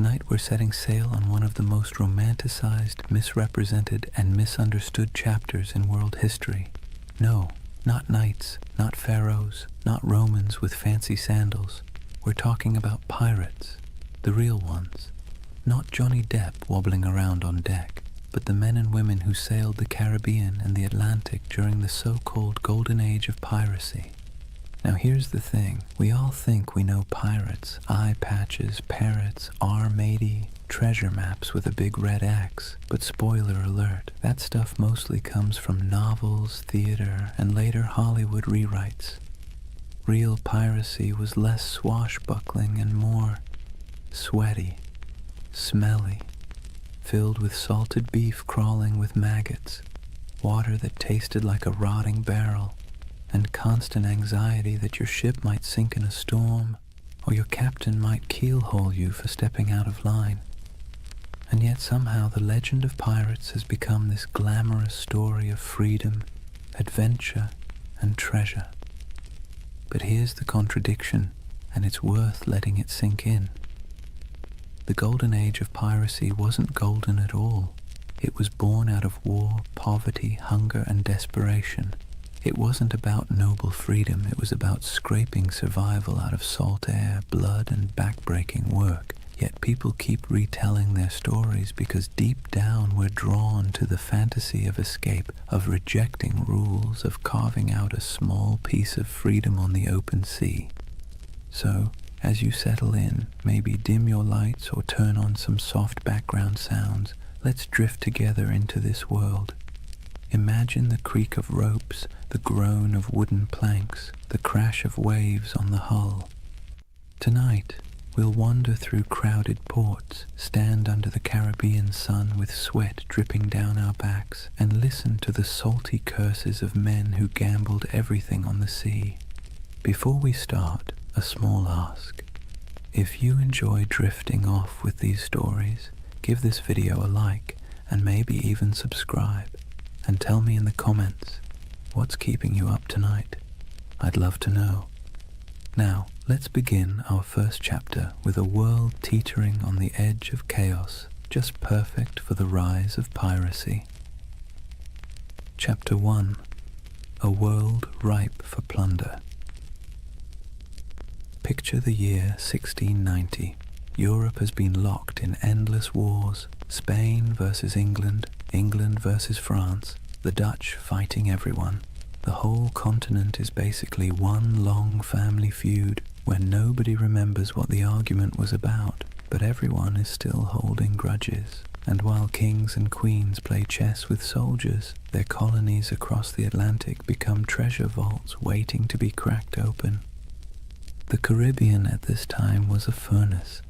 Tonight we're setting sail on one of the most romanticized, misrepresented, and misunderstood chapters in world history. No, not knights, not pharaohs, not Romans with fancy sandals. We're talking about pirates, the real ones. Not Johnny Depp wobbling around on deck, but the men and women who sailed the Caribbean and the Atlantic during the so-called Golden Age of Piracy. Now here's the thing, we all think we know pirates, eye patches, parrots, R-matey, treasure maps with a big red X, but spoiler alert, that stuff mostly comes from novels, theater, and later Hollywood rewrites. Real piracy was less swashbuckling and more sweaty, smelly, filled with salted beef crawling with maggots, water that tasted like a rotting barrel, and constant anxiety that your ship might sink in a storm, or your captain might keelhaul you for stepping out of line. And yet somehow the legend of pirates has become this glamorous story of freedom, adventure, and treasure. But here's the contradiction, and it's worth letting it sink in. The Golden Age of Piracy wasn't golden at all. It was born out of war, poverty, hunger, and desperation. It wasn't about noble freedom, it was about scraping survival out of salt air, blood, and backbreaking work. Yet people keep retelling their stories because deep down we're drawn to the fantasy of escape, of rejecting rules, of carving out a small piece of freedom on the open sea. So, as you settle in, maybe dim your lights or turn on some soft background sounds, let's drift together into this world. Imagine the creak of ropes, the groan of wooden planks, the crash of waves on the hull. Tonight, we'll wander through crowded ports, stand under the Caribbean sun with sweat dripping down our backs, and listen to the salty curses of men who gambled everything on the sea. Before we start, a small ask. If you enjoy drifting off with these stories, give this video a like, and maybe even subscribe. And tell me in the comments, what's keeping you up tonight? I'd love to know. Now, let's begin our first chapter with a world teetering on the edge of chaos, just perfect for the rise of piracy. Chapter 1. A world ripe for plunder. Picture the year 1690. Europe has been locked in endless wars, Spain versus England, England versus France, the Dutch fighting everyone. The whole continent is basically one long family feud where nobody remembers what the argument was about, but everyone is still holding grudges. And while kings and queens play chess with soldiers, their colonies across the Atlantic become treasure vaults waiting to be cracked open. The Caribbean at this time was a furnace,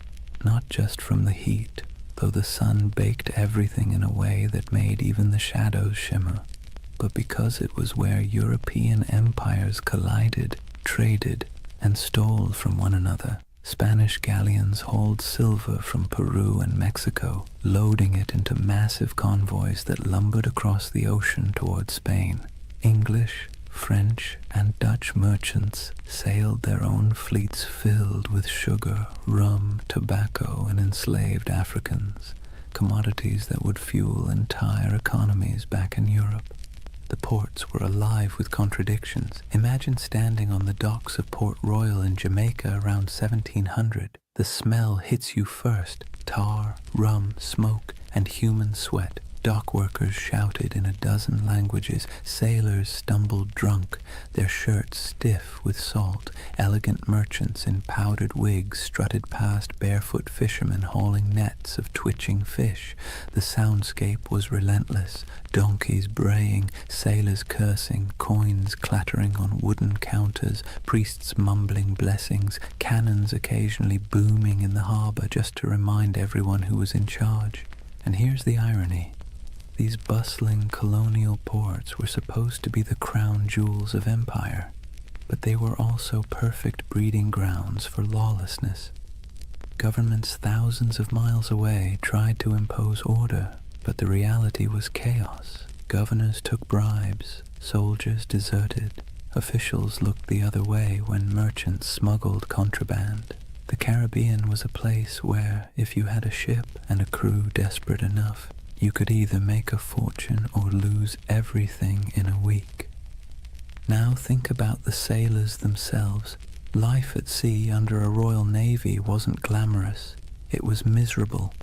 not just from the heat, though the sun baked everything in a way that made even the shadows shimmer, but because it was where European empires collided, traded, and stole from one another. Spanish galleons hauled silver from Peru and Mexico, loading it into massive convoys that lumbered across the ocean toward Spain. English, French, and Dutch merchants sailed their own fleets filled with sugar, rum, tobacco, and enslaved Africans, commodities that would fuel entire economies back in Europe. The ports were alive with contradictions. Imagine standing on the docks of Port Royal in Jamaica around 1700. The smell hits you first: tar, rum, smoke, and human sweat. Dock workers shouted in a dozen languages, sailors stumbled drunk, their shirts stiff with salt, elegant merchants in powdered wigs strutted past barefoot fishermen hauling nets of twitching fish. The soundscape was relentless, donkeys braying, sailors cursing, coins clattering on wooden counters, priests mumbling blessings, cannons occasionally booming in the harbour just to remind everyone who was in charge. And here's the irony. These bustling colonial ports were supposed to be the crown jewels of empire, but they were also perfect breeding grounds for lawlessness. Governments thousands of miles away tried to impose order, but the reality was chaos. Governors took bribes, soldiers deserted, officials looked the other way when merchants smuggled contraband. The Caribbean was a place where, if you had a ship and a crew desperate enough, you could either make a fortune or lose everything in a week. Now think about the sailors themselves. Life at sea under a Royal Navy wasn't glamorous, it was miserable.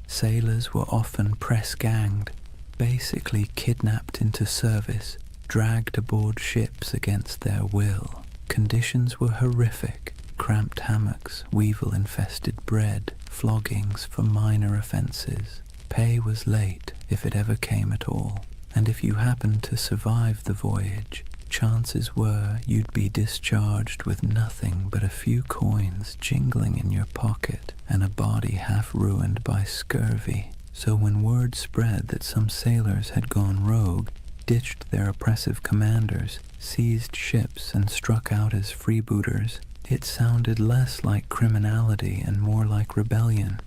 Sailors were often press-ganged, basically kidnapped into service, dragged aboard ships against their will. Conditions were horrific: cramped hammocks, weevil-infested bread, floggings for minor offences. Pay was late, if it ever came at all, and if you happened to survive the voyage, chances were you'd be discharged with nothing but a few coins jingling in your pocket and a body half ruined by scurvy. So when word spread that some sailors had gone rogue, ditched their oppressive commanders, seized ships and struck out as freebooters, it sounded less like criminality and more like rebellion.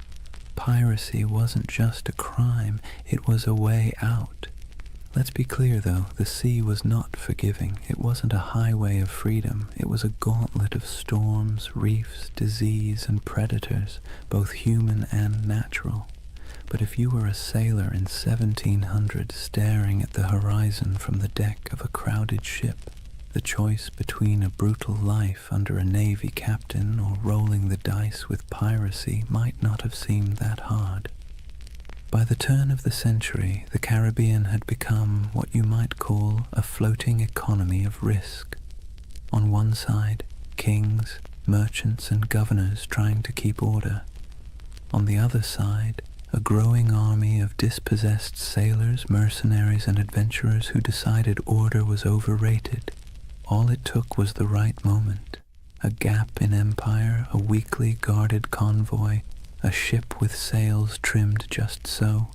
Piracy wasn't just a crime, it was a way out. Let's be clear though, the sea was not forgiving. It wasn't a highway of freedom. It was a gauntlet of storms, reefs, disease, and predators, both human and natural. But if you were a sailor in 1700 staring at the horizon from the deck of a crowded ship, the choice between a brutal life under a navy captain or rolling the dice with piracy might not have seemed that hard. By the turn of the century, the Caribbean had become what you might call a floating economy of risk. On one side, kings, merchants, and governors trying to keep order. On the other side, a growing army of dispossessed sailors, mercenaries, and adventurers who decided order was overrated. All it took was the right moment. A gap in empire, a weakly guarded convoy, a ship with sails trimmed just so,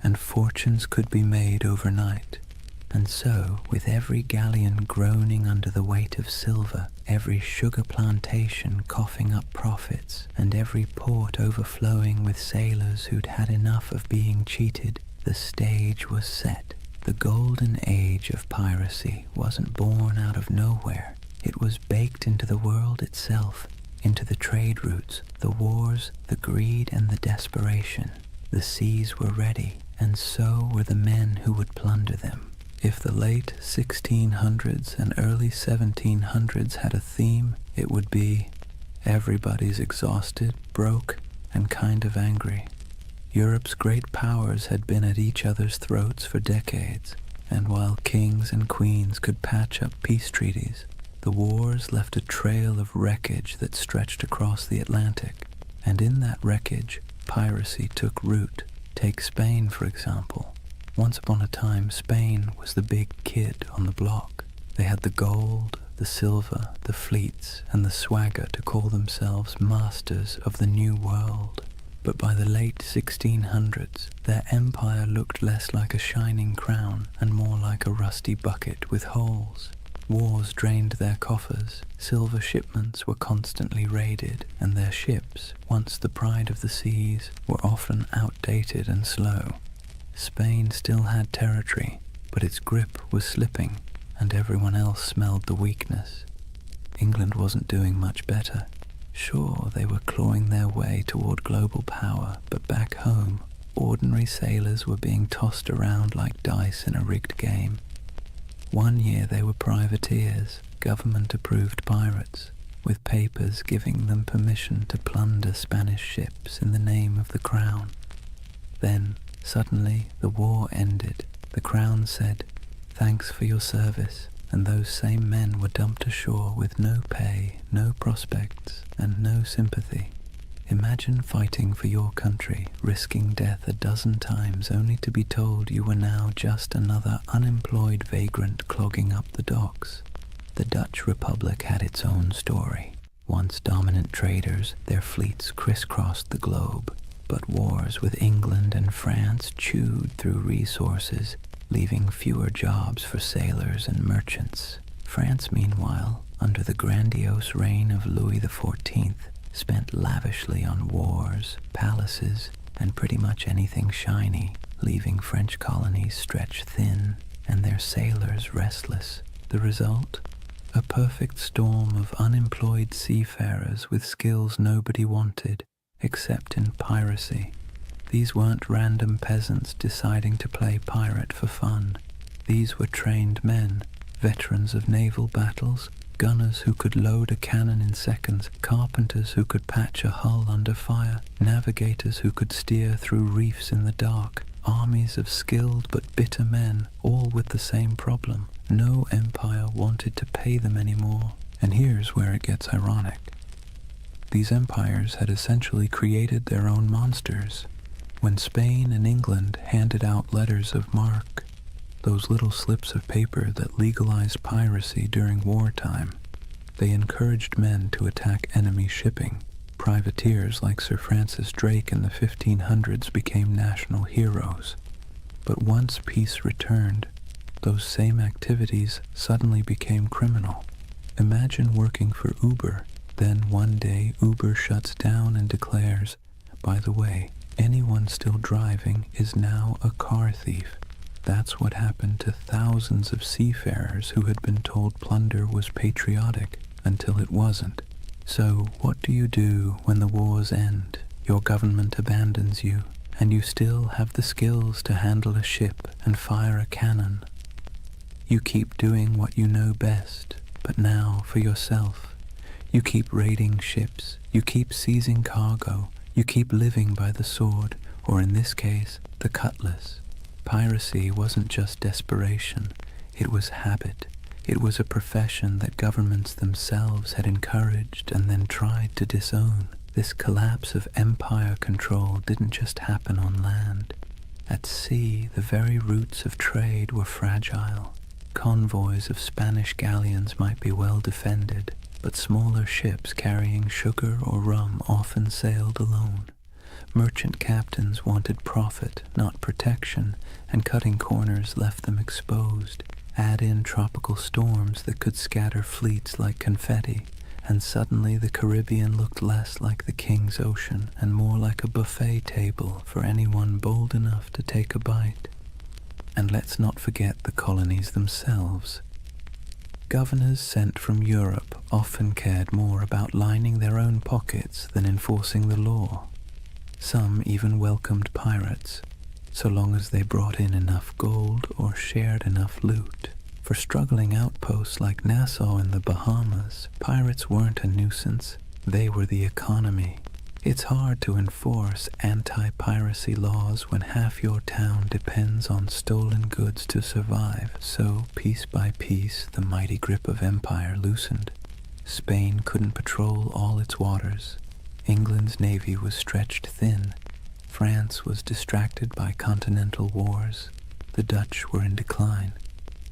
and fortunes could be made overnight. And so, with every galleon groaning under the weight of silver, every sugar plantation coughing up profits, and every port overflowing with sailors who'd had enough of being cheated, the stage was set. The Golden Age of Piracy wasn't born out of nowhere. It was baked into the world itself, into the trade routes, the wars, the greed, and the desperation. The seas were ready, and so were the men who would plunder them. If the late 1600s and early 1700s had a theme, it would be everybody's exhausted, broke, and kind of angry. Europe's great powers had been at each other's throats for decades, and while kings and queens could patch up peace treaties, the wars left a trail of wreckage that stretched across the Atlantic, and in that wreckage, piracy took root. Take Spain, for example. Once upon a time, Spain was the big kid on the block. They had the gold, the silver, the fleets, and the swagger to call themselves masters of the New World. But by the late 1600s, their empire looked less like a shining crown and more like a rusty bucket with holes. Wars drained their coffers, silver shipments were constantly raided, and their ships, once the pride of the seas, were often outdated and slow. Spain still had territory, but its grip was slipping, and everyone else smelled the weakness. England wasn't doing much better. Sure, they were clawing their way toward global power, but back home, ordinary sailors were being tossed around like dice in a rigged game. One year they were privateers, government-approved pirates, with papers giving them permission to plunder Spanish ships in the name of the crown. Then, suddenly, the war ended. The crown said, "Thanks for your service," and those same men were dumped ashore with no pay, no prospects, and no sympathy. Imagine fighting for your country, risking death a dozen times only to be told you were now just another unemployed vagrant clogging up the docks. The Dutch Republic had its own story. Once dominant traders, their fleets crisscrossed the globe, but wars with England and France chewed through resources, leaving fewer jobs for sailors and merchants. France, meanwhile, under the grandiose reign of Louis XIV, spent lavishly on wars, palaces, and pretty much anything shiny, leaving French colonies stretched thin and their sailors restless. The result? a perfect storm of unemployed seafarers with skills nobody wanted except in piracy. These weren't random peasants deciding to play pirate for fun. These were trained men, veterans of naval battles, gunners who could load a cannon in seconds, carpenters who could patch a hull under fire, navigators who could steer through reefs in the dark, armies of skilled but bitter men, all with the same problem. No empire wanted to pay them anymore. And here's where it gets ironic. These empires had essentially created their own monsters. When Spain and England handed out letters of marque, those little slips of paper that legalized piracy during wartime, they encouraged men to attack enemy shipping. Privateers like Sir Francis Drake in the 1500s became national heroes. But once peace returned, those same activities suddenly became criminal. Imagine working for Uber, then one day Uber shuts down and declares, by the way, anyone still driving is now a car thief. That's what happened to thousands of seafarers who had been told plunder was patriotic until it wasn't. So what do you do when the wars end, your government abandons you, and you still have the skills to handle a ship and fire a cannon? You keep doing what you know best, but now for yourself. You keep raiding ships, you keep seizing cargo, you keep living by the sword, or in this case, the cutlass. Piracy wasn't just desperation, it was habit. It was a profession that governments themselves had encouraged and then tried to disown. This collapse of empire control didn't just happen on land. At sea, the very roots of trade were fragile. Convoys of Spanish galleons might be well defended, but smaller ships carrying sugar or rum often sailed alone. Merchant captains wanted profit, not protection, and cutting corners left them exposed. Add in tropical storms that could scatter fleets like confetti, and suddenly the Caribbean looked less like the King's Ocean and more like a buffet table for anyone bold enough to take a bite. And let's not forget the colonies themselves. Governors sent from Europe often cared more about lining their own pockets than enforcing the law. Some even welcomed pirates, so long as they brought in enough gold or shared enough loot. For struggling outposts like Nassau in the Bahamas, pirates weren't a nuisance, they were the economy. It's hard to enforce anti-piracy laws when half your town depends on stolen goods to survive, so piece by piece the mighty grip of empire loosened. Spain couldn't patrol all its waters. England's navy was stretched thin. France was distracted by continental wars. The Dutch were in decline.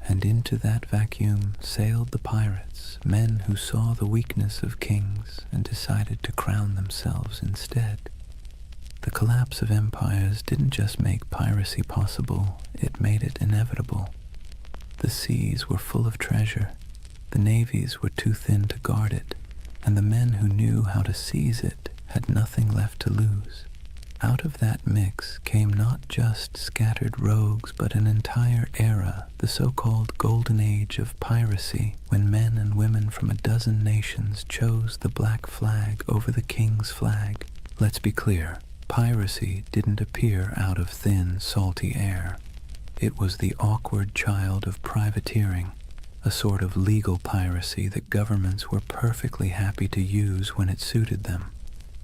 And into that vacuum sailed the pirates, men who saw the weakness of kings and decided to crown themselves instead. The collapse of empires didn't just make piracy possible, it made it inevitable. The seas were full of treasure, the navies were too thin to guard it, and the men who knew how to seize it had nothing left to lose. Out of that mix came not just scattered rogues, but an entire era, the so-called Golden Age of Piracy, when men and women from a dozen nations chose the black flag over the king's flag. Let's be clear, piracy didn't appear out of thin, salty air. It was the awkward child of privateering, a sort of legal piracy that governments were perfectly happy to use when it suited them.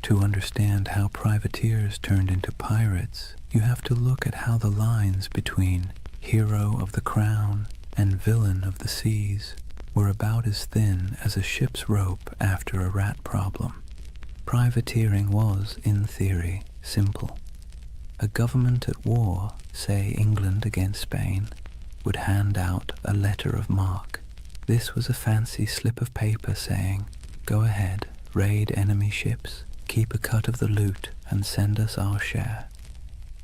To understand how privateers turned into pirates, you have to look at how the lines between hero of the crown and villain of the seas were about as thin as a ship's rope after a rat problem. Privateering was, in theory, simple. A government at war, say England against Spain, would hand out a letter of marque. This was a fancy slip of paper saying, "Go ahead, raid enemy ships, keep a cut of the loot, and send us our share."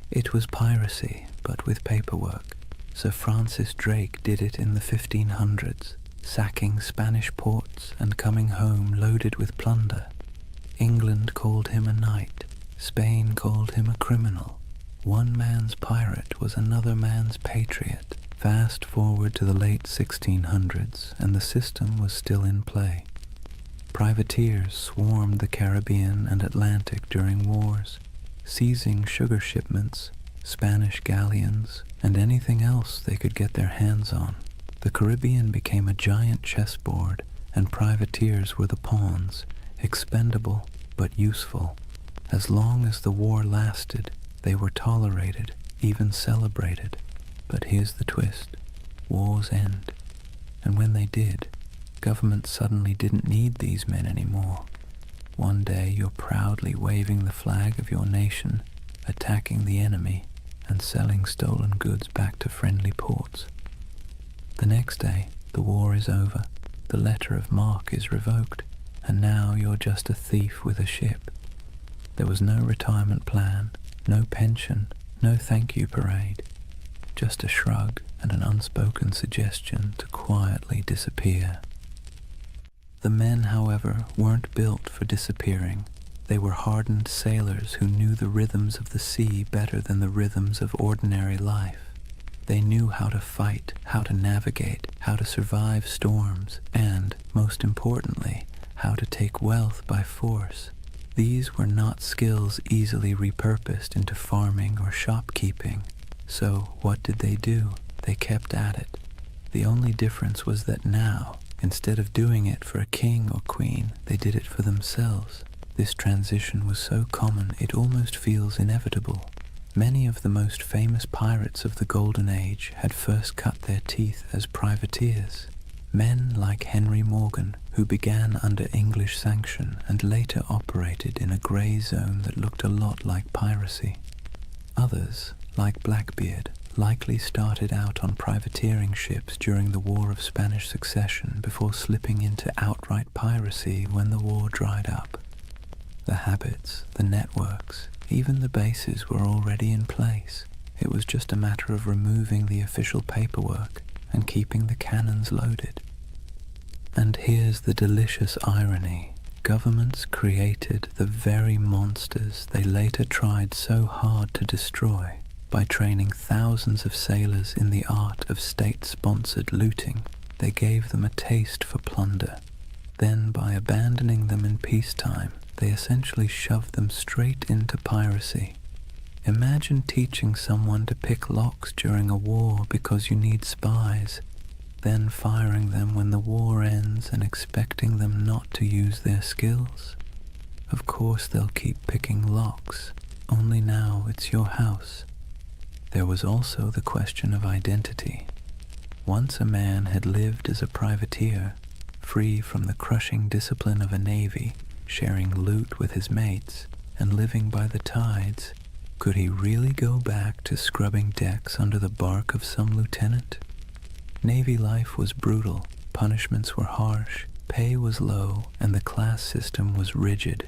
It was piracy, but with paperwork. Sir Francis Drake did it in the 1500s, sacking Spanish ports and coming home loaded with plunder. England called him a knight, Spain called him a criminal. One man's pirate was another man's patriot, Fast forward to the late 1600s, and the system was still in play. Privateers swarmed the Caribbean and Atlantic during wars, seizing sugar shipments, Spanish galleons, and anything else they could get their hands on. The Caribbean became a giant chessboard, and privateers were the pawns, expendable but useful. As long as the war lasted, they were tolerated, even celebrated. But here's the twist. Wars end. And when they did, governments suddenly didn't need these men anymore. One day you're proudly waving the flag of your nation, attacking the enemy, and selling stolen goods back to friendly ports. The next day, the war is over, the letter of marque is revoked, and now you're just a thief with a ship. There was no retirement plan, no pension, no thank you parade. Just a shrug and an unspoken suggestion to quietly disappear. The men, however, weren't built for disappearing. They were hardened sailors who knew the rhythms of the sea better than the rhythms of ordinary life. They knew how to fight, how to navigate, how to survive storms, and, most importantly, how to take wealth by force. These were not skills easily repurposed into farming or shopkeeping. So what did they do? They kept at it. The only difference was that now, instead of doing it for a king or queen, they did it for themselves. This transition was so common it almost feels inevitable. Many of the most famous pirates of the Golden Age had first cut their teeth as privateers. Men like Henry Morgan, who began under English sanction and later operated in a grey zone that looked a lot like piracy. Others, like Blackbeard, likely started out on privateering ships during the War of Spanish Succession before slipping into outright piracy when the war dried up. The habits, the networks, even the bases were already in place. It was just a matter of removing the official paperwork and keeping the cannons loaded. And here's the delicious irony. Governments created the very monsters they later tried so hard to destroy. By training thousands of sailors in the art of state-sponsored looting, they gave them a taste for plunder. Then, by abandoning them in peacetime, they essentially shoved them straight into piracy. Imagine teaching someone to pick locks during a war because you need spies, then firing them when the war ends and expecting them not to use their skills. Of course they'll keep picking locks, only now it's your house. There was also the question of identity. Once a man had lived as a privateer, free from the crushing discipline of a navy, sharing loot with his mates, and living by the tides, could he really go back to scrubbing decks under the bark of some lieutenant? Navy life was brutal, punishments were harsh, pay was low, and the class system was rigid.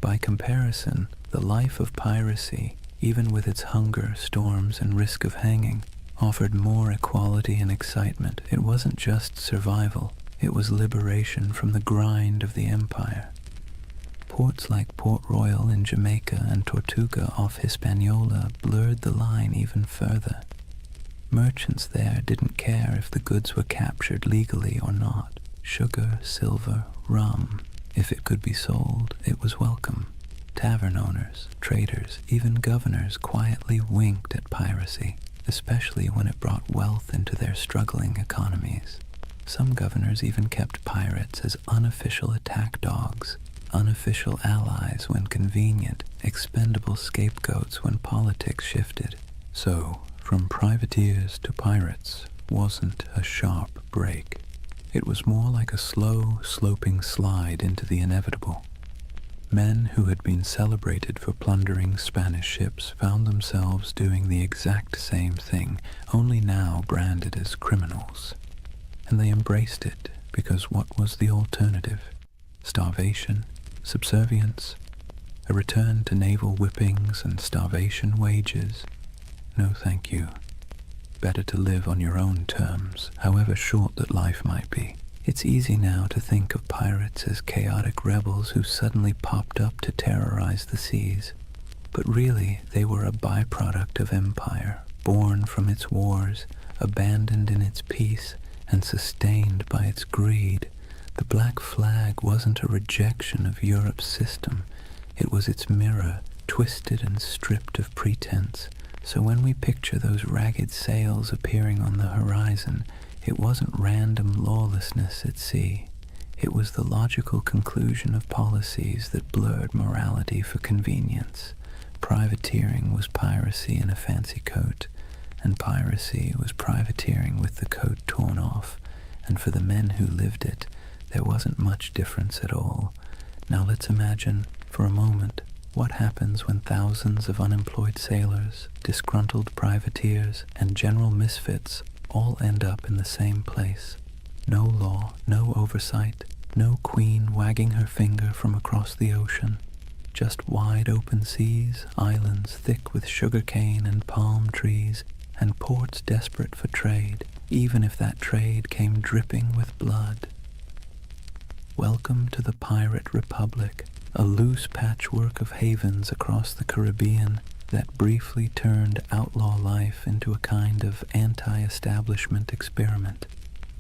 By comparison, the life of piracy, even with its hunger, storms, and risk of hanging, offered more equality and excitement. It wasn't just survival, it was liberation from the grind of the empire. Ports like Port Royal in Jamaica and Tortuga off Hispaniola blurred the line even further. Merchants there didn't care if the goods were captured legally or not. Sugar, silver, rum. If it could be sold, it was welcome. Tavern owners, traders, even governors quietly winked at piracy, especially when it brought wealth into their struggling economies. Some governors even kept pirates as unofficial attack dogs, unofficial allies when convenient, expendable scapegoats when politics shifted. So, from privateers to pirates wasn't a sharp break. It was more like a slow, sloping slide into the inevitable. Men who had been celebrated for plundering Spanish ships found themselves doing the exact same thing, only now branded as criminals. And they embraced it, because what was the alternative? Starvation? Subservience? A return to naval whippings and starvation wages? No thank you. Better to live on your own terms, however short that life might be. It's easy now to think of pirates as chaotic rebels who suddenly popped up to terrorize the seas. But really, they were a byproduct of empire, born from its wars, abandoned in its peace and sustained by its greed. The black flag wasn't a rejection of Europe's system, it was its mirror, twisted and stripped of pretense. So when we picture those ragged sails appearing on the horizon, it wasn't random lawlessness at sea. It was the logical conclusion of policies that blurred morality for convenience. Privateering was piracy in a fancy coat, and piracy was privateering with the coat torn off, and for the men who lived it, there wasn't much difference at all. Now let's imagine, for a moment, what happens when thousands of unemployed sailors, disgruntled privateers, and general misfits all end up in the same place. No law, no oversight, no queen wagging her finger from across the ocean. Just wide open seas, islands thick with sugarcane and palm trees, and ports desperate for trade, even if that trade came dripping with blood. Welcome to the Pirate Republic, a loose patchwork of havens across the Caribbean that briefly turned outlaw life into a kind of anti-establishment experiment.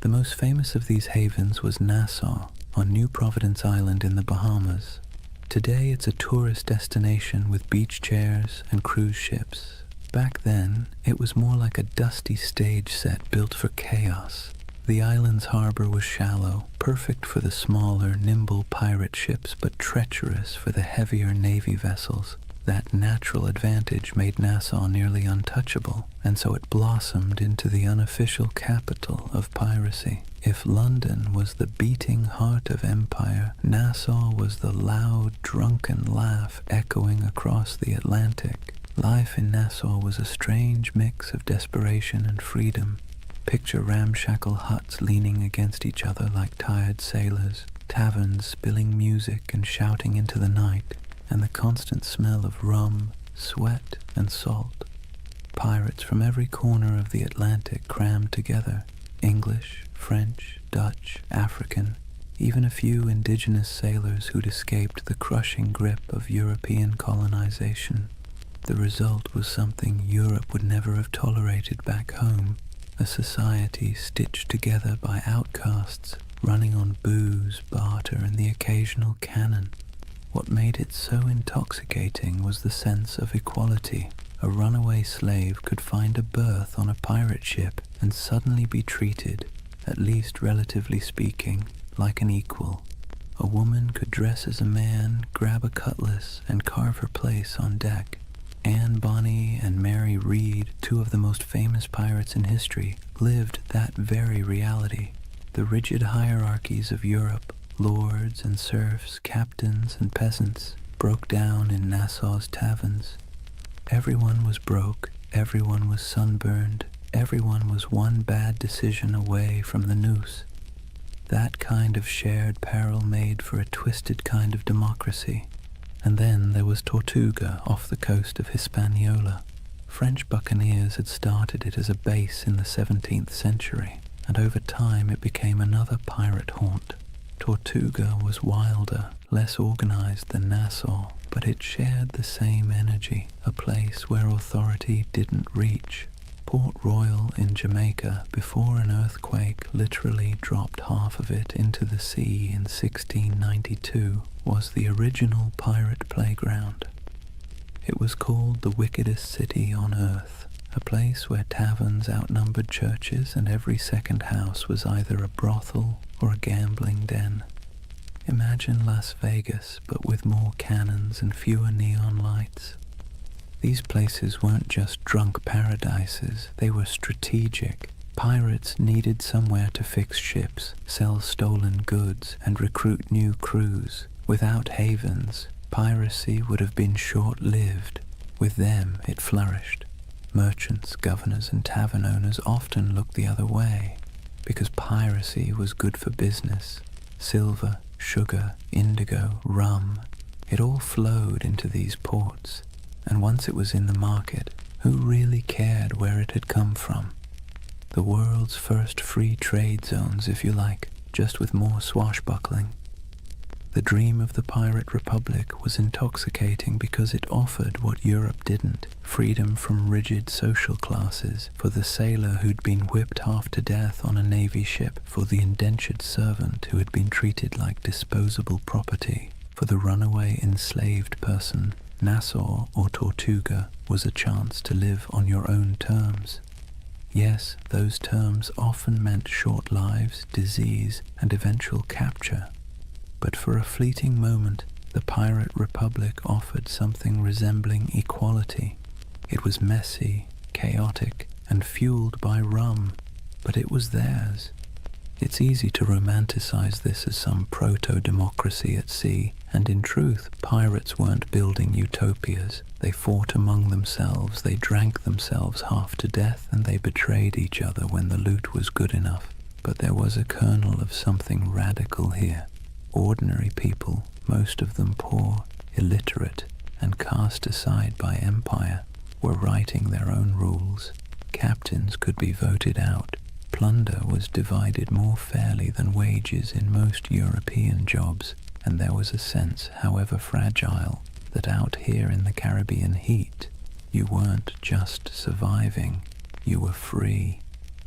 The most famous of these havens was Nassau, on New Providence Island in the Bahamas. Today it's a tourist destination with beach chairs and cruise ships. Back then, it was more like a dusty stage set built for chaos. The island's harbor was shallow, perfect for the smaller, nimble pirate ships, but treacherous for the heavier Navy vessels. That natural advantage made Nassau nearly untouchable, and so it blossomed into the unofficial capital of piracy. If London was the beating heart of empire, Nassau was the loud, drunken laugh echoing across the Atlantic. Life in Nassau was a strange mix of desperation and freedom. Picture ramshackle huts leaning against each other like tired sailors, taverns spilling music and shouting into the night, and the constant smell of rum, sweat, and salt. Pirates from every corner of the Atlantic crammed together, English, French, Dutch, African, even a few indigenous sailors who'd escaped the crushing grip of European colonization. The result was something Europe would never have tolerated back home, a society stitched together by outcasts, running on booze, barter, and the occasional cannon. What made it so intoxicating was the sense of equality. A runaway slave could find a berth on a pirate ship and suddenly be treated, at least relatively speaking, like an equal. A woman could dress as a man, grab a cutlass, and carve her place on deck. Anne Bonny and Mary Read, two of the most famous pirates in history, lived that very reality. The rigid hierarchies of Europe, lords and serfs, captains and peasants, broke down in Nassau's taverns. Everyone was broke, everyone was sunburned, everyone was one bad decision away from the noose. That kind of shared peril made for a twisted kind of democracy. And then there was Tortuga off the coast of Hispaniola. French buccaneers had started it as a base in the 17th century, and over time it became another pirate haunt. Tortuga was wilder, less organized than Nassau, but it shared the same energy, a place where authority didn't reach. Port Royal in Jamaica, before an earthquake literally dropped half of it into the sea in 1692, was the original pirate playground. It was called the wickedest city on earth, a place where taverns outnumbered churches and every second house was either a brothel or a gambling den. Imagine Las Vegas, but with more cannons and fewer neon lights. These places weren't just drunk paradises, they were strategic. Pirates needed somewhere to fix ships, sell stolen goods, and recruit new crews. Without havens, piracy would have been short-lived. With them, it flourished. Merchants, governors, and tavern owners often looked the other way, because piracy was good for business. Silver, sugar, indigo, rum, it all flowed into these ports. And once it was in the market, who really cared where it had come from? The world's first free trade zones, if you like, just with more swashbuckling. The dream of the pirate republic was intoxicating because it offered what Europe didn't: freedom from rigid social classes, for the sailor who'd been whipped half to death on a navy ship, for the indentured servant who had been treated like disposable property, for the runaway enslaved person. Nassau or Tortuga was a chance to live on your own terms. Yes, those terms often meant short lives, disease, and eventual capture. But for a fleeting moment, the pirate republic offered something resembling equality. It was messy, chaotic, and fueled by rum, but it was theirs. It's easy to romanticize this as some proto-democracy at sea, and in truth, pirates weren't building utopias. They fought among themselves, they drank themselves half to death, and they betrayed each other when the loot was good enough. But there was a kernel of something radical here. Ordinary people, most of them poor, illiterate, and cast aside by empire, were writing their own rules. Captains could be voted out. Plunder was divided more fairly than wages in most European jobs, and there was a sense, however fragile, that out here in the Caribbean heat, you weren't just surviving, you were free.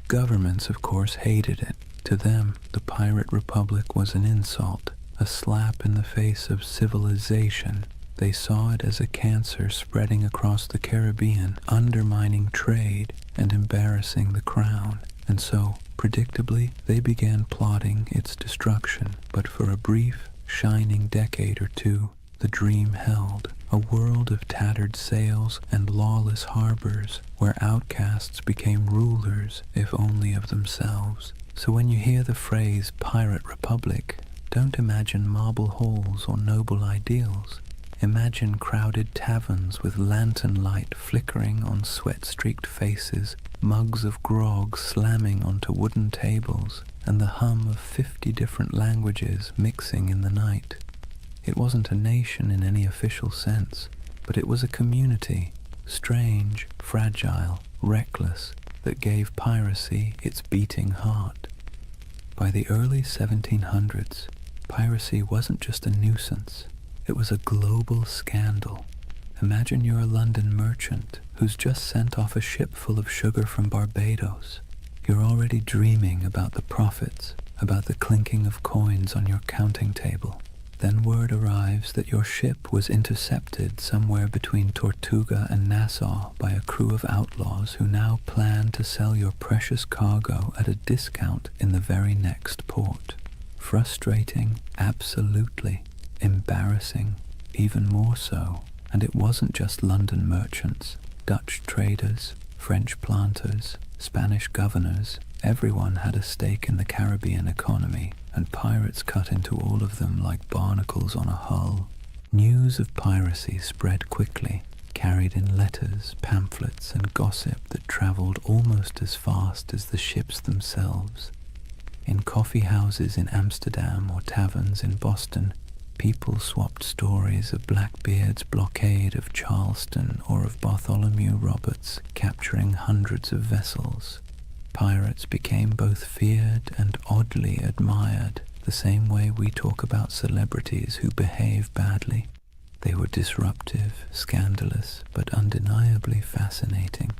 Governments, of course, hated it. To them, the pirate republic was an insult, a slap in the face of civilization. They saw it as a cancer spreading across the Caribbean, undermining trade and embarrassing the crown. And so, predictably, they began plotting its destruction. But for a brief, shining decade or two, the dream held. A world of tattered sails and lawless harbors, where outcasts became rulers, if only of themselves. So when you hear the phrase Pirate Republic, don't imagine marble halls or noble ideals. Imagine crowded taverns with lantern light flickering on sweat-streaked faces, mugs of grog slamming onto wooden tables, and the hum of 50 different languages mixing in the night. It wasn't a nation in any official sense, but it was a community, strange, fragile, reckless, that gave piracy its beating heart. By the early 1700s, piracy wasn't just a nuisance, it was a global scandal. Imagine you're a London merchant who's just sent off a ship full of sugar from Barbados. You're already dreaming about the profits, about the clinking of coins on your counting table. Then word arrives that your ship was intercepted somewhere between Tortuga and Nassau by a crew of outlaws who now plan to sell your precious cargo at a discount in the very next port. Frustrating, absolutely. Embarrassing, even more so. And it wasn't just London merchants, Dutch traders, French planters, Spanish governors. Everyone had a stake in the Caribbean economy, and pirates cut into all of them like barnacles on a hull. News of piracy spread quickly, carried in letters, pamphlets, and gossip that traveled almost as fast as the ships themselves. In coffee houses in Amsterdam or taverns in Boston, people swapped stories of Blackbeard's blockade of Charleston or of Bartholomew Roberts capturing hundreds of vessels. Pirates became both feared and oddly admired, the same way we talk about celebrities who behave badly. They were disruptive, scandalous, but undeniably fascinating.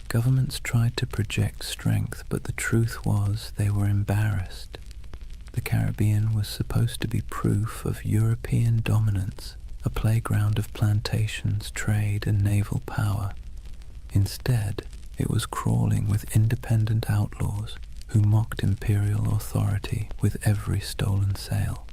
Governments tried to project strength, but the truth was they were embarrassed. The Caribbean was supposed to be proof of European dominance, a playground of plantations, trade, and naval power. Instead, it was crawling with independent outlaws who mocked imperial authority with every stolen sail.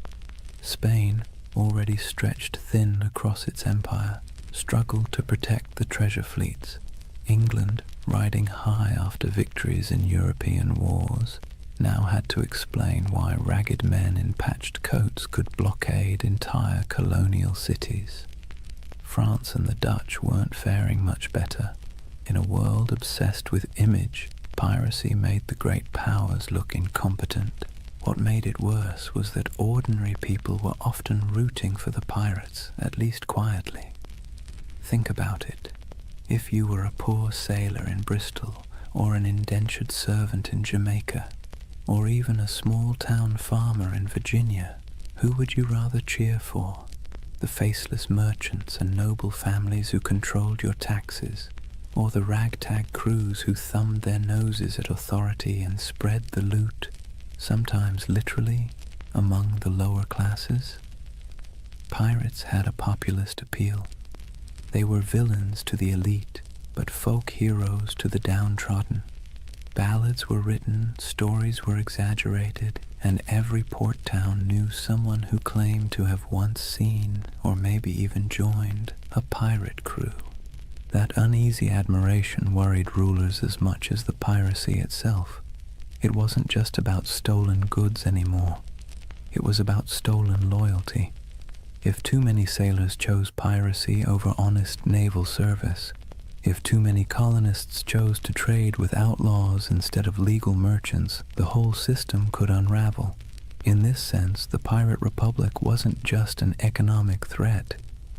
Spain, already stretched thin across its empire, struggled to protect the treasure fleets. England, riding high after victories in European wars, now had to explain why ragged men in patched coats could blockade entire colonial cities. France and the Dutch weren't faring much better. In a world obsessed with image, piracy made the great powers look incompetent. What made it worse was that ordinary people were often rooting for the pirates, at least quietly. Think about it. If you were a poor sailor in Bristol, or an indentured servant in Jamaica, or even a small-town farmer in Virginia, Who would you rather cheer for? The faceless merchants and noble families who controlled your taxes, or the ragtag crews who thumbed their noses at authority and spread the loot, sometimes literally, among the lower classes? Pirates had a populist appeal. They were villains to the elite, but folk heroes to the downtrodden. Ballads were written, stories were exaggerated, and every port town knew someone who claimed to have once seen, or maybe even joined, a pirate crew. That uneasy admiration worried rulers as much as the piracy itself. It wasn't just about stolen goods anymore. It was about stolen loyalty. If too many sailors chose piracy over honest naval service, if too many colonists chose to trade with outlaws instead of legal merchants, the whole system could unravel. In this sense, the Pirate Republic wasn't just an economic threat.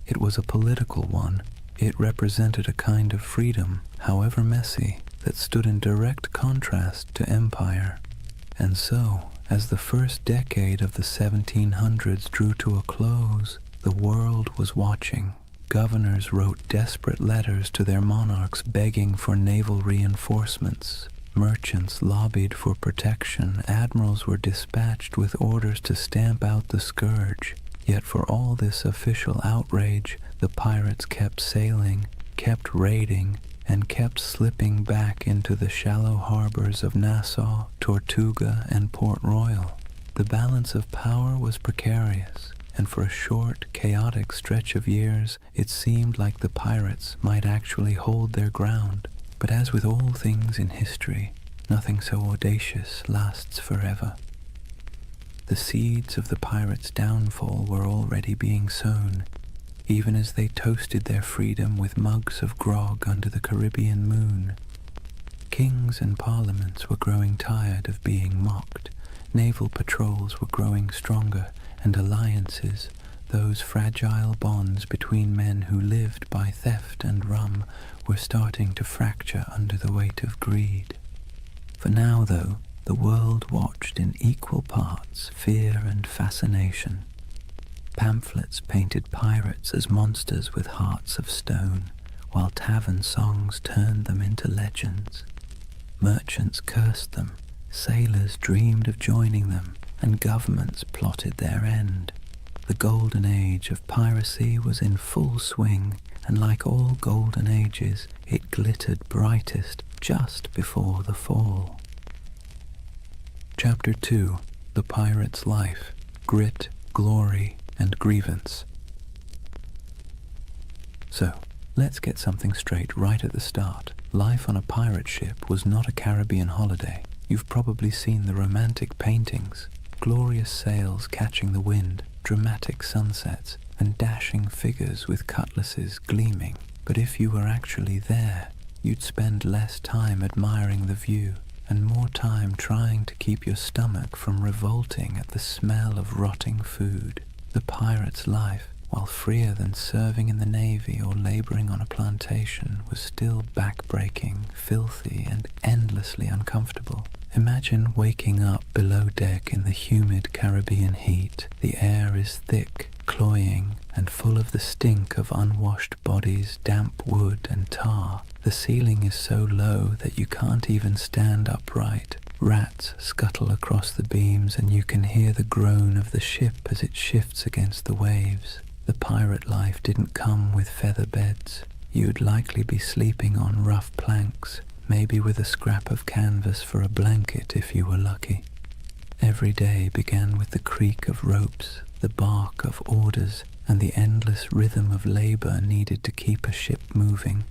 It was a political one. It represented a kind of freedom, however messy, that stood in direct contrast to empire. And so, as the first decade of the 1700s drew to a close, the world was watching. Governors wrote desperate letters to their monarchs begging for naval reinforcements. Merchants lobbied for protection. Admirals were dispatched with orders to stamp out the scourge. Yet for all this official outrage, the pirates kept sailing, kept raiding, and kept slipping back into the shallow harbors of Nassau, Tortuga, and Port Royal. The balance of power was precarious, and for a short, chaotic stretch of years, it seemed like the pirates might actually hold their ground. But as with all things in history, nothing so audacious lasts forever. The seeds of the pirates' downfall were already being sown, even as they toasted their freedom with mugs of grog under the Caribbean moon. Kings and parliaments were growing tired of being mocked. Naval patrols were growing stronger, and alliances, those fragile bonds between men who lived by theft and rum, were starting to fracture under the weight of greed. For now, though, the world watched in equal parts fear and fascination. Pamphlets painted pirates as monsters with hearts of stone, while tavern songs turned them into legends. Merchants cursed them, sailors dreamed of joining them, and governments plotted their end. The Golden Age of Piracy was in full swing, and like all golden ages, it glittered brightest just before the fall. Chapter 2. The Pirate's Life, Grit, Glory, and Grievance. So, let's get something straight right at the start. Life on a pirate ship was not a Caribbean holiday. You've probably seen the romantic paintings. Glorious sails catching the wind, dramatic sunsets, and dashing figures with cutlasses gleaming. But if you were actually there, you'd spend less time admiring the view and more time trying to keep your stomach from revolting at the smell of rotting food. The pirate's life, while freer than serving in the Navy or laboring on a plantation, was still back-breaking, filthy, and endlessly uncomfortable. Imagine waking up below deck in the humid Caribbean heat. The air is thick, cloying, and full of the stink of unwashed bodies, damp wood, and tar. The ceiling is so low that you can't even stand upright. Rats scuttle across the beams, and you can hear the groan of the ship as it shifts against the waves. The pirate life didn't come with feather beds. You'd likely be sleeping on rough planks, maybe with a scrap of canvas for a blanket if you were lucky. Every day began with the creak of ropes, the bark of orders, and the endless rhythm of labor needed to keep a ship moving.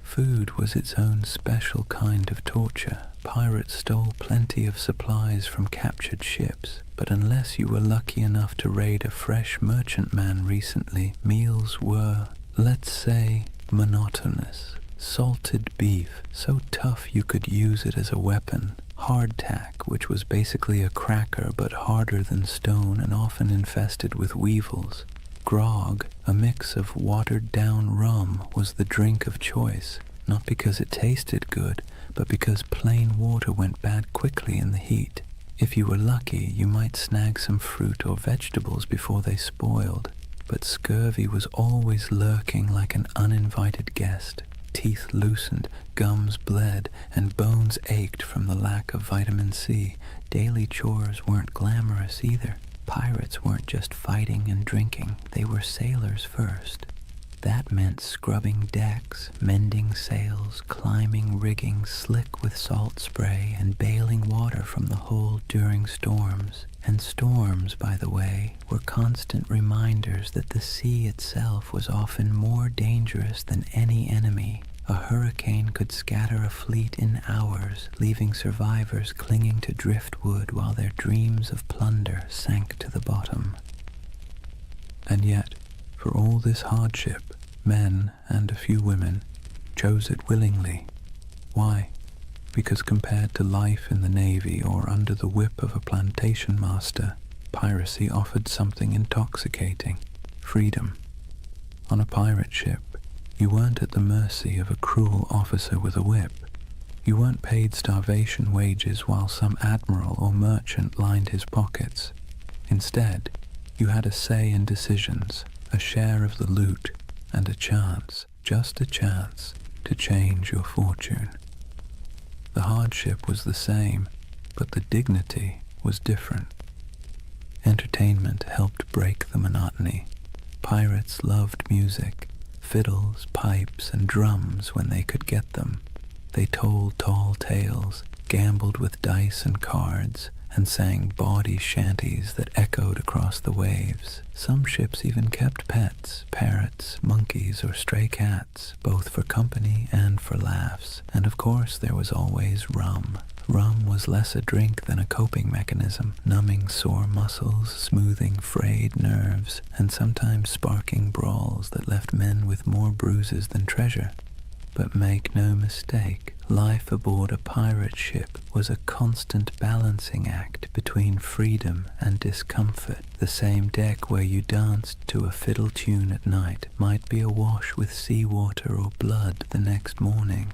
Food was its own special kind of torture. Pirates stole plenty of supplies from captured ships, but unless you were lucky enough to raid a fresh merchantman recently, meals were, let's say, monotonous. Salted beef, so tough you could use it as a weapon. Hardtack, which was basically a cracker but harder than stone and often infested with weevils. Grog, a mix of watered-down rum, was the drink of choice, not because it tasted good, but because plain water went bad quickly in the heat. If you were lucky, you might snag some fruit or vegetables before they spoiled, but scurvy was always lurking like an uninvited guest. Teeth loosened, gums bled, and bones ached from the lack of vitamin C. Daily chores weren't glamorous either. Pirates weren't just fighting and drinking, they were sailors first. That meant scrubbing decks, mending sails, climbing rigging slick with salt spray, and bailing water from the hold during storms. And storms, by the way, were constant reminders that the sea itself was often more dangerous than any enemy. A hurricane could scatter a fleet in hours, leaving survivors clinging to driftwood while their dreams of plunder sank to the bottom. And yet, for all this hardship, men, and a few women, chose it willingly. Why? Because compared to life in the Navy or under the whip of a plantation master, piracy offered something intoxicating: freedom. On a pirate ship, you weren't at the mercy of a cruel officer with a whip. You weren't paid starvation wages while some admiral or merchant lined his pockets. Instead, you had a say in decisions, a share of the loot, and a chance, just a chance, to change your fortune. The hardship was the same, but the dignity was different. Entertainment helped break the monotony. Pirates loved music, fiddles, pipes, and drums when they could get them. They told tall tales, gambled with dice and cards, and sang bawdy shanties that echoed across the waves. Some ships even kept pets, parrots, monkeys, or stray cats, both for company and for laughs. And of course there was always rum. Rum was less a drink than a coping mechanism, numbing sore muscles, smoothing frayed nerves, and sometimes sparking brawls that left men with more bruises than treasure. But make no mistake, life aboard a pirate ship was a constant balancing act between freedom and discomfort. The same deck where you danced to a fiddle tune at night might be awash with seawater or blood the next morning.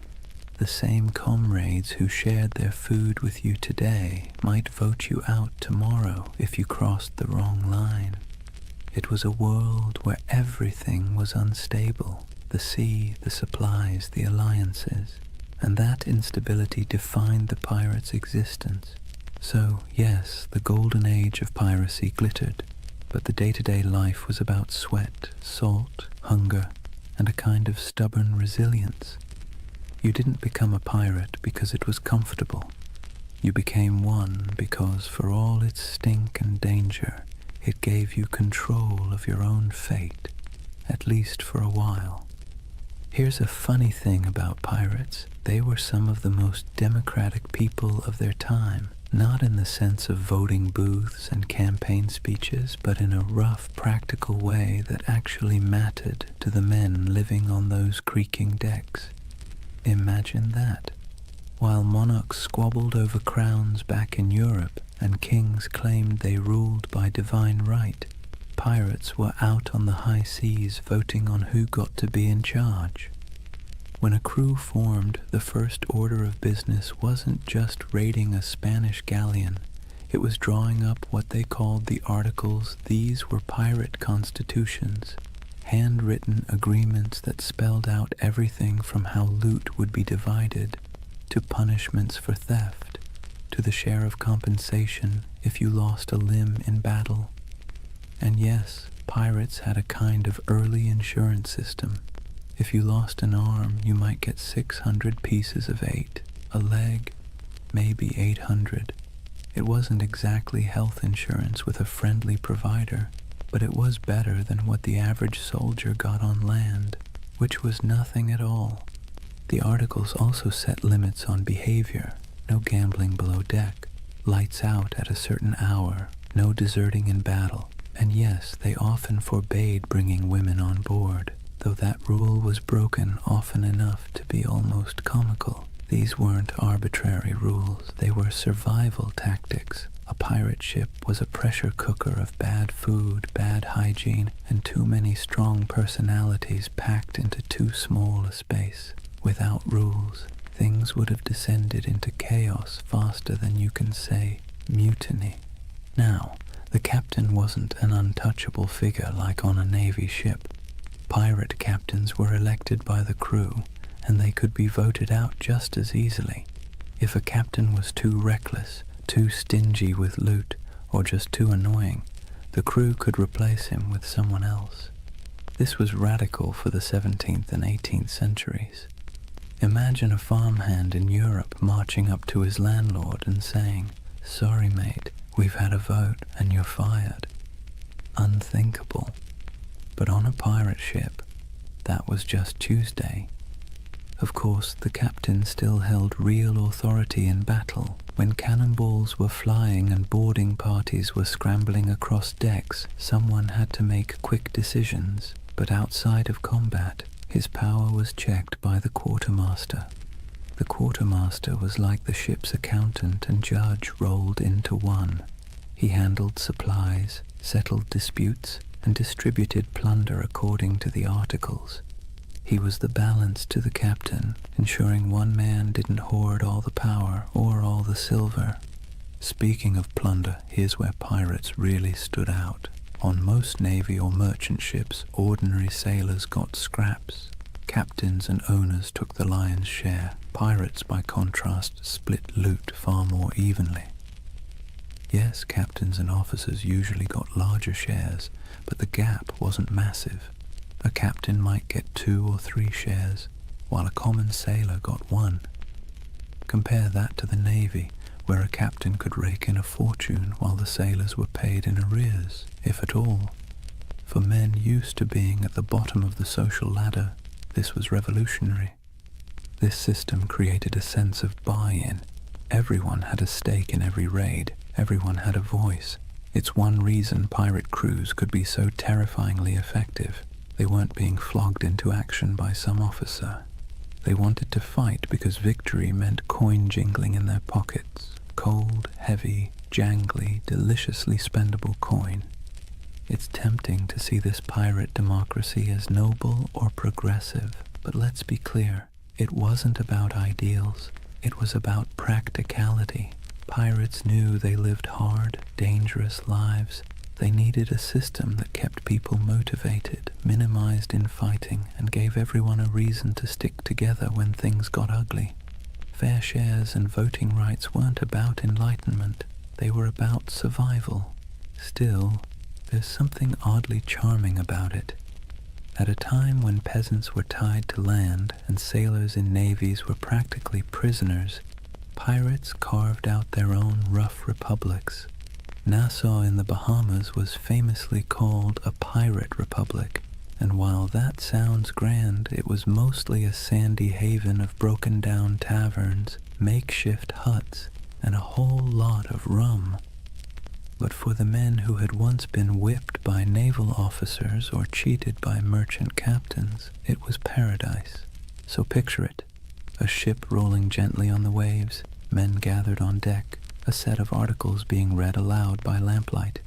The same comrades who shared their food with you today might vote you out tomorrow if you crossed the wrong line. It was a world where everything was unstable. The sea, the supplies, the alliances, and that instability defined the pirate's existence. So, yes, the golden age of piracy glittered, but the day-to-day life was about sweat, salt, hunger, and a kind of stubborn resilience. You didn't become a pirate because it was comfortable. You became one because, for all its stink and danger, it gave you control of your own fate, at least for a while. Here's a funny thing about pirates. They were some of the most democratic people of their time, not in the sense of voting booths and campaign speeches, but in a rough, practical way that actually mattered to the men living on those creaking decks. Imagine that. While monarchs squabbled over crowns back in Europe and kings claimed they ruled by divine right, pirates were out on the high seas voting on who got to be in charge. When a crew formed, the first order of business wasn't just raiding a Spanish galleon. It was drawing up what they called the Articles. These were pirate constitutions, handwritten agreements that spelled out everything from how loot would be divided, to punishments for theft, to the share of compensation if you lost a limb in battle. And yes, pirates had a kind of early insurance system. If you lost an arm, you might get 600 pieces of 8, a leg, maybe 800. It wasn't exactly health insurance with a friendly provider, but it was better than what the average soldier got on land, which was nothing at all. The articles also set limits on behavior: no gambling below deck, lights out at a certain hour, no deserting in battle. And yes, they often forbade bringing women on board, though that rule was broken often enough to be almost comical. These weren't arbitrary rules, they were survival tactics. A pirate ship was a pressure cooker of bad food, bad hygiene, and too many strong personalities packed into too small a space. Without rules, things would have descended into chaos faster than you can say. Mutiny. Now, the captain wasn't an untouchable figure like on a Navy ship. Pirate captains were elected by the crew, and they could be voted out just as easily. If a captain was too reckless, too stingy with loot, or just too annoying, the crew could replace him with someone else. This was radical for the 17th and 18th centuries. Imagine a farmhand in Europe marching up to his landlord and saying, "Sorry mate, we've had a vote and you're fired." Unthinkable. But on a pirate ship, that was just Tuesday. Of course, the captain still held real authority in battle. When cannonballs were flying and boarding parties were scrambling across decks, someone had to make quick decisions. But outside of combat, his power was checked by the quartermaster. The quartermaster was like the ship's accountant and judge rolled into one. He handled supplies, settled disputes, and distributed plunder according to the articles. He was the balance to the captain, ensuring one man didn't hoard all the power or all the silver. Speaking of plunder, here's where pirates really stood out. On most navy or merchant ships, ordinary sailors got scraps. Captains and owners took the lion's share. Pirates, by contrast, split loot far more evenly. Yes, captains and officers usually got larger shares, but the gap wasn't massive. A captain might get 2 or 3 shares, while a common sailor got 1. Compare that to the Navy, where a captain could rake in a fortune while the sailors were paid in arrears, if at all. For men used to being at the bottom of the social ladder, this was revolutionary. This system created a sense of buy-in. Everyone had a stake in every raid, everyone had a voice. It's one reason pirate crews could be so terrifyingly effective. They weren't being flogged into action by some officer. They wanted to fight because victory meant coin jingling in their pockets. Cold, heavy, jangly, deliciously spendable coin. It's tempting to see this pirate democracy as noble or progressive, but let's be clear, it wasn't about ideals. It was about practicality. Pirates knew they lived hard, dangerous lives. They needed a system that kept people motivated, minimized infighting, and gave everyone a reason to stick together when things got ugly. Fair shares and voting rights weren't about enlightenment. They were about survival. Still, there's something oddly charming about it. At a time when peasants were tied to land and sailors in navies were practically prisoners, pirates carved out their own rough republics. Nassau in the Bahamas was famously called a pirate republic, and while that sounds grand, it was mostly a sandy haven of broken-down taverns, makeshift huts, and a whole lot of rum. But for the men who had once been whipped by naval officers or cheated by merchant captains, it was paradise. So picture it, a ship rolling gently on the waves, men gathered on deck, a set of articles being read aloud by lamplight,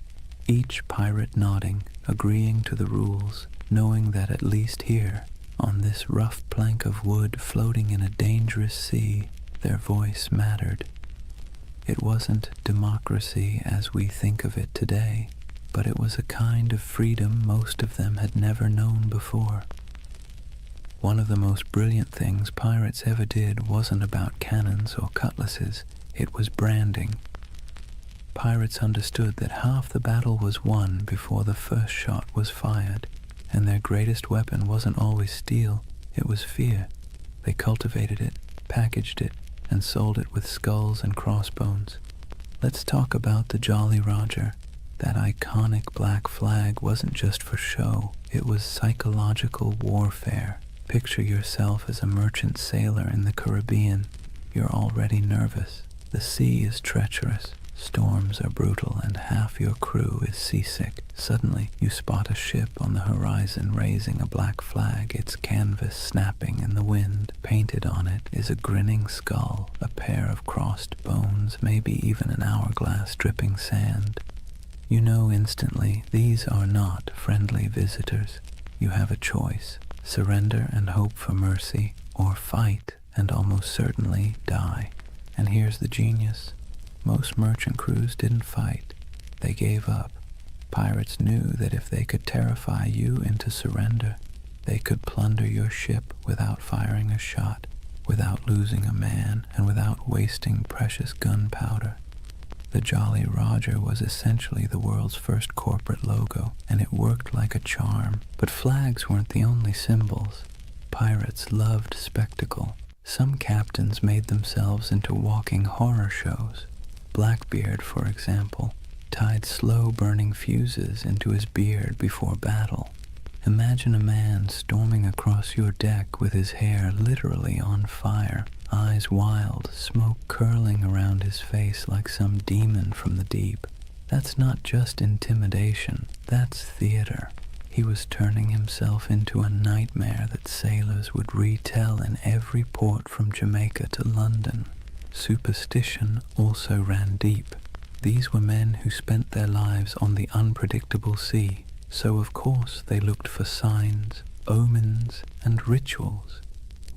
each pirate nodding, agreeing to the rules, knowing that at least here, on this rough plank of wood floating in a dangerous sea, their voice mattered. It wasn't democracy as we think of it today, but it was a kind of freedom most of them had never known before. One of the most brilliant things pirates ever did wasn't about cannons or cutlasses, it was branding. Pirates understood that half the battle was won before the first shot was fired, and their greatest weapon wasn't always steel, it was fear. They cultivated it, packaged it, and sold it with skulls and crossbones. Let's talk about the Jolly Roger. That iconic black flag wasn't just for show, it was psychological warfare. Picture yourself as a merchant sailor in the Caribbean. You're already nervous. The sea is treacherous, storms are brutal, and half your crew is seasick. Suddenly, you spot a ship on the horizon raising a black flag, its canvas snapping in the wind. Painted on it is a grinning skull, a pair of crossed bones, maybe even an hourglass dripping sand. You know instantly these are not friendly visitors. You have a choice: surrender and hope for mercy, or fight and almost certainly die. And here's the genius. Most merchant crews didn't fight. They gave up. Pirates knew that if they could terrify you into surrender, they could plunder your ship without firing a shot, without losing a man, and without wasting precious gunpowder. The Jolly Roger was essentially the world's first corporate logo, and it worked like a charm. But flags weren't the only symbols. Pirates loved spectacle. Some captains made themselves into walking horror shows. Blackbeard, for example, tied slow-burning fuses into his beard before battle. Imagine a man storming across your deck with his hair literally on fire, eyes wild, smoke curling around his face like some demon from the deep. That's not just intimidation, that's theater. He was turning himself into a nightmare that sailors would retell in every port from Jamaica to London. Superstition also ran deep. These were men who spent their lives on the unpredictable sea, so of course they looked for signs, omens, and rituals.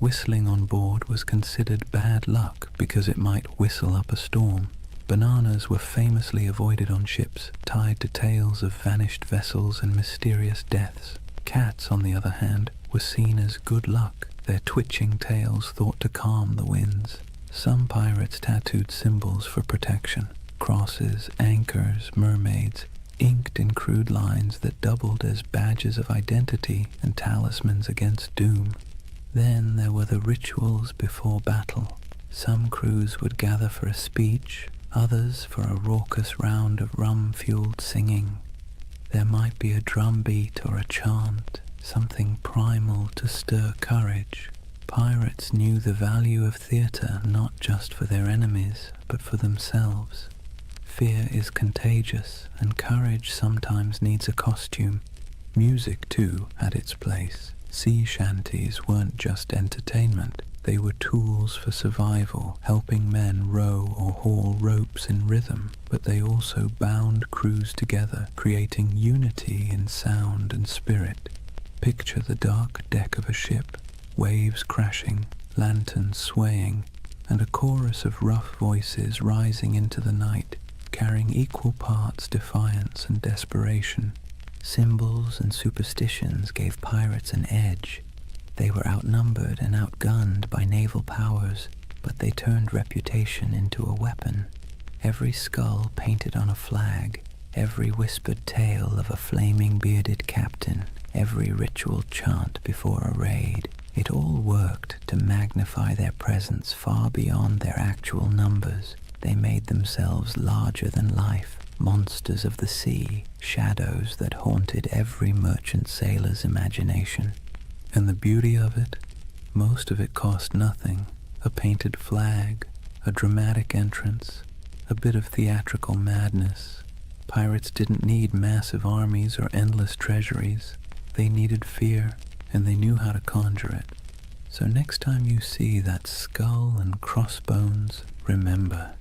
Whistling on board was considered bad luck because it might whistle up a storm. Bananas were famously avoided on ships, tied to tales of vanished vessels and mysterious deaths. Cats, on the other hand, were seen as good luck, their twitching tails thought to calm the winds. Some pirates tattooed symbols for protection: crosses, anchors, mermaids, inked in crude lines that doubled as badges of identity and talismans against doom. Then there were the rituals before battle. Some crews would gather for a speech, others for a raucous round of rum-fueled singing. There might be a drum beat or a chant, something primal to stir courage. Pirates knew the value of theatre not just for their enemies, but for themselves. Fear is contagious, and courage sometimes needs a costume. Music, too, had its place. Sea shanties weren't just entertainment. They were tools for survival, helping men row or haul ropes in rhythm, but they also bound crews together, creating unity in sound and spirit. Picture the dark deck of a ship, waves crashing, lanterns swaying, and a chorus of rough voices rising into the night, carrying equal parts defiance and desperation. Symbols and superstitions gave pirates an edge. They were outnumbered and outgunned by naval powers, but they turned reputation into a weapon. Every skull painted on a flag, every whispered tale of a flaming bearded captain, every ritual chant before a raid, it all worked to magnify their presence far beyond their actual numbers. They made themselves larger than life, monsters of the sea, shadows that haunted every merchant sailor's imagination. And the beauty of it, most of it cost nothing. A painted flag, a dramatic entrance, a bit of theatrical madness. Pirates didn't need massive armies or endless treasuries. They needed fear, and they knew how to conjure it. So next time you see that skull and crossbones, remember,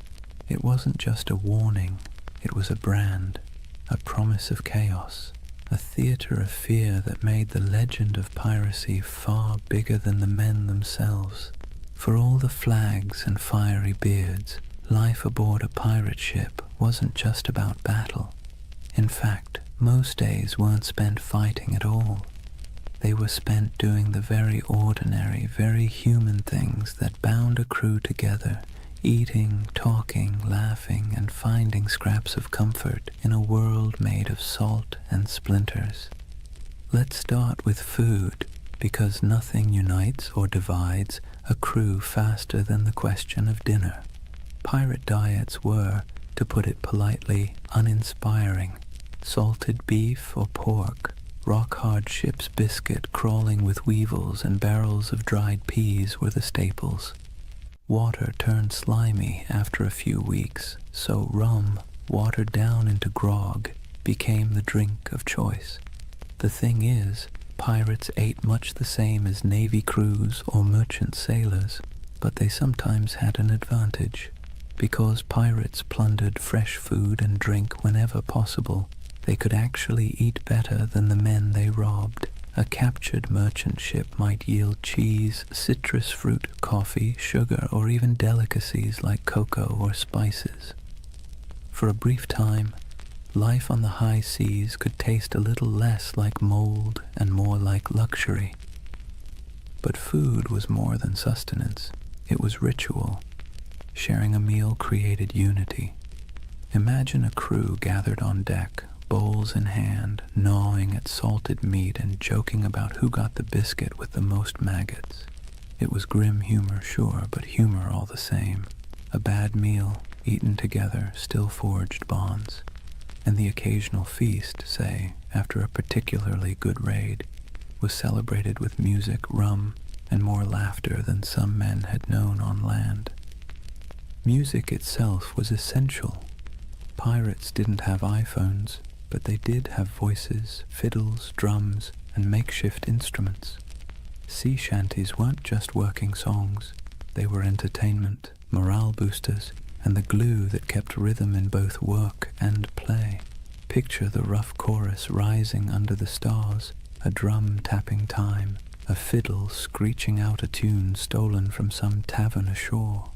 it wasn't just a warning, it was a brand, a promise of chaos, a theater of fear that made the legend of piracy far bigger than the men themselves. For all the flags and fiery beards, life aboard a pirate ship wasn't just about battle. In fact, most days weren't spent fighting at all. They were spent doing the very ordinary, very human things that bound a crew together, eating, talking, laughing, and finding scraps of comfort in a world made of salt and splinters. Let's start with food, because nothing unites or divides a crew faster than the question of dinner. Pirate diets were, to put it politely, uninspiring. Salted beef or pork, rock-hard ship's biscuit crawling with weevils and barrels of dried peas were the staples. Water turned slimy after a few weeks, so rum, watered down into grog, became the drink of choice. The thing is, pirates ate much the same as navy crews or merchant sailors, but they sometimes had an advantage. Because pirates plundered fresh food and drink whenever possible, they could actually eat better than the men they robbed. A captured merchant ship might yield cheese, citrus fruit, coffee, sugar, or even delicacies like cocoa or spices. For a brief time, life on the high seas could taste a little less like mold and more like luxury. But food was more than sustenance. It was ritual. Sharing a meal created unity. Imagine a crew gathered on deck, bowls in hand, gnawing at salted meat and joking about who got the biscuit with the most maggots. It was grim humor, sure, but humor all the same. A bad meal, eaten together, still forged bonds. And the occasional feast, say, after a particularly good raid, was celebrated with music, rum, and more laughter than some men had known on land. Music itself was essential. Pirates didn't have iPhones, but they did have voices, fiddles, drums, and makeshift instruments. Sea shanties weren't just working songs. They were entertainment, morale boosters, and the glue that kept rhythm in both work and play. Picture the rough chorus rising under the stars, a drum tapping time, a fiddle screeching out a tune stolen from some tavern ashore.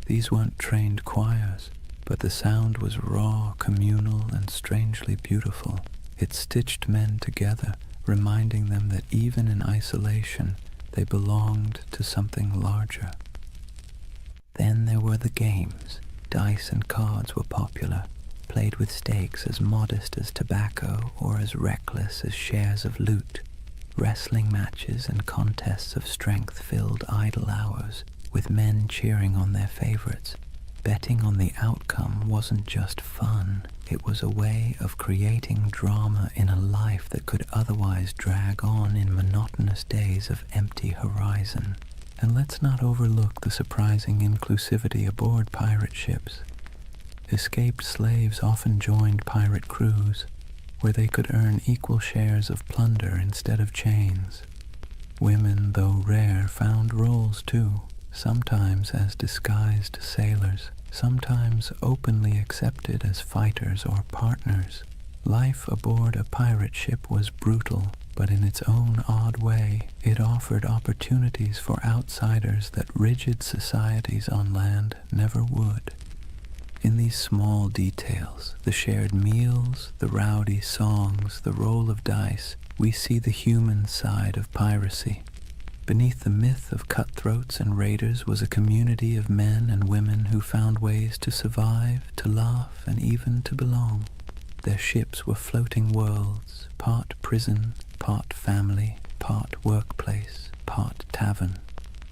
These weren't trained choirs, but the sound was raw, communal, and strangely beautiful. It stitched men together, reminding them that even in isolation, they belonged to something larger. Then there were the games. Dice and cards were popular, played with stakes as modest as tobacco or as reckless as shares of loot. Wrestling matches and contests of strength filled idle hours, with men cheering on their favorites. Betting on the outcome wasn't just fun, it was a way of creating drama in a life that could otherwise drag on in monotonous days of empty horizon. And let's not overlook the surprising inclusivity aboard pirate ships. Escaped slaves often joined pirate crews, where they could earn equal shares of plunder instead of chains. Women, though rare, found roles too, sometimes as disguised sailors, sometimes openly accepted as fighters or partners. Life aboard a pirate ship was brutal, but in its own odd way, it offered opportunities for outsiders that rigid societies on land never would. In these small details, the shared meals, the rowdy songs, the roll of dice, we see the human side of piracy. Beneath the myth of cutthroats and raiders was a community of men and women who found ways to survive, to laugh, and even to belong. Their ships were floating worlds, part prison, part family, part workplace, part tavern.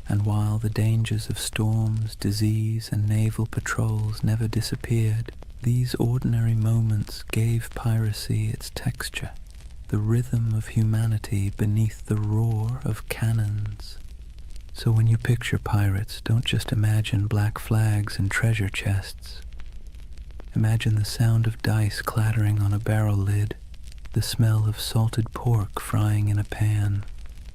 And while the dangers of storms, disease, and naval patrols never disappeared, these ordinary moments gave piracy its texture, the rhythm of humanity beneath the roar of cannons. So when you picture pirates, don't just imagine black flags and treasure chests. Imagine the sound of dice clattering on a barrel lid, the smell of salted pork frying in a pan,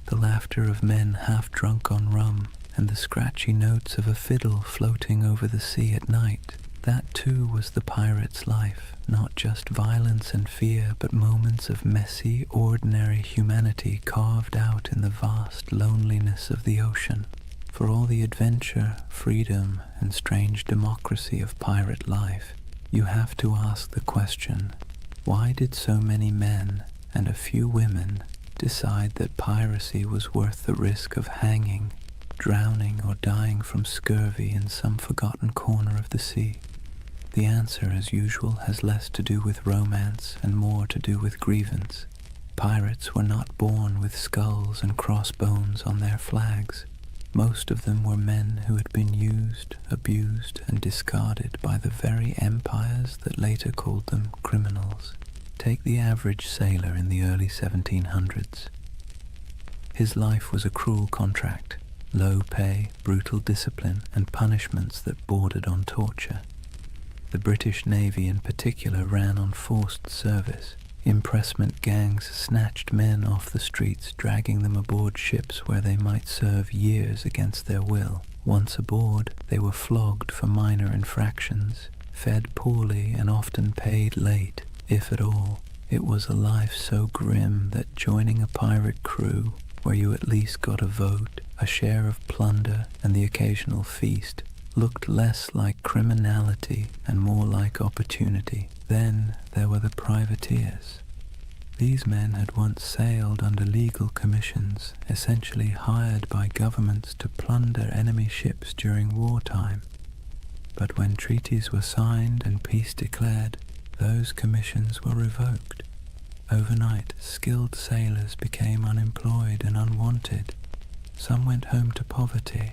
the laughter of men half drunk on rum, and the scratchy notes of a fiddle floating over the sea at night. That too was the pirate's life, not just violence and fear, but moments of messy, ordinary humanity carved out in the vast loneliness of the ocean. For all the adventure, freedom, and strange democracy of pirate life, you have to ask the question, why did so many men and a few women decide that piracy was worth the risk of hanging, drowning, or dying from scurvy in some forgotten corner of the sea? The answer, as usual, has less to do with romance and more to do with grievance. Pirates were not born with skulls and crossbones on their flags. Most of them were men who had been used, abused, and discarded by the very empires that later called them criminals. Take the average sailor in the early 1700s. His life was a cruel contract, low pay, brutal discipline, and punishments that bordered on torture. The British Navy in particular ran on forced service. Impressment gangs snatched men off the streets, dragging them aboard ships where they might serve years against their will. Once aboard, they were flogged for minor infractions, fed poorly, and often paid late, if at all. It was a life so grim that joining a pirate crew, where you at least got a vote, a share of plunder, and the occasional feast, looked less like criminality and more like opportunity. Then there were the privateers. These men had once sailed under legal commissions, essentially hired by governments to plunder enemy ships during wartime. But when treaties were signed and peace declared, those commissions were revoked. Overnight, skilled sailors became unemployed and unwanted. Some went home to poverty.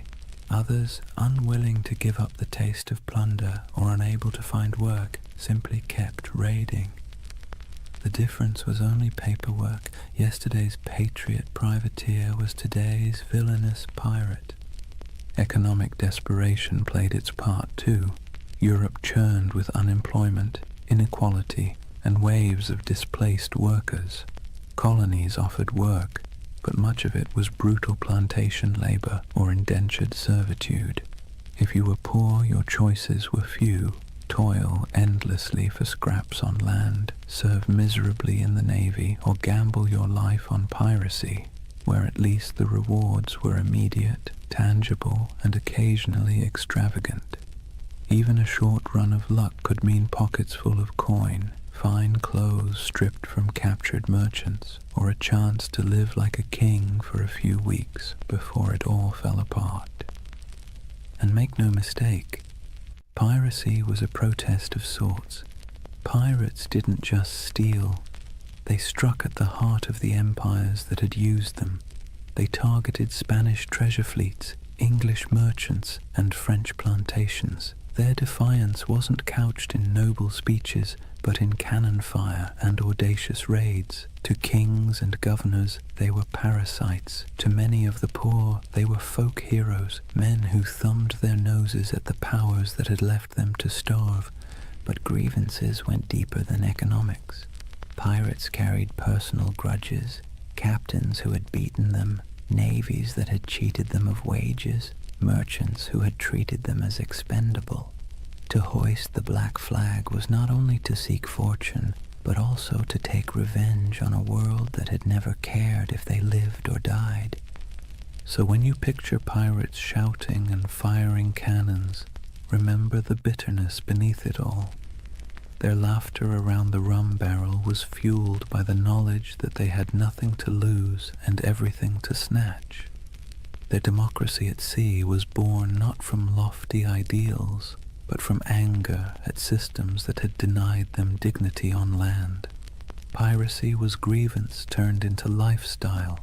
Others, unwilling to give up the taste of plunder or unable to find work, simply kept raiding. The difference was only paperwork. Yesterday's patriot privateer was today's villainous pirate. Economic desperation played its part too. Europe churned with unemployment, inequality, and waves of displaced workers. Colonies offered work, but much of it was brutal plantation labor or indentured servitude. If you were poor, your choices were few. Toil endlessly for scraps on land, serve miserably in the navy, or gamble your life on piracy, where at least the rewards were immediate, tangible, and occasionally extravagant. Even a short run of luck could mean pockets full of coin, fine clothes stripped from captured merchants, or a chance to live like a king for a few weeks before it all fell apart. And make no mistake, piracy was a protest of sorts. Pirates didn't just steal. They struck at the heart of the empires that had used them. They targeted Spanish treasure fleets, English merchants, and French plantations. Their defiance wasn't couched in noble speeches, but in cannon fire and audacious raids. To kings and governors, they were parasites. To many of the poor, they were folk heroes, men who thumbed their noses at the powers that had left them to starve. But grievances went deeper than economics. Pirates carried personal grudges, captains who had beaten them, navies that had cheated them of wages, merchants who had treated them as expendable. To hoist the black flag was not only to seek fortune, but also to take revenge on a world that had never cared if they lived or died. So when you picture pirates shouting and firing cannons, remember the bitterness beneath it all. Their laughter around the rum barrel was fueled by the knowledge that they had nothing to lose and everything to snatch. Their democracy at sea was born not from lofty ideals, but from anger at systems that had denied them dignity on land. Piracy was grievance turned into lifestyle,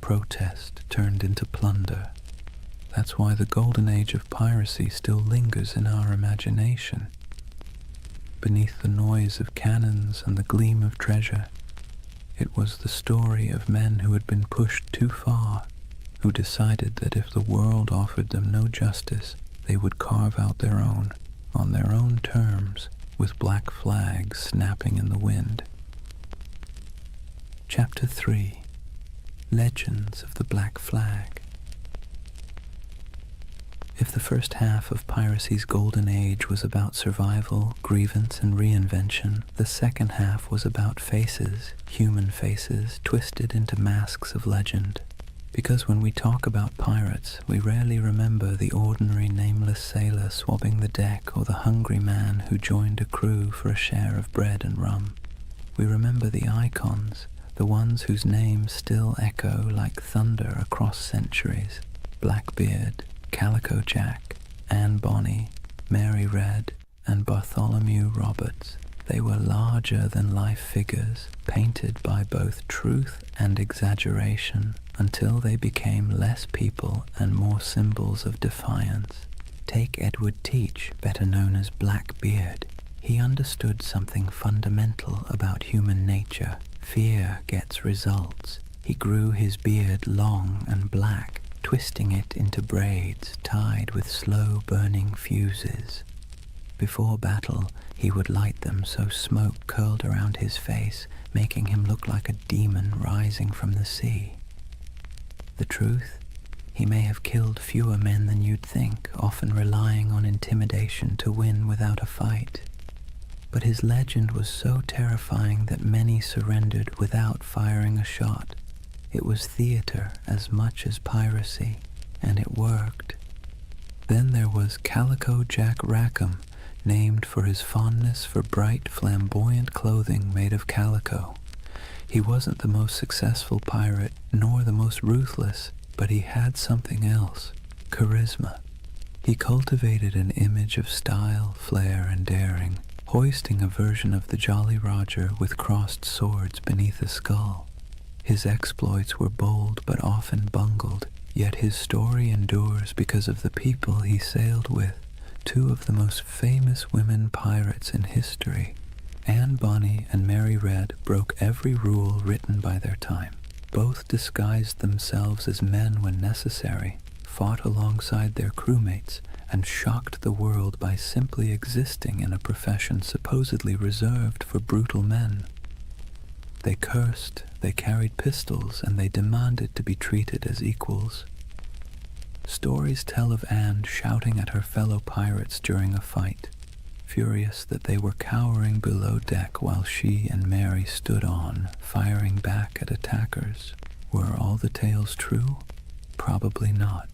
protest turned into plunder. That's why the Golden Age of Piracy still lingers in our imagination. Beneath the noise of cannons and the gleam of treasure, it was the story of men who had been pushed too far, who decided that if the world offered them no justice, they would carve out their own, on their own terms, with black flags snapping in the wind. Chapter 3. Legends of the Black Flag. If the first half of piracy's golden age was about survival, grievance, and reinvention, the second half was about faces, human faces, twisted into masks of legend. Because when we talk about pirates, we rarely remember the ordinary nameless sailor swabbing the deck or the hungry man who joined a crew for a share of bread and rum. We remember the icons, the ones whose names still echo like thunder across centuries. Blackbeard, Calico Jack, Anne Bonny, Mary Red, and Bartholomew Roberts. They were larger-than-life figures, painted by both truth and exaggeration, until they became less people and more symbols of defiance. Take Edward Teach, better known as Blackbeard. He understood something fundamental about human nature. Fear gets results. He grew his beard long and black, twisting it into braids tied with slow-burning fuses. Before battle, he would light them so smoke curled around his face, making him look like a demon rising from the sea. The truth? He may have killed fewer men than you'd think, often relying on intimidation to win without a fight. But his legend was so terrifying that many surrendered without firing a shot. It was theater as much as piracy, and it worked. Then there was Calico Jack Rackham, named for his fondness for bright, flamboyant clothing made of calico. He wasn't the most successful pirate, nor the most ruthless, but he had something else: charisma. He cultivated an image of style, flair, and daring, hoisting a version of the Jolly Roger with crossed swords beneath a skull. His exploits were bold but often bungled, yet his story endures because of the people he sailed with. Two of the most famous women pirates in history, Anne Bonny and Mary Red, broke every rule written by their time. Both disguised themselves as men when necessary, fought alongside their crewmates, and shocked the world by simply existing in a profession supposedly reserved for brutal men. They cursed, they carried pistols, and they demanded to be treated as equals. Stories tell of Anne shouting at her fellow pirates during a fight, furious that they were cowering below deck while she and Mary stood on, firing back at attackers. Were all the tales true? Probably not,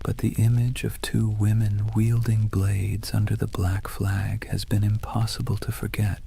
but the image of two women wielding blades under the black flag has been impossible to forget.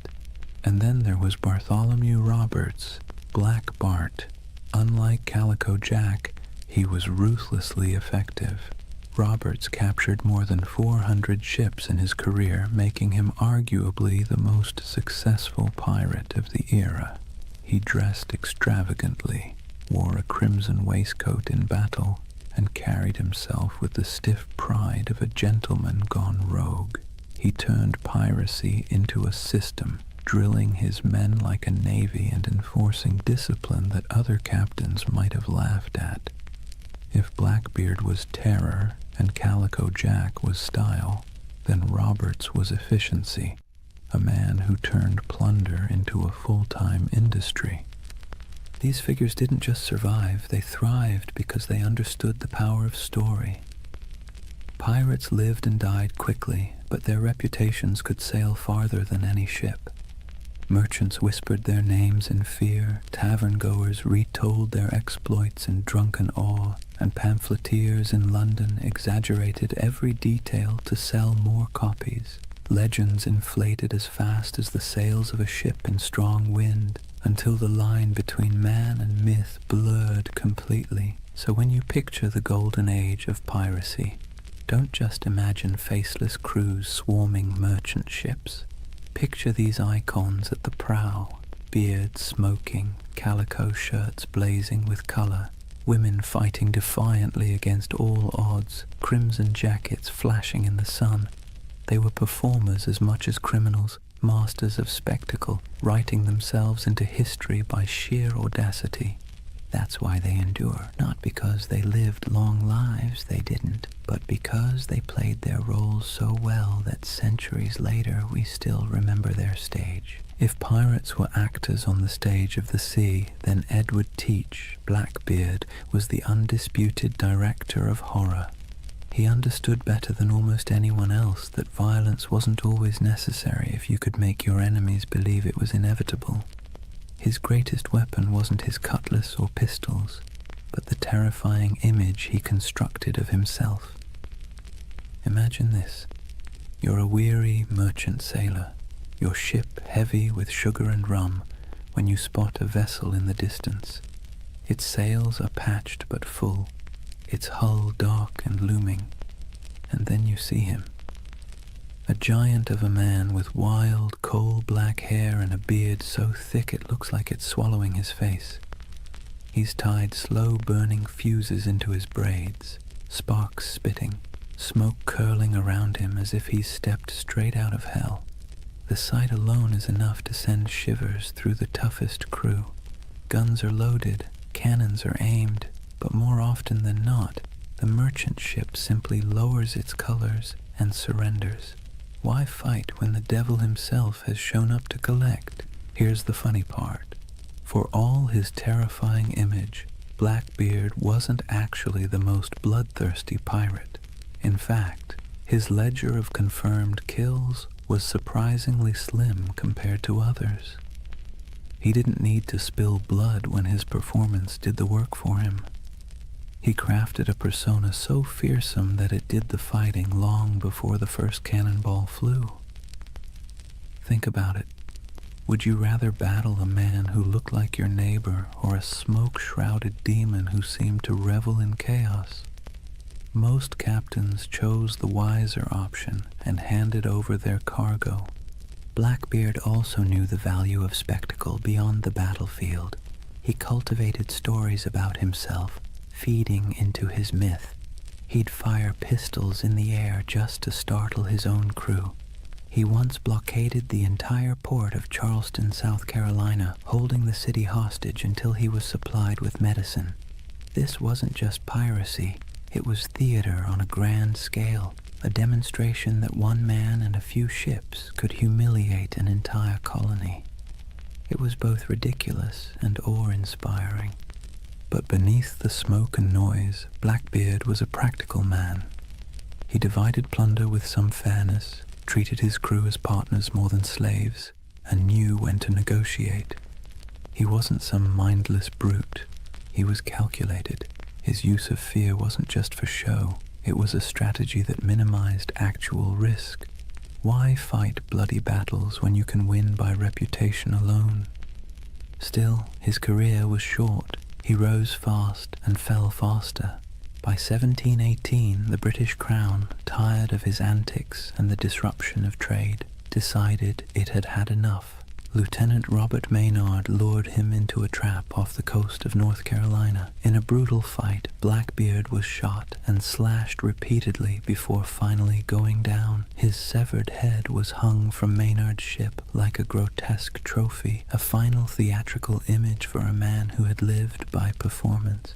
And then there was Bartholomew Roberts, Black Bart. Unlike Calico Jack, he was ruthlessly effective. Roberts captured more than 400 ships in his career, making him arguably the most successful pirate of the era. He dressed extravagantly, wore a crimson waistcoat in battle, and carried himself with the stiff pride of a gentleman gone rogue. He turned piracy into a system, drilling his men like a navy and enforcing discipline that other captains might have laughed at. If Blackbeard was terror and Calico Jack was style, then Roberts was efficiency, a man who turned plunder into a full-time industry. These figures didn't just survive, they thrived because they understood the power of story. Pirates lived and died quickly, but their reputations could sail farther than any ship. Merchants whispered their names in fear, tavern-goers retold their exploits in drunken awe, and pamphleteers in London exaggerated every detail to sell more copies. Legends inflated as fast as the sails of a ship in strong wind, until the line between man and myth blurred completely. So when you picture the Golden Age of Piracy, don't just imagine faceless crews swarming merchant ships. Picture these icons at the prow, beards smoking, calico shirts blazing with color, women fighting defiantly against all odds, crimson jackets flashing in the sun. They were performers as much as criminals, masters of spectacle, writing themselves into history by sheer audacity. That's why they endure, not because they lived long lives, they didn't, but because they played their roles so well that centuries later we still remember their stage. If pirates were actors on the stage of the sea, then Edward Teach, Blackbeard, was the undisputed director of horror. He understood better than almost anyone else that violence wasn't always necessary if you could make your enemies believe it was inevitable. His greatest weapon wasn't his cutlass or pistols, but the terrifying image he constructed of himself. Imagine this. You're a weary merchant sailor, your ship heavy with sugar and rum, when you spot a vessel in the distance. Its sails are patched but full, its hull dark and looming, and then you see him. A giant of a man with wild, coal-black hair and a beard so thick it looks like it's swallowing his face. He's tied slow-burning fuses into his braids, sparks spitting, smoke curling around him as if he's stepped straight out of hell. The sight alone is enough to send shivers through the toughest crew. Guns are loaded, cannons are aimed, but more often than not, the merchant ship simply lowers its colors and surrenders. Why fight when the devil himself has shown up to collect? Here's the funny part. For all his terrifying image, Blackbeard wasn't actually the most bloodthirsty pirate. In fact, his ledger of confirmed kills was surprisingly slim compared to others. He didn't need to spill blood when his performance did the work for him. He crafted a persona so fearsome that it did the fighting long before the first cannonball flew. Think about it. Would you rather battle a man who looked like your neighbor or a smoke-shrouded demon who seemed to revel in chaos? Most captains chose the wiser option and handed over their cargo. Blackbeard also knew the value of spectacle beyond the battlefield. He cultivated stories about himself, feeding into his myth. He'd fire pistols in the air just to startle his own crew. He once blockaded the entire port of Charleston, South Carolina, holding the city hostage until he was supplied with medicine. This wasn't just piracy, it was theater on a grand scale, a demonstration that one man and a few ships could humiliate an entire colony. It was both ridiculous and awe-inspiring. But beneath the smoke and noise, Blackbeard was a practical man. He divided plunder with some fairness, treated his crew as partners more than slaves, and knew when to negotiate. He wasn't some mindless brute. He was calculated. His use of fear wasn't just for show. It was a strategy that minimized actual risk. Why fight bloody battles when you can win by reputation alone? Still, his career was short. He rose fast and fell faster. By 1718, the British Crown, tired of his antics and the disruption of trade, decided it had had enough. Lieutenant Robert Maynard lured him into a trap off the coast of North Carolina. In a brutal fight, Blackbeard was shot and slashed repeatedly before finally going down. His severed head was hung from Maynard's ship like a grotesque trophy, a final theatrical image for a man who had lived by performance.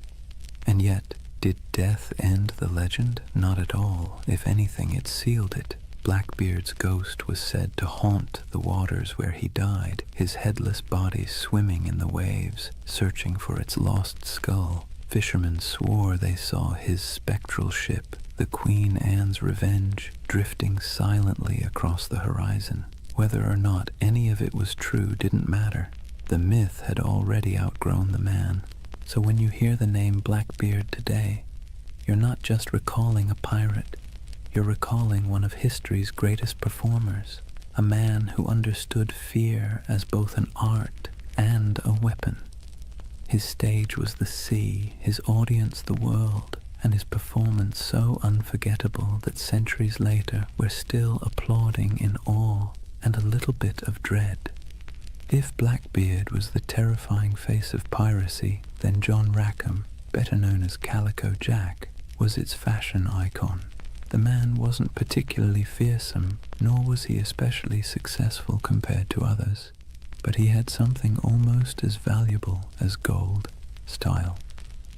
And yet, did death end the legend? Not at all. If anything, it sealed it. Blackbeard's ghost was said to haunt the waters where he died, his headless body swimming in the waves, searching for its lost skull. Fishermen swore they saw his spectral ship, the Queen Anne's Revenge, drifting silently across the horizon. Whether or not any of it was true didn't matter. The myth had already outgrown the man. So when you hear the name Blackbeard today, you're not just recalling a pirate. You're recalling one of history's greatest performers, a man who understood fear as both an art and a weapon. His stage was the sea, his audience the world, and his performance so unforgettable that centuries later we're still applauding in awe and a little bit of dread. If Blackbeard was the terrifying face of piracy, then John Rackham, better known as Calico Jack, was its fashion icon. The man wasn't particularly fearsome, nor was he especially successful compared to others, but he had something almost as valuable as gold: style.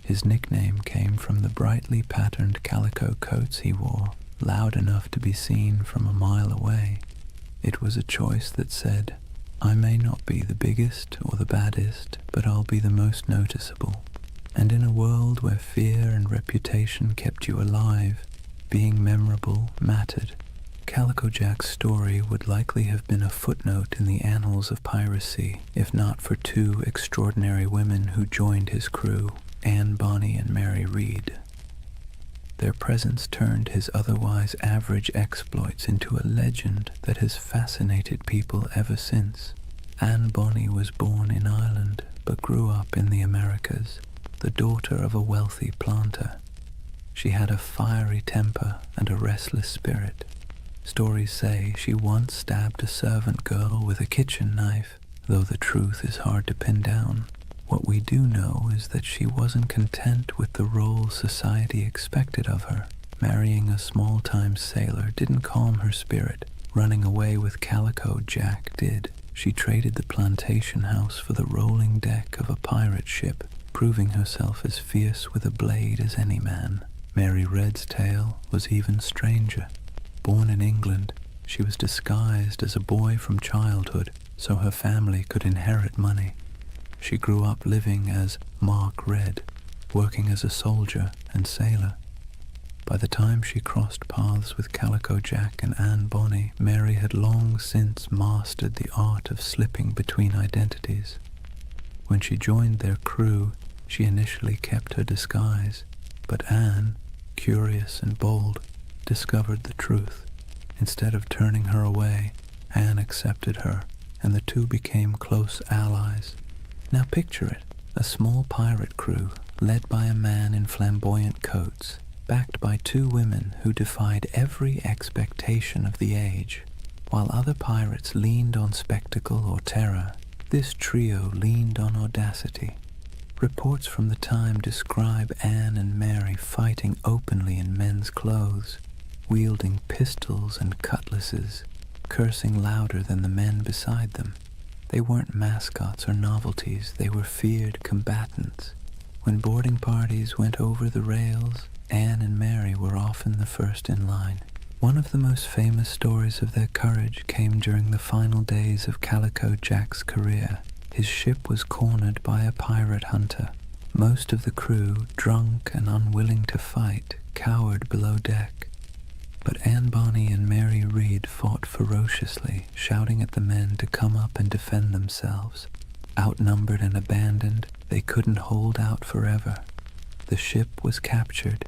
His nickname came from the brightly patterned calico coats he wore, loud enough to be seen from a mile away. It was a choice that said, "I may not be the biggest or the baddest, but I'll be the most noticeable." And in a world where fear and reputation kept you alive, being memorable mattered. Calico Jack's story would likely have been a footnote in the annals of piracy, if not for two extraordinary women who joined his crew, Anne Bonny and Mary Read. Their presence turned his otherwise average exploits into a legend that has fascinated people ever since. Anne Bonny was born in Ireland, but grew up in the Americas, the daughter of a wealthy planter. She had a fiery temper and a restless spirit. Stories say she once stabbed a servant girl with a kitchen knife, though the truth is hard to pin down. What we do know is that she wasn't content with the role society expected of her. Marrying a small-time sailor didn't calm her spirit. Running away with Calico Jack did. She traded the plantation house for the rolling deck of a pirate ship, proving herself as fierce with a blade as any man. Mary Red's tale was even stranger. Born in England, she was disguised as a boy from childhood so her family could inherit money. She grew up living as Mark Red, working as a soldier and sailor. By the time she crossed paths with Calico Jack and Anne Bonny, Mary had long since mastered the art of slipping between identities. When she joined their crew, she initially kept her disguise. But Anne, curious and bold, discovered the truth. Instead of turning her away, Anne accepted her, and the two became close allies. Now picture it, a small pirate crew led by a man in flamboyant coats, backed by two women who defied every expectation of the age. While other pirates leaned on spectacle or terror, this trio leaned on audacity. Reports from the time describe Anne and Mary fighting openly in men's clothes, wielding pistols and cutlasses, cursing louder than the men beside them. They weren't mascots or novelties, they were feared combatants. When boarding parties went over the rails, Anne and Mary were often the first in line. One of the most famous stories of their courage came during the final days of Calico Jack's career. His ship was cornered by a pirate hunter. Most of the crew, drunk and unwilling to fight, cowered below deck. But Anne Bonny and Mary Read fought ferociously, shouting at the men to come up and defend themselves. Outnumbered and abandoned, they couldn't hold out forever. The ship was captured,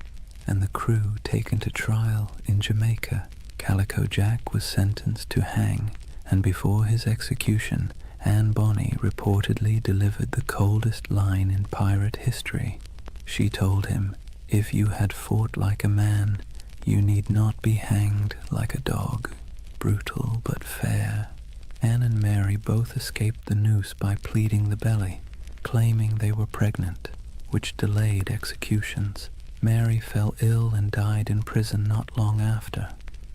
and the crew taken to trial in Jamaica. Calico Jack was sentenced to hang, and before his execution, Anne Bonny reportedly delivered the coldest line in pirate history. She told him, "If you had fought like a man, you need not be hanged like a dog." Brutal but fair. Anne and Mary both escaped the noose by pleading the belly, claiming they were pregnant, which delayed executions. Mary fell ill and died in prison not long after.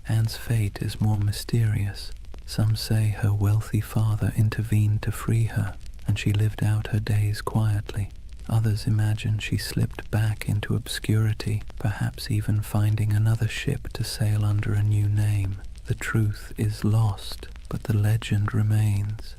Anne's fate is more mysterious. Some say her wealthy father intervened to free her, and she lived out her days quietly. Others imagine she slipped back into obscurity, perhaps even finding another ship to sail under a new name. The truth is lost, but the legend remains.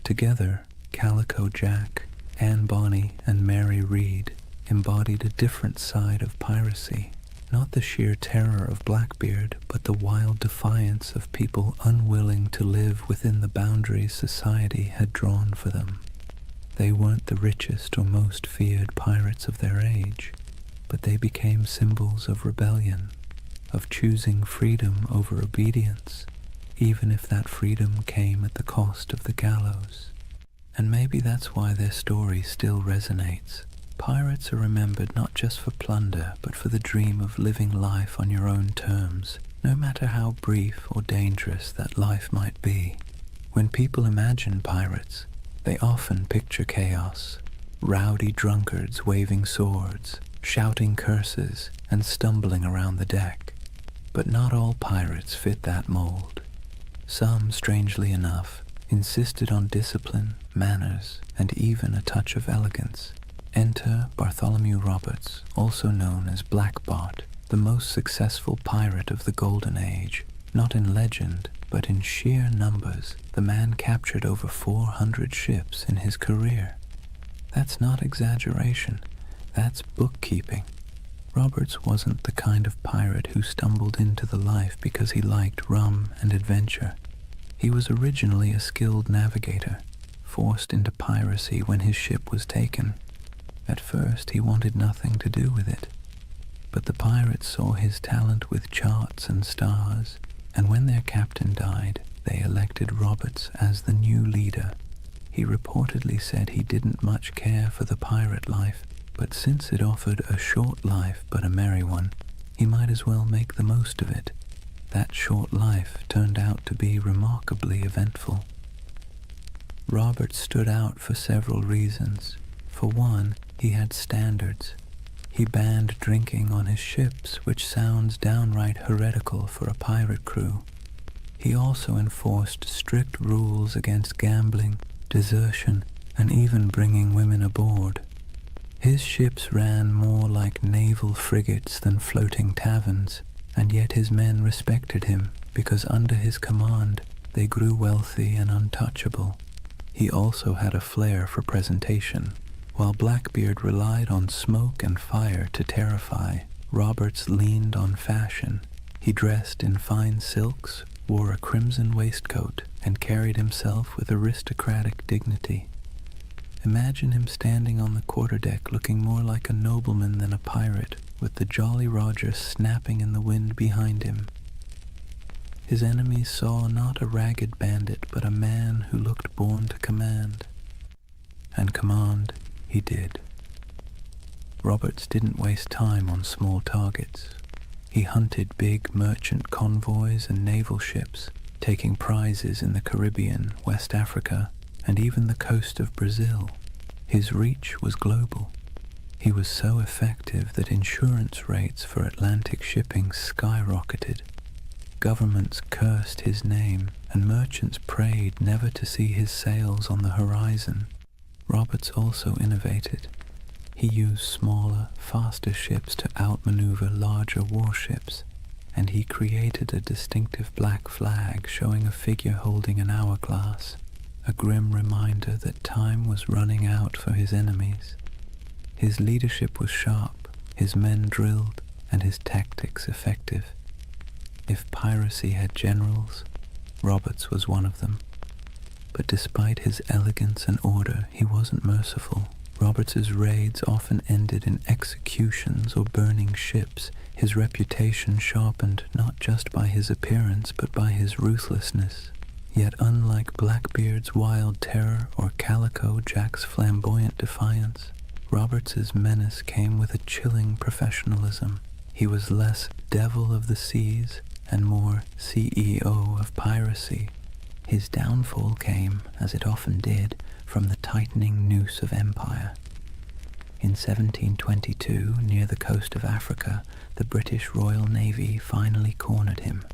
Together, Calico Jack, Anne Bonny, and Mary Read embodied a different side of piracy. Not the sheer terror of Blackbeard, but the wild defiance of people unwilling to live within the boundaries society had drawn for them. They weren't the richest or most feared pirates of their age, but they became symbols of rebellion, of choosing freedom over obedience, even if that freedom came at the cost of the gallows. And maybe that's why their story still resonates. Pirates are remembered not just for plunder, but for the dream of living life on your own terms, no matter how brief or dangerous that life might be. When people imagine pirates, they often picture chaos, rowdy drunkards waving swords, shouting curses, and stumbling around the deck. But not all pirates fit that mold. Some, strangely enough, insisted on discipline, manners, and even a touch of elegance. Enter Bartholomew Roberts, also known as Black Bart, the most successful pirate of the Golden Age. Not in legend, but in sheer numbers, the man captured over 400 ships in his career. That's not exaggeration, that's bookkeeping. Roberts wasn't the kind of pirate who stumbled into the life because he liked rum and adventure. He was originally a skilled navigator, forced into piracy when his ship was taken. At first, he wanted nothing to do with it, but the pirates saw his talent with charts and stars, and when their captain died, they elected Roberts as the new leader. He reportedly said he didn't much care for the pirate life, but since it offered a short life but a merry one, he might as well make the most of it. That short life turned out to be remarkably eventful. Roberts stood out for several reasons. For one, he had standards. He banned drinking on his ships, which sounds downright heretical for a pirate crew. He also enforced strict rules against gambling, desertion, and even bringing women aboard. His ships ran more like naval frigates than floating taverns, and yet his men respected him because under his command they grew wealthy and untouchable. He also had a flair for presentation. While Blackbeard relied on smoke and fire to terrify, Roberts leaned on fashion. He dressed in fine silks, wore a crimson waistcoat, and carried himself with aristocratic dignity. Imagine him standing on the quarterdeck looking more like a nobleman than a pirate, with the Jolly Roger snapping in the wind behind him. His enemies saw not a ragged bandit, but a man who looked born to command. And command he did. Roberts didn't waste time on small targets. He hunted big merchant convoys and naval ships, taking prizes in the Caribbean, West Africa, and even the coast of Brazil. His reach was global. He was so effective that insurance rates for Atlantic shipping skyrocketed. Governments cursed his name, and merchants prayed never to see his sails on the horizon. Roberts also innovated. He used smaller, faster ships to outmaneuver larger warships, and he created a distinctive black flag showing a figure holding an hourglass, a grim reminder that time was running out for his enemies. His leadership was sharp, his men drilled, and his tactics effective. If piracy had generals, Roberts was one of them. But despite his elegance and order, he wasn't merciful. Roberts's raids often ended in executions or burning ships, his reputation sharpened not just by his appearance but by his ruthlessness. Yet unlike Blackbeard's wild terror or Calico Jack's flamboyant defiance, Roberts's menace came with a chilling professionalism. He was less devil of the seas and more CEO of piracy. His downfall came, as it often did, from the tightening noose of empire. In 1722, near the coast of Africa, the British Royal Navy finally cornered him.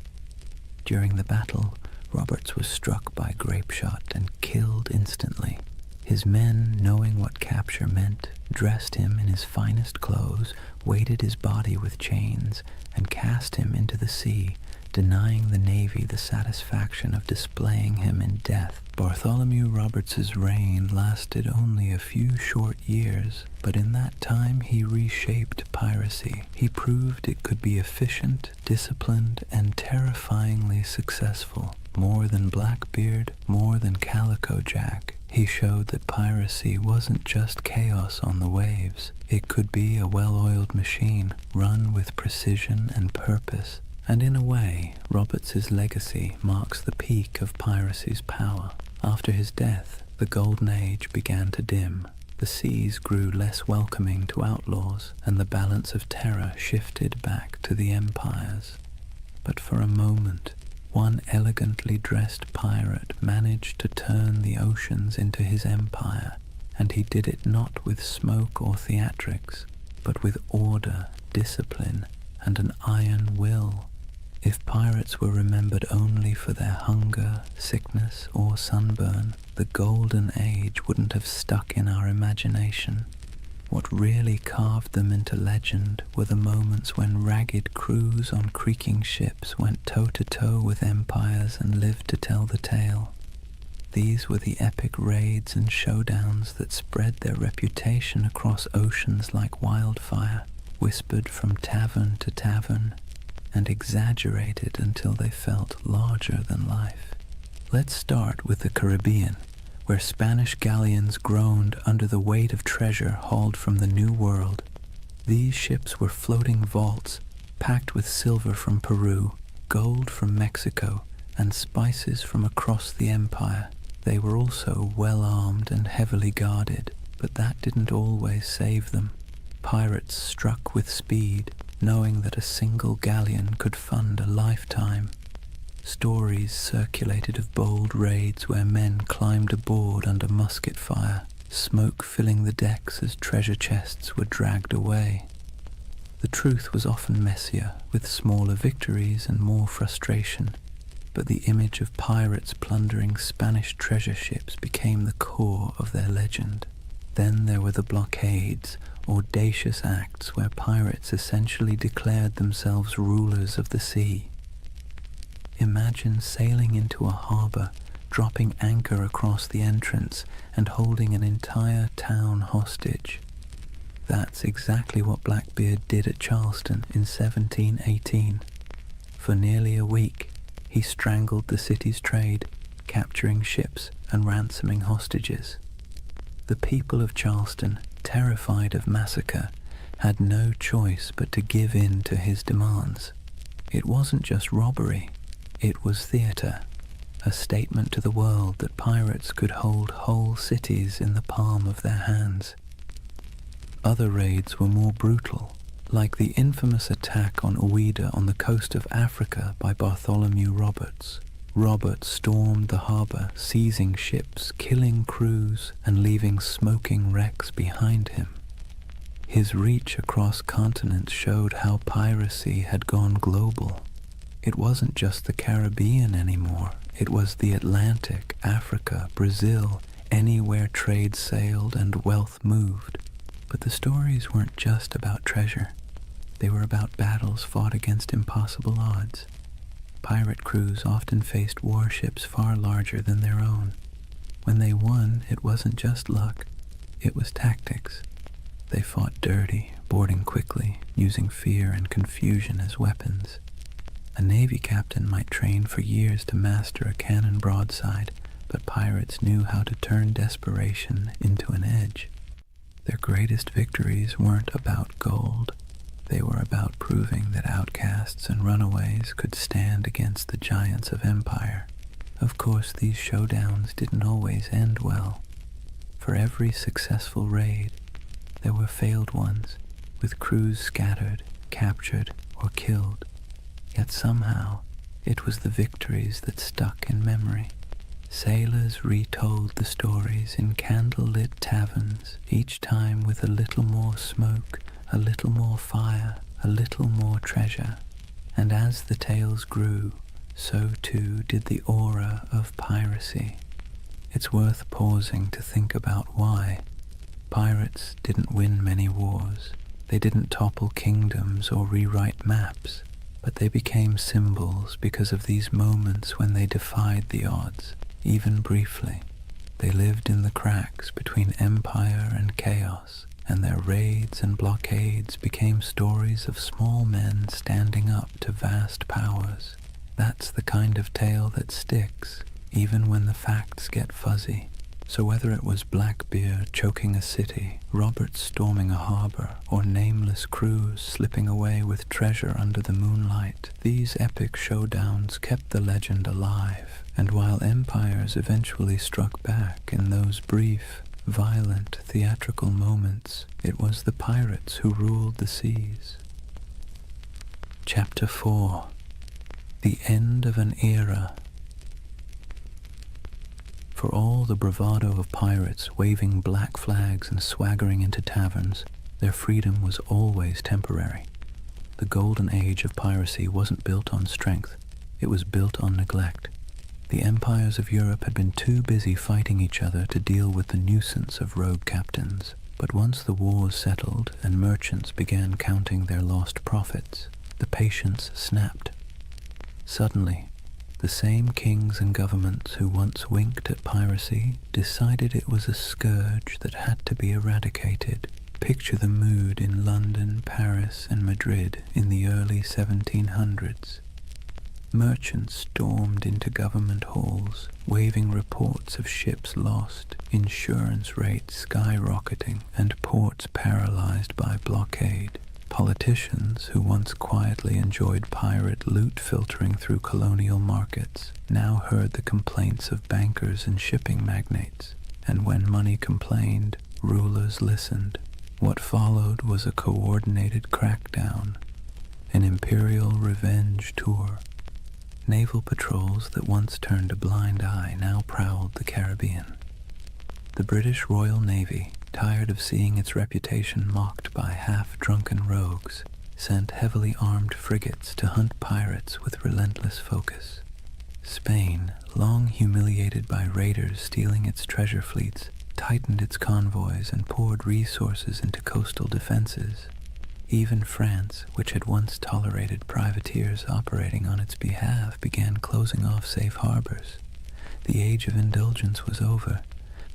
During the battle, Roberts was struck by grapeshot and killed instantly. His men, knowing what capture meant, dressed him in his finest clothes, weighted his body with chains, and cast him into the sea, denying the Navy the satisfaction of displaying him in death. Bartholomew Roberts's reign lasted only a few short years, but in that time he reshaped piracy. He proved it could be efficient, disciplined, and terrifyingly successful. More than Blackbeard, more than Calico Jack, he showed that piracy wasn't just chaos on the waves. It could be a well-oiled machine, run with precision and purpose. And in a way, Roberts's legacy marks the peak of piracy's power. After his death, the Golden Age began to dim. The seas grew less welcoming to outlaws, and the balance of terror shifted back to the empires. But for a moment, one elegantly dressed pirate managed to turn the oceans into his empire, and he did it not with smoke or theatrics, but with order, discipline, and an iron will. If pirates were remembered only for their hunger, sickness, or sunburn, the Golden Age wouldn't have stuck in our imagination. What really carved them into legend were the moments when ragged crews on creaking ships went toe-to-toe with empires and lived to tell the tale. These were the epic raids and showdowns that spread their reputation across oceans like wildfire, whispered from tavern to tavern, and exaggerated until they felt larger than life. Let's start with the Caribbean, where Spanish galleons groaned under the weight of treasure hauled from the New World. These ships were floating vaults, packed with silver from Peru, gold from Mexico, and spices from across the empire. They were also well-armed and heavily guarded, but that didn't always save them. Pirates struck with speed, knowing that a single galleon could fund a lifetime. Stories circulated of bold raids where men climbed aboard under musket fire, smoke filling the decks as treasure chests were dragged away. The truth was often messier, with smaller victories and more frustration, but the image of pirates plundering Spanish treasure ships became the core of their legend. Then there were the blockades, audacious acts where pirates essentially declared themselves rulers of the sea. Imagine sailing into a harbor, dropping anchor across the entrance, and holding an entire town hostage. That's exactly what Blackbeard did at Charleston in 1718. For nearly a week, he strangled the city's trade, capturing ships and ransoming hostages. The people of Charleston, terrified of massacre, had no choice but to give in to his demands. It wasn't just robbery, it was theater, a statement to the world that pirates could hold whole cities in the palm of their hands. Other raids were more brutal, like the infamous attack on Ouida on the coast of Africa by Bartholomew Roberts. Roberts stormed the harbor, seizing ships, killing crews, and leaving smoking wrecks behind him. His reach across continents showed how piracy had gone global. It wasn't just the Caribbean anymore. It was the Atlantic, Africa, Brazil, anywhere trade sailed and wealth moved. But the stories weren't just about treasure. They were about battles fought against impossible odds. Pirate crews often faced warships far larger than their own. When they won, it wasn't just luck, it was tactics. They fought dirty, boarding quickly, using fear and confusion as weapons. A Navy captain might train for years to master a cannon broadside, but pirates knew how to turn desperation into an edge. Their greatest victories weren't about gold. They were about proving that outcasts and runaways could stand against the giants of empire. Of course, these showdowns didn't always end well. For every successful raid, there were failed ones, with crews scattered, captured, or killed. Yet somehow, it was the victories that stuck in memory. Sailors retold the stories in candle-lit taverns, each time with a little more smoke, a little more fire, a little more treasure. And as the tales grew, so too did the aura of piracy. It's worth pausing to think about why. Pirates didn't win many wars. They didn't topple kingdoms or rewrite maps, but they became symbols because of these moments when they defied the odds, even briefly. They lived in the cracks between empire and chaos, and their raids and blockades became stories of small men standing up to vast powers. That's the kind of tale that sticks, even when the facts get fuzzy. So whether it was Blackbeard choking a city, Roberts storming a harbor, or nameless crews slipping away with treasure under the moonlight, these epic showdowns kept the legend alive. And while empires eventually struck back in those brief, violent, theatrical moments, it was the pirates who ruled the seas. Chapter 4. The End of an Era. For all the bravado of pirates waving black flags and swaggering into taverns, their freedom was always temporary. The Golden Age of Piracy wasn't built on strength, it was built on neglect. The empires of Europe had been too busy fighting each other to deal with the nuisance of rogue captains. But once the wars settled and merchants began counting their lost profits, the patience snapped. Suddenly, the same kings and governments who once winked at piracy decided it was a scourge that had to be eradicated. Picture the mood in London, Paris, and Madrid in the early 1700s. Merchants stormed into government halls, waving reports of ships lost, insurance rates skyrocketing, and ports paralyzed by blockade. Politicians, who once quietly enjoyed pirate loot filtering through colonial markets, now heard the complaints of bankers and shipping magnates, and when money complained, rulers listened. What followed was a coordinated crackdown, an imperial revenge tour. Naval patrols that once turned a blind eye now prowled the Caribbean. The British Royal Navy, tired of seeing its reputation mocked by half-drunken rogues, sent heavily armed frigates to hunt pirates with relentless focus. Spain, long humiliated by raiders stealing its treasure fleets, tightened its convoys and poured resources into coastal defenses. Even France, which had once tolerated privateers operating on its behalf, began closing off safe harbors. The age of indulgence was over,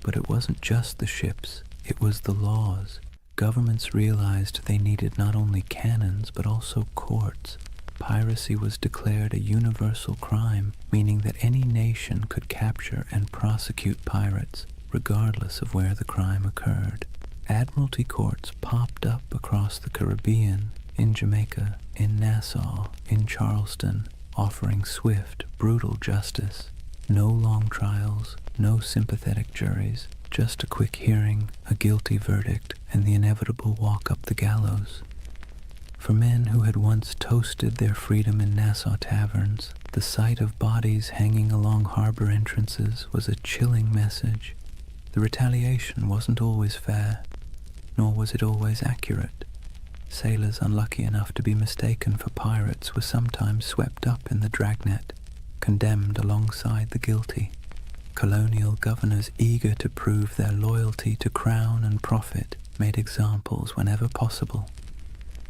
but it wasn't just the ships, it was the laws. Governments realized they needed not only cannons, but also courts. Piracy was declared a universal crime, meaning that any nation could capture and prosecute pirates, regardless of where the crime occurred. Admiralty courts popped up across the Caribbean, in Jamaica, in Nassau, in Charleston, offering swift, brutal justice. No long trials, no sympathetic juries, just a quick hearing, a guilty verdict, and the inevitable walk up the gallows. For men who had once toasted their freedom in Nassau taverns, the sight of bodies hanging along harbor entrances was a chilling message. The retaliation wasn't always fair, nor was it always accurate. Sailors unlucky enough to be mistaken for pirates were sometimes swept up in the dragnet, condemned alongside the guilty. Colonial governors eager to prove their loyalty to crown and profit made examples whenever possible.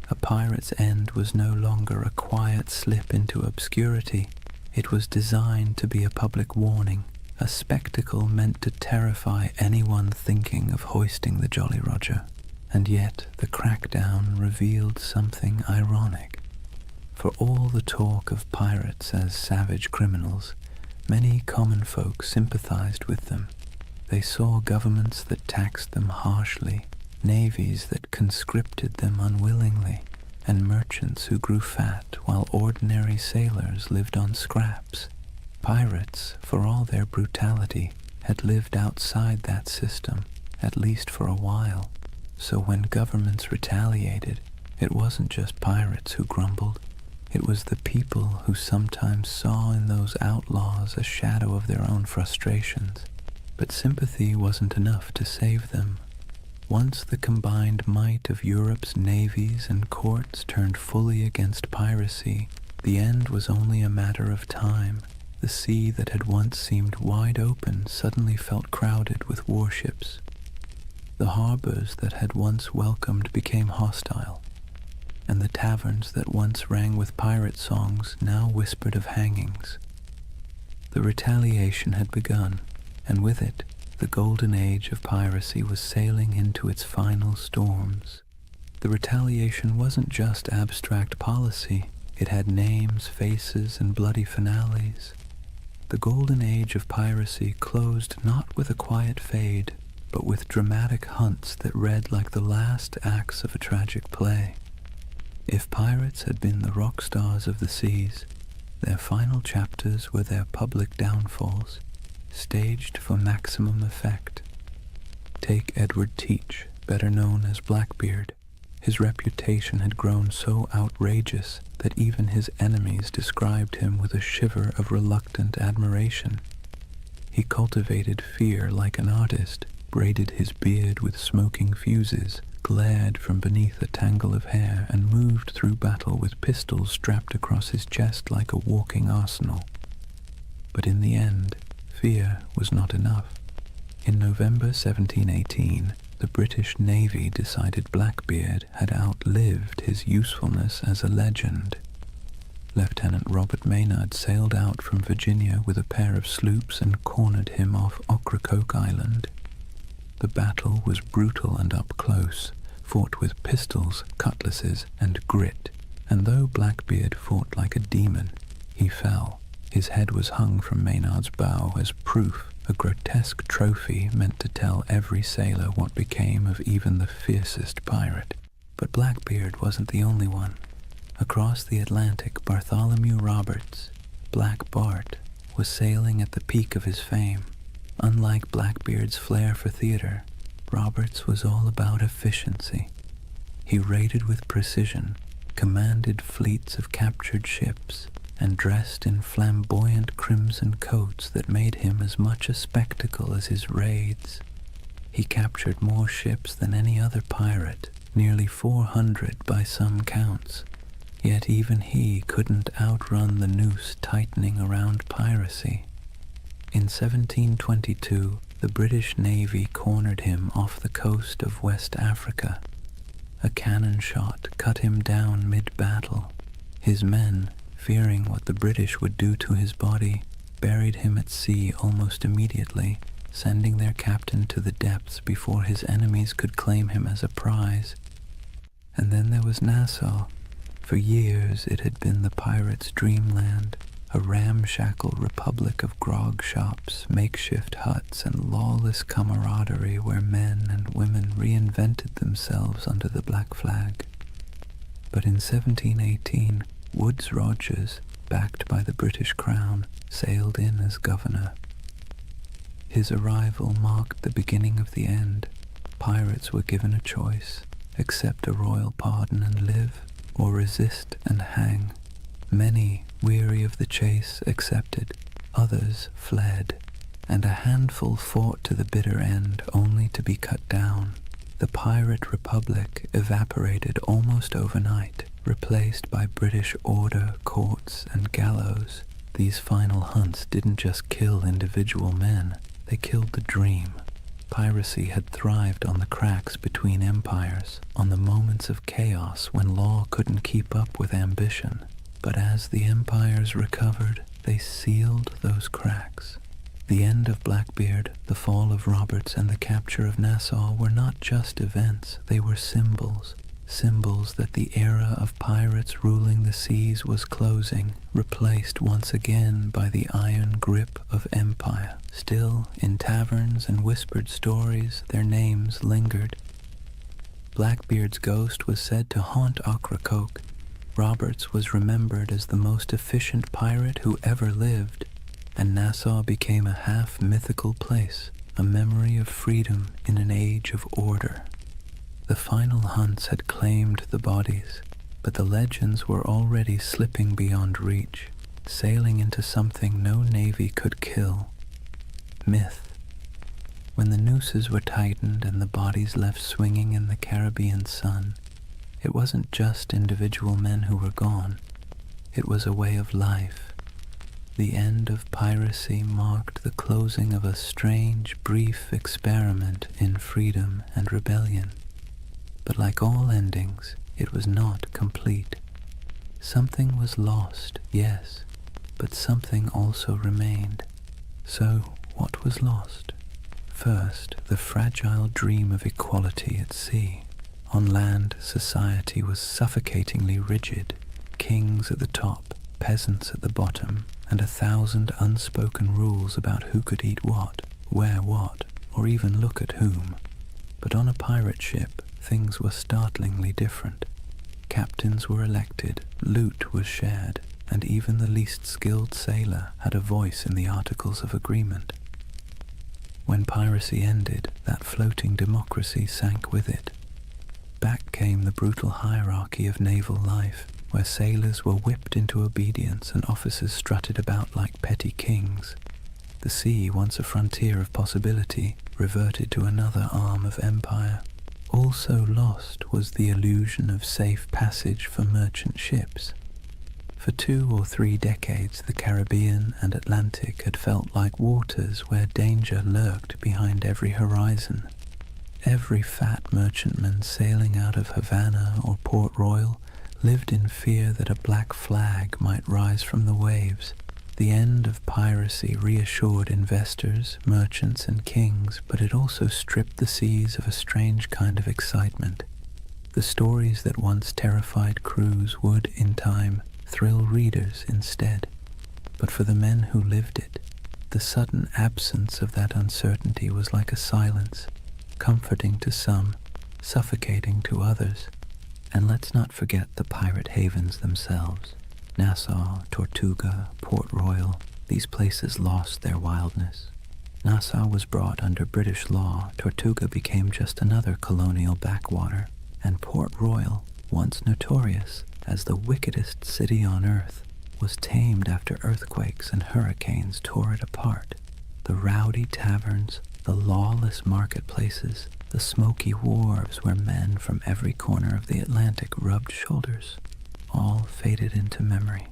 A pirate's end was no longer a quiet slip into obscurity. It was designed to be a public warning, a spectacle meant to terrify anyone thinking of hoisting the Jolly Roger. And yet the crackdown revealed something ironic. For all the talk of pirates as savage criminals, many common folk sympathized with them. They saw governments that taxed them harshly, navies that conscripted them unwillingly, and merchants who grew fat while ordinary sailors lived on scraps. Pirates, for all their brutality, had lived outside that system, at least for a while. So when governments retaliated, it wasn't just pirates who grumbled. It was the people who sometimes saw in those outlaws a shadow of their own frustrations. But sympathy wasn't enough to save them. Once the combined might of Europe's navies and courts turned fully against piracy, the end was only a matter of time. The sea that had once seemed wide open suddenly felt crowded with warships. The harbors that had once welcomed became hostile, and the taverns that once rang with pirate songs now whispered of hangings. The retaliation had begun, and with it, the Golden Age of Piracy was sailing into its final storms. The retaliation wasn't just abstract policy, it had names, faces, and bloody finales. The Golden Age of Piracy closed not with a quiet fade, but with dramatic hunts that read like the last acts of a tragic play. If pirates had been the rock stars of the seas, their final chapters were their public downfalls, staged for maximum effect. Take Edward Teach, better known as Blackbeard. His reputation had grown so outrageous that even his enemies described him with a shiver of reluctant admiration. He cultivated fear like an artist, braided his beard with smoking fuses, glared from beneath a tangle of hair, and moved through battle with pistols strapped across his chest like a walking arsenal. But in the end, fear was not enough. In November 1718, the British Navy decided Blackbeard had outlived his usefulness as a legend. Lieutenant Robert Maynard sailed out from Virginia with a pair of sloops and cornered him off Ocracoke Island. The battle was brutal and up close, fought with pistols, cutlasses, and grit, and though Blackbeard fought like a demon, he fell. His head was hung from Maynard's bow as proof, a grotesque trophy meant to tell every sailor what became of even the fiercest pirate. But Blackbeard wasn't the only one. Across the Atlantic, Bartholomew Roberts, Black Bart, was sailing at the peak of his fame. Unlike Blackbeard's flair for theater, Roberts was all about efficiency. He raided with precision, commanded fleets of captured ships, and dressed in flamboyant crimson coats that made him as much a spectacle as his raids. He captured more ships than any other pirate, nearly 400 by some counts, yet even he couldn't outrun the noose tightening around piracy. In 1722, the British Navy cornered him off the coast of West Africa. A cannon shot cut him down mid-battle. His men, fearing what the British would do to his body, buried him at sea almost immediately, sending their captain to the depths before his enemies could claim him as a prize. And then there was Nassau. For years it had been the pirates' dreamland, a ramshackle republic of grog shops, makeshift huts, and lawless camaraderie where men and women reinvented themselves under the Black Flag. But in 1718, Woodes Rogers, backed by the British Crown, sailed in as governor. His arrival marked the beginning of the end. Pirates were given a choice: accept a royal pardon and live, or resist and hang. Many, weary of the chase, accepted, others fled, and a handful fought to the bitter end, only to be cut down. The pirate republic evaporated almost overnight, replaced by British order, courts, and gallows. These final hunts didn't just kill individual men, they killed the dream. Piracy had thrived on the cracks between empires, on the moments of chaos when law couldn't keep up with ambition. But as the empires recovered, they sealed those cracks. The end of Blackbeard, the fall of Roberts, and the capture of Nassau were not just events, they were symbols. Symbols that the era of pirates ruling the seas was closing, replaced once again by the iron grip of empire. Still, in taverns and whispered stories, their names lingered. Blackbeard's ghost was said to haunt Ocracoke. Roberts was remembered as the most efficient pirate who ever lived, and Nassau became a half-mythical place, a memory of freedom in an age of order. The final hunts had claimed the bodies, but the legends were already slipping beyond reach, sailing into something no navy could kill: myth. When the nooses were tightened and the bodies left swinging in the Caribbean sun, it wasn't just individual men who were gone, it was a way of life. The end of piracy marked the closing of a strange, brief experiment in freedom and rebellion. But like all endings, it was not complete. Something was lost, yes, but something also remained. So, what was lost? First, the fragile dream of equality at sea. On land, society was suffocatingly rigid. Kings at the top, peasants at the bottom, and 1,000 unspoken rules about who could eat what, wear what, or even look at whom. But on a pirate ship, things were startlingly different. Captains were elected, loot was shared, and even the least skilled sailor had a voice in the Articles of Agreement. When piracy ended, that floating democracy sank with it. Back came the brutal hierarchy of naval life, where sailors were whipped into obedience and officers strutted about like petty kings. The sea, once a frontier of possibility, reverted to another arm of empire. Also lost was the illusion of safe passage for merchant ships. For 2 or 3 decades, the Caribbean and Atlantic had felt like waters where danger lurked behind every horizon. Every fat merchantman sailing out of Havana or Port Royal lived in fear that a black flag might rise from the waves. The end of piracy reassured investors, merchants, and kings, but it also stripped the seas of a strange kind of excitement. The stories that once terrified crews would, in time, thrill readers instead. But for the men who lived it, the sudden absence of that uncertainty was like a silence, comforting to some, suffocating to others. And let's not forget the pirate havens themselves. Nassau, Tortuga, Port Royal, these places lost their wildness. Nassau was brought under British law, Tortuga became just another colonial backwater, and Port Royal, once notorious as the wickedest city on earth, was tamed after earthquakes and hurricanes tore it apart. The rowdy taverns, the lawless marketplaces, the smoky wharves where men from every corner of the Atlantic rubbed shoulders, all faded into memory.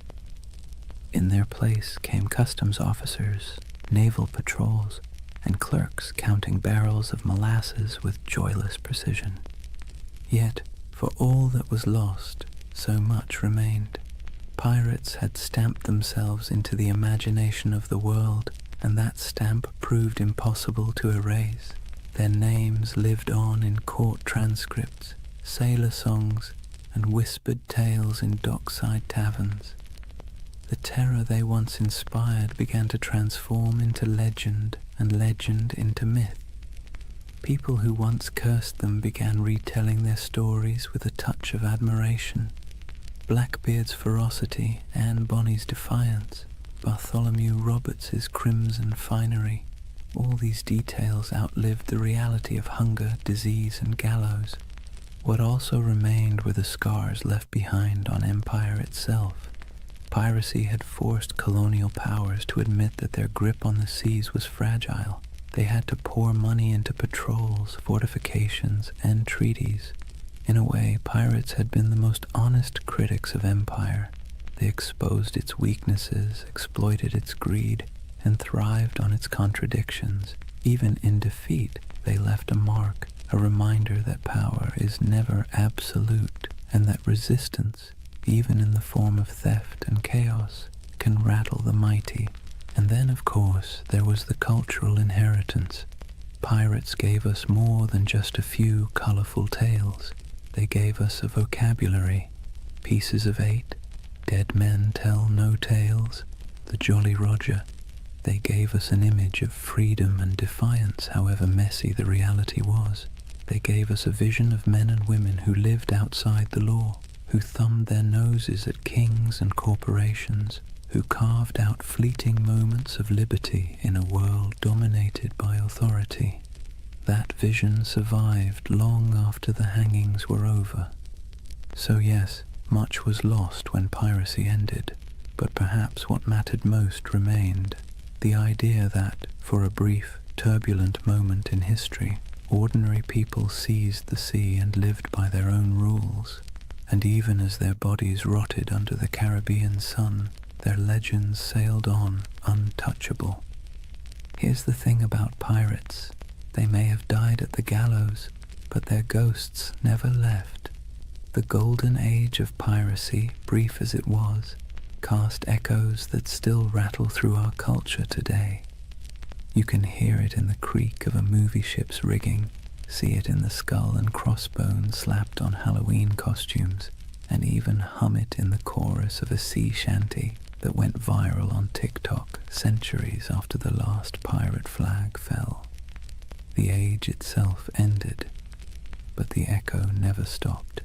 In their place came customs officers, naval patrols, and clerks counting barrels of molasses with joyless precision. Yet, for all that was lost, so much remained. Pirates had stamped themselves into the imagination of the world, and that stamp proved impossible to erase. Their names lived on in court transcripts, sailor songs, and whispered tales in dockside taverns. the terror they once inspired began to transform into legend, and legend into myth. People who once cursed them began retelling their stories with a touch of admiration. Blackbeard's ferocity, Anne Bonny's defiance, Bartholomew Roberts's crimson finery, all these details outlived the reality of hunger, disease, and gallows. What also remained were the scars left behind on empire itself. Piracy had forced colonial powers to admit that their grip on the seas was fragile. They had to pour money into patrols, fortifications, and treaties. In a way, pirates had been the most honest critics of empire. They exposed its weaknesses, exploited its greed, and thrived on its contradictions. Even in defeat, they left a mark, a reminder that power is never absolute, and that resistance, even in the form of theft and chaos, can rattle the mighty. And then, of course, there was the cultural inheritance. Pirates gave us more than just a few colorful tales. They gave us a vocabulary, Pieces of Eight, Dead Men Tell No Tales, the Jolly Roger. They gave us an image of freedom and defiance, however messy the reality was. They gave us a vision of men and women who lived outside the law, who thumbed their noses at kings and corporations, who carved out fleeting moments of liberty in a world dominated by authority. That vision survived long after the hangings were over. So yes, much was lost when piracy ended, but perhaps what mattered most remained. The idea that, for a brief, turbulent moment in history, ordinary people seized the sea and lived by their own rules, and even as their bodies rotted under the Caribbean sun, their legends sailed on untouchable. Here's the thing about pirates. They may have died at the gallows, but their ghosts never left. The Golden Age of Piracy, brief as it was, cast echoes that still rattle through our culture today. You can hear it in the creak of a movie ship's rigging, see it in the skull and crossbones slapped on Halloween costumes, and even hum it in the chorus of a sea shanty that went viral on TikTok centuries after the last pirate flag fell. The age itself ended, but the echo never stopped.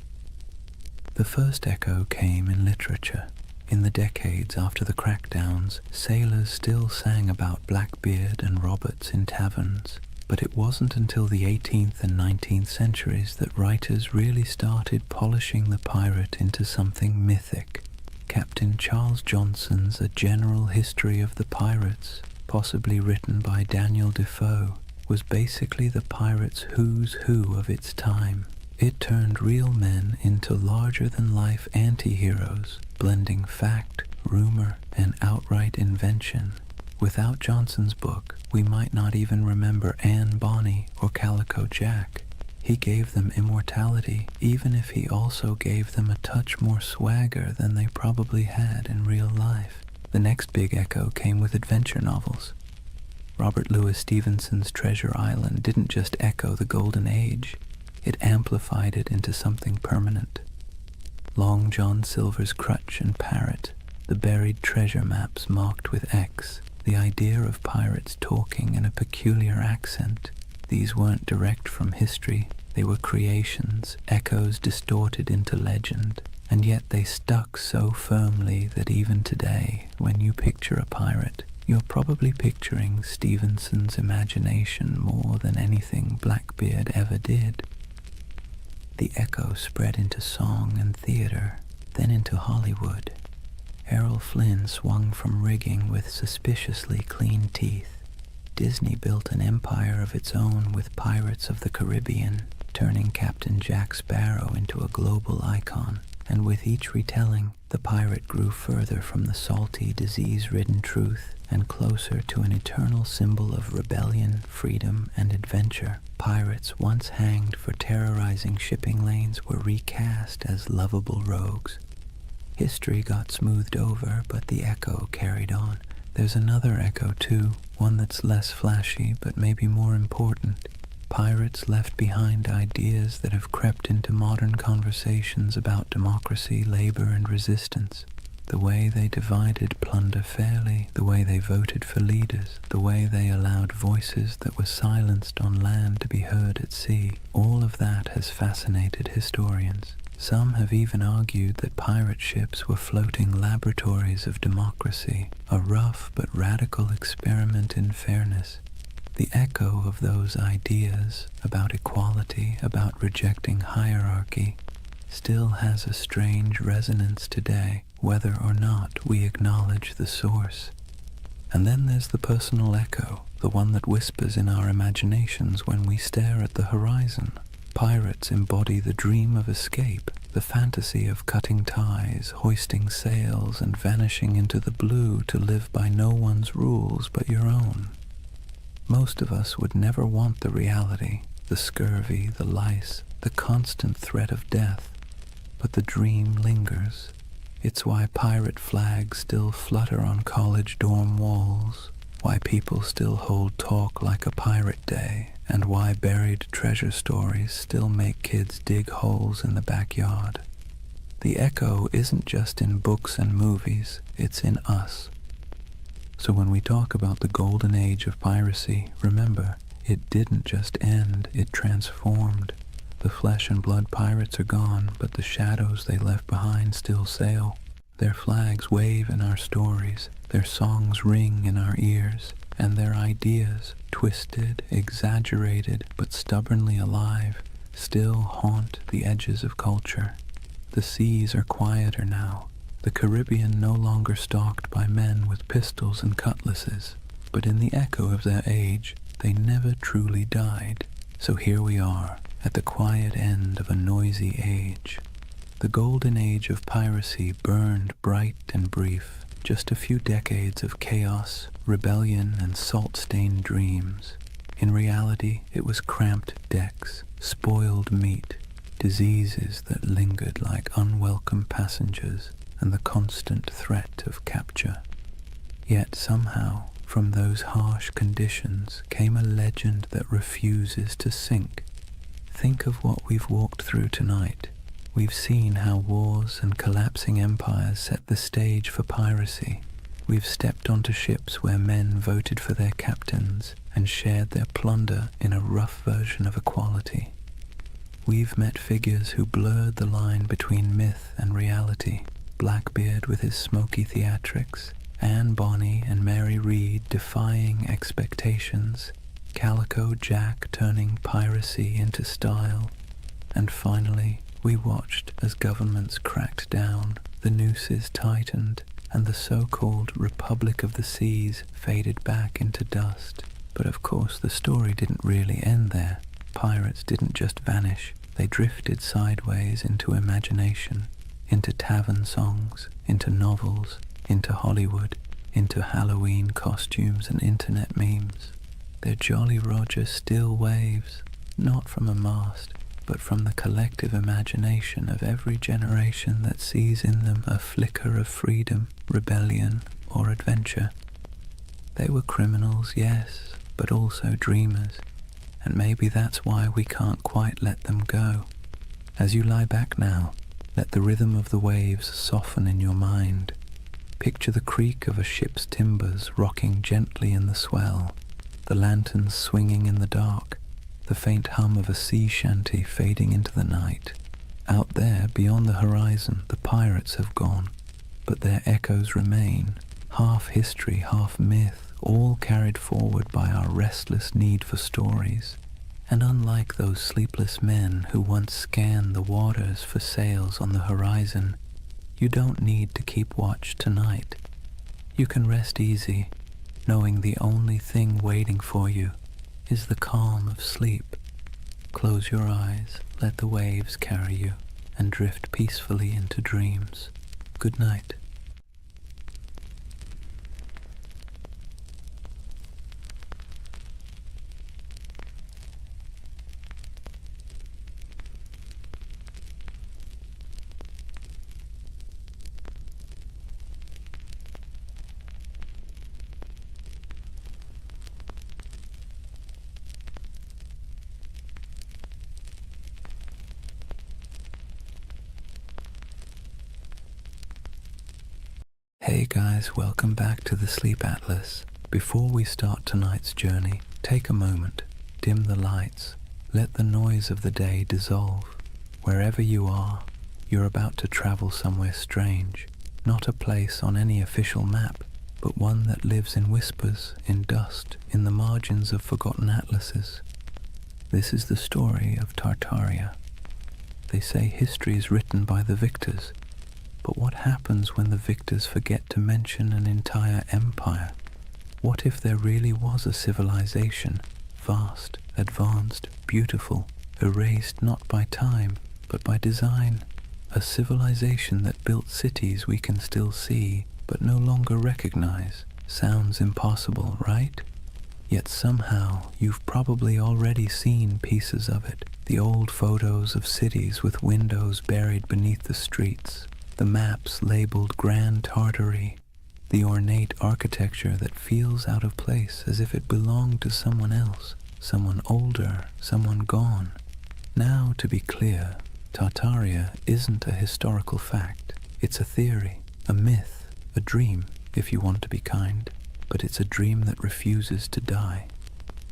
The first echo came in literature. In the decades after the crackdowns, sailors still sang about Blackbeard and Roberts in taverns, but it wasn't until the 18th and 19th centuries that writers really started polishing the pirate into something mythic. Captain Charles Johnson's A General History of the Pirates, possibly written by Daniel Defoe, was basically the pirate's who's who of its time. It turned real men into larger-than-life anti-heroes, blending fact, rumor, and outright invention. Without Johnson's book, we might not even remember Anne Bonny or Calico Jack. He gave them immortality, even if he also gave them a touch more swagger than they probably had in real life. The next big echo came with adventure novels. Robert Louis Stevenson's Treasure Island didn't just echo the Golden Age, it amplified it into something permanent. Long John Silver's Crutch and Parrot, the buried treasure maps marked with X, the idea of pirates talking in a peculiar accent. These weren't direct from history, they were creations, echoes distorted into legend, and yet they stuck so firmly that even today, when you picture a pirate, you're probably picturing Stevenson's imagination more than anything Blackbeard ever did. The echo spread into song and theater, then into Hollywood. Errol Flynn swung from rigging with suspiciously clean teeth. Disney built an empire of its own with Pirates of the Caribbean, turning Captain Jack Sparrow into a global icon. And with each retelling, the pirate grew further from the salty, disease-ridden truth and closer to an eternal symbol of rebellion, freedom, and adventure. Pirates once hanged for terrorizing shipping lanes were recast as lovable rogues. History got smoothed over, but the echo carried on. There's another echo too, one that's less flashy but maybe more important. Pirates left behind ideas that have crept into modern conversations about democracy, labor, and resistance. The way they divided plunder fairly, the way they voted for leaders, the way they allowed voices that were silenced on land to be heard at sea, all of that has fascinated historians. Some have even argued that pirate ships were floating laboratories of democracy, a rough but radical experiment in fairness. The echo of those ideas about equality, about rejecting hierarchy, still has a strange resonance today, whether or not we acknowledge the source. And then there's the personal echo, the one that whispers in our imaginations when we stare at the horizon. Pirates embody the dream of escape, the fantasy of cutting ties, hoisting sails, and vanishing into the blue to live by no one's rules but your own. Most of us would never want the reality, the scurvy, the lice, the constant threat of death, but the dream lingers. It's why pirate flags still flutter on college dorm walls, why people still hold talk like a pirate day, and why buried treasure stories still make kids dig holes in the backyard. The echo isn't just in books and movies, it's in us. So when we talk about the Golden Age of Piracy, remember, it didn't just end, it transformed. The flesh and blood pirates are gone, but the shadows they left behind still sail. Their flags wave in our stories, their songs ring in our ears, and their ideas, twisted, exaggerated, but stubbornly alive, still haunt the edges of culture. The seas are quieter now, the Caribbean no longer stalked by men with pistols and cutlasses, but in the echo of their age, they never truly died. So here we are, at the quiet end of a noisy age. The Golden Age of Piracy burned bright and brief, just a few decades of chaos, rebellion, and salt-stained dreams. In reality, it was cramped decks, spoiled meat, diseases that lingered like unwelcome passengers, and the constant threat of capture. Yet somehow, from those harsh conditions came a legend that refuses to sink. Think of what we've walked through tonight. We've seen how wars and collapsing empires set the stage for piracy. We've stepped onto ships where men voted for their captains and shared their plunder in a rough version of equality. We've met figures who blurred the line between myth and reality. Blackbeard with his smoky theatrics, Anne Bonny and Mary Read defying expectations, Calico Jack turning piracy into style, and finally, we watched as governments cracked down, the nooses tightened, and the so-called Republic of the Seas faded back into dust. But of course the story didn't really end there. Pirates didn't just vanish, they drifted sideways into imagination, into tavern songs, into novels, into Hollywood, into Halloween costumes and internet memes. Their Jolly Roger still waves, not from a mast, but from the collective imagination of every generation that sees in them a flicker of freedom, rebellion, or adventure. They were criminals, yes, but also dreamers, and maybe that's why we can't quite let them go. As you lie back now, let the rhythm of the waves soften in your mind. Picture the creak of a ship's timbers rocking gently in the swell, the lanterns swinging in the dark, the faint hum of a sea shanty fading into the night. Out there, beyond the horizon, the pirates have gone, but their echoes remain, half history, half myth, all carried forward by our restless need for stories. And unlike those sleepless men who once scanned the waters for sails on the horizon, you don't need to keep watch tonight. You can rest easy, knowing the only thing waiting for you is the calm of sleep. Close your eyes, let the waves carry you, and drift peacefully into dreams. Good night. Hey guys, welcome back to the Sleep Atlas. Before we start tonight's journey, take a moment, dim the lights, let the noise of the day dissolve. Wherever you are, you're about to travel somewhere strange, not a place on any official map, but one that lives in whispers, in dust, in the margins of forgotten atlases. This is the story of Tartaria. They say history is written by the victors, but what happens when the victors forget to mention an entire empire? What if there really was a civilization, vast, advanced, beautiful, erased not by time, but by design? A civilization that built cities we can still see, but no longer recognize. Sounds impossible, right? Yet somehow you've probably already seen pieces of it. The old photos of cities with windows buried beneath the streets, the maps labeled Grand Tartary, the ornate architecture that feels out of place as if it belonged to someone else, someone older, someone gone. Now, to be clear, Tartaria isn't a historical fact. It's a theory, a myth, a dream, if you want to be kind. But it's a dream that refuses to die,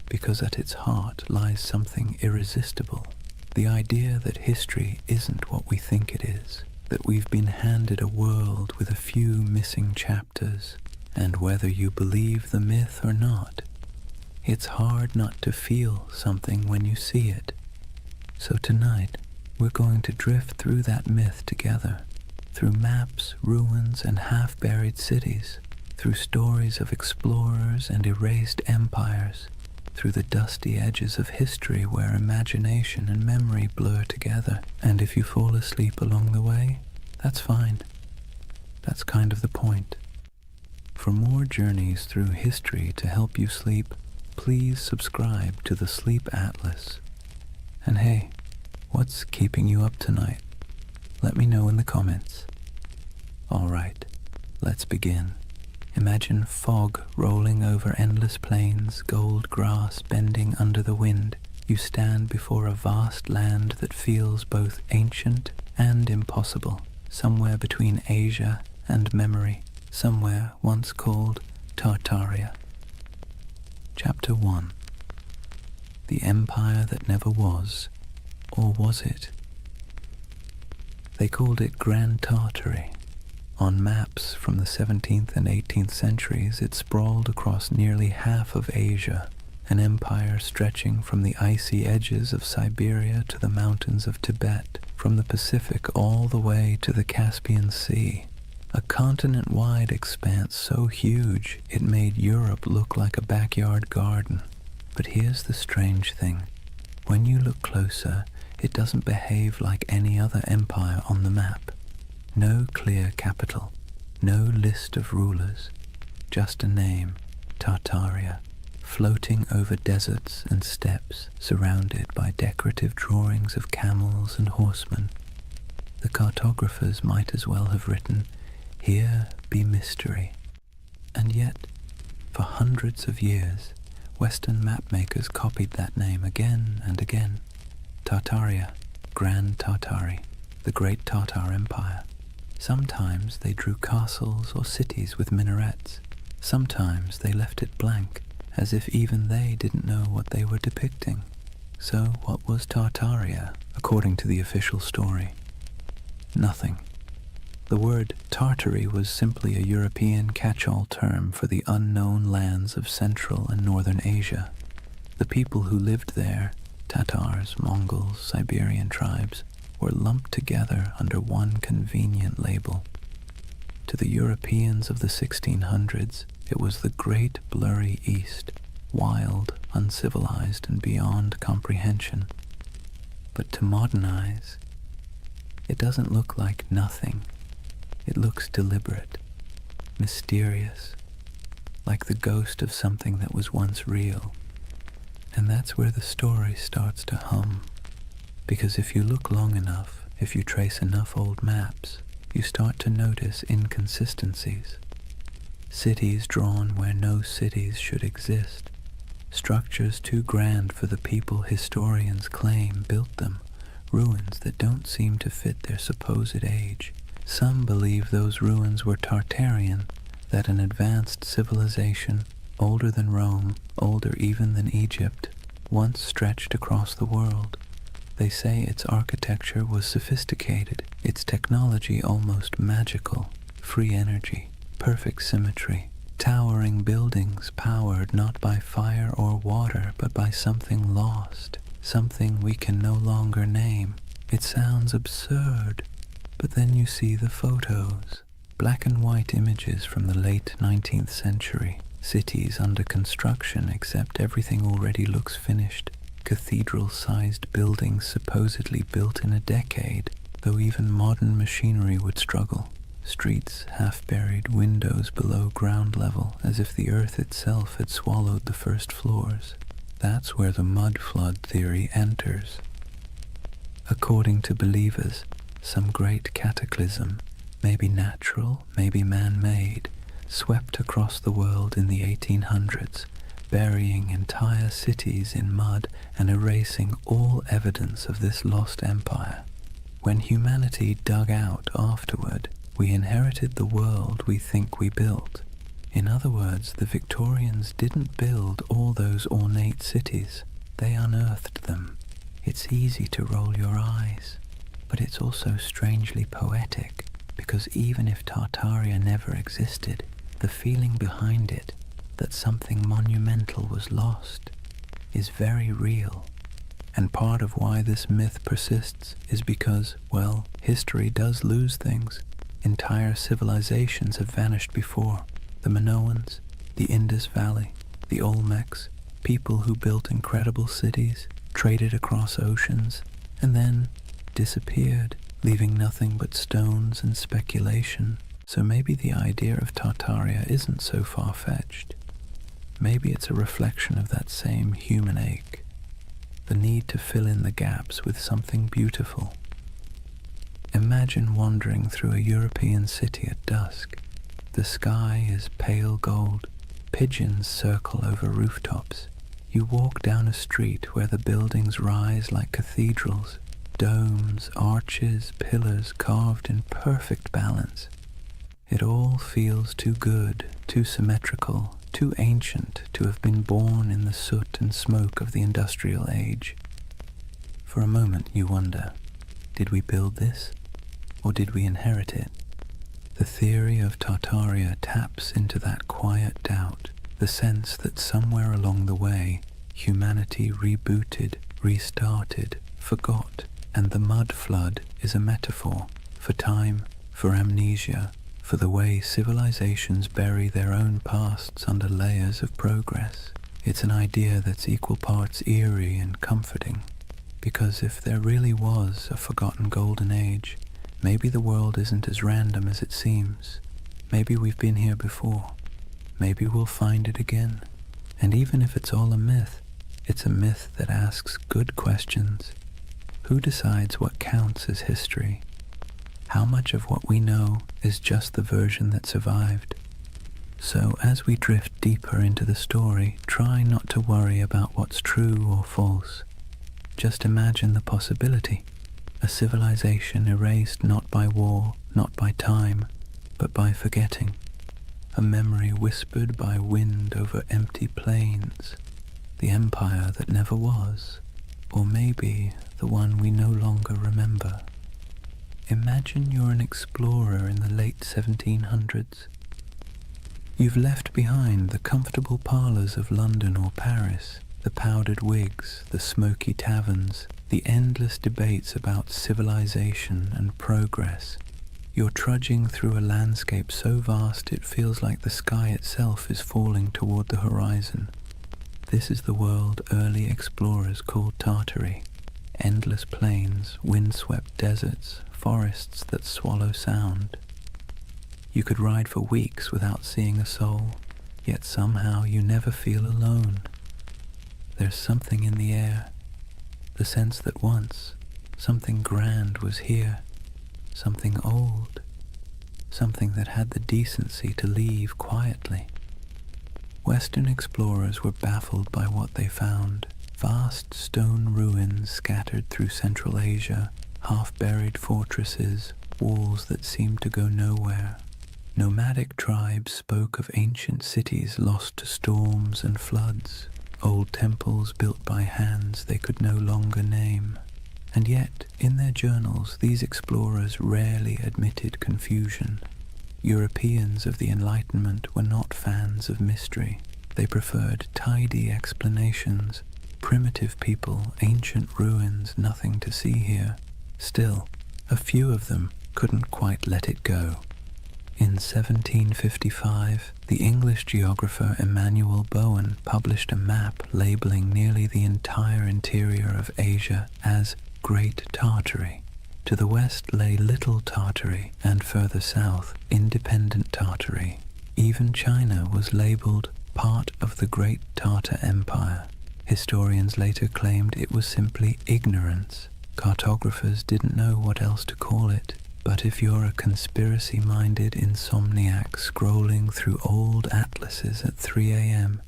because at its heart lies something irresistible. The idea that history isn't what we think it is, that we've been handed a world with a few missing chapters, and whether you believe the myth or not, it's hard not to feel something when you see it. So tonight, we're going to drift through that myth together, through maps, ruins, and half-buried cities, through stories of explorers and erased empires, through the dusty edges of history where imagination and memory blur together. And if you fall asleep along the way, that's fine. That's kind of the point. For more journeys through history to help you sleep, please subscribe to the Sleep Atlas. And hey, what's keeping you up tonight? Let me know in the comments. Alright, let's begin. Imagine fog rolling over endless plains, gold grass bending under the wind. You stand before a vast land that feels both ancient and impossible, somewhere between Asia and memory, somewhere once called Tartaria. Chapter 1. The Empire That Never Was, or was it? They called it Grand Tartary. On maps from the 17th and 18th centuries, it sprawled across nearly half of Asia, an empire stretching from the icy edges of Siberia to the mountains of Tibet, from the Pacific all the way to the Caspian Sea. A continent-wide expanse so huge it made Europe look like a backyard garden. But here's the strange thing. When you look closer, it doesn't behave like any other empire on the map. No clear capital, no list of rulers, just a name, Tartaria, floating over deserts and steppes, surrounded by decorative drawings of camels and horsemen. The cartographers might as well have written, "Here be mystery." And yet, for hundreds of years, Western mapmakers copied that name again and again. Tartaria, Grand Tartary, the Great Tartar Empire. Sometimes they drew castles or cities with minarets. Sometimes they left it blank, as if even they didn't know what they were depicting. So what was Tartaria, according to the official story? Nothing. The word Tartary was simply a European catch-all term for the unknown lands of Central and Northern Asia. The people who lived there, Tatars, Mongols, Siberian tribes, were lumped together under one convenient label. To the Europeans of the 1600s, it was the great blurry East, wild, uncivilized, and beyond comprehension. But to modern eyes, it doesn't look like nothing. It looks deliberate, mysterious, like the ghost of something that was once real. And that's where the story starts to hum. Because if you look long enough, if you trace enough old maps, you start to notice inconsistencies. Cities drawn where no cities should exist. Structures too grand for the people historians claim built them. Ruins that don't seem to fit their supposed age. Some believe those ruins were Tartarian, that an advanced civilization, older than Rome, older even than Egypt, once stretched across the world. They say its architecture was sophisticated, its technology almost magical, free energy, perfect symmetry, towering buildings powered not by fire or water but by something lost, something we can no longer name. It sounds absurd, but then you see the photos, black and white images from the late 19th century, cities under construction except everything already looks finished, cathedral-sized buildings supposedly built in a decade, though even modern machinery would struggle. Streets half-buried, windows below ground level, as if the earth itself had swallowed the first floors. That's where the mud flood theory enters. According to believers, some great cataclysm, maybe natural, maybe man-made, swept across the world in the 1800s, burying entire cities in mud and erasing all evidence of this lost empire. When humanity dug out afterward, we inherited the world we think we built. In other words, the Victorians didn't build all those ornate cities, they unearthed them. It's easy to roll your eyes, but it's also strangely poetic, because even if Tartaria never existed, the feeling behind it, that something monumental was lost, is very real. And part of why this myth persists is because, well, history does lose things. Entire civilizations have vanished before. The Minoans, the Indus Valley, the Olmecs, people who built incredible cities, traded across oceans, and then disappeared, leaving nothing but stones and speculation. So maybe the idea of Tartaria isn't so far-fetched. Maybe it's a reflection of that same human ache, the need to fill in the gaps with something beautiful. Imagine wandering through a European city at dusk. The sky is pale gold, pigeons circle over rooftops. You walk down a street where the buildings rise like cathedrals, domes, arches, pillars carved in perfect balance. It all feels too good, too symmetrical, too ancient to have been born in the soot and smoke of the industrial age. For a moment you wonder, did we build this, or did we inherit it? The theory of Tartaria taps into that quiet doubt, the sense that somewhere along the way, humanity rebooted, restarted, forgot, and the mud flood is a metaphor for time, for amnesia, for the way civilizations bury their own pasts under layers of progress. It's an idea that's equal parts eerie and comforting, because if there really was a forgotten golden age, maybe the world isn't as random as it seems. Maybe we've been here before. Maybe we'll find it again. And even if it's all a myth, it's a myth that asks good questions. Who decides what counts as history? How much of what we know is just the version that survived? So as we drift deeper into the story, try not to worry about what's true or false. Just imagine the possibility. A civilization erased not by war, not by time, but by forgetting. A memory whispered by wind over empty plains. The empire that never was, or maybe the one we no longer remember. Imagine you're an explorer in the late 1700s. You've left behind the comfortable parlours of London or Paris, the powdered wigs, the smoky taverns, the endless debates about civilization and progress. You're trudging through a landscape so vast it feels like the sky itself is falling toward the horizon. This is the world early explorers called Tartary. Endless plains, windswept deserts, forests that swallow sound. You could ride for weeks without seeing a soul, yet somehow you never feel alone. There's something in the air, the sense that once something grand was here, something old, something that had the decency to leave quietly. Western explorers were baffled by what they found. Vast stone ruins scattered through Central Asia, half-buried fortresses, walls that seemed to go nowhere. Nomadic tribes spoke of ancient cities lost to storms and floods, old temples built by hands they could no longer name. And yet, in their journals, these explorers rarely admitted confusion. Europeans of the Enlightenment were not fans of mystery. They preferred tidy explanations. Primitive people, ancient ruins, nothing to see here. Still, a few of them couldn't quite let it go. In 1755, the English geographer Emmanuel Bowen published a map labeling nearly the entire interior of Asia as Great Tartary. To the west lay Little Tartary, and further south, Independent Tartary. Even China was labeled part of the Great Tartar Empire. Historians later claimed it was simply ignorance. Cartographers didn't know what else to call it. But if you're a conspiracy-minded insomniac scrolling through old atlases at 3 a.m.,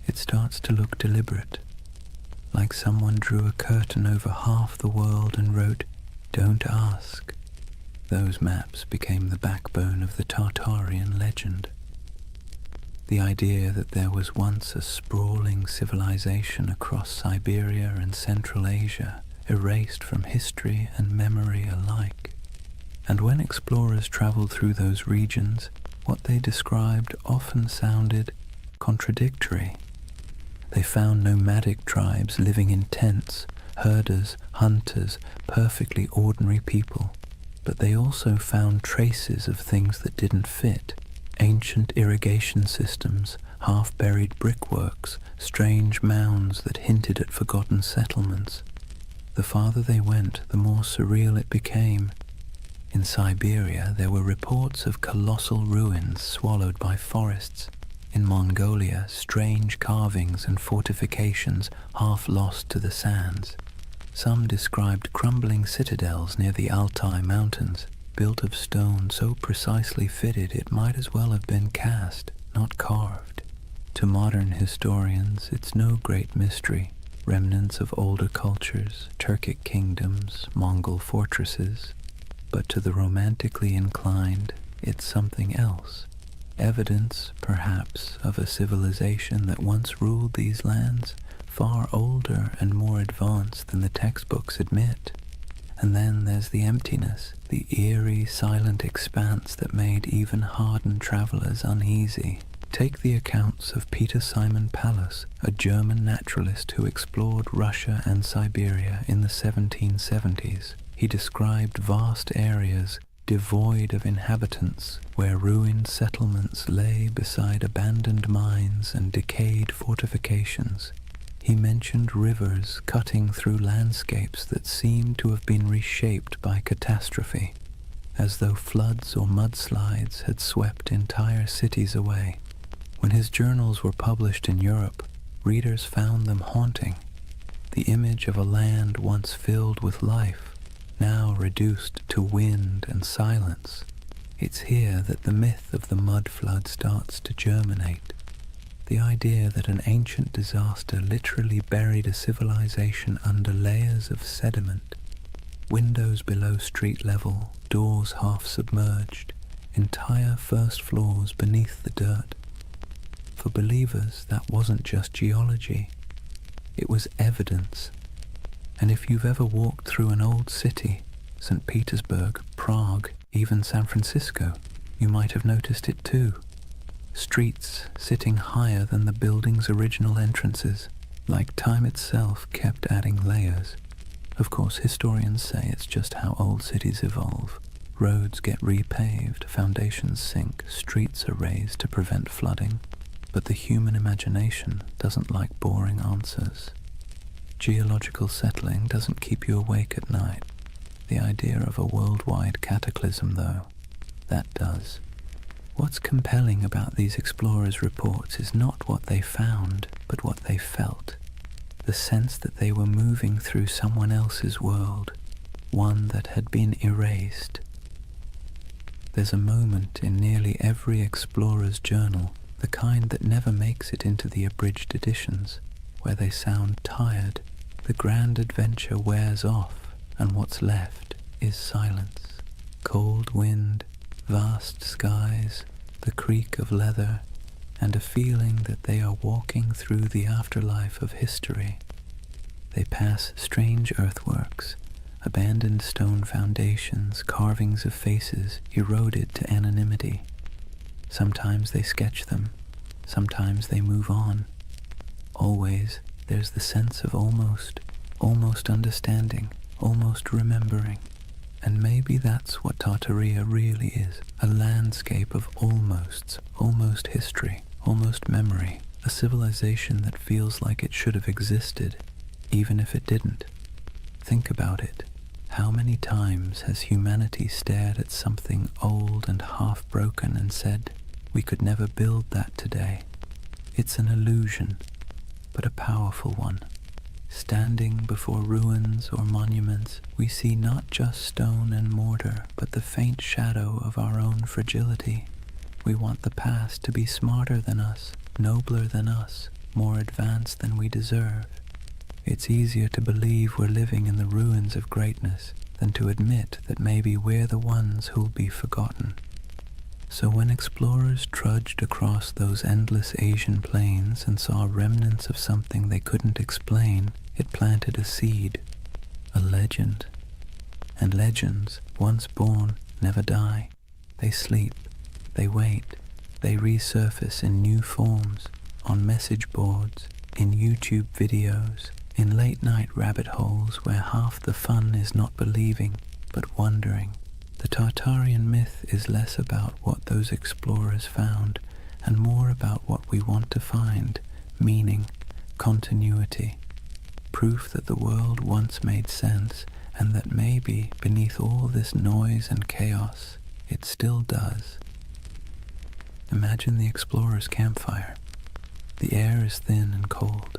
it starts to look deliberate, like someone drew a curtain over half the world and wrote, "Don't ask." Those maps became the backbone of the Tartarian legend. The idea that there was once a sprawling civilization across Siberia and Central Asia, erased from history and memory alike. And when explorers traveled through those regions, what they described often sounded contradictory. They found nomadic tribes living in tents, herders, hunters, perfectly ordinary people. But they also found traces of things that didn't fit. Ancient irrigation systems, half-buried brickworks, strange mounds that hinted at forgotten settlements. The farther they went, the more surreal it became. In Siberia, there were reports of colossal ruins swallowed by forests. In Mongolia, strange carvings and fortifications half lost to the sands. Some described crumbling citadels near the Altai Mountains, built of stone so precisely fitted it might as well have been cast, not carved. To modern historians, it's no great mystery. Remnants of older cultures, Turkic kingdoms, Mongol fortresses. But to the romantically inclined, it's something else. Evidence, perhaps, of a civilization that once ruled these lands, far older and more advanced than the textbooks admit. And then there's the emptiness, the eerie, silent expanse that made even hardened travelers uneasy. Take the accounts of Peter Simon Pallas, a German naturalist who explored Russia and Siberia in the 1770s. He described vast areas devoid of inhabitants, where ruined settlements lay beside abandoned mines and decayed fortifications. He mentioned rivers cutting through landscapes that seemed to have been reshaped by catastrophe, as though floods or mudslides had swept entire cities away. When his journals were published in Europe, readers found them haunting. The image of a land once filled with life, now reduced to wind and silence. It's here that the myth of the mud flood starts to germinate. The idea that an ancient disaster literally buried a civilization under layers of sediment, windows below street level, doors half submerged, entire first floors beneath the dirt. For believers, that wasn't just geology, it was evidence. And if you've ever walked through an old city, St. Petersburg, Prague, even San Francisco, you might have noticed it too. Streets sitting higher than the building's original entrances, like time itself kept adding layers. Of course, historians say it's just how old cities evolve. Roads get repaved, foundations sink, streets are raised to prevent flooding. But the human imagination doesn't like boring answers. Geological settling doesn't keep you awake at night. The idea of a worldwide cataclysm, though, that does. What's compelling about these explorers' reports is not what they found, but what they felt. The sense that they were moving through someone else's world, one that had been erased. There's a moment in nearly every explorer's journal, the kind that never makes it into the abridged editions, where they sound tired. The grand adventure wears off, and what's left is silence. Cold wind, vast skies, the creak of leather, and a feeling that they are walking through the afterlife of history. They pass strange earthworks, abandoned stone foundations, carvings of faces eroded to anonymity. Sometimes they sketch them, sometimes they move on. Always there's the sense of almost understanding, almost remembering. And maybe that's what Tartaria really is, a landscape of almosts, almost history, almost memory, a civilization that feels like it should have existed, even if it didn't. Think about it. How many times has humanity stared at something old and half-broken and said, we could never build that today? It's an illusion, but a powerful one. Standing before ruins or monuments, we see not just stone and mortar, but the faint shadow of our own fragility. We want the past to be smarter than us, nobler than us, more advanced than we deserve. It's easier to believe we're living in the ruins of greatness than to admit that maybe we're the ones who'll be forgotten. So when explorers trudged across those endless Asian plains and saw remnants of something they couldn't explain, it planted a seed, a legend. And legends, once born, never die. They sleep, they wait, they resurface in new forms, on message boards, in YouTube videos, in late-night rabbit holes where half the fun is not believing, but wondering. The Tartarian myth is less about what those explorers found and more about what we want to find, meaning, continuity, proof that the world once made sense and that maybe beneath all this noise and chaos, it still does. Imagine the explorer's campfire. The air is thin and cold.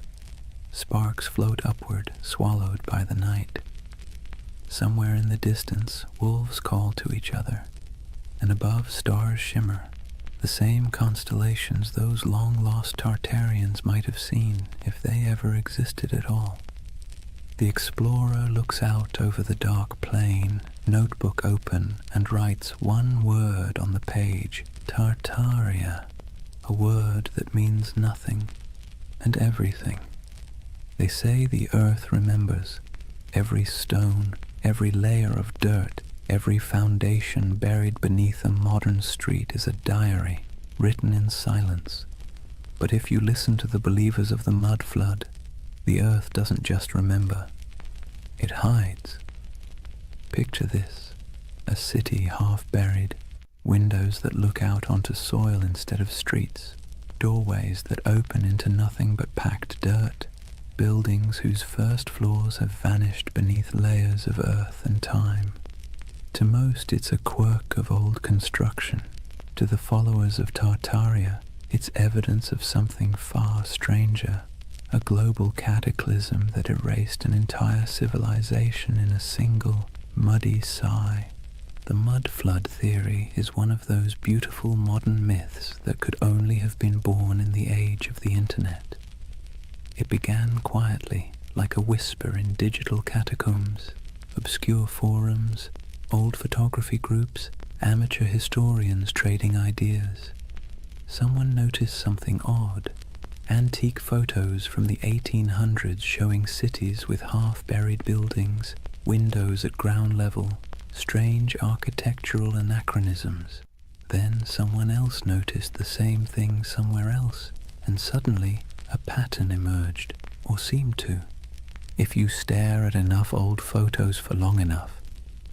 Sparks float upward, swallowed by the night. Somewhere in the distance, wolves call to each other, and above stars shimmer, the same constellations those long-lost Tartarians might have seen if they ever existed at all. The explorer looks out over the dark plain, notebook open, and writes one word on the page, Tartaria, a word that means nothing and everything. They say the earth remembers, every stone, every layer of dirt, every foundation buried beneath a modern street is a diary, written in silence. But if you listen to the believers of the mud flood, the earth doesn't just remember, it hides. Picture this, a city half buried, windows that look out onto soil instead of streets, doorways that open into nothing but packed dirt, buildings whose first floors have vanished beneath layers of earth and time. To most, it's a quirk of old construction. To the followers of Tartaria, it's evidence of something far stranger, a global cataclysm that erased an entire civilization in a single, muddy sigh. The mud flood theory is one of those beautiful modern myths that could only have been born in the age of the internet. It began quietly, like a whisper in digital catacombs, obscure forums, old photography groups, amateur historians trading ideas. Someone noticed something odd, antique photos from the 1800s showing cities with half-buried buildings, windows at ground level, strange architectural anachronisms. Then someone else noticed the same thing somewhere else, and suddenly a pattern emerged, or seemed to. If you stare at enough old photos for long enough,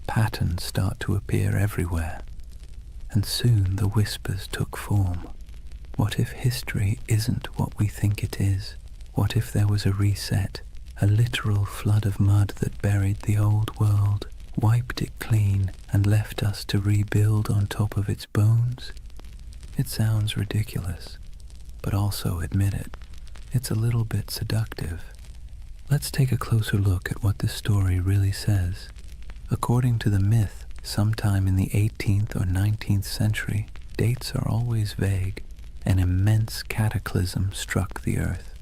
patterns start to appear everywhere. And soon the whispers took form. What if history isn't what we think it is? What if there was a reset, a literal flood of mud that buried the old world, wiped it clean, and left us to rebuild on top of its bones? It sounds ridiculous, but also admit it. It's a little bit seductive. Let's take a closer look at what this story really says. According to the myth, sometime in the 18th or 19th century, dates are always vague, an immense cataclysm struck the earth.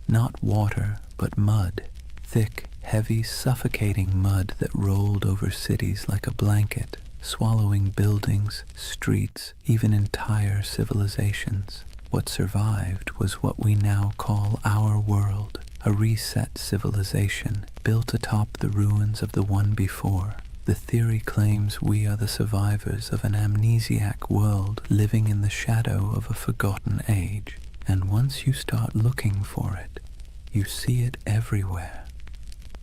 Not water, but mud, thick, heavy, suffocating mud that rolled over cities like a blanket, swallowing buildings, streets, even entire civilizations. What survived was what we now call our world, a reset civilization built atop the ruins of the one before. The theory claims we are the survivors of an amnesiac world living in the shadow of a forgotten age. And once you start looking for it, you see it everywhere.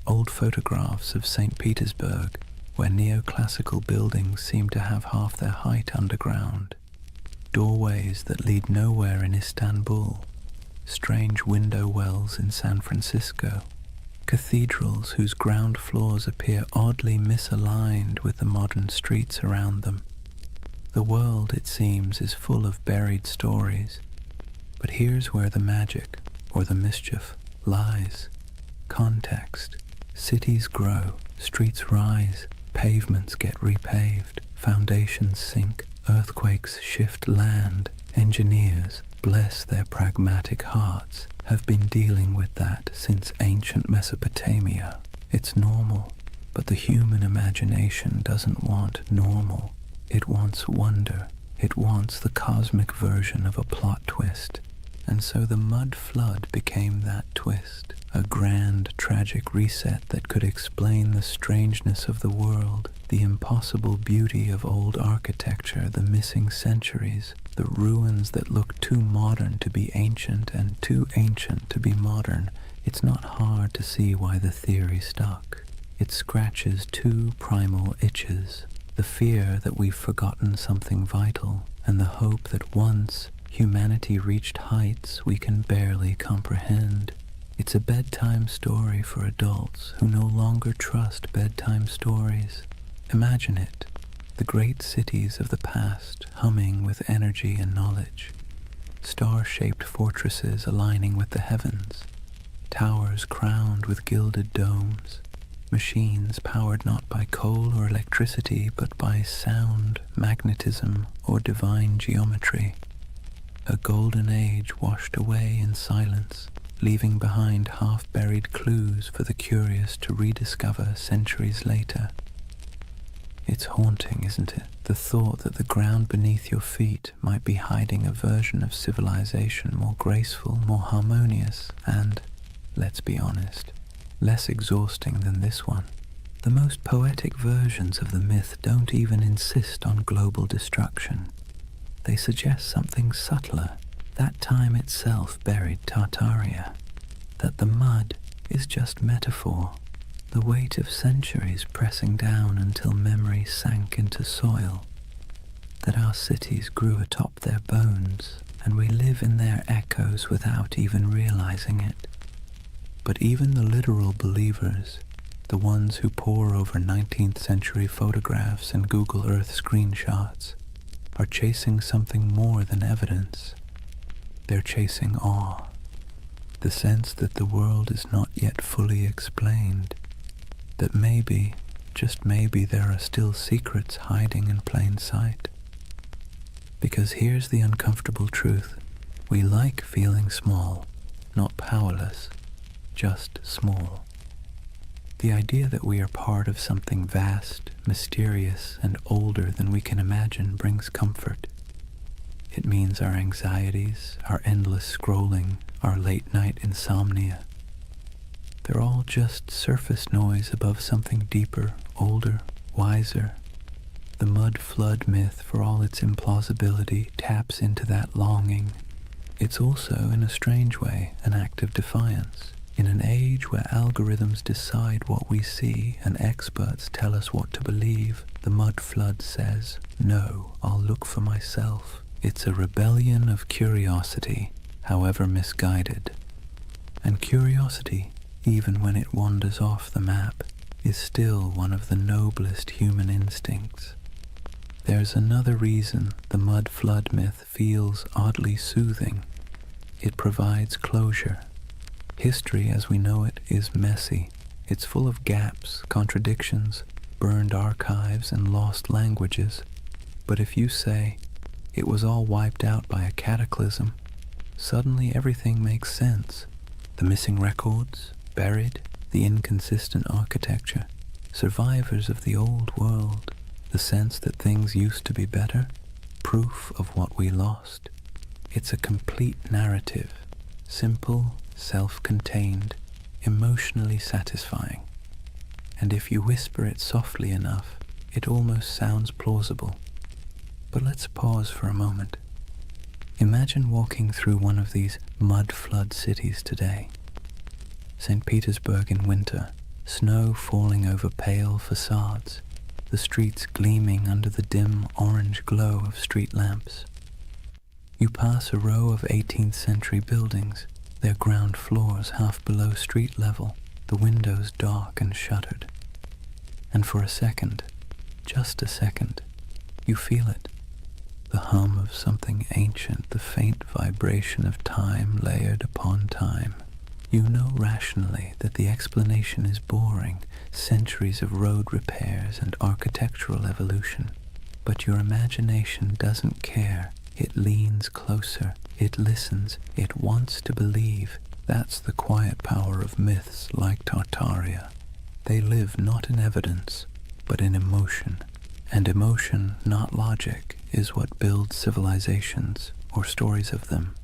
Old photographs of St. Petersburg, where neoclassical buildings seem to have half their height underground. Doorways that lead nowhere in Istanbul. Strange window wells in San Francisco. Cathedrals whose ground floors appear oddly misaligned with the modern streets around them. The world, it seems, is full of buried stories. But here's where the magic, or the mischief, lies. Context. Cities grow, streets rise, pavements get repaved, foundations sink, earthquakes shift land. Engineers, bless their pragmatic hearts, have been dealing with that since ancient Mesopotamia. It's normal, but the human imagination doesn't want normal. It wants wonder. It wants the cosmic version of a plot twist. And so the mud flood became that twist, a grand, tragic reset that could explain the strangeness of the world, the impossible beauty of old architecture, the missing centuries, the ruins that look too modern to be ancient and too ancient to be modern. It's not hard to see why the theory stuck. It scratches two primal itches, the fear that we've forgotten something vital, and the hope that once humanity reached heights we can barely comprehend. It's a bedtime story for adults who no longer trust bedtime stories. Imagine it, the great cities of the past humming with energy and knowledge, star-shaped fortresses aligning with the heavens, towers crowned with gilded domes, machines powered not by coal or electricity but by sound, magnetism, or divine geometry. A golden age washed away in silence, leaving behind half-buried clues for the curious to rediscover centuries later. It's haunting, isn't it? The thought that the ground beneath your feet might be hiding a version of civilization more graceful, more harmonious, and, let's be honest, less exhausting than this one. The most poetic versions of the myth don't even insist on global destruction. They suggest something subtler. That time itself buried Tartaria. That the mud is just metaphor. The weight of centuries pressing down until memory sank into soil. That our cities grew atop their bones, and we live in their echoes without even realizing it. But even the literal believers, the ones who pore over 19th century photographs and Google Earth screenshots, are chasing something more than evidence. They're chasing awe, the sense that the world is not yet fully explained, that maybe, just maybe, there are still secrets hiding in plain sight. Because here's the uncomfortable truth. We like feeling small, not powerless, just small. The idea that we are part of something vast, mysterious, and older than we can imagine brings comfort. It means our anxieties, our endless scrolling, our late-night insomnia, they're all just surface noise above something deeper, older, wiser. The mud flood myth, for all its implausibility, taps into that longing. It's also, in a strange way, an act of defiance. In an age where algorithms decide what we see and experts tell us what to believe, the mud flood says, "No, I'll look for myself." It's a rebellion of curiosity, however misguided. And curiosity, even when it wanders off the map, is still one of the noblest human instincts. There's another reason the mud flood myth feels oddly soothing. It provides closure. History as we know it is messy. It's full of gaps, contradictions, burned archives, and lost languages. But if you say, it was all wiped out by a cataclysm, suddenly everything makes sense. The missing records, buried, the inconsistent architecture, survivors of the old world, the sense that things used to be better, proof of what we lost. It's a complete narrative, simple, self-contained, emotionally satisfying. And if you whisper it softly enough, it almost sounds plausible. But let's pause for a moment. Imagine walking through one of these mud-flood cities today. St. Petersburg in winter, snow falling over pale facades, the streets gleaming under the dim orange glow of street lamps. You pass a row of 18th century buildings, their ground floors half below street level, the windows dark and shuttered. And for a second, just a second, you feel it. The hum of something ancient, the faint vibration of time layered upon time. You know rationally that the explanation is boring, centuries of road repairs and architectural evolution. But your imagination doesn't care. It leans closer, it listens, it wants to believe. That's the quiet power of myths like Tartaria. They live not in evidence, but in emotion. And emotion, not logic, is what builds civilizations, or stories of them.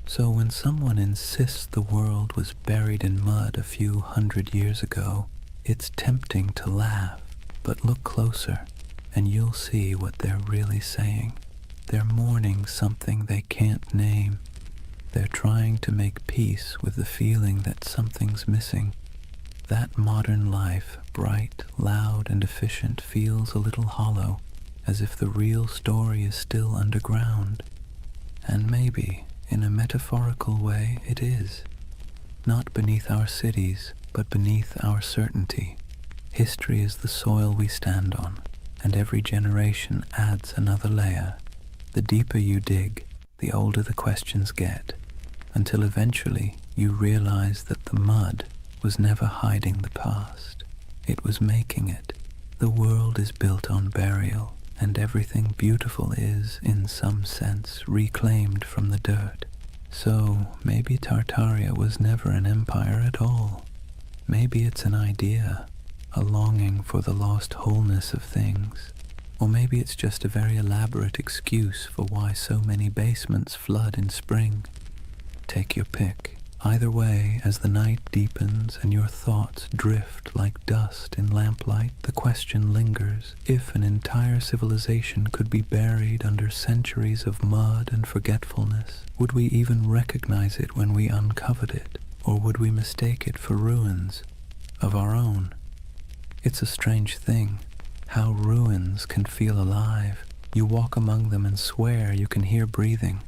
So when someone insists the world was buried in mud a few hundred years ago, it's tempting to laugh, but look closer, and you'll see what they're really saying. They're mourning something they can't name. They're trying to make peace with the feeling that something's missing. That modern life, bright, loud, and efficient, feels a little hollow, as if the real story is still underground. And maybe, in a metaphorical way, it is. Not beneath our cities, but beneath our certainty. History is the soil we stand on, and every generation adds another layer. The deeper you dig, the older the questions get, until eventually you realize that the mud was never hiding the past. It was making it. The world is built on burial, and everything beautiful is, in some sense, reclaimed from the dirt. So maybe Tartaria was never an empire at all. Maybe it's an idea, a longing for the lost wholeness of things. Or maybe it's just a very elaborate excuse for why so many basements flood in spring. Take your pick. Either way, as the night deepens and your thoughts drift like dust in lamplight, the question lingers: if an entire civilization could be buried under centuries of mud and forgetfulness, would we even recognize it when we uncovered it, or would we mistake it for ruins of our own? It's a strange thing, how ruins can feel alive. You walk among them and swear you can hear breathing.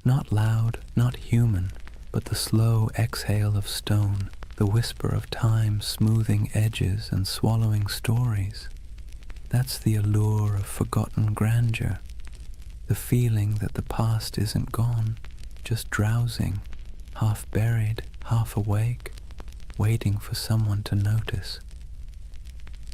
Not loud, not human, but the slow exhale of stone, the whisper of time smoothing edges and swallowing stories. That's the allure of forgotten grandeur, the feeling that the past isn't gone, just drowsing, half buried, half awake, waiting for someone to notice.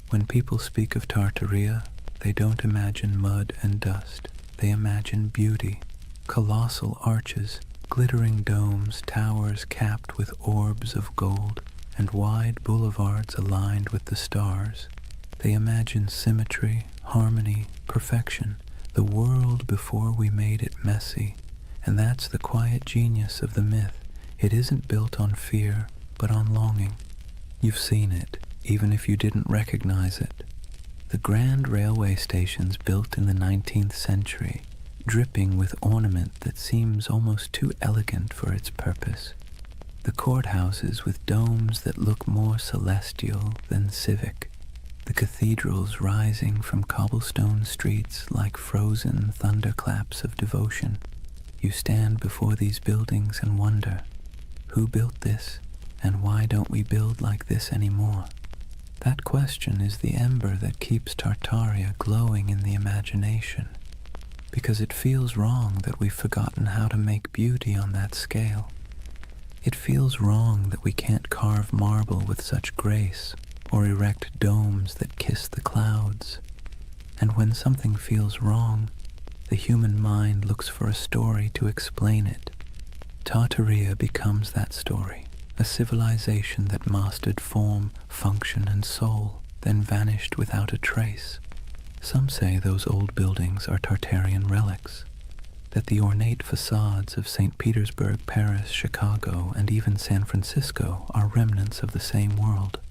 When people speak of Tartaria, they don't imagine mud and dust. They imagine beauty, colossal arches, glittering domes, towers capped with orbs of gold, and wide boulevards aligned with the stars. They imagine symmetry, harmony, perfection, the world before we made it messy. And that's the quiet genius of the myth. It isn't built on fear, but on longing. You've seen it, even if you didn't recognize it. The grand railway stations built in the 19th century, dripping with ornament that seems almost too elegant for its purpose. The courthouses with domes that look more celestial than civic. The cathedrals rising from cobblestone streets like frozen thunderclaps of devotion. You stand before these buildings and wonder, who built this, and why don't we build like this anymore? That question is the ember that keeps Tartaria glowing in the imagination. Because it feels wrong that we've forgotten how to make beauty on that scale. It feels wrong that we can't carve marble with such grace, or erect domes that kiss the clouds. And when something feels wrong, the human mind looks for a story to explain it. Tartaria becomes that story, a civilization that mastered form, function, and soul, then vanished without a trace. Some say those old buildings are Tartarian relics, that the ornate facades of St. Petersburg, Paris, Chicago, and even San Francisco are remnants of the same world,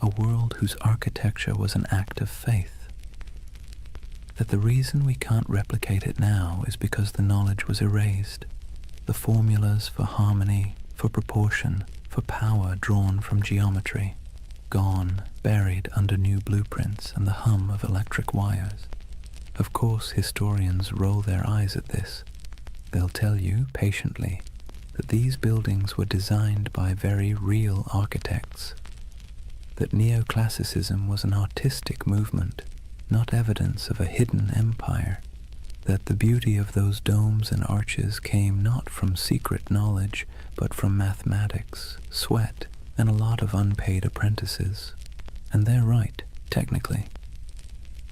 a world whose architecture was an act of faith. That the reason we can't replicate it now is because the knowledge was erased, the formulas for harmony, for proportion, for power drawn from geometry, gone, buried under new blueprints and the hum of electric wires. Of course, historians roll their eyes at this. They'll tell you, patiently, that these buildings were designed by very real architects, that neoclassicism was an artistic movement, not evidence of a hidden empire, that the beauty of those domes and arches came not from secret knowledge, but from mathematics, sweat, and a lot of unpaid apprentices. And they're right, technically.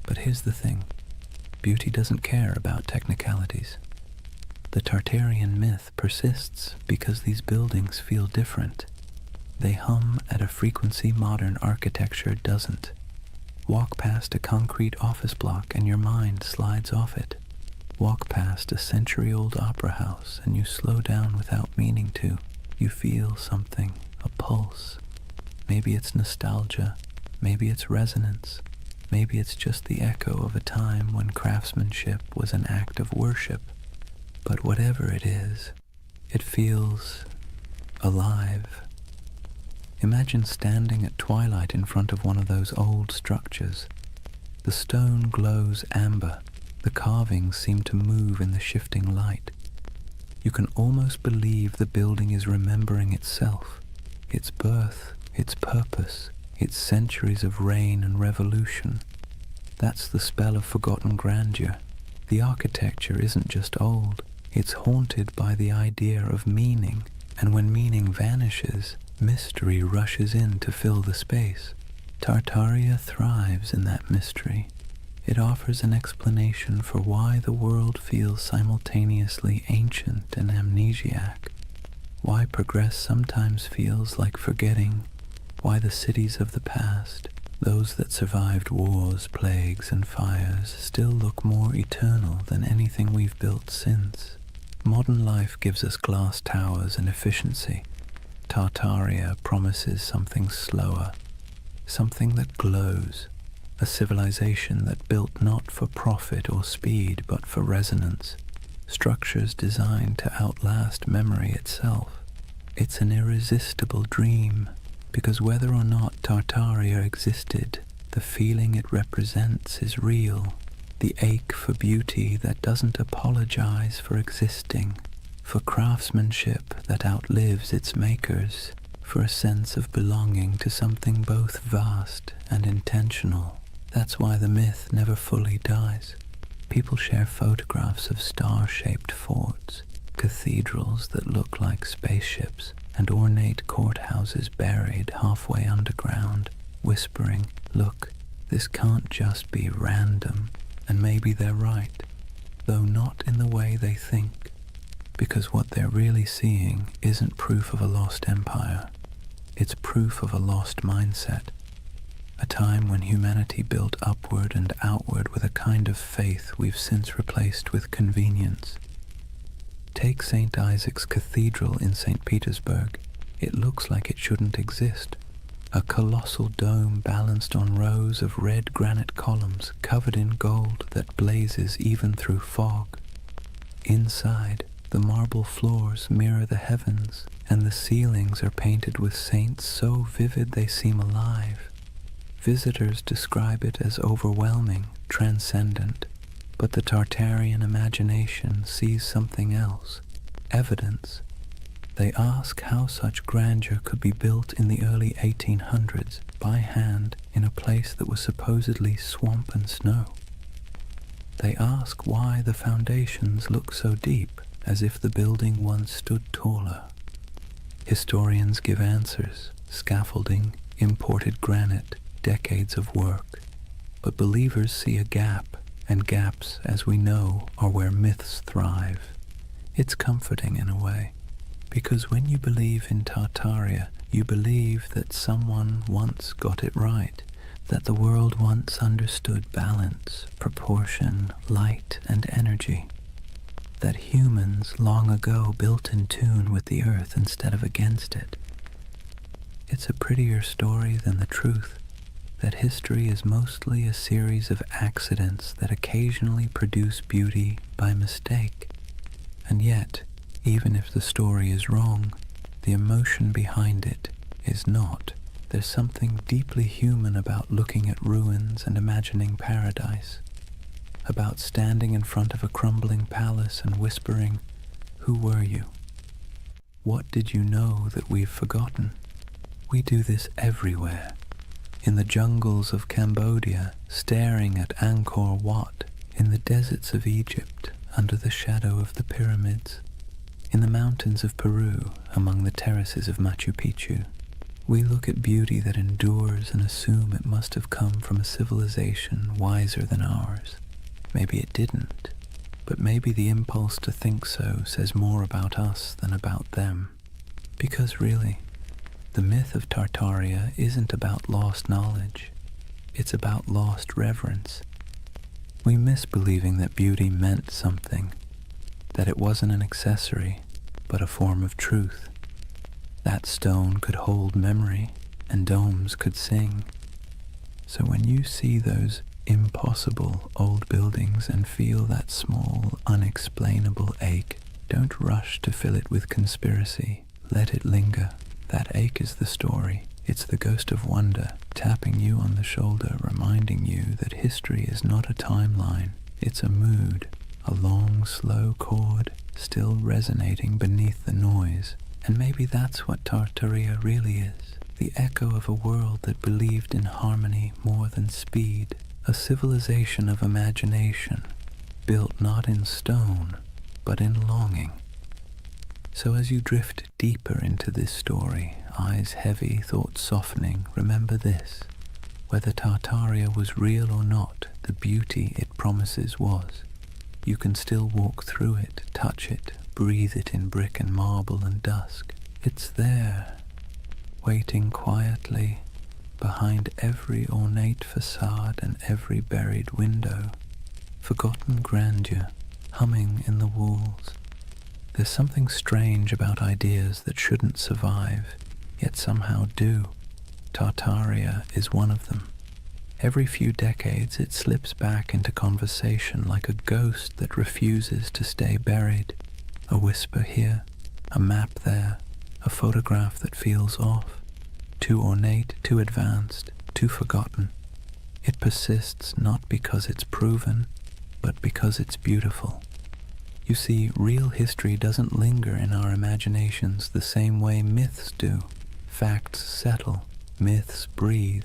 But here's the thing. Beauty doesn't care about technicalities. The Tartarian myth persists because these buildings feel different. They hum at a frequency modern architecture doesn't. Walk past a concrete office block and your mind slides off it. Walk past a century-old opera house and you slow down without meaning to. You feel something, a pulse. Maybe it's nostalgia, maybe it's resonance, maybe it's just the echo of a time when craftsmanship was an act of worship. But whatever it is, it feels alive. Imagine standing at twilight in front of one of those old structures. The stone glows amber. The carvings seem to move in the shifting light. You can almost believe the building is remembering itself, its birth, its purpose, its centuries of reign and revolution. That's the spell of forgotten grandeur. The architecture isn't just old, it's haunted by the idea of meaning, and when meaning vanishes, mystery rushes in to fill the space. Tartaria thrives in that mystery. It offers an explanation for why the world feels simultaneously ancient and amnesiac, why progress sometimes feels like forgetting, why the cities of the past, those that survived wars, plagues, and fires, still look more eternal than anything we've built since. Modern life gives us glass towers and efficiency. Tartaria promises something slower, something that glows, a civilization that built not for profit or speed but for resonance, structures designed to outlast memory itself. It's an irresistible dream, because whether or not Tartaria existed, the feeling it represents is real, the ache for beauty that doesn't apologize for existing, for craftsmanship that outlives its makers, for a sense of belonging to something both vast and intentional. That's why the myth never fully dies. People share photographs of star-shaped forts, cathedrals that look like spaceships, and ornate courthouses buried halfway underground, whispering, "Look, this can't just be random." And maybe they're right, though not in the way they think, because what they're really seeing isn't proof of a lost empire. It's proof of a lost mindset. A time when humanity built upward and outward with a kind of faith we've since replaced with convenience. Take St. Isaac's Cathedral in St. Petersburg. It looks like it shouldn't exist. A colossal dome balanced on rows of red granite columns covered in gold that blazes even through fog. Inside, the marble floors mirror the heavens, and the ceilings are painted with saints so vivid they seem alive. Visitors describe it as overwhelming, transcendent, but the Tartarian imagination sees something else, evidence. They ask how such grandeur could be built in the early 1800s by hand in a place that was supposedly swamp and snow. They ask why the foundations look so deep, as if the building once stood taller. Historians give answers: scaffolding, imported granite, decades of work. But believers see a gap, and gaps, as we know, are where myths thrive. It's comforting in a way, because when you believe in Tartaria, you believe that someone once got it right, that the world once understood balance, proportion, light, and energy, that humans long ago built in tune with the earth instead of against it. It's a prettier story than the truth that history is mostly a series of accidents that occasionally produce beauty by mistake. And yet, even if the story is wrong, the emotion behind it is not. There's something deeply human about looking at ruins and imagining paradise, about standing in front of a crumbling palace and whispering, "Who were you? What did you know that we've forgotten?" We do this everywhere. In the jungles of Cambodia, staring at Angkor Wat, in the deserts of Egypt, under the shadow of the pyramids, in the mountains of Peru, among the terraces of Machu Picchu. We look at beauty that endures and assume it must have come from a civilization wiser than ours. Maybe it didn't, but maybe the impulse to think so says more about us than about them. Because really, the myth of Tartaria isn't about lost knowledge, it's about lost reverence. We miss believing that beauty meant something, that it wasn't an accessory, but a form of truth. That stone could hold memory, and domes could sing. So when you see those impossible old buildings and feel that small, unexplainable ache, don't rush to fill it with conspiracy. Let it linger. That ache is the story. It's the ghost of wonder, tapping you on the shoulder, reminding you that history is not a timeline. It's a mood, a long, slow chord, still resonating beneath the noise. And maybe that's what Tartaria really is, the echo of a world that believed in harmony more than speed, a civilization of imagination, built not in stone, but in longing. So as you drift deeper into this story, eyes heavy, thoughts softening, remember this: whether Tartaria was real or not, the beauty it promises was. You can still walk through it, touch it, breathe it in brick and marble and dusk. It's there, waiting quietly behind every ornate facade and every buried window. Forgotten grandeur, humming in the walls. There's something strange about ideas that shouldn't survive, yet somehow do. Tartaria is one of them. Every few decades it slips back into conversation like a ghost that refuses to stay buried. A whisper here, a map there, a photograph that feels off, too ornate, too advanced, too forgotten. It persists not because it's proven, but because it's beautiful. You see, real history doesn't linger in our imaginations the same way myths do. Facts settle, myths breathe,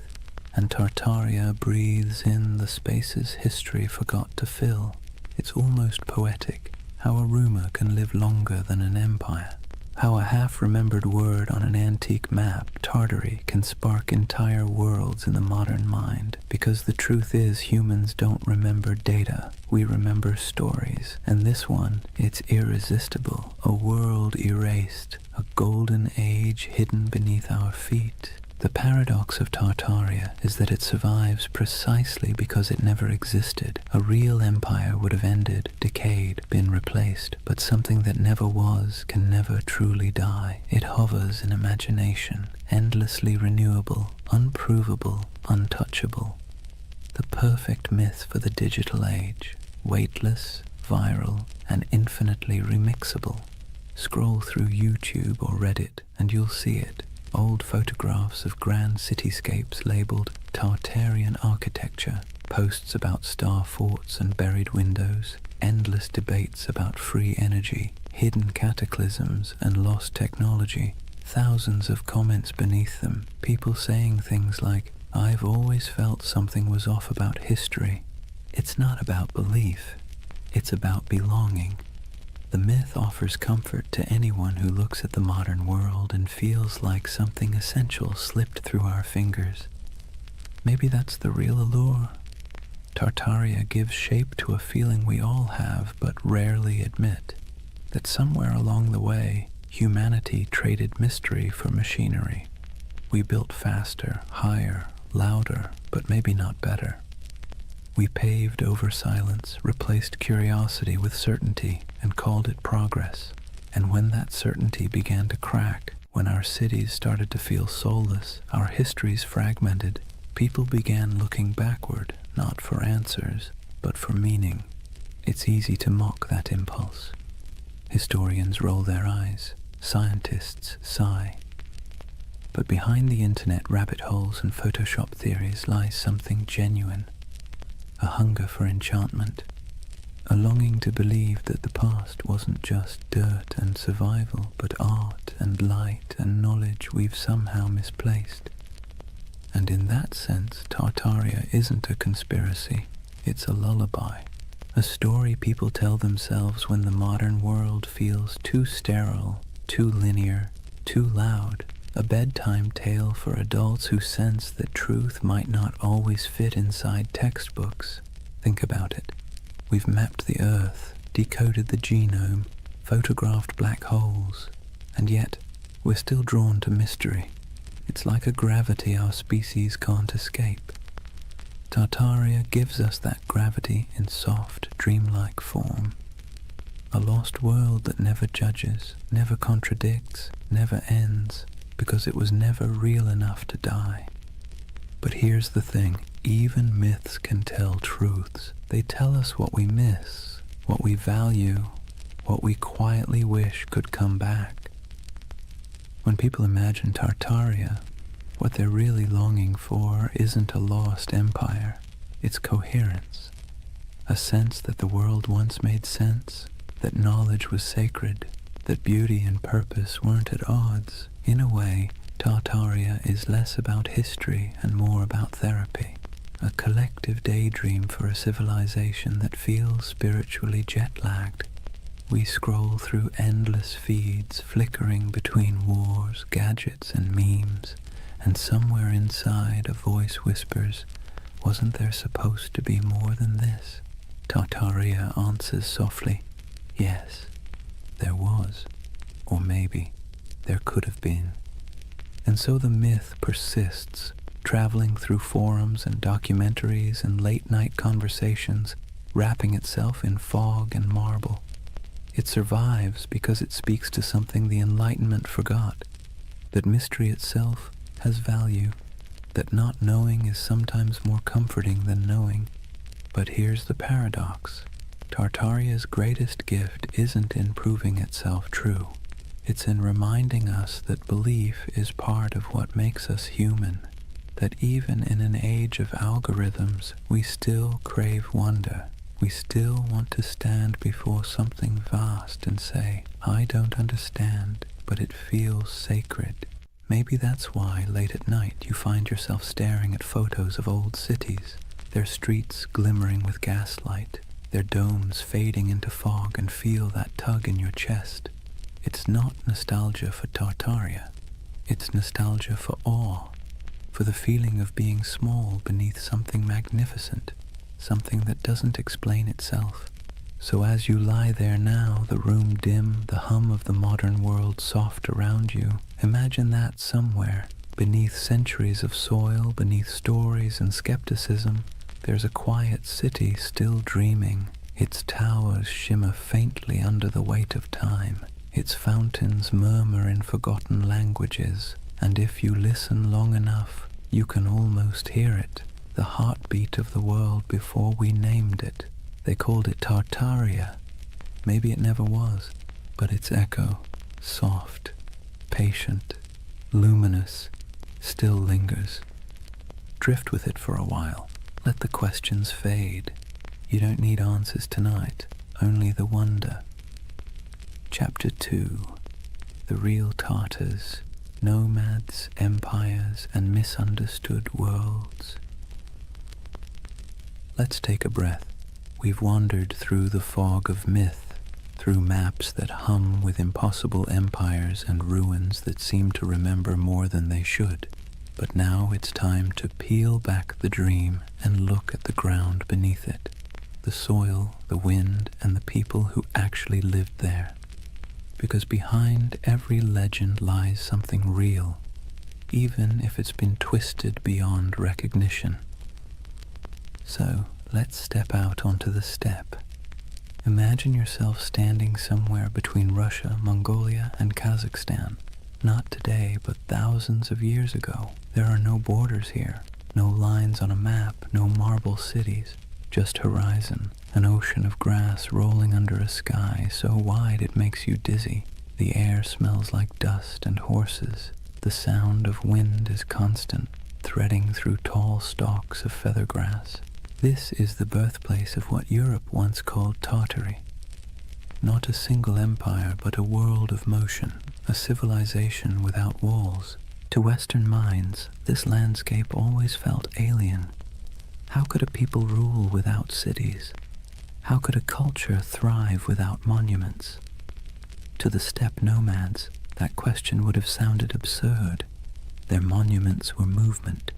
and Tartaria breathes in the spaces history forgot to fill. It's almost poetic, how a rumor can live longer than an empire. How a half-remembered word on an antique map, Tartary, can spark entire worlds in the modern mind. Because the truth is, humans don't remember data, we remember stories. And this one, it's irresistible. A world erased, a golden age hidden beneath our feet. The paradox of Tartaria is that it survives precisely because it never existed. A real empire would have ended, decayed, been replaced, but something that never was can never truly die. It hovers in imagination, endlessly renewable, unprovable, untouchable. The perfect myth for the digital age, weightless, viral, and infinitely remixable. Scroll through YouTube or Reddit and you'll see it. Old photographs of grand cityscapes labeled Tartarian architecture, posts about star forts and buried windows, endless debates about free energy, hidden cataclysms and lost technology, thousands of comments beneath them, people saying things like, "I've always felt something was off about history." It's not about belief, it's about belonging. The myth offers comfort to anyone who looks at the modern world and feels like something essential slipped through our fingers. Maybe that's the real allure. Tartaria gives shape to a feeling we all have but rarely admit, that somewhere along the way, humanity traded mystery for machinery. We built faster, higher, louder, but maybe not better. We paved over silence, replaced curiosity with certainty, and called it progress. And when that certainty began to crack, when our cities started to feel soulless, our histories fragmented, people began looking backward, not for answers, but for meaning. It's easy to mock that impulse. Historians roll their eyes, scientists sigh. But behind the internet rabbit holes and Photoshop theories lies something genuine, a hunger for enchantment, a longing to believe that the past wasn't just dirt and survival, but art and light and knowledge we've somehow misplaced. And in that sense, Tartaria isn't a conspiracy, it's a lullaby, a story people tell themselves when the modern world feels too sterile, too linear, too loud, a bedtime tale for adults who sense that truth might not always fit inside textbooks. Think about it. We've mapped the Earth, decoded the genome, photographed black holes, and yet we're still drawn to mystery. It's like a gravity our species can't escape. Tartaria gives us that gravity in soft, dreamlike form. A lost world that never judges, never contradicts, never ends, because it was never real enough to die. But here's the thing, even myths can tell truths. They tell us what we miss, what we value, what we quietly wish could come back. When people imagine Tartaria, what they're really longing for isn't a lost empire, it's coherence. A sense that the world once made sense, that knowledge was sacred, that beauty and purpose weren't at odds. In a way, Tartaria is less about history and more about therapy, a collective daydream for a civilization that feels spiritually jet-lagged. We scroll through endless feeds, flickering between wars, gadgets, and memes, and somewhere inside a voice whispers, "Wasn't there supposed to be more than this?" Tartaria answers softly, "Yes, there was, or maybe there could have been." And so the myth persists, traveling through forums and documentaries and late-night conversations, wrapping itself in fog and marble. It survives because it speaks to something the Enlightenment forgot, that mystery itself has value, that not knowing is sometimes more comforting than knowing. But here's the paradox. Tartaria's greatest gift isn't in proving itself true. It's in reminding us that belief is part of what makes us human, that even in an age of algorithms, we still crave wonder. We still want to stand before something vast and say, "I don't understand, but it feels sacred." Maybe that's why, late at night, you find yourself staring at photos of old cities, their streets glimmering with gaslight, their domes fading into fog, and feel that tug in your chest. It's not nostalgia for Tartaria. It's nostalgia for awe, for the feeling of being small beneath something magnificent, something that doesn't explain itself. So as you lie there now, the room dim, the hum of the modern world soft around you, imagine that somewhere, beneath centuries of soil, beneath stories and skepticism, there's a quiet city still dreaming. Its towers shimmer faintly under the weight of time. Its fountains murmur in forgotten languages, and if you listen long enough, you can almost hear it, the heartbeat of the world before we named it. They called it Tartaria. Maybe it never was, but its echo, soft, patient, luminous, still lingers. Drift with it for a while. Let the questions fade. You don't need answers tonight, only the wonder. Chapter 2. The Real Tartars, Nomads, Empires, and Misunderstood Worlds. Let's take a breath. We've wandered through the fog of myth, through maps that hum with impossible empires and ruins that seem to remember more than they should. But now it's time to peel back the dream and look at the ground beneath it, the soil, the wind, and the people who actually lived there. Because behind every legend lies something real, even if it's been twisted beyond recognition. So, let's step out onto the steppe. Imagine yourself standing somewhere between Russia, Mongolia, and Kazakhstan. Not today, but thousands of years ago. There are no borders here, no lines on a map, no marble cities, just horizon, an ocean of grass rolling under a sky so wide it makes you dizzy. The air smells like dust and horses. The sound of wind is constant, threading through tall stalks of feather grass. This is the birthplace of what Europe once called Tartary. Not a single empire, but a world of motion, a civilization without walls. To Western minds, this landscape always felt alien. How could a people rule without cities? How could a culture thrive without monuments? To the steppe nomads, that question would have sounded absurd. Their monuments were movement.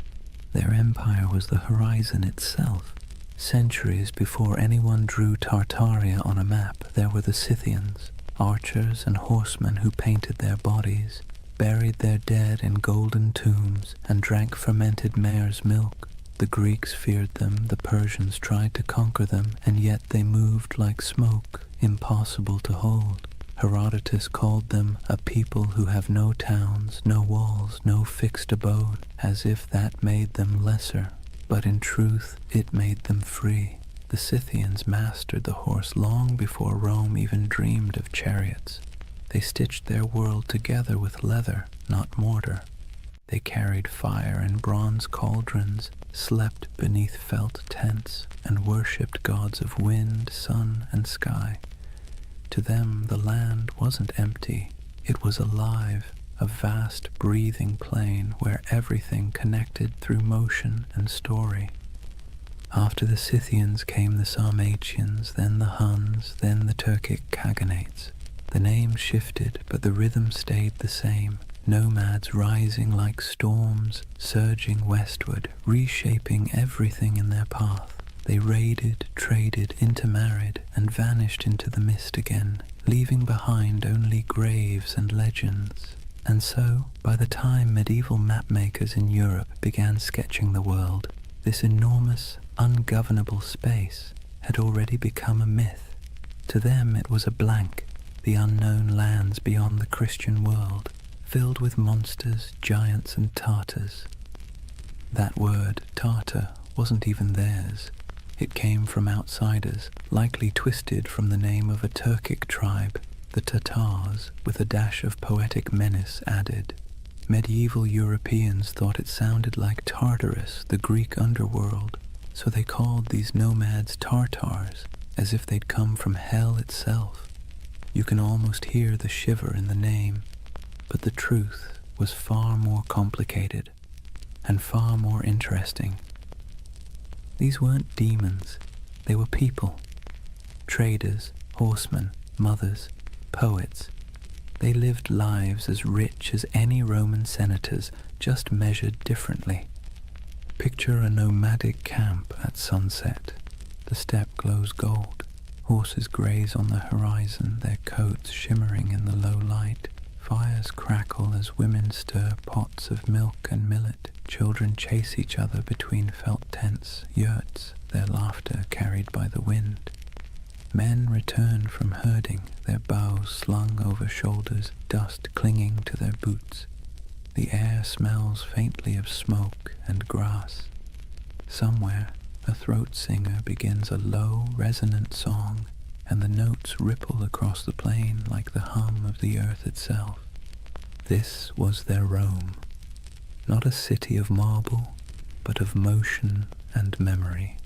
Their empire was the horizon itself. Centuries before anyone drew Tartaria on a map, there were the Scythians, archers and horsemen who painted their bodies, buried their dead in golden tombs, and drank fermented mare's milk. The Greeks feared them, the Persians tried to conquer them, and yet they moved like smoke, impossible to hold. Herodotus called them a people who have no towns, no walls, no fixed abode, as if that made them lesser. But in truth, it made them free. The Scythians mastered the horse long before Rome even dreamed of chariots. They stitched their world together with leather, not mortar. They carried fire in bronze cauldrons, slept beneath felt tents, and worshipped gods of wind, sun, and sky. To them, the land wasn't empty. It was alive, a vast breathing plain where everything connected through motion and story. After the Scythians came the Sarmatians, then the Huns, then the Turkic Khaganates. The names shifted, but the rhythm stayed the same. Nomads rising like storms, surging westward, reshaping everything in their path. They raided, traded, intermarried, and vanished into the mist again, leaving behind only graves and legends. And so, by the time medieval mapmakers in Europe began sketching the world, this enormous, ungovernable space had already become a myth. To them it was a blank, the unknown lands beyond the Christian world, filled with monsters, giants, and Tartars. That word, Tartar, wasn't even theirs. It came from outsiders, likely twisted from the name of a Turkic tribe, the Tatars, with a dash of poetic menace added. Medieval Europeans thought it sounded like Tartarus, the Greek underworld, so they called these nomads Tartars, as if they'd come from hell itself. You can almost hear the shiver in the name, but the truth was far more complicated and far more interesting. These weren't demons, they were people. Traders, horsemen, mothers, poets. They lived lives as rich as any Roman senators, just measured differently. Picture a nomadic camp at sunset. The steppe glows gold. Horses graze on the horizon, their coats shimmering in the low light. Fires crackle as women stir pots of milk and millet. Children chase each other between felt tents, yurts, their laughter carried by the wind. Men return from herding, their bows slung over shoulders, dust clinging to their boots. The air smells faintly of smoke and grass. Somewhere, a throat singer begins a low, resonant song, and the notes ripple across the plain like the hum of the earth itself. This was their Rome. Not a city of marble, but of motion and memory.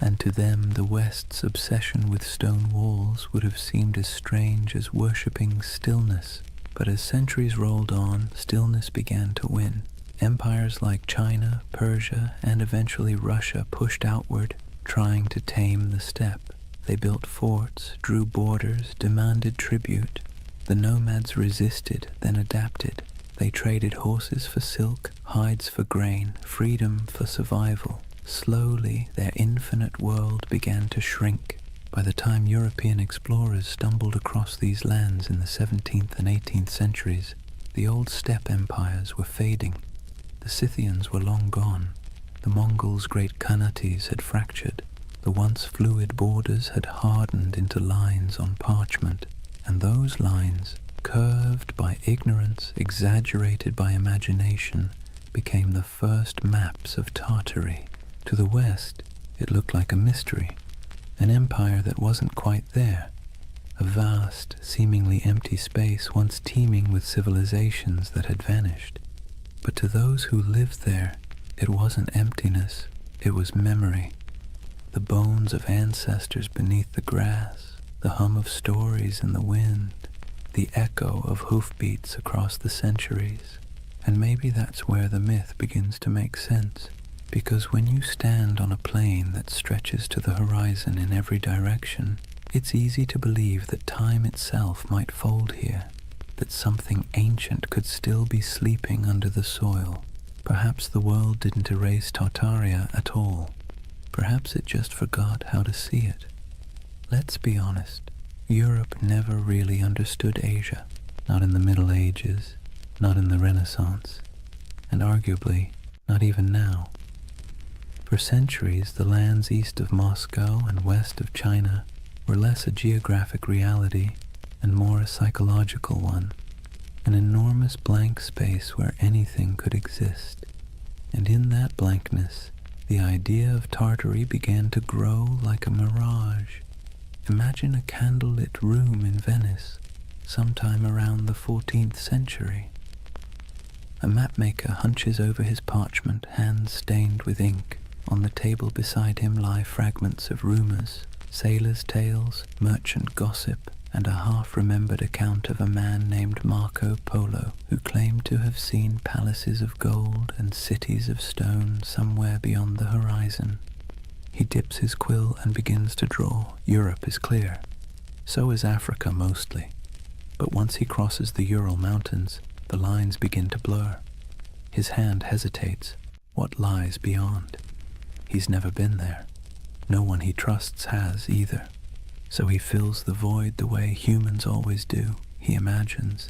And to them the West's obsession with stone walls would have seemed as strange as worshipping stillness. But as centuries rolled on, stillness began to win. Empires like China, Persia, and eventually Russia pushed outward, trying to tame the steppe. They built forts, drew borders, demanded tribute. The nomads resisted, then adapted. They traded horses for silk, hides for grain, freedom for survival. Slowly, their infinite world began to shrink. By the time European explorers stumbled across these lands in the 17th and 18th centuries, the old steppe empires were fading. The Scythians were long gone. The Mongols' great Khanates had fractured. The once fluid borders had hardened into lines on parchment, and those lines, curved by ignorance, exaggerated by imagination, became the first maps of Tartary. To the west, it looked like a mystery, an empire that wasn't quite there, a vast, seemingly empty space once teeming with civilizations that had vanished. But to those who lived there, it wasn't emptiness, it was memory. The bones of ancestors beneath the grass, the hum of stories in the wind, the echo of hoofbeats across the centuries. And maybe that's where the myth begins to make sense, because when you stand on a plain that stretches to the horizon in every direction, it's easy to believe that time itself might fold here, that something ancient could still be sleeping under the soil. Perhaps the world didn't erase Tartaria at all. Perhaps it just forgot how to see it. Let's be honest, Europe never really understood Asia, not in the Middle Ages, not in the Renaissance, and arguably not even now. For centuries, the lands east of Moscow and west of China were less a geographic reality and more a psychological one, an enormous blank space where anything could exist. And in that blankness, the idea of Tartary began to grow like a mirage. Imagine a candlelit room in Venice, sometime around the 14th century. A mapmaker hunches over his parchment, hands stained with ink. On the table beside him lie fragments of rumors, sailors' tales, merchant gossip, and a half-remembered account of a man named Marco Polo, who claimed to have seen palaces of gold and cities of stone somewhere beyond the horizon. He dips his quill and begins to draw. Europe is clear. So is Africa mostly. But once he crosses the Ural Mountains, the lines begin to blur. His hand hesitates. What lies beyond? He's never been there. No one he trusts has either. So he fills the void the way humans always do. He imagines.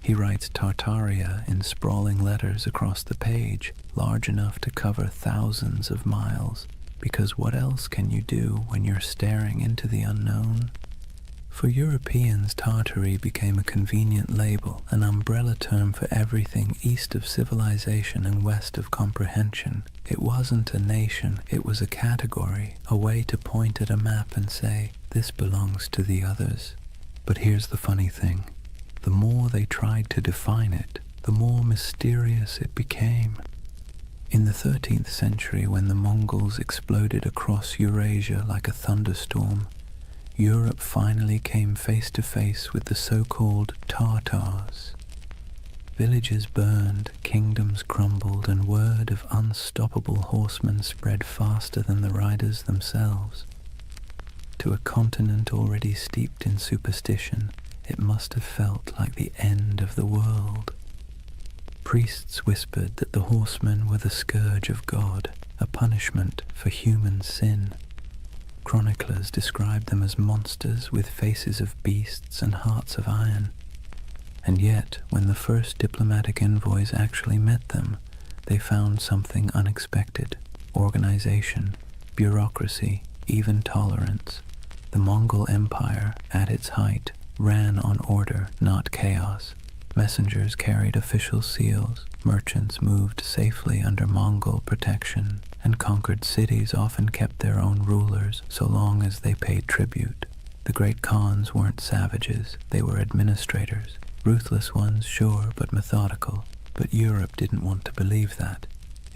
He writes Tartaria in sprawling letters across the page, large enough to cover thousands of miles. Because what else can you do when you're staring into the unknown? For Europeans, Tartary became a convenient label, an umbrella term for everything east of civilization and west of comprehension. It wasn't a nation, it was a category, a way to point at a map and say, this belongs to the others. But here's the funny thing. The more they tried to define it, the more mysterious it became. In the 13th century, when the Mongols exploded across Eurasia like a thunderstorm, Europe finally came face to face with the so-called Tartars. Villages burned, kingdoms crumbled, and word of unstoppable horsemen spread faster than the riders themselves. To a continent already steeped in superstition, it must have felt like the end of the world. Priests whispered that the horsemen were the scourge of God, a punishment for human sin. Chroniclers described them as monsters with faces of beasts and hearts of iron. And yet, when the first diplomatic envoys actually met them, they found something unexpected: organization, bureaucracy, even tolerance. The Mongol Empire, at its height, ran on order, not chaos. Messengers carried official seals, merchants moved safely under Mongol protection, and conquered cities often kept their own rulers so long as they paid tribute. The great Khans weren't savages, they were administrators. Ruthless ones, sure, but methodical. But Europe didn't want to believe that.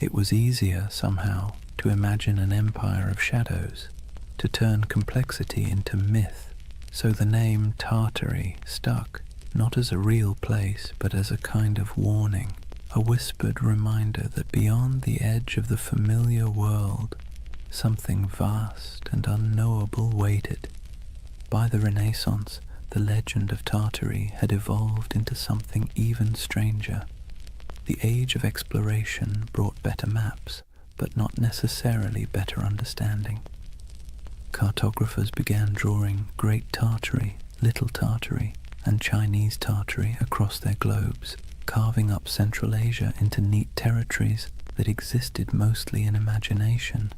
It was easier, somehow, to imagine an empire of shadows, to turn complexity into myth. So the name Tartary stuck, not as a real place, but as a kind of warning, a whispered reminder that beyond the edge of the familiar world, something vast and unknowable waited. By the Renaissance, the legend of Tartary had evolved into something even stranger. The age of exploration brought better maps, but not necessarily better understanding. Cartographers began drawing Great Tartary, Little Tartary, and Chinese Tartary across their globes. carving up Central Asia into neat territories that existed mostly in imagination.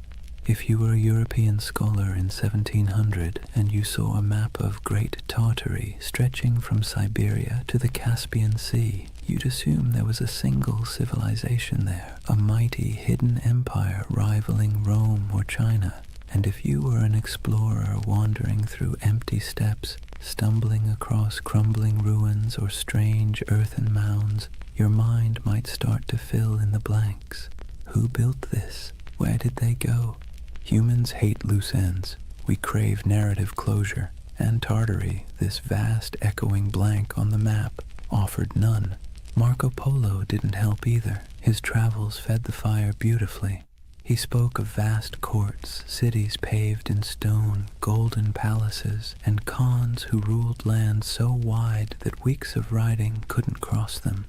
If you were a European scholar in 1700 and you saw a map of Great Tartary stretching from Siberia to the Caspian Sea, you'd assume there was a single civilization there, a mighty hidden empire rivaling Rome or China. And if you were an explorer wandering through empty steppes, stumbling across crumbling ruins or strange earthen mounds, your mind might start to fill in the blanks. Who built this? Where did they go? Humans hate loose ends. We crave narrative closure, and Tartary, this vast echoing blank on the map, offered none. Marco Polo didn't help either. His travels fed the fire beautifully. He spoke of vast courts, cities paved in stone, golden palaces, and khans who ruled lands so wide that weeks of riding couldn't cross them.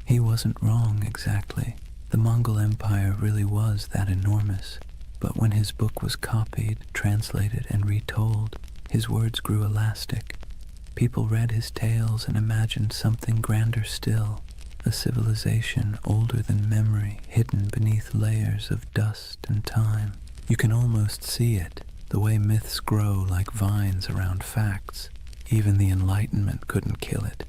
He wasn't wrong exactly. The Mongol Empire really was that enormous. But when his book was copied, translated, and retold, his words grew elastic. People read his tales and imagined something grander still, a civilization older than memory, hidden beneath layers of dust and time. You can almost see it, the way myths grow like vines around facts. Even the Enlightenment couldn't kill it.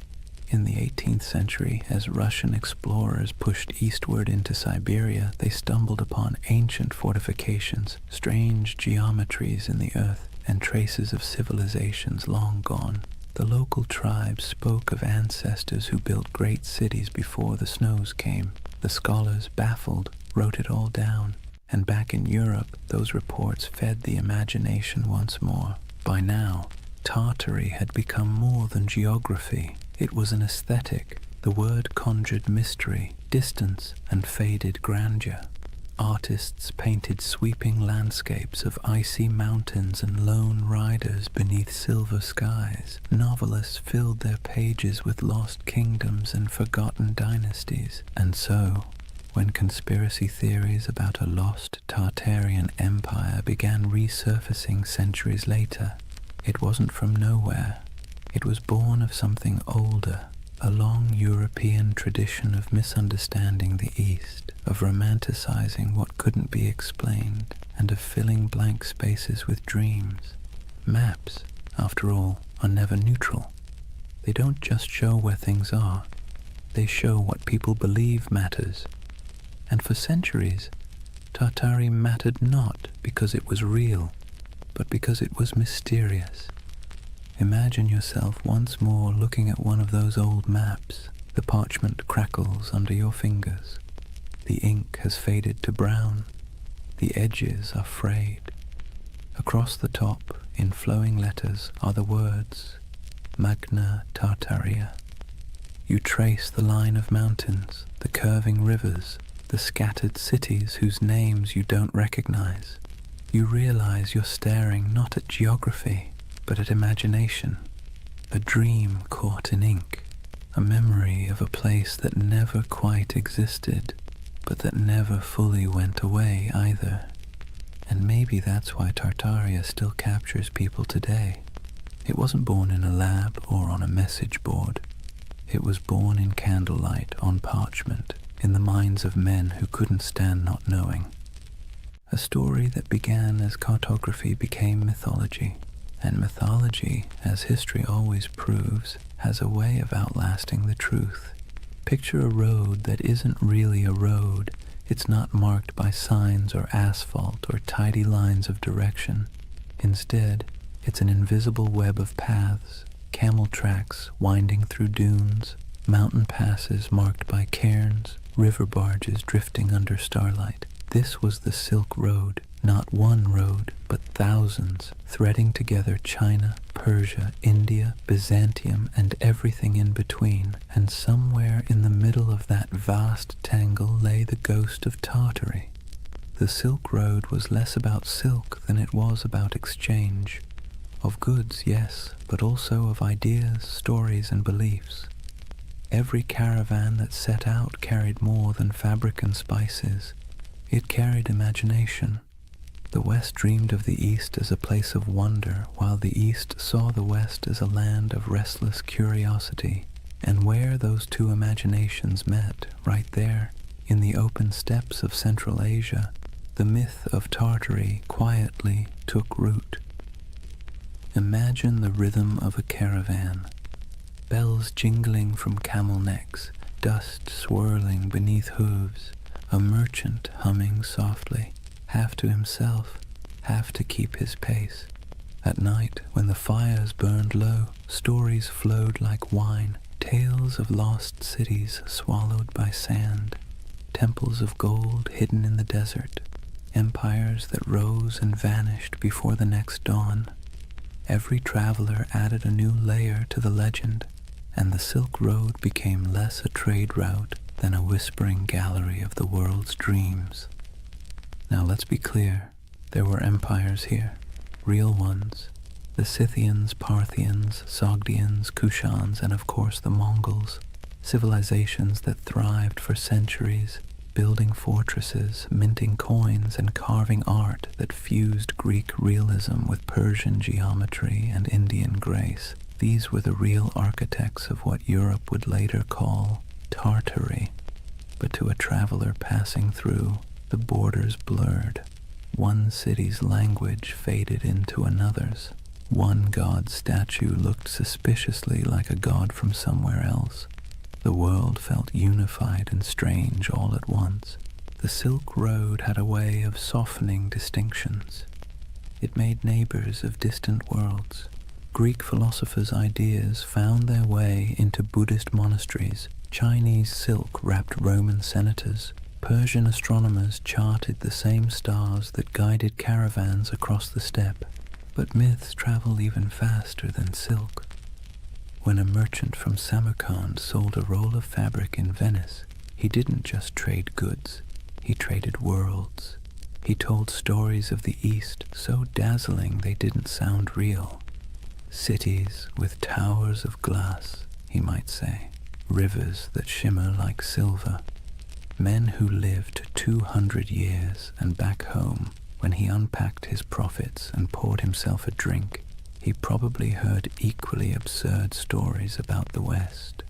In the 18th century, as Russian explorers pushed eastward into Siberia, they stumbled upon ancient fortifications, strange geometries in the earth, and traces of civilizations long gone. The local tribes spoke of ancestors who built great cities before the snows came. The scholars, baffled, wrote it all down, and back in Europe, those reports fed the imagination once more. By now, Tartary had become more than geography. It was an aesthetic. The word conjured mystery, distance, and faded grandeur. Artists painted sweeping landscapes of icy mountains and lone riders beneath silver skies. Novelists filled their pages with lost kingdoms and forgotten dynasties. And so, when conspiracy theories about a lost Tartarian empire began resurfacing centuries later, it wasn't from nowhere. It was born of something older, a long European tradition of misunderstanding the East, of romanticizing what couldn't be explained, and of filling blank spaces with dreams. Maps, after all, are never neutral. They don't just show where things are, they show what people believe matters. And for centuries, Tartary mattered not because it was real, but because it was mysterious. Imagine yourself once more looking at one of those old maps. The parchment crackles under your fingers. The ink has faded to brown. The edges are frayed. Across the top, in flowing letters, are the words, Magna Tartaria. You trace the line of mountains, the curving rivers, the scattered cities whose names you don't recognize. You realize you're staring not at geography, but at imagination, a dream caught in ink, a memory of a place that never quite existed, but that never fully went away either. And maybe that's why Tartaria still captures people today. It wasn't born in a lab or on a message board. It was born in candlelight on parchment, in the minds of men who couldn't stand not knowing. A story that began as cartography became mythology. And mythology, as history always proves, has a way of outlasting the truth. Picture a road that isn't really a road. It's not marked by signs or asphalt or tidy lines of direction. Instead, it's an invisible web of paths, camel tracks winding through dunes, mountain passes marked by cairns, river barges drifting under starlight. This was the Silk Road. Not one road, but thousands, threading together China, Persia, India, Byzantium, and everything in between. And somewhere in the middle of that vast tangle lay the ghost of Tartary. The Silk Road was less about silk than it was about exchange. Of goods, yes, but also of ideas, stories, and beliefs. Every caravan that set out carried more than fabric and spices. It carried imagination. The West dreamed of the East as a place of wonder, while the East saw the West as a land of restless curiosity. And where those two imaginations met, right there, in the open steppes of Central Asia, the myth of Tartary quietly took root. Imagine the rhythm of a caravan, bells jingling from camel necks, dust swirling beneath hooves, a merchant humming softly, half to himself, half to keep his pace. At night, when the fires burned low, stories flowed like wine, tales of lost cities swallowed by sand, temples of gold hidden in the desert, empires that rose and vanished before the next dawn. Every traveler added a new layer to the legend, and the Silk Road became less a trade route than a whispering gallery of the world's dreams. Now let's be clear, there were empires here, real ones. The Scythians, Parthians, Sogdians, Kushans, and of course the Mongols, civilizations that thrived for centuries, building fortresses, minting coins, and carving art that fused Greek realism with Persian geometry and Indian grace. These were the real architects of what Europe would later call Tartary. But to a traveler passing through, the borders blurred. One city's language faded into another's. One god's statue looked suspiciously like a god from somewhere else. The world felt unified and strange all at once. The Silk Road had a way of softening distinctions. It made neighbors of distant worlds. Greek philosophers' ideas found their way into Buddhist monasteries. Chinese silk wrapped Roman senators. Persian astronomers charted the same stars that guided caravans across the steppe. But myths travel even faster than silk. When a merchant from Samarkand sold a roll of fabric in Venice, he didn't just trade goods, he traded worlds. He told stories of the East so dazzling they didn't sound real. Cities with towers of glass, he might say, rivers that shimmer like silver. Men who lived 200 years, and back home, when he unpacked his profits and poured himself a drink, he probably heard equally absurd stories about the West.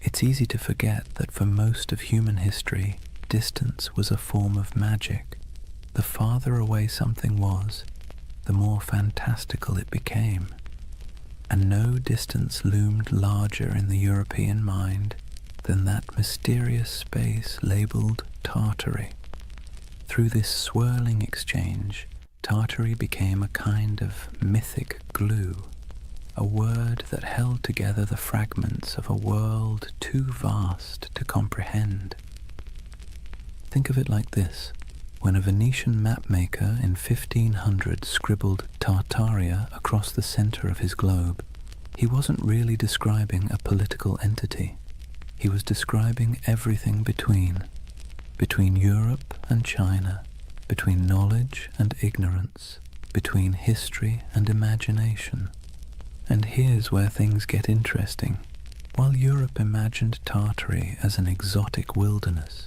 It's easy to forget that for most of human history, distance was a form of magic. The farther away something was, the more fantastical it became. And no distance loomed larger in the European mind than that mysterious space labeled Tartary. Through this swirling exchange, Tartary became a kind of mythic glue, a word that held together the fragments of a world too vast to comprehend. Think of it like this. When a Venetian mapmaker in 1500 scribbled Tartaria across the center of his globe, he wasn't really describing a political entity. He was describing everything between Europe and China, between knowledge and ignorance, between history and imagination. And here's where things get interesting. While Europe imagined Tartary as an exotic wilderness,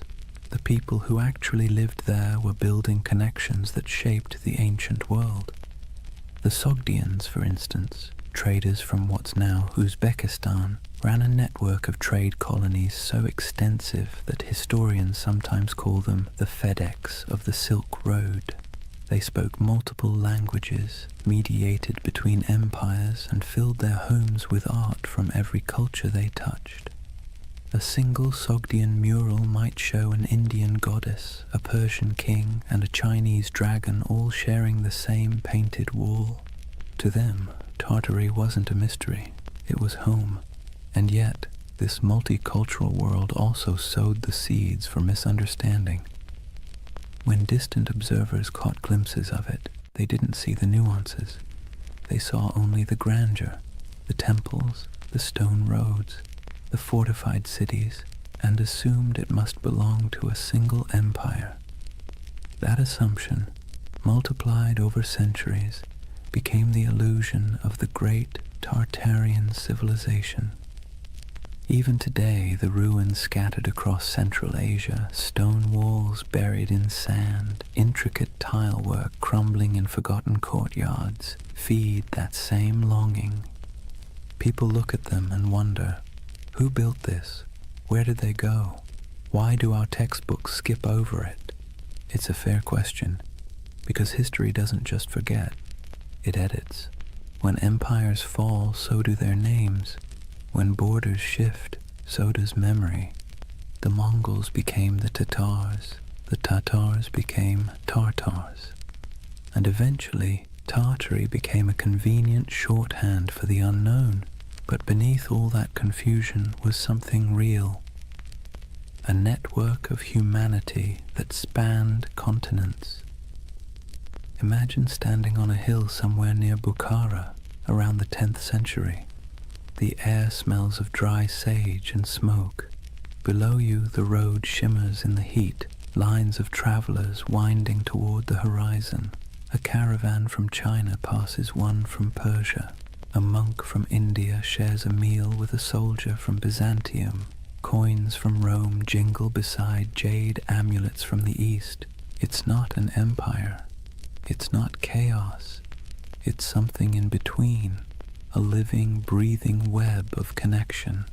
the people who actually lived there were building connections that shaped the ancient world. The Sogdians, for instance, traders from what's now Uzbekistan, ran a network of trade colonies so extensive that historians sometimes call them the FedEx of the Silk Road. They spoke multiple languages, mediated between empires, and filled their homes with art from every culture they touched. A single Sogdian mural might show an Indian goddess, a Persian king, and a Chinese dragon all sharing the same painted wall. To them, Tartary wasn't a mystery, it was home. And yet, this multicultural world also sowed the seeds for misunderstanding. When distant observers caught glimpses of it, they didn't see the nuances. They saw only the grandeur, the temples, the stone roads, the fortified cities, and assumed it must belong to a single empire. That assumption, multiplied over centuries, became the illusion of the great Tartarian civilization. Even today, the ruins scattered across Central Asia, stone walls buried in sand, intricate tile work crumbling in forgotten courtyards, feed that same longing. People look at them and wonder, Who built this? Where did they go? Why do our textbooks skip over it? It's a fair question, because history doesn't just forget, it edits. When empires fall, so do their names. When borders shift, so does memory. The Mongols became the Tatars became Tartars. And eventually, Tartary became a convenient shorthand for the unknown. But beneath all that confusion was something real. A network of humanity that spanned continents. Imagine standing on a hill somewhere near Bukhara around the 10th century. The air smells of dry sage and smoke. Below you the road shimmers in the heat, lines of travelers winding toward the horizon. A caravan from China passes one from Persia. A monk from India shares a meal with a soldier from Byzantium. Coins from Rome jingle beside jade amulets from the East. It's not an empire. It's not chaos. It's something in between, a living, breathing web of connection.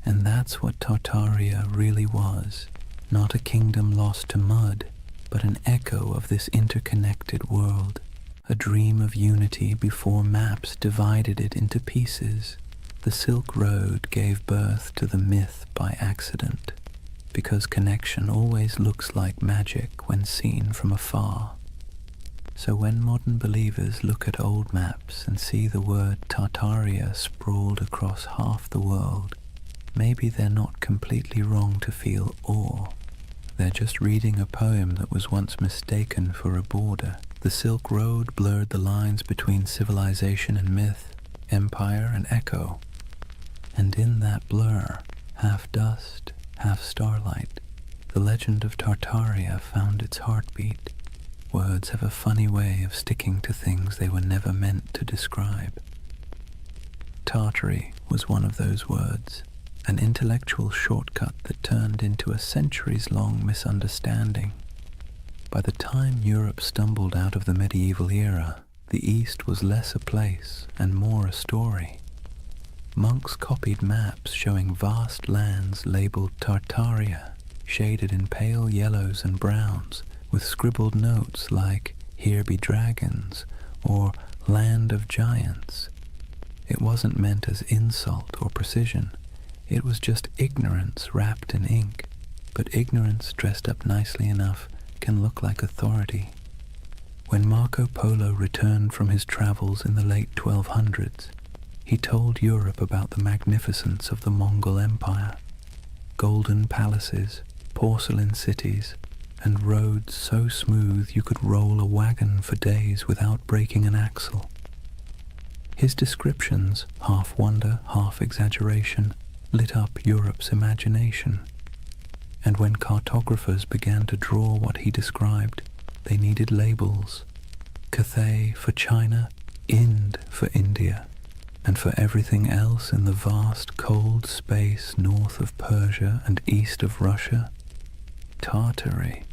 And that's what Tartaria really was. Not a kingdom lost to mud, but an echo of this interconnected world. A dream of unity before maps divided it into pieces. The Silk Road gave birth to the myth by accident, because connection always looks like magic when seen from afar. So when modern believers look at old maps and see the word Tartaria sprawled across half the world, maybe they're not completely wrong to feel awe. They're just reading a poem that was once mistaken for a border. The Silk Road blurred the lines between civilization and myth, empire and echo. And in that blur, half dust, half starlight, the legend of Tartaria found its heartbeat. Words have a funny way of sticking to things they were never meant to describe. Tartary was one of those words, an intellectual shortcut that turned into a centuries-long misunderstanding. By the time Europe stumbled out of the medieval era, the East was less a place and more a story. Monks copied maps showing vast lands labeled Tartaria, shaded in pale yellows and browns, with scribbled notes like, "Here be dragons," or "Land of Giants." It wasn't meant as insult or precision. It was just ignorance wrapped in ink. But ignorance dressed up nicely enough can look like authority. When Marco Polo returned from his travels in the late 1200s, he told Europe about the magnificence of the Mongol Empire. Golden palaces, porcelain cities, and roads so smooth you could roll a wagon for days without breaking an axle. His descriptions, half wonder, half exaggeration, lit up Europe's imagination. And when cartographers began to draw what he described, they needed labels. Cathay for China, Ind for India, and for everything else in the vast cold space north of Persia and east of Russia, Tartary.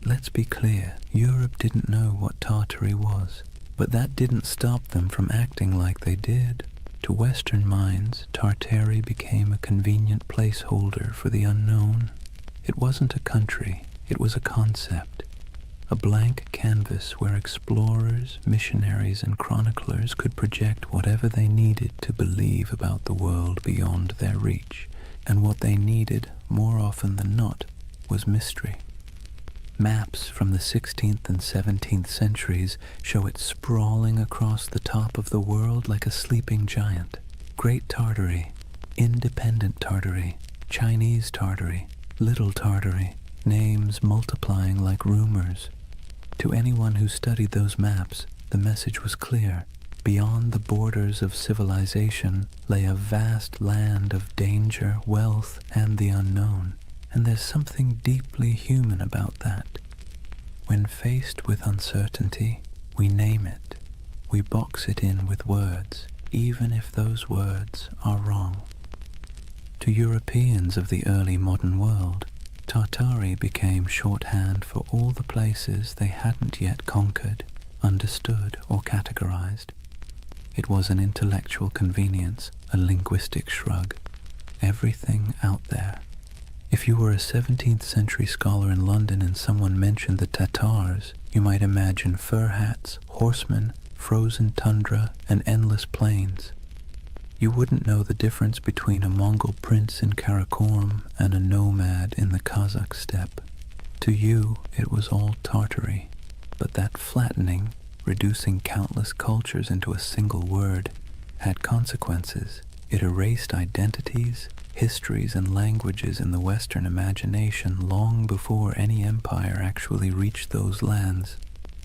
Let's be clear, Europe didn't know what Tartary was, but that didn't stop them from acting like they did. To Western minds, Tartary became a convenient placeholder for the unknown. It wasn't a country, it was a concept. A blank canvas where explorers, missionaries, and chroniclers could project whatever they needed to believe about the world beyond their reach. And what they needed, more often than not, was mystery. Maps from the 16th and 17th centuries show it sprawling across the top of the world like a sleeping giant. Great Tartary, Independent Tartary, Chinese Tartary, Little Tartary, names multiplying like rumors. To anyone who studied those maps, the message was clear. Beyond the borders of civilization lay a vast land of danger, wealth, and the unknown. And there's something deeply human about that. When faced with uncertainty, we name it. We box it in with words, even if those words are wrong. To Europeans of the early modern world, Tartary became shorthand for all the places they hadn't yet conquered, understood, or categorized. It was an intellectual convenience, a linguistic shrug. everything out there. If you were a 17th century scholar in London and someone mentioned the Tatars, you might imagine fur hats, horsemen, frozen tundra, and endless plains. You wouldn't know the difference between a Mongol prince in Karakorum and a nomad in the Kazakh steppe. To you, it was all Tartary, but that flattening, reducing countless cultures into a single word, had consequences. It erased identities, histories, and languages in the Western imagination long before any empire actually reached those lands.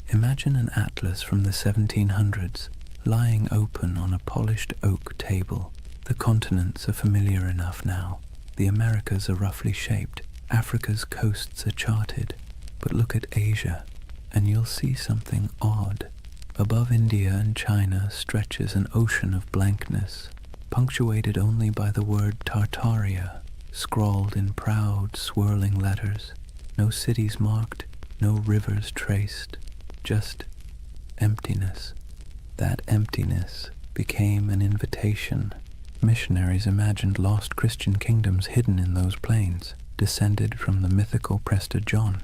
Imagine an atlas from the 1700s, lying open on a polished oak table. The continents are familiar enough now. The Americas are roughly shaped. Africa's coasts are charted. But look at Asia, and you'll see something odd. Above India and China stretches an ocean of blankness, punctuated only by the word Tartaria, scrawled in proud, swirling letters. No cities marked, no rivers traced, just emptiness. That emptiness became an invitation. Missionaries imagined lost Christian kingdoms hidden in those plains, descended from the mythical Prester John.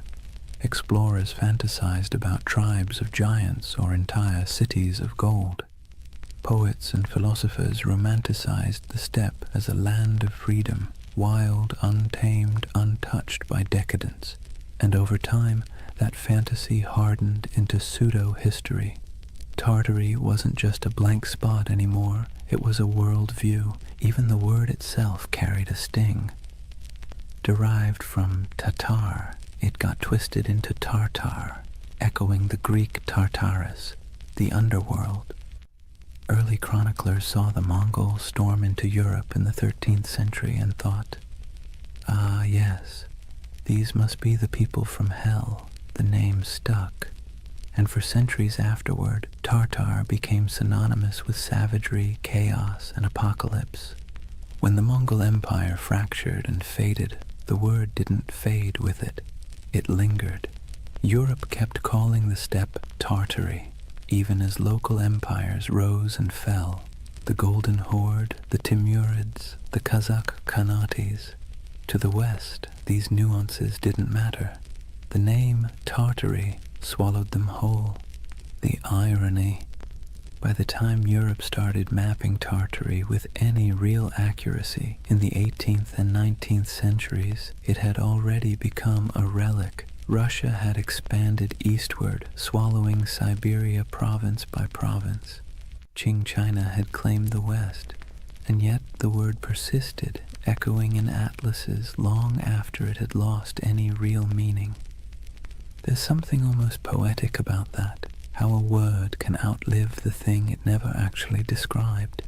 Explorers fantasized about tribes of giants or entire cities of gold. Poets and philosophers romanticized the steppe as a land of freedom, wild, untamed, untouched by decadence. And over time, that fantasy hardened into pseudo-history. Tartary wasn't just a blank spot anymore, it was a world view. Even the word itself carried a sting. Derived from Tatar, it got twisted into Tartar, echoing the Greek Tartarus, the underworld. Early chroniclers saw the Mongols storm into Europe in the 13th century and thought, "Ah, yes, these must be the people from hell." The name stuck, and for centuries afterward, Tartar became synonymous with savagery, chaos, and apocalypse. When the Mongol Empire fractured and faded, the word didn't fade with it. It lingered. Europe kept calling the steppe Tartary, even as local empires rose and fell. The Golden Horde, the Timurids, the Kazakh Khanates. To the west, these nuances didn't matter. The name Tartary swallowed them whole. The irony. By the time Europe started mapping Tartary with any real accuracy in the 18th and 19th centuries, it had already become a relic. Russia had expanded eastward, swallowing Siberia province by province. Qing China had claimed the west, and yet the word persisted, echoing in atlases long after it had lost any real meaning. There's something almost poetic about that, how a word can outlive the thing it never actually described.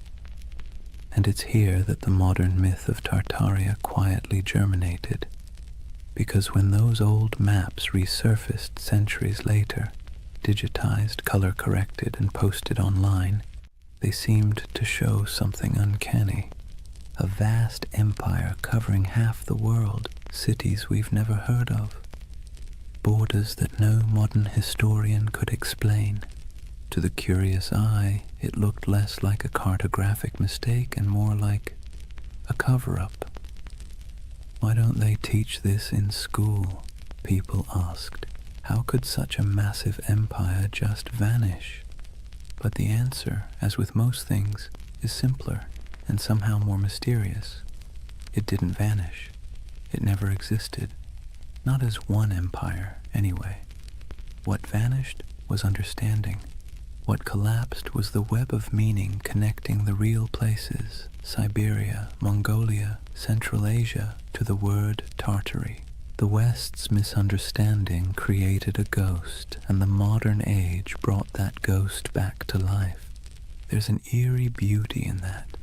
And it's here that the modern myth of Tartaria quietly germinated. Because when those old maps resurfaced centuries later, digitized, color-corrected, and posted online, they seemed to show something uncanny. A vast empire covering half the world, cities we've never heard of. Borders that no modern historian could explain. To the curious eye, it looked less like a cartographic mistake and more like a cover-up. Why don't they teach this in school? People asked. How could such a massive empire just vanish? But the answer, as with most things, is simpler and somehow more mysterious. It didn't vanish. It never existed. Not as one empire, anyway. What vanished was understanding. What collapsed was the web of meaning connecting the real places, Siberia, Mongolia, Central Asia, to the word Tartary. The West's misunderstanding created a ghost, and the modern age brought that ghost back to life. There's an eerie beauty in that,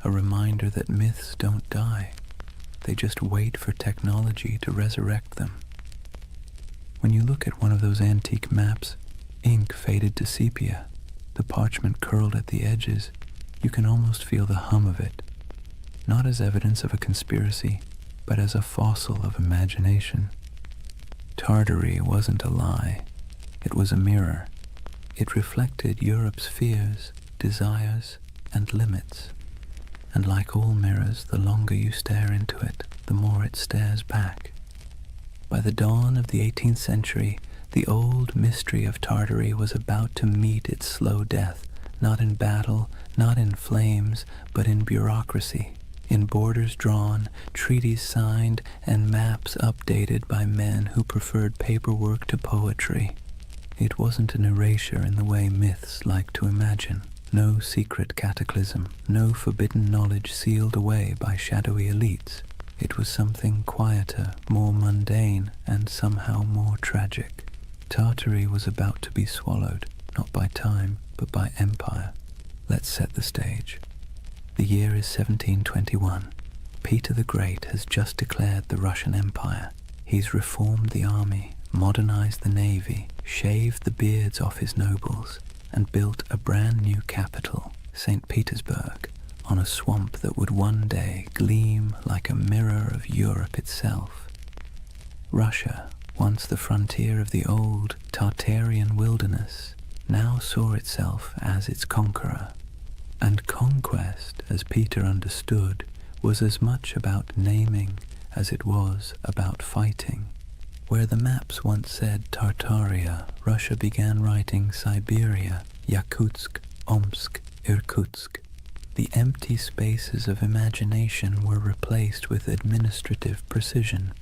a reminder that myths don't die. They just wait for technology to resurrect them. When you look at one of those antique maps, ink faded to sepia, the parchment curled at the edges, you can almost feel the hum of it, not as evidence of a conspiracy, but as a fossil of imagination. Tartary wasn't a lie. It was a mirror. It reflected Europe's fears, desires, and limits. and like all mirrors, the longer you stare into it, the more it stares back. By the dawn of the 18th century, the old mystery of Tartary was about to meet its slow death, not in battle, not in flames, but in bureaucracy, in borders drawn, treaties signed, and maps updated by men who preferred paperwork to poetry. It wasn't an erasure in the way myths like to imagine. No secret cataclysm, no forbidden knowledge sealed away by shadowy elites. It was something quieter, more mundane, and somehow more tragic. Tartary was about to be swallowed, not by time, but by empire. Let's set the stage. The year is 1721. Peter the Great has just declared the Russian Empire. He's reformed the army, modernized the navy, shaved the beards off his nobles, and built a brand new capital, St. Petersburg, on a swamp that would one day gleam like a mirror of Europe itself. Russia, once the frontier of the old Tartarian wilderness, now saw itself as its conqueror. And conquest, as Peter understood, was as much about naming as it was about fighting. Where the maps once said Tartaria, Russia began writing Siberia, Yakutsk, Omsk, Irkutsk. The empty spaces of imagination were replaced with administrative precision,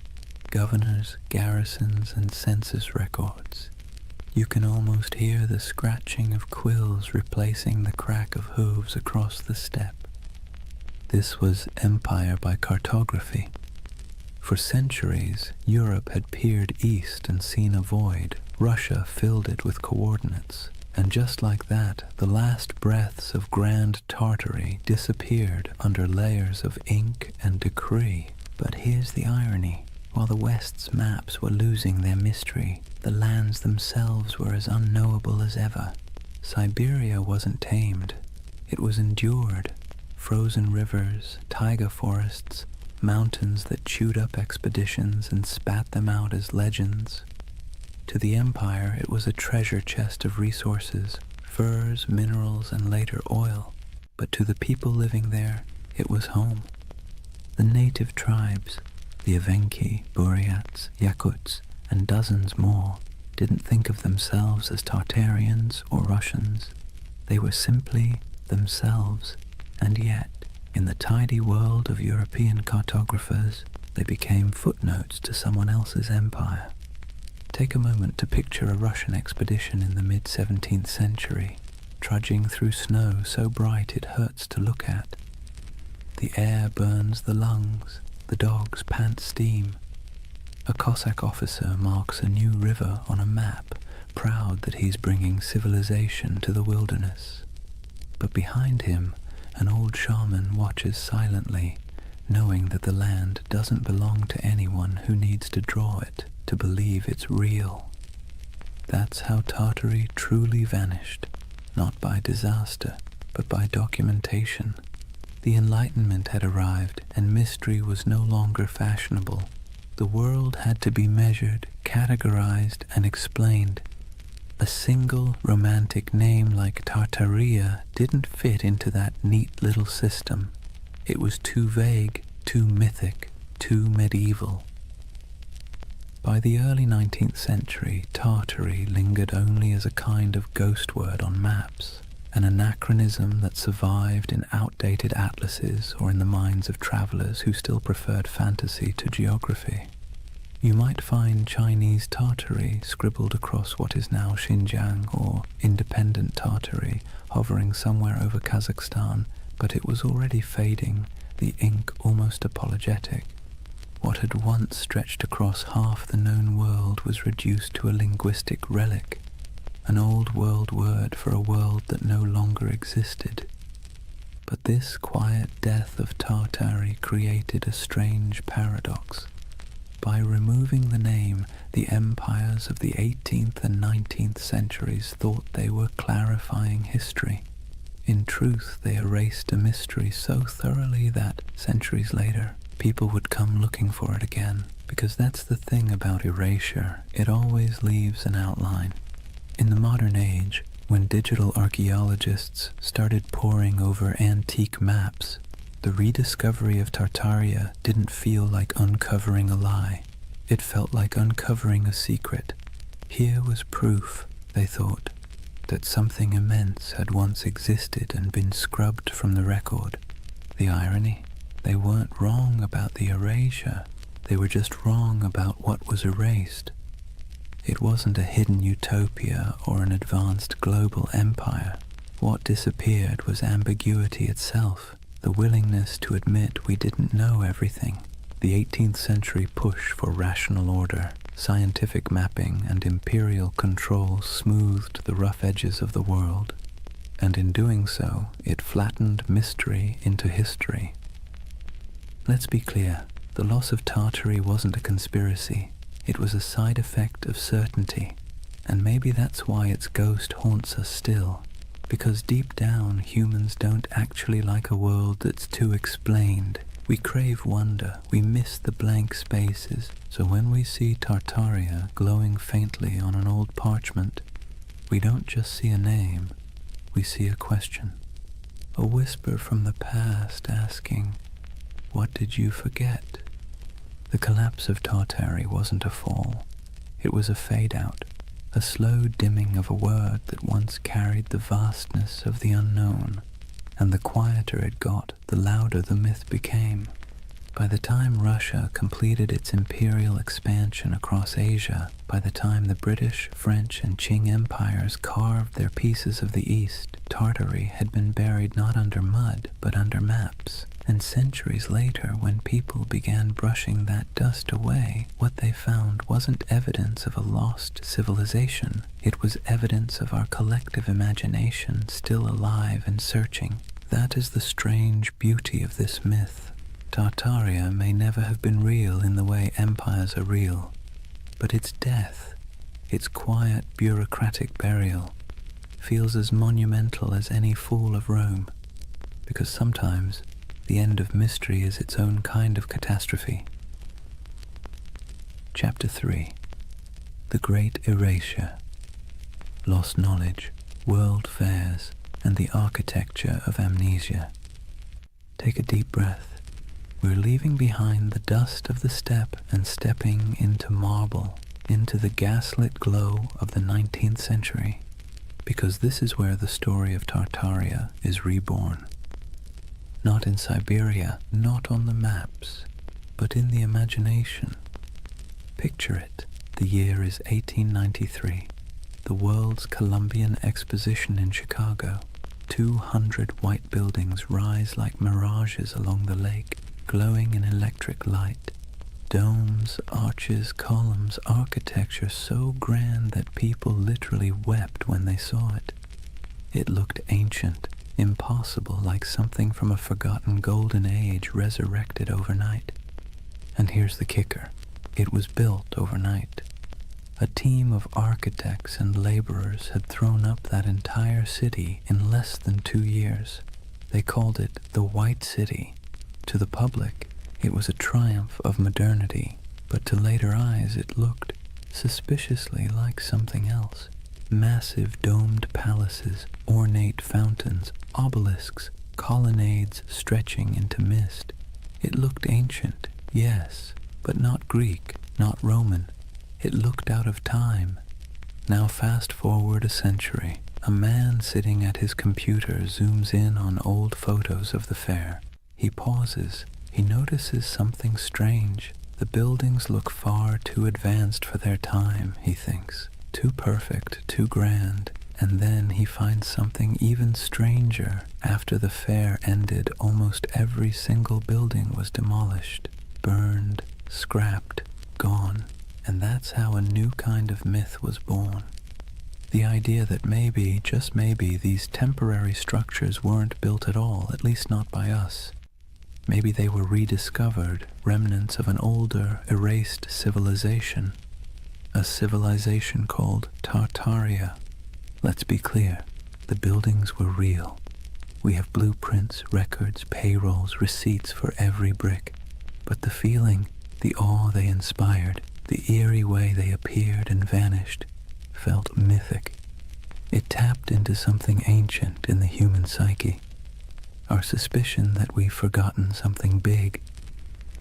governors, garrisons, and census records. You can almost hear the scratching of quills replacing the crack of hooves across the steppe. This was empire by cartography. For centuries, Europe had peered east and seen a void. Russia filled it with coordinates. And just like that, the last breaths of Grand Tartary disappeared under layers of ink and decree. But here's the irony. While the West's maps were losing their mystery, the lands themselves were as unknowable as ever. Siberia wasn't tamed. It was endured. Frozen rivers, taiga forests, mountains that chewed up expeditions and spat them out as legends. To the empire, it was a treasure chest of resources, furs, minerals, and later oil. But to the people living there, it was home. The native tribes, the Evenki, Buryats, Yakuts, and dozens more, didn't think of themselves as Tartarians or Russians. They were simply themselves, and yet, in the tidy world of European cartographers, they became footnotes to someone else's empire. Take a moment to picture a Russian expedition in the mid-17th century, trudging through snow so bright it hurts to look at. The air burns the lungs, the dogs pant steam. A Cossack officer marks a new river on a map, proud that he's bringing civilization to the wilderness. But behind him, an old shaman watches silently, knowing that the land doesn't belong to anyone who needs to draw it to believe it's real. That's how Tartary truly vanished, not by disaster, but by documentation. The Enlightenment had arrived, and mystery was no longer fashionable. The world had to be measured, categorized, and explained. A single romantic name like Tartaria didn't fit into that neat little system. It was too vague, too mythic, too medieval. By the early 19th century, Tartary lingered only as a kind of ghost word on maps, an anachronism that survived in outdated atlases or in the minds of travelers who still preferred fantasy to geography. You might find Chinese Tartary scribbled across what is now Xinjiang, or independent Tartary hovering somewhere over Kazakhstan, but it was already fading, the ink almost apologetic. What had once stretched across half the known world was reduced to a linguistic relic, an old world word for a world that no longer existed. But this quiet death of Tartary created a strange paradox. By removing the name, the empires of the 18th and 19th centuries thought they were clarifying history. In truth, they erased a mystery so thoroughly that, centuries later, people would come looking for it again, because that's the thing about erasure, it always leaves an outline. In the modern age, when digital archaeologists started poring over antique maps, The rediscovery of Tartaria didn't feel like uncovering a lie. It felt like uncovering a secret. Here was proof, they thought, that something immense had once existed and been scrubbed from the record. The irony? They weren't wrong about the erasure. They were just wrong about what was erased. It wasn't a hidden utopia or an advanced global empire. What disappeared was ambiguity itself, the willingness to admit we didn't know everything. The 18th century push for rational order, scientific mapping, and imperial control smoothed the rough edges of the world, and in doing so, it flattened mystery into history. Let's be clear, the loss of Tartary wasn't a conspiracy. It was a side effect of certainty, and maybe that's why its ghost haunts us still, because deep down humans don't actually like a world that's too explained. We crave wonder, we miss the blank spaces, so when we see Tartaria glowing faintly on an old parchment, we don't just see a name, we see a question. A whisper from the past asking, "What did you forget?" The collapse of Tartary wasn't a fall. It was a fade-out, a slow dimming of a word that once carried the vastness of the unknown, and the quieter it got, the louder the myth became. By the time Russia completed its imperial expansion across Asia, by the time the British, French, and Qing empires carved their pieces of the East, Tartary had been buried not under mud, but under maps. And centuries later, when people began brushing that dust away, what they found wasn't evidence of a lost civilization. It was evidence of our collective imagination still alive and searching. That is the strange beauty of this myth. Tartaria may never have been real in the way empires are real, but its death, its quiet bureaucratic burial, feels as monumental as any fall of Rome, because sometimes the end of mystery is its own kind of catastrophe. Chapter 3. The Great Erasure. Lost knowledge, world fairs, and the architecture of amnesia. Take a deep breath. We're leaving behind the dust of the steppe and stepping into marble, into the gaslit glow of the 19th century, because this is where the story of Tartaria is reborn. Not in Siberia, not on the maps, but in the imagination. Picture it. The year is 1893. The World's Columbian Exposition in Chicago. 200 white buildings rise like mirages along the lake, glowing in electric light. Domes, arches, columns, architecture so grand that people literally wept when they saw it. It looked ancient, impossible, like something from a forgotten golden age resurrected overnight. And here's the kicker. It was built overnight. A team of architects and laborers had thrown up that entire city in less than 2 years. They called it the White City. To the public, it was a triumph of modernity, but to later eyes it looked suspiciously like something else. Massive domed palaces, ornate fountains, obelisks, colonnades stretching into mist. It looked ancient, yes, but not Greek, not Roman. It looked out of time. Now fast forward a century. A man sitting at his computer zooms in on old photos of the fair. He pauses. He notices something strange. The buildings look far too advanced for their time, he thinks. Too perfect, too grand. And then he finds something even stranger. After the fair ended, almost every single building was demolished, burned, scrapped, gone. And that's how a new kind of myth was born. The idea that maybe, just maybe, these temporary structures weren't built at all, at least not by us. Maybe they were rediscovered, remnants of an older, erased civilization. A civilization called Tartaria. Let's be clear, the buildings were real. We have blueprints, records, payrolls, receipts for every brick. But the feeling, the awe they inspired, the eerie way they appeared and vanished, felt mythic. It tapped into something ancient in the human psyche. our suspicion that we've forgotten something big.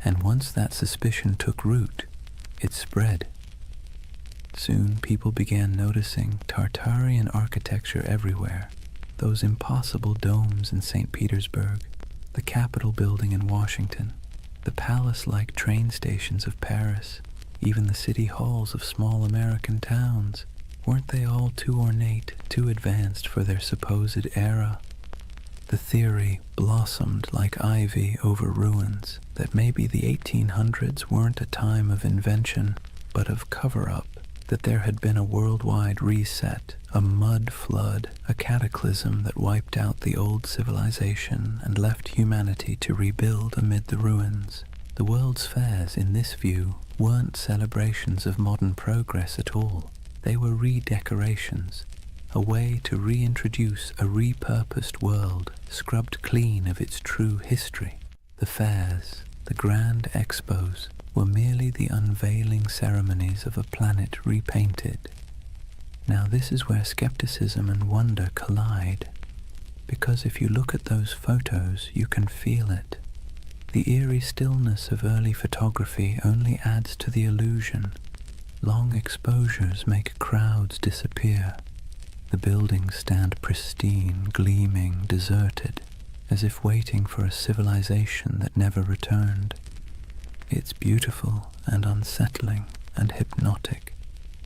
And once that suspicion took root, it spread. Soon people began noticing Tartarian architecture everywhere. Those impossible domes in St. Petersburg, the Capitol building in Washington, the palace-like train stations of Paris, even the city halls of small American towns. Weren't they all too ornate, too advanced for their supposed era? The theory blossomed like ivy over ruins that maybe the 1800s weren't a time of invention, but of cover-up, that there had been a worldwide reset, a mud flood, a cataclysm that wiped out the old civilization and left humanity to rebuild amid the ruins. The world's fairs, in this view, weren't celebrations of modern progress at all. They were redecorations, a way to reintroduce a repurposed world, scrubbed clean of its true history. The fairs, the grand expos, were merely the unveiling ceremonies of a planet repainted. Now this is where skepticism and wonder collide, because if you look at those photos, you can feel it. The eerie stillness of early photography only adds to the illusion. Long exposures make crowds disappear. The buildings stand pristine, gleaming, deserted, as if waiting for a civilization that never returned. It's beautiful and unsettling and hypnotic.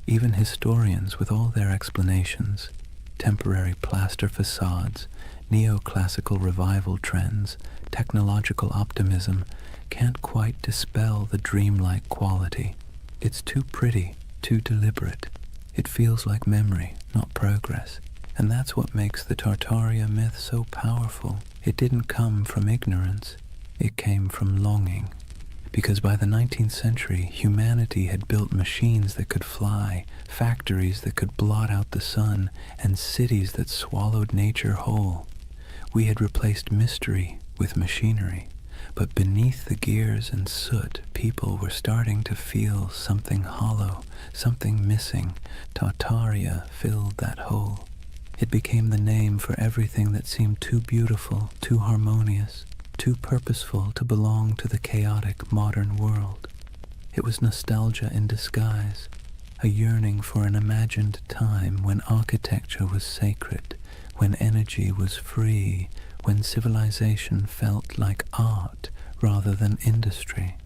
Even historians, with all their explanations, temporary plaster facades, neoclassical revival trends, technological optimism, can't quite dispel the dreamlike quality. It's too pretty, too deliberate. It feels like memory, not progress. And that's what makes the Tartaria myth so powerful. It didn't come from ignorance. It came from longing. Because by the 19th century, humanity had built machines that could fly, factories that could blot out the sun, and cities that swallowed nature whole. We had replaced mystery with machinery. But beneath the gears and soot, people were starting to feel something hollow, something missing. Tartaria filled that hole. It became the name for everything that seemed too beautiful, too harmonious, too purposeful to belong to the chaotic modern world. It was nostalgia in disguise, a yearning for an imagined time when architecture was sacred, when energy was free, when civilization felt like art rather than industry.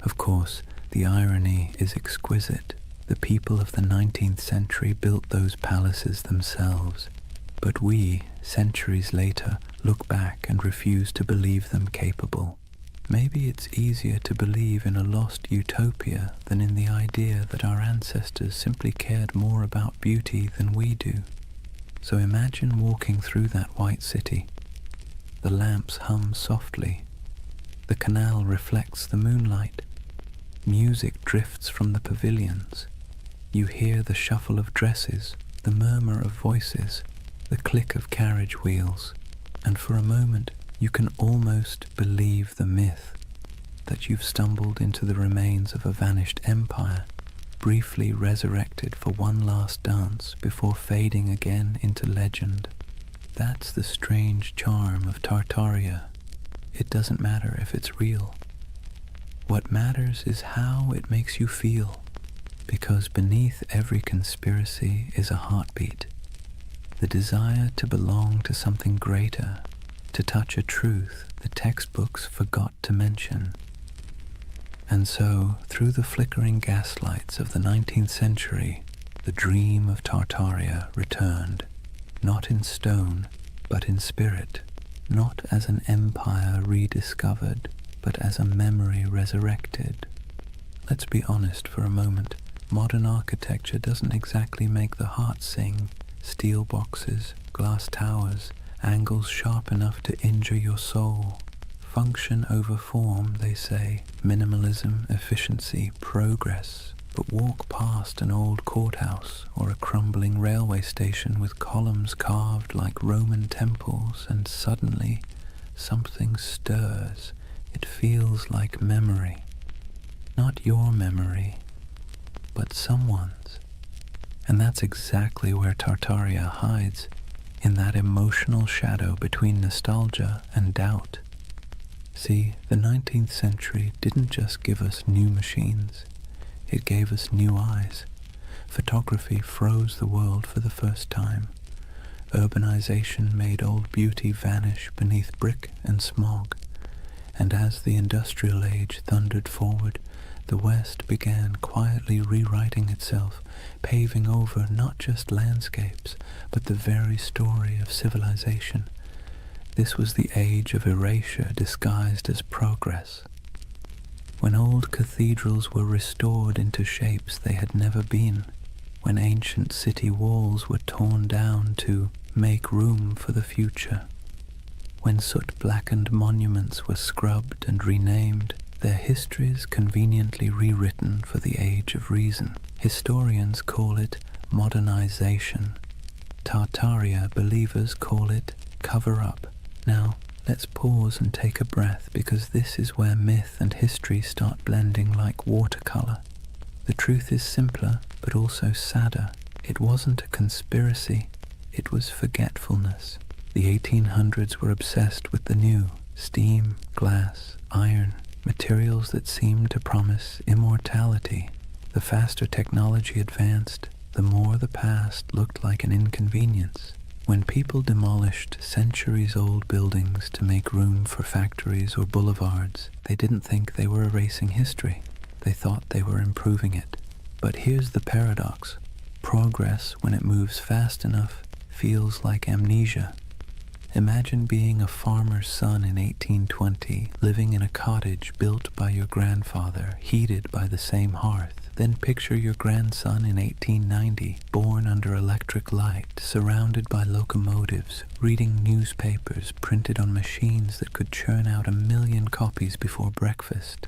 Of course, the irony is exquisite. The people of the 19th century built those palaces themselves, but we, centuries later, look back and refuse to believe them capable. Maybe it's easier to believe in a lost utopia than in the idea that our ancestors simply cared more about beauty than we do. So imagine walking through that white city. The lamps hum softly. The canal reflects the moonlight. Music drifts from the pavilions. You hear the shuffle of dresses, the murmur of voices, the click of carriage wheels, and for a moment you can almost believe the myth that you've stumbled into the remains of a vanished empire, briefly resurrected for one last dance before fading again into legend. That's the strange charm of Tartaria. It doesn't matter if it's real. What matters is how it makes you feel, because beneath every conspiracy is a heartbeat, the desire to belong to something greater, to touch a truth the textbooks forgot to mention. And so, through the flickering gaslights of the 19th century, the dream of Tartaria returned, not in stone, but in spirit, not as an empire rediscovered, but as a memory resurrected. Let's be honest for a moment. Modern architecture doesn't exactly make the heart sing. Steel boxes, glass towers, angles sharp enough to injure your soul. Function over form, they say. Minimalism, efficiency, progress. But walk past an old courthouse or a crumbling railway station with columns carved like Roman temples, and suddenly something stirs. It feels like memory. Not your memory, but someone's. And that's exactly where Tartaria hides, in that emotional shadow between nostalgia and doubt. See, the 19th century didn't just give us new machines, it gave us new eyes. Photography froze the world for the first time. Urbanization made old beauty vanish beneath brick and smog. And as the industrial age thundered forward, the West began quietly rewriting itself, paving over not just landscapes, but the very story of civilization. This was the age of erasure disguised as progress. When old cathedrals were restored into shapes they had never been, when ancient city walls were torn down to make room for the future, when soot-blackened monuments were scrubbed and renamed, their histories conveniently rewritten for the age of reason. Historians call it modernization. Tartaria believers call it cover-up. Now, let's pause and take a breath, because this is where myth and history start blending like watercolor. The truth is simpler, but also sadder. It wasn't a conspiracy, it was forgetfulness. The 1800s were obsessed with the new: steam, glass, iron, materials that seemed to promise immortality. The faster technology advanced, the more the past looked like an inconvenience. When people demolished centuries-old buildings to make room for factories or boulevards, they didn't think they were erasing history. They thought they were improving it. But here's the paradox. Progress, when it moves fast enough, feels like amnesia. Imagine being a farmer's son in 1820, living in a cottage built by your grandfather, heated by the same hearth. Then picture your grandson in 1890, born under electric light, surrounded by locomotives, reading newspapers printed on machines that could churn out 1 million copies before breakfast.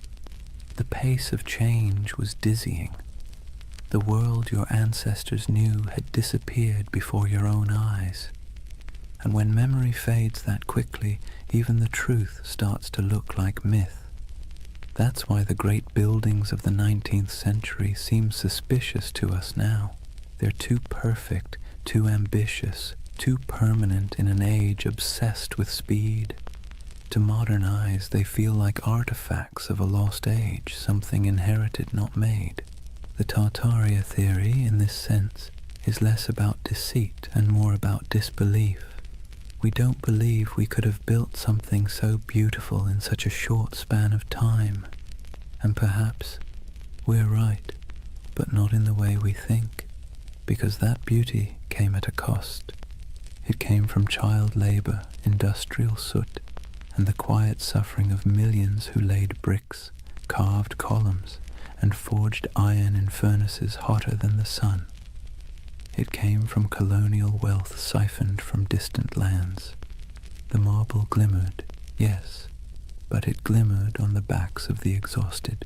The pace of change was dizzying. The world your ancestors knew had disappeared before your own eyes. And when memory fades that quickly, even the truth starts to look like myth. That's why the great buildings of the 19th century seem suspicious to us now. They're too perfect, too ambitious, too permanent in an age obsessed with speed. To modern eyes, they feel like artifacts of a lost age, something inherited, not made. The Tartaria theory, in this sense, is less about deceit and more about disbelief. We don't believe we could have built something so beautiful in such a short span of time. And perhaps we're right, but not in the way we think, because that beauty came at a cost. It came from child labor, industrial soot, and the quiet suffering of millions who laid bricks, carved columns, and forged iron in furnaces hotter than the sun. It came from colonial wealth siphoned from distant lands. The marble glimmered, yes, but it glimmered on the backs of the exhausted.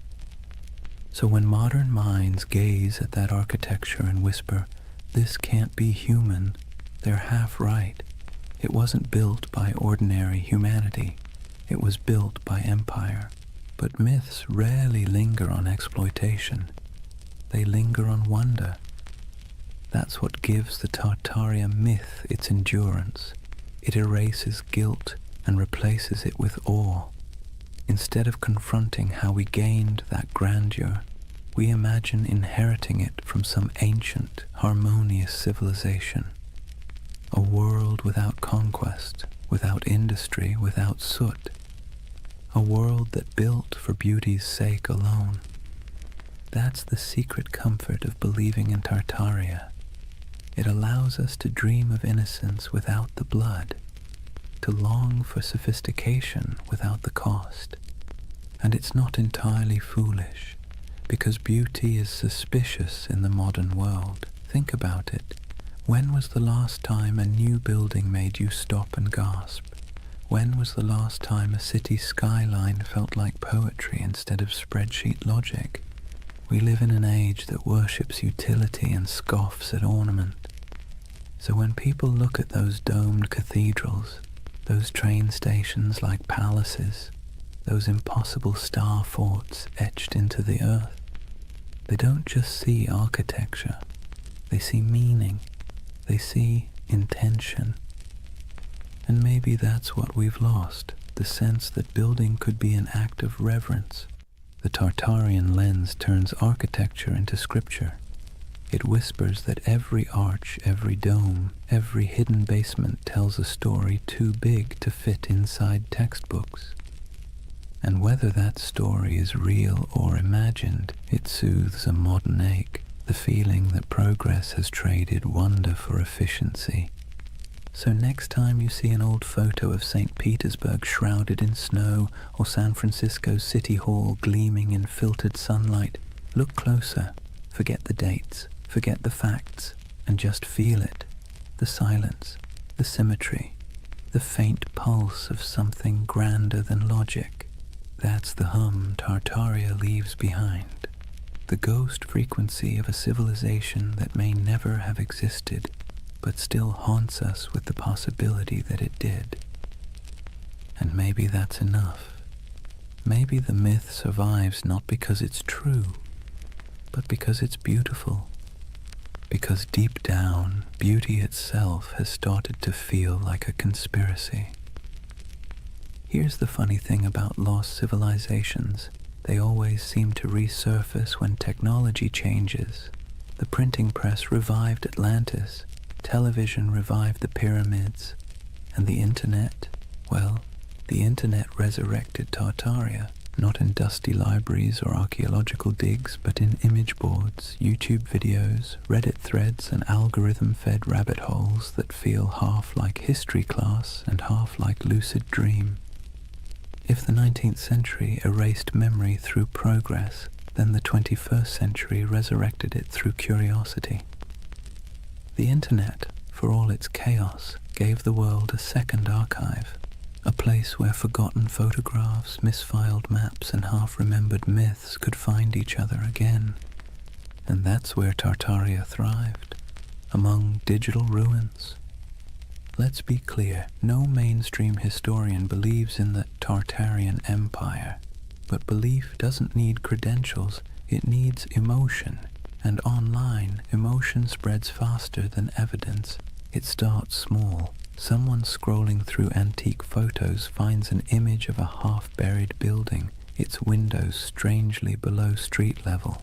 So when modern minds gaze at that architecture and whisper, "This can't be human," they're half right. It wasn't built by ordinary humanity. It was built by empire. But myths rarely linger on exploitation. They linger on wonder. That's what gives the Tartaria myth its endurance. It erases guilt and replaces it with awe. Instead of confronting how we gained that grandeur, we imagine inheriting it from some ancient, harmonious civilization. A world without conquest, without industry, without soot. A world that built for beauty's sake alone. That's the secret comfort of believing in Tartaria. It allows us to dream of innocence without the blood, to long for sophistication without the cost. And it's not entirely foolish, because beauty is suspicious in the modern world. Think about it. When was the last time a new building made you stop and gasp? When was the last time a city skyline felt like poetry instead of spreadsheet logic? We live in an age that worships utility and scoffs at ornament. So when people look at those domed cathedrals, those train stations like palaces, those impossible star forts etched into the earth, they don't just see architecture, they see meaning, they see intention. And maybe that's what we've lost, the sense that building could be an act of reverence. The Tartarian lens turns architecture into scripture. It whispers that every arch, every dome, every hidden basement tells a story too big to fit inside textbooks. And whether that story is real or imagined, it soothes a modern ache, the feeling that progress has traded wonder for efficiency. So next time you see an old photo of St. Petersburg shrouded in snow or San Francisco's City Hall gleaming in filtered sunlight, look closer, forget the dates, forget the facts, and just feel it. The silence, the symmetry, the faint pulse of something grander than logic. That's the hum Tartaria leaves behind. The ghost frequency of a civilization that may never have existed, but still haunts us with the possibility that it did. And maybe that's enough. Maybe the myth survives not because it's true, but because it's beautiful. Because deep down, beauty itself has started to feel like a conspiracy. Here's the funny thing about lost civilizations. They always seem to resurface when technology changes. The printing press revived Atlantis, television revived the pyramids, and the internet, well, the internet resurrected Tartaria, not in dusty libraries or archaeological digs, but in image boards, YouTube videos, Reddit threads, and algorithm-fed rabbit holes that feel half like history class and half like lucid dream. If the 19th century erased memory through progress, then the 21st century resurrected it through curiosity. The internet, for all its chaos, gave the world a second archive, a place where forgotten photographs, misfiled maps, and half-remembered myths could find each other again. And that's where Tartaria thrived, among digital ruins. Let's be clear, no mainstream historian believes in the Tartarian Empire, but belief doesn't need credentials, it needs emotion. And online, emotion spreads faster than evidence. It starts small. Someone scrolling through antique photos finds an image of a half-buried building, its windows strangely below street level.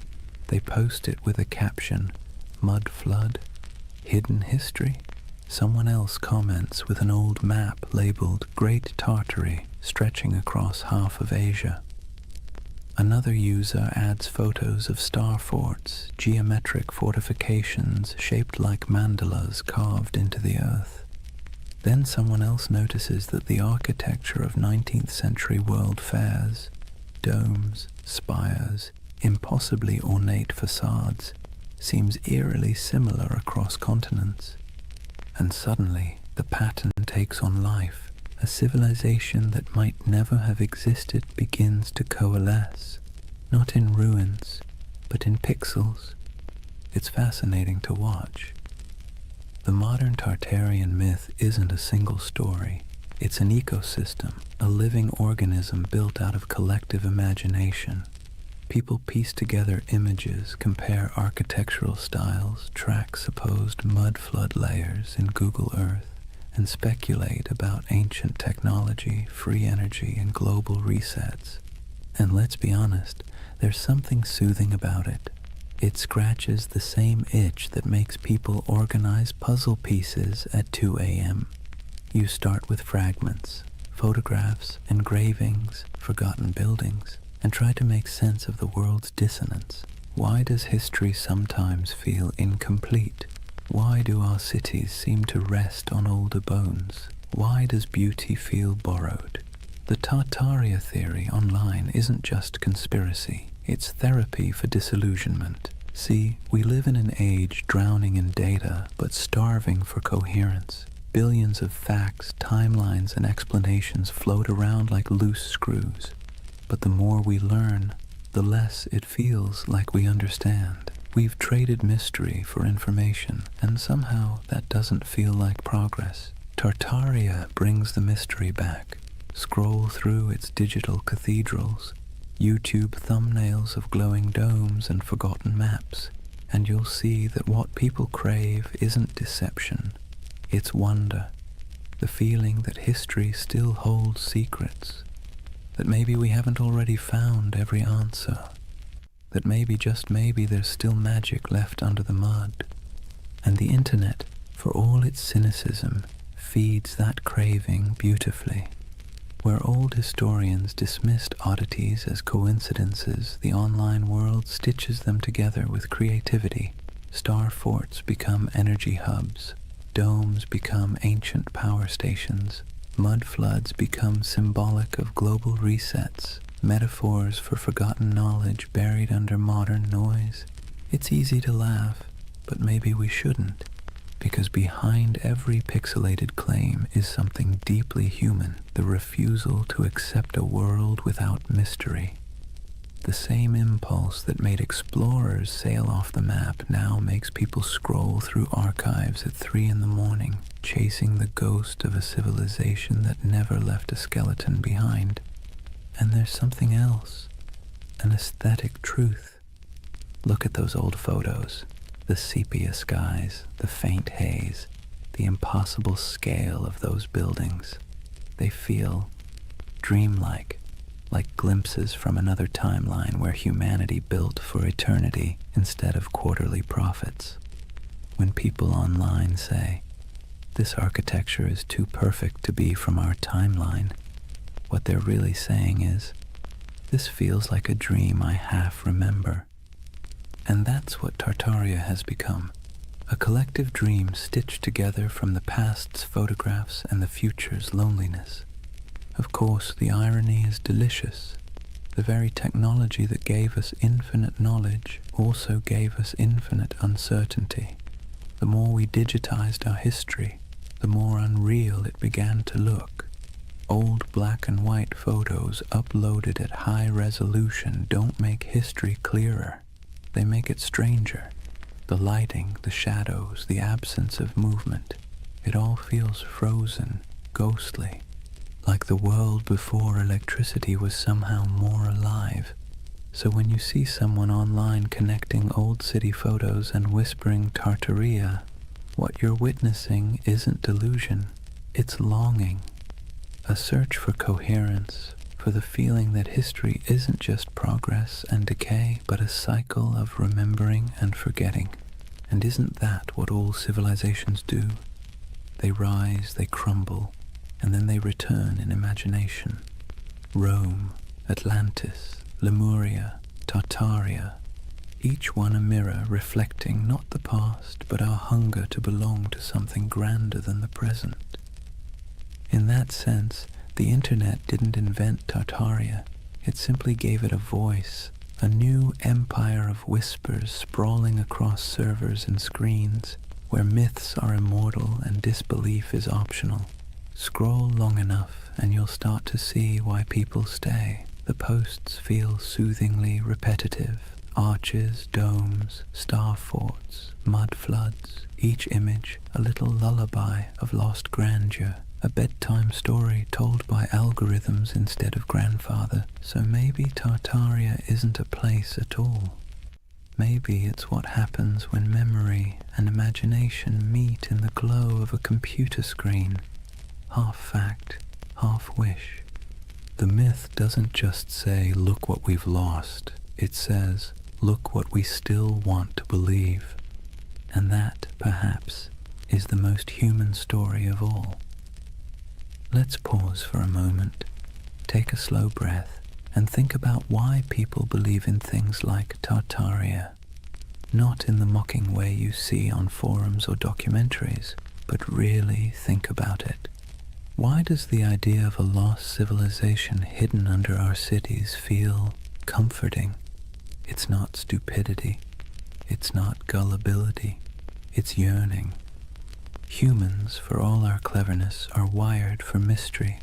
They post it with a caption, "Mud flood? Hidden history?" Someone else comments with an old map labeled Great Tartary, stretching across half of Asia. Another user adds photos of star forts, geometric fortifications shaped like mandalas carved into the earth. Then someone else notices that the architecture of 19th century world fairs, domes, spires, impossibly ornate facades, seems eerily similar across continents. And suddenly, the pattern takes on life. A civilization that might never have existed begins to coalesce, not in ruins, but in pixels. It's fascinating to watch. The modern Tartarian myth isn't a single story. It's an ecosystem, a living organism built out of collective imagination. People piece together images, compare architectural styles, track supposed mud flood layers in Google Earth, and speculate about ancient technology, free energy, and global resets. And let's be honest, there's something soothing about it. It scratches the same itch that makes people organize puzzle pieces at 2 a.m. You start with fragments, photographs, engravings, forgotten buildings, and try to make sense of the world's dissonance. Why does history sometimes feel incomplete? Why do our cities seem to rest on older bones? Why does beauty feel borrowed? The Tartaria theory online isn't just conspiracy, it's therapy for disillusionment. See, we live in an age drowning in data, but starving for coherence. Billions of facts, timelines, and explanations float around like loose screws. But the more we learn, the less it feels like we understand. We've traded mystery for information, and somehow that doesn't feel like progress. Tartaria brings the mystery back. Scroll through its digital cathedrals, YouTube thumbnails of glowing domes and forgotten maps, and you'll see that what people crave isn't deception, it's wonder. the feeling that history still holds secrets, that maybe we haven't already found every answer, that maybe, just maybe, there's still magic left under the mud. And the internet, for all its cynicism, feeds that craving beautifully. Where old historians dismissed oddities as coincidences, the online world stitches them together with creativity. Star forts become energy hubs, domes become ancient power stations, mud floods become symbolic of global resets, metaphors for forgotten knowledge buried under modern noise. It's easy to laugh, but maybe we shouldn't, because behind every pixelated claim is something deeply human, the refusal to accept a world without mystery. The same impulse that made explorers sail off the map now makes people scroll through archives at 3 a.m, chasing the ghost of a civilization that never left a skeleton behind. And there's something else, an aesthetic truth. Look at those old photos, the sepia skies, the faint haze, the impossible scale of those buildings. They feel dreamlike, like glimpses from another timeline where humanity built for eternity instead of quarterly profits. When people online say, "This architecture is too perfect to be from our timeline," what they're really saying is, "This feels like a dream I half remember." And that's what Tartaria has become, a collective dream stitched together from the past's photographs and the future's loneliness. Of course, the irony is delicious. The very technology that gave us infinite knowledge also gave us infinite uncertainty. The more we digitized our history, the more unreal it began to look. Old black and white photos uploaded at high resolution don't make history clearer. They make it stranger. The lighting, the shadows, the absence of movement, it all feels frozen, ghostly, like the world before electricity was somehow more alive. So when you see someone online connecting old city photos and whispering Tartaria, what you're witnessing isn't delusion, it's longing, a search for coherence, for the feeling that history isn't just progress and decay, but a cycle of remembering and forgetting. And isn't that what all civilizations do? They rise, they crumble, and then they return in imagination. Rome, Atlantis, Lemuria, Tartaria, each one a mirror reflecting not the past, but our hunger to belong to something grander than the present. In that sense, the internet didn't invent Tartaria, it simply gave it a voice, a new empire of whispers sprawling across servers and screens, where myths are immortal and disbelief is optional. Scroll long enough and you'll start to see why people stay. The posts feel soothingly repetitive. Arches, domes, star forts, mud floods, each image a little lullaby of lost grandeur. A bedtime story told by algorithms instead of grandfather. So maybe Tartaria isn't a place at all. Maybe it's what happens when memory and imagination meet in the glow of a computer screen. Half fact, half wish. The myth doesn't just say, "Look what we've lost." It says, "Look what we still want to believe." And that, perhaps, is the most human story of all. Let's pause for a moment, take a slow breath, and think about why people believe in things like Tartaria. Not in the mocking way you see on forums or documentaries, but really think about it. Why does the idea of a lost civilization hidden under our cities feel comforting? It's not stupidity, it's not gullibility, it's yearning. Humans, for all our cleverness, are wired for mystery.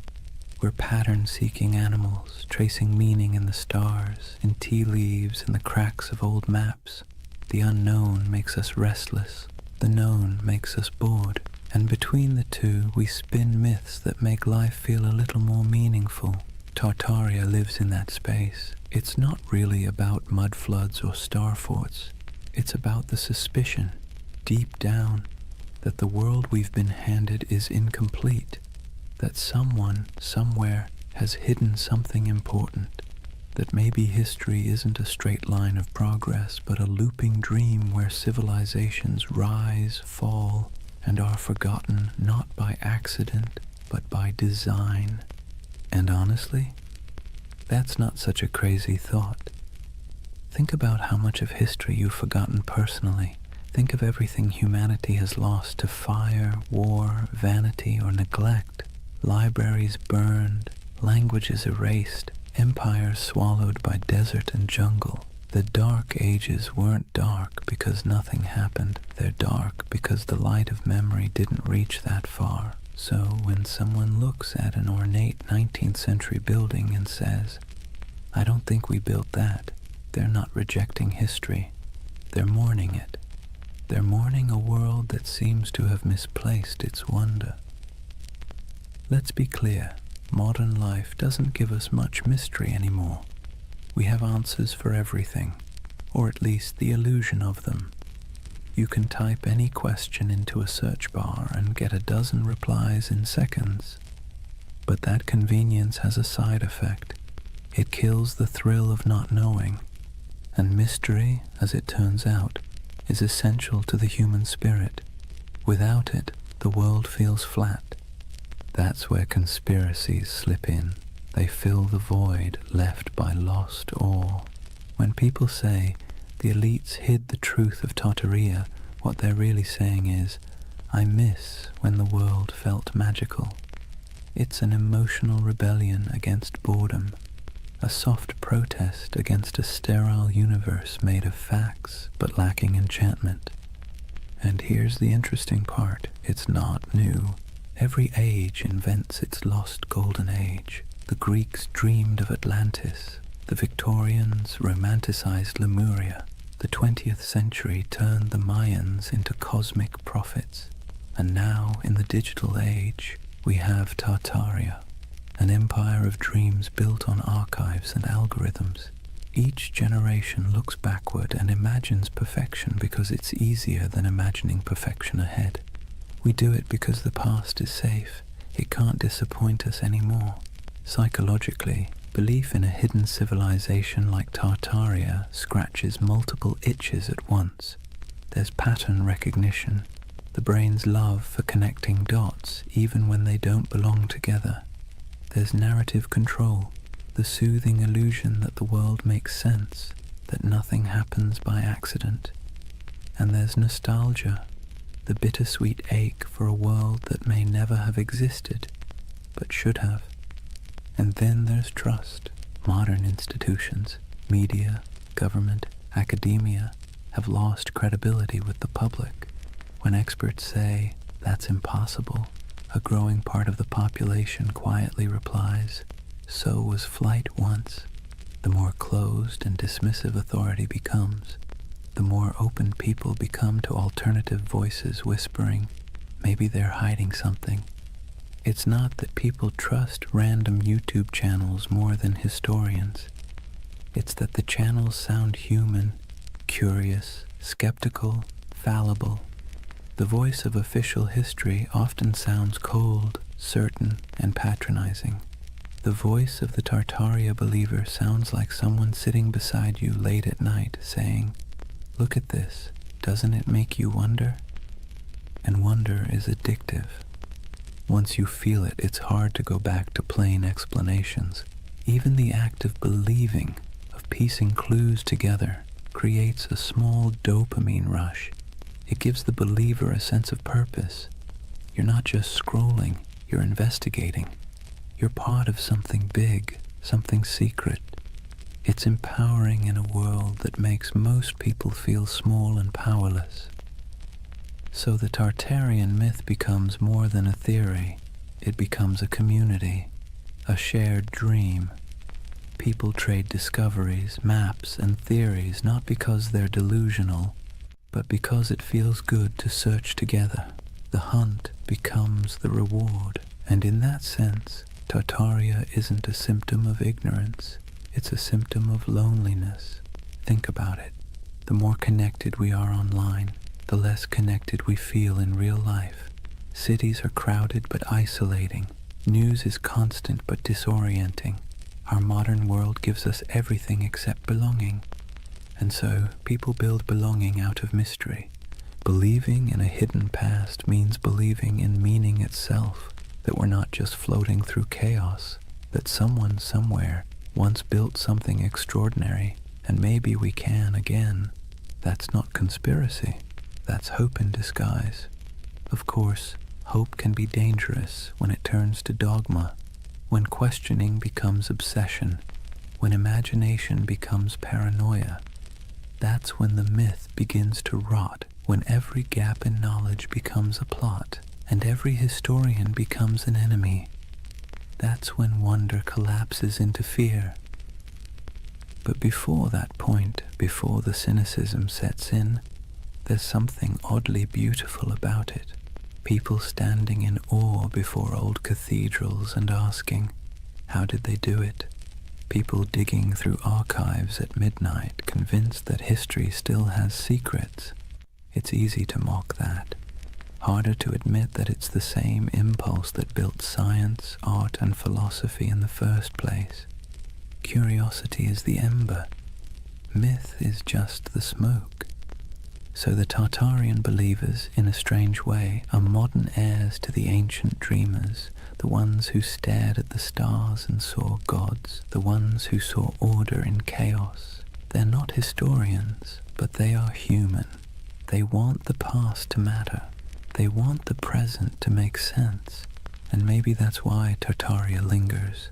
We're pattern-seeking animals, tracing meaning in the stars, in tea leaves, in the cracks of old maps. The unknown makes us restless, the known makes us bored, and between the two we spin myths that make life feel a little more meaningful. Tartaria lives in that space. It's not really about mud floods or star forts. It's about the suspicion, deep down, that the world we've been handed is incomplete, that someone, somewhere, has hidden something important, that maybe history isn't a straight line of progress, but a looping dream where civilizations rise, fall, and are forgotten not by accident, but by design. And honestly, that's not such a crazy thought. Think about how much of history you've forgotten personally. Think of everything humanity has lost to fire, war, vanity, or neglect. Libraries burned, languages erased, empires swallowed by desert and jungle. The dark ages weren't dark because nothing happened. They're dark because the light of memory didn't reach that far. So when someone looks at an ornate 19th century building and says, "I don't think we built that," they're not rejecting history. They're mourning it. They're mourning a world that seems to have misplaced its wonder. Let's be clear, modern life doesn't give us much mystery anymore. We have answers for everything, or at least the illusion of them. You can type any question into a search bar and get a dozen replies in seconds. But that convenience has a side effect. It kills the thrill of not knowing. And mystery, as it turns out, is essential to the human spirit. Without it, the world feels flat. That's where conspiracies slip in. They fill the void left by lost awe. When people say, "The elites hid the truth of Tartaria," what they're really saying is, "I miss when the world felt magical." It's an emotional rebellion against boredom, a soft protest against a sterile universe made of facts but lacking enchantment. And here's the interesting part, it's not new. Every age invents its lost golden age. The Greeks dreamed of Atlantis, the Victorians romanticized Lemuria, the 20th century turned the Mayans into cosmic prophets, and now in the digital age we have Tartaria, an empire of dreams built on archives and algorithms. Each generation looks backward and imagines perfection because it's easier than imagining perfection ahead. We do it because the past is safe. It can't disappoint us anymore. Psychologically, belief in a hidden civilization like Tartaria scratches multiple itches at once. There's pattern recognition, the brain's love for connecting dots even when they don't belong together. There's narrative control, the soothing illusion that the world makes sense, that nothing happens by accident. And there's nostalgia, the bittersweet ache for a world that may never have existed, but should have. And then there's trust. Modern institutions, media, government, academia, have lost credibility with the public. When experts say, "That's impossible," a growing part of the population quietly replies, "So was flight once." The more closed and dismissive authority becomes, the more open people become to alternative voices whispering, "Maybe they're hiding something." It's not that people trust random YouTube channels more than historians. It's that the channels sound human, curious, skeptical, fallible. The voice of official history often sounds cold, certain, and patronizing. The voice of the Tartaria believer sounds like someone sitting beside you late at night saying, "Look at this, doesn't it make you wonder?" And wonder is addictive. Once you feel it, it's hard to go back to plain explanations. Even the act of believing, of piecing clues together, creates a small dopamine rush. It gives the believer a sense of purpose. You're not just scrolling, you're investigating. You're part of something big, something secret. It's empowering in a world that makes most people feel small and powerless. So the Tartarian myth becomes more than a theory. It becomes a community, a shared dream. People trade discoveries, maps, and theories not because they're delusional, but because it feels good to search together. The hunt becomes the reward. And in that sense, Tartaria isn't a symptom of ignorance. It's a symptom of loneliness. Think about it. The more connected we are online, the less connected we feel in real life. Cities are crowded but isolating. News is constant but disorienting. Our modern world gives us everything except belonging. And so, people build belonging out of mystery. Believing in a hidden past means believing in meaning itself, that we're not just floating through chaos, that someone somewhere once built something extraordinary, and maybe we can again. That's not conspiracy. That's hope in disguise. Of course, hope can be dangerous when it turns to dogma, when questioning becomes obsession, when imagination becomes paranoia. That's when the myth begins to rot, when every gap in knowledge becomes a plot, and every historian becomes an enemy. That's when wonder collapses into fear. But before that point, before the cynicism sets in, there's something oddly beautiful about it. People standing in awe before old cathedrals and asking, how did they do it? People digging through archives at midnight, convinced that history still has secrets. It's easy to mock that. Harder to admit that it's the same impulse that built science, art, and philosophy in the first place. Curiosity is the ember. Myth is just the smoke. So the Tartarian believers, in a strange way, are modern heirs to the ancient dreamers, the ones who stared at the stars and saw gods, the ones who saw order in chaos. They're not historians, but they are human. They want the past to matter. They want the present to make sense. And maybe that's why Tartaria lingers.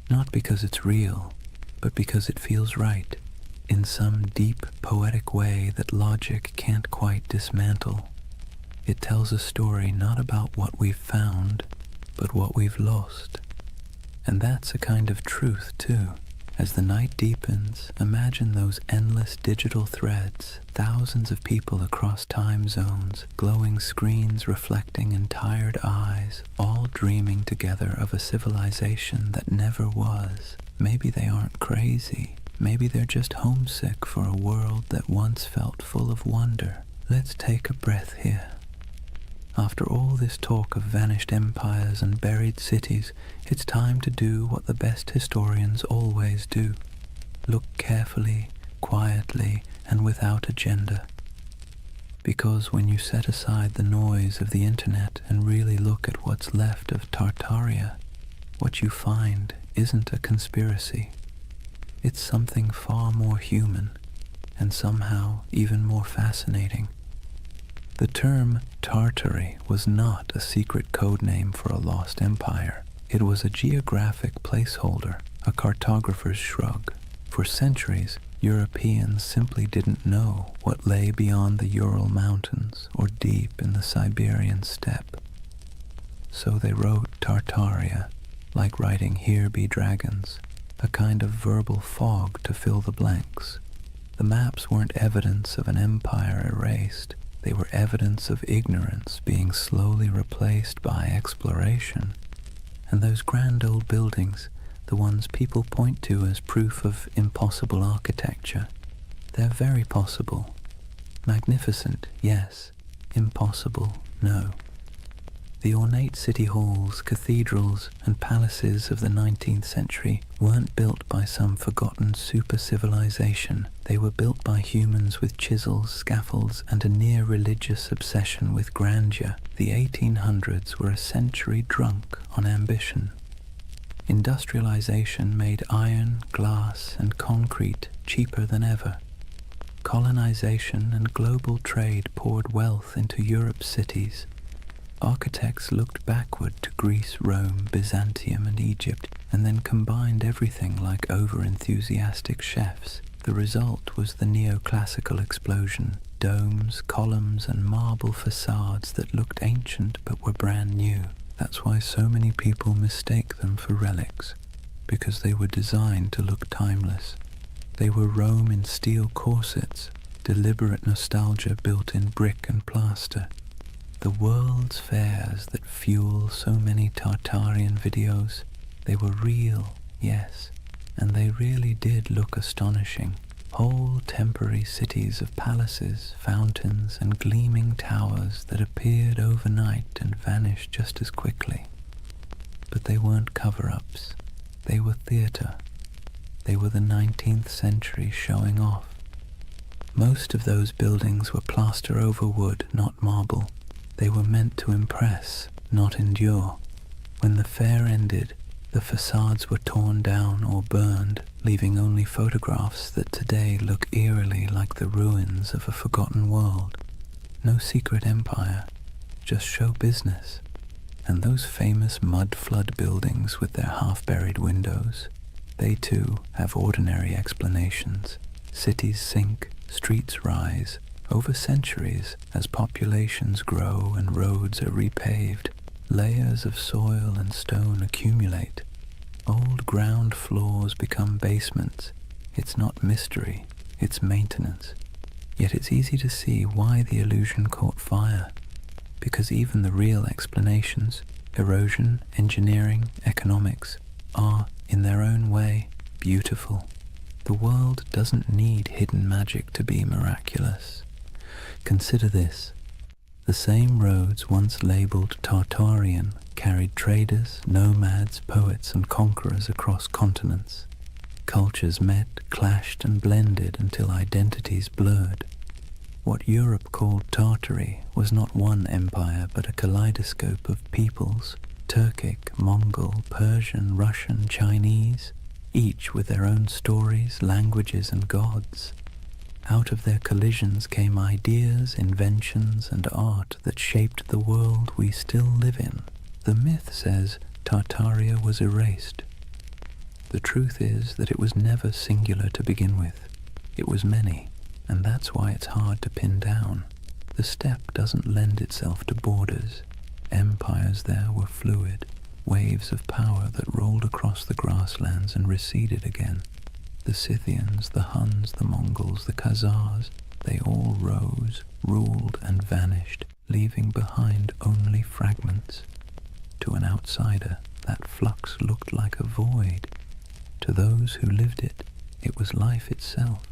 Not because it's real, but because it feels right, in some deep, poetic way that logic can't quite dismantle. It tells a story not about what we've found, but what we've lost. And that's a kind of truth, too. As the night deepens, imagine those endless digital threads, thousands of people across time zones, glowing screens reflecting in tired eyes, all dreaming together of a civilization that never was. Maybe they aren't crazy. Maybe they're just homesick for a world that once felt full of wonder. Let's take a breath here. After all this talk of vanished empires and buried cities, it's time to do what the best historians always do. Look carefully, quietly, and without agenda. Because when you set aside the noise of the internet and really look at what's left of Tartaria, what you find isn't a conspiracy. It's something far more human, and somehow even more fascinating. The term Tartary was not a secret code name for a lost empire. It was a geographic placeholder, a cartographer's shrug. For centuries, Europeans simply didn't know what lay beyond the Ural Mountains or deep in the Siberian steppe. So they wrote Tartaria, like writing "Here be dragons," a kind of verbal fog to fill the blanks. The maps weren't evidence of an empire erased. They were evidence of ignorance being slowly replaced by exploration. And those grand old buildings, the ones people point to as proof of impossible architecture, they're very possible. Magnificent, yes. Impossible, no. The ornate city halls, cathedrals, and palaces of the 19th century weren't built by some forgotten super-civilization. They were built by humans with chisels, scaffolds, and a near-religious obsession with grandeur. The 1800s were a century drunk on ambition. Industrialization made iron, glass, and concrete cheaper than ever. Colonization and global trade poured wealth into Europe's cities. Architects looked backward to Greece, Rome, Byzantium, and Egypt, and then combined everything like over-enthusiastic chefs. The result was the neoclassical explosion, domes, columns, and marble facades that looked ancient but were brand new. That's why so many people mistake them for relics, because they were designed to look timeless. They were Rome in steel corsets, deliberate nostalgia built in brick and plaster. The world's fairs that fuel so many Tartarian videos, they were real, yes, and they really did look astonishing. Whole temporary cities of palaces, fountains, and gleaming towers that appeared overnight and vanished just as quickly. But they weren't cover-ups. They were theatre. They were the 19th century showing off. Most of those buildings were plaster over wood, not marble. They were meant to impress, not endure. When the fair ended, the facades were torn down or burned, leaving only photographs that today look eerily like the ruins of a forgotten world. No secret empire, just show business. And those famous mud flood buildings with their half-buried windows, they too have ordinary explanations. Cities sink, streets rise, over centuries as populations grow and roads are repaved. Layers of soil and stone accumulate. Old ground floors become basements. It's not mystery, it's maintenance. Yet it's easy to see why the illusion caught fire. Because even the real explanations, erosion, engineering, economics, are, in their own way, beautiful. The world doesn't need hidden magic to be miraculous. Consider this. The same roads once labeled Tartarian carried traders, nomads, poets, and conquerors across continents. Cultures met, clashed, and blended until identities blurred. What Europe called Tartary was not one empire but a kaleidoscope of peoples, Turkic, Mongol, Persian, Russian, Chinese, each with their own stories, languages, and gods. Out of their collisions came ideas, inventions, and art that shaped the world we still live in. The myth says Tartaria was erased. The truth is that it was never singular to begin with. It was many, and that's why it's hard to pin down. The steppe doesn't lend itself to borders. Empires there were fluid, waves of power that rolled across the grasslands and receded again. The Scythians, the Huns, the Mongols, the Khazars, they all rose, ruled, and vanished, leaving behind only fragments. To an outsider, that flux looked like a void. To those who lived it, it was life itself.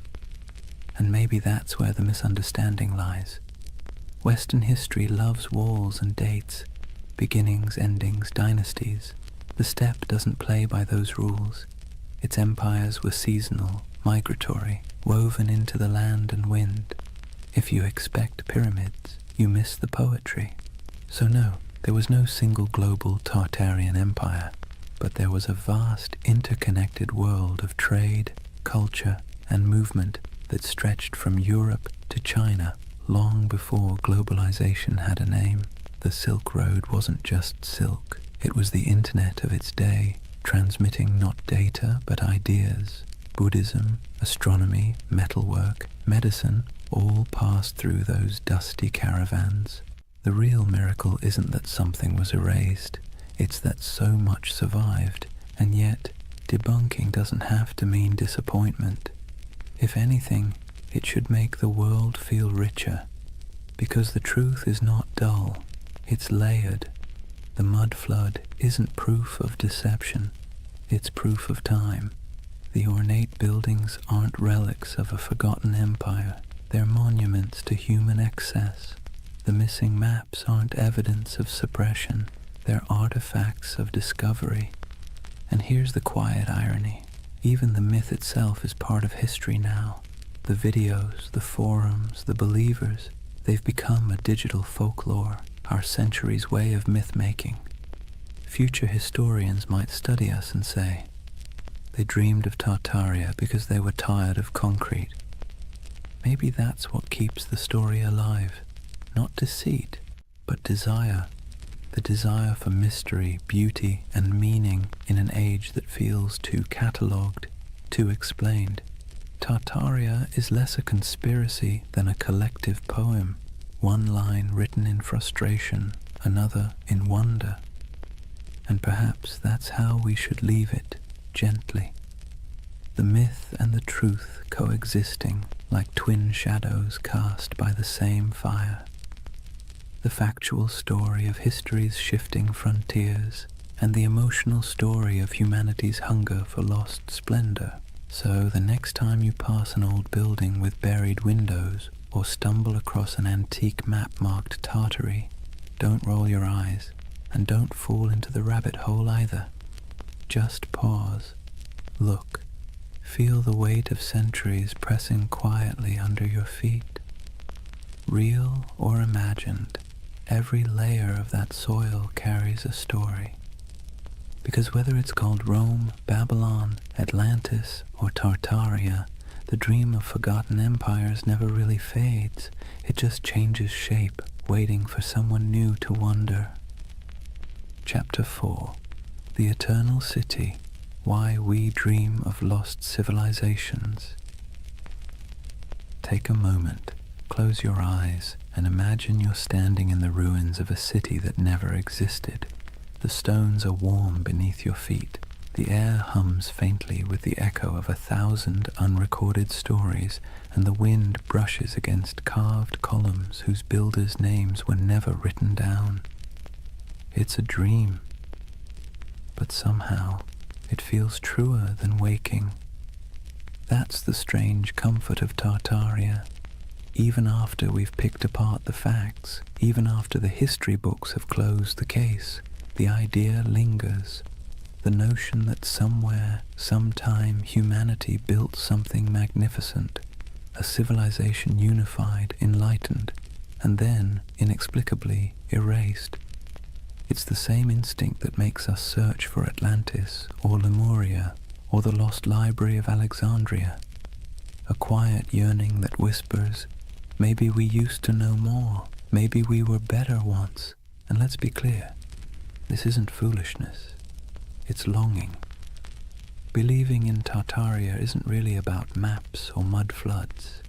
And maybe that's where the misunderstanding lies. Western history loves walls and dates, beginnings, endings, dynasties. The steppe doesn't play by those rules. Its empires were seasonal, migratory, woven into the land and wind. If you expect pyramids, you miss the poetry. So no, there was no single global Tartarian empire, but there was a vast interconnected world of trade, culture, and movement that stretched from Europe to China long before globalization had a name. The Silk Road wasn't just silk, it was the internet of its day, transmitting not data but ideas. Buddhism, astronomy, metalwork, medicine all passed through those dusty caravans. The real miracle isn't that something was erased, it's that so much survived, and yet debunking doesn't have to mean disappointment. If anything, it should make the world feel richer, because the truth is not dull, it's layered. The mud flood isn't proof of deception, it's proof of time. The ornate buildings aren't relics of a forgotten empire, they're monuments to human excess. The missing maps aren't evidence of suppression, they're artifacts of discovery. And here's the quiet irony. Even the myth itself is part of history now. The videos, the forums, the believers, they've become a digital folklore, our century's way of myth-making. Future historians might study us and say, they dreamed of Tartaria because they were tired of concrete. Maybe that's what keeps the story alive. Not deceit, but desire. The desire for mystery, beauty, and meaning in an age that feels too catalogued, too explained. Tartaria is less a conspiracy than a collective poem, one line written in frustration, another in wonder. And perhaps that's how we should leave it, gently. The myth and the truth coexisting like twin shadows cast by the same fire. The factual story of history's shifting frontiers and the emotional story of humanity's hunger for lost splendor. So the next time you pass an old building with buried windows or stumble across an antique map marked Tartary, don't roll your eyes. And don't fall into the rabbit hole either. Just pause, look, feel the weight of centuries pressing quietly under your feet. Real or imagined, every layer of that soil carries a story. Because whether it's called Rome, Babylon, Atlantis, or Tartaria, the dream of forgotten empires never really fades. It just changes shape, waiting for someone new to wonder. Chapter 4. The Eternal City. Why We Dream of Lost Civilizations. Take a moment, close your eyes, and imagine you're standing in the ruins of a city that never existed. The stones are warm beneath your feet. The air hums faintly with the echo of 1,000 unrecorded stories, and the wind brushes against carved columns whose builders' names were never written down. It's a dream, but somehow it feels truer than waking. That's the strange comfort of Tartaria. Even after we've picked apart the facts, even after the history books have closed the case, the idea lingers. The notion that somewhere, sometime, humanity built something magnificent, a civilization unified, enlightened, and then, inexplicably, erased. It's the same instinct that makes us search for Atlantis, or Lemuria, or the lost library of Alexandria. A quiet yearning that whispers, maybe we used to know more, maybe we were better once. And let's be clear, this isn't foolishness. It's longing. Believing in Tartaria isn't really about maps or mud floods.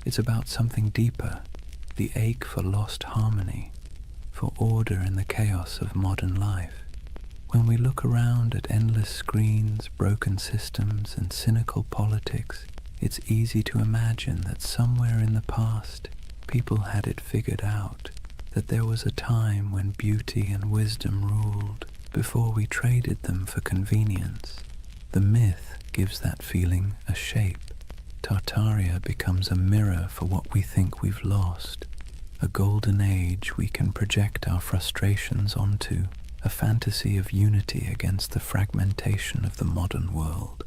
It's about something deeper, the ache for lost harmony, for order in the chaos of modern life. When we look around at endless screens, broken systems, and cynical politics, it's easy to imagine that somewhere in the past, people had it figured out, that there was a time when beauty and wisdom ruled, before we traded them for convenience. The myth gives that feeling a shape. Tartaria becomes a mirror for what we think we've lost, a golden age we can project our frustrations onto, a fantasy of unity against the fragmentation of the modern world.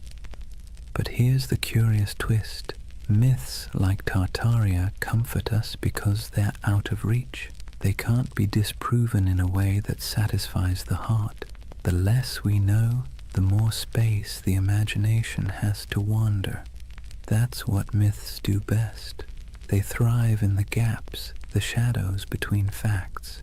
But here's the curious twist. Myths like Tartaria comfort us because they're out of reach. They can't be disproven in a way that satisfies the heart. The less we know, the more space the imagination has to wander. That's what myths do best. They thrive in the gaps, the shadows between facts.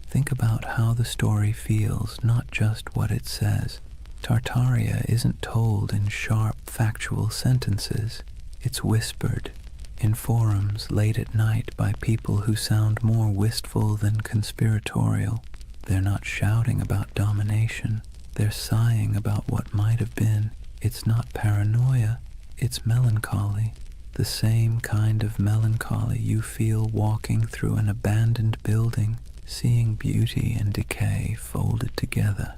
Think about how the story feels, not just what it says. Tartaria isn't told in sharp, factual sentences. It's whispered in forums late at night by people who sound more wistful than conspiratorial. They're not shouting about domination. They're sighing about what might have been. It's not paranoia, it's melancholy. The same kind of melancholy you feel walking through an abandoned building, seeing beauty and decay folded together.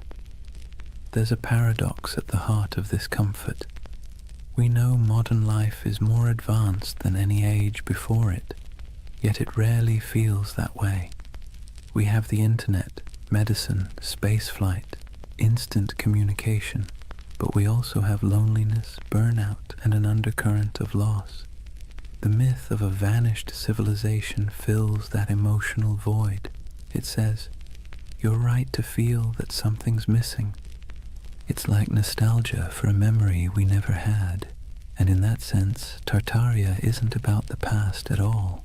There's a paradox at the heart of this comfort. We know modern life is more advanced than any age before it, yet it rarely feels that way. We have the internet, medicine, spaceflight, instant communication, but we also have loneliness, burnout, and an undercurrent of loss. The myth of a vanished civilization fills that emotional void. It says, you're right to feel that something's missing. It's like nostalgia for a memory we never had, and in that sense, Tartaria isn't about the past at all.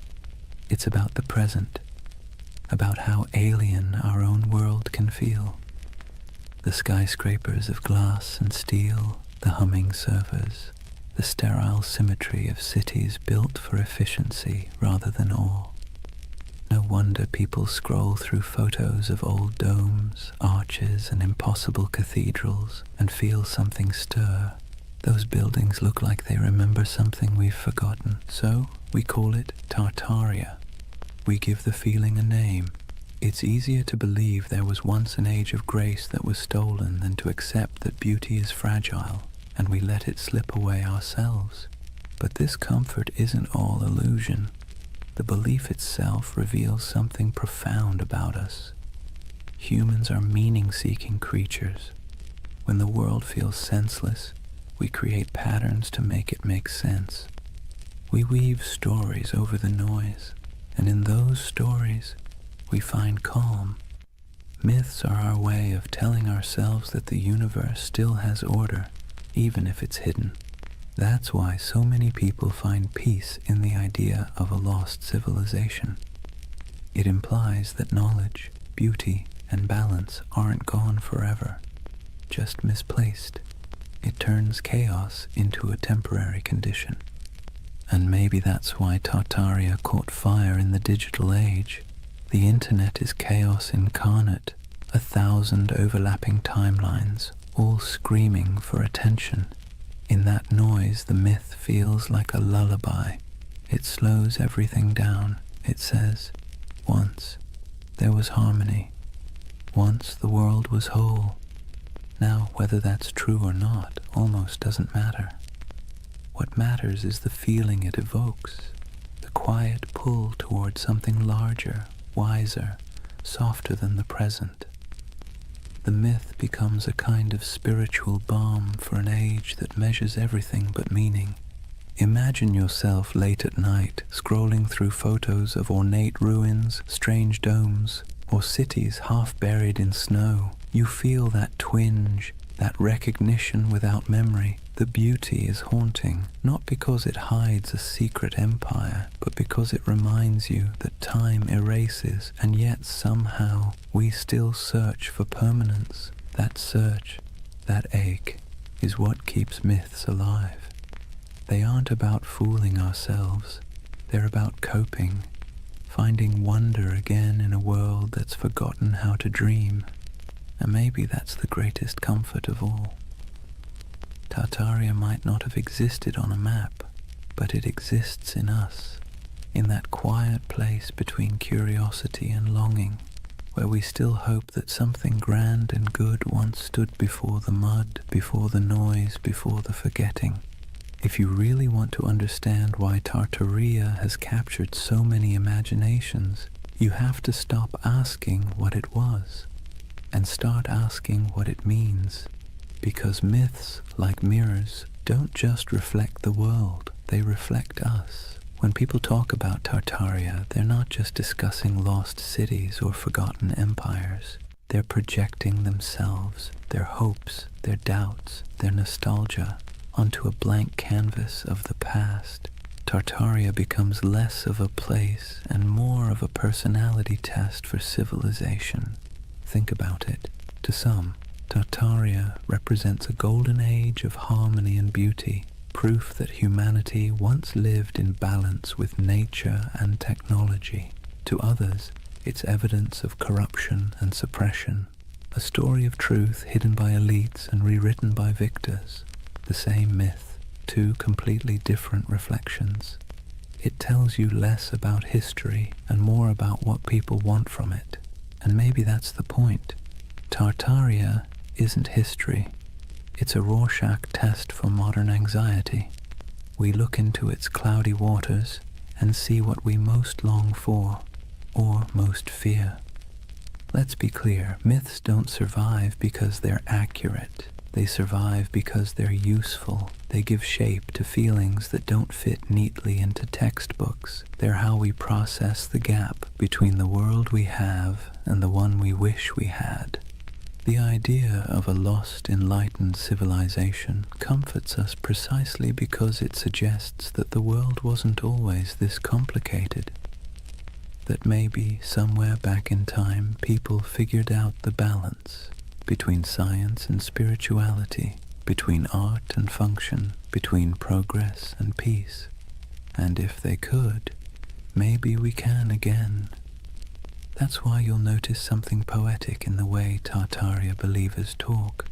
It's about the present, about how alien our own world can feel. The skyscrapers of glass and steel, the humming servers, the sterile symmetry of cities built for efficiency rather than awe. No wonder people scroll through photos of old domes, arches, and impossible cathedrals and feel something stir. Those buildings look like they remember something we've forgotten, so we call it Tartaria. We give the feeling a name. It's easier to believe there was once an age of grace that was stolen than to accept that beauty is fragile, and we let it slip away ourselves. But this comfort isn't all illusion. The belief itself reveals something profound about us. Humans are meaning-seeking creatures. When the world feels senseless, we create patterns to make it make sense. We weave stories over the noise, and in those stories, we find calm. Myths are our way of telling ourselves that the universe still has order, even if it's hidden. That's why so many people find peace in the idea of a lost civilization. It implies that knowledge, beauty, and balance aren't gone forever, just misplaced. It turns chaos into a temporary condition. And maybe that's why Tartaria caught fire in the digital age. The internet is chaos incarnate, 1,000 overlapping timelines, all screaming for attention. In that noise, the myth feels like a lullaby. It slows everything down. It says, once there was harmony. Once the world was whole. Now, whether that's true or not almost doesn't matter. What matters is the feeling it evokes, the quiet pull toward something larger, wiser, softer than the present. The myth becomes a kind of spiritual balm for an age that measures everything but meaning. Imagine yourself late at night, scrolling through photos of ornate ruins, strange domes, or cities half buried in snow. You feel that twinge, that recognition without memory. The beauty is haunting, not because it hides a secret empire, but because it reminds you that time erases, and yet somehow we still search for permanence. That search, that ache, is what keeps myths alive. They aren't about fooling ourselves. They're about coping, finding wonder again in a world that's forgotten how to dream. And maybe that's the greatest comfort of all. Tartaria might not have existed on a map, but it exists in us, in that quiet place between curiosity and longing, where we still hope that something grand and good once stood before the mud, before the noise, before the forgetting. If you really want to understand why Tartaria has captured so many imaginations, you have to stop asking what it was, and start asking what it means. Because myths, like mirrors, don't just reflect the world, they reflect us. When people talk about Tartaria, they're not just discussing lost cities or forgotten empires. They're projecting themselves, their hopes, their doubts, their nostalgia, onto a blank canvas of the past. Tartaria becomes less of a place and more of a personality test for civilization. Think about it. To some, Tartaria represents a golden age of harmony and beauty, proof that humanity once lived in balance with nature and technology. To others, it's evidence of corruption and suppression, a story of truth hidden by elites and rewritten by victors. The same myth, two completely different reflections. It tells you less about history and more about what people want from it. And maybe that's the point. Tartaria isn't history. It's a Rorschach test for modern anxiety. We look into its cloudy waters and see what we most long for, or most fear. Let's be clear, myths don't survive because they're accurate. They survive because they're useful. They give shape to feelings that don't fit neatly into textbooks. They're how we process the gap between the world we have and the one we wish we had. The idea of a lost, enlightened civilization comforts us precisely because it suggests that the world wasn't always this complicated. That maybe, somewhere back in time, people figured out the balance between science and spirituality, between art and function, between progress and peace. And if they could, maybe we can again. That's why you'll notice something poetic in the way Tartaria believers talk.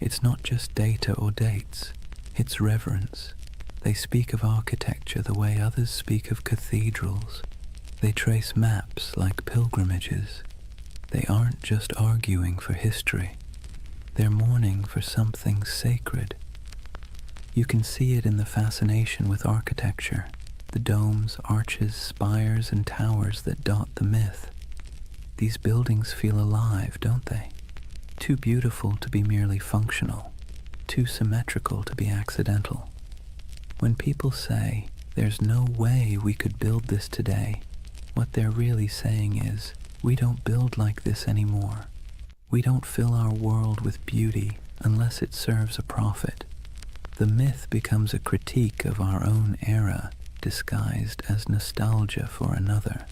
It's not just data or dates, it's reverence. They speak of architecture the way others speak of cathedrals. They trace maps like pilgrimages. They aren't just arguing for history. They're mourning for something sacred. You can see it in the fascination with architecture, the domes, arches, spires, and towers that dot the myth. These buildings feel alive, don't they? Too beautiful to be merely functional, too symmetrical to be accidental. When people say, "There's no way we could build this today," what they're really saying is, we don't build like this anymore. We don't fill our world with beauty unless it serves a profit. The myth becomes a critique of our own era, disguised as nostalgia for another.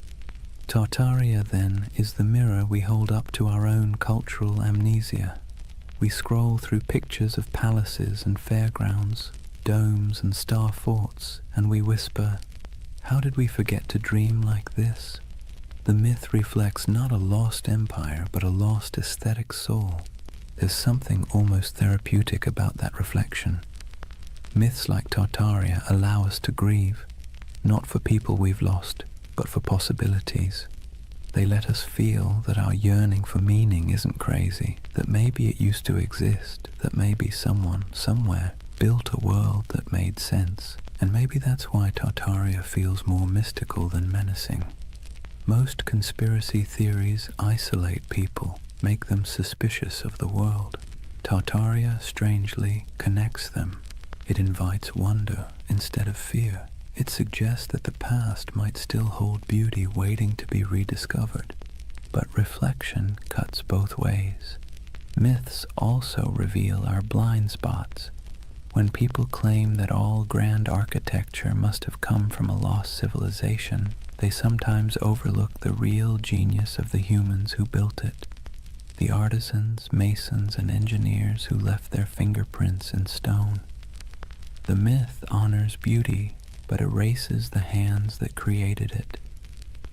Tartaria, then, is the mirror we hold up to our own cultural amnesia. We scroll through pictures of palaces and fairgrounds, domes and star forts, and we whisper, "How did we forget to dream like this?" The myth reflects not a lost empire, but a lost aesthetic soul. There's something almost therapeutic about that reflection. Myths like Tartaria allow us to grieve, not for people we've lost, but for possibilities. They let us feel that our yearning for meaning isn't crazy, that maybe it used to exist, that maybe someone, somewhere, built a world that made sense, and maybe that's why Tartaria feels more mystical than menacing. Most conspiracy theories isolate people, make them suspicious of the world. Tartaria, strangely, connects them. It invites wonder instead of fear. It suggests that the past might still hold beauty waiting to be rediscovered. But reflection cuts both ways. Myths also reveal our blind spots. When people claim that all grand architecture must have come from a lost civilization, they sometimes overlook the real genius of the humans who built it. The artisans, masons, and engineers who left their fingerprints in stone. The myth honors beauty, but erases the hands that created it.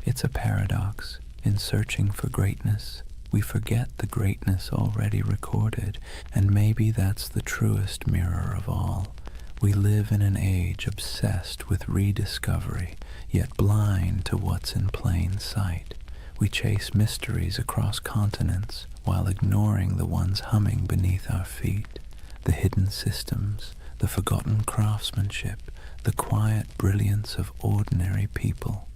It's a paradox. In searching for greatness, we forget the greatness already recorded, and maybe that's the truest mirror of all. We live in an age obsessed with rediscovery, yet blind to what's in plain sight. We chase mysteries across continents while ignoring the ones humming beneath our feet, the hidden systems, the forgotten craftsmanship, the quiet brilliance of ordinary people.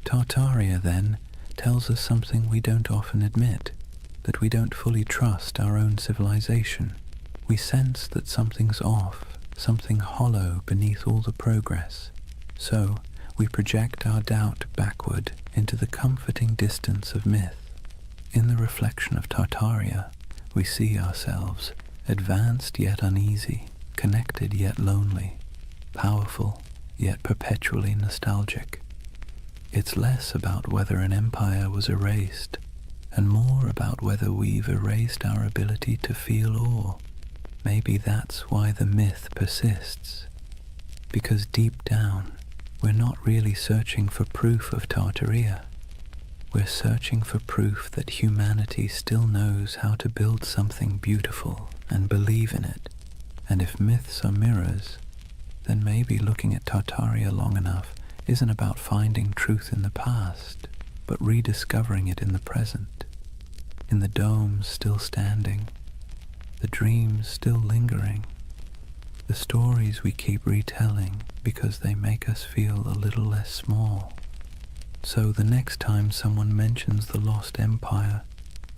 Tartaria, then, tells us something we don't often admit, that we don't fully trust our own civilization. We sense that something's off, something hollow beneath all the progress. So, we project our doubt backward into the comforting distance of myth. In the reflection of Tartaria, we see ourselves, advanced yet uneasy, connected yet lonely, powerful yet perpetually nostalgic. It's less about whether an empire was erased, and more about whether we've erased our ability to feel awe. Maybe that's why the myth persists. Because deep down, we're not really searching for proof of Tartaria. We're searching for proof that humanity still knows how to build something beautiful and believe in it. And if myths are mirrors, then maybe looking at Tartaria long enough isn't about finding truth in the past, but rediscovering it in the present, in the domes still standing, the dreams still lingering, the stories we keep retelling because they make us feel a little less small. So the next time someone mentions the lost empire,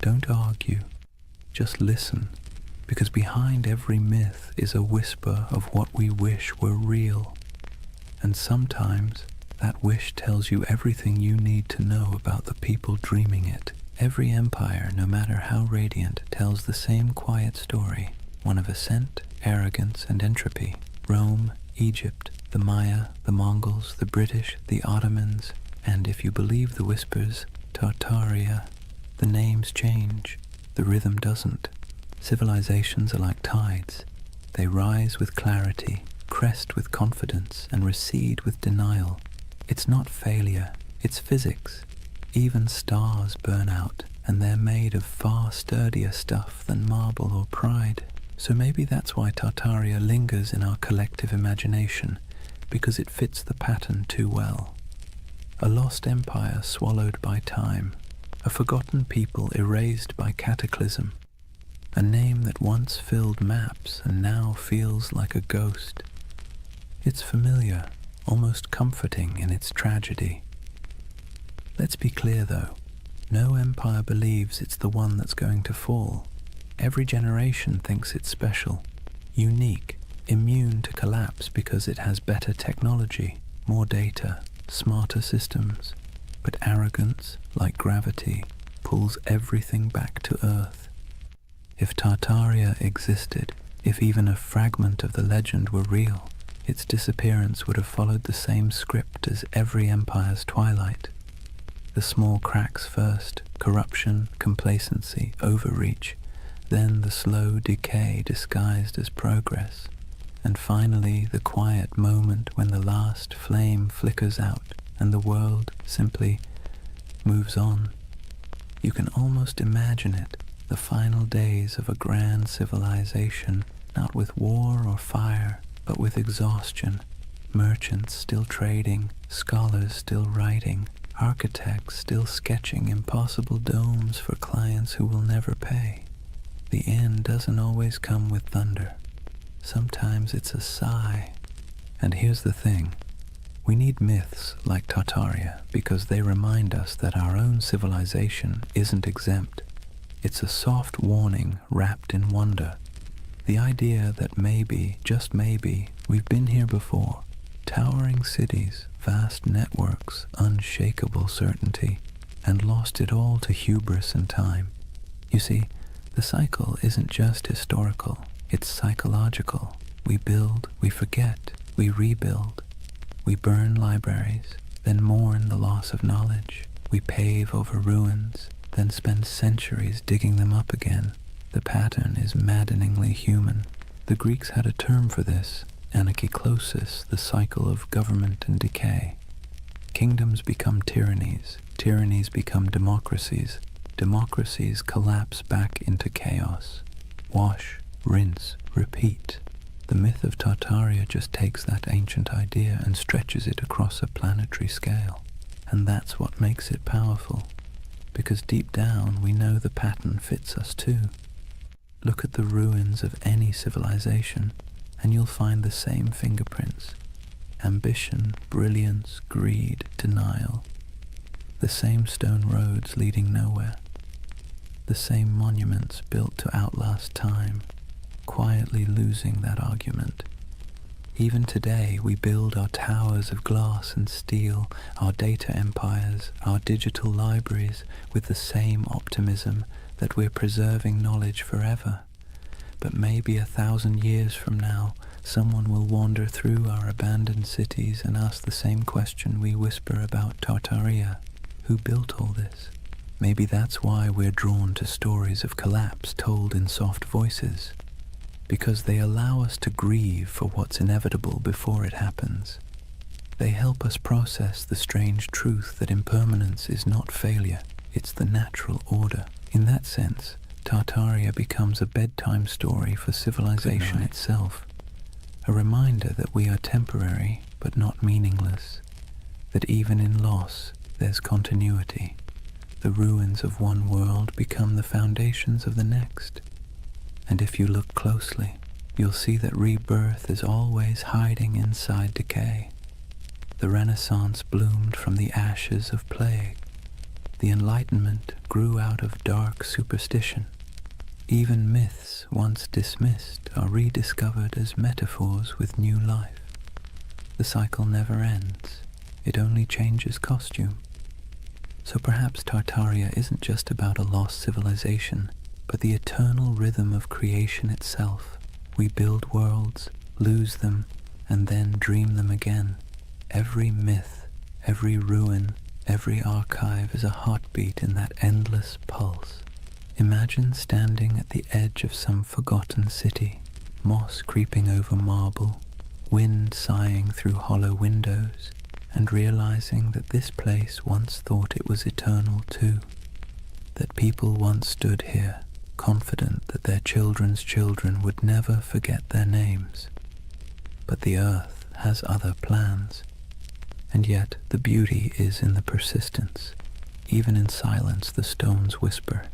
don't argue, just listen, because behind every myth is a whisper of what we wish were real. And sometimes that wish tells you everything you need to know about the people dreaming it. Every empire, no matter how radiant, tells the same quiet story, one of ascent, arrogance, and entropy. Rome, Egypt, the Maya, the Mongols, the British, the Ottomans, and if you believe the whispers, Tartaria. The names change, the rhythm doesn't. Civilizations are like tides. They rise with clarity, crest with confidence, and recede with denial. It's not failure, it's physics. Even stars burn out, and they're made of far sturdier stuff than marble or pride. So maybe that's why Tartaria lingers in our collective imagination, because it fits the pattern too well. A lost empire swallowed by time, a forgotten people erased by cataclysm, a name that once filled maps and now feels like a ghost. It's familiar, almost comforting in its tragedy. Let's be clear though, No empire believes it's the one that's going to fall. Every generation thinks it's special, unique, immune to collapse because it has better technology, more data, smarter systems. But arrogance, like gravity, pulls everything back to Earth. If Tartaria existed, if even a fragment of the legend were real, its disappearance would have followed the same script as every empire's twilight. The small cracks first, corruption, complacency, overreach, then the slow decay disguised as progress, and finally the quiet moment when the last flame flickers out and the world simply moves on. You can almost imagine it, the final days of a grand civilization, not with war or fire, but with exhaustion, merchants still trading, scholars still writing, architects still sketching impossible domes for clients who will never pay. The end doesn't always come with thunder. Sometimes it's a sigh. And here's the thing. We need myths like Tartaria because they remind us that our own civilization isn't exempt. It's a soft warning wrapped in wonder. The idea that maybe, just maybe, we've been here before. Towering cities, vast networks, unshakable certainty, and lost it all to hubris and time. You see, the cycle isn't just historical, it's psychological. We build, we forget, we rebuild. We burn libraries, then mourn the loss of knowledge. We pave over ruins, then spend centuries digging them up again. The pattern is maddeningly human. The Greeks had a term for this, anarchiklosis, the cycle of government and decay. Kingdoms become tyrannies, tyrannies become democracies, democracies collapse back into chaos. Wash, rinse, repeat. The myth of Tartaria just takes that ancient idea and stretches it across a planetary scale. And that's what makes it powerful, because deep down we know the pattern fits us too. Look at the ruins of any civilization, and you'll find the same fingerprints. Ambition, brilliance, greed, denial. The same stone roads leading nowhere. The same monuments built to outlast time, quietly losing that argument. Even today we build our towers of glass and steel, our data empires, our digital libraries with the same optimism that we're preserving knowledge forever. But maybe 1,000 years from now, someone will wander through our abandoned cities and ask the same question we whisper about Tartaria. Who built all this? Maybe that's why we're drawn to stories of collapse told in soft voices, because they allow us to grieve for what's inevitable before it happens. They help us process the strange truth that impermanence is not failure, it's the natural order. In that sense, Tartaria becomes a bedtime story for civilization itself, a reminder that we are temporary but not meaningless, that even in loss there's continuity. The ruins of one world become the foundations of the next. And if you look closely, you'll see that rebirth is always hiding inside decay. The Renaissance bloomed from the ashes of plague. The Enlightenment grew out of dark superstition. Even myths once dismissed are rediscovered as metaphors with new life. The cycle never ends. It only changes costume. So perhaps Tartaria isn't just about a lost civilization, but the eternal rhythm of creation itself. We build worlds, lose them, and then dream them again. Every myth, every ruin, every archive is a heartbeat in that endless pulse. Imagine standing at the edge of some forgotten city, moss creeping over marble, wind sighing through hollow windows, and realizing that this place once thought it was eternal too, that people once stood here, confident that their children's children would never forget their names. But the earth has other plans, and yet the beauty is in the persistence. Even in silence the stones whisper.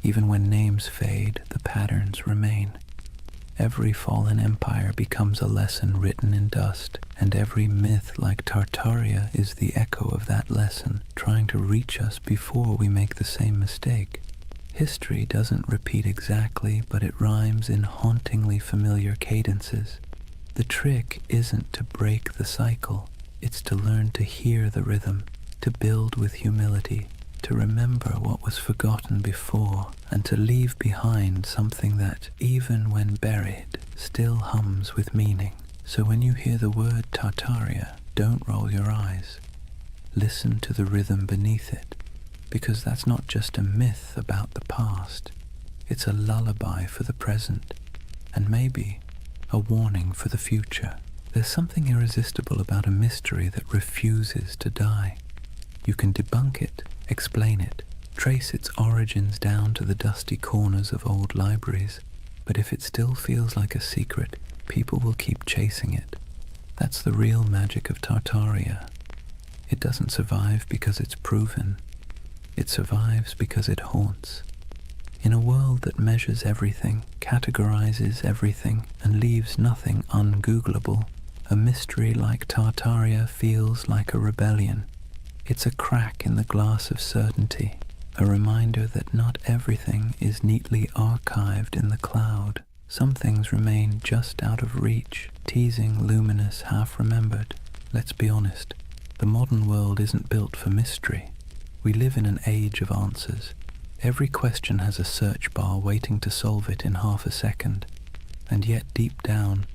Even when names fade, the patterns remain. Every fallen empire becomes a lesson written in dust, and every myth like Tartaria is the echo of that lesson, trying to reach us before we make the same mistake. History doesn't repeat exactly, but it rhymes in hauntingly familiar cadences. The trick isn't to break the cycle, it's to learn to hear the rhythm, to build with humility, to remember what was forgotten before, and to leave behind something that, even when buried, still hums with meaning. So when you hear the word Tartaria, don't roll your eyes. Listen to the rhythm beneath it, because that's not just a myth about the past. It's a lullaby for the present, and maybe a warning for the future. There's something irresistible about a mystery that refuses to die. You can debunk it, explain it, trace its origins down to the dusty corners of old libraries, but if it still feels like a secret, people will keep chasing it. That's the real magic of Tartaria. It doesn't survive because it's proven. It survives because it haunts. In a world that measures everything, categorizes everything, and leaves nothing ungoogleable, a mystery like Tartaria feels like a rebellion. It's a crack in the glass of certainty, a reminder that not everything is neatly archived in the cloud. Some things remain just out of reach, teasing, luminous, half-remembered. Let's be honest, the modern world isn't built for mystery. We live in an age of answers. Every question has a search bar waiting to solve it in half a second. And yet deep down,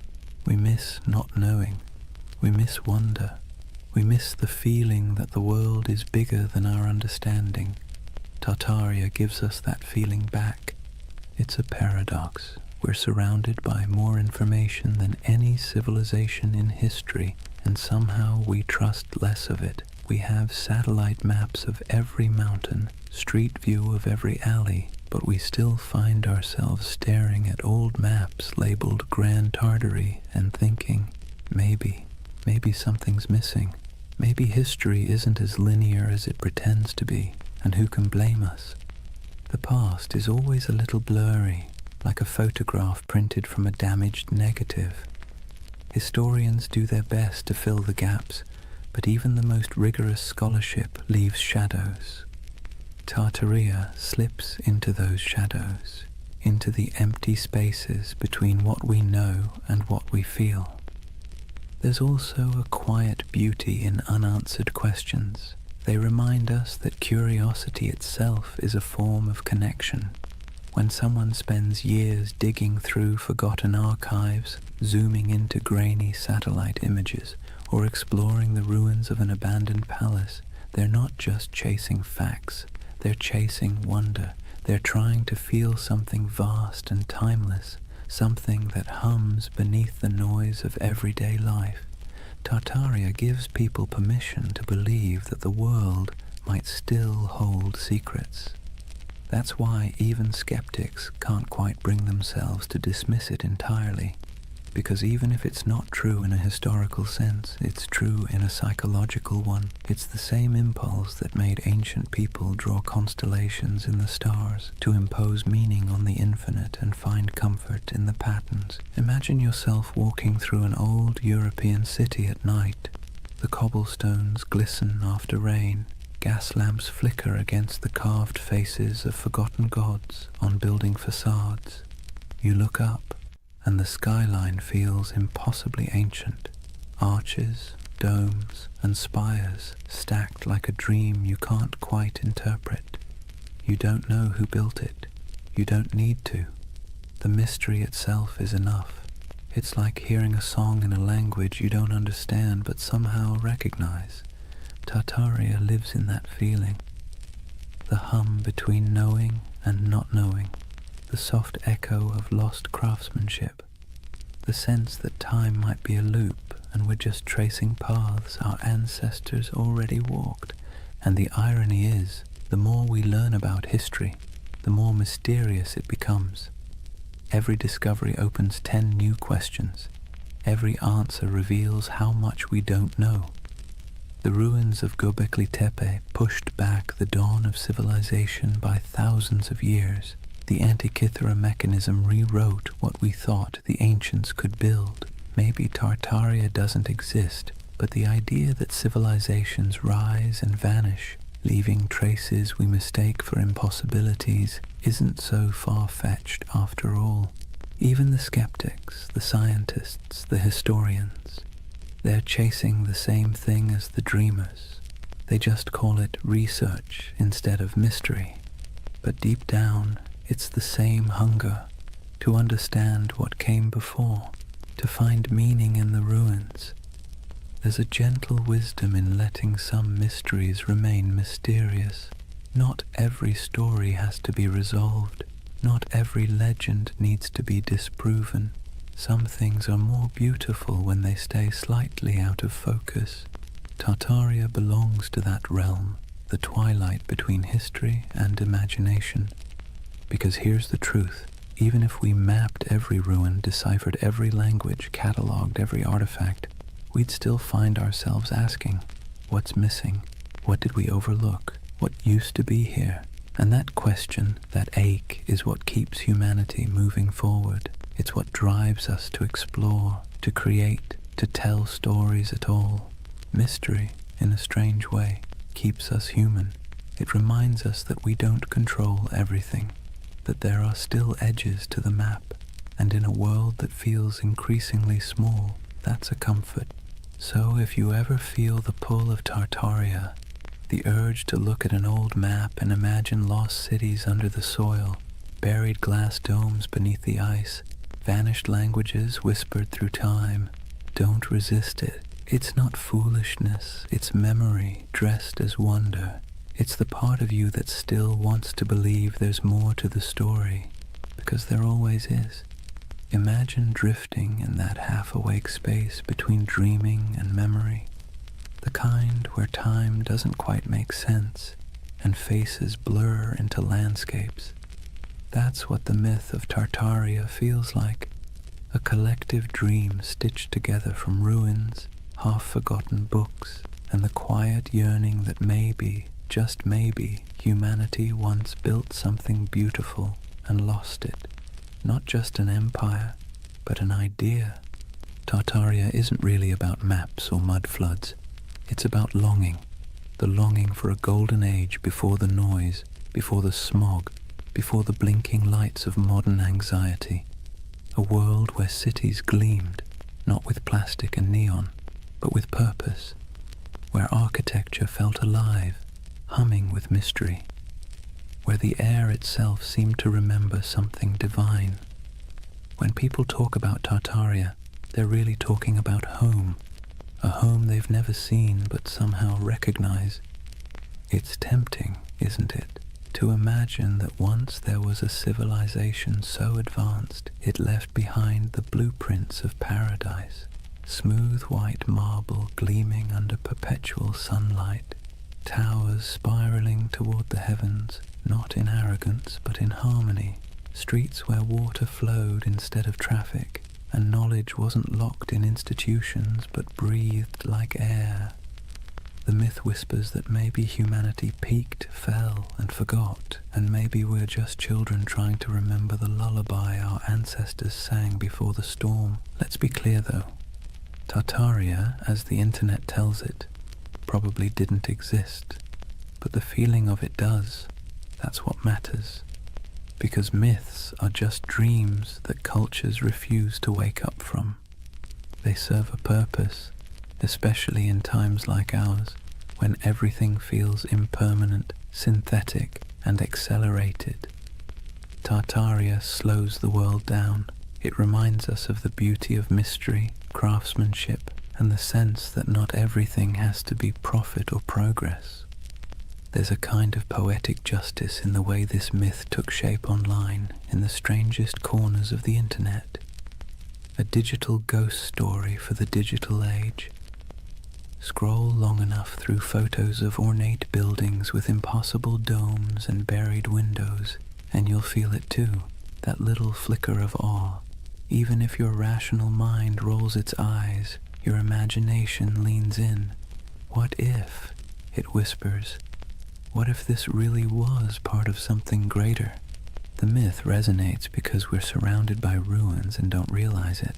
we miss not knowing. We miss wonder. We miss the feeling that the world is bigger than our understanding. Tartaria gives us that feeling back. It's a paradox. We're surrounded by more information than any civilization in history, and somehow we trust less of it. We have satellite maps of every mountain, street view of every alley, but we still find ourselves staring at old maps labeled Grand Tartary and thinking, maybe something's missing. Maybe history isn't as linear as it pretends to be, and who can blame us? The past is always a little blurry, like a photograph printed from a damaged negative. Historians do their best to fill the gaps, but even the most rigorous scholarship leaves shadows. Tartaria slips into those shadows, into the empty spaces between what we know and what we feel. There's also a quiet beauty in unanswered questions. They remind us that curiosity itself is a form of connection. When someone spends years digging through forgotten archives, zooming into grainy satellite images, or exploring the ruins of an abandoned palace, they're not just chasing facts, they're chasing wonder. They're trying to feel something vast and timeless, something that hums beneath the noise of everyday life. Tartaria gives people permission to believe that the world might still hold secrets. That's why even skeptics can't quite bring themselves to dismiss it entirely, because even if it's not true in a historical sense, it's true in a psychological one. It's the same impulse that made ancient people draw constellations in the stars, to impose meaning on the infinite and find comfort in the patterns. Imagine yourself walking through an old European city at night. The cobblestones glisten after rain. Gas lamps flicker against the carved faces of forgotten gods on building facades. You look up, and the skyline feels impossibly ancient. Arches, domes, and spires stacked like a dream you can't quite interpret. You don't know who built it. You don't need to. The mystery itself is enough. It's like hearing a song in a language you don't understand but somehow recognize. Tartaria lives in that feeling. The hum between knowing and not knowing. The soft echo of lost craftsmanship, the sense that time might be a loop and we're just tracing paths our ancestors already walked. And the irony is, the more we learn about history, the more mysterious it becomes. Every discovery opens 10 new questions. Every answer reveals how much we don't know. The ruins of Göbekli Tepe pushed back the dawn of civilization by thousands of years. The Antikythera mechanism rewrote what we thought the ancients could build. Maybe Tartaria doesn't exist, but the idea that civilizations rise and vanish, leaving traces we mistake for impossibilities, isn't so far-fetched after all. Even the skeptics, the scientists, the historians, they're chasing the same thing as the dreamers. They just call it research instead of mystery. But deep down, it's the same hunger to understand what came before, to find meaning in the ruins. There's a gentle wisdom in letting some mysteries remain mysterious. Not every story has to be resolved. Not every legend needs to be disproven. Some things are more beautiful when they stay slightly out of focus. Tartaria belongs to that realm, the twilight between history and imagination. Because here's the truth. Even if we mapped every ruin, deciphered every language, catalogued every artifact, we'd still find ourselves asking, what's missing? What did we overlook? What used to be here? And that question, that ache, is what keeps humanity moving forward. It's what drives us to explore, to create, to tell stories at all. Mystery, in a strange way, keeps us human. It reminds us that we don't control everything, that there are still edges to the map, and in a world that feels increasingly small, that's a comfort. So if you ever feel the pull of Tartaria, the urge to look at an old map and imagine lost cities under the soil, buried glass domes beneath the ice, vanished languages whispered through time, don't resist it. It's not foolishness, it's memory dressed as wonder. It's the part of you that still wants to believe there's more to the story, because there always is. Imagine drifting in that half-awake space between dreaming and memory, the kind where time doesn't quite make sense and faces blur into landscapes. That's what the myth of Tartaria feels like, a collective dream stitched together from ruins, half-forgotten books, and the quiet yearning that maybe, just maybe, humanity once built something beautiful and lost it. Not just an empire, but an idea. Tartaria isn't really about maps or mud floods. It's about longing. The longing for a golden age before the noise, before the smog, before the blinking lights of modern anxiety. A world where cities gleamed, not with plastic and neon, but with purpose. Where architecture felt alive, humming with mystery. Where the air itself seemed to remember something divine. When people talk about Tartaria, they're really talking about home, a home they've never seen but somehow recognize. It's tempting, isn't it, to imagine that once there was a civilization so advanced it left behind the blueprints of paradise, smooth white marble gleaming under perpetual sunlight, towers spiraling toward the heavens, not in arrogance but in harmony, streets where water flowed instead of traffic, and knowledge wasn't locked in institutions but breathed like air. The myth whispers that maybe humanity peaked, fell, and forgot, and maybe we're just children trying to remember the lullaby our ancestors sang before the storm. Let's be clear though, Tartaria, as the internet tells it, probably didn't exist, but the feeling of it does. That's what matters. Because myths are just dreams that cultures refuse to wake up from. They serve a purpose, especially in times like ours, when everything feels impermanent, synthetic, and accelerated. Tartaria slows the world down. It reminds us of the beauty of mystery, craftsmanship, and the sense that not everything has to be profit or progress. There's a kind of poetic justice in the way this myth took shape online, in the strangest corners of the internet. A digital ghost story for the digital age. Scroll long enough through photos of ornate buildings with impossible domes and buried windows, and you'll feel it too, that little flicker of awe. Even if your rational mind rolls its eyes, your imagination leans in. What if, it whispers, what if this really was part of something greater? The myth resonates because we're surrounded by ruins and don't realize it.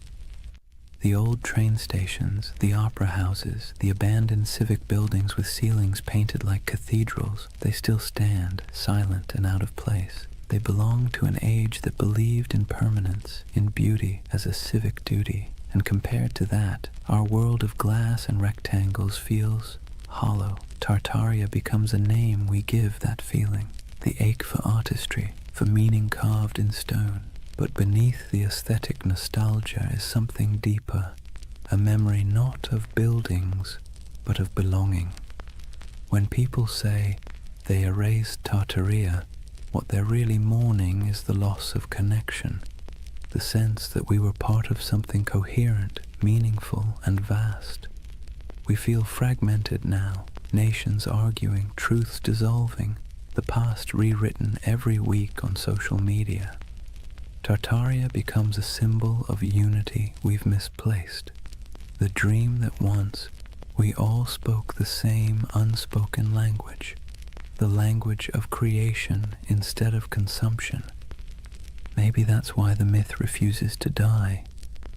The old train stations, the opera houses, the abandoned civic buildings with ceilings painted like cathedrals, they still stand, silent and out of place. They belong to an age that believed in permanence, in beauty as a civic duty, and compared to that, our world of glass and rectangles feels hollow. Tartaria becomes a name we give that feeling, the ache for artistry, for meaning carved in stone. But beneath the aesthetic nostalgia is something deeper, a memory not of buildings, but of belonging. When people say they erased Tartaria, what they're really mourning is the loss of connection, the sense that we were part of something coherent, meaningful, and vast. We feel fragmented now, nations arguing, truths dissolving, the past rewritten every week on social media. Tartaria becomes a symbol of unity we've misplaced, the dream that once we all spoke the same unspoken language, the language of creation instead of consumption. Maybe that's why the myth refuses to die.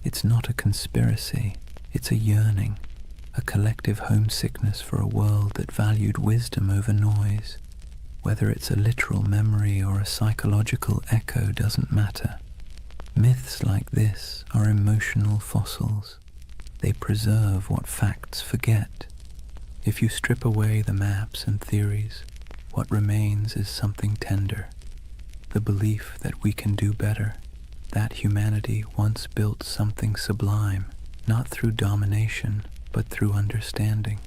It's not a conspiracy, it's a yearning, a collective homesickness for a world that valued wisdom over noise. Whether it's a literal memory or a psychological echo doesn't matter. Myths like this are emotional fossils. They preserve what facts forget. If you strip away the maps and theories, what remains is something tender, the belief that we can do better, that humanity once built something sublime, not through domination, but through understanding,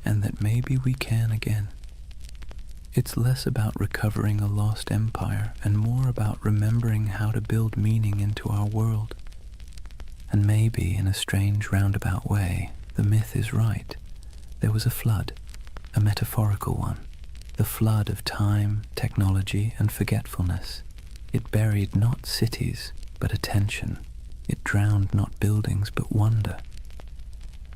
and that maybe we can again. It's less about recovering a lost empire and more about remembering how to build meaning into our world. And maybe, in a strange roundabout way, the myth is right. There was a flood, a metaphorical one, the flood of time, technology, and forgetfulness. It buried not cities, but attention. It drowned not buildings, but wonder.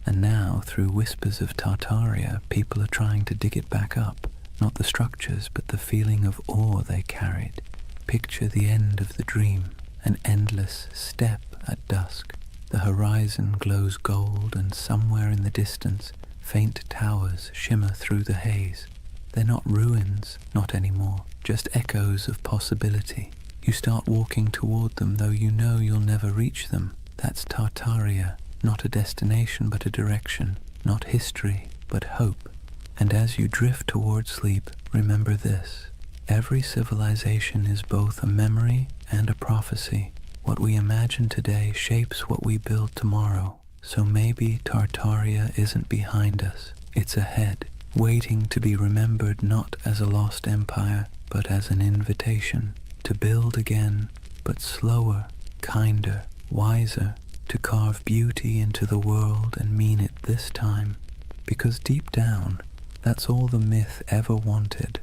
And now, through whispers of Tartaria, people are trying to dig it back up. Not the structures, but the feeling of awe they carried. Picture the end of the dream, an endless step at dusk. The horizon glows gold, and somewhere in the distance, faint towers shimmer through the haze. They're not ruins, not anymore, just echoes of possibility. You start walking toward them, though you know you'll never reach them. That's Tartaria, not a destination, but a direction, not history, but hope. And as you drift toward sleep, remember this. Every civilization is both a memory and a prophecy. What we imagine today shapes what we build tomorrow. So maybe Tartaria isn't behind us. It's ahead, waiting to be remembered not as a lost empire, but as an invitation to build again, but slower, kinder, wiser, to carve beauty into the world and mean it this time. Because deep down, that's all the myth ever wanted,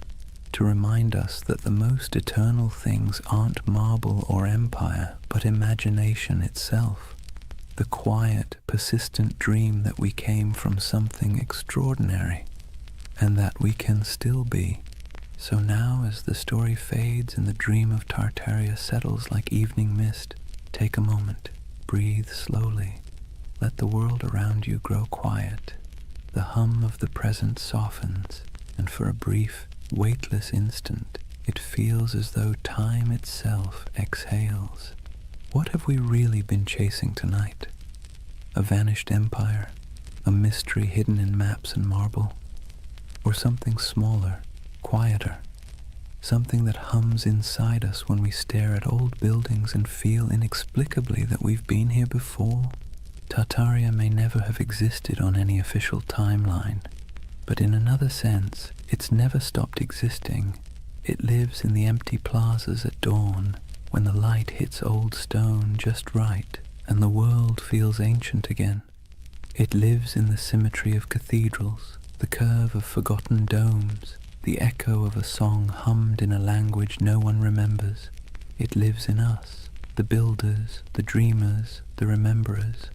to remind us that the most eternal things aren't marble or empire, but imagination itself. The quiet, persistent dream that we came from something extraordinary, and that we can still be. So now, as the story fades and the dream of Tartaria settles like evening mist, take a moment, breathe slowly, let the world around you grow quiet. The hum of the present softens, and for a brief, weightless instant, it feels as though time itself exhales. What have we really been chasing tonight? A vanished empire? A mystery hidden in maps and marble? Or something smaller, quieter? Something that hums inside us when we stare at old buildings and feel inexplicably that we've been here before? Tartaria may never have existed on any official timeline, but in another sense, it's never stopped existing. It lives in the empty plazas at dawn, when the light hits old stone just right, and the world feels ancient again. It lives in the symmetry of cathedrals, the curve of forgotten domes, the echo of a song hummed in a language no one remembers. It lives in us, the builders, the dreamers, the rememberers.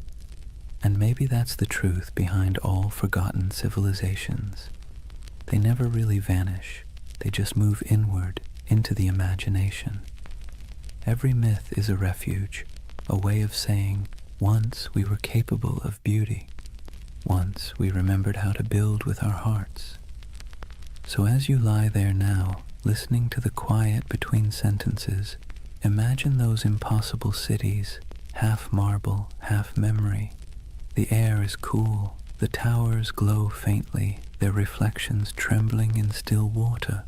And maybe that's the truth behind all forgotten civilizations. They never really vanish. They just move inward, into the imagination. Every myth is a refuge, a way of saying, once we were capable of beauty. Once we remembered how to build with our hearts. So as you lie there now, listening to the quiet between sentences, imagine those impossible cities, half marble, half memory. The air is cool, the towers glow faintly, their reflections trembling in still water.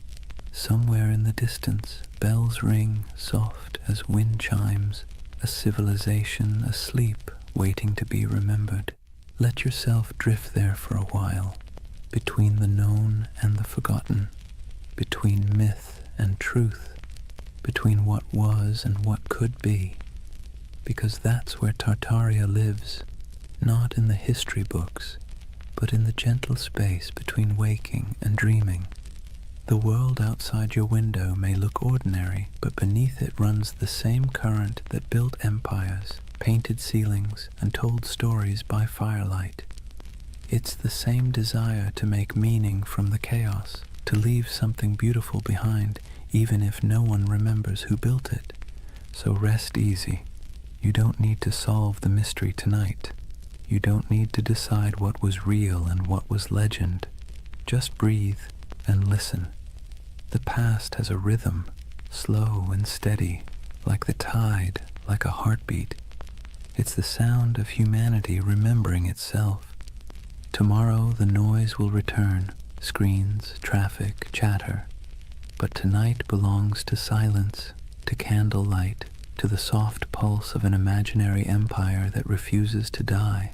Somewhere in the distance, bells ring, soft as wind chimes, a civilization asleep, waiting to be remembered. Let yourself drift there for a while, between the known and the forgotten, between myth and truth, between what was and what could be, because that's where Tartaria lives, not in the history books, but in the gentle space between waking and dreaming. The world outside your window may look ordinary, but beneath it runs the same current that built empires, painted ceilings, and told stories by firelight. It's the same desire to make meaning from the chaos, to leave something beautiful behind, even if no one remembers who built it. So rest easy. You don't need to solve the mystery tonight. You don't need to decide what was real and what was legend. Just breathe and listen. The past has a rhythm, slow and steady, like the tide, like a heartbeat. It's the sound of humanity remembering itself. Tomorrow the noise will return, screens, traffic, chatter. But tonight belongs to silence, to candlelight, to the soft pulse of an imaginary empire that refuses to die.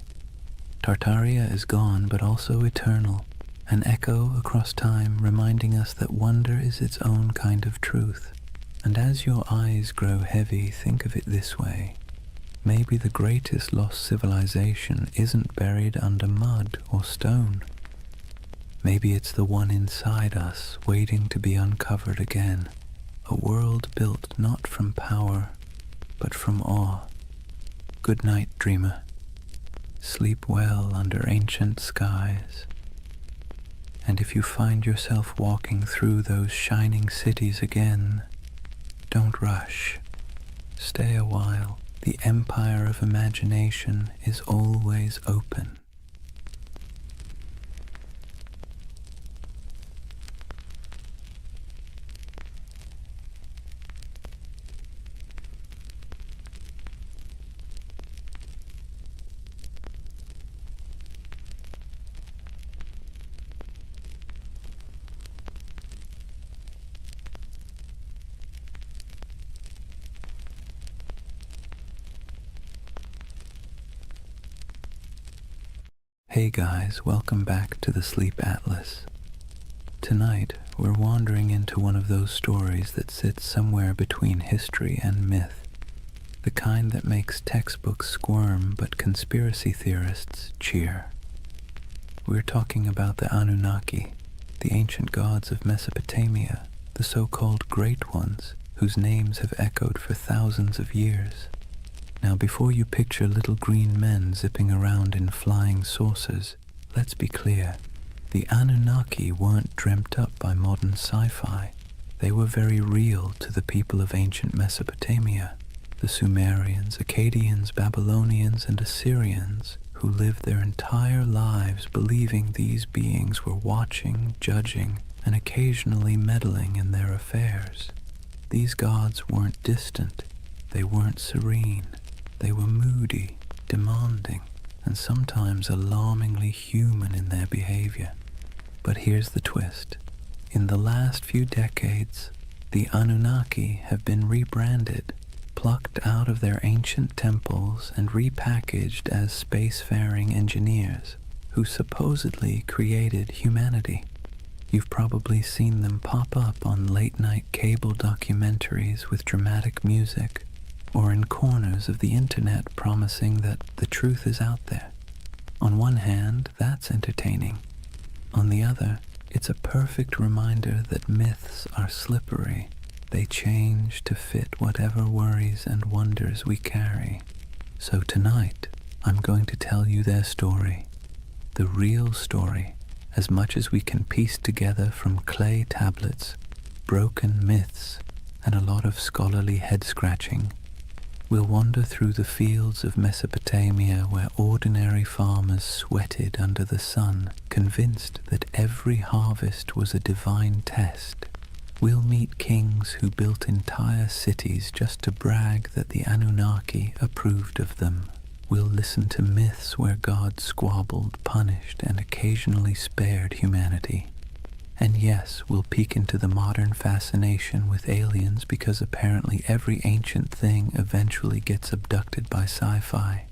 Tartaria is gone, but also eternal, an echo across time reminding us that wonder is its own kind of truth. And as your eyes grow heavy, think of it this way. Maybe the greatest lost civilization isn't buried under mud or stone. Maybe it's the one inside us, waiting to be uncovered again. A world built not from power, but from awe. Good night, dreamer. Sleep well under ancient skies. And if you find yourself walking through those shining cities again, don't rush. Stay a while. The empire of imagination is always open. Hey guys, welcome back to the Sleep Atlas. Tonight, we're wandering into one of those stories that sits somewhere between history and myth, the kind that makes textbooks squirm but conspiracy theorists cheer. We're talking about the Anunnaki, the ancient gods of Mesopotamia, the so-called Great Ones, whose names have echoed for thousands of years. Now, before you picture little green men zipping around in flying saucers, let's be clear. The Anunnaki weren't dreamt up by modern sci-fi. They were very real to the people of ancient Mesopotamia, the Sumerians, Akkadians, Babylonians, and Assyrians, who lived their entire lives believing these beings were watching, judging, and occasionally meddling in their affairs. These gods weren't distant. They weren't serene. They were moody, demanding, and sometimes alarmingly human in their behavior. But here's the twist. In the last few decades, the Anunnaki have been rebranded, plucked out of their ancient temples and repackaged as spacefaring engineers who supposedly created humanity. You've probably seen them pop up on late-night cable documentaries with dramatic music, or in corners of the internet promising that the truth is out there. On one hand, that's entertaining. On the other, it's a perfect reminder that myths are slippery. They change to fit whatever worries and wonders we carry. So tonight, I'm going to tell you their story. The real story, as much as we can piece together from clay tablets, broken myths, and a lot of scholarly head-scratching. We'll wander through the fields of Mesopotamia where ordinary farmers sweated under the sun, convinced that every harvest was a divine test. We'll meet kings who built entire cities just to brag that the Anunnaki approved of them. We'll listen to myths where God squabbled, punished, and occasionally spared humanity. And yes, we'll peek into the modern fascination with aliens because apparently every ancient thing eventually gets abducted by sci-fi.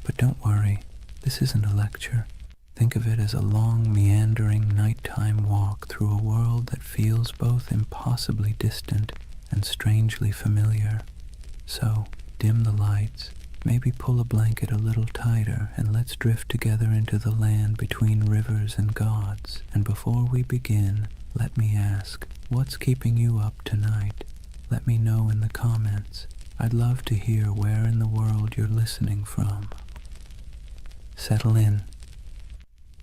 But don't worry, this isn't a lecture. Think of it as a long, meandering, nighttime walk through a world that feels both impossibly distant and strangely familiar. So, dim the lights, maybe pull a blanket a little tighter, and let's drift together into the land between rivers and gods. And before we begin, let me ask, what's keeping you up tonight? Let me know in the comments. I'd love to hear where in the world you're listening from. Settle in.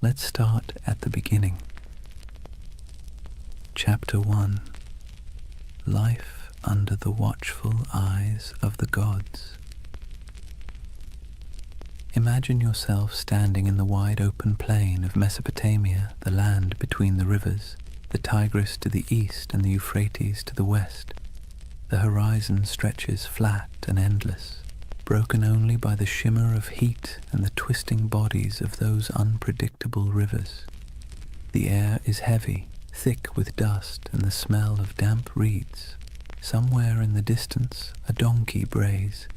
Let's start at the beginning. Chapter 1. Life under the watchful eyes of the gods. Imagine yourself standing in the wide open plain of Mesopotamia, the land between the rivers, the Tigris to the east and the Euphrates to the west. The horizon stretches flat and endless, broken only by the shimmer of heat and the twisting bodies of those unpredictable rivers. The air is heavy, thick with dust and the smell of damp reeds. Somewhere in the distance, a donkey brays,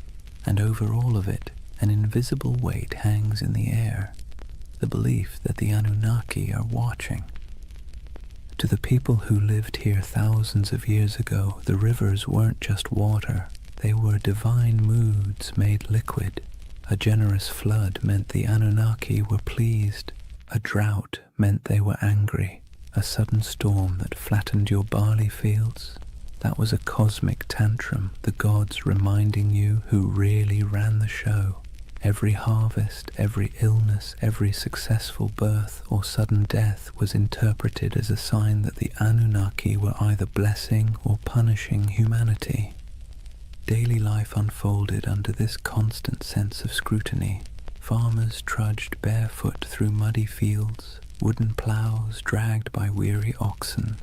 and over all of it, an invisible weight hangs in the air, the belief that the Anunnaki are watching. To the people who lived here thousands of years ago, the rivers weren't just water, they were divine moods made liquid. A generous flood meant the Anunnaki were pleased. A drought meant they were angry. A sudden storm that flattened your barley fields, that was a cosmic tantrum, the gods reminding you who really ran the show. Every harvest, every illness, every successful birth or sudden death was interpreted as a sign that the Anunnaki were either blessing or punishing humanity. Daily life unfolded under this constant sense of scrutiny. Farmers trudged barefoot through muddy fields, wooden plows dragged by weary oxen.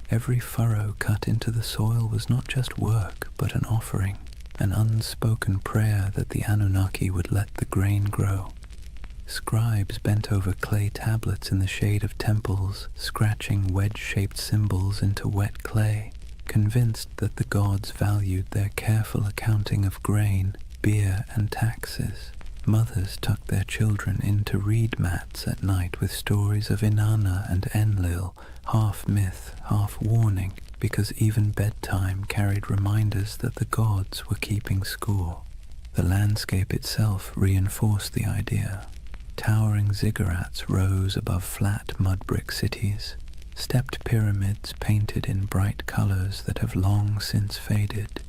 Every furrow cut into the soil was not just work, but an offering. An unspoken prayer that the Anunnaki would let the grain grow. Scribes bent over clay tablets in the shade of temples, scratching wedge-shaped symbols into wet clay, convinced that the gods valued their careful accounting of grain, beer, and taxes. Mothers tucked their children into reed mats at night with stories of Inanna and Enlil, half myth, half warning, because even bedtime carried reminders that the gods were keeping score. The landscape itself reinforced the idea. Towering ziggurats rose above flat mud-brick cities, stepped pyramids painted in bright colors that have long since faded.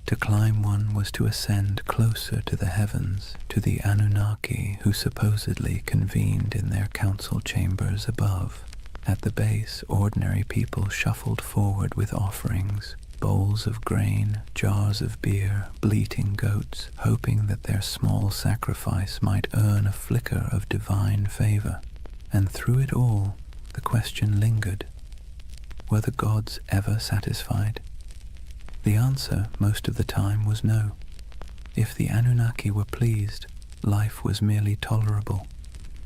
To climb one was to ascend closer to the heavens, to the Anunnaki who supposedly convened in their council chambers above. At the base, ordinary people shuffled forward with offerings, bowls of grain, jars of beer, bleating goats, hoping that their small sacrifice might earn a flicker of divine favor. And through it all, the question lingered: were the gods ever satisfied? The answer, most of the time, was no. If the Anunnaki were pleased, life was merely tolerable.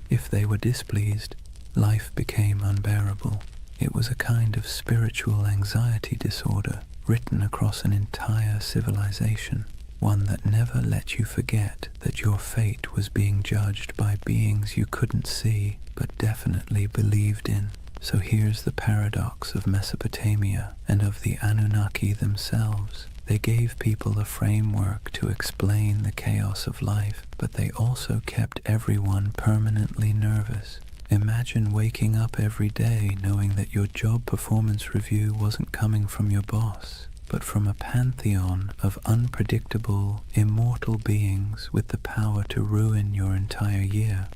If they were displeased, life became unbearable. It was a kind of spiritual anxiety disorder written across an entire civilization, one that never let you forget that your fate was being judged by beings you couldn't see but definitely believed in. So here's the paradox of Mesopotamia and of the Anunnaki themselves. They gave people a framework to explain the chaos of life, but they also kept everyone permanently nervous. Imagine waking up every day knowing that your job performance review wasn't coming from your boss, but from a pantheon of unpredictable, immortal beings with the power to ruin your entire year.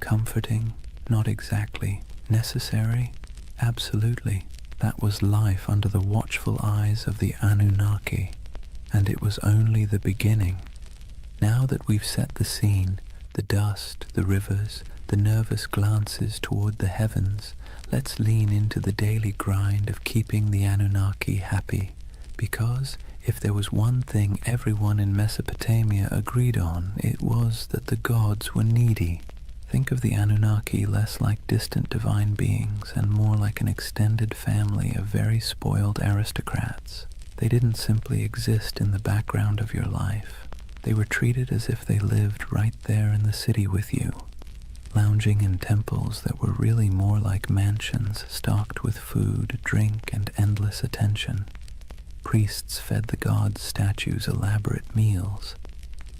Comforting? Not exactly. Necessary? Absolutely. That was life under the watchful eyes of the Anunnaki, and it was only the beginning. Now that we've set the scene, the dust, the rivers, the nervous glances toward the heavens, let's lean into the daily grind of keeping the Anunnaki happy, because if there was one thing everyone in Mesopotamia agreed on, it was that the gods were needy. Think of the Anunnaki less like distant divine beings and more like an extended family of very spoiled aristocrats. They didn't simply exist in the background of your life. They were treated as if they lived right there in the city with you, lounging in temples that were really more like mansions stocked with food, drink, and endless attention. Priests fed the gods' statues elaborate meals.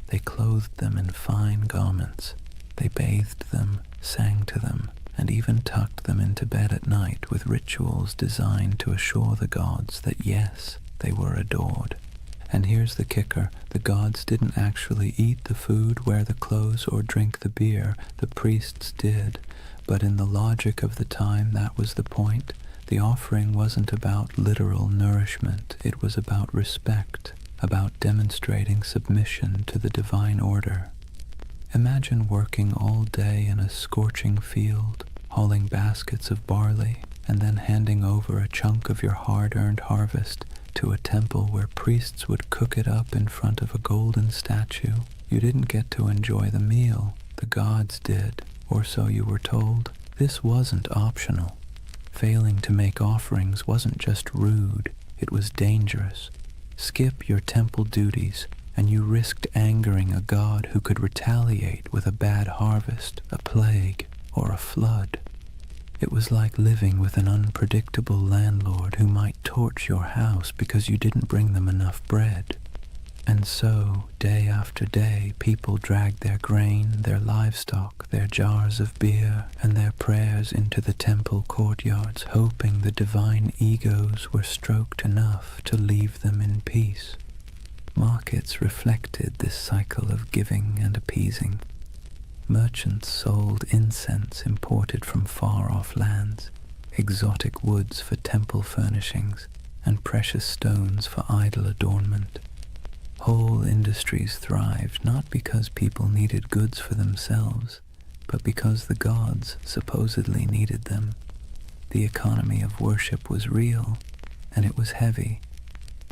They clothed them in fine garments. They bathed them, sang to them, and even tucked them into bed at night with rituals designed to assure the gods that yes, they were adored. And here's the kicker, the gods didn't actually eat the food, wear the clothes, or drink the beer. The priests did, but in the logic of the time that was the point. The offering wasn't about literal nourishment, it was about respect, about demonstrating submission to the divine order. Imagine working all day in a scorching field, hauling baskets of barley, and then handing over a chunk of your hard-earned harvest to a temple where priests would cook it up in front of a golden statue. You didn't get to enjoy the meal, the gods did, or so you were told. This wasn't optional. Failing to make offerings wasn't just rude, it was dangerous. Skip your temple duties, and you risked angering a god who could retaliate with a bad harvest, a plague, or a flood. It was like living with an unpredictable landlord who might torch your house because you didn't bring them enough bread. And so, day after day, people dragged their grain, their livestock, their jars of beer, and their prayers into the temple courtyards, hoping the divine egos were stroked enough to leave them in peace. Markets reflected this cycle of giving and appeasing. Merchants sold incense imported from far-off lands, exotic woods for temple furnishings, and precious stones for idol adornment. Whole industries thrived not because people needed goods for themselves, but because the gods supposedly needed them. The economy of worship was real, and it was heavy.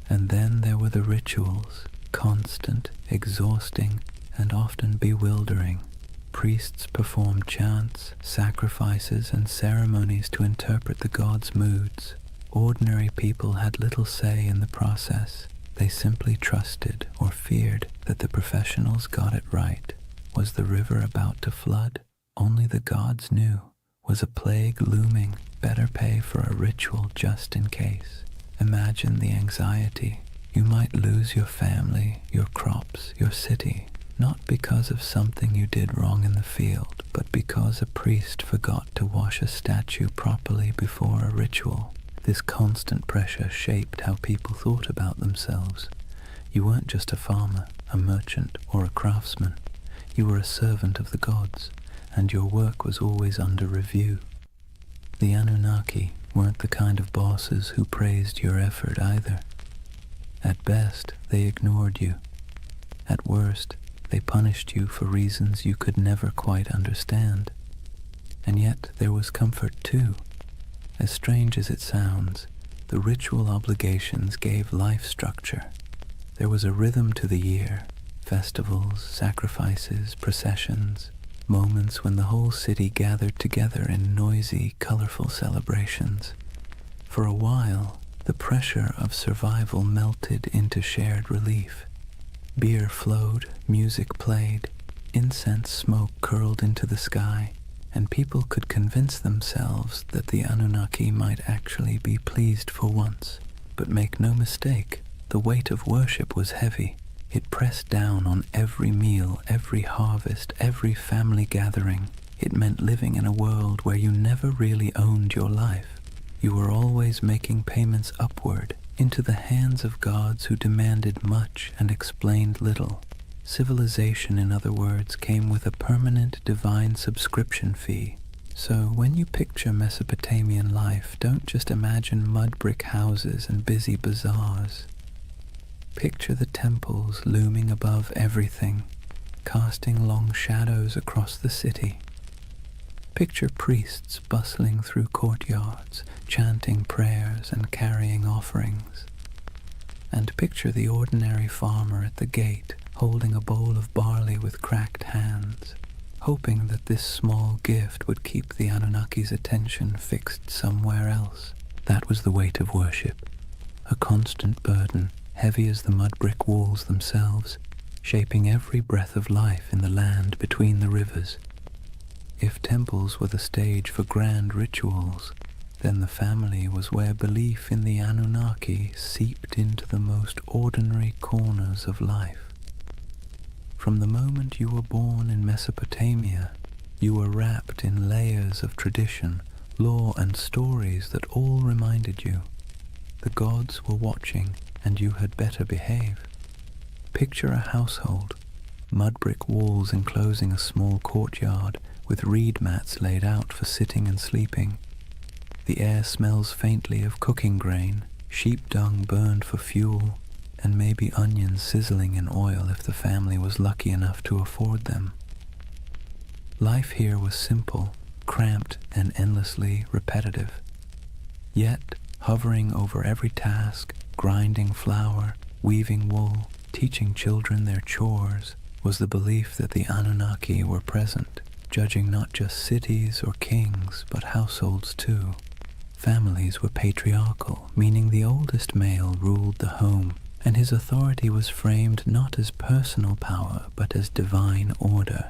And then there were the rituals, constant, exhausting, and often bewildering. Priests performed chants, sacrifices, and ceremonies to interpret the gods' moods. Ordinary people had little say in the process. They simply trusted or feared that the professionals got it right. Was the river about to flood? Only the gods knew. Was a plague looming? Better pay for a ritual just in case. Imagine the anxiety. You might lose your family, your crops, your city, not because of something you did wrong in the field, but because a priest forgot to wash a statue properly before a ritual. This constant pressure shaped how people thought about themselves. You weren't just a farmer, a merchant, or a craftsman. You were a servant of the gods, and your work was always under review. The Anunnaki weren't the kind of bosses who praised your effort either. At best, they ignored you. At worst, they punished you for reasons you could never quite understand. And yet there was comfort too. As strange as it sounds, the ritual obligations gave life structure. There was a rhythm to the year, festivals, sacrifices, processions, moments when the whole city gathered together in noisy, colorful celebrations. For a while, the pressure of survival melted into shared relief. Beer flowed, music played, incense smoke curled into the sky, and people could convince themselves that the Anunnaki might actually be pleased for once. But make no mistake, the weight of worship was heavy. It pressed down on every meal, every harvest, every family gathering. It meant living in a world where you never really owned your life. You were always making payments upward, into the hands of gods who demanded much and explained little. Civilization, in other words, came with a permanent divine subscription fee. So when you picture Mesopotamian life, don't just imagine mud brick houses and busy bazaars. Picture the temples looming above everything, casting long shadows across the city. Picture priests bustling through courtyards, chanting prayers and carrying offerings. And picture the ordinary farmer at the gate, holding a bowl of barley with cracked hands, hoping that this small gift would keep the Anunnaki's attention fixed somewhere else. That was the weight of worship, a constant burden, heavy as the mud brick walls themselves, shaping every breath of life in the land between the rivers. If temples were the stage for grand rituals, then the family was where belief in the Anunnaki seeped into the most ordinary corners of life. From the moment you were born in Mesopotamia, you were wrapped in layers of tradition, lore and stories that all reminded you the gods were watching and you had better behave. Picture a household, mud brick walls enclosing a small courtyard with reed mats laid out for sitting and sleeping. The air smells faintly of cooking grain, sheep dung burned for fuel, and maybe onions sizzling in oil if the family was lucky enough to afford them. Life here was simple, cramped, and endlessly repetitive. Yet, hovering over every task, grinding flour, weaving wool, teaching children their chores, was the belief that the Anunnaki were present, judging not just cities or kings, but households too. Families were patriarchal, meaning the oldest male ruled the home, and his authority was framed not as personal power, but as divine order.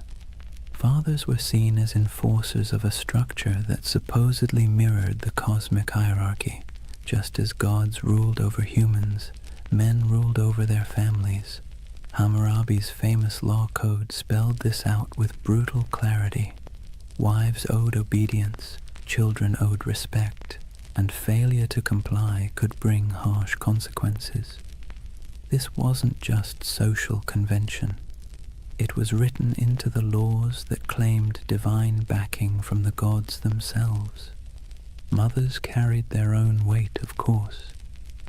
Fathers were seen as enforcers of a structure that supposedly mirrored the cosmic hierarchy. Just as gods ruled over humans, men ruled over their families. Hammurabi's famous law code spelled this out with brutal clarity. Wives owed obedience, children owed respect, and failure to comply could bring harsh consequences. This wasn't just social convention. It was written into the laws that claimed divine backing from the gods themselves. Mothers carried their own weight, of course.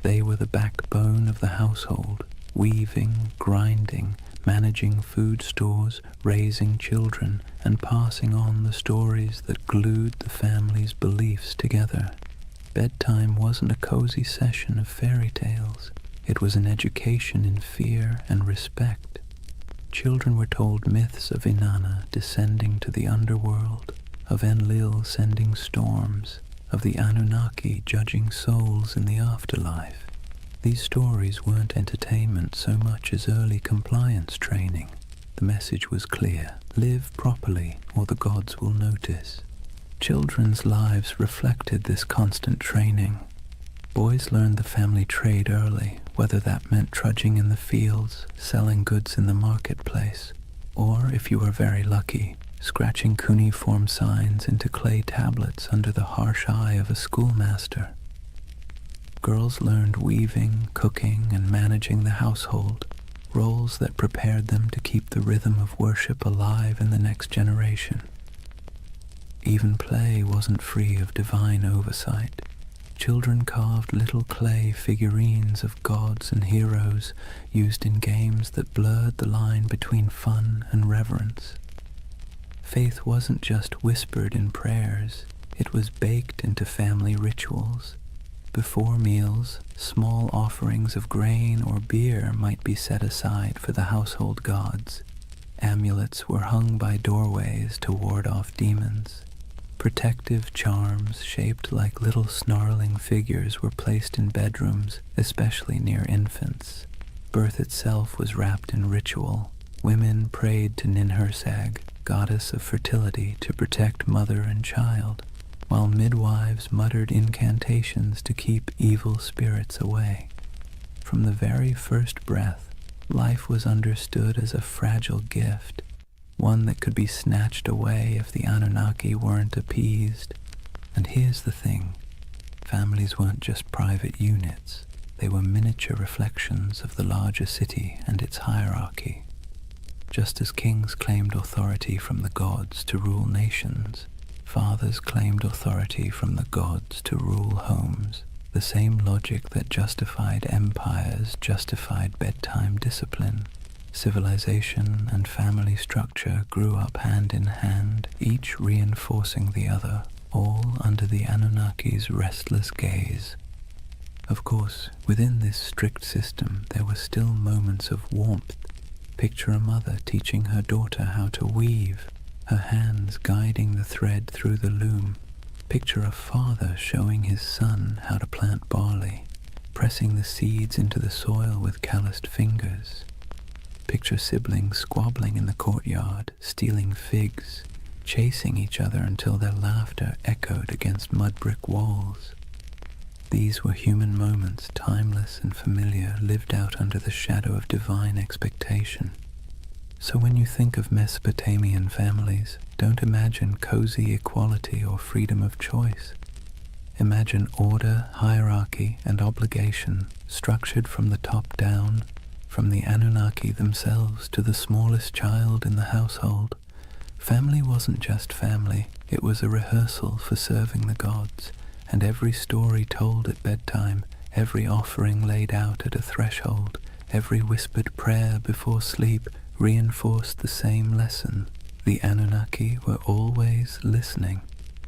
They were the backbone of the household, weaving, grinding, managing food stores, raising children, and passing on the stories that glued the family's beliefs together. Bedtime wasn't a cozy session of fairy tales. It was an education in fear and respect. Children were told myths of Inanna descending to the underworld, of Enlil sending storms, of the Anunnaki judging souls in the afterlife. These stories weren't entertainment so much as early compliance training. The message was clear: live properly or the gods will notice. Children's lives reflected this constant training. Boys learned the family trade early, whether that meant trudging in the fields, selling goods in the marketplace, or, if you were very lucky, scratching cuneiform signs into clay tablets under the harsh eye of a schoolmaster. Girls learned weaving, cooking, and managing the household, roles that prepared them to keep the rhythm of worship alive in the next generation. Even play wasn't free of divine oversight. Children carved little clay figurines of gods and heroes used in games that blurred the line between fun and reverence. Faith wasn't just whispered in prayers, it was baked into family rituals. Before meals, small offerings of grain or beer might be set aside for the household gods. Amulets were hung by doorways to ward off demons. Protective charms shaped like little snarling figures were placed in bedrooms, especially near infants. Birth itself was wrapped in ritual. Women prayed to Ninhursag, goddess of fertility, to protect mother and child, while midwives muttered incantations to keep evil spirits away. From the very first breath, life was understood as a fragile gift, one that could be snatched away if the Anunnaki weren't appeased. And here's the thing, families weren't just private units, they were miniature reflections of the larger city and its hierarchy. Just as kings claimed authority from the gods to rule nations, Fathers claimed authority from the gods to rule homes. The same logic that justified empires justified bedtime discipline. Civilization and family structure grew up hand in hand, each reinforcing the other, all under the Anunnaki's restless gaze. Of course, within this strict system there were still moments of warmth. Picture a mother teaching her daughter how to weave, her hands guiding the thread through the loom. Picture a father showing his son how to plant barley, pressing the seeds into the soil with calloused fingers. Picture siblings squabbling in the courtyard, stealing figs, chasing each other until their laughter echoed against mud brick walls. These were human moments, timeless and familiar, lived out under the shadow of divine expectation. So when you think of Mesopotamian families, don't imagine cozy equality or freedom of choice. Imagine order, hierarchy, and obligation structured from the top down, from the Anunnaki themselves to the smallest child in the household. Family wasn't just family, it was a rehearsal for serving the gods, and every story told at bedtime, every offering laid out at a threshold, every whispered prayer before sleep reinforced the same lesson. The Anunnaki were always listening.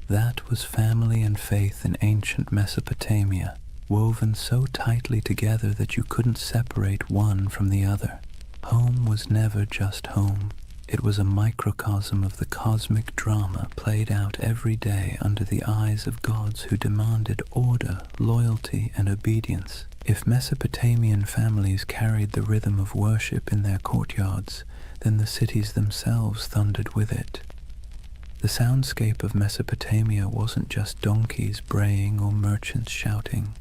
That was family and faith in ancient Mesopotamia, woven so tightly together that you couldn't separate one from the other. Home was never just home. It was a microcosm of the cosmic drama played out every day under the eyes of gods who demanded order, loyalty, and obedience. If Mesopotamian families carried the rhythm of worship in their courtyards, then the cities themselves thundered with it. The soundscape of Mesopotamia wasn't just donkeys braying or merchants shouting.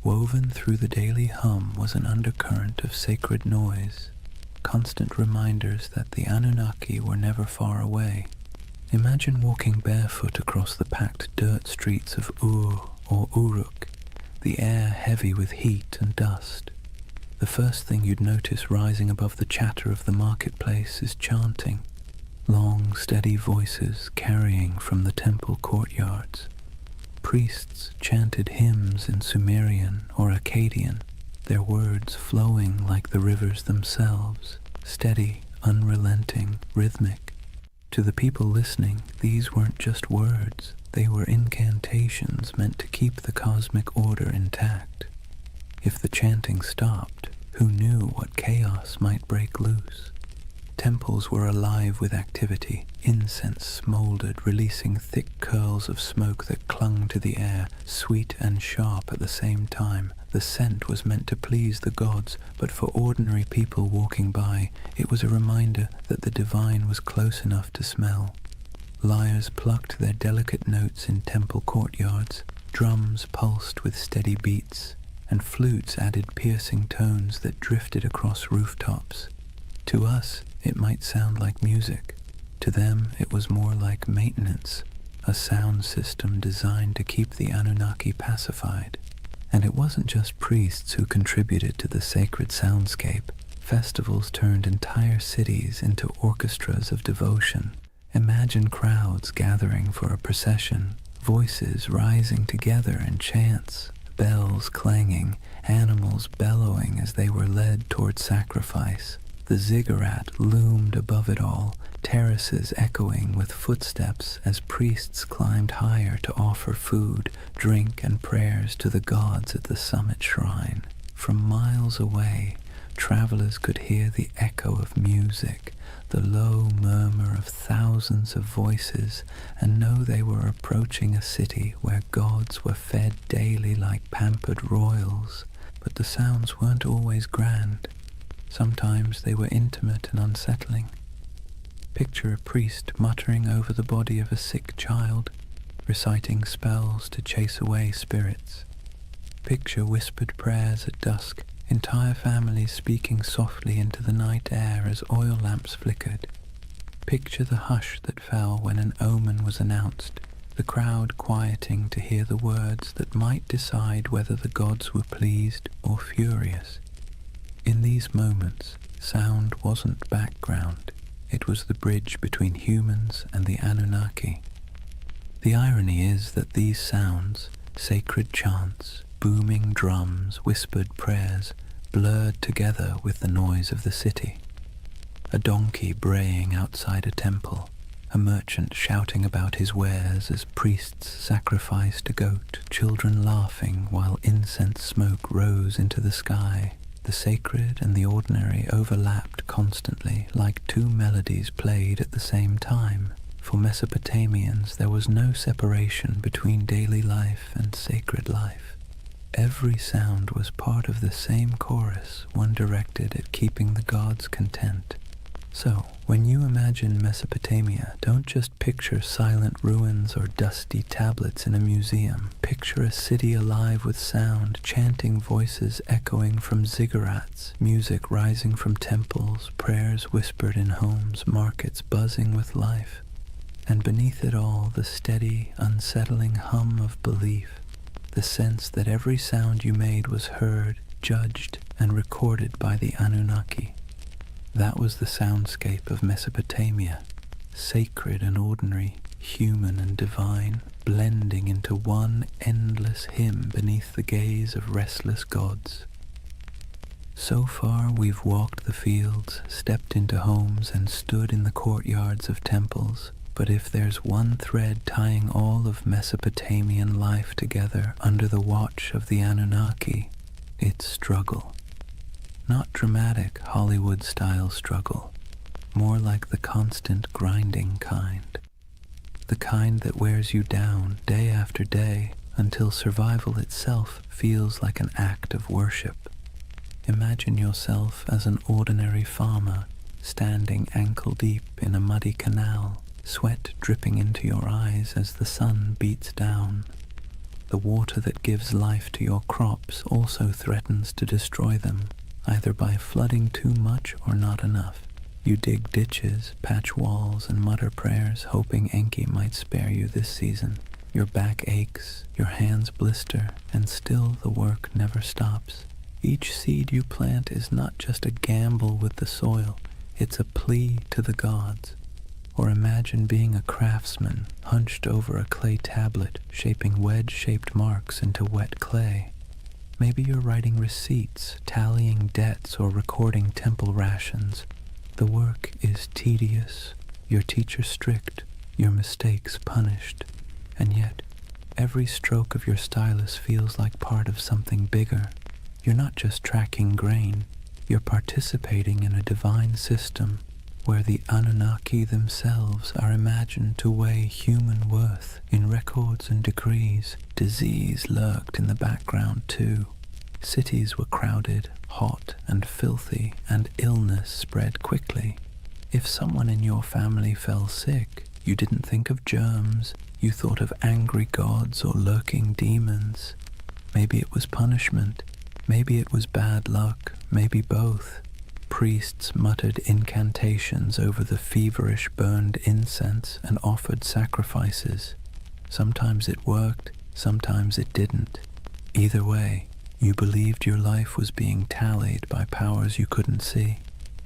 Woven through the daily hum was an undercurrent of sacred noise, constant reminders that the Anunnaki were never far away. Imagine walking barefoot across the packed dirt streets of Ur or Uruk, the air heavy with heat and dust. The first thing you'd notice rising above the chatter of the marketplace is chanting, long, steady voices carrying from the temple courtyards. Priests chanted hymns in Sumerian or Akkadian, their words flowing like the rivers themselves, steady, unrelenting, rhythmic. To the people listening, these weren't just words, they were incantations meant to keep the cosmic order intact. If the chanting stopped, who knew what chaos might break loose? Temples were alive with activity. Incense smoldered, releasing thick curls of smoke that clung to the air, sweet and sharp at the same time. The scent was meant to please the gods, but for ordinary people walking by, it was a reminder that the divine was close enough to smell. Lyres plucked their delicate notes in temple courtyards, drums pulsed with steady beats, and flutes added piercing tones that drifted across rooftops. To us, it might sound like music. To them, it was more like maintenance, a sound system designed to keep the Anunnaki pacified. And it wasn't just priests who contributed to the sacred soundscape. Festivals turned entire cities into orchestras of devotion. Imagine crowds gathering for a procession, voices rising together in chants, bells clanging, animals bellowing as they were led toward sacrifice. The ziggurat loomed above it all, terraces echoing with footsteps as priests climbed higher to offer food, drink, and prayers to the gods at the summit shrine. From miles away, travelers could hear the echo of music, the low murmur of thousands of voices, and know they were approaching a city where gods were fed daily like pampered royals. But the sounds weren't always grand. Sometimes they were intimate and unsettling. Picture a priest muttering over the body of a sick child, reciting spells to chase away spirits. Picture whispered prayers at dusk, entire families speaking softly into the night air as oil lamps flickered. Picture the hush that fell when an omen was announced, the crowd quieting to hear the words that might decide whether the gods were pleased or furious. In these moments, sound wasn't background, it was the bridge between humans and the Anunnaki. The irony is that these sounds, sacred chants, booming drums, whispered prayers, blurred together with the noise of the city. A donkey braying outside a temple, a merchant shouting about his wares as priests sacrificed a goat, children laughing while incense smoke rose into the sky. The sacred and the ordinary overlapped constantly, like two melodies played at the same time. For Mesopotamians, there was no separation between daily life and sacred life. Every sound was part of the same chorus, one directed at keeping the gods content. So, when you imagine Mesopotamia, don't just picture silent ruins or dusty tablets in a museum. Picture a city alive with sound, chanting voices echoing from ziggurats, music rising from temples, prayers whispered in homes, markets buzzing with life. And beneath it all, the steady, unsettling hum of belief, the sense that every sound you made was heard, judged, and recorded by the Anunnaki. That was the soundscape of Mesopotamia, sacred and ordinary, human and divine, blending into one endless hymn beneath the gaze of restless gods. So far we've walked the fields, stepped into homes, and stood in the courtyards of temples. But if there's one thread tying all of Mesopotamian life together under the watch of the Anunnaki, it's struggle. Not dramatic Hollywood-style struggle, more like the constant grinding kind. The kind that wears you down day after day until survival itself feels like an act of worship. Imagine yourself as an ordinary farmer standing ankle-deep in a muddy canal, sweat dripping into your eyes as the sun beats down. The water that gives life to your crops also threatens to destroy them, either by flooding too much or not enough. You dig ditches, patch walls, and mutter prayers, hoping Enki might spare you this season. Your back aches, your hands blister, and still the work never stops. Each seed you plant is not just a gamble with the soil, it's a plea to the gods. Or imagine being a craftsman, hunched over a clay tablet, shaping wedge-shaped marks into wet clay. Maybe you're writing receipts, tallying debts, or recording temple rations. The work is tedious, your teacher strict, your mistakes punished, and yet every stroke of your stylus feels like part of something bigger. You're not just tracking grain, you're participating in a divine system where the Anunnaki themselves are imagined to weigh human worth in records and decrees. Disease lurked in the background too. Cities were crowded, hot and filthy, and illness spread quickly. If someone in your family fell sick, you didn't think of germs, you thought of angry gods or lurking demons. Maybe it was punishment, maybe it was bad luck, maybe both. Priests muttered incantations over the feverish burned incense and offered sacrifices. Sometimes it worked, sometimes it didn't. Either way, you believed your life was being tallied by powers you couldn't see.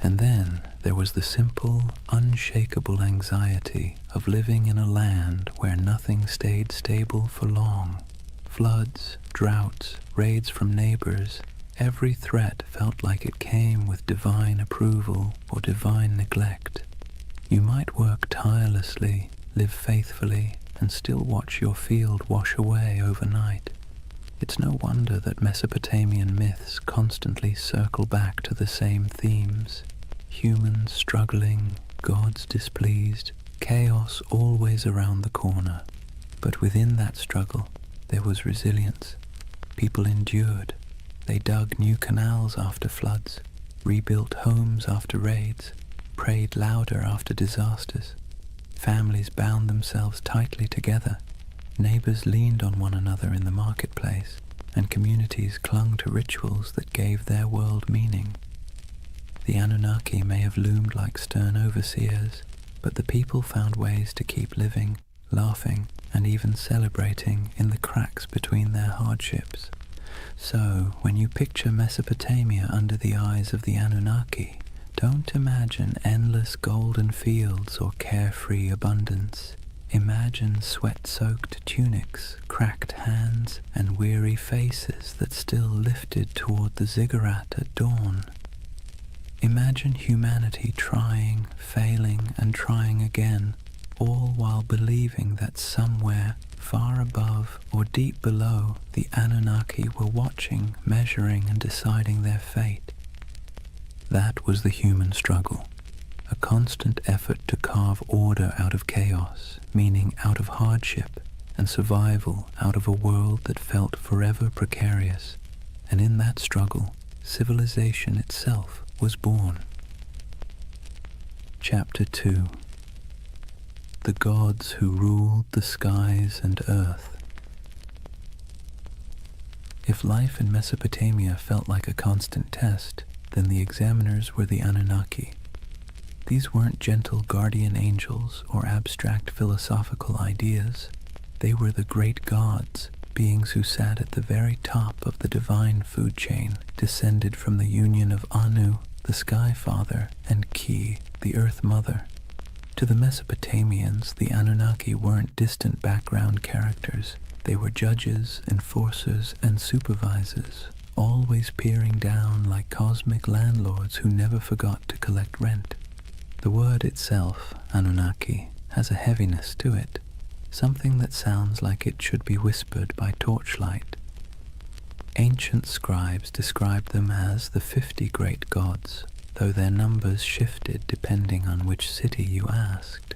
And then there was the simple, unshakable anxiety of living in a land where nothing stayed stable for long. Floods, droughts, raids from neighbors, every threat felt like it came with divine approval or divine neglect. You might work tirelessly, live faithfully, and still watch your field wash away overnight. It's no wonder that Mesopotamian myths constantly circle back to the same themes. Humans struggling, gods displeased, chaos always around the corner. But within that struggle, there was resilience. People endured. They dug new canals after floods, rebuilt homes after raids, prayed louder after disasters. Families bound themselves tightly together. Neighbors leaned on one another in the marketplace, and communities clung to rituals that gave their world meaning. The Anunnaki may have loomed like stern overseers, but the people found ways to keep living, laughing, and even celebrating in the cracks between their hardships. So, when you picture Mesopotamia under the eyes of the Anunnaki, don't imagine endless golden fields or carefree abundance. Imagine sweat-soaked tunics, cracked hands, and weary faces that still lifted toward the ziggurat at dawn. Imagine humanity trying, failing, and trying again, all while believing that somewhere, far above or deep below, the Anunnaki were watching, measuring, and deciding their fate. That was the human struggle, a constant effort to carve order out of chaos, meaning out of hardship, and survival out of a world that felt forever precarious. And in that struggle, civilization itself was born. Chapter 2. The Gods Who Ruled the Skies and Earth. If life in Mesopotamia felt like a constant test, then the examiners were the Anunnaki. These weren't gentle guardian angels or abstract philosophical ideas. They were the great gods, beings who sat at the very top of the divine food chain, descended from the union of Anu, the Sky Father, and Ki, the Earth Mother. To the Mesopotamians, the Anunnaki weren't distant background characters. They were judges, enforcers, and supervisors, always peering down like cosmic landlords who never forgot to collect rent. The word itself, Anunnaki, has a heaviness to it, something that sounds like it should be whispered by torchlight. Ancient scribes described them as the 50 great gods, though their numbers shifted depending on which city you asked.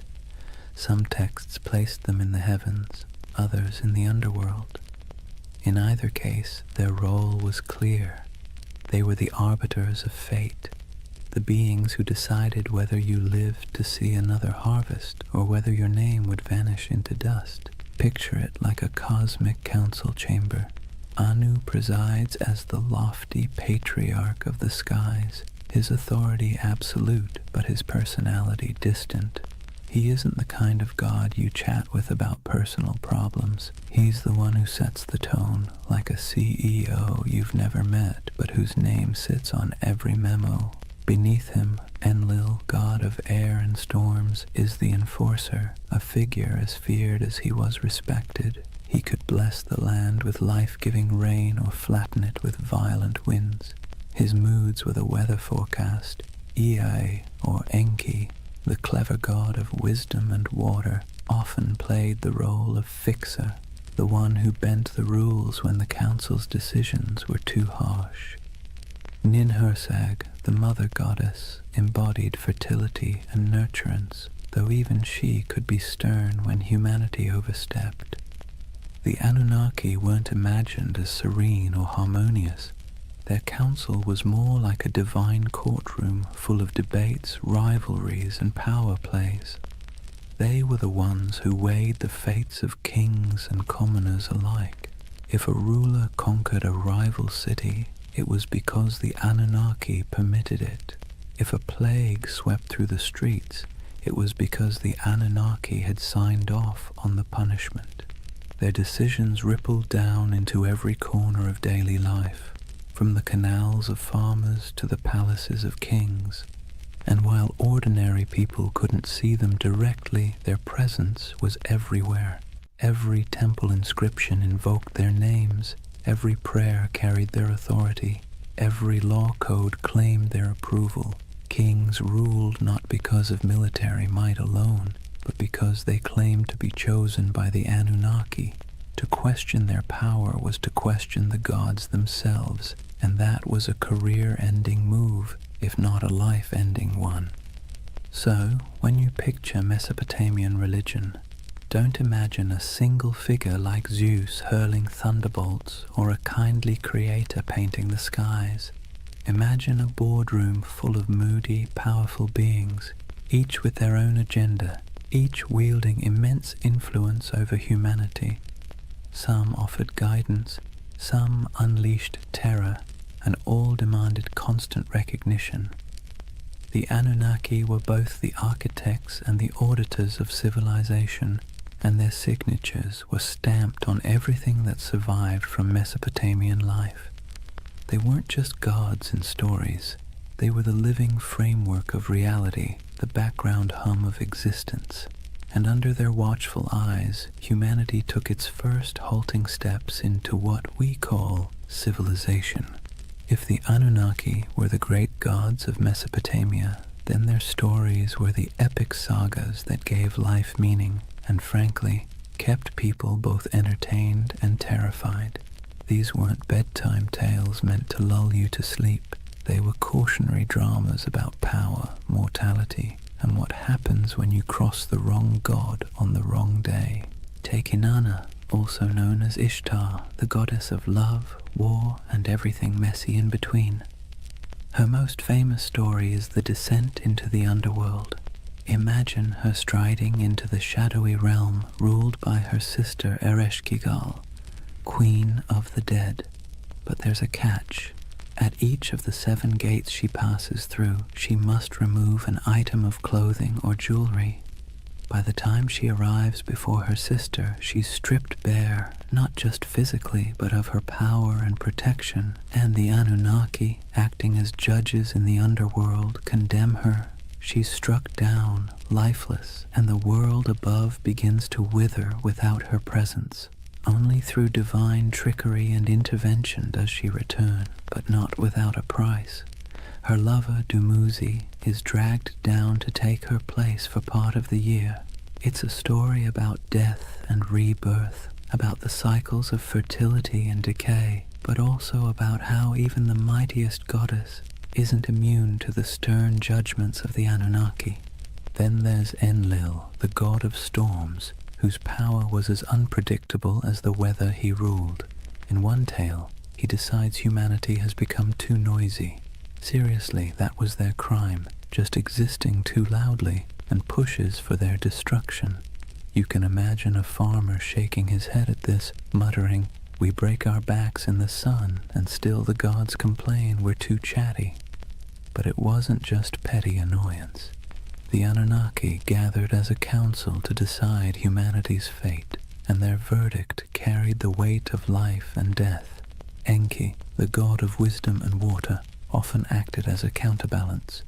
Some texts placed them in the heavens, others in the underworld. In either case, their role was clear. They were the arbiters of fate, the beings who decided whether you lived to see another harvest or whether your name would vanish into dust. Picture it like a cosmic council chamber. Anu presides as the lofty patriarch of the skies, his authority absolute, but his personality distant. He isn't the kind of god you chat with about personal problems. He's the one who sets the tone, like a CEO you've never met, but whose name sits on every memo. Beneath him, Enlil, god of air and storms, is the enforcer, a figure as feared as he was respected. He could bless the land with life-giving rain or flatten it with violent winds. His moods were the weather forecast. Ea, or Enki, the clever god of wisdom and water, often played the role of fixer, the one who bent the rules when the council's decisions were too harsh. Ninhursag, the mother goddess, embodied fertility and nurturance, though even she could be stern when humanity overstepped. The Anunnaki weren't imagined as serene or harmonious. Their council was more like a divine courtroom full of debates, rivalries, and power plays. They were the ones who weighed the fates of kings and commoners alike. If a ruler conquered a rival city, it was because the Anunnaki permitted it. If a plague swept through the streets, it was because the Anunnaki had signed off on the punishment. Their decisions rippled down into every corner of daily life, from the canals of farmers to the palaces of kings. And while ordinary people couldn't see them directly, their presence was everywhere. Every temple inscription invoked their names. Every prayer carried their authority. Every law code claimed their approval. Kings ruled not because of military might alone, but because they claimed to be chosen by the Anunnaki. To question their power was to question the gods themselves, and that was a career-ending move, if not a life-ending one. So, when you picture Mesopotamian religion, don't imagine a single figure like Zeus hurling thunderbolts or a kindly creator painting the skies. Imagine a boardroom full of moody, powerful beings, each with their own agenda, each wielding immense influence over humanity. Some offered guidance, some unleashed terror, and all demanded constant recognition. The Anunnaki were both the architects and the auditors of civilization, and their signatures were stamped on everything that survived from Mesopotamian life. They weren't just gods in stories. They were the living framework of reality, the background hum of existence. and under their watchful eyes, humanity took its first halting steps into what we call civilization. If the Anunnaki were the great gods of Mesopotamia, then their stories were the epic sagas that gave life meaning and, frankly, kept people both entertained and terrified. These weren't bedtime tales meant to lull you to sleep. They were cautionary dramas about power, mortality, and what happens when you cross the wrong god on the wrong day. Take Inanna, also known as Ishtar, the goddess of love, war, and everything messy in between. Her most famous story is the descent into the underworld. Imagine her striding into the shadowy realm ruled by her sister Ereshkigal, Queen of the Dead. But there's a catch. At each of the 7 gates she passes through, she must remove an item of clothing or jewelry. By the time she arrives before her sister, she's stripped bare, not just physically, but of her power and protection, and the Anunnaki, acting as judges in the underworld, condemn her. She's struck down, lifeless, and the world above begins to wither without her presence. Only through divine trickery and intervention does she return, but not without a price. Her lover, Dumuzi, is dragged down to take her place for part of the year. It's a story about death and rebirth, about the cycles of fertility and decay, but also about how even the mightiest goddess isn't immune to the stern judgments of the Anunnaki. Then there's Enlil, the god of storms, whose power was as unpredictable as the weather he ruled. In one tale, he decides humanity has become too noisy. Seriously, that was their crime, just existing too loudly, and pushes for their destruction. You can imagine a farmer shaking his head at this, muttering, "We break our backs in the sun, and still the gods complain we're too chatty." But it wasn't just petty annoyance. The Anunnaki gathered as a council to decide humanity's fate, and their verdict carried the weight of life and death. Enki, the god of wisdom and water, often acted as a counterbalance.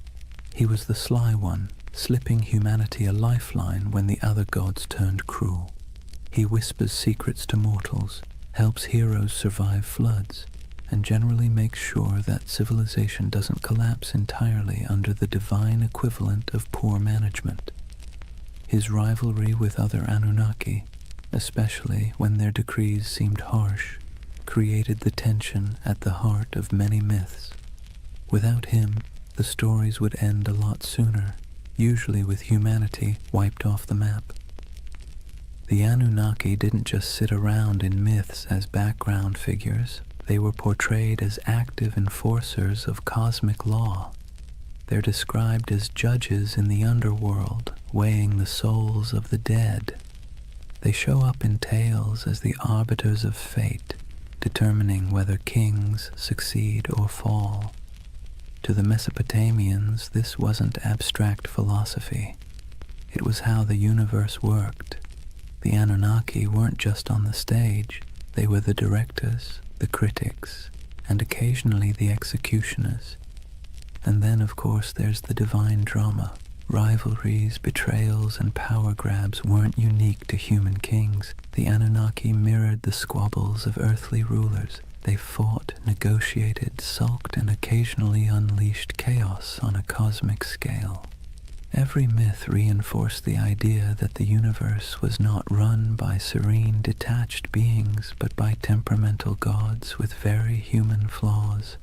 He was the sly one, slipping humanity a lifeline when the other gods turned cruel. He whispers secrets to mortals, helps heroes survive floods, and generally makes sure that civilization doesn't collapse entirely under the divine equivalent of poor management. His rivalry with other Anunnaki, especially when their decrees seemed harsh, created the tension at the heart of many myths. Without him, the stories would end a lot sooner, usually with humanity wiped off the map. The Anunnaki didn't just sit around in myths as background figures. They were portrayed as active enforcers of cosmic law. They're described as judges in the underworld, weighing the souls of the dead. They show up in tales as the arbiters of fate, determining whether kings succeed or fall. To the Mesopotamians, this wasn't abstract philosophy. It was how the universe worked. The Anunnaki weren't just on the stage. They were the directors, the critics, and occasionally the executioners. And then, of course, there's the divine drama. Rivalries, betrayals, and power grabs weren't unique to human kings. The Anunnaki mirrored the squabbles of earthly rulers. They fought, negotiated, sulked, and occasionally unleashed chaos on a cosmic scale. Every myth reinforced the idea that the universe was not run by serene, detached beings, but by temperamental gods with very human flaws.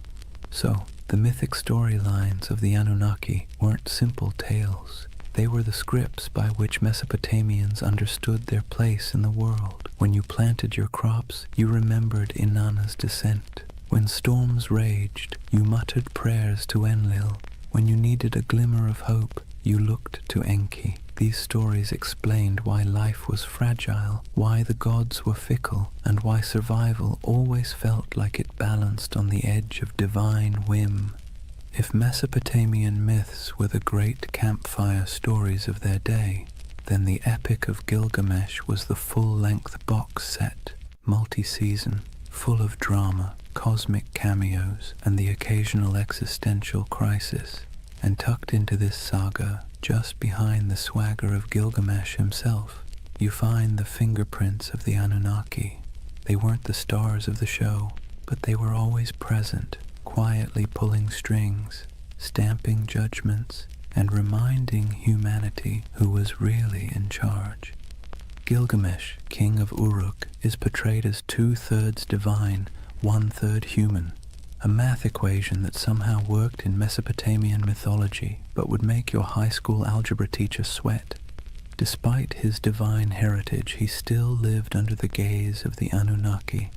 So, the mythic storylines of the Anunnaki weren't simple tales. They were the scripts by which Mesopotamians understood their place in the world. When you planted your crops, you remembered Inanna's descent. When storms raged, you muttered prayers to Enlil. When you needed a glimmer of hope, you looked to Enki. These stories explained why life was fragile, why the gods were fickle, and why survival always felt like it balanced on the edge of divine whim. If Mesopotamian myths were the great campfire stories of their day, then the Epic of Gilgamesh was the full-length box set, multi-season, full of drama, cosmic cameos, and the occasional existential crisis. And tucked into this saga, just behind the swagger of Gilgamesh himself, you find the fingerprints of the Anunnaki. They weren't the stars of the show, but they were always present, quietly pulling strings, stamping judgments, and reminding humanity who was really in charge. Gilgamesh, king of Uruk, is portrayed as 2/3 divine, 1/3 human, a math equation that somehow worked in Mesopotamian mythology but would make your high school algebra teacher sweat. Despite his divine heritage, he still lived under the gaze of the Anunnaki.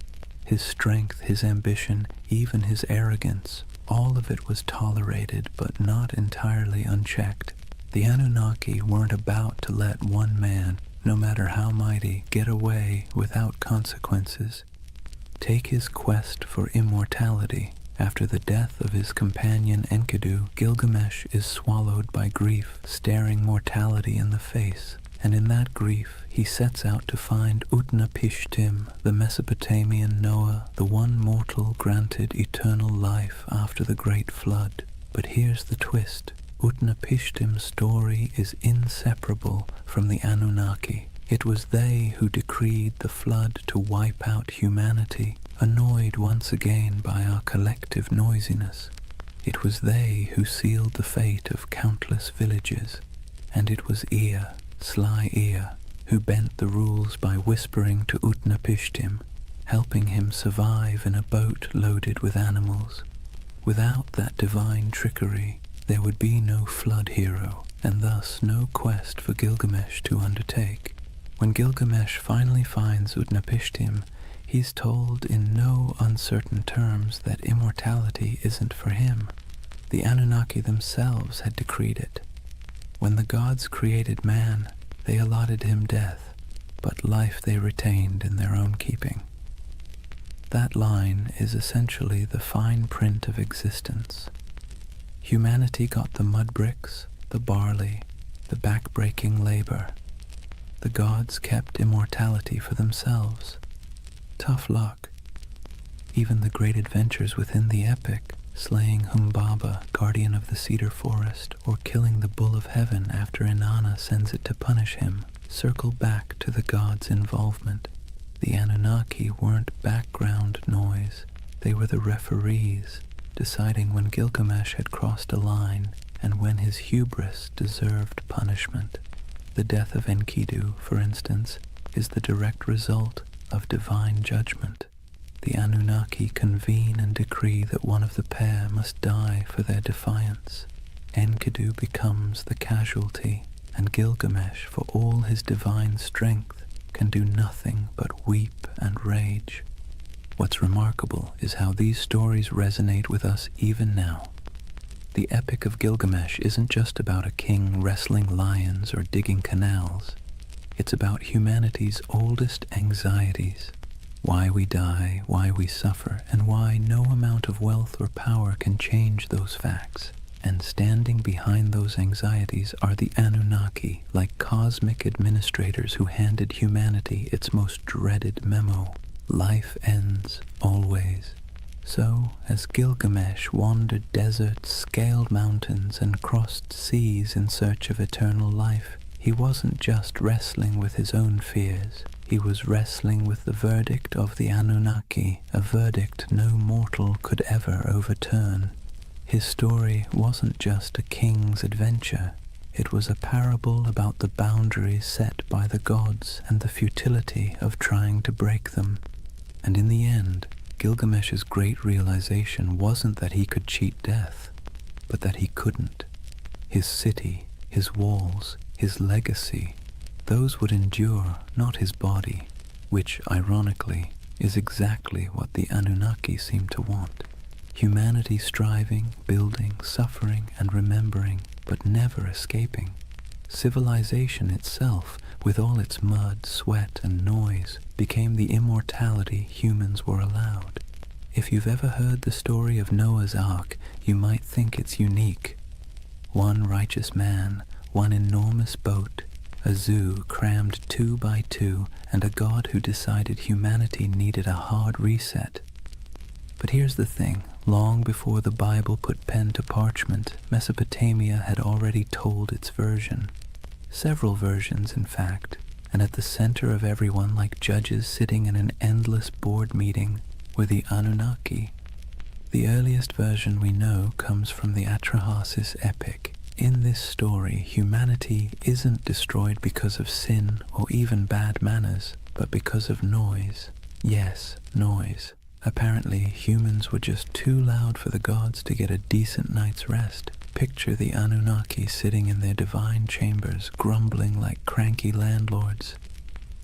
His strength, his ambition, even his arrogance, all of it was tolerated but not entirely unchecked. The Anunnaki weren't about to let one man, no matter how mighty, get away without consequences. Take his quest for immortality. After the death of his companion Enkidu, Gilgamesh is swallowed by grief, staring mortality in the face, and in that grief he sets out to find Utnapishtim, the Mesopotamian Noah, the one mortal granted eternal life after the great flood. But here's the twist. Utnapishtim's story is inseparable from the Anunnaki. It was they who decreed the flood to wipe out humanity, annoyed once again by our collective noisiness. It was they who sealed the fate of countless villages, and it was Ea, sly Ea, who bent the rules by whispering to Utnapishtim, helping him survive in a boat loaded with animals. Without that divine trickery, there would be no flood hero, and thus no quest for Gilgamesh to undertake. When Gilgamesh finally finds Utnapishtim, he's told in no uncertain terms that immortality isn't for him. The Anunnaki themselves had decreed it. When the gods created man, they allotted him death, but life they retained in their own keeping. That line is essentially the fine print of existence. Humanity got the mud bricks, the barley, the back-breaking labor. The gods kept immortality for themselves. Tough luck. Even the great adventures within the epic, slaying Humbaba, guardian of the cedar forest, or killing the bull of heaven after Inanna sends it to punish him, circle back to the gods' involvement. The Anunnaki weren't background noise. They were the referees, deciding when Gilgamesh had crossed a line and when his hubris deserved punishment. The death of Enkidu, for instance, is the direct result of divine judgment. The Anunnaki convene and decree that one of the pair must die for their defiance. Enkidu becomes the casualty, and Gilgamesh, for all his divine strength, can do nothing but weep and rage. What's remarkable is how these stories resonate with us even now. The Epic of Gilgamesh isn't just about a king wrestling lions or digging canals. It's about humanity's oldest anxieties. Why we die, why we suffer, and why no amount of wealth or power can change those facts. And standing behind those anxieties are the Anunnaki, like cosmic administrators who handed humanity its most dreaded memo. Life ends, always. So, as Gilgamesh wandered deserts, scaled mountains, and crossed seas in search of eternal life, he wasn't just wrestling with his own fears. He was wrestling with the verdict of the Anunnaki, a verdict no mortal could ever overturn. His story wasn't just a king's adventure. It was a parable about the boundaries set by the gods and the futility of trying to break them. And in the end, Gilgamesh's great realization wasn't that he could cheat death, but that he couldn't. His city, his walls, his legacy, those would endure, not his body, which, ironically, is exactly what the Anunnaki seem to want. Humanity striving, building, suffering, and remembering, but never escaping. Civilization itself, with all its mud, sweat, and noise, became the immortality humans were allowed. If you've ever heard the story of Noah's Ark, you might think it's unique. One righteous man, one enormous boat, a zoo crammed 2 by 2, and a god who decided humanity needed a hard reset. But here's the thing, Long before the Bible put pen to parchment, Mesopotamia had already told its version. Several versions, in fact, and at the center of everyone, like judges sitting in an endless board meeting, were the Anunnaki. The earliest version we know comes from the Atrahasis epic. In this story, humanity isn't destroyed because of sin or even bad manners, but because of noise. Yes, noise. Apparently, humans were just too loud for the gods to get a decent night's rest. Picture the Anunnaki sitting in their divine chambers, grumbling like cranky landlords.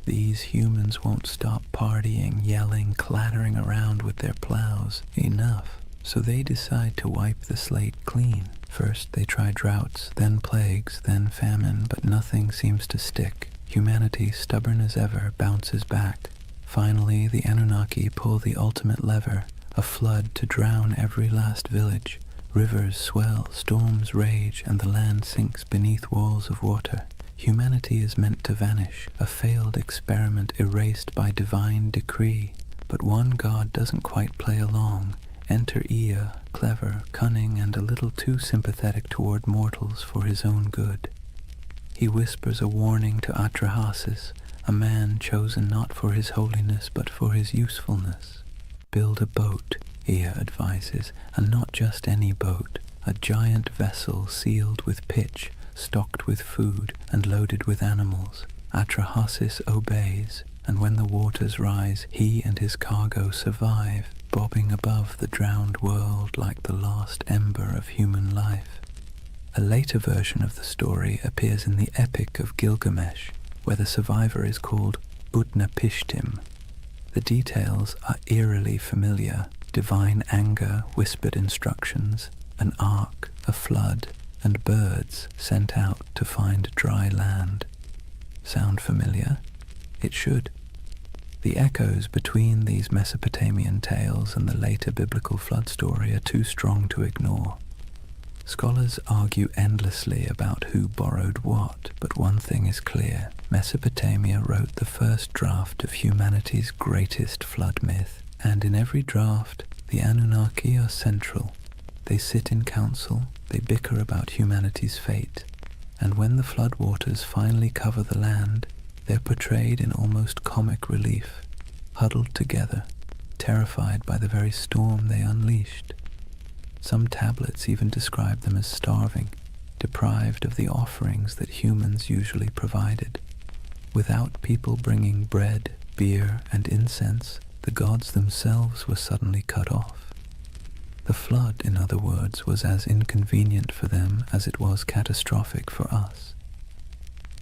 These humans won't stop partying, yelling, clattering around with their plows. Enough. So they decide to wipe the slate clean. First they try droughts, then plagues, then famine, but nothing seems to stick. Humanity, stubborn as ever, bounces back. Finally, the Anunnaki pull the ultimate lever, a flood to drown every last village. Rivers swell, storms rage, and the land sinks beneath walls of water. Humanity is meant to vanish, a failed experiment erased by divine decree. But one god doesn't quite play along. Enter Ea, clever, cunning, and a little too sympathetic toward mortals for his own good. He whispers a warning to Atrahasis, a man chosen not for his holiness but for his usefulness. Build a boat, Ea advises, and not just any boat, a giant vessel sealed with pitch, stocked with food, and loaded with animals. Atrahasis obeys, and when the waters rise, he and his cargo survive, bobbing above the drowned world like the last ember of human life. A later version of the story appears in the Epic of Gilgamesh, where the survivor is called Utnapishtim. The details are eerily familiar: divine anger, whispered instructions, an ark, a flood, and birds sent out to find dry land. Sound familiar? It should. The echoes between these Mesopotamian tales and the later biblical flood story are too strong to ignore. Scholars argue endlessly about who borrowed what, but one thing is clear. Mesopotamia wrote the first draft of humanity's greatest flood myth, and in every draft, the Anunnaki are central. They sit in council, they bicker about humanity's fate, and when the floodwaters finally cover the land, they're portrayed in almost comic relief, huddled together, terrified by the very storm they unleashed. Some tablets even describe them as starving, deprived of the offerings that humans usually provided. Without people bringing bread, beer, and incense, the gods themselves were suddenly cut off. The flood, in other words, was as inconvenient for them as it was catastrophic for us.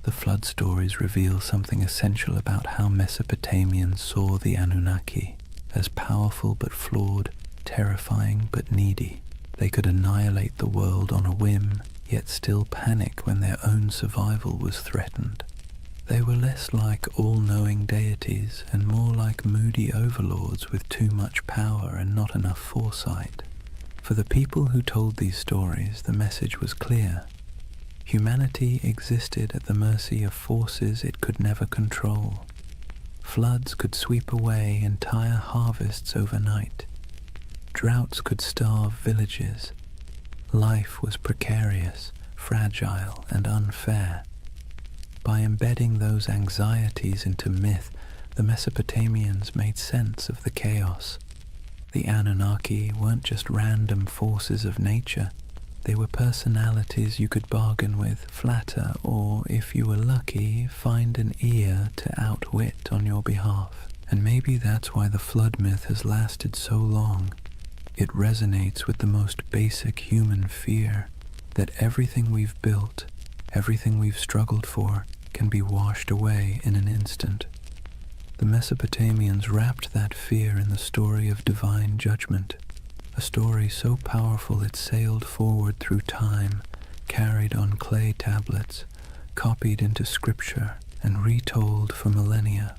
The flood stories reveal something essential about how Mesopotamians saw the Anunnaki, as powerful but flawed, terrifying but needy. They could annihilate the world on a whim, yet still panic when their own survival was threatened. They were less like all-knowing deities and more like moody overlords with too much power and not enough foresight. For the people who told these stories, the message was clear. Humanity existed at the mercy of forces it could never control. Floods could sweep away entire harvests overnight. Droughts could starve villages. Life was precarious, fragile, and unfair. By embedding those anxieties into myth, the Mesopotamians made sense of the chaos. The Anunnaki weren't just random forces of nature. They were personalities you could bargain with, flatter, or, if you were lucky, find an ear to outwit on your behalf. And maybe that's why the flood myth has lasted so long. It resonates with the most basic human fear, that everything we've built, everything we've struggled for, can be washed away in an instant. The Mesopotamians wrapped that fear in the story of divine judgment, a story so powerful it sailed forward through time, carried on clay tablets, copied into scripture, and retold for millennia.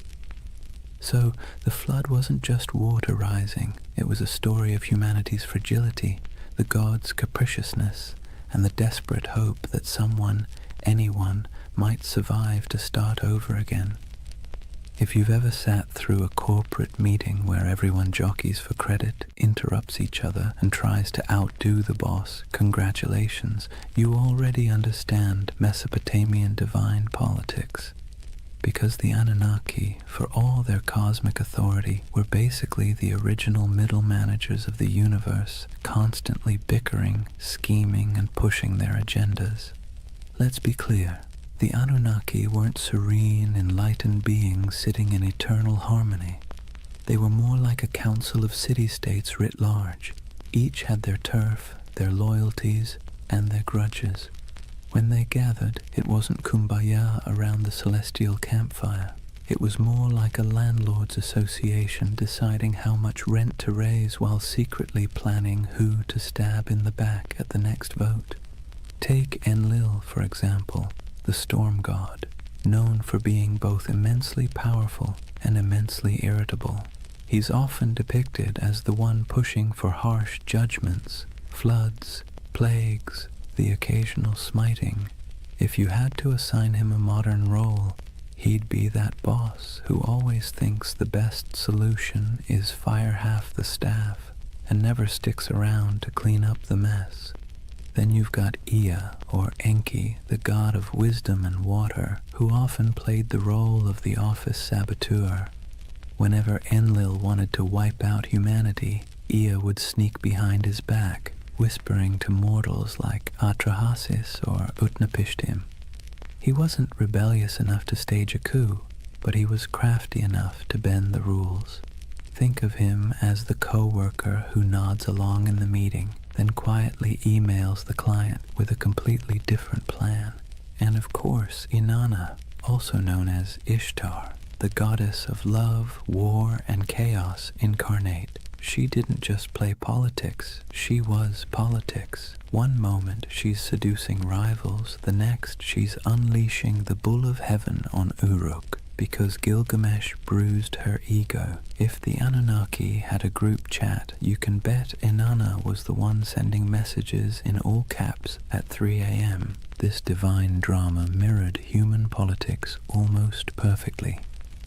So the flood wasn't just water rising, it was a story of humanity's fragility, the gods' capriciousness, and the desperate hope that someone, anyone, might survive to start over again. If you've ever sat through a corporate meeting where everyone jockeys for credit, interrupts each other, and tries to outdo the boss, congratulations, you already understand Mesopotamian divine politics. Because the Anunnaki, for all their cosmic authority, were basically the original middle managers of the universe, constantly bickering, scheming, and pushing their agendas. Let's be clear. The Anunnaki weren't serene, enlightened beings sitting in eternal harmony. They were more like a council of city-states writ large. Each had their turf, their loyalties, and their grudges. When they gathered, it wasn't kumbaya around the celestial campfire. It was more like a landlord's association deciding how much rent to raise while secretly planning who to stab in the back at the next vote. Take Enlil, for example, the storm god, known for being both immensely powerful and immensely irritable. He's often depicted as the one pushing for harsh judgments, floods, plagues, the occasional smiting. If you had to assign him a modern role, he'd be that boss who always thinks the best solution is fire half the staff and never sticks around to clean up the mess. Then you've got Ea, or Enki, the god of wisdom and water, who often played the role of the office saboteur. Whenever Enlil wanted to wipe out humanity, Ea would sneak behind his back, whispering to mortals like Atrahasis or Utnapishtim. He wasn't rebellious enough to stage a coup, but he was crafty enough to bend the rules. Think of him as the co-worker who nods along in the meeting, then quietly emails the client with a completely different plan. And of course, Inanna, also known as Ishtar, the goddess of love, war, and chaos incarnate. She didn't just play politics, she was politics. One moment she's seducing rivals, the next she's unleashing the bull of heaven on Uruk, because Gilgamesh bruised her ego. If the Anunnaki had a group chat, you can bet Inanna was the one sending messages in all caps at 3 a.m. This divine drama mirrored human politics almost perfectly.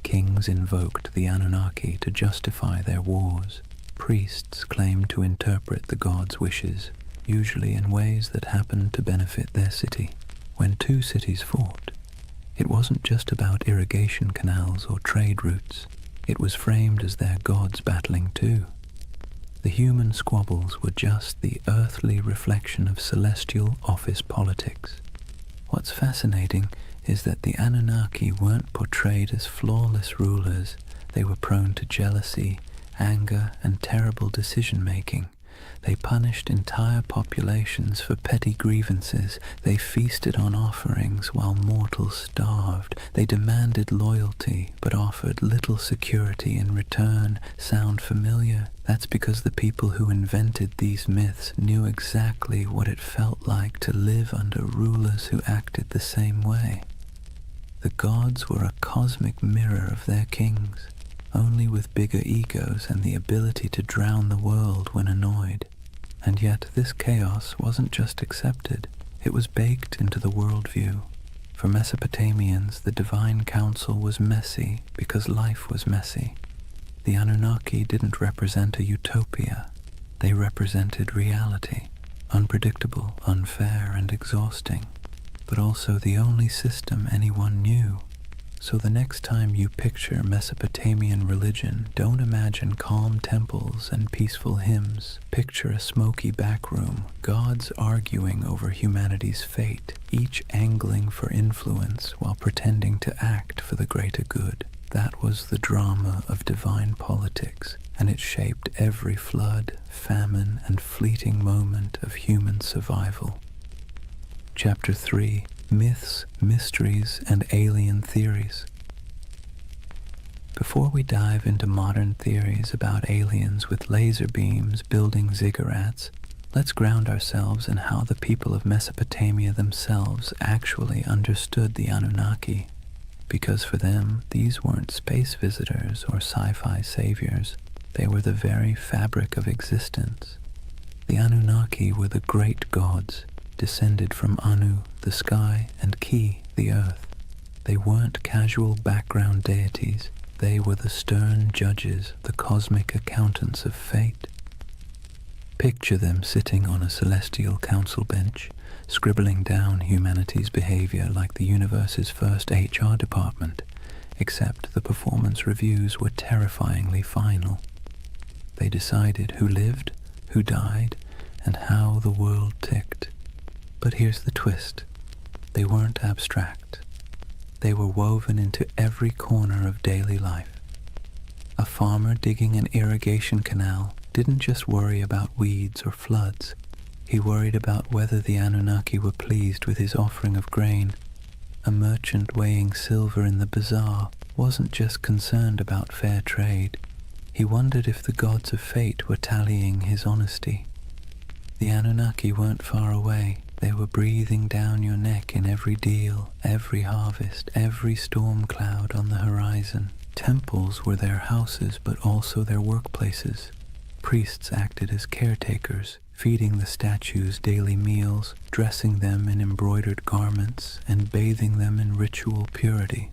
Kings invoked the Anunnaki to justify their wars. Priests claimed to interpret the gods' wishes, usually in ways that happened to benefit their city. When two cities fought, it wasn't just about irrigation canals or trade routes. It was framed as their gods battling too. The human squabbles were just the earthly reflection of celestial office politics. What's fascinating is that the Anunnaki weren't portrayed as flawless rulers. They were prone to jealousy, anger, and terrible decision-making. They punished entire populations for petty grievances. They feasted on offerings while mortals starved. They demanded loyalty, but offered little security in return. Sound familiar? That's because the people who invented these myths knew exactly what it felt like to live under rulers who acted the same way. The gods were a cosmic mirror of their kings, only with bigger egos and the ability to drown the world when annoyed. And yet this chaos wasn't just accepted, it was baked into the worldview. For Mesopotamians, the divine council was messy because life was messy. The Anunnaki didn't represent a utopia, they represented reality, unpredictable, unfair, and exhausting, but also the only system anyone knew. So the next time you picture Mesopotamian religion, don't imagine calm temples and peaceful hymns. Picture a smoky back room, gods arguing over humanity's fate, each angling for influence while pretending to act for the greater good. That was the drama of divine politics, and it shaped every flood, famine, and fleeting moment of human survival. Chapter 3. Myths, Mysteries, and Alien Theories. Before we dive into modern theories about aliens with laser beams building ziggurats, let's ground ourselves in how the people of Mesopotamia themselves actually understood the Anunnaki. Because for them, these weren't space visitors or sci-fi saviors. They were the very fabric of existence. The Anunnaki were the great gods, descended from Anu, the sky, and Ki, the earth. They weren't casual background deities. They were the stern judges, the cosmic accountants of fate. Picture them sitting on a celestial council bench, scribbling down humanity's behavior like the universe's first HR department, except the performance reviews were terrifyingly final. They decided who lived, who died, and how the world ticked. But here's the twist. They weren't abstract. They were woven into every corner of daily life. A farmer digging an irrigation canal didn't just worry about weeds or floods. He worried about whether the Anunnaki were pleased with his offering of grain. A merchant weighing silver in the bazaar wasn't just concerned about fair trade. He wondered if the gods of fate were tallying his honesty. The Anunnaki weren't far away. They were breathing down your neck in every deal, every harvest, every storm cloud on the horizon. Temples were their houses, but also their workplaces. Priests acted as caretakers, feeding the statues daily meals, dressing them in embroidered garments, and bathing them in ritual purity.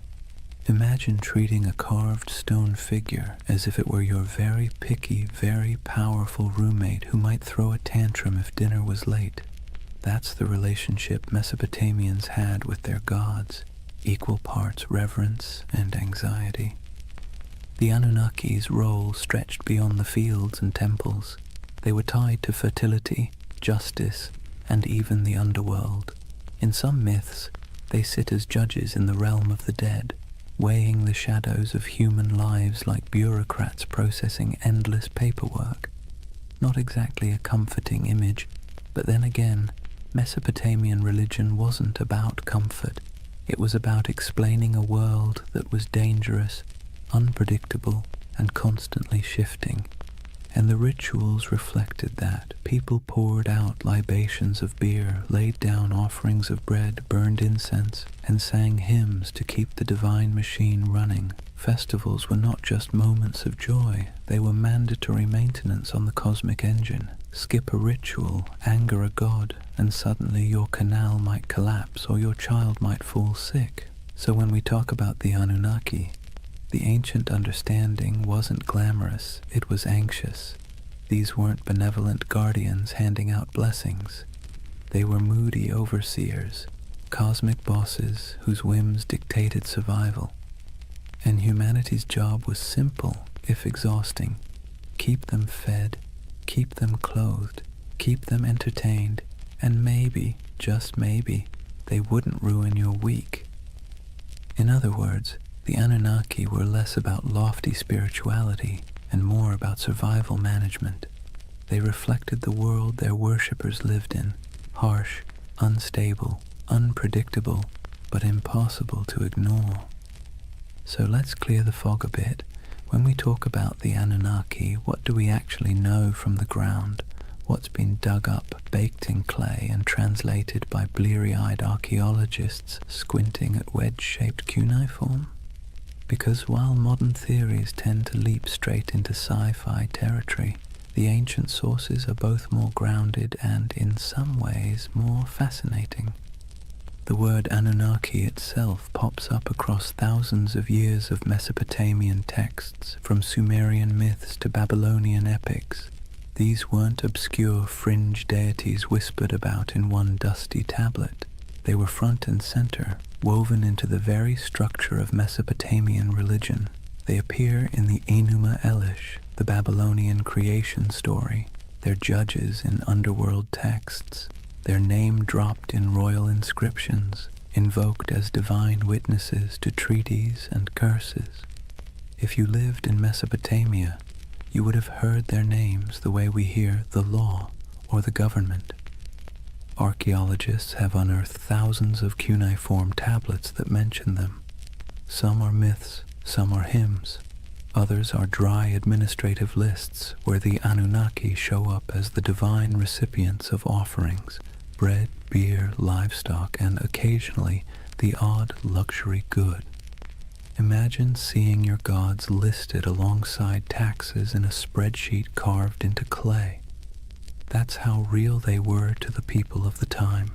Imagine treating a carved stone figure as if it were your very picky, very powerful roommate who might throw a tantrum if dinner was late. That's the relationship Mesopotamians had with their gods, equal parts reverence and anxiety. The Anunnaki's role stretched beyond the fields and temples. They were tied to fertility, justice, and even the underworld. In some myths, they sit as judges in the realm of the dead, weighing the shadows of human lives like bureaucrats processing endless paperwork. Not exactly a comforting image, but then again, Mesopotamian religion wasn't about comfort. It was about explaining a world that was dangerous, unpredictable, and constantly shifting. And the rituals reflected that. People poured out libations of beer, laid down offerings of bread, burned incense, and sang hymns to keep the divine machine running. Festivals were not just moments of joy, they were mandatory maintenance on the cosmic engine. Skip a ritual, anger a god, and suddenly your canal might collapse or your child might fall sick. So when we talk about the Anunnaki, the ancient understanding wasn't glamorous, it was anxious. These weren't benevolent guardians handing out blessings. They were moody overseers, cosmic bosses whose whims dictated survival. And humanity's job was simple, if exhausting. Keep them fed, keep them clothed, keep them entertained, and maybe, just maybe, they wouldn't ruin your week. In other words, the Anunnaki were less about lofty spirituality and more about survival management. They reflected the world their worshippers lived in, harsh, unstable, unpredictable, but impossible to ignore. So let's clear the fog a bit. When we talk about the Anunnaki, what do we actually know from the ground? What's been dug up, baked in clay, and translated by bleary-eyed archaeologists squinting at wedge-shaped cuneiform? Because while modern theories tend to leap straight into sci-fi territory, the ancient sources are both more grounded and, in some ways, more fascinating. The word Anunnaki itself pops up across thousands of years of Mesopotamian texts, from Sumerian myths to Babylonian epics. These weren't obscure fringe deities whispered about in one dusty tablet. They were front and center, woven into the very structure of Mesopotamian religion. They appear in the Enuma Elish, the Babylonian creation story. They're judges in underworld texts. Their name dropped in royal inscriptions, invoked as divine witnesses to treaties and curses. If you lived in Mesopotamia, you would have heard their names the way we hear the law or the government. Archaeologists have unearthed thousands of cuneiform tablets that mention them. Some are myths, some are hymns. Others are dry administrative lists where the Anunnaki show up as the divine recipients of offerings, bread, beer, livestock, and occasionally the odd luxury good. Imagine seeing your gods listed alongside taxes in a spreadsheet carved into clay. That's how real they were to the people of the time.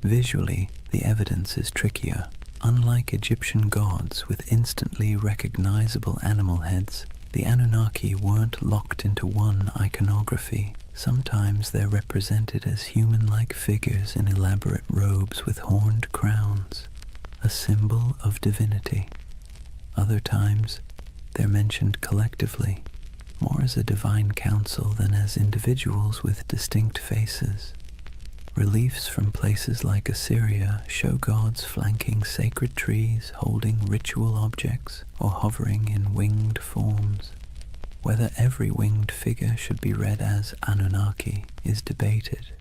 Visually, the evidence is trickier. unlike Egyptian gods with instantly recognizable animal heads, the Anunnaki weren't locked into one iconography. Sometimes they're represented as human-like figures in elaborate robes with horned crowns, a symbol of divinity. Other times, they're mentioned collectively, more as a divine council than as individuals with distinct faces. Reliefs from places like Assyria show gods flanking sacred trees, holding ritual objects, or hovering in winged forms. Whether every winged figure should be read as Anunnaki is debated,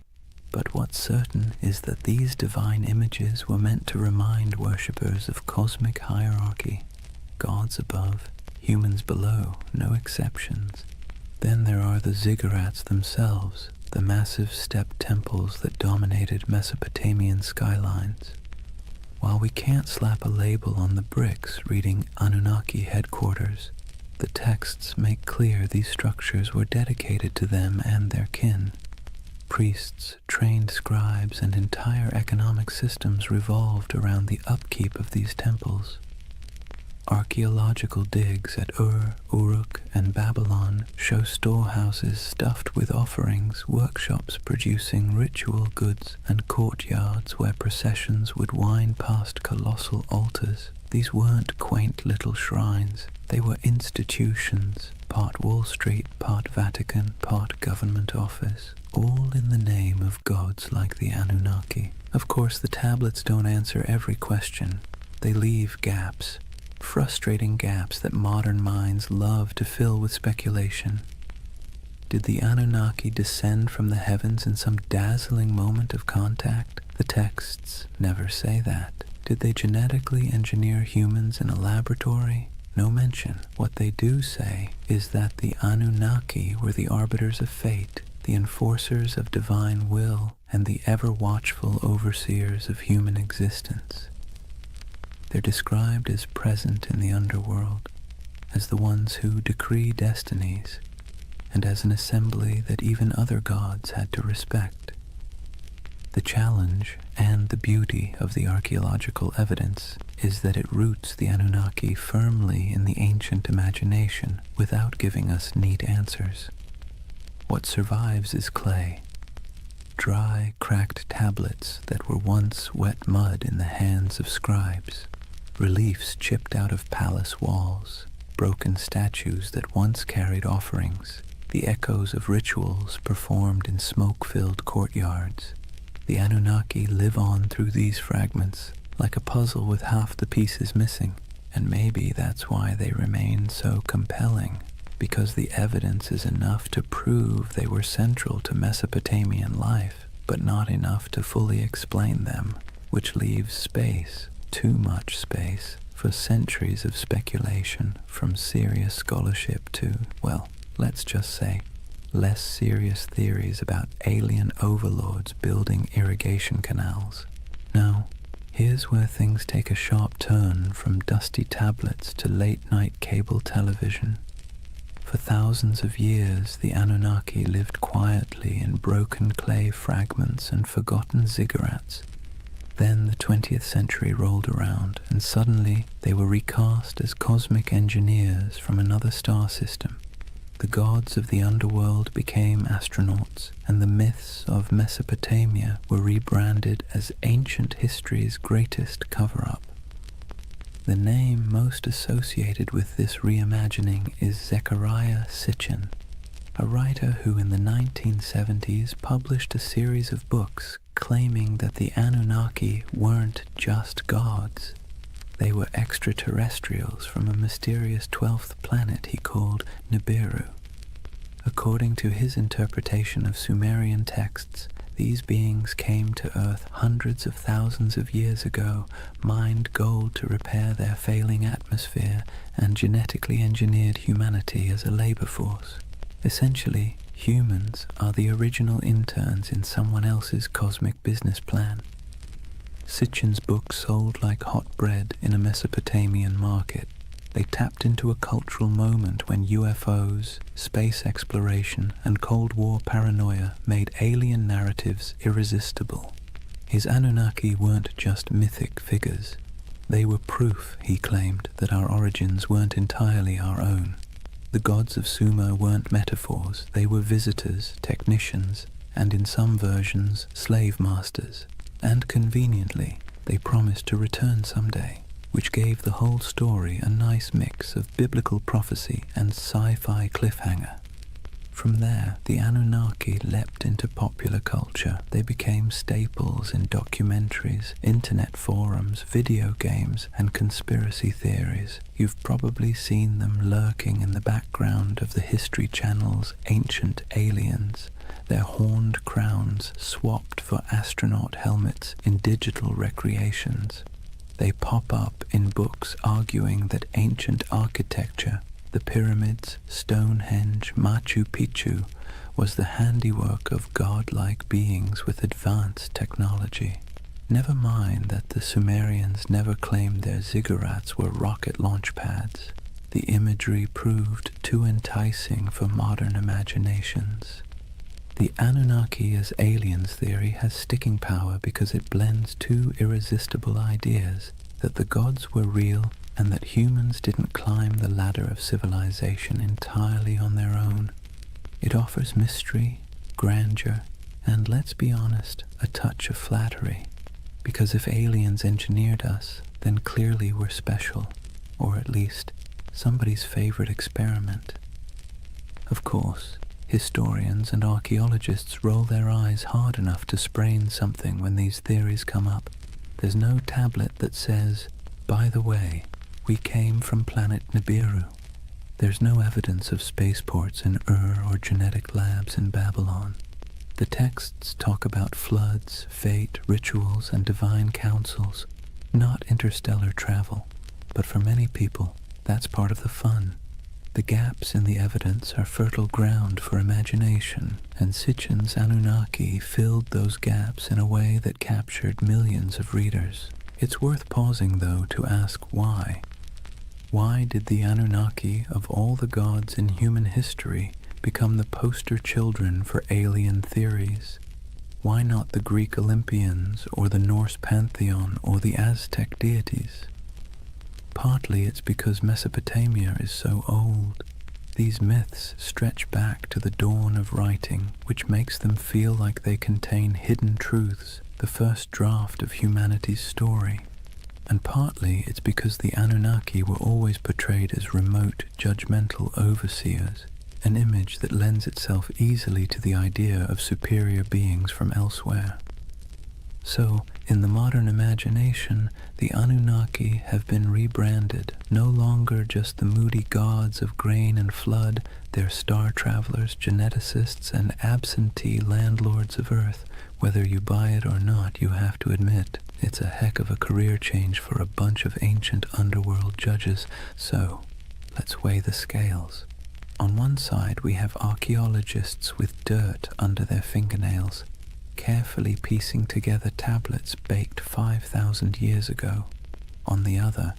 but what's certain is that these divine images were meant to remind worshippers of cosmic hierarchy, gods above, humans below, no exceptions. Then there are the ziggurats themselves, the massive step temples that dominated Mesopotamian skylines. While we can't slap a label on the bricks reading Anunnaki headquarters, the texts make clear these structures were dedicated to them and their kin. Priests, trained scribes, and entire economic systems revolved around the upkeep of these temples. Archaeological digs at Ur, Uruk, and Babylon show storehouses stuffed with offerings, workshops producing ritual goods, and courtyards where processions would wind past colossal altars. These weren't quaint little shrines. They were institutions, part Wall Street, part Vatican, part government office, all in the name of gods like the Anunnaki. Of course, the tablets don't answer every question. They leave gaps. Frustrating gaps that modern minds love to fill with speculation. Did the Anunnaki descend from the heavens in some dazzling moment of contact? The texts never say that. Did they genetically engineer humans in a laboratory? No mention. What they do say is that the Anunnaki were the arbiters of fate, the enforcers of divine will, and the ever-watchful overseers of human existence. They're described as present in the underworld, as the ones who decree destinies, and as an assembly that even other gods had to respect. The challenge and the beauty of the archaeological evidence is that it roots the Anunnaki firmly in the ancient imagination without giving us neat answers. What survives is clay, dry, cracked tablets that were once wet mud in the hands of scribes. Reliefs chipped out of palace walls, broken statues that once carried offerings, the echoes of rituals performed in smoke-filled courtyards. The Anunnaki live on through these fragments, like a puzzle with half the pieces missing, and maybe that's why they remain so compelling, because the evidence is enough to prove they were central to Mesopotamian life, but not enough to fully explain them, which leaves space, too much space, for centuries of speculation, from serious scholarship to, well, let's just say, less serious theories about alien overlords building irrigation canals. Now, here's where things take a sharp turn from dusty tablets to late-night cable television. For thousands of years, the Anunnaki lived quietly in broken clay fragments and forgotten ziggurats. Then the 20th century rolled around, and suddenly they were recast as cosmic engineers from another star system. The gods of the underworld became astronauts, and the myths of Mesopotamia were rebranded as ancient history's greatest cover-up. The name most associated with this reimagining is Zecharia Sitchin, a writer who in the 1970s published a series of books claiming that the Anunnaki weren't just gods. They were extraterrestrials from a mysterious 12th planet he called Nibiru. According to his interpretation of Sumerian texts, these beings came to Earth hundreds of thousands of years ago, mined gold to repair their failing atmosphere, and genetically engineered humanity as a labor force. Essentially, humans are the original interns in someone else's cosmic business plan. Sitchin's book sold like hot bread in a Mesopotamian market. They tapped into a cultural moment when UFOs, space exploration, and Cold War paranoia made alien narratives irresistible. His Anunnaki weren't just mythic figures. They were proof, he claimed, that our origins weren't entirely our own. The gods of Sumer weren't metaphors, they were visitors, technicians, and in some versions, slave masters. And conveniently, they promised to return someday, which gave the whole story a nice mix of biblical prophecy and sci-fi cliffhanger. From there, the Anunnaki leapt into popular culture. They became staples in documentaries, internet forums, video games, and conspiracy theories. You've probably seen them lurking in the background of the History Channel's Ancient Aliens, their horned crowns swapped for astronaut helmets in digital recreations. They pop up in books arguing that ancient architecture, the pyramids, Stonehenge, Machu Picchu, was the handiwork of godlike beings with advanced technology. Never mind that the Sumerians never claimed their ziggurats were rocket launch pads. The imagery proved too enticing for modern imaginations. The Anunnaki as aliens theory has sticking power because it blends two irresistible ideas, that the gods were real and that humans didn't climb the ladder of civilization entirely on their own. It offers mystery, grandeur, and, let's be honest, a touch of flattery. Because if aliens engineered us, then clearly we're special, or at least somebody's favorite experiment. Of course, historians and archaeologists roll their eyes hard enough to sprain something when these theories come up. There's no tablet that says, by the way, we came from planet Nibiru. There's no evidence of spaceports in Ur or genetic labs in Babylon. The texts talk about floods, fate, rituals, and divine councils, not interstellar travel. But for many people, that's part of the fun. The gaps in the evidence are fertile ground for imagination, and Sitchin's Anunnaki filled those gaps in a way that captured millions of readers. It's worth pausing, though, to ask why. Why did the Anunnaki of all the gods in human history become the poster children for alien theories? Why not the Greek Olympians, or the Norse pantheon, or the Aztec deities? Partly it's because Mesopotamia is so old. These myths stretch back to the dawn of writing, which makes them feel like they contain hidden truths, the first draft of humanity's story. And partly it's because the Anunnaki were always portrayed as remote, judgmental overseers, an image that lends itself easily to the idea of superior beings from elsewhere. So, in the modern imagination, the Anunnaki have been rebranded, no longer just the moody gods of grain and flood. They're star travelers, geneticists, and absentee landlords of Earth. Whether you buy it or not, you have to admit, it's a heck of a career change for a bunch of ancient underworld judges. So, let's weigh the scales. On one side, we have archaeologists with dirt under their fingernails, carefully piecing together tablets baked 5,000 years ago. On the other,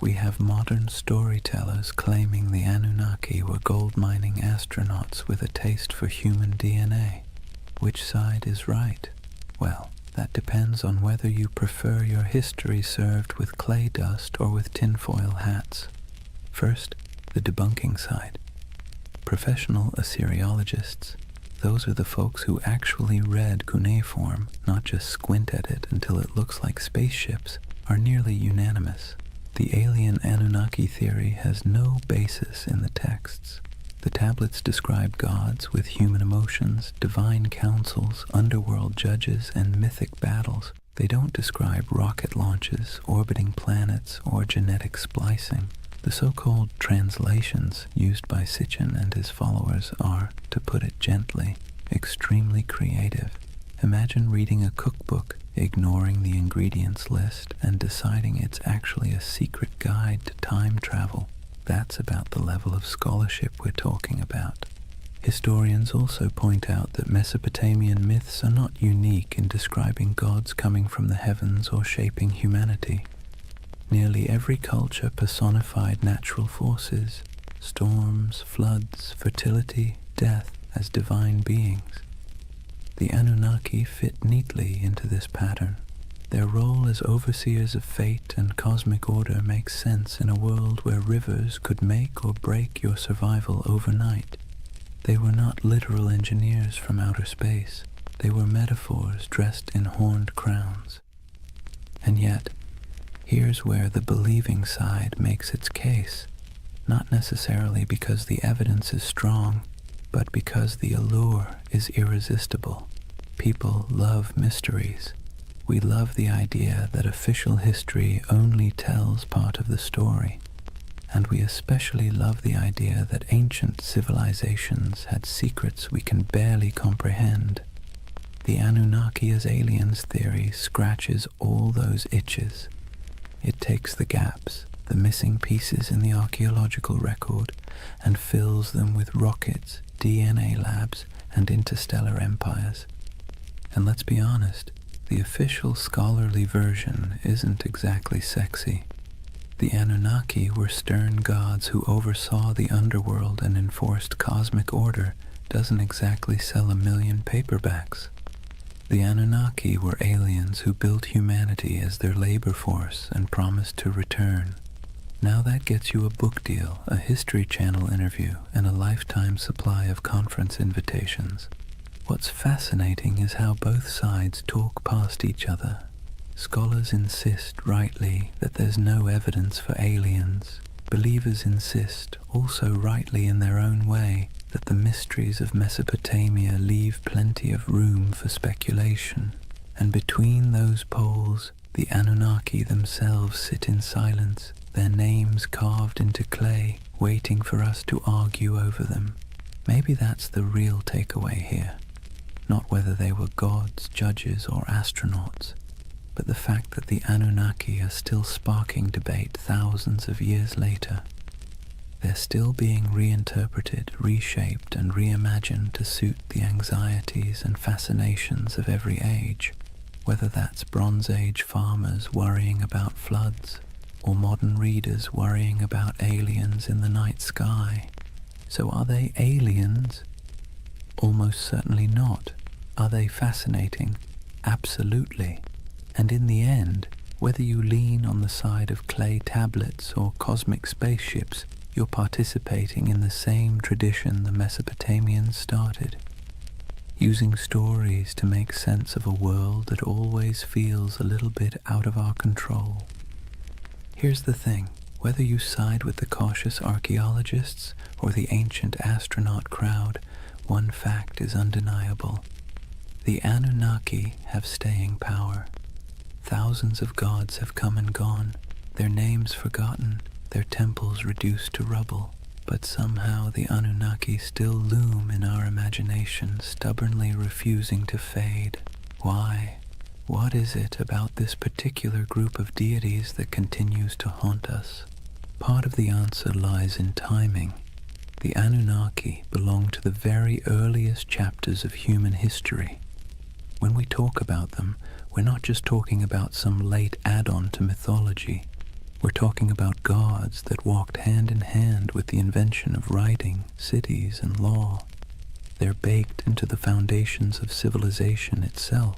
we have modern storytellers claiming the Anunnaki were gold-mining astronauts with a taste for human DNA. Which side is right? Well, that depends on whether you prefer your history served with clay dust or with tinfoil hats. First, the debunking side. Professional Assyriologists, those are the folks who actually read cuneiform, not just squint at it until it looks like spaceships, are nearly unanimous. The alien Anunnaki theory has no basis in the texts. The tablets describe gods with human emotions, divine councils, underworld judges, and mythic battles. They don't describe rocket launches, orbiting planets, or genetic splicing. The so-called translations used by Sitchin and his followers are, to put it gently, extremely creative. Imagine reading a cookbook, ignoring the ingredients list, and deciding it's actually a secret guide to time travel. That's about the level of scholarship we're talking about. Historians also point out that Mesopotamian myths are not unique in describing gods coming from the heavens or shaping humanity. Nearly every culture personified natural forces, storms, floods, fertility, death, as divine beings. The Anunnaki fit neatly into this pattern. Their role as overseers of fate and cosmic order makes sense in a world where rivers could make or break your survival overnight. They were not literal engineers from outer space. They were metaphors dressed in horned crowns. And yet, here's where the believing side makes its case, not necessarily because the evidence is strong, but because the allure is irresistible. People love mysteries. We love the idea that official history only tells part of the story, and we especially love the idea that ancient civilizations had secrets we can barely comprehend. The Anunnaki as aliens theory scratches all those itches. It takes the gaps, the missing pieces in the archaeological record, and fills them with rockets, DNA labs, and interstellar empires. And let's be honest, the official scholarly version isn't exactly sexy. The Anunnaki were stern gods who oversaw the underworld and enforced cosmic order doesn't exactly sell 1 million paperbacks. The Anunnaki were aliens who built humanity as their labor force and promised to return. Now that gets you a book deal, a History Channel interview, and a lifetime supply of conference invitations. What's fascinating is how both sides talk past each other. Scholars insist, rightly, that there's no evidence for aliens. Believers insist, also rightly in their own way, that the mysteries of Mesopotamia leave plenty of room for speculation. And between those poles, the Anunnaki themselves sit in silence, their names carved into clay, waiting for us to argue over them. Maybe that's the real takeaway here. Not whether they were gods, judges, or astronauts, but the fact that the Anunnaki are still sparking debate thousands of years later. They're still being reinterpreted, reshaped, and reimagined to suit the anxieties and fascinations of every age, whether that's Bronze Age farmers worrying about floods, or modern readers worrying about aliens in the night sky. So are they aliens? Almost certainly not. Are they fascinating? Absolutely. And in the end, whether you lean on the side of clay tablets or cosmic spaceships, you're participating in the same tradition the Mesopotamians started, using stories to make sense of a world that always feels a little bit out of our control. Here's the thing, whether you side with the cautious archaeologists or the ancient astronaut crowd, one fact is undeniable. The Anunnaki have staying power. Thousands of gods have come and gone, their names forgotten, their temples reduced to rubble, but somehow the Anunnaki still loom in our imagination, stubbornly refusing to fade. Why? What is it about this particular group of deities that continues to haunt us? Part of the answer lies in timing. The Anunnaki belong to the very earliest chapters of human history. When we talk about them, we're not just talking about some late add-on to mythology. We're talking about gods that walked hand in hand with the invention of writing, cities, and law. They're baked into the foundations of civilization itself.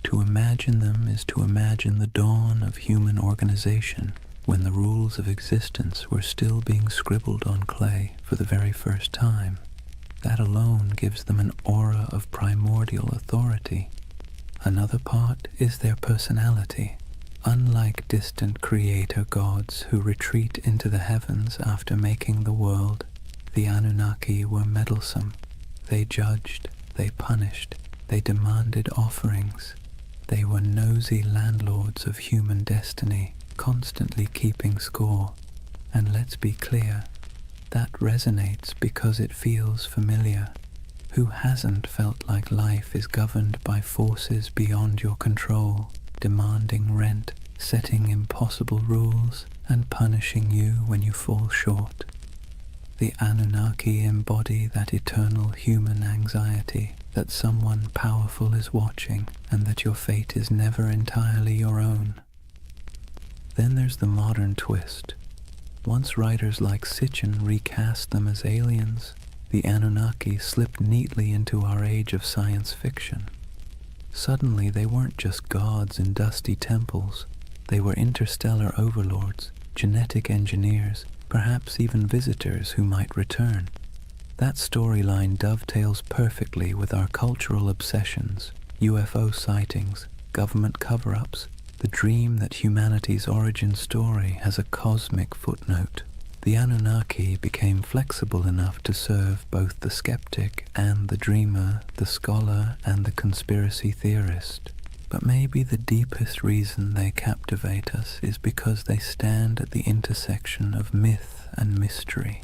To imagine them is to imagine the dawn of human organization, when the rules of existence were still being scribbled on clay for the very first time. That alone gives them an aura of primordial authority. Another part is their personality. Unlike distant creator gods who retreat into the heavens after making the world, the Anunnaki were meddlesome. They judged, they punished, they demanded offerings. They were nosy landlords of human destiny, constantly keeping score. And let's be clear, that resonates because it feels familiar. Who hasn't felt like life is governed by forces beyond your control, demanding rent, setting impossible rules, and punishing you when you fall short? The Anunnaki embody that eternal human anxiety that someone powerful is watching and that your fate is never entirely your own. Then there's the modern twist. Once writers like Sitchin recast them as aliens, the Anunnaki slipped neatly into our age of science fiction. Suddenly they weren't just gods in dusty temples. They were interstellar overlords, genetic engineers, perhaps even visitors who might return. That storyline dovetails perfectly with our cultural obsessions, UFO sightings, government cover-ups, the dream that humanity's origin story has a cosmic footnote. The Anunnaki became flexible enough to serve both the skeptic and the dreamer, the scholar and the conspiracy theorist. But maybe the deepest reason they captivate us is because they stand at the intersection of myth and mystery.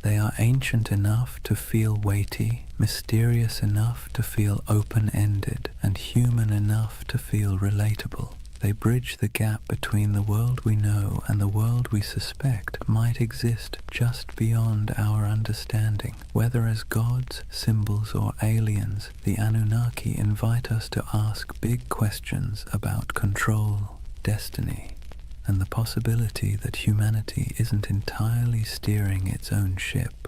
They are ancient enough to feel weighty, mysterious enough to feel open-ended, and human enough to feel relatable. They bridge the gap between the world we know and the world we suspect might exist just beyond our understanding. Whether as gods, symbols, or aliens, the Anunnaki invite us to ask big questions about control, destiny, and the possibility that humanity isn't entirely steering its own ship.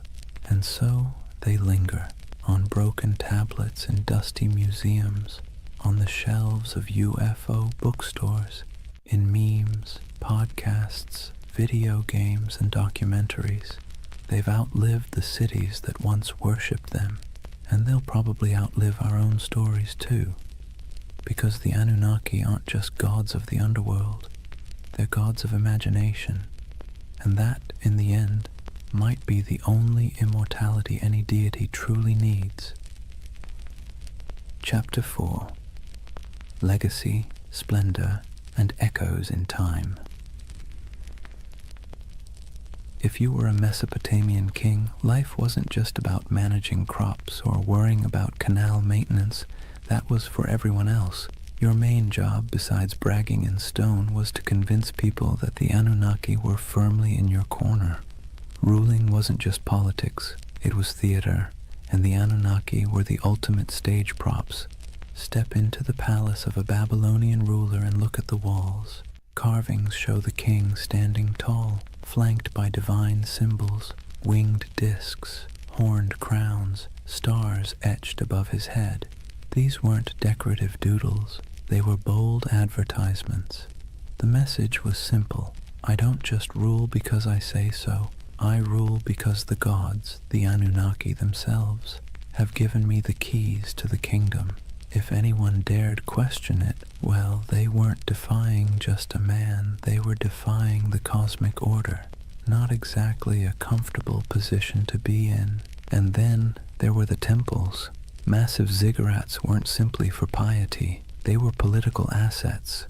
And so they linger on broken tablets in dusty museums, on the shelves of UFO bookstores, in memes, podcasts, video games, and documentaries. They've outlived the cities that once worshipped them, and they'll probably outlive our own stories too, because the Anunnaki aren't just gods of the underworld, they're gods of imagination, and that, in the end, might be the only immortality any deity truly needs. Chapter 4. Legacy, Splendor, and Echoes in Time. If you were a Mesopotamian king, life wasn't just about managing crops or worrying about canal maintenance. That was for everyone else. Your main job, besides bragging in stone, was to convince people that the Anunnaki were firmly in your corner. Ruling wasn't just politics, it was theater, and the Anunnaki were the ultimate stage props. Step into the palace of a Babylonian ruler and look at the walls. Carvings show the king standing tall, flanked by divine symbols, winged discs, horned crowns, stars etched above his head. These weren't decorative doodles, they were bold advertisements. The message was simple: I don't just rule because I say so, I rule because the gods, the Anunnaki themselves, have given me the keys to the kingdom. If anyone dared question it, well, they weren't defying just a man, they were defying the cosmic order. Not exactly a comfortable position to be in. And then there were the temples. Massive ziggurats weren't simply for piety, they were political assets.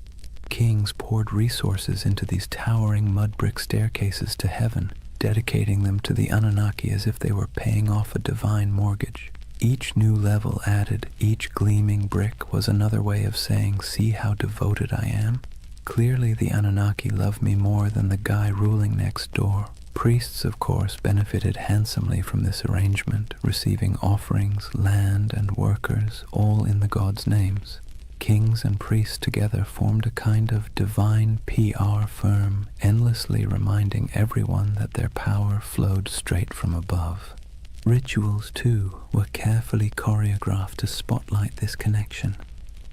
Kings poured resources into these towering mud brick staircases to heaven, dedicating them to the Anunnaki as if they were paying off a divine mortgage. Each new level added, each gleaming brick was another way of saying, see how devoted I am? Clearly the Anunnaki love me more than the guy ruling next door. Priests, of course, benefited handsomely from this arrangement, receiving offerings, land, and workers, all in the gods' names. Kings and priests together formed a kind of divine PR firm, endlessly reminding everyone that their power flowed straight from above. Rituals, too, were carefully choreographed to spotlight this connection.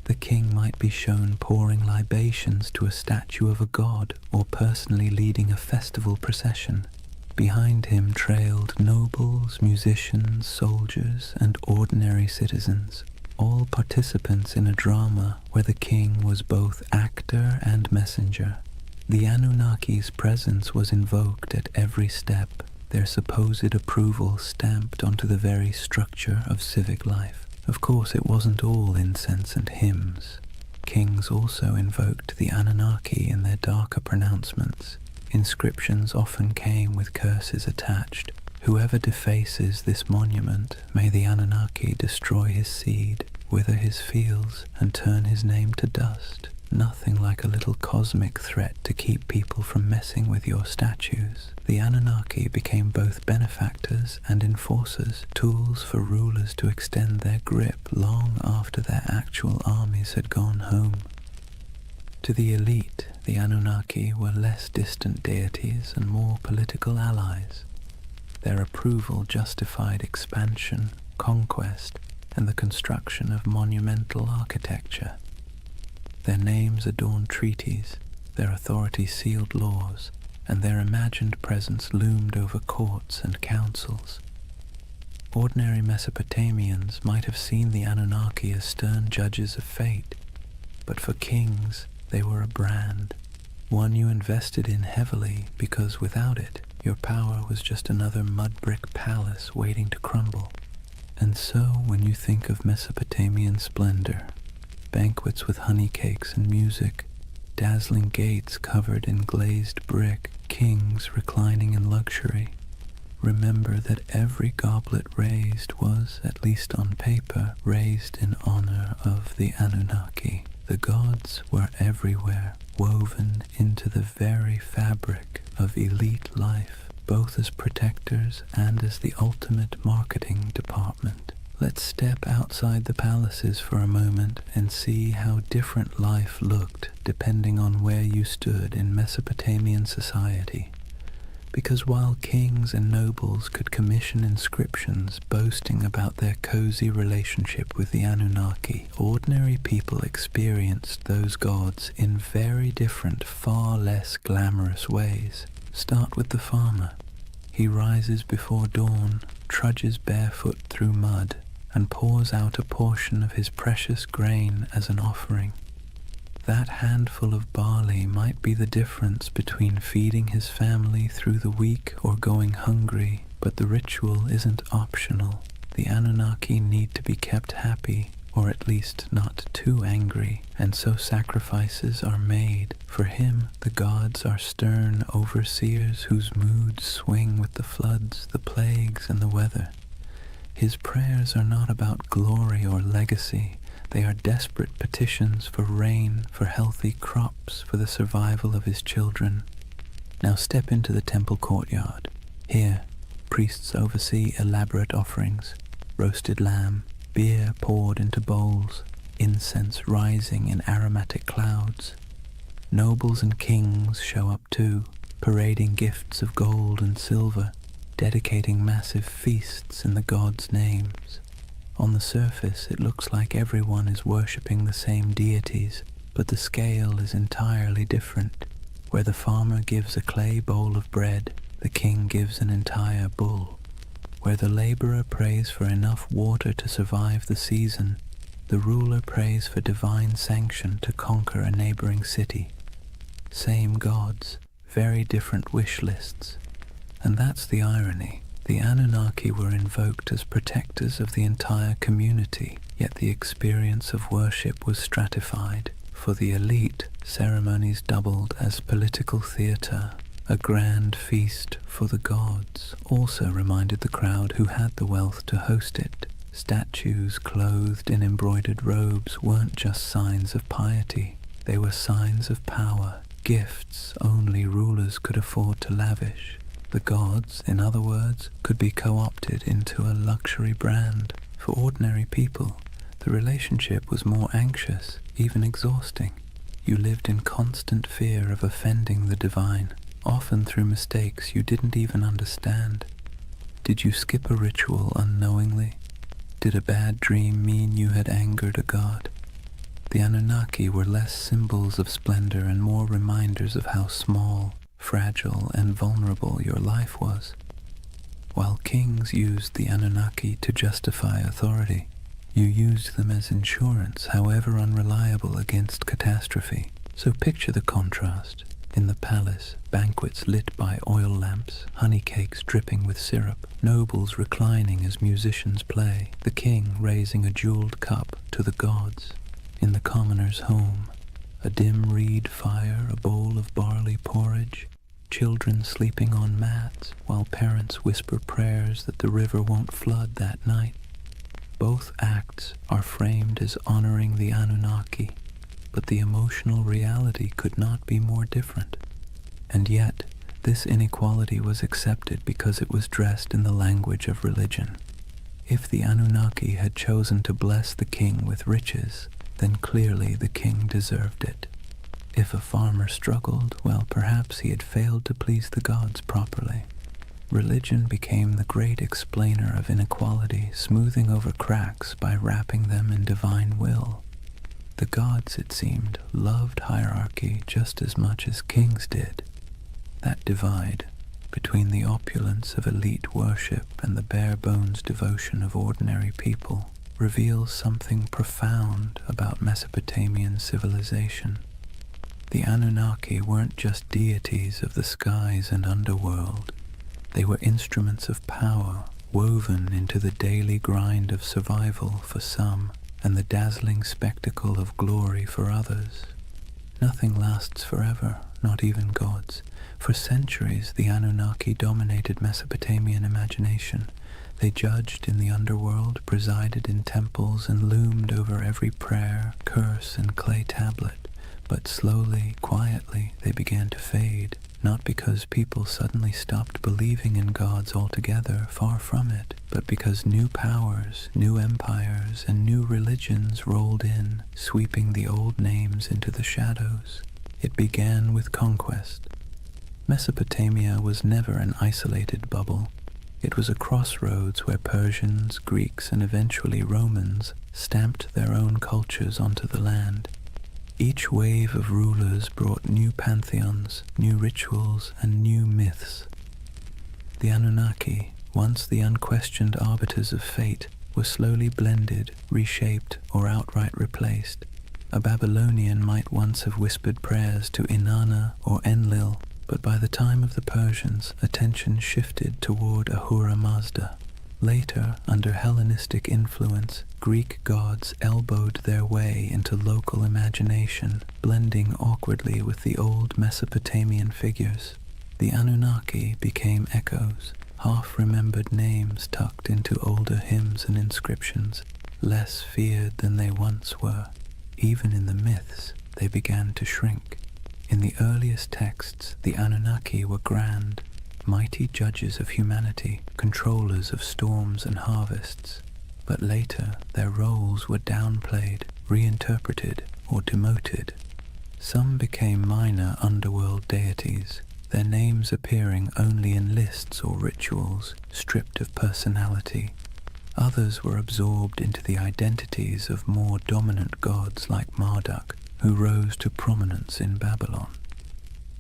The king might be shown pouring libations to a statue of a god or personally leading a festival procession. Behind him trailed nobles, musicians, soldiers, and ordinary citizens, all participants in a drama where the king was both actor and messenger. The Anunnaki's presence was invoked at every step, their supposed approval stamped onto the very structure of civic life. Of course, it wasn't all incense and hymns. Kings also invoked the Anunnaki in their darker pronouncements. Inscriptions often came with curses attached. Whoever defaces this monument, may the Anunnaki destroy his seed, wither his fields, and turn his name to dust. Nothing like a little cosmic threat to keep people from messing with your statues. The Anunnaki became both benefactors and enforcers, tools for rulers to extend their grip long after their actual armies had gone home. To the elite, the Anunnaki were less distant deities and more political allies. Their approval justified expansion, conquest, and the construction of monumental architecture. Their names adorned treaties, their authority sealed laws, and their imagined presence loomed over courts and councils. Ordinary Mesopotamians might have seen the Anunnaki as stern judges of fate, but for kings they were a brand, one you invested in heavily because without it your power was just another mud-brick palace waiting to crumble. And so when you think of Mesopotamian splendor, banquets with honey cakes and music, dazzling gates covered in glazed brick, kings reclining in luxury, remember that every goblet raised was, at least on paper, raised in honor of the Anunnaki. The gods were everywhere, woven into the very fabric of elite life, both as protectors and as the ultimate marketing department. Let's step outside the palaces for a moment and see how different life looked depending on where you stood in Mesopotamian society. Because while kings and nobles could commission inscriptions boasting about their cozy relationship with the Anunnaki, ordinary people experienced those gods in very different, far less glamorous ways. Start with the farmer. He rises before dawn, trudges barefoot through mud, and pours out a portion of his precious grain as an offering. That handful of barley might be the difference between feeding his family through the week or going hungry, but the ritual isn't optional. The Anunnaki need to be kept happy, or at least not too angry, and so sacrifices are made. For him, the gods are stern overseers whose moods swing with the floods, the plagues, and the weather. His prayers are not about glory or legacy. They are desperate petitions for rain, for healthy crops, for the survival of his children. Now step into the temple courtyard. Here, priests oversee elaborate offerings, roasted lamb, beer poured into bowls, incense rising in aromatic clouds. Nobles and kings show up too, parading gifts of gold and silver, dedicating massive feasts in the gods' names. On the surface, it looks like everyone is worshipping the same deities, but the scale is entirely different. Where the farmer gives a clay bowl of bread, the king gives an entire bull. Where the laborer prays for enough water to survive the season, the ruler prays for divine sanction to conquer a neighboring city. Same gods, very different wish lists. And that's the irony. The Anunnaki were invoked as protectors of the entire community, yet the experience of worship was stratified. For the elite, ceremonies doubled as political theatre. A grand feast for the gods also reminded the crowd who had the wealth to host it. Statues clothed in embroidered robes weren't just signs of piety, they were signs of power, gifts only rulers could afford to lavish. The gods, in other words, could be co-opted into a luxury brand. For ordinary people, the relationship was more anxious, even exhausting. You lived in constant fear of offending the divine, often through mistakes you didn't even understand. Did you skip a ritual unknowingly? Did a bad dream mean you had angered a god? The Anunnaki were less symbols of splendor and more reminders of how small, fragile, and vulnerable your life was. While kings used the Anunnaki to justify authority, you used them as insurance, however unreliable, against catastrophe. So picture the contrast. In the palace, banquets lit by oil lamps, honey cakes dripping with syrup, nobles reclining as musicians play, the king raising a jeweled cup to the gods. In the commoner's home, a dim reed fire, a bowl of barley porridge, children sleeping on mats, while parents whisper prayers that the river won't flood that night. Both acts are framed as honoring the Anunnaki, but the emotional reality could not be more different. And yet, this inequality was accepted because it was dressed in the language of religion. If the Anunnaki had chosen to bless the king with riches, then clearly the king deserved it. If a farmer struggled, well, perhaps he had failed to please the gods properly. Religion became the great explainer of inequality, smoothing over cracks by wrapping them in divine will. The gods, it seemed, loved hierarchy just as much as kings did. That divide between the opulence of elite worship and the bare-bones devotion of ordinary people reveals something profound about Mesopotamian civilization. The Anunnaki weren't just deities of the skies and underworld. They were instruments of power, woven into the daily grind of survival for some, and the dazzling spectacle of glory for others. Nothing lasts forever, not even gods. For centuries, the Anunnaki dominated Mesopotamian imagination. They judged in the underworld, presided in temples, and loomed over every prayer, curse, and clay tablet. But slowly, quietly, they began to fade, not because people suddenly stopped believing in gods altogether, far from it, but because new powers, new empires, and new religions rolled in, sweeping the old names into the shadows. It began with conquest. Mesopotamia was never an isolated bubble. It was a crossroads where Persians, Greeks, and eventually Romans stamped their own cultures onto the land. Each wave of rulers brought new pantheons, new rituals, and new myths. The Anunnaki, once the unquestioned arbiters of fate, were slowly blended, reshaped, or outright replaced. A Babylonian might once have whispered prayers to Inanna or Enlil, but by the time of the Persians, attention shifted toward Ahura Mazda. Later, under Hellenistic influence, Greek gods elbowed their way into local imagination, blending awkwardly with the old Mesopotamian figures. The Anunnaki became echoes, half-remembered names tucked into older hymns and inscriptions, less feared than they once were. Even in the myths, they began to shrink. In the earliest texts, the Anunnaki were grand, mighty judges of humanity, controllers of storms and harvests. But later, their roles were downplayed, reinterpreted, or demoted. Some became minor underworld deities, their names appearing only in lists or rituals, stripped of personality. Others were absorbed into the identities of more dominant gods like Marduk, who rose to prominence in Babylon.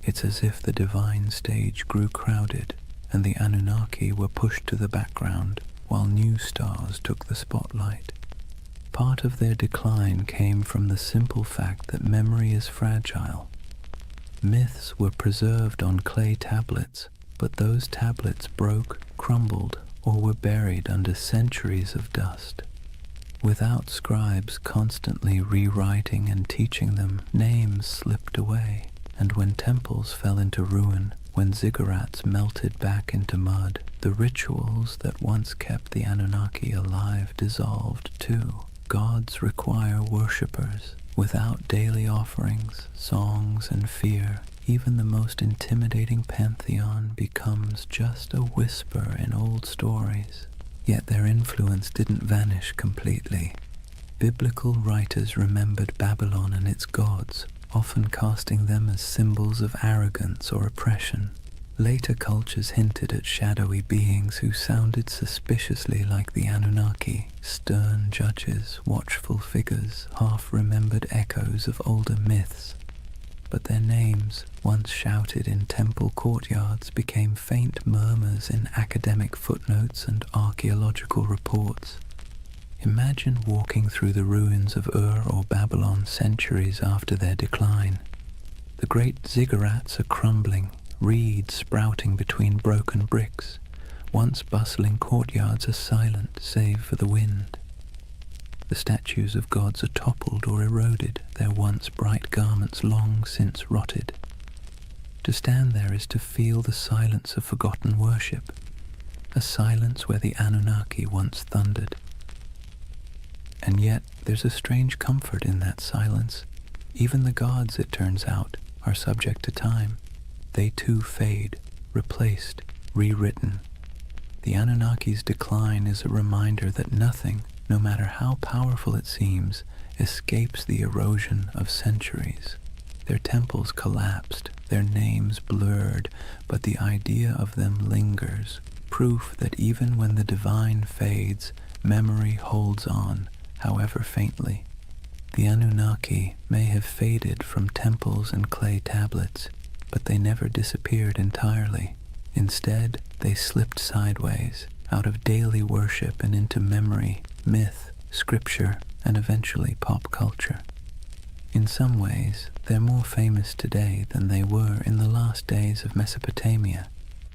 It's as if the divine stage grew crowded, and the Anunnaki were pushed to the background, while new stars took the spotlight. Part of their decline came from the simple fact that memory is fragile. Myths were preserved on clay tablets, but those tablets broke, crumbled, or were buried under centuries of dust. Without scribes constantly rewriting and teaching them, names slipped away, and when temples fell into ruin, when ziggurats melted back into mud, the rituals that once kept the Anunnaki alive dissolved too. Gods require worshippers. Without daily offerings, songs, and fear, even the most intimidating pantheon becomes just a whisper in old stories. Yet their influence didn't vanish completely. Biblical writers remembered Babylon and its gods, often casting them as symbols of arrogance or oppression. Later cultures hinted at shadowy beings who sounded suspiciously like the Anunnaki, stern judges, watchful figures, half-remembered echoes of older myths. But their names, once shouted in temple courtyards, became faint murmurs in academic footnotes and archaeological reports. Imagine walking through the ruins of Ur or Babylon centuries after their decline. The great ziggurats are crumbling, reeds sprouting between broken bricks. Once bustling courtyards are silent save for the wind. The statues of gods are toppled or eroded, their once bright garments long since rotted. To stand there is to feel the silence of forgotten worship, a silence where the Anunnaki once thundered. And yet there's a strange comfort in that silence. Even the gods, it turns out, are subject to time. They too fade, replaced, rewritten. The Anunnaki's decline is a reminder that nothing, no matter how powerful it seems, escapes the erosion of centuries. Their temples collapsed, their names blurred, but the idea of them lingers, proof that even when the divine fades, memory holds on, however faintly. The Anunnaki may have faded from temples and clay tablets, but they never disappeared entirely. Instead, they slipped sideways, out of daily worship and into memory, myth, scripture, and eventually pop culture. In some ways, they're more famous today than they were in the last days of Mesopotamia,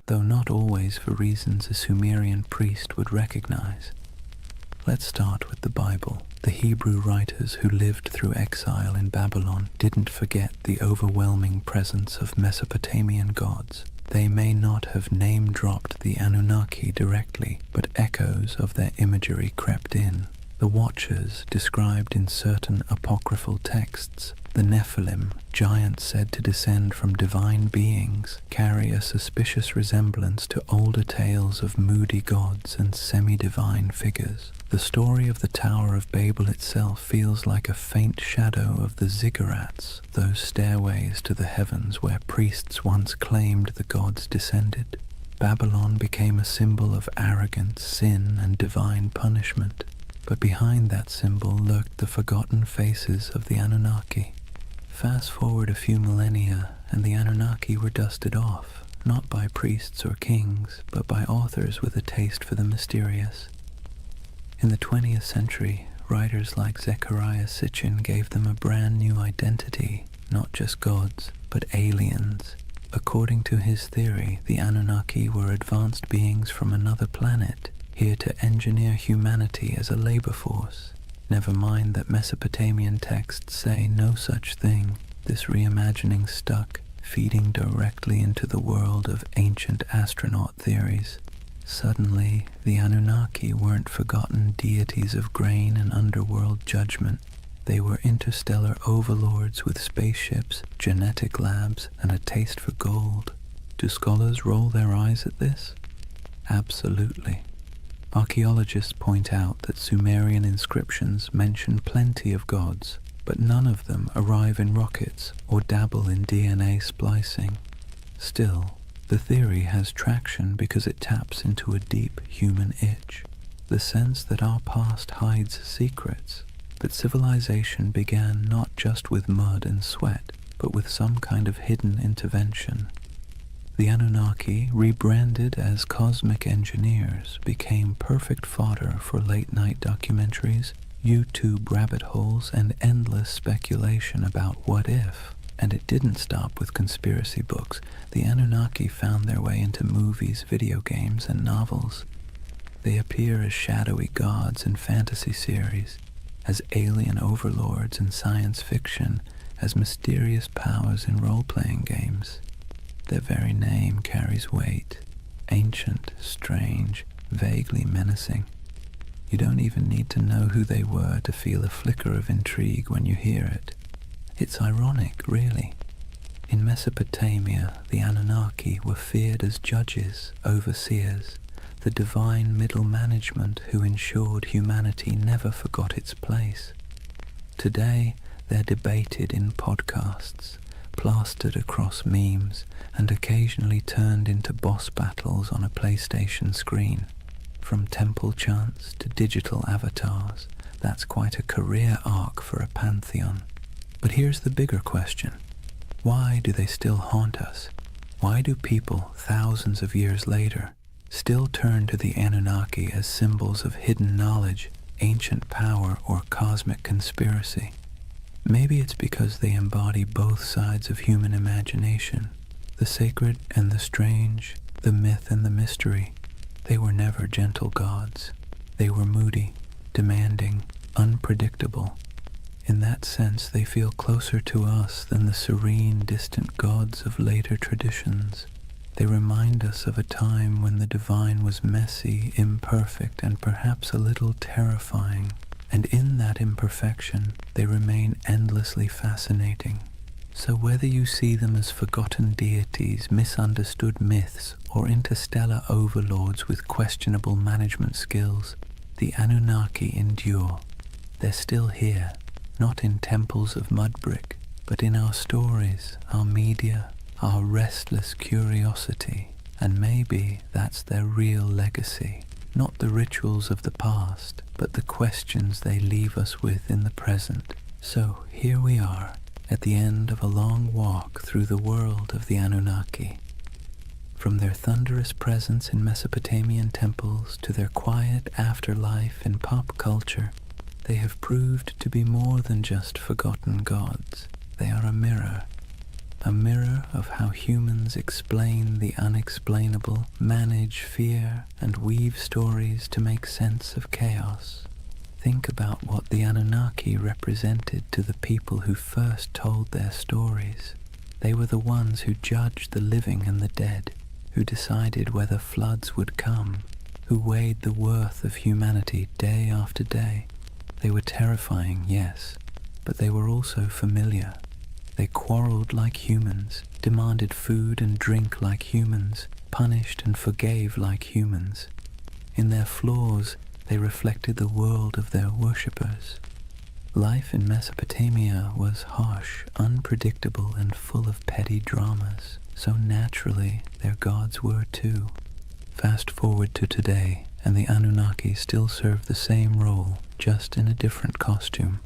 though not always for reasons a Sumerian priest would recognize. Let's start with the Bible. The Hebrew writers who lived through exile in Babylon didn't forget the overwhelming presence of Mesopotamian gods. They may not have name-dropped the Anunnaki directly, but echoes of their imagery crept in. The Watchers, described in certain apocryphal texts, the Nephilim, giants said to descend from divine beings, carry a suspicious resemblance to older tales of moody gods and semi-divine figures. The story of the Tower of Babel itself feels like a faint shadow of the ziggurats, those stairways to the heavens where priests once claimed the gods descended. Babylon became a symbol of arrogance, sin, and divine punishment. But behind that symbol lurked the forgotten faces of the Anunnaki. Fast forward a few millennia, and the Anunnaki were dusted off, not by priests or kings, but by authors with a taste for the mysterious. In the 20th century, writers like Zecharia Sitchin gave them a brand new identity, not just gods, but aliens. According to his theory, the Anunnaki were advanced beings from another planet, here to engineer humanity as a labor force. Never mind that Mesopotamian texts say no such thing. This reimagining stuck, feeding directly into the world of ancient astronaut theories. Suddenly, the Anunnaki weren't forgotten deities of grain and underworld judgment. They were interstellar overlords with spaceships, genetic labs, and a taste for gold. Do scholars roll their eyes at this? Absolutely. Archaeologists point out that Sumerian inscriptions mention plenty of gods, but none of them arrive in rockets or dabble in DNA splicing. Still, the theory has traction because it taps into a deep human itch, the sense that our past hides secrets, that civilization began not just with mud and sweat, but with some kind of hidden intervention. The Anunnaki, rebranded as cosmic engineers, became perfect fodder for late-night documentaries, YouTube rabbit holes, and endless speculation about what if. And it didn't stop with conspiracy books. The Anunnaki found their way into movies, video games, and novels. They appear as shadowy gods in fantasy series, as alien overlords in science fiction, as mysterious powers in role-playing games. Their very name carries weight, ancient, strange, vaguely menacing. You don't even need to know who they were to feel a flicker of intrigue when you hear it. It's ironic, really. In Mesopotamia, the Anunnaki were feared as judges, overseers, the divine middle management who ensured humanity never forgot its place. Today, they're debated in podcasts, plastered across memes, and occasionally turned into boss battles on a PlayStation screen. From temple chants to digital avatars, that's quite a career arc for a pantheon. But here's the bigger question. Why do they still haunt us? Why do people, thousands of years later, still turn to the Anunnaki as symbols of hidden knowledge, ancient power, or cosmic conspiracy? Maybe it's because they embody both sides of human imagination, the sacred and the strange, the myth and the mystery. They were never gentle gods. They were moody, demanding, unpredictable. In that sense, they feel closer to us than the serene, distant gods of later traditions. They remind us of a time when the divine was messy, imperfect, and perhaps a little terrifying. And in that imperfection, they remain endlessly fascinating. So whether you see them as forgotten deities, misunderstood myths, or interstellar overlords with questionable management skills, the Anunnaki endure. They're still here, not in temples of mud brick, but in our stories, our media, our restless curiosity, and maybe that's their real legacy. Not the rituals of the past, but the questions they leave us with in the present. So here we are, at the end of a long walk through the world of the Anunnaki. From their thunderous presence in Mesopotamian temples to their quiet afterlife in pop culture, they have proved to be more than just forgotten gods. They are a mirror of how humans explain the unexplainable, manage fear, and weave stories to make sense of chaos. Think about what the Anunnaki represented to the people who first told their stories. They were the ones who judged the living and the dead, who decided whether floods would come, who weighed the worth of humanity day after day. They were terrifying, yes, but they were also familiar. They quarreled like humans, demanded food and drink like humans, punished and forgave like humans. In their flaws, they reflected the world of their worshippers. Life in Mesopotamia was harsh, unpredictable, and full of petty dramas, so naturally their gods were too. Fast forward to today, and the Anunnaki still serve the same role, just in a different costume.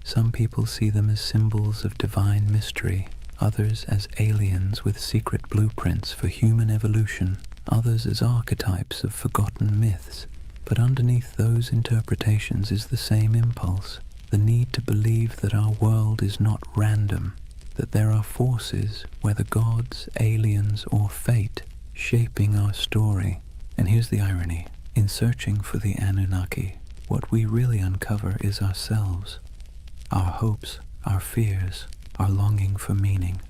Some people see them as symbols of divine mystery, others as aliens with secret blueprints for human evolution, others as archetypes of forgotten myths. But underneath those interpretations is the same impulse, the need to believe that our world is not random, that there are forces, whether gods, aliens, or fate, shaping our story. And here's the irony. In searching for the Anunnaki, what we really uncover is ourselves. Our hopes, our fears, our longing for meaning.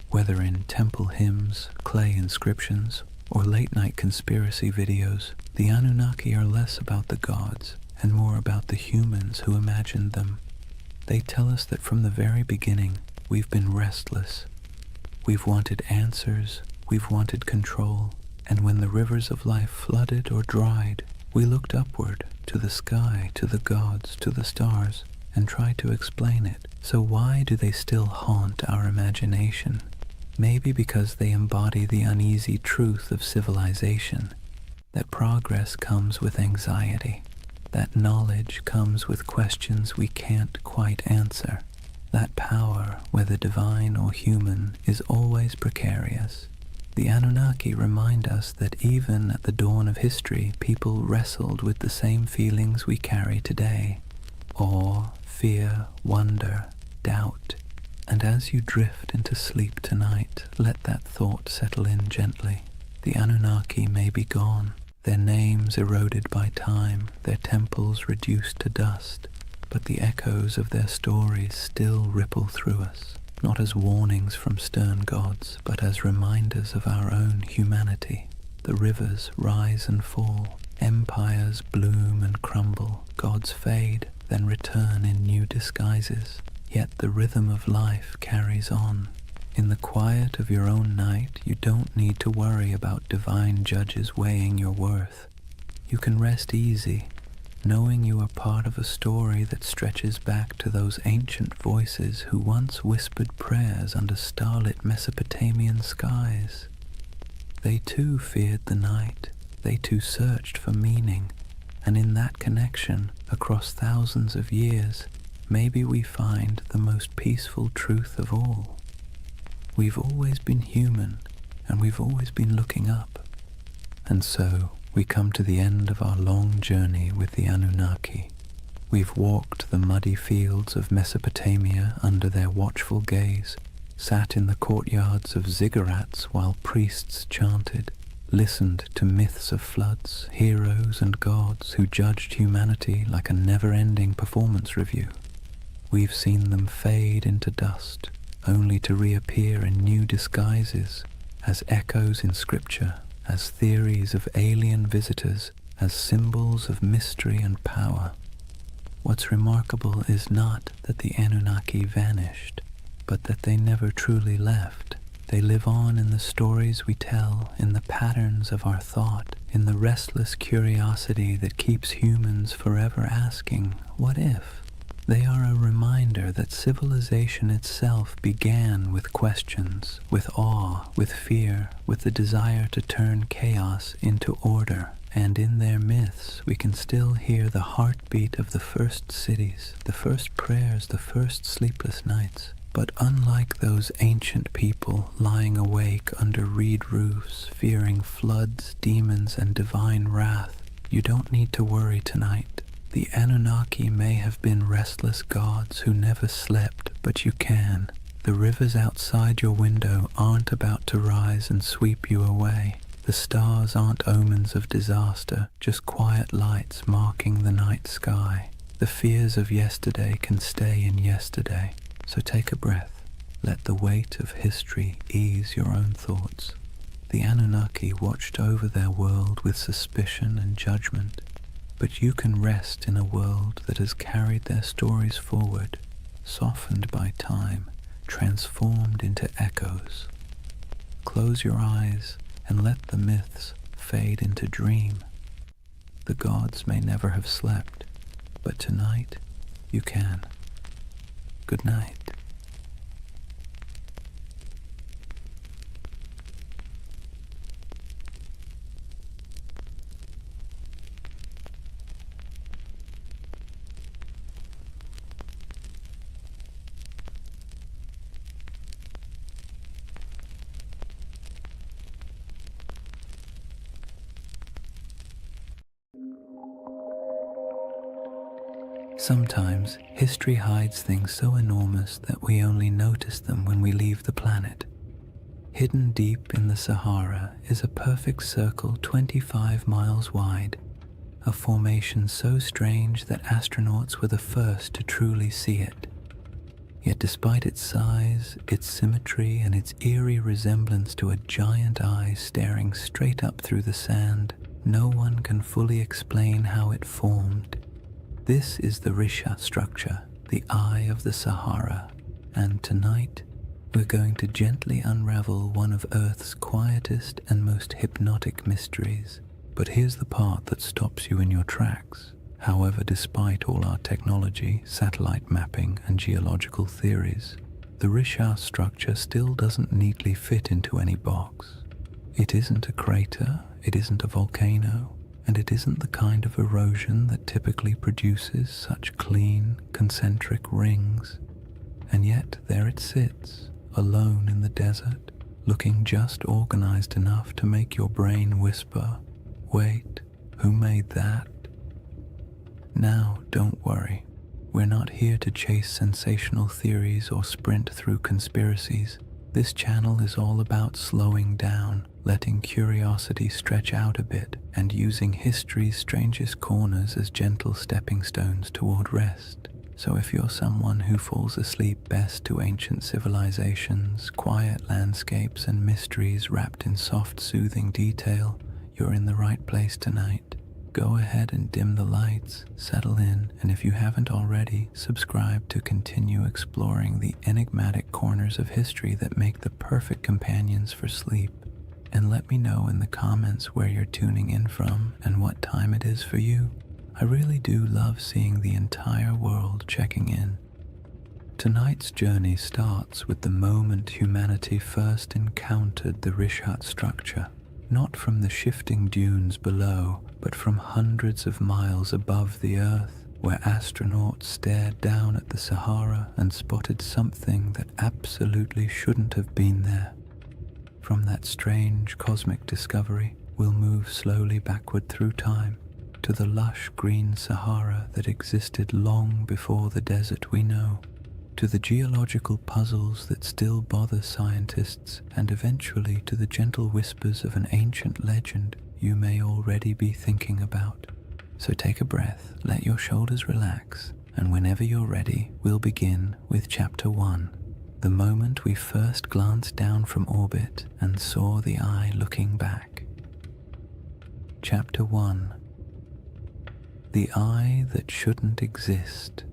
Whether in temple hymns, clay inscriptions, or late-night conspiracy videos, the Anunnaki are less about the gods and more about the humans who imagined them. They tell us that from the very beginning, we've been restless. We've wanted answers, we've wanted control, and when the rivers of life flooded or dried, we looked upward, to the sky, to the gods, to the stars, and tried to explain it. So why do they still haunt our imagination? Maybe because they embody the uneasy truth of civilization, that progress comes with anxiety, that knowledge comes with questions we can't quite answer, that power, whether divine or human, is always precarious. The Anunnaki remind us that even at the dawn of history, people wrestled with the same feelings we carry today: awe, fear, wonder, doubt. And as you drift into sleep tonight, let that thought settle in gently. The Anunnaki may be gone, their names eroded by time, their temples reduced to dust, but the echoes of their stories still ripple through us, not as warnings from stern gods, but as reminders of our own humanity. The rivers rise and fall, empires bloom and crumble, gods fade, then return in new disguises. Yet the rhythm of life carries on. In the quiet of your own night, you don't need to worry about divine judges weighing your worth. You can rest easy, knowing you are part of a story that stretches back to those ancient voices who once whispered prayers under starlit Mesopotamian skies. They too feared the night, they too searched for meaning, and in that connection, across thousands of years, maybe we find the most peaceful truth of all. We've always been human, and we've always been looking up. And so, we come to the end of our long journey with the Anunnaki. We've walked the muddy fields of Mesopotamia under their watchful gaze, sat in the courtyards of ziggurats while priests chanted, listened to myths of floods, heroes and gods who judged humanity like a never-ending performance review. We've seen them fade into dust, only to reappear in new disguises, as echoes in scripture, as theories of alien visitors, as symbols of mystery and power. What's remarkable is not that the Anunnaki vanished, but that they never truly left. They live on in the stories we tell, in the patterns of our thought, in the restless curiosity that keeps humans forever asking, what if? They are a reminder that civilization itself began with questions, with awe, with fear, with the desire to turn chaos into order. And in their myths, we can still hear the heartbeat of the first cities, the first prayers, the first sleepless nights. But unlike those ancient people lying awake under reed roofs, fearing floods, demons, and divine wrath, you don't need to worry tonight. The Anunnaki may have been restless gods who never slept, but you can. The rivers outside your window aren't about to rise and sweep you away. The stars aren't omens of disaster, just quiet lights marking the night sky. The fears of yesterday can stay in yesterday. So take a breath. Let the weight of history ease your own thoughts. The Anunnaki watched over their world with suspicion and judgment, but you can rest in a world that has carried their stories forward, softened by time, transformed into echoes. Close your eyes and let the myths fade into dream. The gods may never have slept, but tonight you can. Good night. Sometimes history hides things so enormous that we only notice them when we leave the planet. Hidden deep in the Sahara is a perfect circle 25 miles wide, a formation so strange that astronauts were the first to truly see it. Yet despite its size, its symmetry, and its eerie resemblance to a giant eye staring straight up through the sand, no one can fully explain how it formed. This is the Risha structure, the Eye of the Sahara, and tonight we're going to gently unravel one of Earth's quietest and most hypnotic mysteries. But here's the part that stops you in your tracks. However, despite all our technology, satellite mapping, and geological theories, the Risha structure still doesn't neatly fit into any box. It isn't a crater, it isn't a volcano, and it isn't the kind of erosion that typically produces such clean, concentric rings. And yet there it sits, alone in the desert, looking just organized enough to make your brain whisper, "Wait, who made that?" Now, don't worry. We're not here to chase sensational theories or sprint through conspiracies. This channel is all about slowing down, letting curiosity stretch out a bit, and using history's strangest corners as gentle stepping stones toward rest. So if you're someone who falls asleep best to ancient civilizations, quiet landscapes, and mysteries wrapped in soft, soothing detail, you're in the right place tonight. Go ahead and dim the lights, settle in, and if you haven't already, subscribe to continue exploring the enigmatic corners of history that make the perfect companions for sleep. And let me know in the comments where you're tuning in from and what time it is for you. I really do love seeing the entire world checking in. Tonight's journey starts with the moment humanity first encountered the Rishat structure. Not from the shifting dunes below, but from hundreds of miles above the Earth, where astronauts stared down at the Sahara and spotted something that absolutely shouldn't have been there. From that strange cosmic discovery, we'll move slowly backward through time to the lush green Sahara that existed long before the desert we know, to the geological puzzles that still bother scientists, and eventually to the gentle whispers of an ancient legend you may already be thinking about. So take a breath, let your shoulders relax, and whenever you're ready, we'll begin with Chapter 1, the moment we first glanced down from orbit and saw the eye looking back. Chapter 1. The Eye That Shouldn't Exist.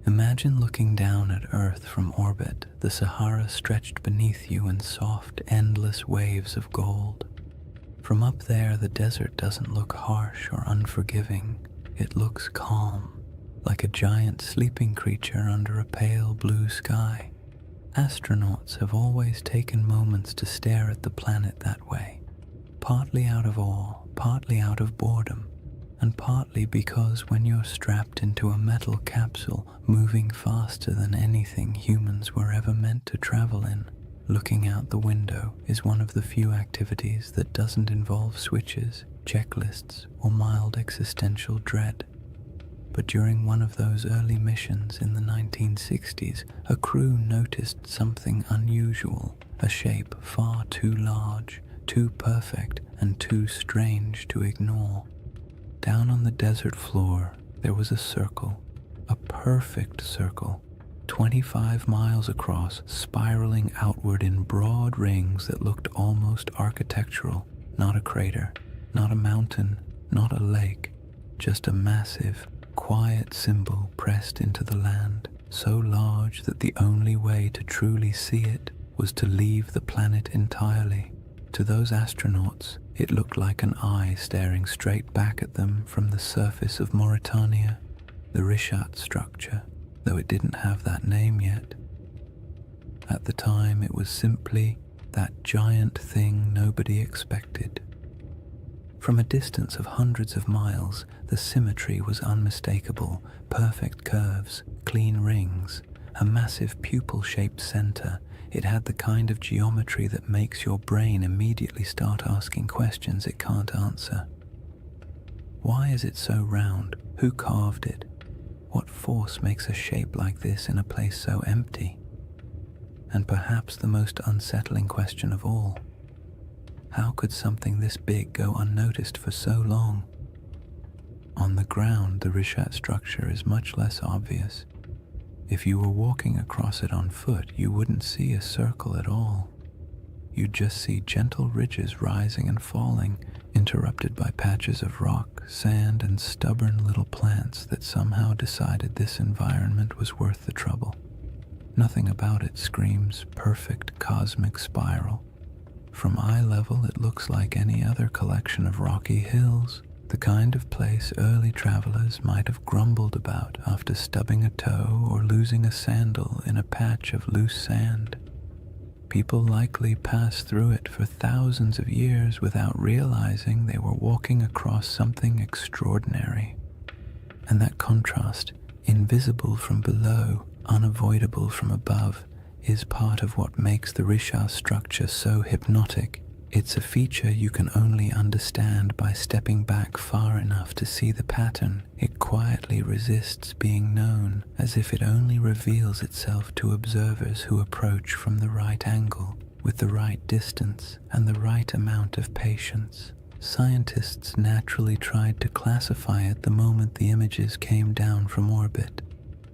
Imagine looking down at Earth from orbit, the Sahara stretched beneath you in soft, endless waves of gold. From up there, the desert doesn't look harsh or unforgiving. It looks calm, like a giant sleeping creature under a pale blue sky. Astronauts have always taken moments to stare at the planet that way, partly out of awe, partly out of boredom, and partly because when you're strapped into a metal capsule moving faster than anything humans were ever meant to travel in, looking out the window is one of the few activities that doesn't involve switches, checklists, or mild existential dread. But during one of those early missions in the 1960s, a crew noticed something unusual, a shape far too large, too perfect, and too strange to ignore. Down on the desert floor, there was a circle, a perfect circle, 25 miles across, spiraling outward in broad rings that looked almost architectural. Not a crater, not a mountain, not a lake, just a massive, quiet symbol pressed into the land, so large that the only way to truly see it was to leave the planet entirely. To those astronauts, it looked like an eye staring straight back at them from the surface of Mauritania, the Richat structure, though it didn't have that name yet. At the time, it was simply that giant thing nobody expected. From a distance of hundreds of miles, the symmetry was unmistakable: perfect curves, clean rings, a massive pupil-shaped center. It had the kind of geometry that makes your brain immediately start asking questions it can't answer. Why is it so round? Who carved it? What force makes a shape like this in a place so empty? And perhaps the most unsettling question of all, how could something this big go unnoticed for so long? On the ground, the Richat structure is much less obvious. If you were walking across it on foot, you wouldn't see a circle at all. You'd just see gentle ridges rising and falling, interrupted by patches of rock, sand, and stubborn little plants that somehow decided this environment was worth the trouble. Nothing about it screams perfect cosmic spiral. From eye level, it looks like any other collection of rocky hills, the kind of place early travelers might have grumbled about after stubbing a toe or losing a sandal in a patch of loose sand. People likely passed through it for thousands of years without realizing they were walking across something extraordinary. And that contrast, invisible from below, unavoidable from above, is part of what makes the Richat structure so hypnotic. It's a feature you can only understand by stepping back far enough to see the pattern. It quietly resists being known, as if it only reveals itself to observers who approach from the right angle, with the right distance, and the right amount of patience. Scientists naturally tried to classify it the moment the images came down from orbit.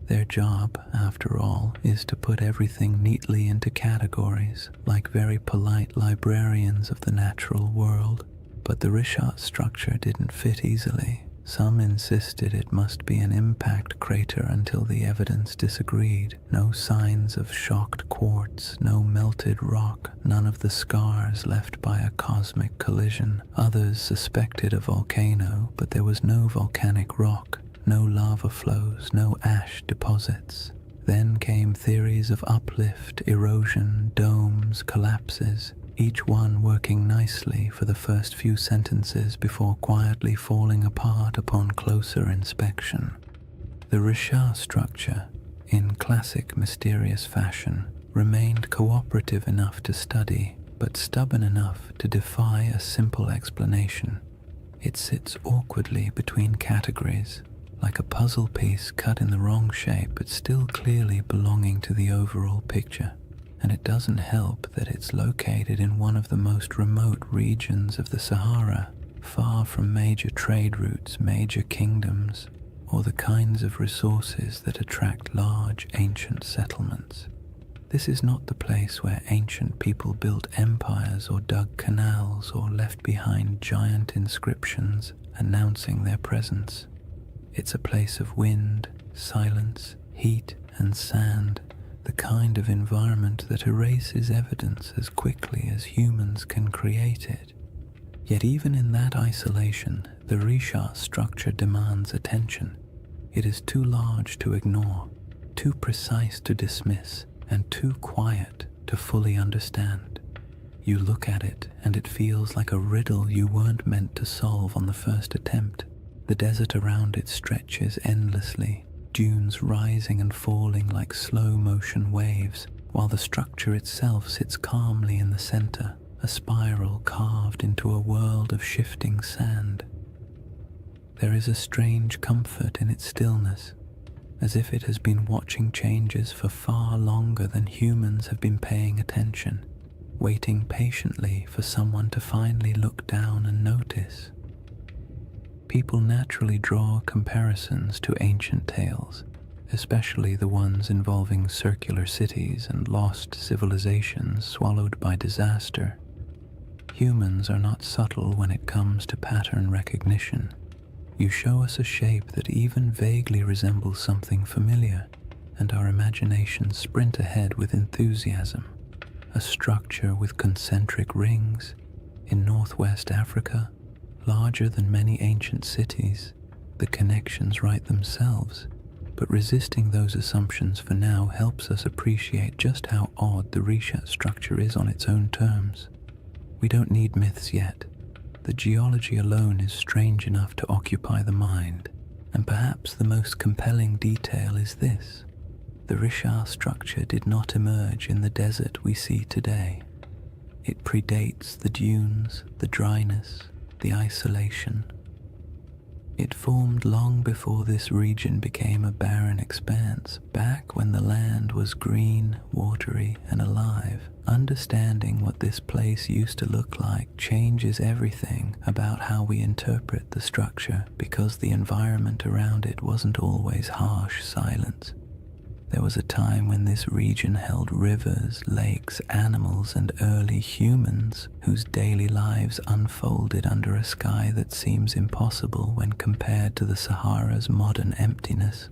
Their job, after all, is to put everything neatly into categories, like very polite librarians of the natural world. But the Richat structure didn't fit easily. Some insisted it must be an impact crater until the evidence disagreed. No signs of shocked quartz, no melted rock, none of the scars left by a cosmic collision. Others suspected a volcano, but there was no volcanic rock. No lava flows, no ash deposits. Then came theories of uplift, erosion, domes, collapses, each one working nicely for the first few sentences before quietly falling apart upon closer inspection. The Richat structure, in classic mysterious fashion, remained cooperative enough to study, but stubborn enough to defy a simple explanation. It sits awkwardly between categories, like a puzzle piece cut in the wrong shape but still clearly belonging to the overall picture. And it doesn't help that it's located in one of the most remote regions of the Sahara, far from major trade routes, major kingdoms, or the kinds of resources that attract large ancient settlements. This is not the place where ancient people built empires or dug canals or left behind giant inscriptions announcing their presence. It's a place of wind, silence, heat, and sand, the kind of environment that erases evidence as quickly as humans can create it. Yet even in that isolation, the Risha structure demands attention. It is too large to ignore, too precise to dismiss, and too quiet to fully understand. You look at it and it feels like a riddle you weren't meant to solve on the first attempt. The desert around it stretches endlessly, dunes rising and falling like slow-motion waves, while the structure itself sits calmly in the center, a spiral carved into a world of shifting sand. There is a strange comfort in its stillness, as if it has been watching changes for far longer than humans have been paying attention, waiting patiently for someone to finally look down and notice. People naturally draw comparisons to ancient tales, especially the ones involving circular cities and lost civilizations swallowed by disaster. Humans are not subtle when it comes to pattern recognition. You show us a shape that even vaguely resembles something familiar, and our imaginations sprint ahead with enthusiasm. A structure with concentric rings in northwest Africa, larger than many ancient cities. The connections write themselves, but resisting those assumptions for now helps us appreciate just how odd the Risha structure is on its own terms. We don't need myths yet. The geology alone is strange enough to occupy the mind, and perhaps the most compelling detail is this. The Risha structure did not emerge in the desert we see today. It predates the dunes, the dryness, the isolation. It formed long before this region became a barren expanse, back when the land was green, watery, and alive. Understanding what this place used to look like changes everything about how we interpret the structure, because the environment around it wasn't always harsh silence. There was a time when this region held rivers, lakes, animals, and early humans whose daily lives unfolded under a sky that seems impossible when compared to the Sahara's modern emptiness.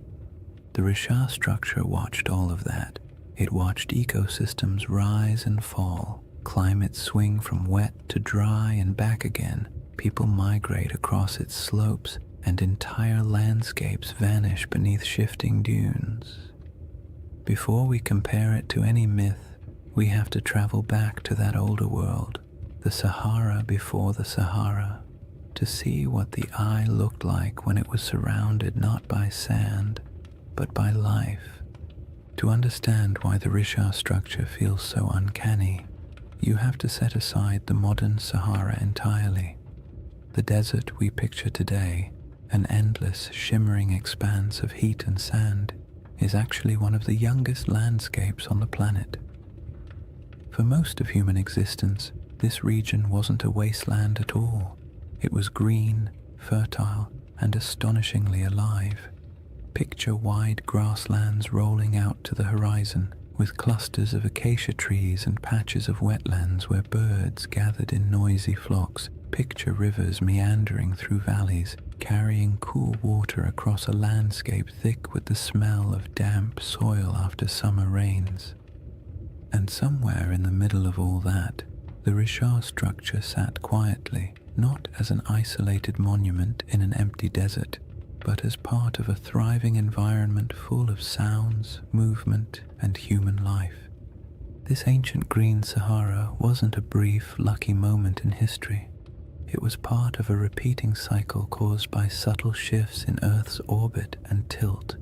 The Risha structure watched all of that. It watched ecosystems rise and fall, climates swing from wet to dry and back again, people migrate across its slopes, and entire landscapes vanish beneath shifting dunes. Before we compare it to any myth, we have to travel back to that older world, the Sahara before the Sahara, to see what the eye looked like when it was surrounded not by sand, but by life. To understand why the Risha structure feels so uncanny, you have to set aside the modern Sahara entirely. The desert we picture today, an endless, shimmering expanse of heat and sand, is actually one of the youngest landscapes on the planet. For most of human existence, this region wasn't a wasteland at all. It was green, fertile, and astonishingly alive. Picture wide grasslands rolling out to the horizon, with clusters of acacia trees and patches of wetlands where birds gathered in noisy flocks. Picture rivers meandering through valleys, carrying cool water across a landscape thick with the smell of damp soil after summer rains. And somewhere in the middle of all that, the Risha structure sat quietly, not as an isolated monument in an empty desert, but as part of a thriving environment full of sounds, movement, and human life. This ancient green Sahara wasn't a brief, lucky moment in history. It was part of a repeating cycle caused by subtle shifts in Earth's orbit and tilt,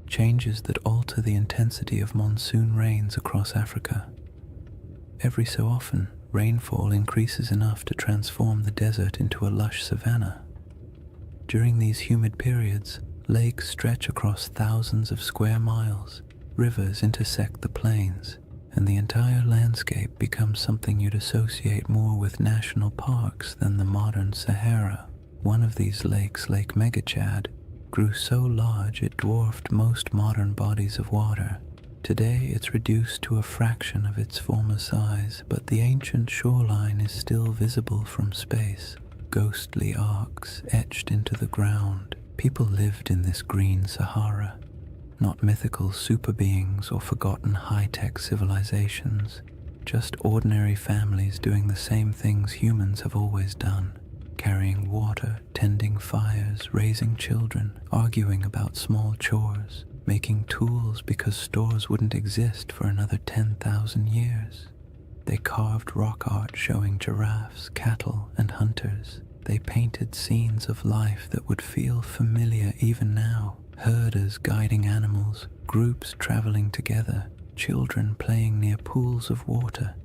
changes that alter the intensity of monsoon rains across Africa. Every so often, rainfall increases enough to transform the desert into a lush savanna. During these humid periods, lakes stretch across thousands of square miles, rivers intersect the plains, and the entire landscape becomes something you'd associate more with national parks than the modern Sahara. One of these lakes, Lake Megachad, grew so large it dwarfed most modern bodies of water. Today it's reduced to a fraction of its former size, but the ancient shoreline is still visible from space, ghostly arcs etched into the ground. People lived in this green Sahara, not mythical super beings or forgotten high-tech civilizations, just ordinary families doing the same things humans have always done. Carrying water, tending fires, raising children, arguing about small chores, making tools because stores wouldn't exist for another 10,000 years. They carved rock art showing giraffes, cattle, and hunters. They painted scenes of life that would feel familiar even now. Herders guiding animals, groups traveling together, children playing near pools of water.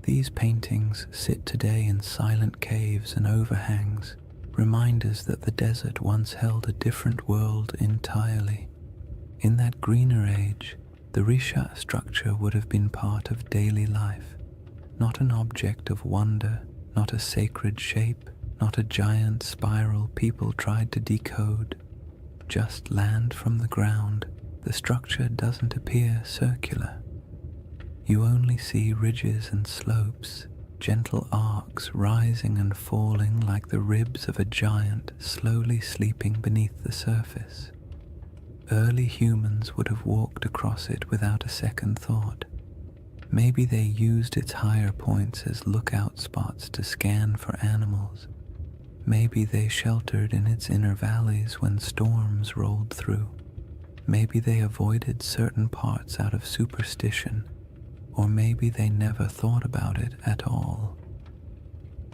These paintings sit today in silent caves and overhangs, reminders that the desert once held a different world entirely. In that greener age, the Risha structure would have been part of daily life, not an object of wonder, not a sacred shape, not a giant spiral people tried to decode. Just land from the ground. The structure doesn't appear circular. You only see ridges and slopes, gentle arcs rising and falling like the ribs of a giant slowly sleeping beneath the surface. Early humans would have walked across it without a second thought. Maybe they used its higher points as lookout spots to scan for animals. Maybe they sheltered in its inner valleys when storms rolled through. Maybe they avoided certain parts out of superstition, or maybe they never thought about it at all.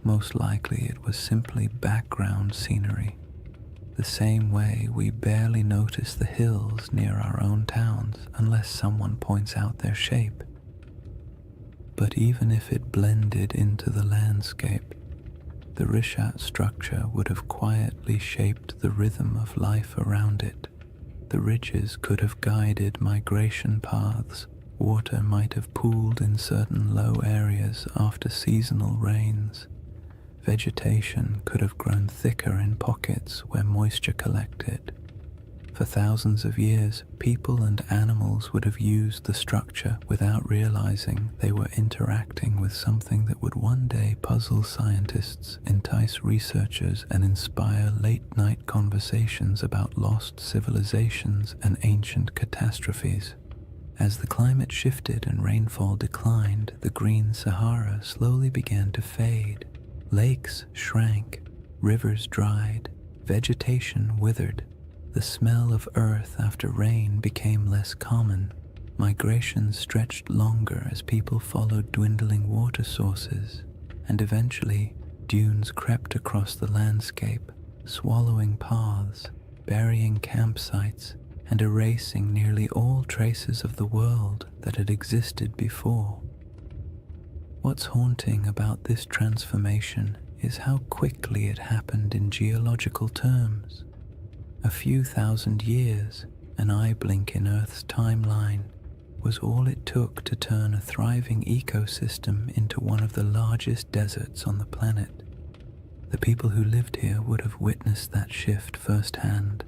Most likely it was simply background scenery, the same way we barely notice the hills near our own towns unless someone points out their shape. But even if it blended into the landscape, the Rishat structure would have quietly shaped the rhythm of life around it. The ridges could have guided migration paths. Water might have pooled in certain low areas after seasonal rains. Vegetation could have grown thicker in pockets where moisture collected. For thousands of years, people and animals would have used the structure without realizing they were interacting with something that would one day puzzle scientists, entice researchers, and inspire late-night conversations about lost civilizations and ancient catastrophes. As the climate shifted and rainfall declined, the green Sahara slowly began to fade. Lakes shrank, rivers dried, vegetation withered. The smell of earth after rain became less common. Migration stretched longer as people followed dwindling water sources, and eventually dunes crept across the landscape, swallowing paths, burying campsites, and erasing nearly all traces of the world that had existed before. What's haunting about this transformation is how quickly it happened in geological terms. A few thousand years, an eye blink in Earth's timeline, was all it took to turn a thriving ecosystem into one of the largest deserts on the planet. The people who lived here would have witnessed that shift firsthand.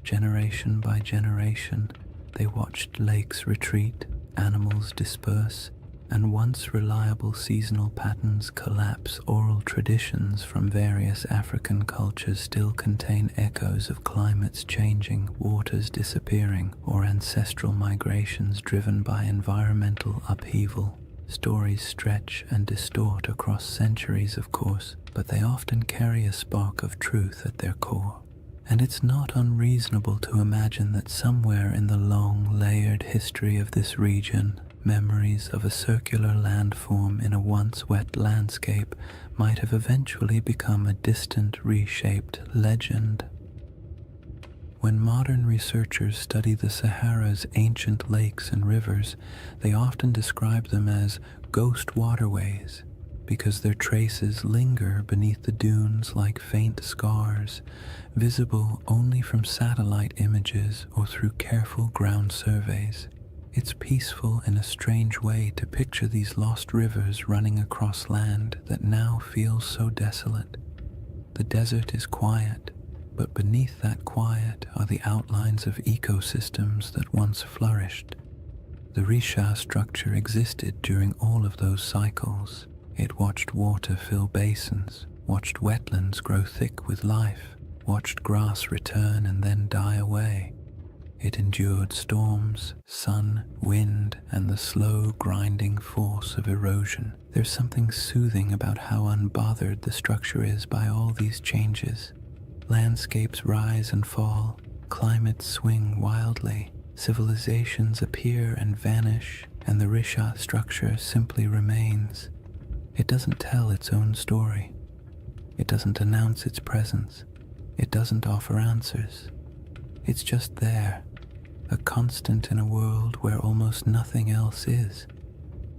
Generation by generation, they watched lakes retreat, animals disperse, and once reliable seasonal patterns collapse. Oral traditions from various African cultures still contain echoes of climates changing, waters disappearing, or ancestral migrations driven by environmental upheaval. Stories stretch and distort across centuries, of course, but they often carry a spark of truth at their core. And it's not unreasonable to imagine that somewhere in the long, layered history of this region, memories of a circular landform in a once wet landscape might have eventually become a distant, reshaped legend. When modern researchers study the Sahara's ancient lakes and rivers, they often describe them as ghost waterways, because their traces linger beneath the dunes like faint scars, visible only from satellite images or through careful ground surveys. It's peaceful in a strange way to picture these lost rivers running across land that now feels so desolate. The desert is quiet, but beneath that quiet are the outlines of ecosystems that once flourished. The Risha structure existed during all of those cycles. It watched water fill basins, watched wetlands grow thick with life, watched grass return and then die away. It endured storms, sun, wind, and the slow grinding force of erosion. There's something soothing about how unbothered the structure is by all these changes. Landscapes rise and fall, climates swing wildly, civilizations appear and vanish, and the Risha structure simply remains. It doesn't tell its own story. It doesn't announce its presence. It doesn't offer answers. It's just there, a constant in a world where almost nothing else is.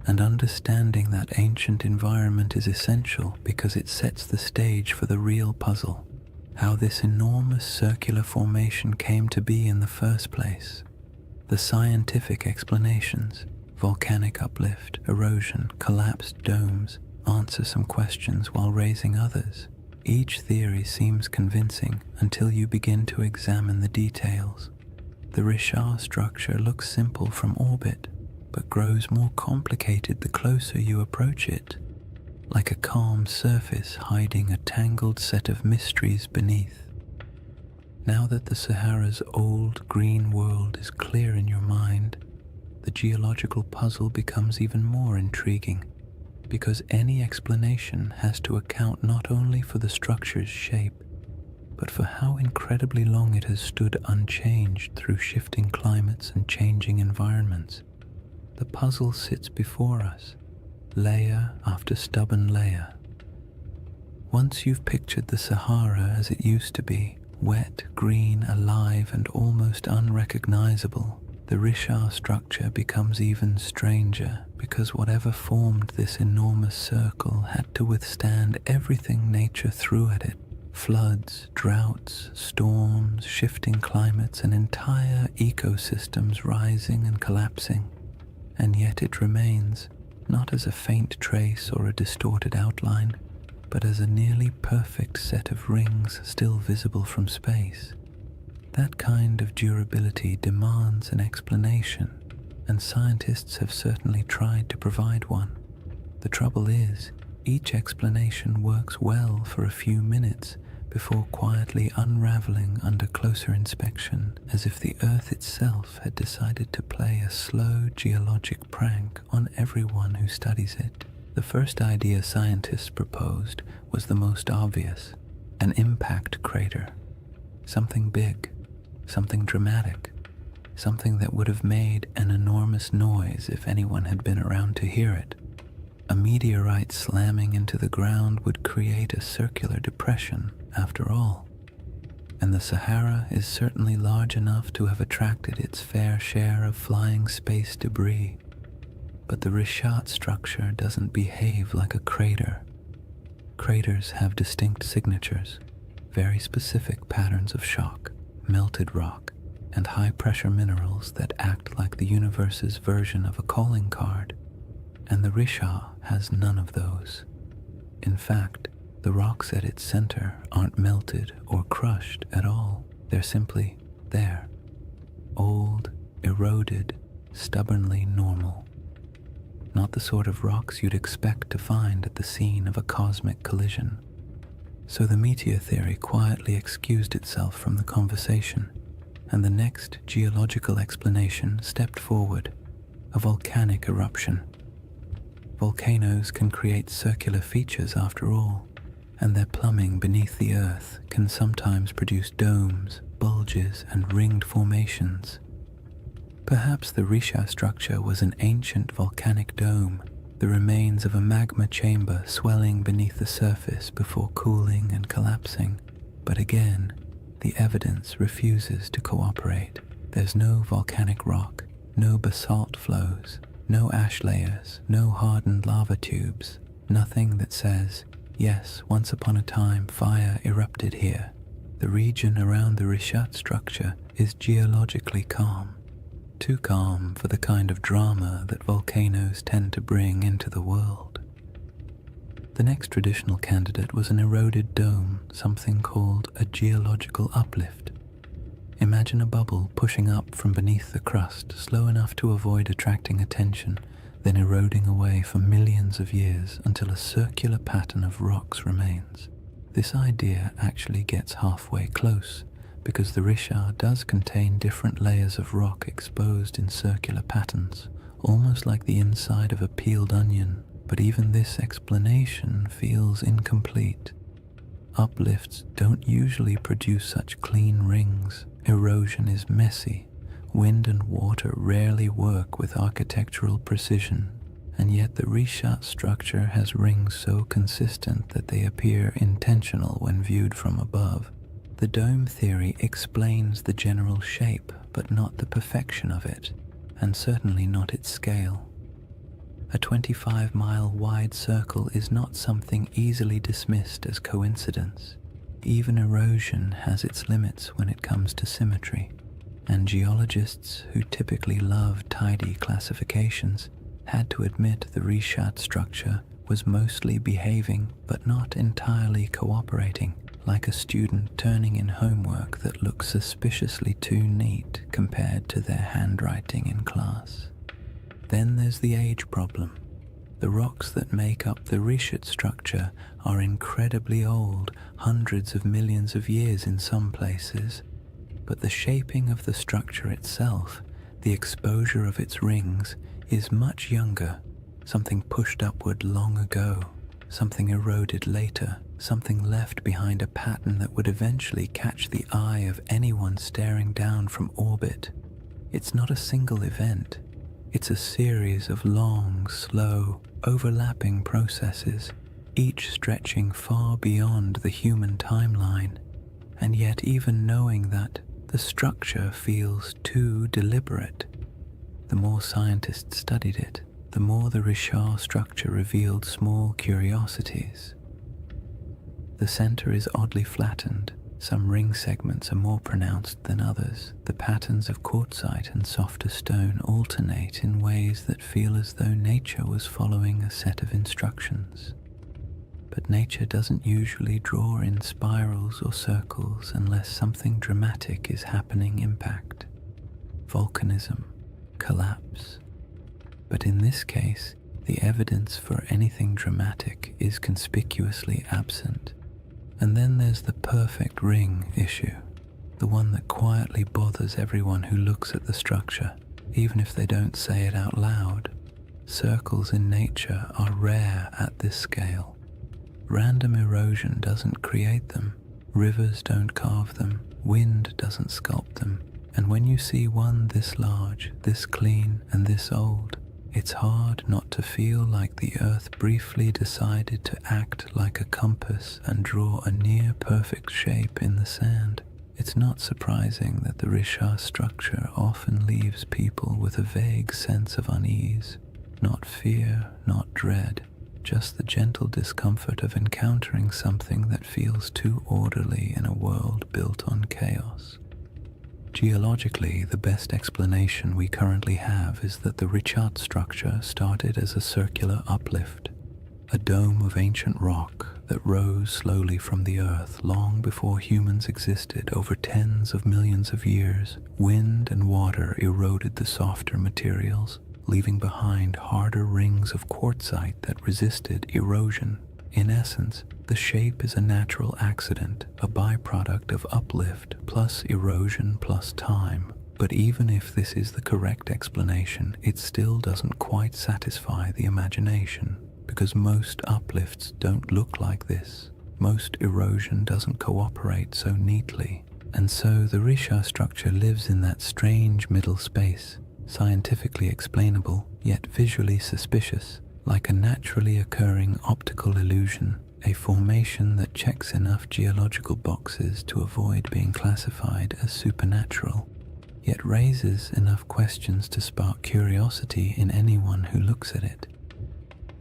And understanding that ancient environment is essential because it sets the stage for the real puzzle, how this enormous circular formation came to be in the first place. The scientific explanations, volcanic uplift, erosion, collapsed domes, answer some questions while raising others. Each theory seems convincing until you begin to examine the details. The Risha structure looks simple from orbit, but grows more complicated the closer you approach it, like a calm surface hiding a tangled set of mysteries beneath. Now that the Sahara's old green world is clear in your mind, the geological puzzle becomes even more intriguing, because any explanation has to account not only for the structure's shape, but for how incredibly long it has stood unchanged through shifting climates and changing environments. The puzzle sits before us, layer after stubborn layer. Once you've pictured the Sahara as it used to be, wet, green, alive, and almost unrecognizable, the Risha structure becomes even stranger, because whatever formed this enormous circle had to withstand everything nature threw at it. Floods, droughts, storms, shifting climates, and entire ecosystems rising and collapsing. And yet it remains, not as a faint trace or a distorted outline, but as a nearly perfect set of rings still visible from space. That kind of durability demands an explanation, and scientists have certainly tried to provide one. The trouble is, each explanation works well for a few minutes before quietly unraveling under closer inspection, as if the Earth itself had decided to play a slow geologic prank on everyone who studies it. The first idea scientists proposed was the most obvious: an impact crater. Something big, something dramatic, something that would have made an enormous noise if anyone had been around to hear it. A meteorite slamming into the ground would create a circular depression, after all. And the Sahara is certainly large enough to have attracted its fair share of flying space debris. But the Rishat structure doesn't behave like a crater. Craters have distinct signatures, very specific patterns of shock, melted rock, and high-pressure minerals that act like the universe's version of a calling card. And the Risha has none of those. In fact, the rocks at its center aren't melted or crushed at all. They're simply there. Old, eroded, stubbornly normal. Not the sort of rocks you'd expect to find at the scene of a cosmic collision. So the meteor theory quietly excused itself from the conversation, and the next geological explanation stepped forward: a volcanic eruption. Volcanoes can create circular features after all, and their plumbing beneath the earth can sometimes produce domes, bulges, and ringed formations. Perhaps the Risha structure was an ancient volcanic dome, the remains of a magma chamber swelling beneath the surface before cooling and collapsing. But again, the evidence refuses to cooperate. There's no volcanic rock, no basalt flows, no ash layers, no hardened lava tubes, nothing that says, yes, once upon a time fire erupted here. The region around the Rishat structure is geologically calm, too calm for the kind of drama that volcanoes tend to bring into the world. The next traditional candidate was an eroded dome, something called a geological uplift. Imagine a bubble pushing up from beneath the crust, slow enough to avoid attracting attention, then eroding away for millions of years until a circular pattern of rocks remains. This idea actually gets halfway close, because the Richard does contain different layers of rock exposed in circular patterns, almost like the inside of a peeled onion, but even this explanation feels incomplete. Uplifts don't usually produce such clean rings. Erosion is messy. Wind and water rarely work with architectural precision, and yet the Richat structure has rings so consistent that they appear intentional when viewed from above. The dome theory explains the general shape, but not the perfection of it, and certainly not its scale. A 25-mile wide circle is not something easily dismissed as coincidence. Even erosion has its limits when it comes to symmetry, and geologists who typically love tidy classifications had to admit the Richat structure was mostly behaving but not entirely cooperating, like a student turning in homework that looks suspiciously too neat compared to their handwriting in class. Then there's the age problem. The rocks that make up the Richat structure are incredibly old, hundreds of millions of years in some places, but the shaping of the structure itself, the exposure of its rings, is much younger, something pushed upward long ago, something eroded later, something left behind a pattern that would eventually catch the eye of anyone staring down from orbit. It's not a single event. It's a series of long, slow, overlapping processes, each stretching far beyond the human timeline, and yet even knowing that, the structure feels too deliberate. The more scientists studied it, the more the Richat structure revealed small curiosities. The center is oddly flattened. Some ring segments are more pronounced than others. The patterns of quartzite and softer stone alternate in ways that feel as though nature was following a set of instructions. But nature doesn't usually draw in spirals or circles unless something dramatic is happening. Impact, volcanism, collapse. But in this case, the evidence for anything dramatic is conspicuously absent. And then there's the perfect ring issue, the one that quietly bothers everyone who looks at the structure, even if they don't say it out loud. Circles in nature are rare at this scale. Random erosion doesn't create them, rivers don't carve them, wind doesn't sculpt them, and when you see one this large, this clean, and this old, it's hard not to feel like the earth briefly decided to act like a compass and draw a near-perfect shape in the sand. It's not surprising that the Richat structure often leaves people with a vague sense of unease. Not fear, not dread, just the gentle discomfort of encountering something that feels too orderly in a world built on chaos. Geologically, the best explanation we currently have is that the Richat structure started as a circular uplift, a dome of ancient rock that rose slowly from the earth long before humans existed. Over tens of millions of years, wind and water eroded the softer materials, leaving behind harder rings of quartzite that resisted erosion. In essence, the shape is a natural accident, a byproduct of uplift plus erosion plus time. But even if this is the correct explanation, it still doesn't quite satisfy the imagination, because most uplifts don't look like this. Most erosion doesn't cooperate so neatly. And so the Richat structure lives in that strange middle space, scientifically explainable, yet visually suspicious, like a naturally occurring optical illusion, a formation that checks enough geological boxes to avoid being classified as supernatural, yet raises enough questions to spark curiosity in anyone who looks at it.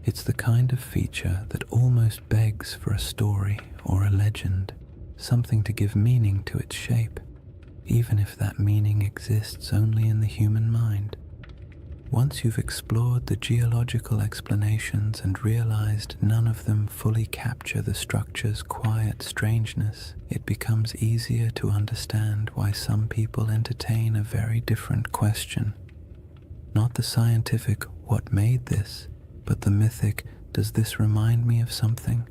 It's the kind of feature that almost begs for a story or a legend, something to give meaning to its shape, even if that meaning exists only in the human mind. Once you've explored the geological explanations and realized none of them fully capture the structure's quiet strangeness, it becomes easier to understand why some people entertain a very different question. Not the scientific, what made this, but the mythic, does this remind me of something?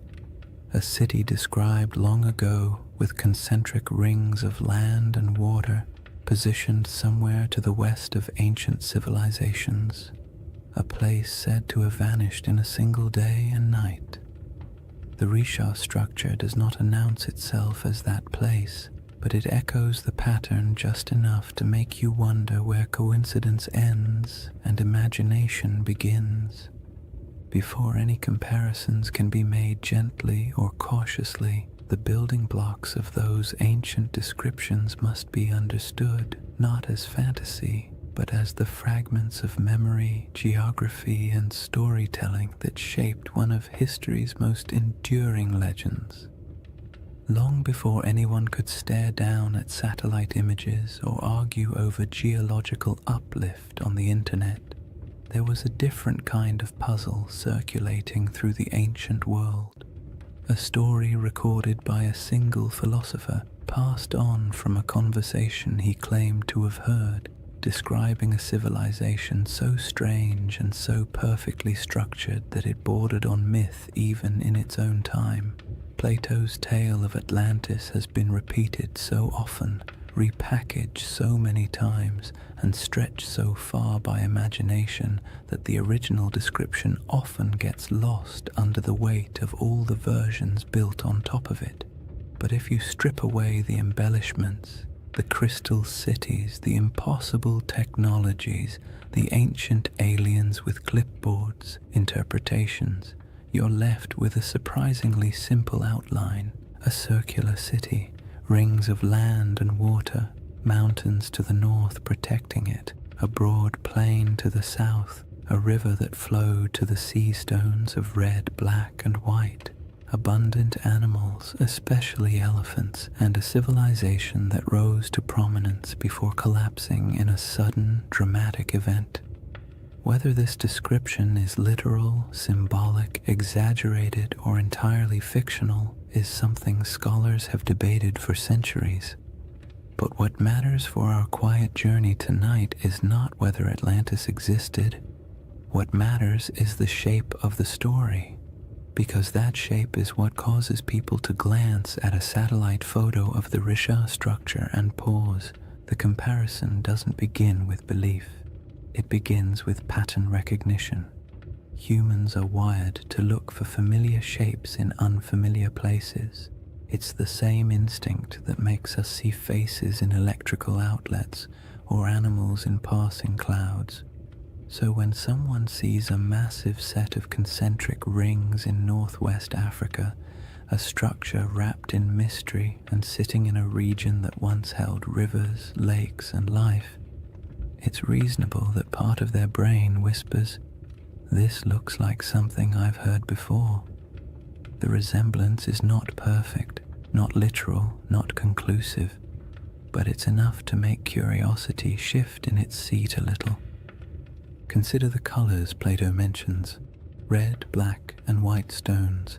A city described long ago, with concentric rings of land and water positioned somewhere to the west of ancient civilizations, a place said to have vanished in a single day and night. The Risha structure does not announce itself as that place, but it echoes the pattern just enough to make you wonder where coincidence ends and imagination begins. Before any comparisons can be made gently or cautiously, the building blocks of those ancient descriptions must be understood not as fantasy, but as the fragments of memory, geography, and storytelling that shaped one of history's most enduring legends. Long before anyone could stare down at satellite images or argue over geological uplift on the internet, there was a different kind of puzzle circulating through the ancient world. A story recorded by a single philosopher, passed on from a conversation he claimed to have heard, describing a civilization so strange and so perfectly structured that it bordered on myth even in its own time. Plato's tale of Atlantis has been repeated so often, repackaged so many times, and stretched so far by imagination that the original description often gets lost under the weight of all the versions built on top of it. But if you strip away the embellishments, the crystal cities, the impossible technologies, the ancient aliens with clipboards, interpretations, you're left with a surprisingly simple outline: a circular city, rings of land and water, mountains to the north protecting it, a broad plain to the south, a river that flowed to the sea stones of red, black, and white, abundant animals, especially elephants, and a civilization that rose to prominence before collapsing in a sudden, dramatic event. Whether this description is literal, symbolic, exaggerated, or entirely fictional is something scholars have debated for centuries. But what matters for our quiet journey tonight is not whether Atlantis existed. What matters is the shape of the story, because that shape is what causes people to glance at a satellite photo of the Risha structure and pause. The comparison doesn't begin with belief. It begins with pattern recognition. Humans are wired to look for familiar shapes in unfamiliar places. It's the same instinct that makes us see faces in electrical outlets or animals in passing clouds. So when someone sees a massive set of concentric rings in northwest Africa, a structure wrapped in mystery and sitting in a region that once held rivers, lakes, and life, it's reasonable that part of their brain whispers, "This looks like something I've heard before." The resemblance is not perfect, not literal, not conclusive, but it's enough to make curiosity shift in its seat a little. Consider the colors Plato mentions: red, black, and white stones.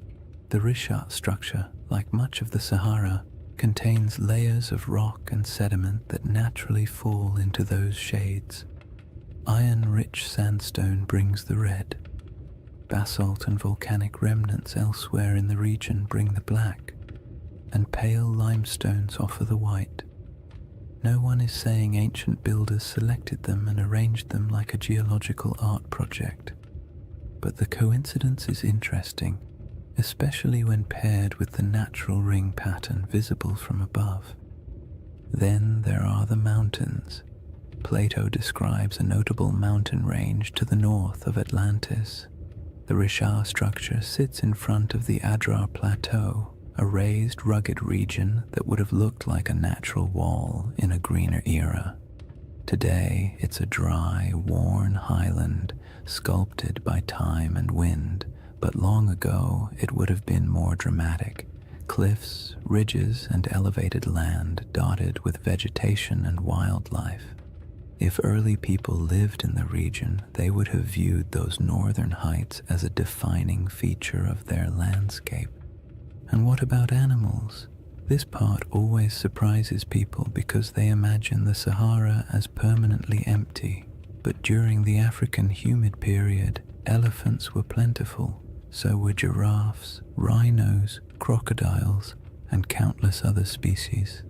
The Risha structure, like much of the Sahara, contains layers of rock and sediment that naturally fall into those shades. Iron-rich sandstone brings the red. Basalt and volcanic remnants elsewhere in the region bring the black, and pale limestones offer the white. No one is saying ancient builders selected them and arranged them like a geological art project, but the coincidence is interesting, especially when paired with the natural ring pattern visible from above. Then there are the mountains. Plato describes a notable mountain range to the north of Atlantis. The Risha structure sits in front of the Adrar Plateau, a raised, rugged region that would have looked like a natural wall in a greener era. Today, it's a dry, worn highland, sculpted by time and wind, but long ago it would have been more dramatic. Cliffs, ridges, and elevated land dotted with vegetation and wildlife. If early people lived in the region, they would have viewed those northern heights as a defining feature of their landscape. And what about animals? This part always surprises people because they imagine the Sahara as permanently empty. But during the African humid period, elephants were plentiful. So were giraffes, rhinos, crocodiles, and countless other species.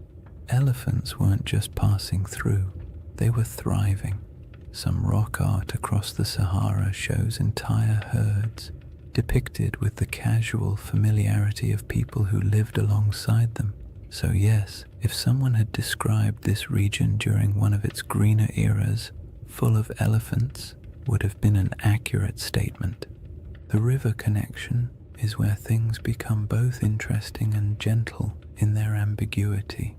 Elephants weren't just passing through, they were thriving. Some rock art across the Sahara shows entire herds, depicted with the casual familiarity of people who lived alongside them. So yes, if someone had described this region during one of its greener eras, full of elephants, would have been an accurate statement. The river connection is where things become both interesting and gentle in their ambiguity.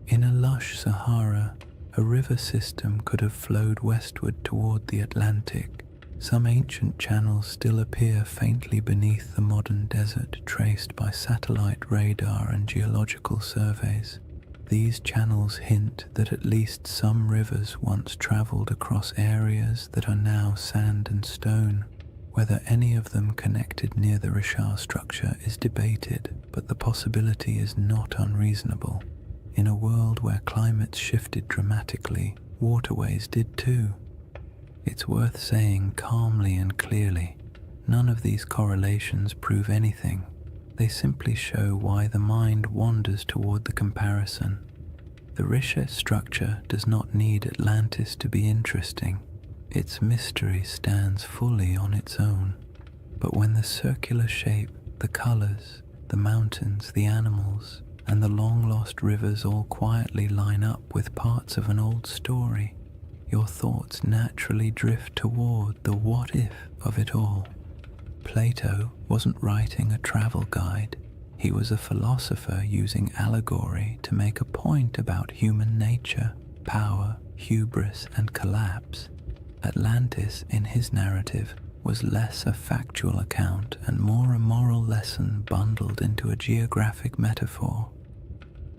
In a lush Sahara, a river system could have flowed westward toward the Atlantic. Some ancient channels still appear faintly beneath the modern desert, traced by satellite radar and geological surveys. These channels hint that at least some rivers once traveled across areas that are now sand and stone. Whether any of them connected near the Richard structure is debated, but the possibility is not unreasonable. In a world where climates shifted dramatically, waterways did too. It's worth saying calmly and clearly, none of these correlations prove anything. They simply show why the mind wanders toward the comparison. The Richard structure does not need Atlantis to be interesting. Its mystery stands fully on its own. But when the circular shape, the colors, the mountains, the animals, and the long-lost rivers all quietly line up with parts of an old story, your thoughts naturally drift toward the what-if of it all. Plato wasn't writing a travel guide. He was a philosopher using allegory to make a point about human nature, power, hubris, and collapse. Atlantis, in his narrative, was less a factual account and more a moral lesson bundled into a geographic metaphor.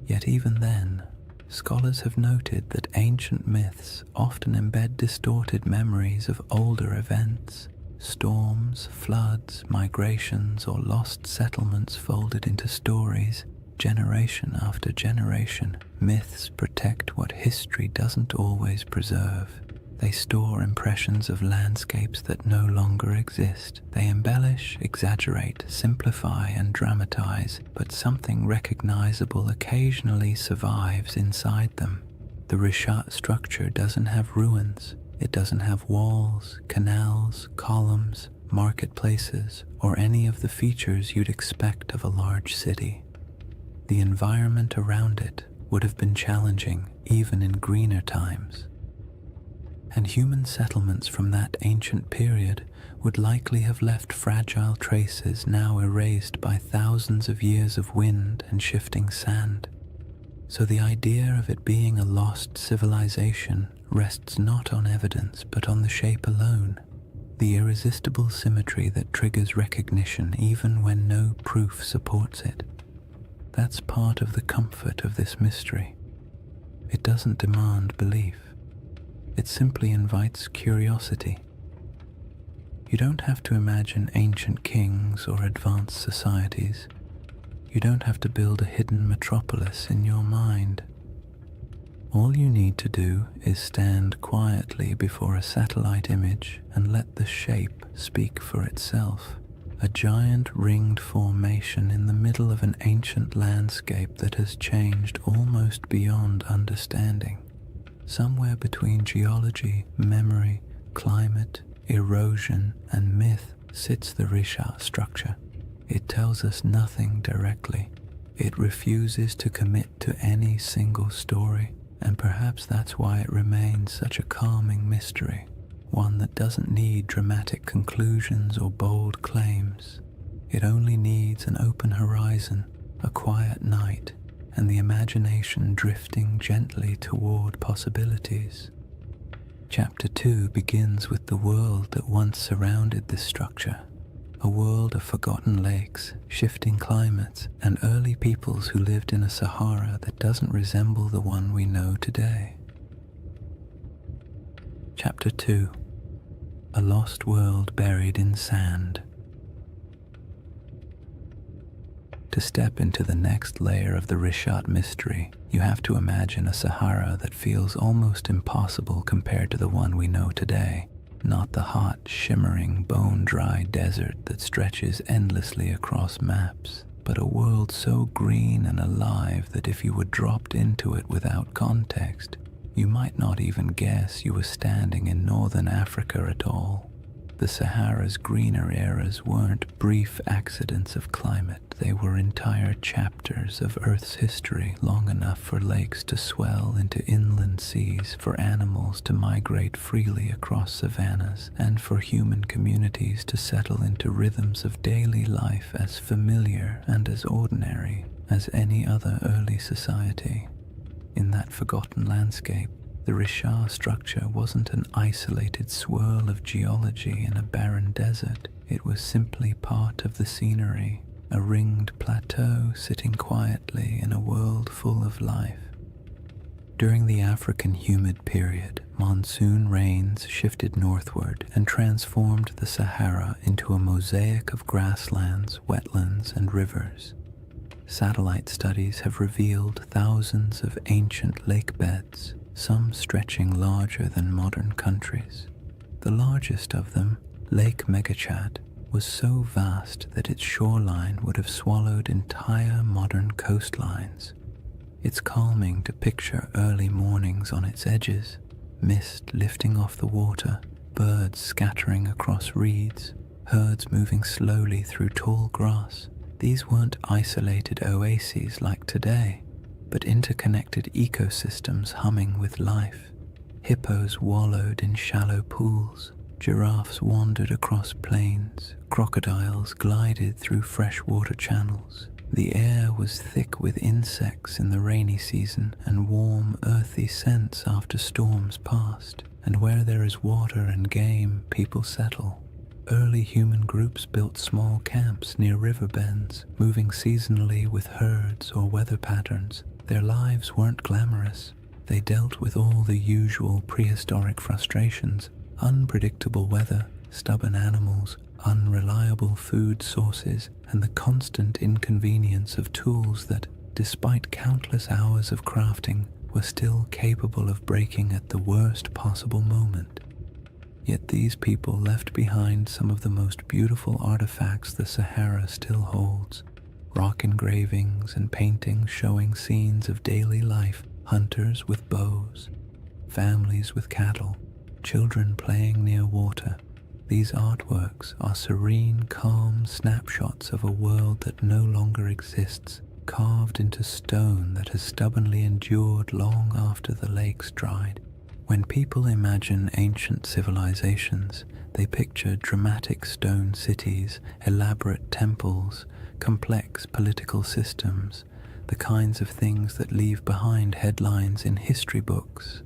Yet even then, scholars have noted that ancient myths often embed distorted memories of older events. Storms, floods, migrations, or lost settlements folded into stories, generation after generation. Myths protect what history doesn't always preserve. They store impressions of landscapes that no longer exist. They embellish, exaggerate, simplify, and dramatize, but something recognizable occasionally survives inside them. The Richat structure doesn't have ruins. It doesn't have walls, canals, columns, marketplaces, or any of the features you'd expect of a large city. The environment around it would have been challenging even in greener times. And human settlements from that ancient period would likely have left fragile traces now erased by thousands of years of wind and shifting sand. So the idea of it being a lost civilization rests not on evidence but on the shape alone, the irresistible symmetry that triggers recognition even when no proof supports it. That's part of the comfort of this mystery. It doesn't demand belief. It simply invites curiosity. You don't have to imagine ancient kings or advanced societies. You don't have to build a hidden metropolis in your mind. All you need to do is stand quietly before a satellite image and let the shape speak for itself. A giant ringed formation in the middle of an ancient landscape that has changed almost beyond understanding. Somewhere between geology, memory, climate, erosion, and myth sits the Richat structure. It tells us nothing directly. It refuses to commit to any single story, and perhaps that's why it remains such a calming mystery, one that doesn't need dramatic conclusions or bold claims. It only needs an open horizon, a quiet night, and the imagination drifting gently toward possibilities. Chapter 2 begins with the world that once surrounded this structure, a world of forgotten lakes, shifting climates, and early peoples who lived in a Sahara that doesn't resemble the one we know today. Chapter 2: A Lost World Buried in Sand. To step into the next layer of the Richat mystery, you have to imagine a Sahara that feels almost impossible compared to the one we know today, not the hot, shimmering, bone-dry desert that stretches endlessly across maps. but a world so green and alive that if you were dropped into it without context, you might not even guess you were standing in northern Africa at all. The Sahara's greener eras weren't brief accidents of climate, they were entire chapters of Earth's history, long enough for lakes to swell into inland seas, for animals to migrate freely across savannas, and for human communities to settle into rhythms of daily life as familiar and as ordinary as any other early society. In that forgotten landscape, the Richard structure wasn't an isolated swirl of geology in a barren desert. It was simply part of the scenery, a ringed plateau sitting quietly in a world full of life. During the African humid period, monsoon rains shifted northward and transformed the Sahara into a mosaic of grasslands, wetlands, and rivers. Satellite studies have revealed thousands of ancient lake beds, some stretching larger than modern countries. The largest of them, Lake Megachad, was so vast that its shoreline would have swallowed entire modern coastlines. It's calming to picture early mornings on its edges, mist lifting off the water, birds scattering across reeds, herds moving slowly through tall grass. These weren't isolated oases like today, but interconnected ecosystems humming with life. Hippos wallowed in shallow pools, giraffes wandered across plains, crocodiles glided through freshwater channels. The air was thick with insects in the rainy season and warm, earthy scents after storms passed. And where there is water and game, people settle. Early human groups built small camps near river bends, moving seasonally with herds or weather patterns. Their lives weren't glamorous. They dealt with all the usual prehistoric frustrations: unpredictable weather, stubborn animals, unreliable food sources, and the constant inconvenience of tools that, despite countless hours of crafting, were still capable of breaking at the worst possible moment. Yet these people left behind some of the most beautiful artifacts the Sahara still holds: rock engravings and paintings showing scenes of daily life, hunters with bows, families with cattle, children playing near water. These artworks are serene, calm snapshots of a world that no longer exists, carved into stone that has stubbornly endured long after the lakes dried. When people imagine ancient civilizations, they picture dramatic stone cities, elaborate temples, complex political systems, the kinds of things that leave behind headlines in history books.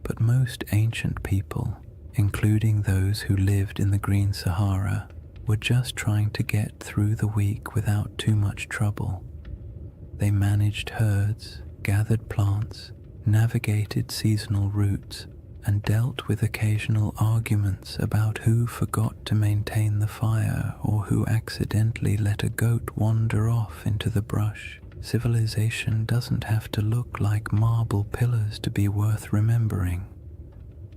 But most ancient people, including those who lived in the Green Sahara, were just trying to get through the week without too much trouble. They managed herds, gathered plants, navigated seasonal routes, and dealt with occasional arguments about who forgot to maintain the fire or who accidentally let a goat wander off into the brush. Civilization doesn't have to look like marble pillars to be worth remembering.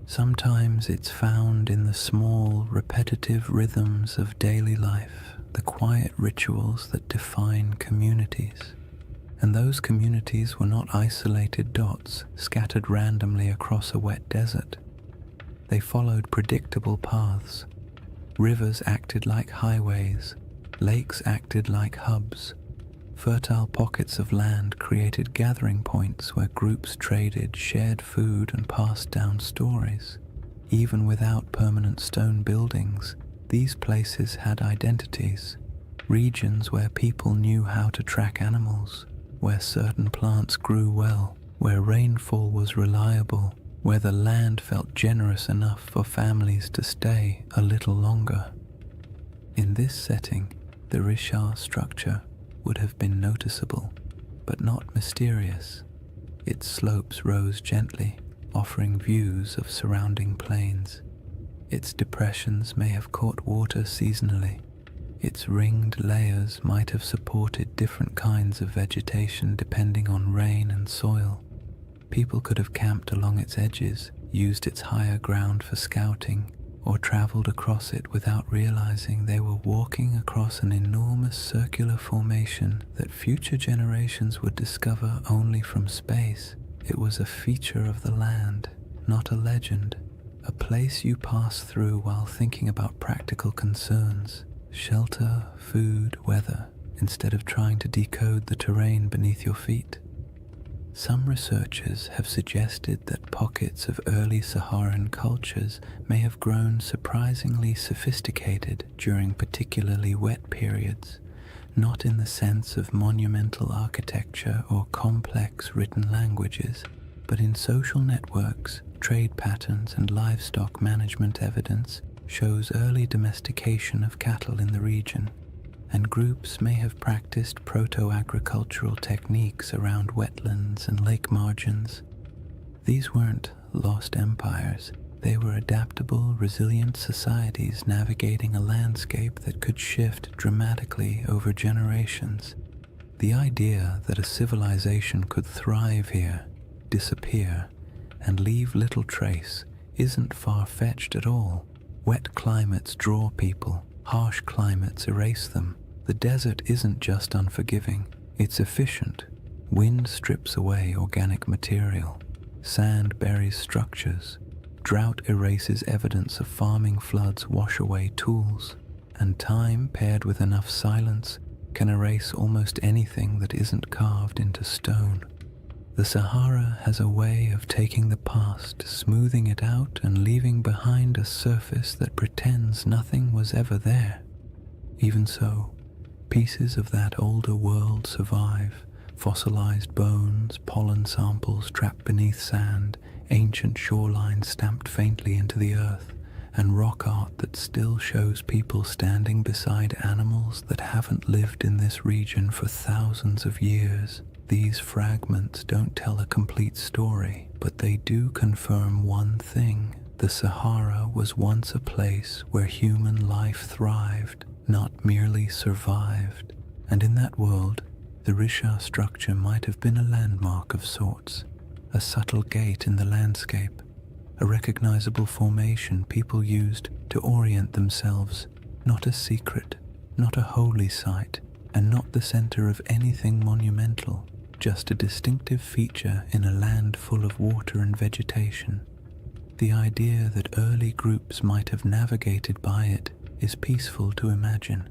Sometimes it's found in the small, repetitive rhythms of daily life, the quiet rituals that define communities. And those communities were not isolated dots scattered randomly across a wet desert. They followed predictable paths. Rivers acted like highways, lakes acted like hubs. Fertile pockets of land created gathering points where groups traded, shared food, and passed down stories. Even without permanent stone buildings, these places had identities, regions where people knew how to track animals, where certain plants grew well, where rainfall was reliable, where the land felt generous enough for families to stay a little longer. In this setting, the Richard structure would have been noticeable, but not mysterious. Its slopes rose gently, offering views of surrounding plains. Its depressions may have caught water seasonally. Its ringed layers might have supported different kinds of vegetation depending on rain and soil. People could have camped along its edges, used its higher ground for scouting, or traveled across it without realizing they were walking across an enormous circular formation that future generations would discover only from space. It was a feature of the land, not a legend, a place you pass through while thinking about practical concerns, shelter, food, weather, instead of trying to decode the terrain beneath your feet. Some researchers have suggested that pockets of early Saharan cultures may have grown surprisingly sophisticated during particularly wet periods, not in the sense of monumental architecture or complex written languages, but in social networks, trade patterns, and livestock management. Evidence shows early domestication of cattle in the region, and groups may have practiced proto-agricultural techniques around wetlands and lake margins. These weren't lost empires. They were adaptable, resilient societies navigating a landscape that could shift dramatically over generations. The idea that a civilization could thrive here, disappear, and leave little trace isn't far-fetched at all. Wet climates draw people, harsh climates erase them. The desert isn't just unforgiving, it's efficient. Wind strips away organic material, sand buries structures, drought erases evidence of farming, floods wash away tools, and time paired with enough silence can erase almost anything that isn't carved into stone. The Sahara has a way of taking the past, smoothing it out, and leaving behind a surface that pretends nothing was ever there. Even so, pieces of that older world survive: fossilized bones, pollen samples trapped beneath sand, ancient shorelines stamped faintly into the earth, and rock art that still shows people standing beside animals that haven't lived in this region for thousands of years. These fragments don't tell a complete story, but they do confirm one thing: the Sahara was once a place where human life thrived, not merely survived. And in that world, the Risha structure might have been a landmark of sorts, a subtle gate in the landscape, a recognizable formation people used to orient themselves, not a secret, not a holy site, and not the center of anything monumental, just a distinctive feature in a land full of water and vegetation. The idea that early groups might have navigated by it is peaceful to imagine.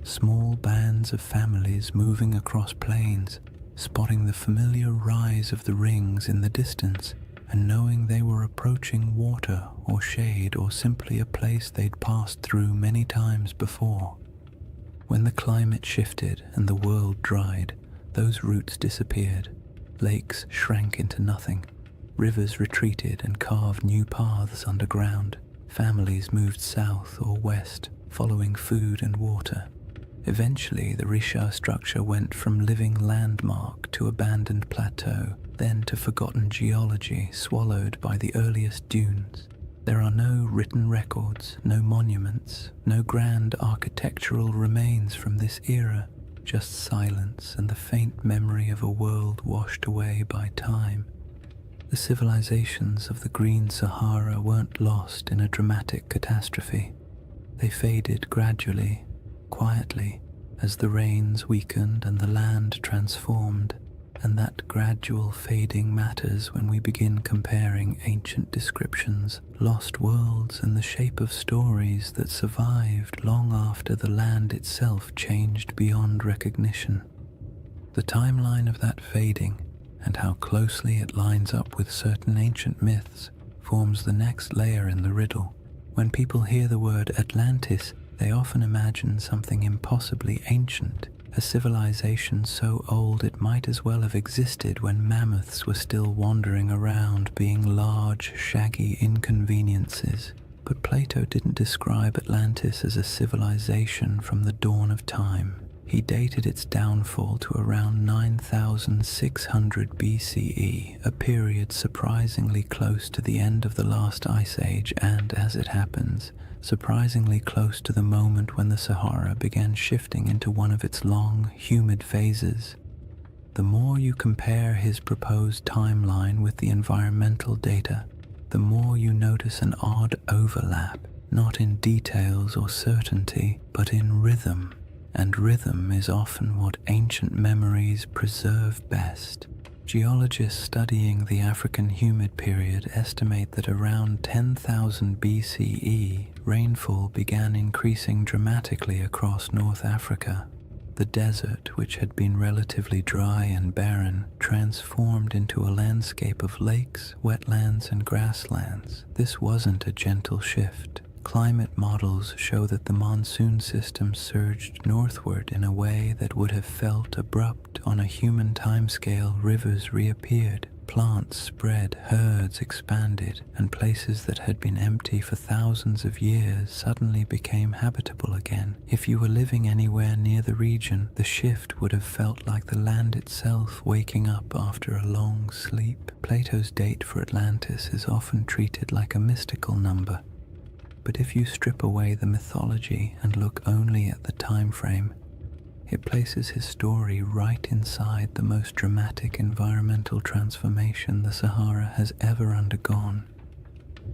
Small bands of families moving across plains, spotting the familiar rise of the rings in the distance, and knowing they were approaching water or shade or simply a place they'd passed through many times before. When the climate shifted and the world dried, those routes disappeared. Lakes shrank into nothing. Rivers retreated and carved new paths underground. Families moved south or west, following food and water. Eventually, the Risha structure went from living landmark to abandoned plateau, then to forgotten geology swallowed by the earliest dunes. There are no written records, no monuments, no grand architectural remains from this era, just silence and the faint memory of a world washed away by time. The civilizations of the Green Sahara weren't lost in a dramatic catastrophe. They faded gradually, quietly, as the rains weakened and the land transformed, and that gradual fading matters when we begin comparing ancient descriptions, lost worlds in the shape of stories that survived long after the land itself changed beyond recognition. The timeline of that fading, and how closely it lines up with certain ancient myths, forms the next layer in the riddle. When people hear the word Atlantis, they often imagine something impossibly ancient, a civilization so old it might as well have existed when mammoths were still wandering around, being large, shaggy inconveniences. But Plato didn't describe Atlantis as a civilization from the dawn of time. He dated its downfall to around 9,600 BCE, a period surprisingly close to the end of the last ice age and, as it happens, surprisingly close to the moment when the Sahara began shifting into one of its long, humid phases. The more you compare his proposed timeline with the environmental data, the more you notice an odd overlap. not in details or certainty, but in rhythm. And rhythm is often what ancient memories preserve best. Geologists studying the African humid period estimate that around 10,000 BCE, rainfall began increasing dramatically across North Africa. The desert, which had been relatively dry and barren, transformed into a landscape of lakes, wetlands, and grasslands. This wasn't a gentle shift. Climate models show that the monsoon system surged northward in a way that would have felt abrupt on a human timescale. Rivers reappeared, plants spread, herds expanded, and places that had been empty for thousands of years suddenly became habitable again. If you were living anywhere near the region, the shift would have felt like the land itself waking up after a long sleep. Plato's date for Atlantis is often treated like a mystical number. But if you strip away the mythology and look only at the time frame, it places his story right inside the most dramatic environmental transformation the Sahara has ever undergone.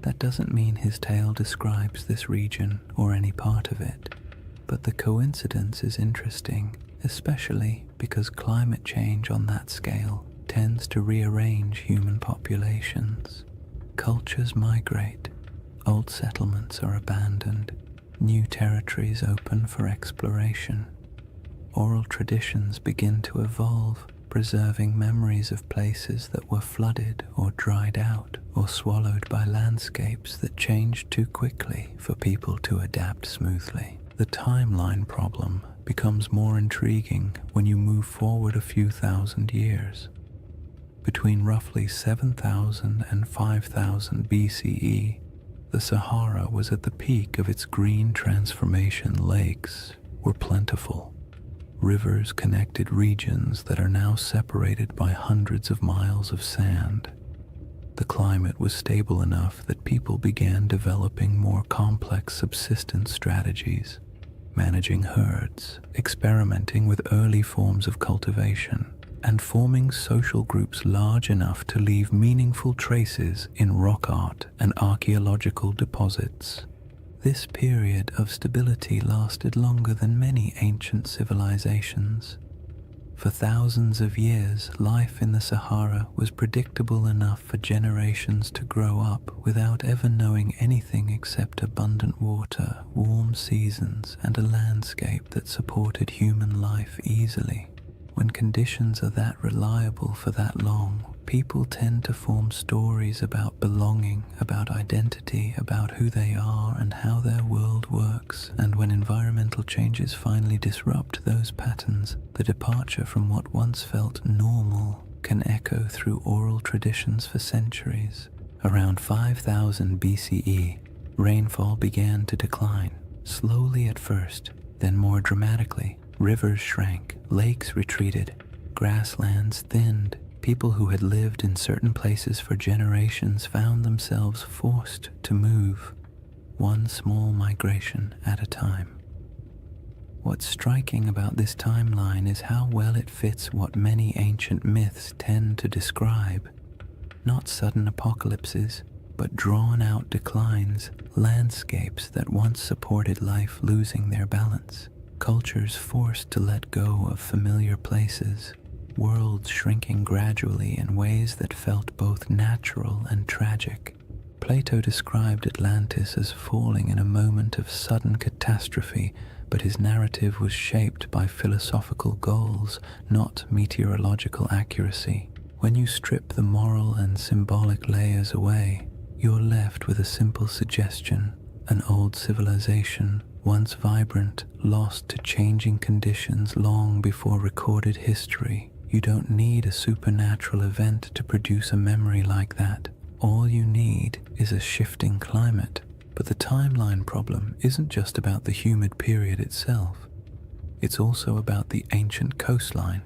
That doesn't mean his tale describes this region or any part of it, but the coincidence is interesting, especially because climate change on that scale tends to rearrange human populations. Cultures migrate. Old settlements are abandoned, new territories open for exploration. Oral traditions begin to evolve, preserving memories of places that were flooded or dried out or swallowed by landscapes that changed too quickly for people to adapt smoothly. The timeline problem becomes more intriguing when you move forward a few thousand years. Between roughly 7,000 and 5,000 BCE, the Sahara was at the peak of its green transformation. Lakes were plentiful. Rivers connected regions that are now separated by hundreds of miles of sand. The climate was stable enough that people began developing more complex subsistence strategies, managing herds, experimenting with early forms of cultivation, and forming social groups large enough to leave meaningful traces in rock art and archaeological deposits. This period of stability lasted longer than many ancient civilizations. For thousands of years, life in the Sahara was predictable enough for generations to grow up without ever knowing anything except abundant water, warm seasons, and a landscape that supported human life easily. When conditions are that reliable for that long, people tend to form stories about belonging, about identity, about who they are and how their world works. And when environmental changes finally disrupt those patterns, the departure from what once felt normal can echo through oral traditions for centuries. Around 5000 BCE, rainfall began to decline, slowly at first, then more dramatically. Rivers shrank, lakes retreated, grasslands thinned. People who had lived in certain places for generations found themselves forced to move, one small migration at a time. What's striking about this timeline is how well it fits what many ancient myths tend to describe. Not sudden apocalypses, but drawn-out declines, landscapes that once supported life losing their balance. Cultures forced to let go of familiar places, worlds shrinking gradually in ways that felt both natural and tragic. Plato described Atlantis as falling in a moment of sudden catastrophe, but his narrative was shaped by philosophical goals, not meteorological accuracy. When you strip the moral and symbolic layers away, you're left with a simple suggestion: an old civilization, once vibrant, lost to changing conditions long before recorded history. You don't need a supernatural event to produce a memory like that. All you need is a shifting climate. But the timeline problem isn't just about the humid period itself. It's also about the ancient coastline.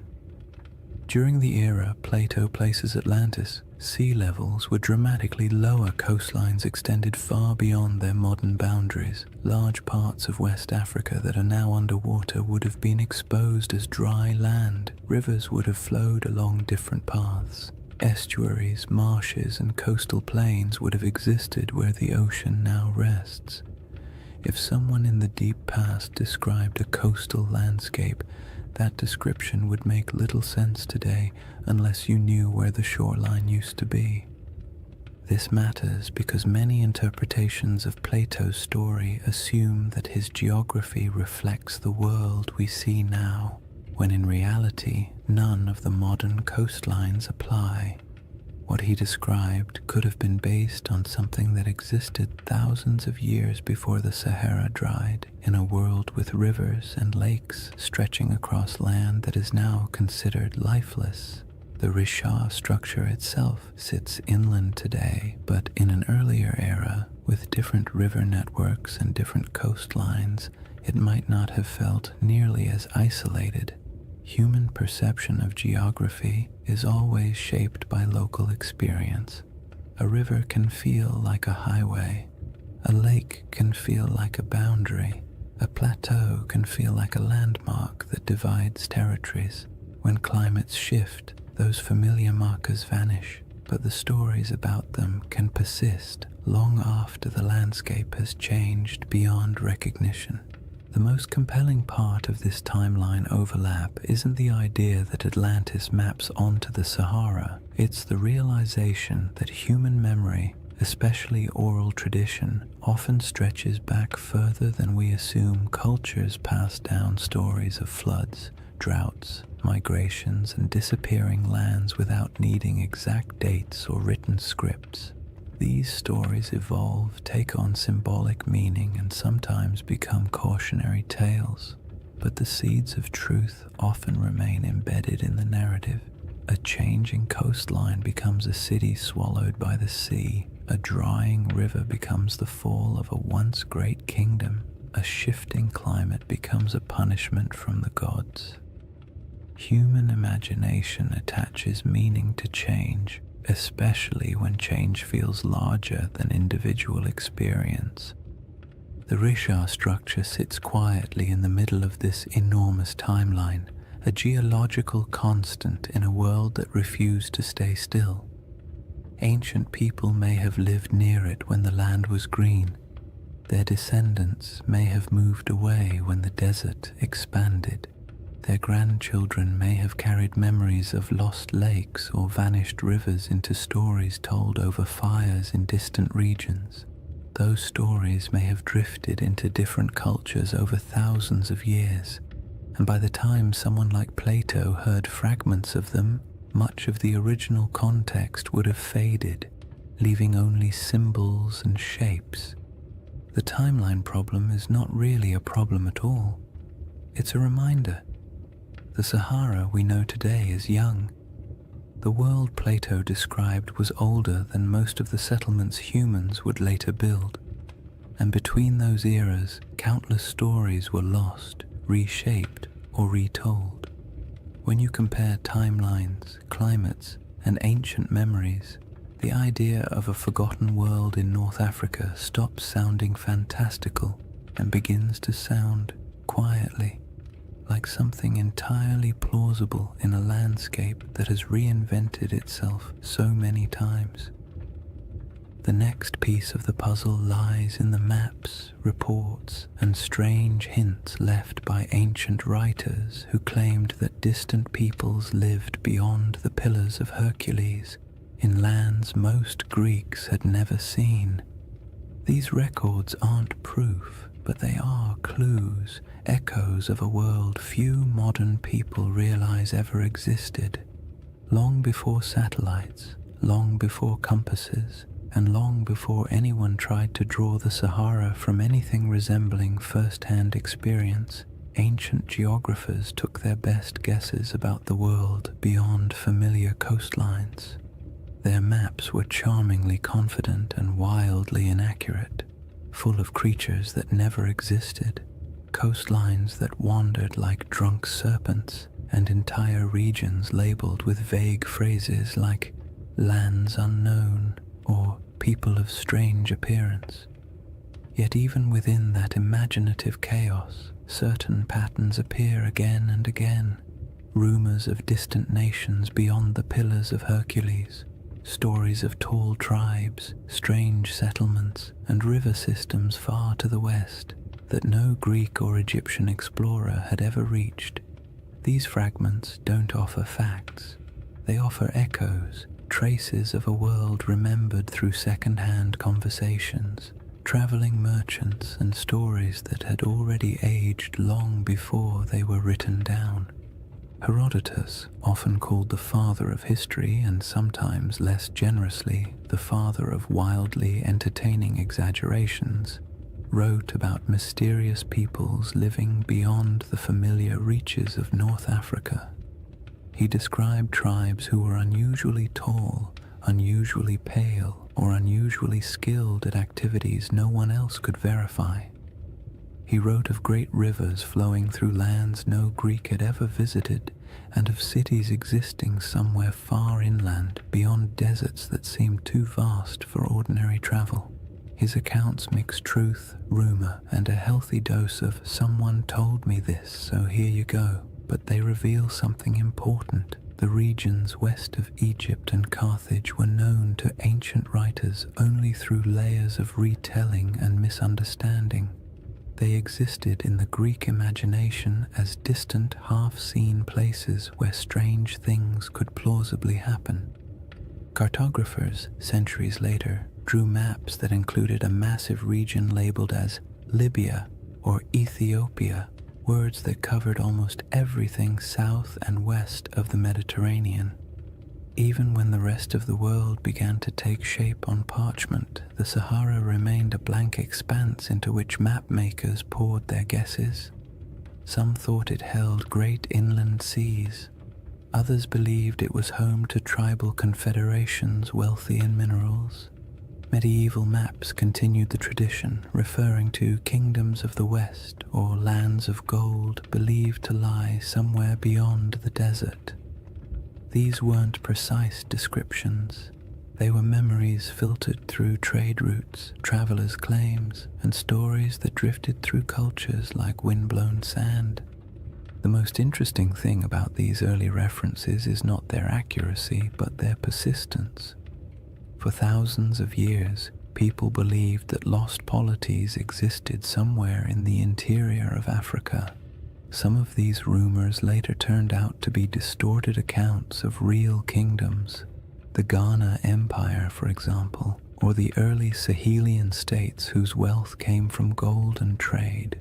During the era Plato places Atlantis, sea levels were dramatically lower. Coastlines extended far beyond their modern boundaries. Large parts of West Africa that are now underwater would have been exposed as dry land. Rivers would have flowed along different paths. Estuaries, marshes, and coastal plains would have existed where the ocean now rests. If someone in the deep past described a coastal landscape, that description would make little sense today unless you knew where the shoreline used to be. This matters because many interpretations of Plato's story assume that his geography reflects the world we see now, when in reality none of the modern coastlines apply. What he described could have been based on something that existed thousands of years before the Sahara dried, in a world with rivers and lakes stretching across land that is now considered lifeless. The Risha structure itself sits inland today, but in an earlier era, with different river networks and different coastlines, it might not have felt nearly as isolated. Human perception of geography is always shaped by local experience. A river can feel like a highway. A lake can feel like a boundary. A plateau can feel like a landmark that divides territories. When climates shift, those familiar markers vanish, but the stories about them can persist long after the landscape has changed beyond recognition. The most compelling part of this timeline overlap isn't the idea that Atlantis maps onto the Sahara, it's the realization that human memory, especially oral tradition, often stretches back further than we assume. Cultures pass down stories of floods, droughts, migrations, and disappearing lands without needing exact dates or written scripts. These stories evolve, take on symbolic meaning, and sometimes become cautionary tales, but the seeds of truth often remain embedded in the narrative. A changing coastline becomes a city swallowed by the sea. A drying river becomes the fall of a once great kingdom. A shifting climate becomes a punishment from the gods. Human imagination attaches meaning to change, especially when change feels larger than individual experience. The Risha structure sits quietly in the middle of this enormous timeline, a geological constant in a world that refused to stay still. Ancient people may have lived near it when the land was green. Their descendants may have moved away when the desert expanded. Their grandchildren may have carried memories of lost lakes or vanished rivers into stories told over fires in distant regions. Those stories may have drifted into different cultures over thousands of years, and by the time someone like Plato heard fragments of them, much of the original context would have faded, leaving only symbols and shapes. The timeline problem is not really a problem at all. It's a reminder. The Sahara we know today is young. The world Plato described was older than most of the settlements humans would later build. And between those eras, countless stories were lost, reshaped, or retold. When you compare timelines, climates, and ancient memories, the idea of a forgotten world in North Africa stops sounding fantastical and begins to sound, quietly, like something entirely plausible in a landscape that has reinvented itself so many times. The next piece of the puzzle lies in the maps, reports, and strange hints left by ancient writers who claimed that distant peoples lived beyond the Pillars of Hercules, in lands most Greeks had never seen. These records aren't proof, but they are clues, echoes of a world few modern people realize ever existed. Long before satellites, long before compasses, and long before anyone tried to draw the Sahara from anything resembling first-hand experience, ancient geographers took their best guesses about the world beyond familiar coastlines. Their maps were charmingly confident and wildly inaccurate, full of creatures that never existed, coastlines that wandered like drunk serpents, and entire regions labeled with vague phrases like lands unknown or people of strange appearance. Yet even within that imaginative chaos, certain patterns appear again and again. Rumors of distant nations beyond the Pillars of Hercules, stories of tall tribes, strange settlements, and river systems far to the west that no Greek or Egyptian explorer had ever reached. These fragments don't offer facts. They offer echoes, traces of a world remembered through second-hand conversations, traveling merchants, and stories that had already aged long before they were written down. Herodotus, often called the father of history and sometimes less generously the father of wildly entertaining exaggerations, wrote about mysterious peoples living beyond the familiar reaches of North Africa. He described tribes who were unusually tall, unusually pale, or unusually skilled at activities no one else could verify. He wrote of great rivers flowing through lands no Greek had ever visited, and of cities existing somewhere far inland beyond deserts that seemed too vast for ordinary travel. His accounts mix truth, rumor, and a healthy dose of "someone told me this, so here you go," but they reveal something important. The regions west of Egypt and Carthage were known to ancient writers only through layers of retelling and misunderstanding. They existed in the Greek imagination as distant, half-seen places where strange things could plausibly happen. Cartographers, centuries later, drew maps that included a massive region labeled as Libya or Ethiopia, words that covered almost everything south and west of the Mediterranean. Even when the rest of the world began to take shape on parchment, the Sahara remained a blank expanse into which map makers poured their guesses. Some thought it held great inland seas. Others believed it was home to tribal confederations wealthy in minerals. Medieval maps continued the tradition, referring to kingdoms of the West or lands of gold believed to lie somewhere beyond the desert. These weren't precise descriptions. They were memories filtered through trade routes, travelers' claims, and stories that drifted through cultures like windblown sand. The most interesting thing about these early references is not their accuracy, but their persistence. For thousands of years, people believed that lost polities existed somewhere in the interior of Africa. Some of these rumors later turned out to be distorted accounts of real kingdoms. The Ghana Empire, for example, or the early Sahelian states whose wealth came from gold and trade.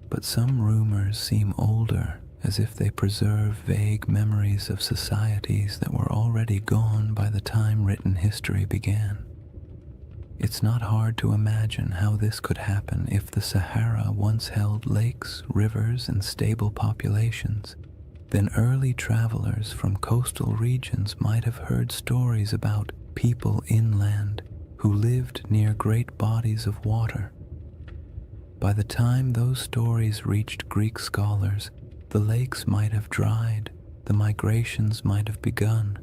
But some rumors seem older, as if they preserve vague memories of societies that were already gone by the time written history began. It's not hard to imagine how this could happen if the Sahara once held lakes, rivers, and stable populations. Then early travelers from coastal regions might have heard stories about people inland who lived near great bodies of water. By the time those stories reached Greek scholars, the lakes might have dried, the migrations might have begun,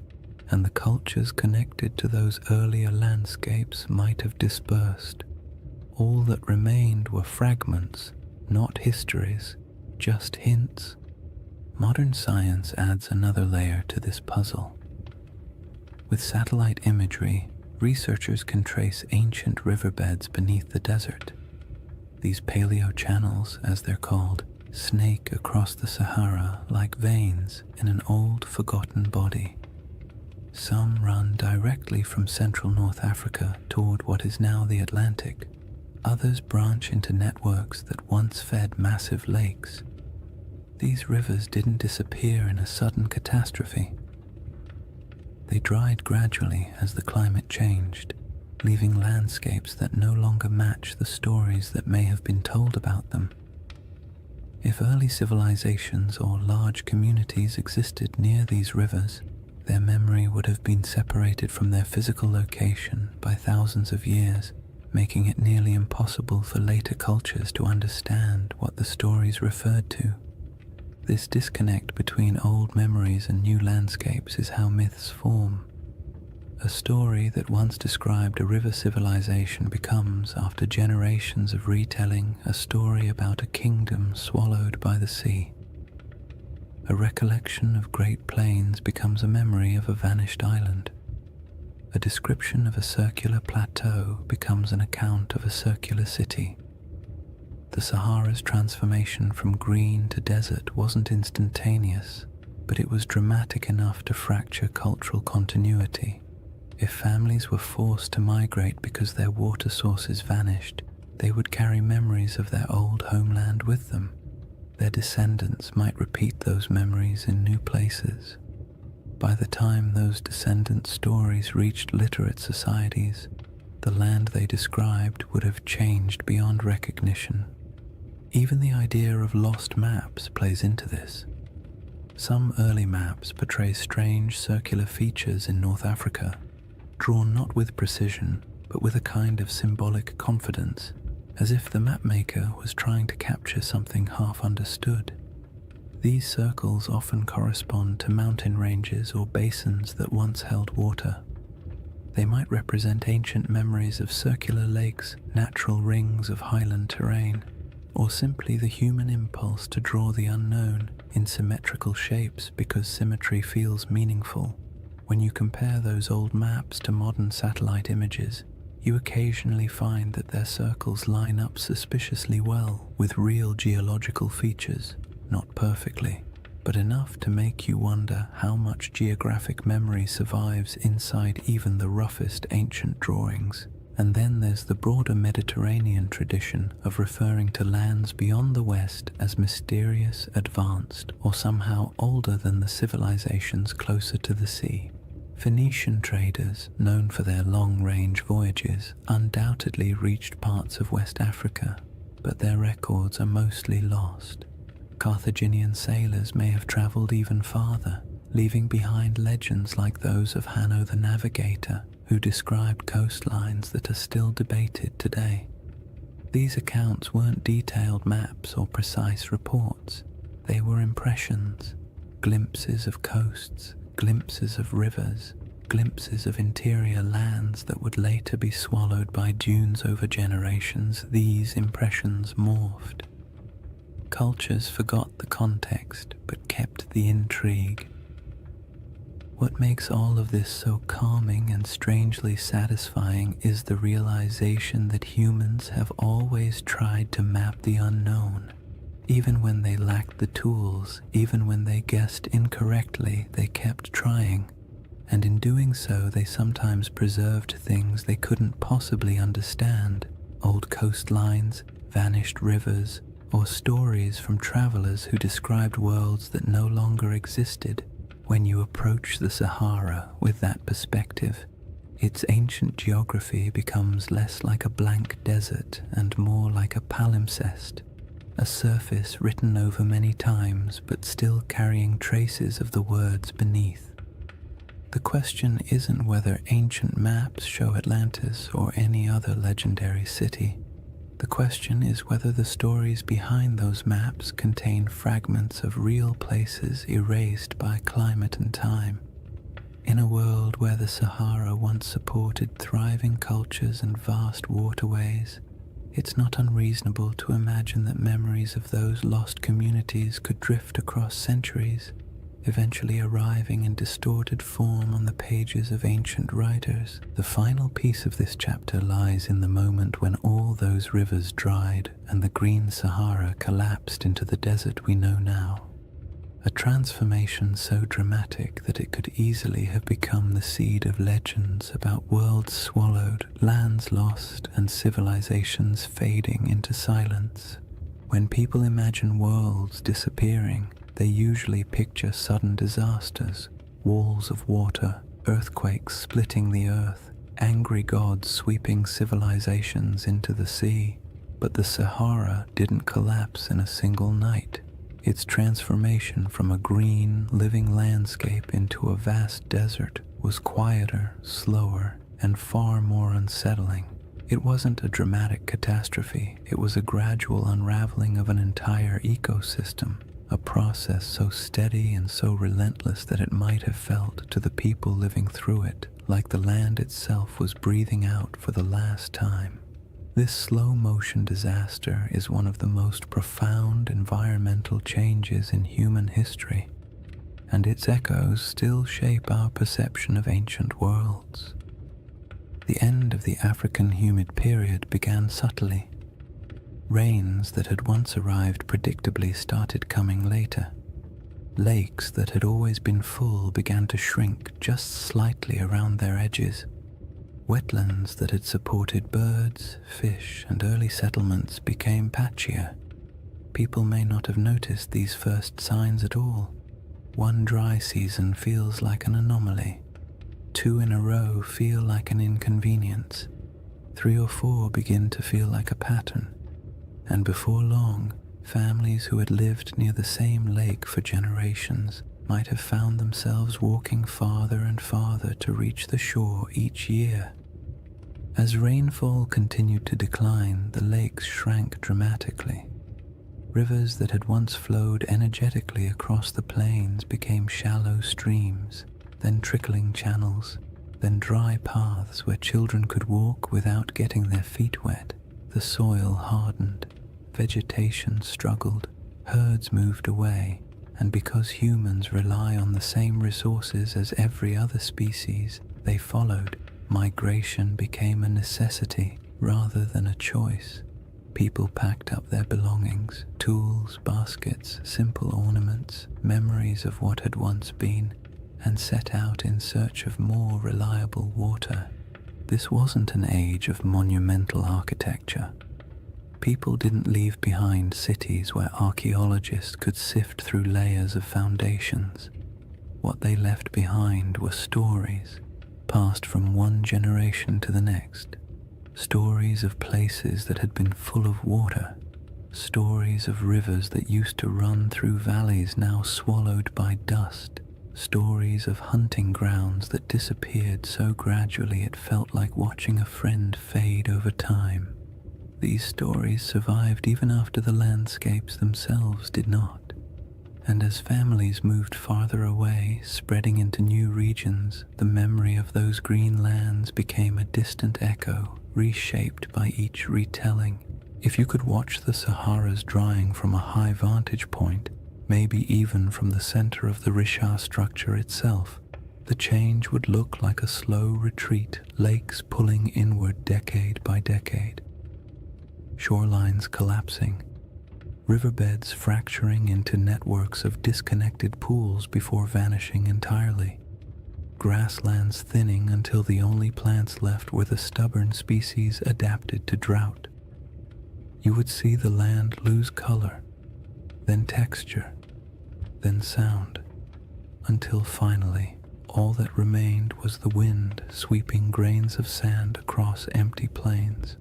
and the cultures connected to those earlier landscapes might have dispersed. All that remained were fragments, not histories, just hints. Modern science adds another layer to this puzzle. With satellite imagery, researchers can trace ancient riverbeds beneath the desert. These paleo-channels, as they're called, snake across the Sahara like veins in an old, forgotten body. Some run directly from central North Africa toward what is now the Atlantic. Others branch into networks that once fed massive lakes. These rivers didn't disappear in a sudden catastrophe. They dried gradually as the climate changed, leaving landscapes that no longer match the stories that may have been told about them. If early civilizations or large communities existed near these rivers, their memory would have been separated from their physical location by thousands of years, making it nearly impossible for later cultures to understand what the stories referred to. This disconnect between old memories and new landscapes is how myths form. A story that once described a river civilization becomes, after generations of retelling, a story about a kingdom swallowed by the sea. A recollection of Great Plains becomes a memory of a vanished island. A description of a circular plateau becomes an account of a circular city. The Sahara's transformation from green to desert wasn't instantaneous, but it was dramatic enough to fracture cultural continuity. If families were forced to migrate because their water sources vanished, they would carry memories of their old homeland with them. Their descendants might repeat those memories in new places. By the time those descendant stories reached literate societies, the land they described would have changed beyond recognition. Even the idea of lost maps plays into this. Some early maps portray strange circular features in North Africa, drawn not with precision, but with a kind of symbolic confidence, as if the mapmaker was trying to capture something half understood. These circles often correspond to mountain ranges or basins that once held water. They might represent ancient memories of circular lakes, natural rings of highland terrain, or simply the human impulse to draw the unknown in symmetrical shapes because symmetry feels meaningful. When you compare those old maps to modern satellite images, you occasionally find that their circles line up suspiciously well with real geological features, not perfectly, but enough to make you wonder how much geographic memory survives inside even the roughest ancient drawings. And then there's the broader Mediterranean tradition of referring to lands beyond the West as mysterious, advanced, or somehow older than the civilizations closer to the sea. Phoenician traders, known for their long-range voyages, undoubtedly reached parts of West Africa, but their records are mostly lost. Carthaginian sailors may have traveled even farther, leaving behind legends like those of Hanno the Navigator, who described coastlines that are still debated today. These accounts weren't detailed maps or precise reports. They were impressions, glimpses of coasts, glimpses of rivers, glimpses of interior lands that would later be swallowed by dunes over generations. These impressions morphed. Cultures forgot the context but kept the intrigue. What makes all of this so calming and strangely satisfying is the realization that humans have always tried to map the unknown. Even when they lacked the tools, even when they guessed incorrectly, they kept trying. And in doing so, they sometimes preserved things they couldn't possibly understand. Old coastlines, vanished rivers, or stories from travelers who described worlds that no longer existed. When you approach the Sahara with that perspective, its ancient geography becomes less like a blank desert and more like a palimpsest, a surface written over many times but still carrying traces of the words beneath. The question isn't whether ancient maps show Atlantis or any other legendary city. The question is whether the stories behind those maps contain fragments of real places erased by climate and time. In a world where the Sahara once supported thriving cultures and vast waterways, it's not unreasonable to imagine that memories of those lost communities could drift across centuries, eventually arriving in distorted form on the pages of ancient writers. The final piece of this chapter lies in the moment when all those rivers dried and the green Sahara collapsed into the desert we know now. A transformation so dramatic that it could easily have become the seed of legends about worlds swallowed, lands lost, and civilizations fading into silence. When people imagine worlds disappearing, they usually picture sudden disasters, walls of water, earthquakes splitting the earth, angry gods sweeping civilizations into the sea. But the Sahara didn't collapse in a single night. Its transformation from a green, living landscape into a vast desert was quieter, slower, and far more unsettling. It wasn't a dramatic catastrophe, it was a gradual unraveling of an entire ecosystem. A process so steady and so relentless that it might have felt to the people living through it like the land itself was breathing out for the last time. This slow-motion disaster is one of the most profound environmental changes in human history, and its echoes still shape our perception of ancient worlds. The end of the African humid period began subtly. Rains that had once arrived predictably started coming later. Lakes that had always been full began to shrink just slightly around their edges. Wetlands that had supported birds, fish, and early settlements became patchier. People may not have noticed these first signs at all. One dry season feels like an anomaly. 2 in a row feel like an inconvenience. 3 or 4 begin to feel like a pattern. And before long, families who had lived near the same lake for generations might have found themselves walking farther and farther to reach the shore each year. As rainfall continued to decline, the lakes shrank dramatically. Rivers that had once flowed energetically across the plains became shallow streams, then trickling channels, then dry paths where children could walk without getting their feet wet. The soil hardened, vegetation struggled, herds moved away, and because humans rely on the same resources as every other species, they followed. Migration became a necessity rather than a choice. People packed up their belongings, tools, baskets, simple ornaments, memories of what had once been, and set out in search of more reliable water. This wasn't an age of monumental architecture. People didn't leave behind cities where archaeologists could sift through layers of foundations. What they left behind were stories, passed from one generation to the next. Stories of places that had been full of water, stories of rivers that used to run through valleys now swallowed by dust, stories of hunting grounds that disappeared so gradually it felt like watching a friend fade over time. These stories survived even after the landscapes themselves did not. And as families moved farther away, spreading into new regions, the memory of those green lands became a distant echo, reshaped by each retelling. If you could watch the Sahara's drying from a high vantage point, maybe even from the center of the Risha structure itself, the change would look like a slow retreat, lakes pulling inward decade by decade. Shorelines collapsing, riverbeds fracturing into networks of disconnected pools before vanishing entirely, grasslands thinning until the only plants left were the stubborn species adapted to drought. You would see the land lose color, then texture, then sound, until finally all that remained was the wind sweeping grains of sand across empty plains.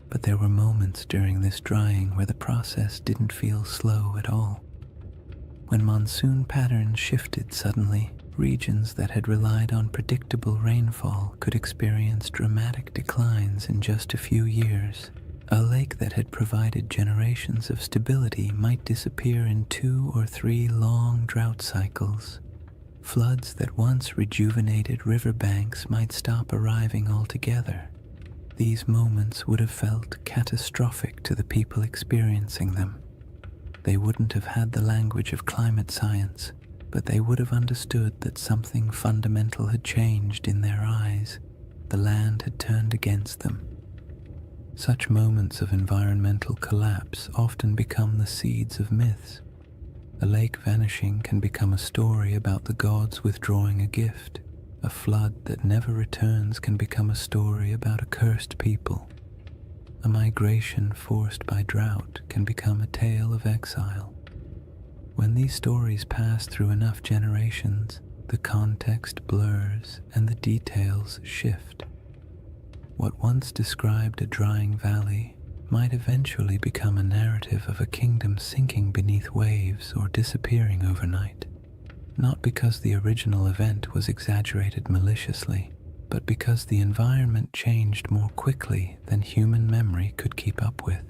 But there were moments during this drying where the process didn't feel slow at all. When monsoon patterns shifted suddenly, regions that had relied on predictable rainfall could experience dramatic declines in just a few years. A lake that had provided generations of stability might disappear in 2 or 3 long drought cycles. Floods that once rejuvenated riverbanks might stop arriving altogether. These moments would have felt catastrophic to the people experiencing them. They wouldn't have had the language of climate science, but they would have understood that something fundamental had changed in their eyes. The land had turned against them. Such moments of environmental collapse often become the seeds of myths. A lake vanishing can become a story about the gods withdrawing a gift. A flood that never returns can become a story about a cursed people. A migration forced by drought can become a tale of exile. When these stories pass through enough generations, the context blurs and the details shift. What once described a drying valley might eventually become a narrative of a kingdom sinking beneath waves or disappearing overnight. Not because the original event was exaggerated maliciously, but because the environment changed more quickly than human memory could keep up with.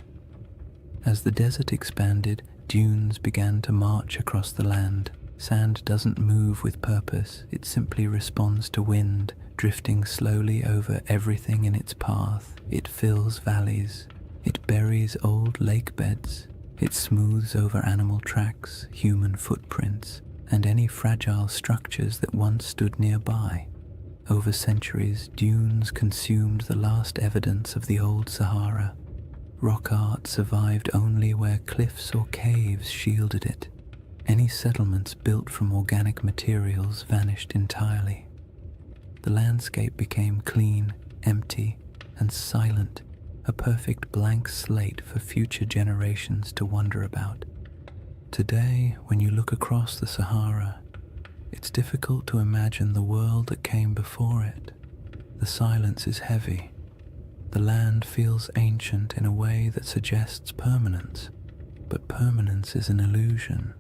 As the desert expanded, dunes began to march across the land. Sand doesn't move with purpose, it simply responds to wind, drifting slowly over everything in its path. It fills valleys, it buries old lake beds, it smooths over animal tracks, human footprints, and any fragile structures that once stood nearby. Over centuries, dunes consumed the last evidence of the old Sahara. Rock art survived only where cliffs or caves shielded it. Any settlements built from organic materials vanished entirely. The landscape became clean, empty, and silent, a perfect blank slate for future generations to wonder about. Today, when you look across the Sahara, it's difficult to imagine the world that came before it. The silence is heavy. The land feels ancient in a way that suggests permanence, but permanence is an illusion.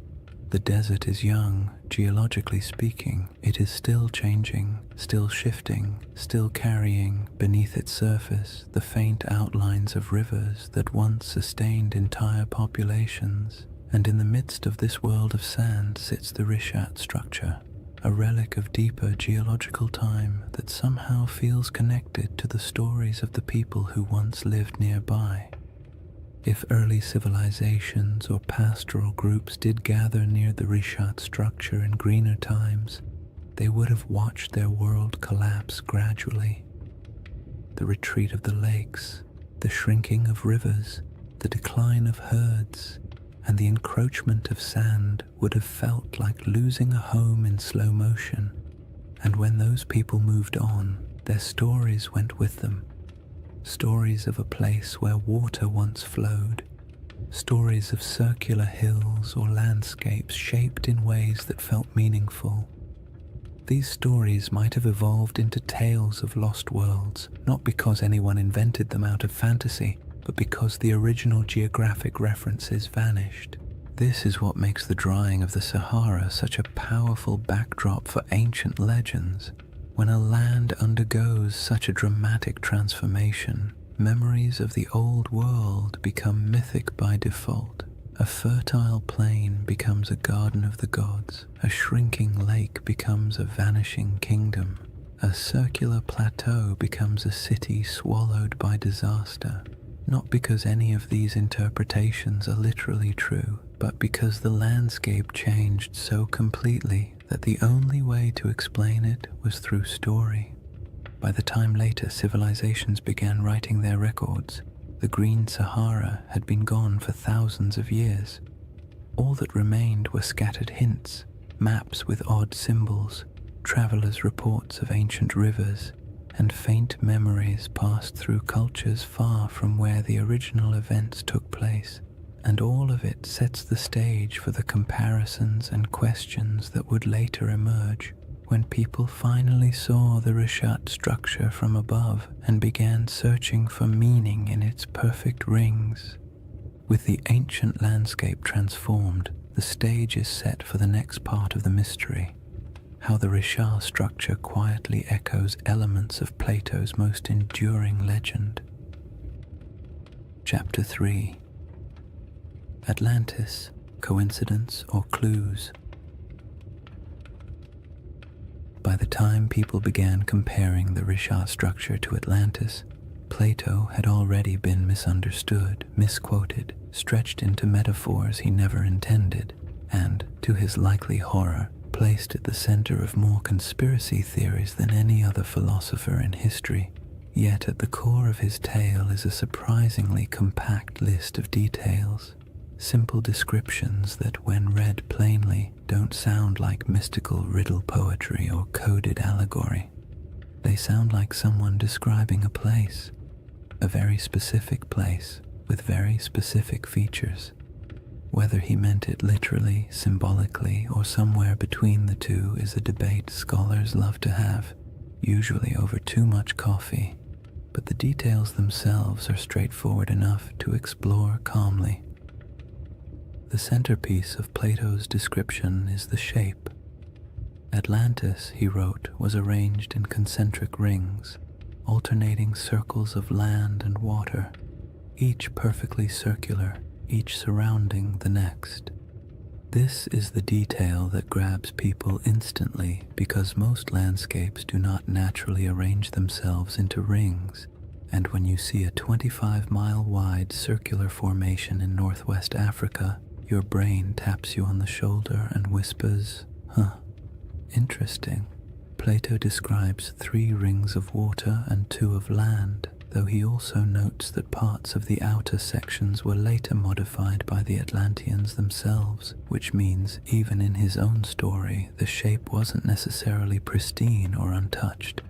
The desert is young, geologically speaking. It is still changing, still shifting, still carrying beneath its surface the faint outlines of rivers that once sustained entire populations. And in the midst of this world of sand sits the Rishat structure, a relic of deeper geological time that somehow feels connected to the stories of the people who once lived nearby. If early civilizations or pastoral groups did gather near the Rishat structure in greener times, they would have watched their world collapse gradually. The retreat of the lakes, the shrinking of rivers, the decline of herds, and the encroachment of sand would have felt like losing a home in slow motion. And when those people moved on, their stories went with them. Stories of a place where water once flowed, stories of circular hills or landscapes shaped in ways that felt meaningful. These stories might have evolved into tales of lost worlds, not because anyone invented them out of fantasy, but because the original geographic references vanished. This is what makes the drying of the Sahara such a powerful backdrop for ancient legends. When a land undergoes such a dramatic transformation, memories of the old world become mythic by default. A fertile plain becomes a garden of the gods. A shrinking lake becomes a vanishing kingdom. A circular plateau becomes a city swallowed by disaster. Not because any of these interpretations are literally true, but because the landscape changed so completely that the only way to explain it was through story. By the time later civilizations began writing their records, the Green Sahara had been gone for thousands of years. All that remained were scattered hints, maps with odd symbols, travelers' reports of ancient rivers, and faint memories passed through cultures far from where the original events took place. And all of it sets the stage for the comparisons and questions that would later emerge when people finally saw the Rishat structure from above and began searching for meaning in its perfect rings. With the ancient landscape transformed, the stage is set for the next part of the mystery. How the Rishat structure quietly echoes elements of Plato's most enduring legend. Chapter 3. Atlantis, Coincidence or Clues? By the time people began comparing the Rishat structure to Atlantis, Plato had already been misunderstood, misquoted, stretched into metaphors he never intended, and, to his likely horror, placed at the center of more conspiracy theories than any other philosopher in history. Yet at the core of his tale is a surprisingly compact list of details, simple descriptions that, when read plainly, don't sound like mystical riddle poetry or coded allegory. They sound like someone describing a place, a very specific place with very specific features. Whether he meant it literally, symbolically, or somewhere between the two is a debate scholars love to have, usually over too much coffee, but the details themselves are straightforward enough to explore calmly. The centerpiece of Plato's description is the shape. Atlantis, he wrote, was arranged in concentric rings, alternating circles of land and water, each perfectly circular, each surrounding the next. This is the detail that grabs people instantly because most landscapes do not naturally arrange themselves into rings, and when you see a 25-mile-wide circular formation in northwest Africa, your brain taps you on the shoulder and whispers, "Huh, interesting." Plato describes 3 rings of water and 2 of land, though he also notes that parts of the outer sections were later modified by the Atlanteans themselves, which means even in his own story, the shape wasn't necessarily pristine or untouched.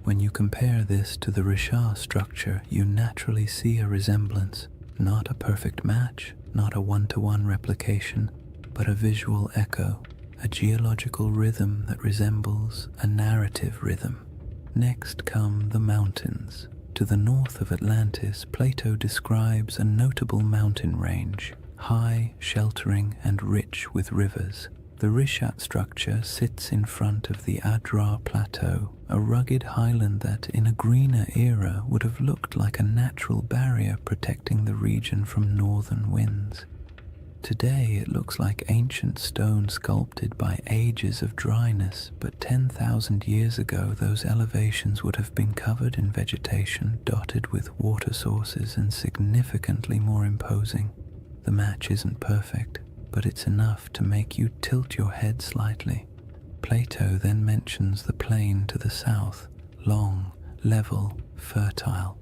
When you compare this to the Richard structure, you naturally see a resemblance, not a perfect match, not a one-to-one replication, but a visual echo, a geological rhythm that resembles a narrative rhythm. Next come the mountains. To the north of Atlantis, Plato describes a notable mountain range, high, sheltering, and rich with rivers. The Rishat structure sits in front of the Adrar Plateau, a rugged highland that, in a greener era, would have looked like a natural barrier protecting the region from northern winds. Today it looks like ancient stone sculpted by ages of dryness, but 10,000 years ago those elevations would have been covered in vegetation, dotted with water sources, and significantly more imposing. The match isn't perfect, but it's enough to make you tilt your head slightly. Plato then mentions the plain to the south, long, level, fertile.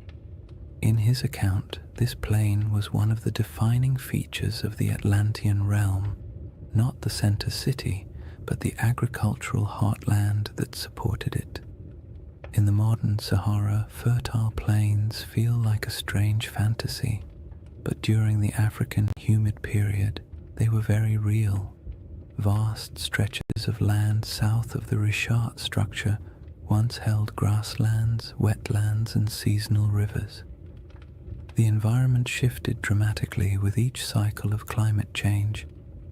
In his account, this plain was one of the defining features of the Atlantean realm, not the center city, but the agricultural heartland that supported it. In the modern Sahara, fertile plains feel like a strange fantasy, but during the African humid period, they were very real. Vast stretches of land south of the Richat structure once held grasslands, wetlands, and seasonal rivers. The environment shifted dramatically with each cycle of climate change,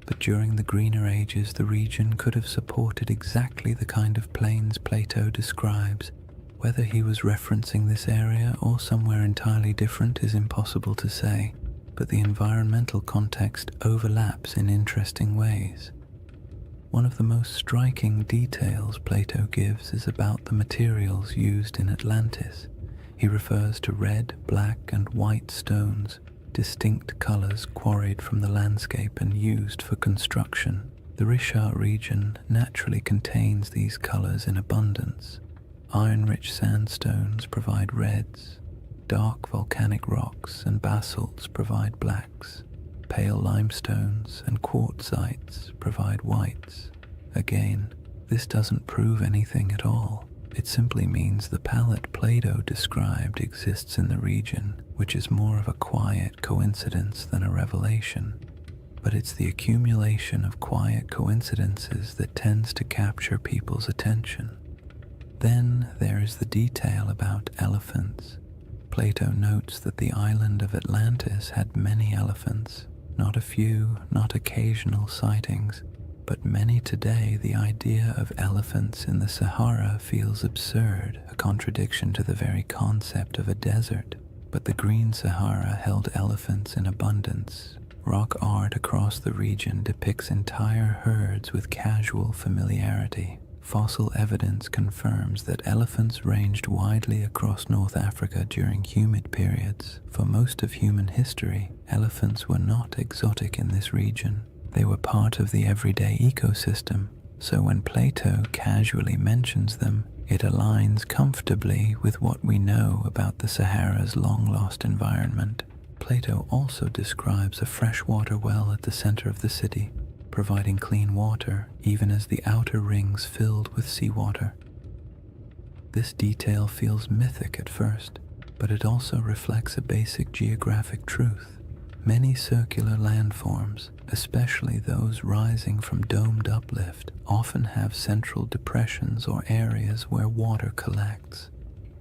but during the greener ages the region could have supported exactly the kind of plains Plato describes. Whether he was referencing this area or somewhere entirely different is impossible to say, but the environmental context overlaps in interesting ways. One of the most striking details Plato gives is about the materials used in Atlantis. He refers to red, black, and white stones, distinct colors quarried from the landscape and used for construction. The Richat region naturally contains these colors in abundance. Iron-rich sandstones provide reds, dark volcanic rocks and basalts provide blacks, pale limestones and quartzites provide whites. Again, this doesn't prove anything at all. It simply means the palette Plato described exists in the region, which is more of a quiet coincidence than a revelation. But it's the accumulation of quiet coincidences that tends to capture people's attention. Then there is the detail about elephants. Plato notes that the island of Atlantis had many elephants, not a few, not occasional sightings, but many today. The idea of elephants in the Sahara feels absurd, a contradiction to the very concept of a desert. But the Green Sahara held elephants in abundance. Rock art across the region depicts entire herds with casual familiarity. Fossil evidence confirms that elephants ranged widely across North Africa during humid periods. For most of human history, elephants were not exotic in this region. They were part of the everyday ecosystem, so when Plato casually mentions them, it aligns comfortably with what we know about the Sahara's long-lost environment. Plato also describes a freshwater well at the center of the city, providing clean water even as the outer rings filled with seawater. This detail feels mythic at first, but it also reflects a basic geographic truth. Many circular landforms, especially those rising from domed uplift, often have central depressions or areas where water collects.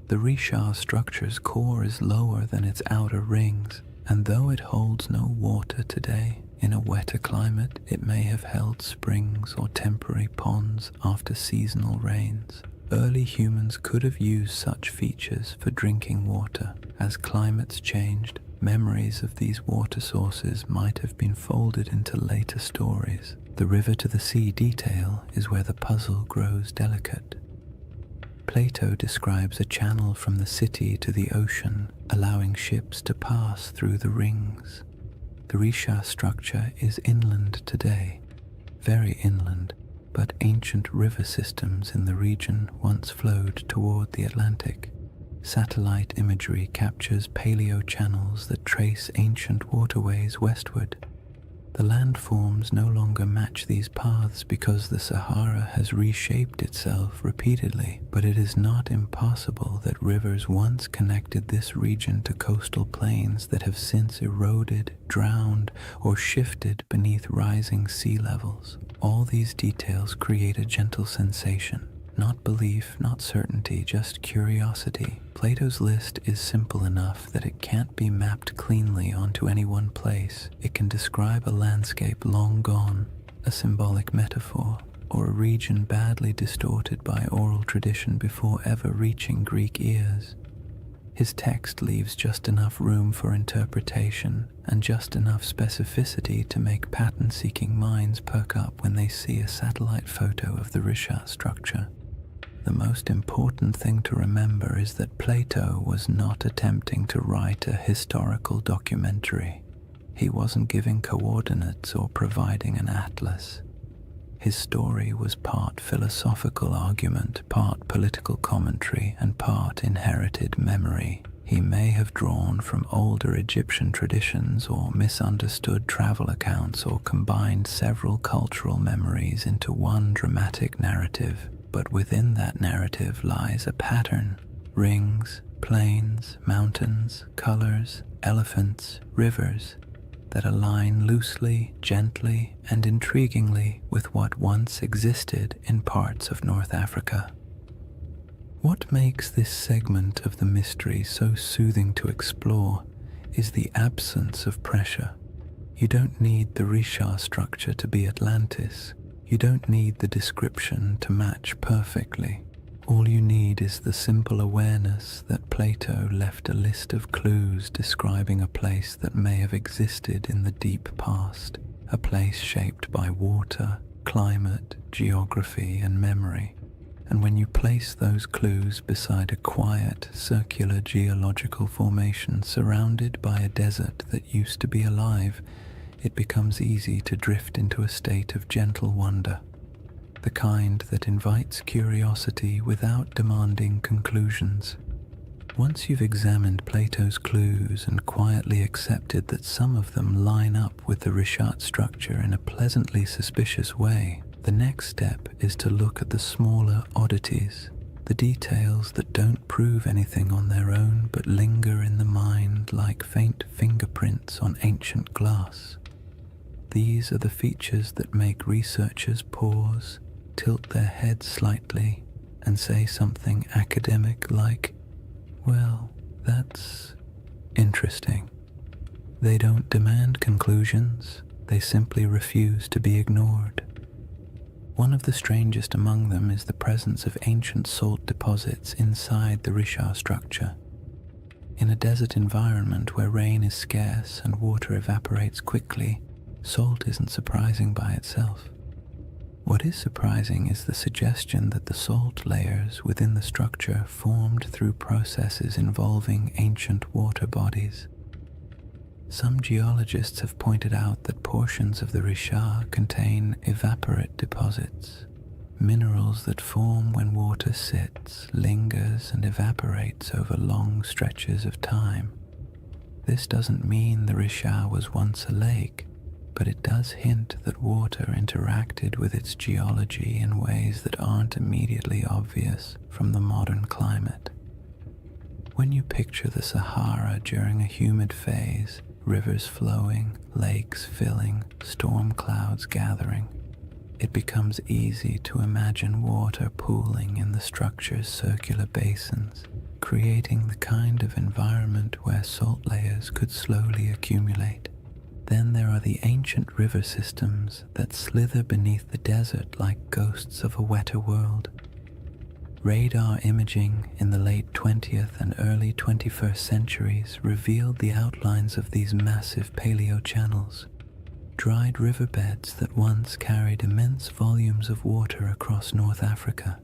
The Richat structure's core is lower than its outer rings, and though it holds no water today, in a wetter climate it may have held springs or temporary ponds after seasonal rains. Early humans could have used such features for drinking water. As climates changed, memories of these water sources might have been folded into later stories. The river to the sea detail is where the puzzle grows delicate. Plato describes a channel from the city to the ocean, allowing ships to pass through the rings. The Richat structure is inland today, very inland, but ancient river systems in the region once flowed toward the Atlantic. Satellite imagery captures paleo-channels that trace ancient waterways westward. The landforms no longer match these paths because the Sahara has reshaped itself repeatedly, but it is not impossible that rivers once connected this region to coastal plains that have since eroded, drowned, or shifted beneath rising sea levels. All these details create a gentle sensation. Not belief, not certainty, just curiosity. Plato's list is simple enough that it can't be mapped cleanly onto any one place. It can describe a landscape long gone, a symbolic metaphor, or a region badly distorted by oral tradition before ever reaching Greek ears. His text leaves just enough room for interpretation and just enough specificity to make pattern-seeking minds perk up when they see a satellite photo of the Risha structure. The most important thing to remember is that Plato was not attempting to write a historical documentary. He wasn't giving coordinates or providing an atlas. His story was part philosophical argument, part political commentary, and part inherited memory. He may have drawn from older Egyptian traditions or misunderstood travel accounts or combined several cultural memories into one dramatic narrative. But within that narrative lies a pattern: rings, plains, mountains, colors, elephants, rivers that align loosely, gently, and intriguingly with what once existed in parts of North Africa. What makes this segment of the mystery so soothing to explore is the absence of pressure. You don't need the Risha structure to be Atlantis. You don't need the description to match perfectly. All you need is the simple awareness that Plato left a list of clues describing a place that may have existed in the deep past, a place shaped by water, climate, geography, and memory. And when you place those clues beside a quiet, circular geological formation surrounded by a desert that used to be alive, it becomes easy to drift into a state of gentle wonder, the kind that invites curiosity without demanding conclusions. Once you've examined Plato's clues and quietly accepted that some of them line up with the Rishat structure in a pleasantly suspicious way, the next step is to look at the smaller oddities, the details that don't prove anything on their own but linger in the mind like faint fingerprints on ancient glass. These are the features that make researchers pause, tilt their heads slightly, and say something academic like, "Well, that's interesting." They don't demand conclusions, they simply refuse to be ignored. One of the strangest among them is the presence of ancient salt deposits inside the Risha structure. In a desert environment where rain is scarce and water evaporates quickly, salt isn't surprising by itself. What is surprising is the suggestion that the salt layers within the structure formed through processes involving ancient water bodies. Some geologists have pointed out that portions of the Risha contain evaporate deposits, minerals that form when water sits, lingers, and evaporates over long stretches of time. This doesn't mean the Risha was once a lake, but it does hint that water interacted with its geology in ways that aren't immediately obvious from the modern climate. When you picture the Sahara during a humid phase, rivers flowing, lakes filling, storm clouds gathering, it becomes easy to imagine water pooling in the structure's circular basins, creating the kind of environment where salt layers could slowly accumulate. Then there are the ancient river systems that slither beneath the desert like ghosts of a wetter world. Radar imaging in the late 20th and early 21st centuries revealed the outlines of these massive paleo-channels, dried riverbeds that once carried immense volumes of water across North Africa.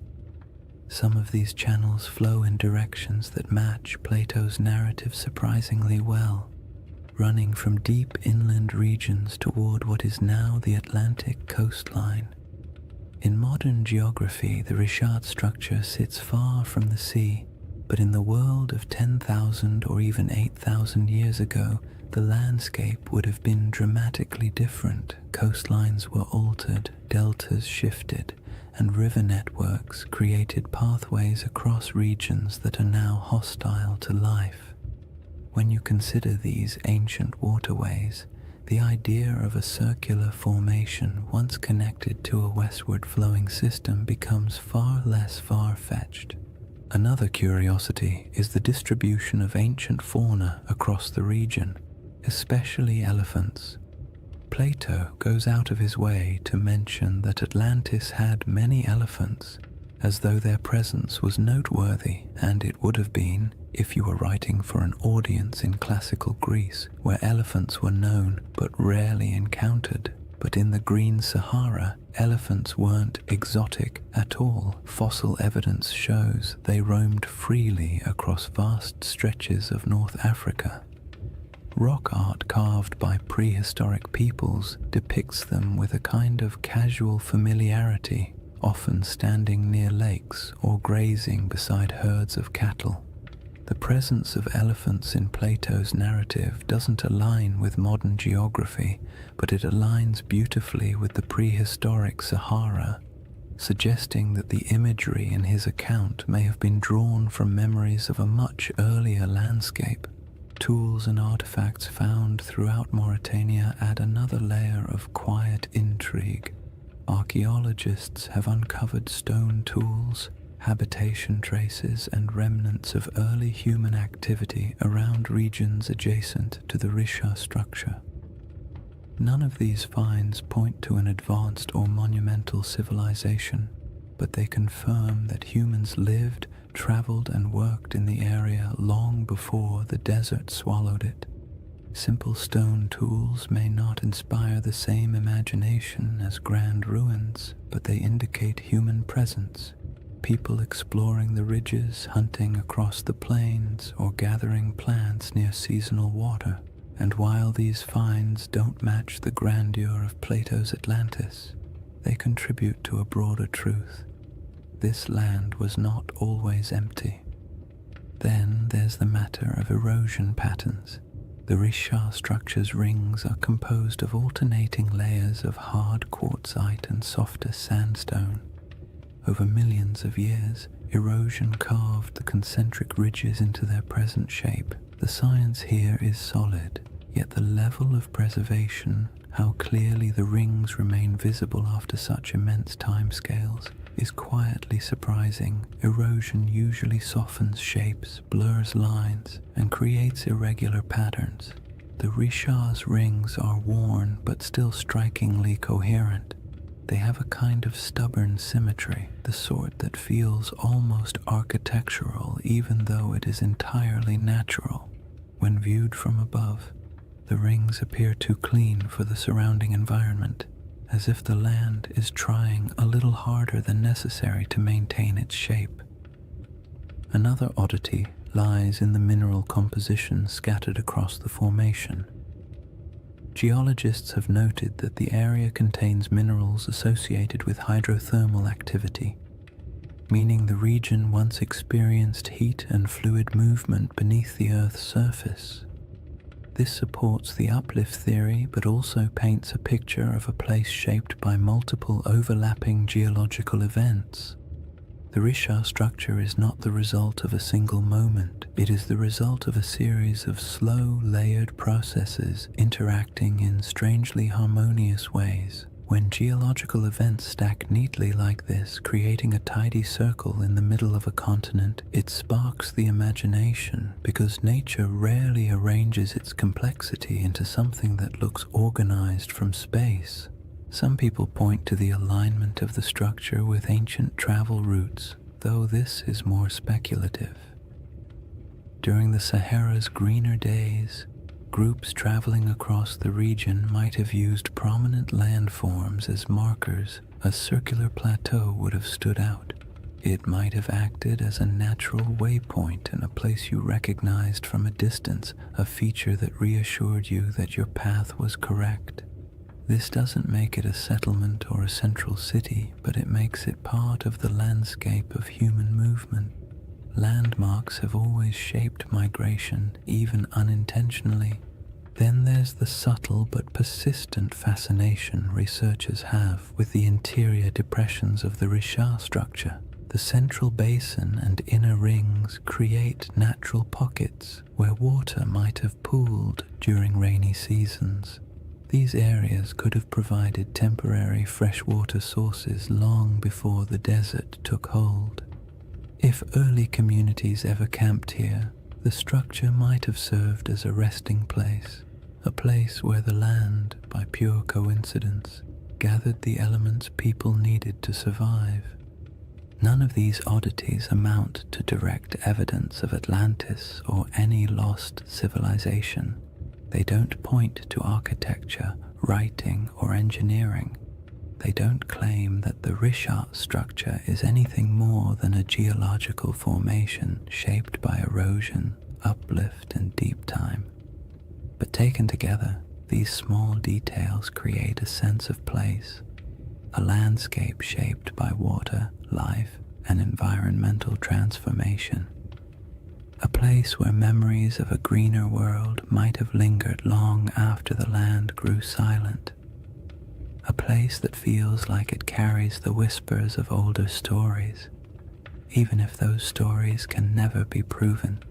Some of these channels flow in directions that match Plato's narrative surprisingly well, running from deep inland regions toward what is now the Atlantic coastline. In modern geography, the Richard structure sits far from the sea, but in the world of 10,000 or even 8,000 years ago, the landscape would have been dramatically different. Coastlines were altered, deltas shifted, and river networks created pathways across regions that are now hostile to life. When you consider these ancient waterways, the idea of a circular formation once connected to a westward flowing system becomes far less far-fetched. Another curiosity is the distribution of ancient fauna across the region, especially elephants. Plato goes out of his way to mention that Atlantis had many elephants, as though their presence was noteworthy, and it would have been if you were writing for an audience in classical Greece, where elephants were known but rarely encountered. But in the Green Sahara, elephants weren't exotic at all. Fossil evidence shows they roamed freely across vast stretches of North Africa. Rock art carved by prehistoric peoples depicts them with a kind of casual familiarity, often standing near lakes or grazing beside herds of cattle. The presence of elephants in Plato's narrative doesn't align with modern geography, but it aligns beautifully with the prehistoric Sahara, suggesting that the imagery in his account may have been drawn from memories of a much earlier landscape. Tools and artifacts found throughout Mauritania add another layer of quiet intrigue. Archaeologists have uncovered stone tools, habitation traces, and remnants of early human activity around regions adjacent to the Richard structure. None of these finds point to an advanced or monumental civilization, but they confirm that humans lived, traveled, and worked in the area long before the desert swallowed it. Simple stone tools may not inspire the same imagination as grand ruins, but they indicate human presence. People exploring the ridges, hunting across the plains, or gathering plants near seasonal water. And while these finds don't match the grandeur of Plato's Atlantis, they contribute to a broader truth. This land was not always empty. Then there's the matter of erosion patterns. The Richard structure's rings are composed of alternating layers of hard quartzite and softer sandstone. Over millions of years, erosion carved the concentric ridges into their present shape. The science here is solid, yet the level of preservation, how clearly the rings remain visible after such immense timescales, is quietly surprising. Erosion usually softens shapes, blurs lines, and creates irregular patterns. The Richard's rings are worn but still strikingly coherent. They have a kind of stubborn symmetry, the sort that feels almost architectural even though it is entirely natural. When viewed from above, the rings appear too clean for the surrounding environment, as if the land is trying a little harder than necessary to maintain its shape. Another oddity lies in the mineral composition scattered across the formation. Geologists have noted that the area contains minerals associated with hydrothermal activity, meaning the region once experienced heat and fluid movement beneath the Earth's surface. This supports the uplift theory, but also paints a picture of a place shaped by multiple overlapping geological events. The Richard structure is not the result of a single moment. It is the result of a series of slow, layered processes interacting in strangely harmonious ways. When geological events stack neatly like this, creating a tidy circle in the middle of a continent, it sparks the imagination, because nature rarely arranges its complexity into something that looks organized from space. Some people point to the alignment of the structure with ancient travel routes, though this is more speculative. During the Sahara's greener days, groups traveling across the region might have used prominent landforms as markers. A circular plateau would have stood out. It might have acted as a natural waypoint and a place you recognized from a distance, a feature that reassured you that your path was correct. This doesn't make it a settlement or a central city, but it makes it part of the landscape of human movement. Landmarks have always shaped migration, even unintentionally. Then there's the subtle but persistent fascination researchers have with the interior depressions of the Richat structure. The central basin and inner rings create natural pockets where water might have pooled during rainy seasons. These areas could have provided temporary freshwater sources long before the desert took hold. If early communities ever camped here, the structure might have served as a resting place, a place where the land, by pure coincidence, gathered the elements people needed to survive. None of these oddities amount to direct evidence of Atlantis or any lost civilization. They don't point to architecture, writing, or engineering. They don't claim that the Richat structure is anything more than a geological formation shaped by erosion, uplift, and deep time. But taken together, these small details create a sense of place, a landscape shaped by water, life, and environmental transformation. A place where memories of a greener world might have lingered long after the land grew silent. A place that feels like it carries the whispers of older stories, even if those stories can never be proven.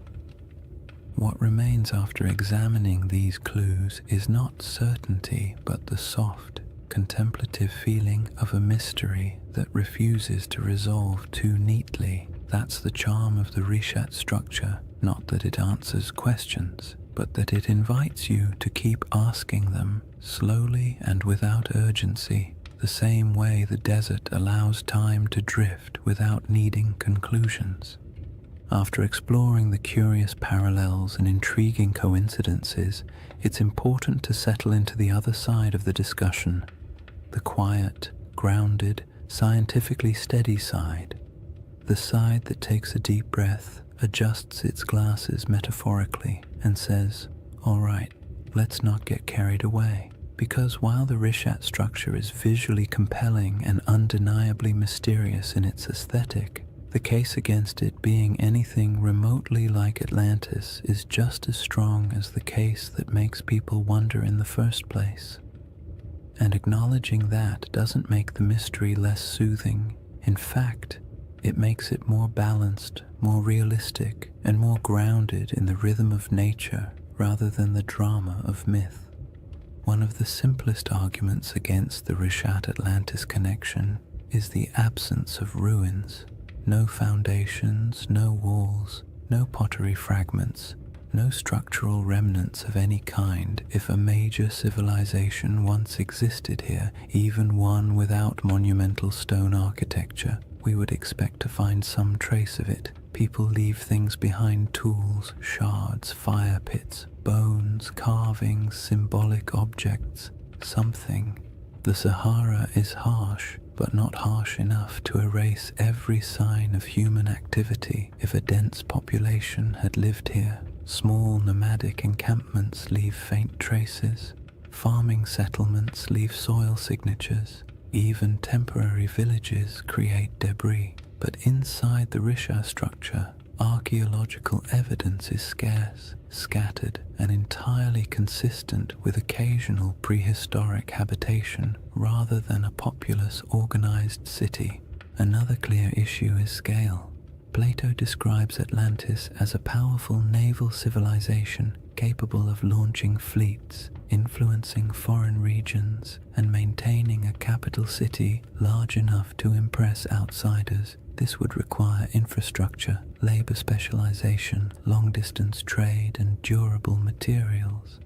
What remains after examining these clues is not certainty, but the soft, contemplative feeling of a mystery that refuses to resolve too neatly. That's the charm of the Richat structure, not that it answers questions, but that it invites you to keep asking them slowly and without urgency, the same way the desert allows time to drift without needing conclusions. After exploring the curious parallels and intriguing coincidences, it's important to settle into the other side of the discussion, the quiet, grounded, scientifically steady side, the side that takes a deep breath, adjusts its glasses metaphorically, and says, "All right, let's not get carried away." Because while the Richat structure is visually compelling and undeniably mysterious in its aesthetic, the case against it being anything remotely like Atlantis is just as strong as the case that makes people wonder in the first place. And acknowledging that doesn't make the mystery less soothing. In fact, it makes it more balanced, more realistic, and more grounded in the rhythm of nature rather than the drama of myth. One of the simplest arguments against the Richat-Atlantis connection is the absence of ruins. No foundations, no walls, no pottery fragments, no structural remnants of any kind. If a major civilization once existed here, even one without monumental stone architecture, we would expect to find some trace of it. People leave things behind: tools, shards, fire pits, bones, carvings, symbolic objects, something. The Sahara is harsh, but not harsh enough to erase every sign of human activity. If a dense population had lived here, small nomadic encampments leave faint traces, farming settlements leave soil signatures, even temporary villages create debris. But inside the Richat structure, archaeological evidence is scarce, scattered, and entirely consistent with occasional prehistoric habitation rather than a populous, organized city. Another clear issue is scale. Plato describes Atlantis as a powerful naval civilization capable of launching fleets, influencing foreign regions, and maintaining a capital city large enough to impress outsiders. This would require infrastructure, labor specialization, long-distance trade, and durable materials.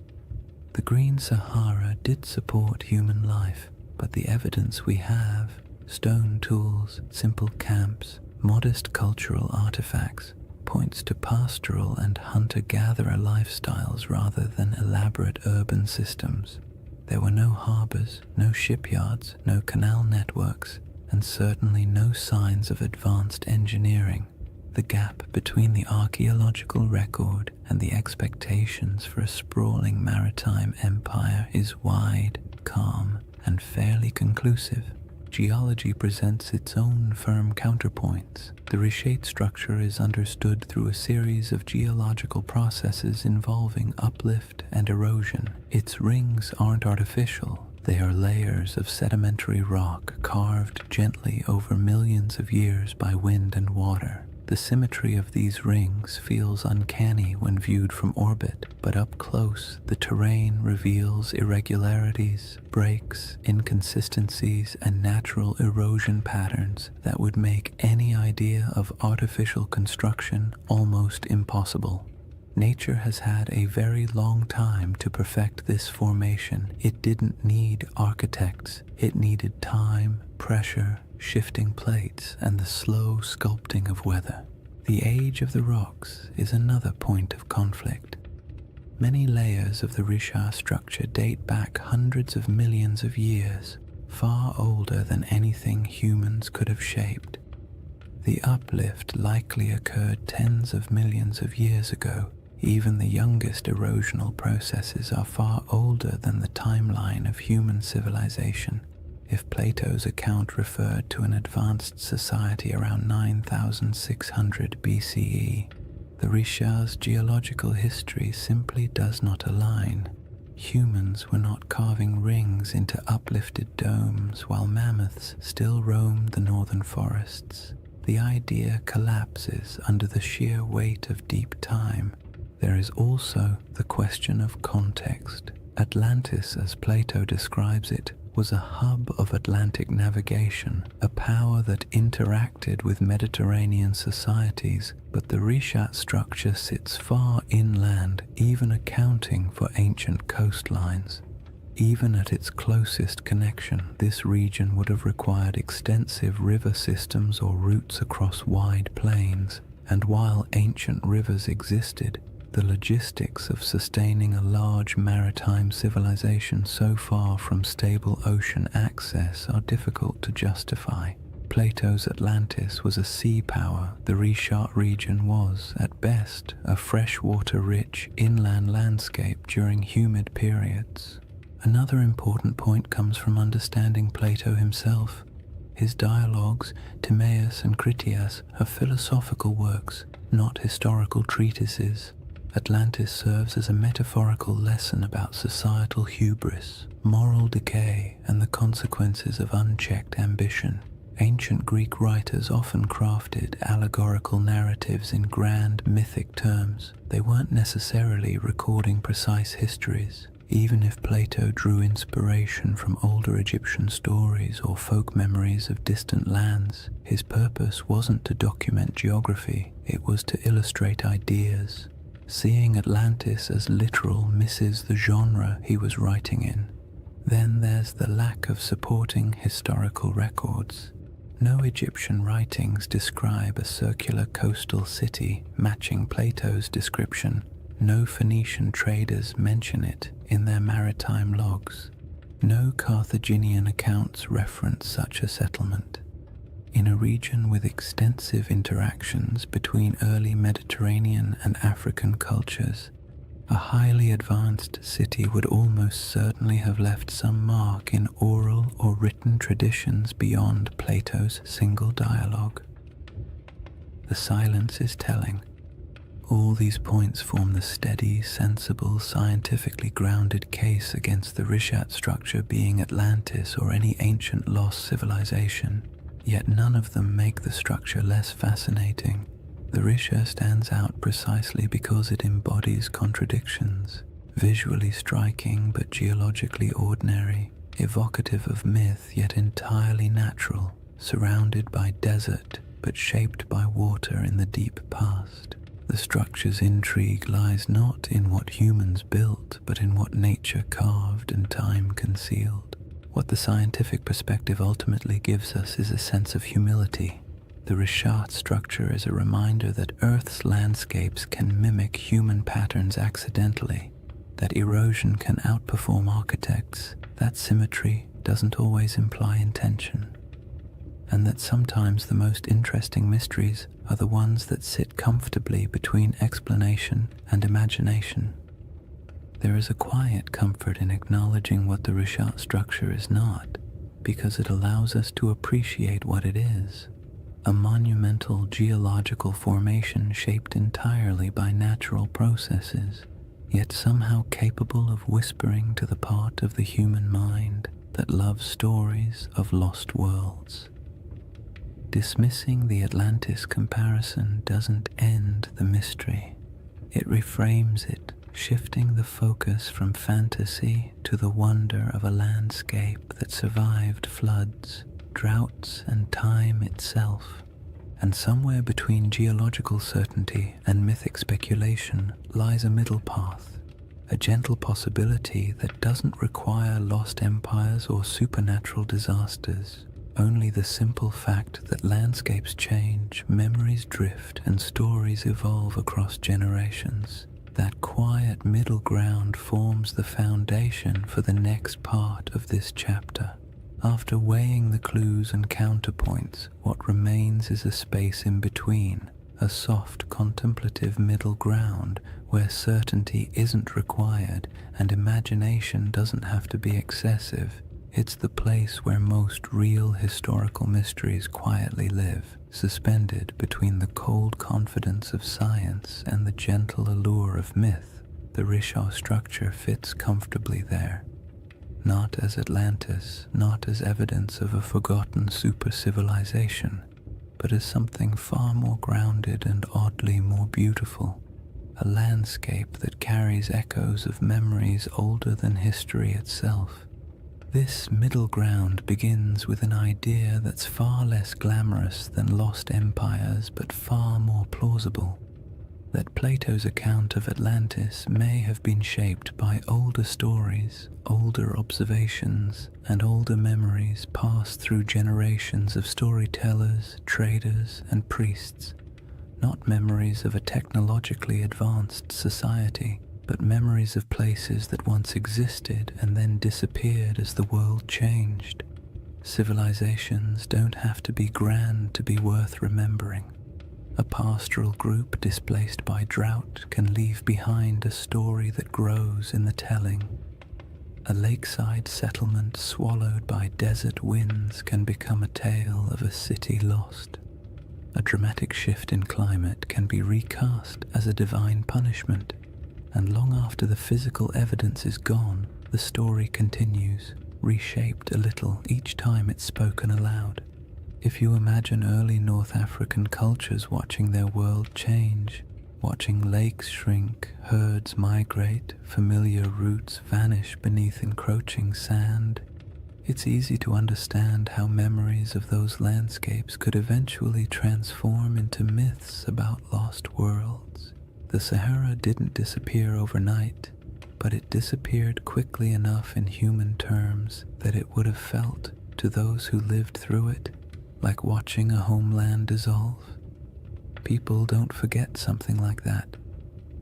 The Green Sahara did support human life, but the evidence we have, stone tools, simple camps, modest cultural artifacts, points to pastoral and hunter-gatherer lifestyles rather than elaborate urban systems. There were no harbors, no shipyards, no canal networks, and certainly no signs of advanced engineering. The gap between the archaeological record and the expectations for a sprawling maritime empire is wide. calm, and fairly conclusive. Geology presents its own firm counterpoints. The reshaped structure is understood through a series of geological processes involving uplift and erosion. Its rings aren't artificial. They are layers of sedimentary rock carved gently over millions of years by wind and water. The symmetry of these rings feels uncanny when viewed from orbit, but up close, the terrain reveals irregularities, breaks, inconsistencies, and natural erosion patterns that would make any idea of artificial construction almost impossible. Nature has had a very long time to perfect this formation. It didn't need architects. It needed time, pressure, shifting plates, and the slow sculpting of weather. The age of the rocks is another point of conflict. Many layers of the Richat structure date back hundreds of millions of years, far older than anything humans could have shaped. The uplift likely occurred tens of millions of years ago. Even the youngest erosional processes are far older than the timeline of human civilization. If Plato's account referred to an advanced society around 9600 BCE, the Richat's geological history simply does not align. Humans were not carving rings into uplifted domes while mammoths still roamed the northern forests. The idea collapses under the sheer weight of deep time. There is also the question of context. Atlantis, as Plato describes it, was a hub of Atlantic navigation, a power that interacted with Mediterranean societies, but the Richat structure sits far inland, even accounting for ancient coastlines. Even at its closest connection, this region would have required extensive river systems or routes across wide plains, and while ancient rivers existed, the logistics of sustaining a large maritime civilization so far from stable ocean access are difficult to justify. Plato's Atlantis was a sea power. The Richat region was, at best, a freshwater-rich inland landscape during humid periods. Another important point comes from understanding Plato himself. His dialogues, Timaeus and Critias, are philosophical works, not historical treatises. Atlantis serves as a metaphorical lesson about societal hubris, moral decay, and the consequences of unchecked ambition. Ancient Greek writers often crafted allegorical narratives in grand mythic terms. They weren't necessarily recording precise histories. Even if Plato drew inspiration from older Egyptian stories or folk memories of distant lands, his purpose wasn't to document geography, it was to illustrate ideas. Seeing Atlantis as literal misses the genre he was writing in. Then there's the lack of supporting historical records. No Egyptian writings describe a circular coastal city matching Plato's description. No Phoenician traders mention it in their maritime logs. No Carthaginian accounts reference such a settlement. In a region with extensive interactions between early Mediterranean and African cultures, a highly advanced city would almost certainly have left some mark in oral or written traditions beyond Plato's single dialogue. The silence is telling. All these points form the steady, sensible, scientifically grounded case against the Richat structure being Atlantis or any ancient lost civilization. Yet none of them make the structure less fascinating. The Richat stands out precisely because it embodies contradictions, visually striking but geologically ordinary, evocative of myth yet entirely natural, surrounded by desert but shaped by water in the deep past. The structure's intrigue lies not in what humans built, but in what nature carved and time concealed. What the scientific perspective ultimately gives us is a sense of humility. The Richat structure is a reminder that Earth's landscapes can mimic human patterns accidentally, that erosion can outperform architects, that symmetry doesn't always imply intention, and that sometimes the most interesting mysteries are the ones that sit comfortably between explanation and imagination. There is a quiet comfort in acknowledging what the Rishat structure is not, because it allows us to appreciate what it is: a monumental geological formation shaped entirely by natural processes, yet somehow capable of whispering to the part of the human mind that loves stories of lost worlds. Dismissing the Atlantis comparison doesn't end the mystery. It reframes it, shifting the focus from fantasy to the wonder of a landscape that survived floods, droughts, and time itself. And somewhere between geological certainty and mythic speculation lies a middle path, a gentle possibility that doesn't require lost empires or supernatural disasters. Only the simple fact that landscapes change, memories drift, and stories evolve across generations. That quiet middle ground forms the foundation for the next part of this chapter. After weighing the clues and counterpoints, what remains is a space in between, a soft, contemplative middle ground where certainty isn't required and imagination doesn't have to be excessive. It's the place where most real historical mysteries quietly live, suspended between the cold confidence of science and the gentle allure of myth. The Risha structure fits comfortably there, not as Atlantis, not as evidence of a forgotten super-civilization, but as something far more grounded and oddly more beautiful, a landscape that carries echoes of memories older than history itself. This middle ground begins with an idea that's far less glamorous than lost empires but far more plausible: that Plato's account of Atlantis may have been shaped by older stories, older observations, and older memories passed through generations of storytellers, traders, and priests. Not memories of a technologically advanced society, but memories of places that once existed and then disappeared as the world changed. Civilizations don't have to be grand to be worth remembering. A pastoral group displaced by drought can leave behind a story that grows in the telling. A lakeside settlement swallowed by desert winds can become a tale of a city lost. A dramatic shift in climate can be recast as a divine punishment, and long after the physical evidence is gone, the story continues, reshaped a little each time it's spoken aloud. If you imagine early North African cultures watching their world change, watching lakes shrink, herds migrate, familiar routes vanish beneath encroaching sand, it's easy to understand how memories of those landscapes could eventually transform into myths about lost worlds. The Sahara didn't disappear overnight, but it disappeared quickly enough in human terms that it would have felt, to those who lived through it, like watching a homeland dissolve. People don't forget something like that.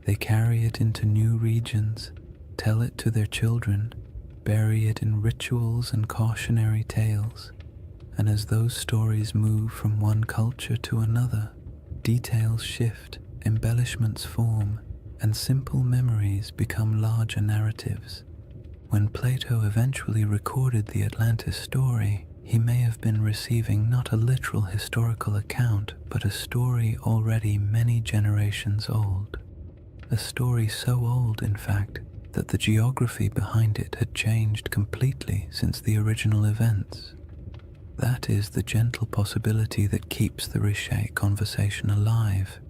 They carry it into new regions, tell it to their children, bury it in rituals and cautionary tales, and as those stories move from one culture to another, details shift, embellishments form, and simple memories become larger narratives. When Plato eventually recorded the Atlantis story, he may have been receiving not a literal historical account, but a story already many generations old. A story so old, in fact, that the geography behind it had changed completely since the original events. That is the gentle possibility that keeps the Riche conversation alive.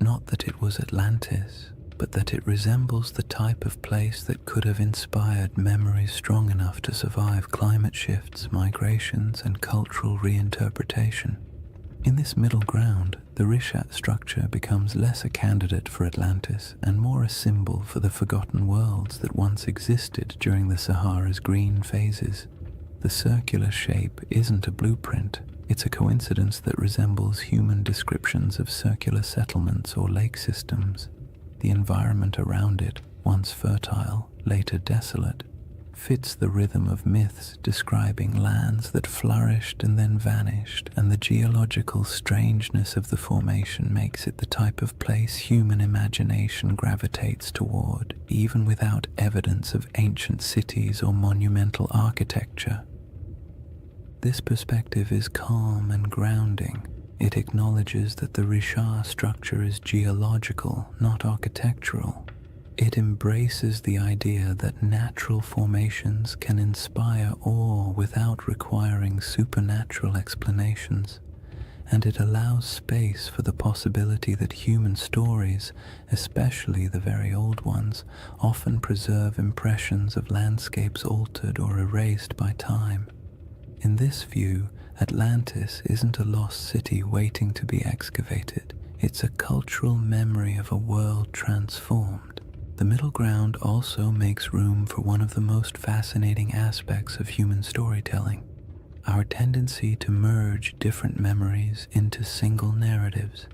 Not that it was Atlantis, but that it resembles the type of place that could have inspired memories strong enough to survive climate shifts, migrations, and cultural reinterpretation. In this middle ground, the Rishat structure becomes less a candidate for Atlantis and more a symbol for the forgotten worlds that once existed during the Sahara's green phases. The circular shape isn't a blueprint, it's a coincidence that resembles human descriptions of circular settlements or lake systems. The environment around it, once fertile, later desolate, fits the rhythm of myths describing lands that flourished and then vanished, and the geological strangeness of the formation makes it the type of place human imagination gravitates toward, even without evidence of ancient cities or monumental architecture. This perspective is calm and grounding. It acknowledges that the Richat structure is geological, not architectural. It embraces the idea that natural formations can inspire awe without requiring supernatural explanations, and it allows space for the possibility that human stories, especially the very old ones, often preserve impressions of landscapes altered or erased by time. In this view, Atlantis isn't a lost city waiting to be excavated. It's a cultural memory of a world transformed. The middle ground also makes room for one of the most fascinating aspects of human storytelling, our tendency to merge different memories into single narratives.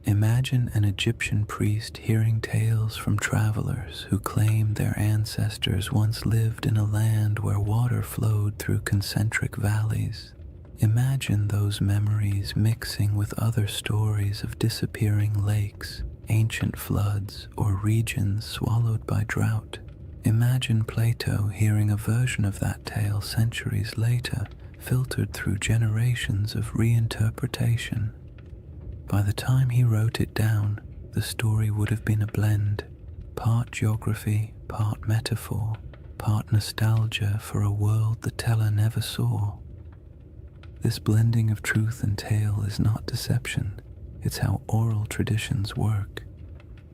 Imagine an Egyptian priest hearing tales from travelers who claim their ancestors once lived in a land where water flowed through concentric valleys. Imagine those memories mixing with other stories of disappearing lakes, ancient floods, or regions swallowed by drought. Imagine Plato hearing a version of that tale centuries later, filtered through generations of reinterpretation. By the time he wrote it down, the story would have been a blend, part geography, part metaphor, part nostalgia for a world the teller never saw. This blending of truth and tale is not deception. It's how oral traditions work.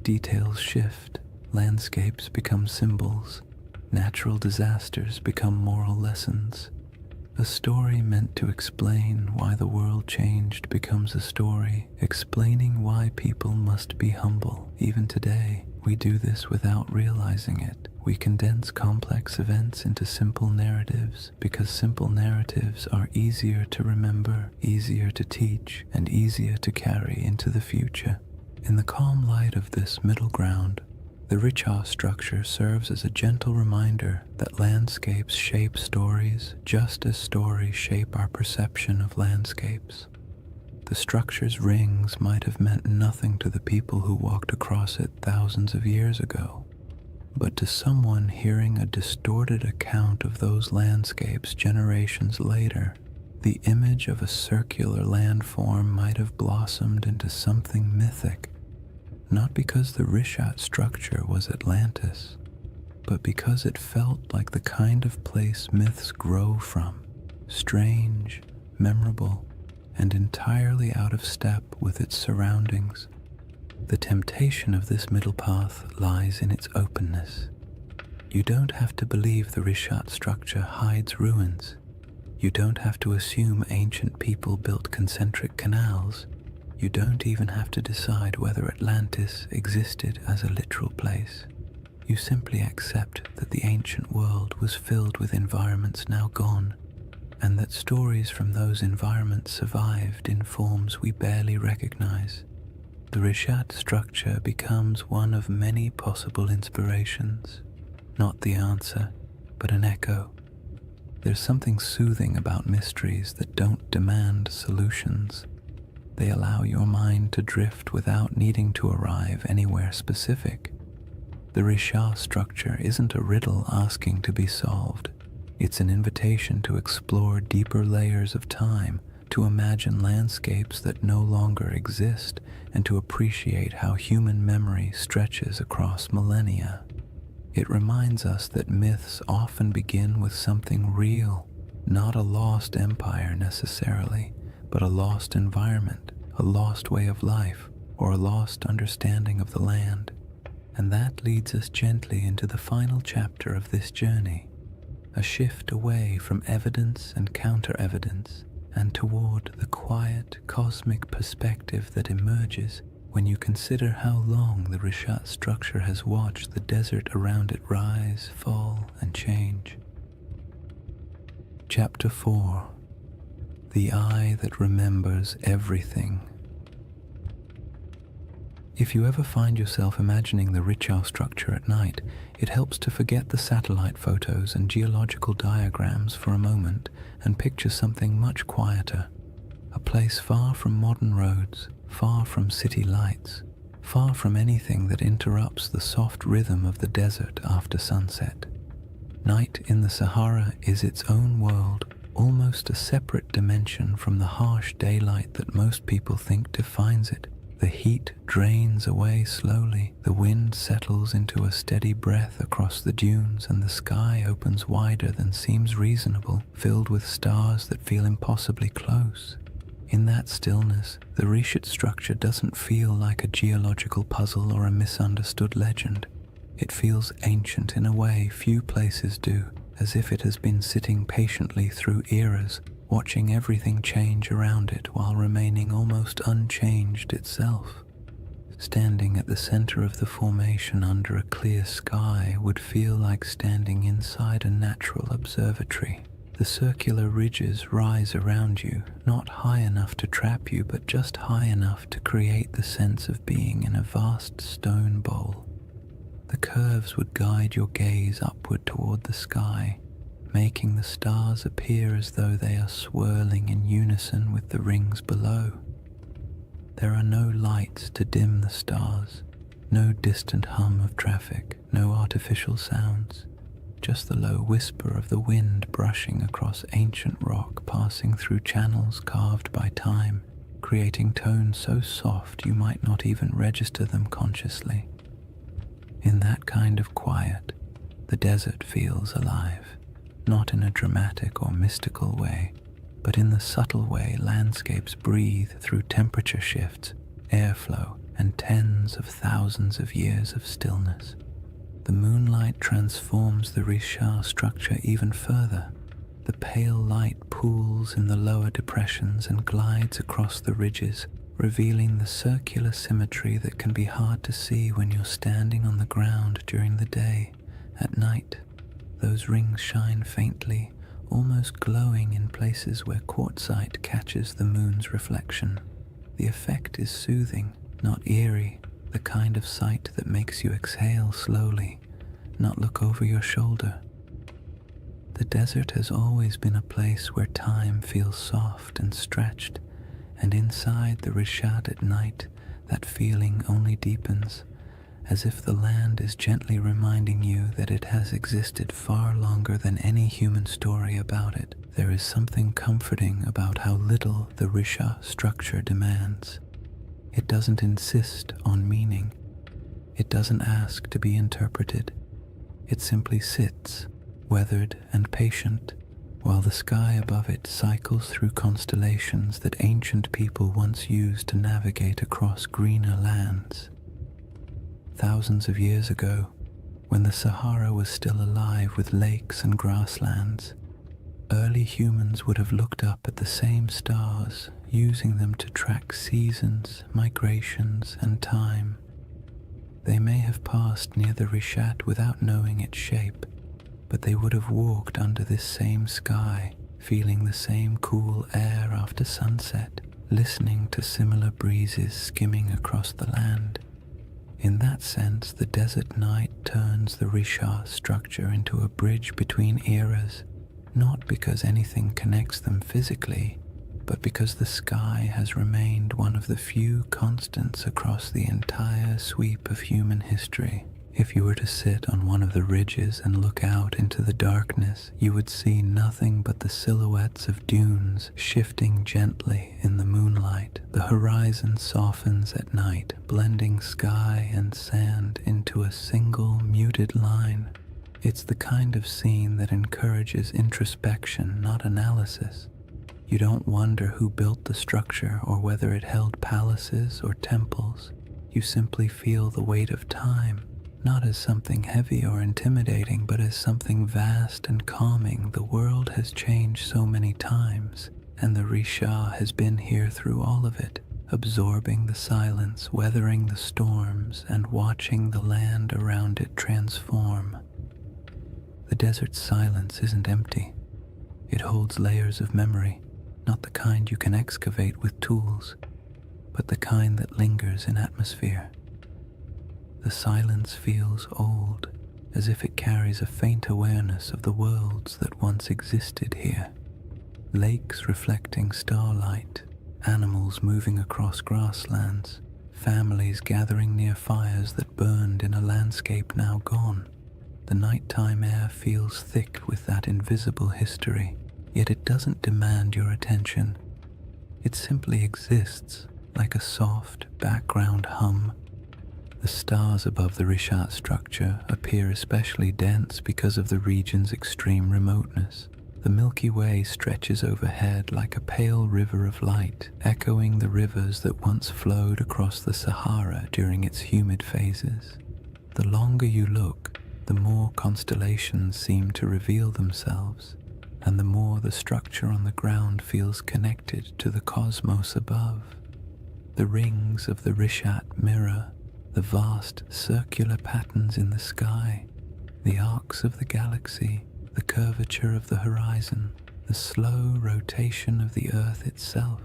Details shift, landscapes become symbols, natural disasters become moral lessons. A story meant to explain why the world changed becomes a story explaining why people must be humble. Even today, we do this without realizing it. We condense complex events into simple narratives because simple narratives are easier to remember, easier to teach, and easier to carry into the future. In the calm light of this middle ground, the Richat structure serves as a gentle reminder that landscapes shape stories just as stories shape our perception of landscapes. The structure's rings might have meant nothing to the people who walked across it thousands of years ago, but to someone hearing a distorted account of those landscapes generations later, the image of a circular landform might have blossomed into something mythic, not because the Richat structure was Atlantis, but because it felt like the kind of place myths grow from, strange, memorable, and entirely out of step with its surroundings. The temptation of this middle path lies in its openness. You don't have to believe the Richat structure hides ruins. You don't have to assume ancient people built concentric canals. You don't even have to decide whether Atlantis existed as a literal place. You simply accept that the ancient world was filled with environments now gone, and that stories from those environments survived in forms we barely recognize. The Richat structure becomes one of many possible inspirations, not the answer, but an echo. There's something soothing about mysteries that don't demand solutions. They allow your mind to drift without needing to arrive anywhere specific. The Richat structure isn't a riddle asking to be solved. It's an invitation to explore deeper layers of time, to imagine landscapes that no longer exist, and to appreciate how human memory stretches across millennia. It reminds us that myths often begin with something real, not a lost empire necessarily, but a lost environment, a lost way of life, or a lost understanding of the land. And that leads us gently into the final chapter of this journey, a shift away from evidence and counter-evidence, and toward the quiet, cosmic perspective that emerges when you consider how long the Richat structure has watched the desert around it rise, fall, and change. Chapter 4. The Eye That Remembers Everything. If you ever find yourself imagining the Richau structure at night, it helps to forget the satellite photos and geological diagrams for a moment and picture something much quieter. A place far from modern roads, far from city lights, far from anything that interrupts the soft rhythm of the desert after sunset. Night in the Sahara is its own world, almost a separate dimension from the harsh daylight that most people think defines it. The heat drains away slowly, the wind settles into a steady breath across the dunes, and the sky opens wider than seems reasonable, filled with stars that feel impossibly close. In that stillness, the Richat structure doesn't feel like a geological puzzle or a misunderstood legend. It feels ancient in a way few places do, as if it has been sitting patiently through eras, watching everything change around it while remaining almost unchanged itself. Standing at the center of the formation under a clear sky would feel like standing inside a natural observatory. The circular ridges rise around you, not high enough to trap you, but just high enough to create the sense of being in a vast stone bowl. The curves would guide your gaze upward toward the sky, making the stars appear as though they are swirling in unison with the rings below. There are no lights to dim the stars, no distant hum of traffic, no artificial sounds, just the low whisper of the wind brushing across ancient rock, passing through channels carved by time, creating tones so soft you might not even register them consciously. In that kind of quiet, the desert feels alive. Not in a dramatic or mystical way, but in the subtle way landscapes breathe through temperature shifts, airflow, and tens of thousands of years of stillness. The moonlight transforms the Richat structure even further. The pale light pools in the lower depressions and glides across the ridges, revealing the circular symmetry that can be hard to see when you're standing on the ground during the day. At night, those rings shine faintly, almost glowing in places where quartzite catches the moon's reflection. The effect is soothing, not eerie, the kind of sight that makes you exhale slowly, not look over your shoulder. The desert has always been a place where time feels soft and stretched, and inside the Richat at night, that feeling only deepens, as if the land is gently reminding you that it has existed far longer than any human story about it. There is something comforting about how little the Richat structure demands. It doesn't insist on meaning. It doesn't ask to be interpreted. It simply sits, weathered and patient, while the sky above it cycles through constellations that ancient people once used to navigate across greener lands. Thousands of years ago, when the Sahara was still alive with lakes and grasslands, early humans would have looked up at the same stars, using them to track seasons, migrations, and time. They may have passed near the Richat without knowing its shape, but they would have walked under this same sky, feeling the same cool air after sunset, listening to similar breezes skimming across the land. In that sense, the desert night turns the Richat structure into a bridge between eras, not because anything connects them physically, but because the sky has remained one of the few constants across the entire sweep of human history. If you were to sit on one of the ridges and look out into the darkness, you would see nothing but the silhouettes of dunes shifting gently in the moonlight. The horizon softens at night, blending sky and sand into a single muted line. It's the kind of scene that encourages introspection, not analysis. You don't wonder who built the structure or whether it held palaces or temples. You simply feel the weight of time, not as something heavy or intimidating, but as something vast and calming. The world has changed so many times, and the Richat has been here through all of it, absorbing the silence, weathering the storms, and watching the land around it transform. The desert's silence isn't empty. It holds layers of memory, not the kind you can excavate with tools, but the kind that lingers in atmosphere. The silence feels old, as if it carries a faint awareness of the worlds that once existed here. Lakes reflecting starlight, animals moving across grasslands, families gathering near fires that burned in a landscape now gone. The nighttime air feels thick with that invisible history, yet it doesn't demand your attention. It simply exists, like a soft background hum. The stars above the Rishat structure appear especially dense because of the region's extreme remoteness. The Milky Way stretches overhead like a pale river of light, echoing the rivers that once flowed across the Sahara during its humid phases. The longer you look, the more constellations seem to reveal themselves, and the more the structure on the ground feels connected to the cosmos above. The rings of the Rishat mirror the vast circular patterns in the sky, the arcs of the galaxy, the curvature of the horizon, the slow rotation of the Earth itself.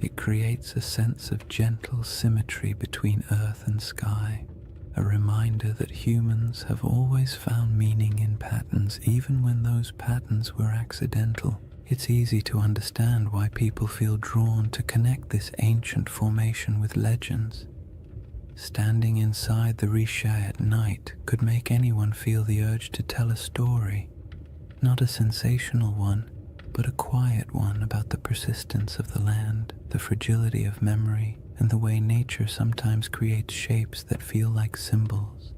It creates a sense of gentle symmetry between Earth and sky, a reminder that humans have always found meaning in patterns even when those patterns were accidental. It's easy to understand why people feel drawn to connect this ancient formation with legends. Standing inside the Risha at night could make anyone feel the urge to tell a story, not a sensational one, but a quiet one about the persistence of the land, the fragility of memory, and the way nature sometimes creates shapes that feel like symbols.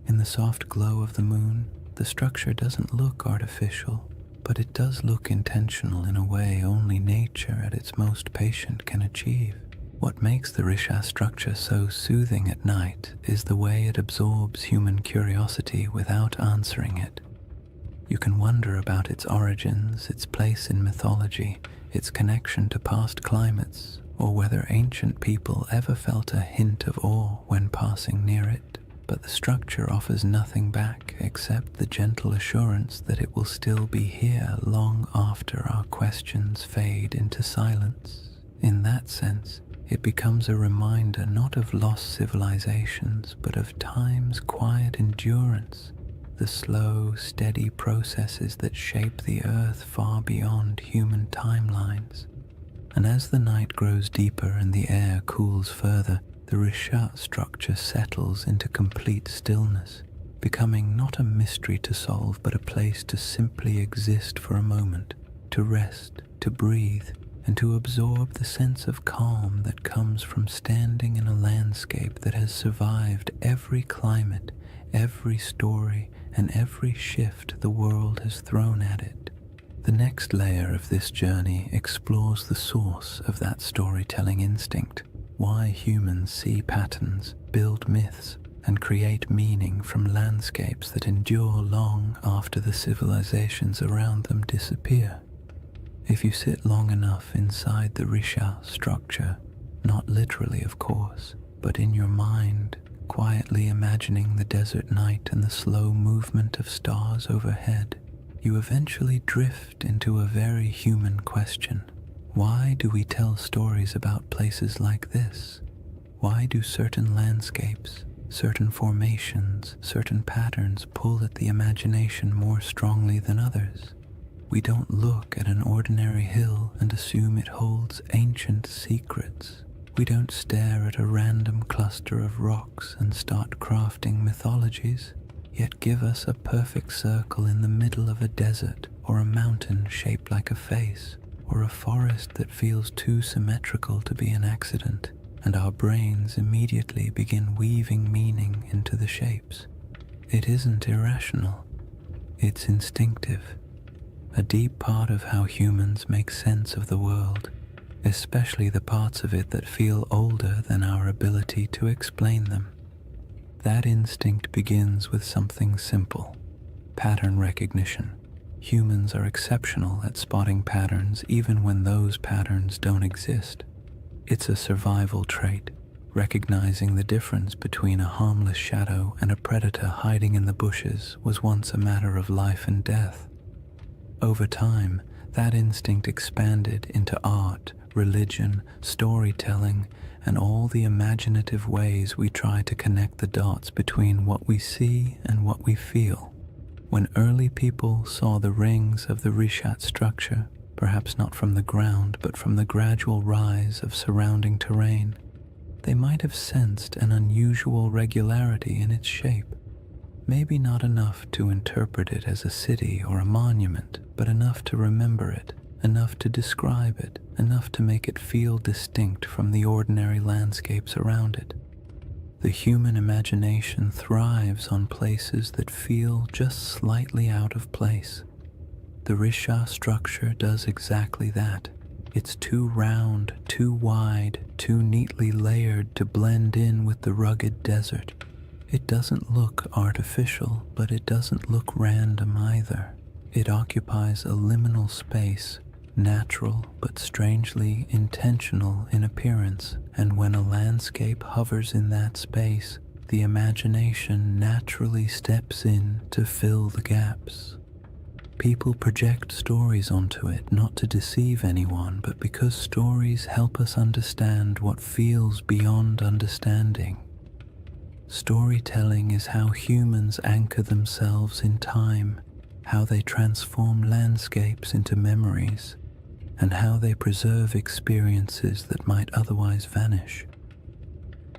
In the soft glow of the moon, the structure doesn't look artificial, but it does look intentional in a way only nature at its most patient can achieve. What makes the Risha structure so soothing at night is the way it absorbs human curiosity without answering it. You can wonder about its origins, its place in mythology, its connection to past climates, or whether ancient people ever felt a hint of awe when passing near it. But the structure offers nothing back except the gentle assurance that it will still be here long after our questions fade into silence. In that sense, it becomes a reminder not of lost civilizations, but of time's quiet endurance, the slow, steady processes that shape the Earth far beyond human timelines. And as the night grows deeper and the air cools further, the Rishat structure settles into complete stillness, becoming not a mystery to solve, but a place to simply exist for a moment, to rest, to breathe, and to absorb the sense of calm that comes from standing in a landscape that has survived every climate, every story, and every shift the world has thrown at it. The next layer of this journey explores the source of that storytelling instinct, why humans see patterns, build myths, and create meaning from landscapes that endure long after the civilizations around them disappear. If you sit long enough inside the Risha structure, not literally of course, but in your mind, quietly imagining the desert night and the slow movement of stars overhead, you eventually drift into a very human question. Why do we tell stories about places like this? Why do certain landscapes, certain formations, certain patterns pull at the imagination more strongly than others? We don't look at an ordinary hill and assume it holds ancient secrets. We don't stare at a random cluster of rocks and start crafting mythologies, yet give us a perfect circle in the middle of a desert, or a mountain shaped like a face, or a forest that feels too symmetrical to be an accident, and our brains immediately begin weaving meaning into the shapes. It isn't irrational, it's instinctive. A deep part of how humans make sense of the world, especially the parts of it that feel older than our ability to explain them. That instinct begins with something simple: pattern recognition. Humans are exceptional at spotting patterns even when those patterns don't exist. It's a survival trait. Recognizing the difference between a harmless shadow and a predator hiding in the bushes was once a matter of life and death. Over time, that instinct expanded into art, religion, storytelling, and all the imaginative ways we try to connect the dots between what we see and what we feel. When early people saw the rings of the Rishat structure, perhaps not from the ground but from the gradual rise of surrounding terrain, they might have sensed an unusual regularity in its shape. Maybe not enough to interpret it as a city or a monument, but enough to remember it, enough to describe it, enough to make it feel distinct from the ordinary landscapes around it. The human imagination thrives on places that feel just slightly out of place. The Risha structure does exactly that. It's too round, too wide, too neatly layered to blend in with the rugged desert. It doesn't look artificial, but it doesn't look random either. It occupies a liminal space, natural but strangely intentional in appearance, and when a landscape hovers in that space, the imagination naturally steps in to fill the gaps. People project stories onto it not to deceive anyone, but because stories help us understand what feels beyond understanding. Storytelling is how humans anchor themselves in time, how they transform landscapes into memories, and how they preserve experiences that might otherwise vanish.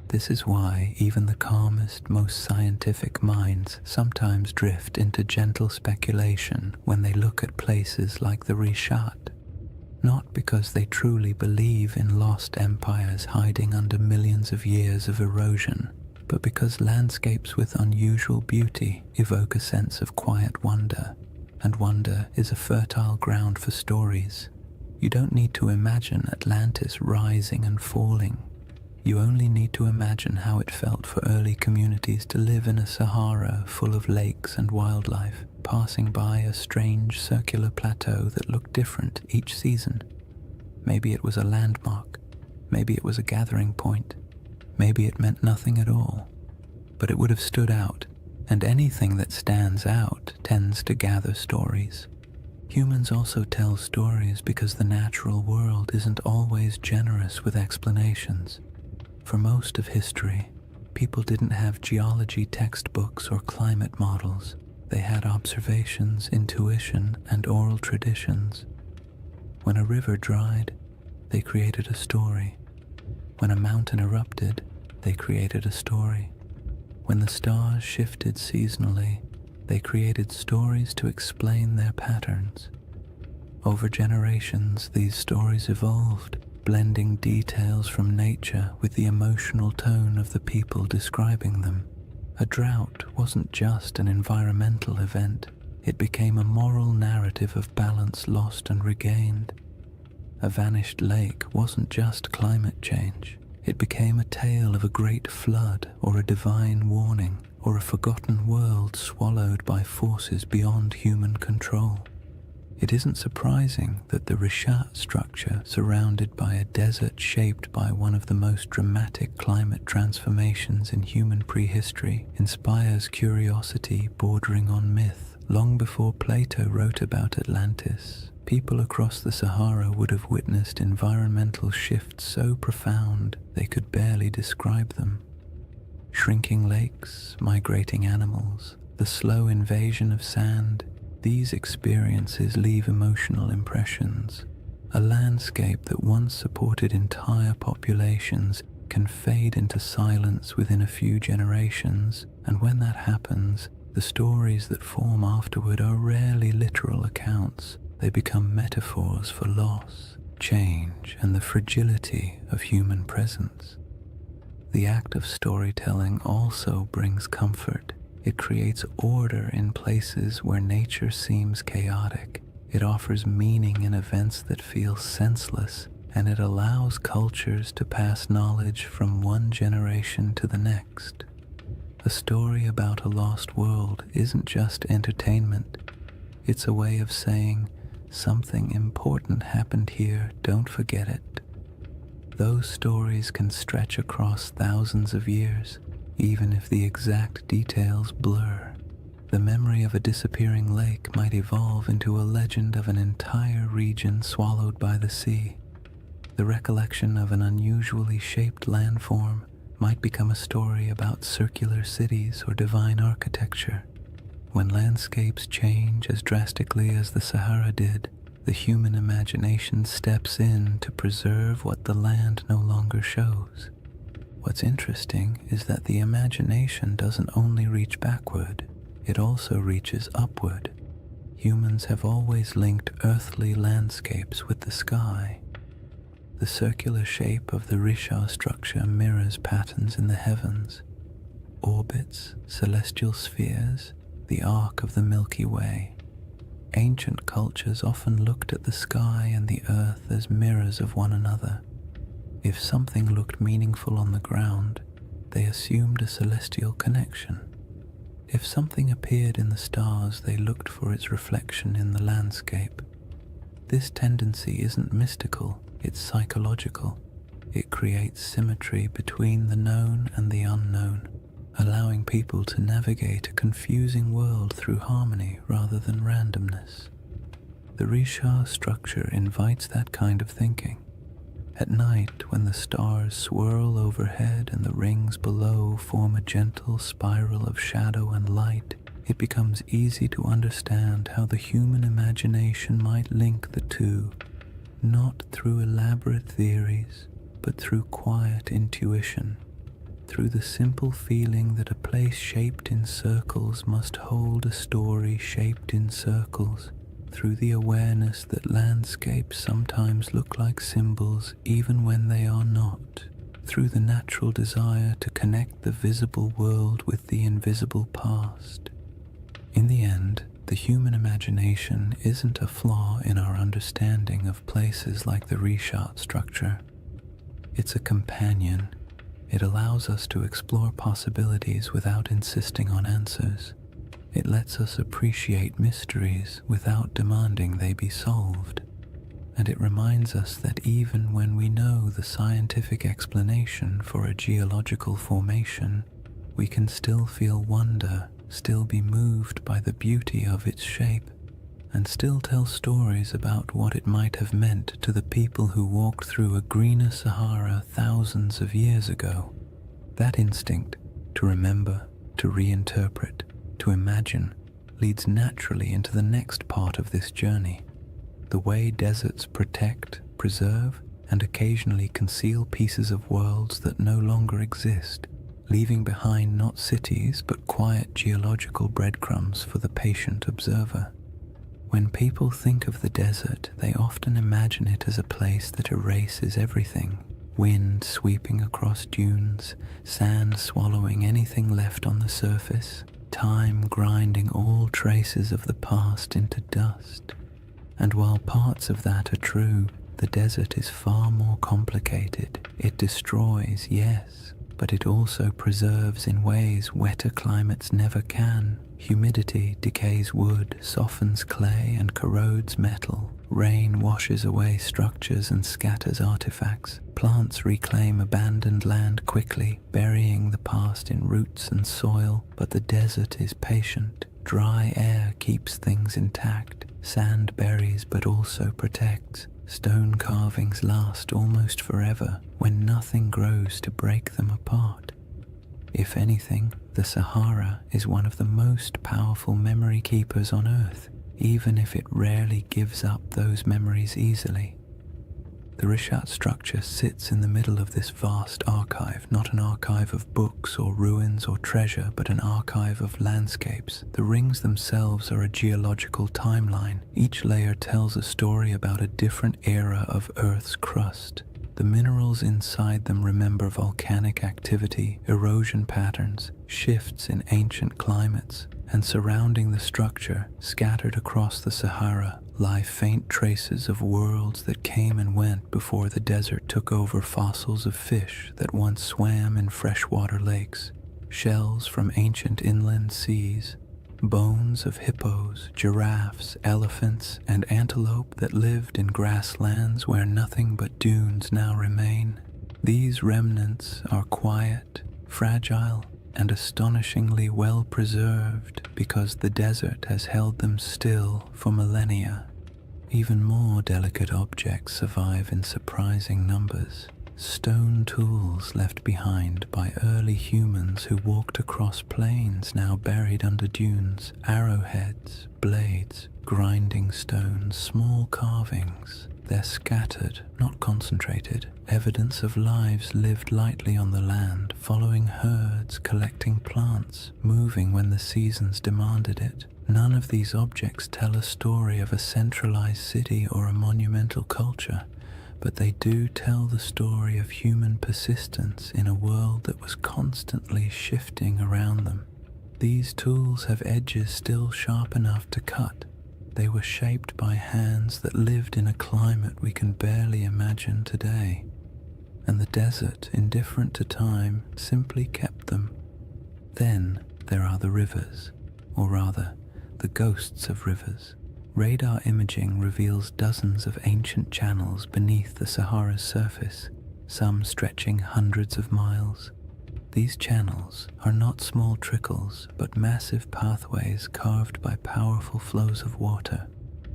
This is why even the calmest, most scientific minds sometimes drift into gentle speculation when they look at places like the Rishat, not because they truly believe in lost empires hiding under millions of years of erosion, but because landscapes with unusual beauty evoke a sense of quiet wonder, and wonder is a fertile ground for stories. You don't need to imagine Atlantis rising and falling. You only need to imagine how it felt for early communities to live in a Sahara full of lakes and wildlife, passing by a strange circular plateau that looked different each season. Maybe it was a landmark, maybe it was a gathering point, maybe it meant nothing at all, but it would have stood out, and anything that stands out tends to gather stories. Humans also tell stories because the natural world isn't always generous with explanations. For most of history, people didn't have geology textbooks or climate models. They had observations, intuition, and oral traditions. When a river dried, they created a story. When a mountain erupted, they created a story. When the stars shifted seasonally, they created stories to explain their patterns. Over generations, these stories evolved, blending details from nature with the emotional tone of the people describing them. A drought wasn't just an environmental event, it became a moral narrative of balance lost and regained. A vanished lake wasn't just climate change, it became a tale of a great flood or a divine warning, or a forgotten world swallowed by forces beyond human control. It isn't surprising that the Rishat structure, surrounded by a desert shaped by one of the most dramatic climate transformations in human prehistory, inspires curiosity bordering on myth. Long before Plato wrote about Atlantis, people across the Sahara would have witnessed environmental shifts so profound they could barely describe them. Shrinking lakes, migrating animals, the slow invasion of sand, these experiences leave emotional impressions. A landscape that once supported entire populations can fade into silence within a few generations, and when that happens, the stories that form afterward are rarely literal accounts. They become metaphors for loss, change, and the fragility of human presence. The act of storytelling also brings comfort. It creates order in places where nature seems chaotic. It offers meaning in events that feel senseless, and it allows cultures to pass knowledge from one generation to the next. A story about a lost world isn't just entertainment. It's a way of saying, something important happened here, don't forget it. Those stories can stretch across thousands of years, even if the exact details blur. The memory of a disappearing lake might evolve into a legend of an entire region swallowed by the sea. The recollection of an unusually shaped landform might become a story about circular cities or divine architecture. When landscapes change as drastically as the Sahara did, the human imagination steps in to preserve what the land no longer shows. What's interesting is that the imagination doesn't only reach backward, it also reaches upward. Humans have always linked earthly landscapes with the sky. The circular shape of the Risha structure mirrors patterns in the heavens, orbits, celestial spheres, the arc of the Milky Way. Ancient cultures often looked at the sky and the earth as mirrors of one another. If something looked meaningful on the ground, they assumed a celestial connection. If something appeared in the stars, they looked for its reflection in the landscape. This tendency isn't mystical, it's psychological. It creates symmetry between the known and the unknown, allowing people to navigate a confusing world through harmony rather than randomness. The Risha structure invites that kind of thinking. At night, when the stars swirl overhead and the rings below form a gentle spiral of shadow and light, it becomes easy to understand how the human imagination might link the two, not through elaborate theories, but through quiet intuition, through the simple feeling that a place shaped in circles must hold a story shaped in circles, through the awareness that landscapes sometimes look like symbols even when they are not, through the natural desire to connect the visible world with the invisible past. In the end, the human imagination isn't a flaw in our understanding of places like the Risha structure. It's a companion. It allows us to explore possibilities without insisting on answers. It lets us appreciate mysteries without demanding they be solved. And it reminds us that even when we know the scientific explanation for a geological formation, we can still feel wonder, still be moved by the beauty of its shape, and still tell stories about what it might have meant to the people who walked through a greener Sahara thousands of years ago. That instinct to remember, to reinterpret, to imagine, leads naturally into the next part of this journey, the way deserts protect, preserve, and occasionally conceal pieces of worlds that no longer exist, leaving behind not cities but quiet geological breadcrumbs for the patient observer. When people think of the desert, they often imagine it as a place that erases everything. Wind sweeping across dunes, sand swallowing anything left on the surface, time grinding all traces of the past into dust. And while parts of that are true, the desert is far more complicated. It destroys, yes, but it also preserves in ways wetter climates never can. Humidity decays wood, softens clay, and corrodes metal. Rain washes away structures and scatters artifacts. Plants reclaim abandoned land quickly, burying the past in roots and soil, but the desert is patient. Dry air keeps things intact. Sand buries but also protects. Stone carvings last almost forever when nothing grows to break them apart. If anything, the Sahara is one of the most powerful memory keepers on Earth, even if it rarely gives up those memories easily. The Rishat structure sits in the middle of this vast archive, not an archive of books or ruins or treasure, but an archive of landscapes. The rings themselves are a geological timeline. Each layer tells a story about a different era of Earth's crust. The minerals inside them remember volcanic activity, erosion patterns, shifts in ancient climates, and surrounding the structure, scattered across the Sahara, lie faint traces of worlds that came and went before the desert took over. Fossils of fish that once swam in freshwater lakes, shells from ancient inland seas, bones of hippos, giraffes, elephants, and antelope that lived in grasslands where nothing but dunes now remain. These remnants are quiet, fragile, and astonishingly well preserved because the desert has held them still for millennia. Even more delicate objects survive in surprising numbers. Stone tools left behind by early humans who walked across plains now buried under dunes, arrowheads, blades, grinding stones, small carvings. They're scattered, not concentrated, evidence of lives lived lightly on the land, following herds, collecting plants, moving when the seasons demanded it. None of these objects tell a story of a centralized city or a monumental culture, but they do tell the story of human persistence in a world that was constantly shifting around them. These tools have edges still sharp enough to cut. They were shaped by hands that lived in a climate we can barely imagine today, and the desert, indifferent to time, simply kept them. Then there are the rivers, or rather, the ghosts of rivers. Radar imaging reveals dozens of ancient channels beneath the Sahara's surface, some stretching hundreds of miles. These channels are not small trickles, but massive pathways carved by powerful flows of water.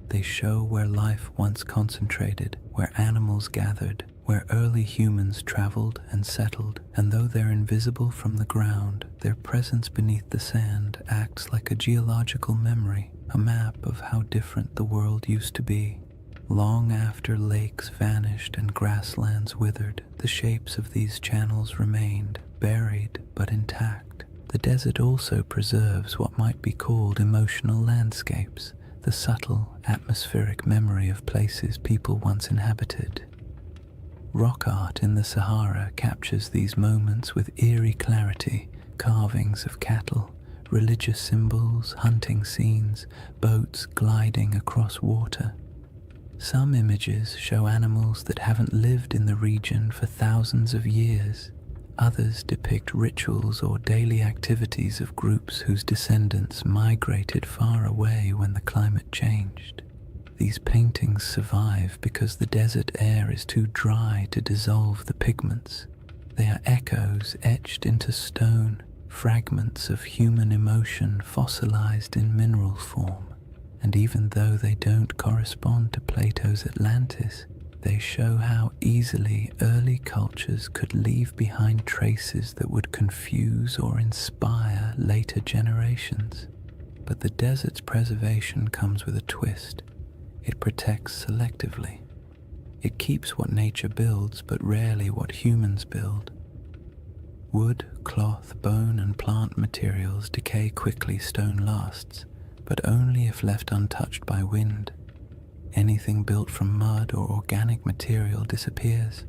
They show where life once concentrated, where animals gathered, where early humans traveled and settled, and though they're invisible from the ground, their presence beneath the sand acts like a geological memory, a map of how different the world used to be. Long after lakes vanished and grasslands withered, the shapes of these channels remained, buried but intact. The desert also preserves what might be called emotional landscapes, the subtle, atmospheric memory of places people once inhabited. Rock art in the Sahara captures these moments with eerie clarity, carvings of cattle, religious symbols, hunting scenes, boats gliding across water. Some images show animals that haven't lived in the region for thousands of years. Others depict rituals or daily activities of groups whose descendants migrated far away when the climate changed. These paintings survive because the desert air is too dry to dissolve the pigments. They are echoes etched into stone, fragments of human emotion fossilized in mineral form. And even though they don't correspond to Plato's Atlantis, they show how easily early cultures could leave behind traces that would confuse or inspire later generations. But the desert's preservation comes with a twist. It protects selectively. It keeps what nature builds, but rarely what humans build. Wood, cloth, bone, and plant materials decay quickly, stone lasts, but only if left untouched by wind. Anything built from mud or organic material disappears,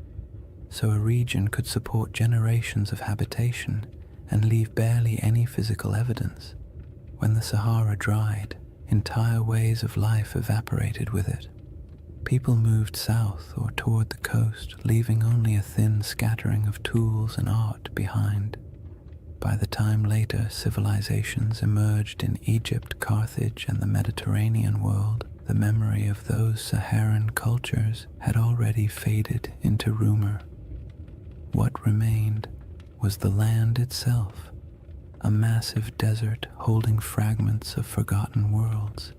so a region could support generations of habitation and leave barely any physical evidence. When the Sahara dried, entire ways of life evaporated with it. People moved south or toward the coast, leaving only a thin scattering of tools and art behind. By the time later civilizations emerged in Egypt, Carthage, and the Mediterranean world, the memory of those Saharan cultures had already faded into rumor. What remained was the land itself, a massive desert holding fragments of forgotten worlds.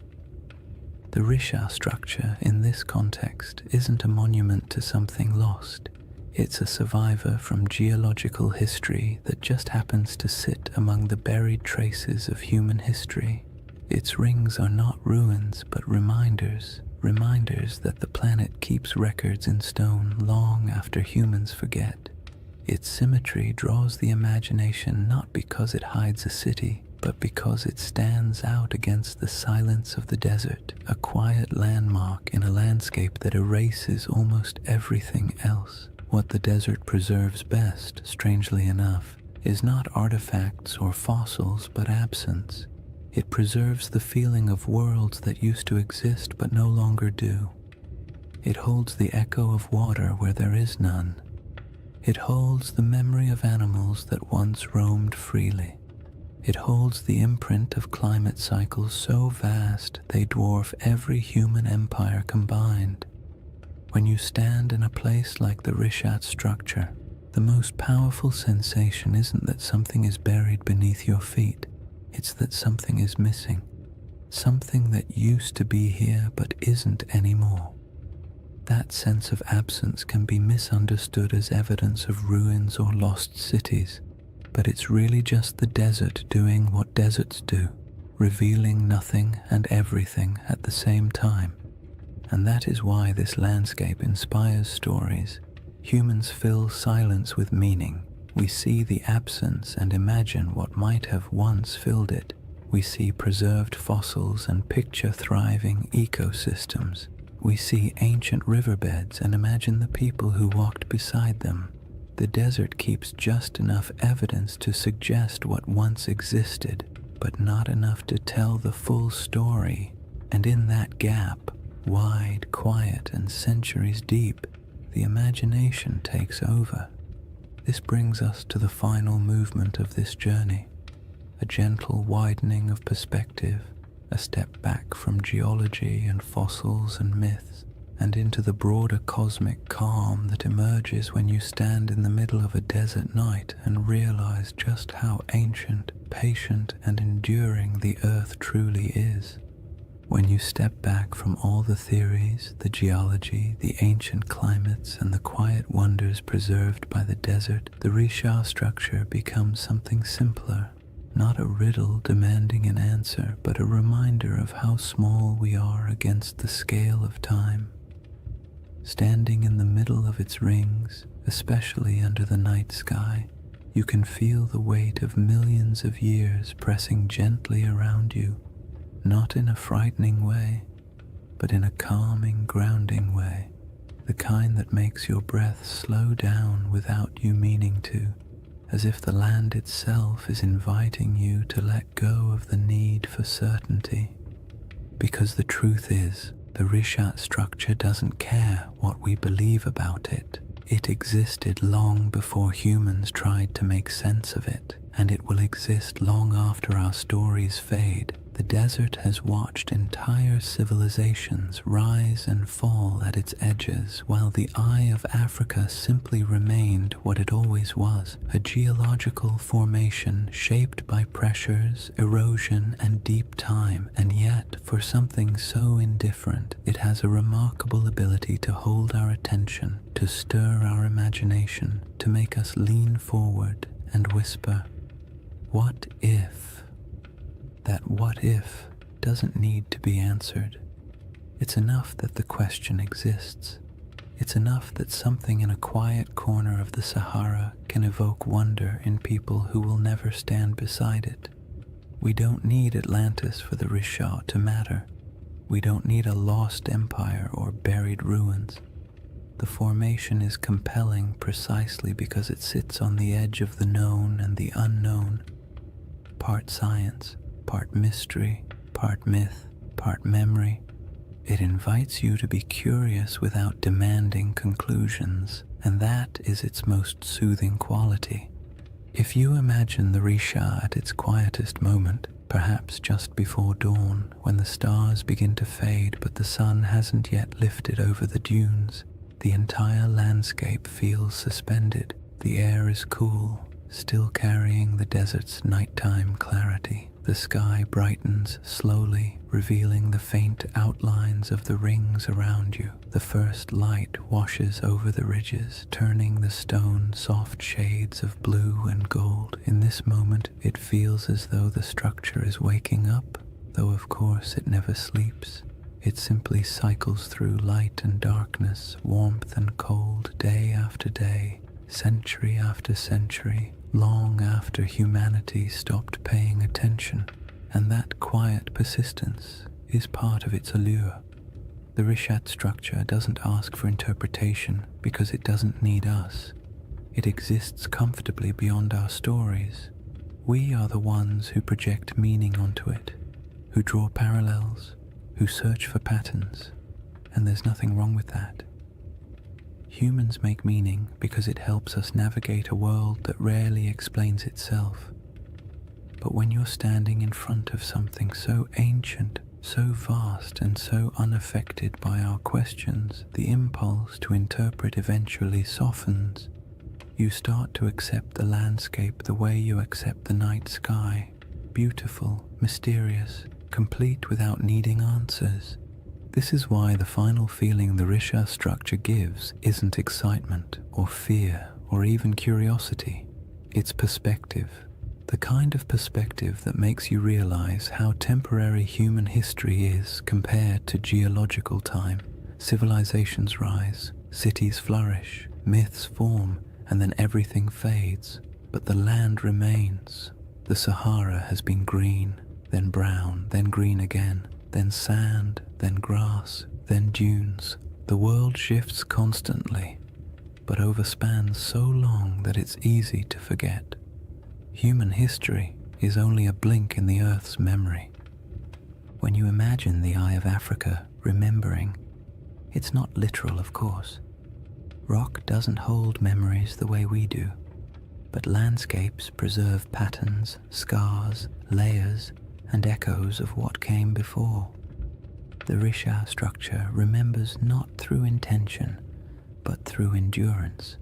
The Risha structure in this context isn't a monument to something lost. It's a survivor from geological history that just happens to sit among the buried traces of human history. Its rings are not ruins, but reminders that the planet keeps records in stone long after humans forget. Its symmetry draws the imagination not because it hides a city, but because it stands out against the silence of the desert, a quiet landmark in a landscape that erases almost everything else. What the desert preserves best, strangely enough, is not artifacts or fossils, but absence. It preserves the feeling of worlds that used to exist but no longer do. It holds the echo of water where there is none. It holds the memory of animals that once roamed freely. It holds the imprint of climate cycles so vast they dwarf every human empire combined. When you stand in a place like the Rishat structure, the most powerful sensation isn't that something is buried beneath your feet, it's that something is missing. something that used to be here but isn't anymore. That sense of absence can be misunderstood as evidence of ruins or lost cities, but it's really just the desert doing what deserts do, revealing nothing and everything at the same time. And that is why this landscape inspires stories. Humans fill silence with meaning. We see the absence and imagine what might have once filled it. We see preserved fossils and picture thriving ecosystems. We see ancient riverbeds and imagine the people who walked beside them. The desert keeps just enough evidence to suggest what once existed, but not enough to tell the full story. And in that gap, wide, quiet, and centuries deep, the imagination takes over. This brings us to the final movement of this journey, a gentle widening of perspective, a step back from geology and fossils and myths, and into the broader cosmic calm that emerges when you stand in the middle of a desert night and realize just how ancient, patient, and enduring the earth truly is. When you step back from all the theories, the geology, the ancient climates, and the quiet wonders preserved by the desert, the Risha structure becomes something simpler. Not a riddle demanding an answer, but a reminder of how small we are against the scale of time. Standing in the middle of its rings, especially under the night sky, you can feel the weight of millions of years pressing gently around you, not in a frightening way, but in a calming, grounding way, the kind that makes your breath slow down without you meaning to, as if the land itself is inviting you to let go of the need for certainty. Because the truth is, the Rishat structure doesn't care what we believe about it. It existed long before humans tried to make sense of it, and it will exist long after our stories fade. The desert has watched entire civilizations rise and fall at its edges, while the eye of Africa simply remained what it always was, a geological formation shaped by pressures, erosion, and deep time. And yet, for something so indifferent, it has a remarkable ability to hold our attention, to stir our imagination, to make us lean forward and whisper, "What if?" That what if doesn't need to be answered. It's enough that the question exists. It's enough that something in a quiet corner of the Sahara can evoke wonder in people who will never stand beside it. We don't need Atlantis for the Risha to matter. We don't need a lost empire or buried ruins. The formation is compelling precisely because it sits on the edge of the known and the unknown, part science, part mystery, part myth, part memory. It invites you to be curious without demanding conclusions, and that is its most soothing quality. If you imagine the Risha at its quietest moment, perhaps just before dawn, when the stars begin to fade but the sun hasn't yet lifted over the dunes, the entire landscape feels suspended. The air is cool, still carrying the desert's nighttime clarity. The sky brightens slowly, revealing the faint outlines of the rings around you. The first light washes over the ridges, turning the stone soft shades of blue and gold. In this moment, it feels as though the structure is waking up, though of course it never sleeps. It simply cycles through light and darkness, warmth and cold, day after day, century after century, long after humanity stopped paying attention, and that quiet persistence is part of its allure. The Rishat structure doesn't ask for interpretation because it doesn't need us. It exists comfortably beyond our stories. We are the ones who project meaning onto it, who draw parallels, who search for patterns, and there's nothing wrong with that. Humans make meaning because it helps us navigate a world that rarely explains itself. But when you're standing in front of something so ancient, so vast, and so unaffected by our questions, the impulse to interpret eventually softens. You start to accept the landscape the way you accept the night sky, beautiful, mysterious, complete without needing answers. This is why the final feeling the Risha structure gives isn't excitement or fear or even curiosity. It's perspective, the kind of perspective that makes you realize how temporary human history is compared to geological time. Civilizations rise, cities flourish, myths form, and then everything fades. But the land remains. The Sahara has been green, then brown, then green again, then sand, then grass, then dunes. The world shifts constantly, but overspans so long that it's easy to forget. Human history is only a blink in the Earth's memory. When you imagine the Eye of Africa remembering, it's not literal, of course. Rock doesn't hold memories the way we do, but landscapes preserve patterns, scars, layers, and echoes of what came before. The Risha structure remembers not through intention, but through endurance,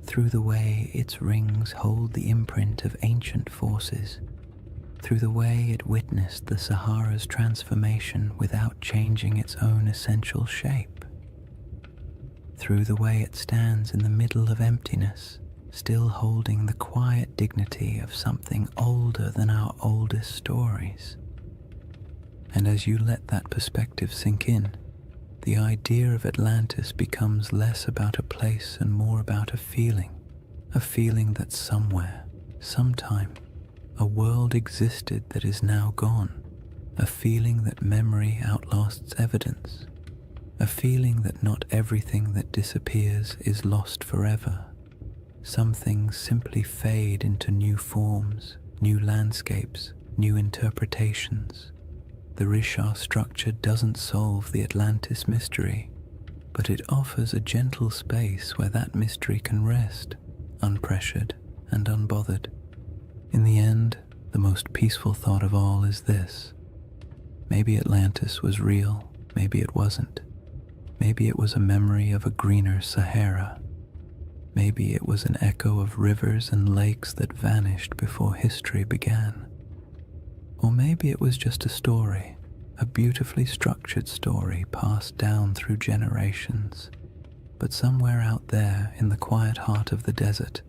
through the way its rings hold the imprint of ancient forces, through the way it witnessed the Sahara's transformation without changing its own essential shape, through the way it stands in the middle of emptiness, still holding the quiet dignity of something older than our oldest stories. And as you let that perspective sink in, the idea of Atlantis becomes less about a place and more about a feeling that somewhere, sometime, a world existed that is now gone, a feeling that memory outlasts evidence, a feeling that not everything that disappears is lost forever. Some things simply fade into new forms, new landscapes, new interpretations. The Risha structure doesn't solve the Atlantis mystery, but it offers a gentle space where that mystery can rest, unpressured and unbothered. In the end, the most peaceful thought of all is this: maybe Atlantis was real, maybe it wasn't. Maybe it was a memory of a greener Sahara. Maybe it was an echo of rivers and lakes that vanished before history began. Or maybe it was just a story, a beautifully structured story passed down through generations. But somewhere out there in the quiet heart of the desert,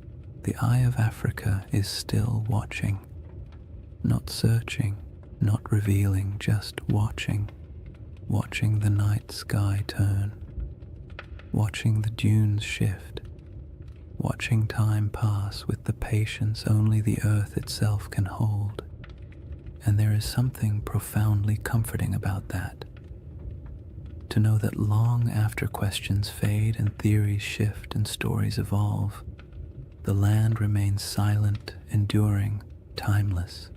the Eye of Africa is still watching. Not searching, not revealing, just watching. Watching the night sky turn. Watching the dunes shift. Watching time pass with the patience only the earth itself can hold. And there is something profoundly comforting about that. To know that long after questions fade and theories shift and stories evolve, the land remains silent, enduring, timeless.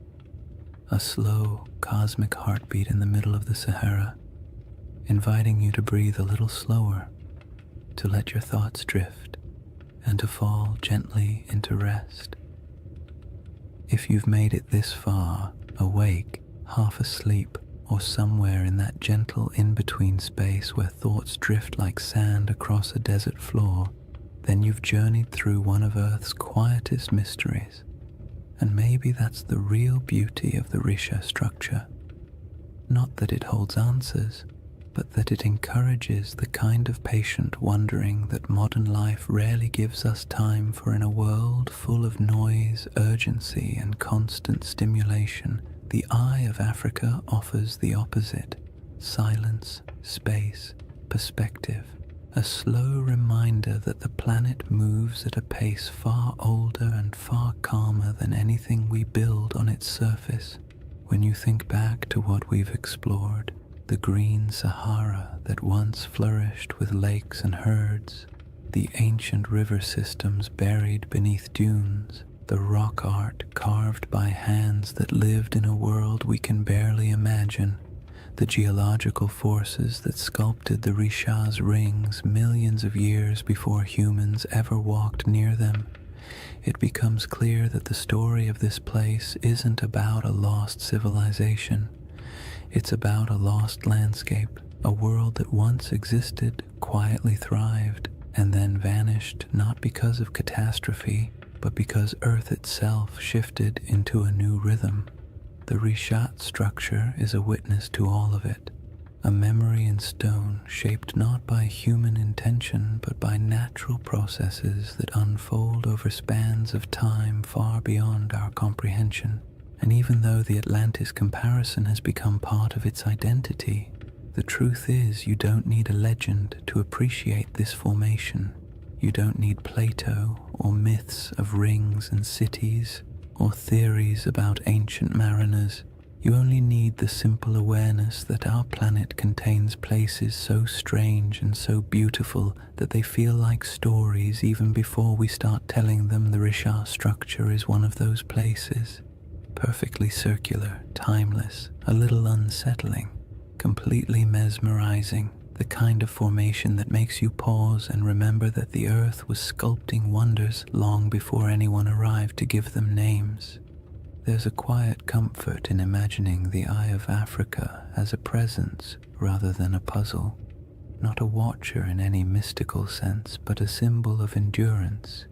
A slow, cosmic heartbeat in the middle of the Sahara, inviting you to breathe a little slower, to let your thoughts drift, and to fall gently into rest. If you've made it this far, awake, half asleep, or somewhere in that gentle in-between space where thoughts drift like sand across a desert floor, then you've journeyed through one of Earth's quietest mysteries. And maybe that's the real beauty of the Risha structure. Not that it holds answers, but that it encourages the kind of patient wondering that modern life rarely gives us time for. In a world full of noise, urgency, and constant stimulation, the Eye of Africa offers the opposite: silence, space, perspective, a slow reminder that the planet moves at a pace far older and far calmer than anything we build on its surface. When you think back to what we've explored, the green Sahara that once flourished with lakes and herds, the ancient river systems buried beneath dunes, the rock art carved by hands that lived in a world we can barely imagine, the geological forces that sculpted the Risha's rings millions of years before humans ever walked near them, it becomes clear that the story of this place isn't about a lost civilization. It's about a lost landscape, a world that once existed, quietly thrived, and then vanished not because of catastrophe, but because Earth itself shifted into a new rhythm. The Rishat structure is a witness to all of it, a memory in stone shaped not by human intention but by natural processes that unfold over spans of time far beyond our comprehension. And even though the Atlantis comparison has become part of its identity, the truth is you don't need a legend to appreciate this formation. You don't need Plato or myths of rings and cities or theories about ancient mariners. You only need the simple awareness that our planet contains places so strange and so beautiful that they feel like stories even before we start telling them. The Rishat structure is one of those places. Perfectly circular, timeless, a little unsettling, completely mesmerizing, the kind of formation that makes you pause and remember that the earth was sculpting wonders long before anyone arrived to give them names. There's a quiet comfort in imagining the Eye of Africa as a presence rather than a puzzle, not a watcher in any mystical sense, but a symbol of endurance.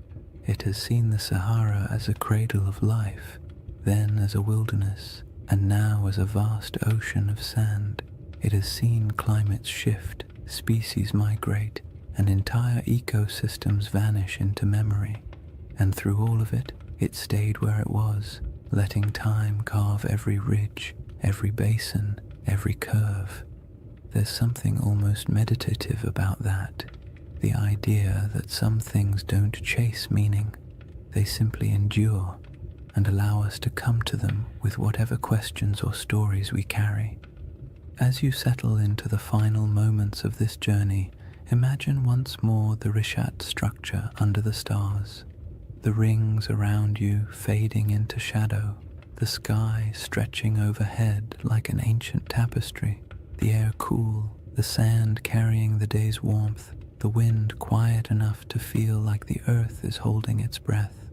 It has seen the Sahara as a cradle of life, then as a wilderness, and now as a vast ocean of sand. It has seen climates shift, species migrate, and entire ecosystems vanish into memory. And through all of it, it stayed where it was, letting time carve every ridge, every basin, every curve. There's something almost meditative about that, the idea that some things don't chase meaning, they simply endure and allow us to come to them with whatever questions or stories we carry. As you settle into the final moments of this journey, imagine once more the Rishat structure under the stars, the rings around you fading into shadow, the sky stretching overhead like an ancient tapestry, the air cool, the sand carrying the day's warmth, the wind quiet enough to feel like the earth is holding its breath.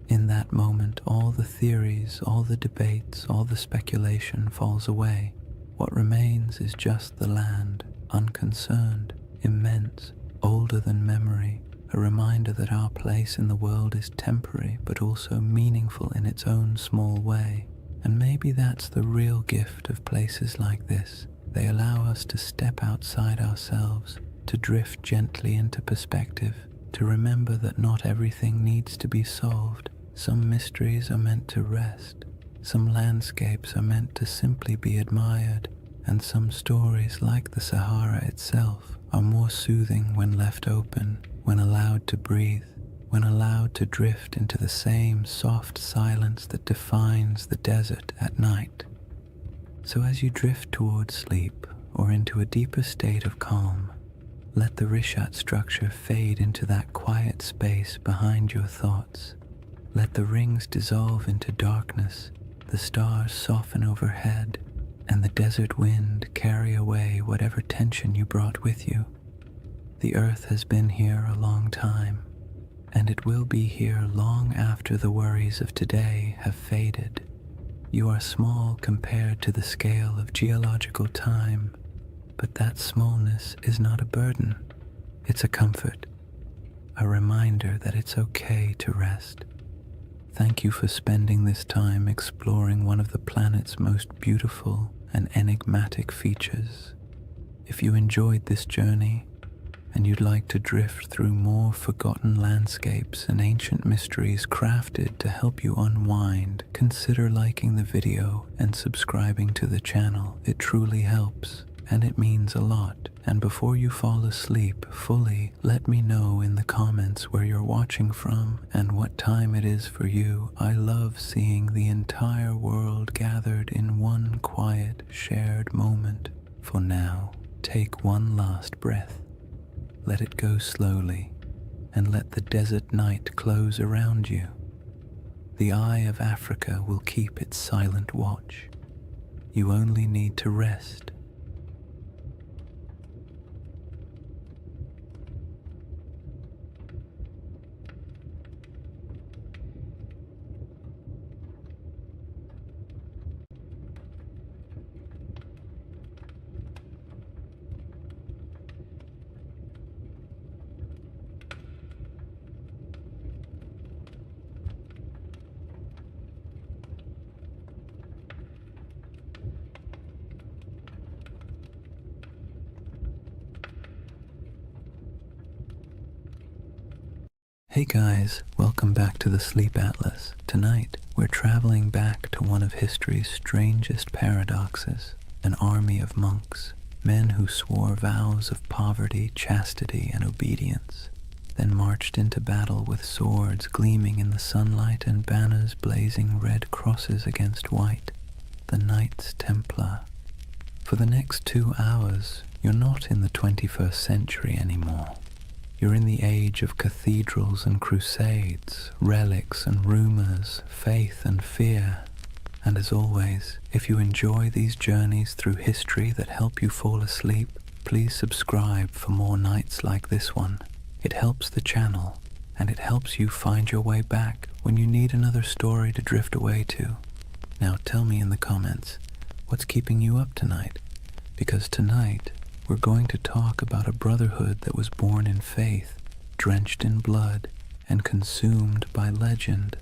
In that moment, all the theories, all the debates, all the speculation falls away. What remains is just the land, unconcerned, immense, older than memory, a reminder that our place in the world is temporary but also meaningful in its own small way. And maybe that's the real gift of places like this. They allow us to step outside ourselves, to drift gently into perspective, to remember that not everything needs to be solved. Some mysteries are meant to rest. Some landscapes are meant to simply be admired, and some stories, like the Sahara itself, are more soothing when left open, when allowed to breathe, when allowed to drift into the same soft silence that defines the desert at night. So as you drift towards sleep or into a deeper state of calm, let the Rishat structure fade into that quiet space behind your thoughts. Let the rings dissolve into darkness, the stars soften overhead, and the desert wind carry away whatever tension you brought with you. The earth has been here a long time, and it will be here long after the worries of today have faded. You are small compared to the scale of geological time, but that smallness is not a burden. It's a comfort, a reminder that it's okay to rest. Thank you for spending this time exploring one of the planet's most beautiful and enigmatic features. If you enjoyed this journey and you'd like to drift through more forgotten landscapes and ancient mysteries crafted to help you unwind, consider liking the video and subscribing to the channel. It truly helps, and it means a lot. And before you fall asleep fully, let me know in the comments where you're watching from and what time it is for you. I love seeing the entire world gathered in one quiet, shared moment. For now, take one last breath. Let it go slowly, and let the desert night close around you. The Eye of Africa will keep its silent watch. You only need to rest. Hey guys, welcome back to the Sleep Atlas. Tonight, we're traveling back to one of history's strangest paradoxes, an army of monks, men who swore vows of poverty, chastity, and obedience, then marched into battle with swords gleaming in the sunlight and banners blazing red crosses against white, the Knights Templar. For the next 2 hours, you're not in the 21st century anymore. You're in the age of cathedrals and crusades, relics and rumors, faith and fear. And as always, if you enjoy these journeys through history that help you fall asleep, please subscribe for more nights like this one. It helps the channel, and it helps you find your way back when you need another story to drift away to. Now tell me in the comments, what's keeping you up tonight? Because tonight, we're going to talk about a brotherhood that was born in faith, drenched in blood, and consumed by legend.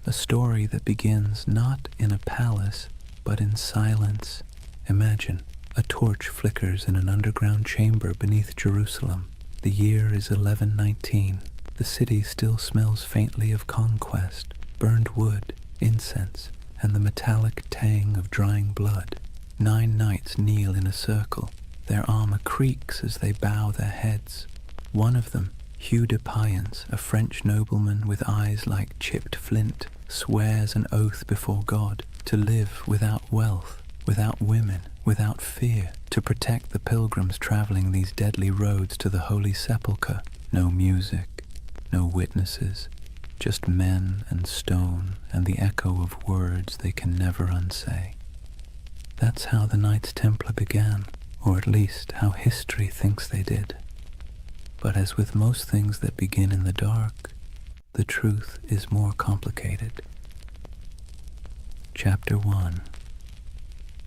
A story that begins not in a palace, but in silence. Imagine, a torch flickers in an underground chamber beneath Jerusalem. The year is 1119. The city still smells faintly of conquest, burned wood, incense, and the metallic tang of drying blood. 9 knights kneel in a circle. Their armor creaks as they bow their heads. One of them, Hugh de Payens, a French nobleman with eyes like chipped flint, swears an oath before God to live without wealth, without women, without fear, to protect the pilgrims traveling these deadly roads to the Holy Sepulchre. No music, no witnesses, just men and stone and the echo of words they can never unsay. That's how the Knights Templar began. Or at least how history thinks they did. But as with most things that begin in the dark, the truth is more complicated. Chapter 1.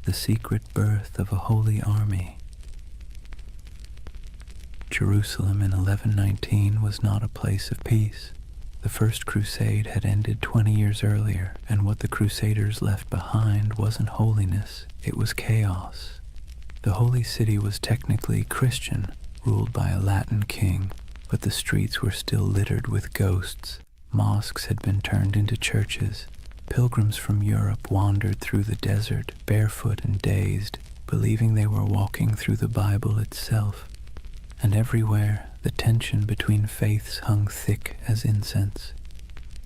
The Secret Birth of a Holy Army. Jerusalem in 1119 was not a place of peace. The First Crusade had ended 20 years earlier, and what the Crusaders left behind wasn't holiness, it was chaos. The Holy City was technically Christian, ruled by a Latin king, but the streets were still littered with ghosts. Mosques had been turned into churches. Pilgrims from Europe wandered through the desert, barefoot and dazed, believing they were walking through the Bible itself. And everywhere, the tension between faiths hung thick as incense.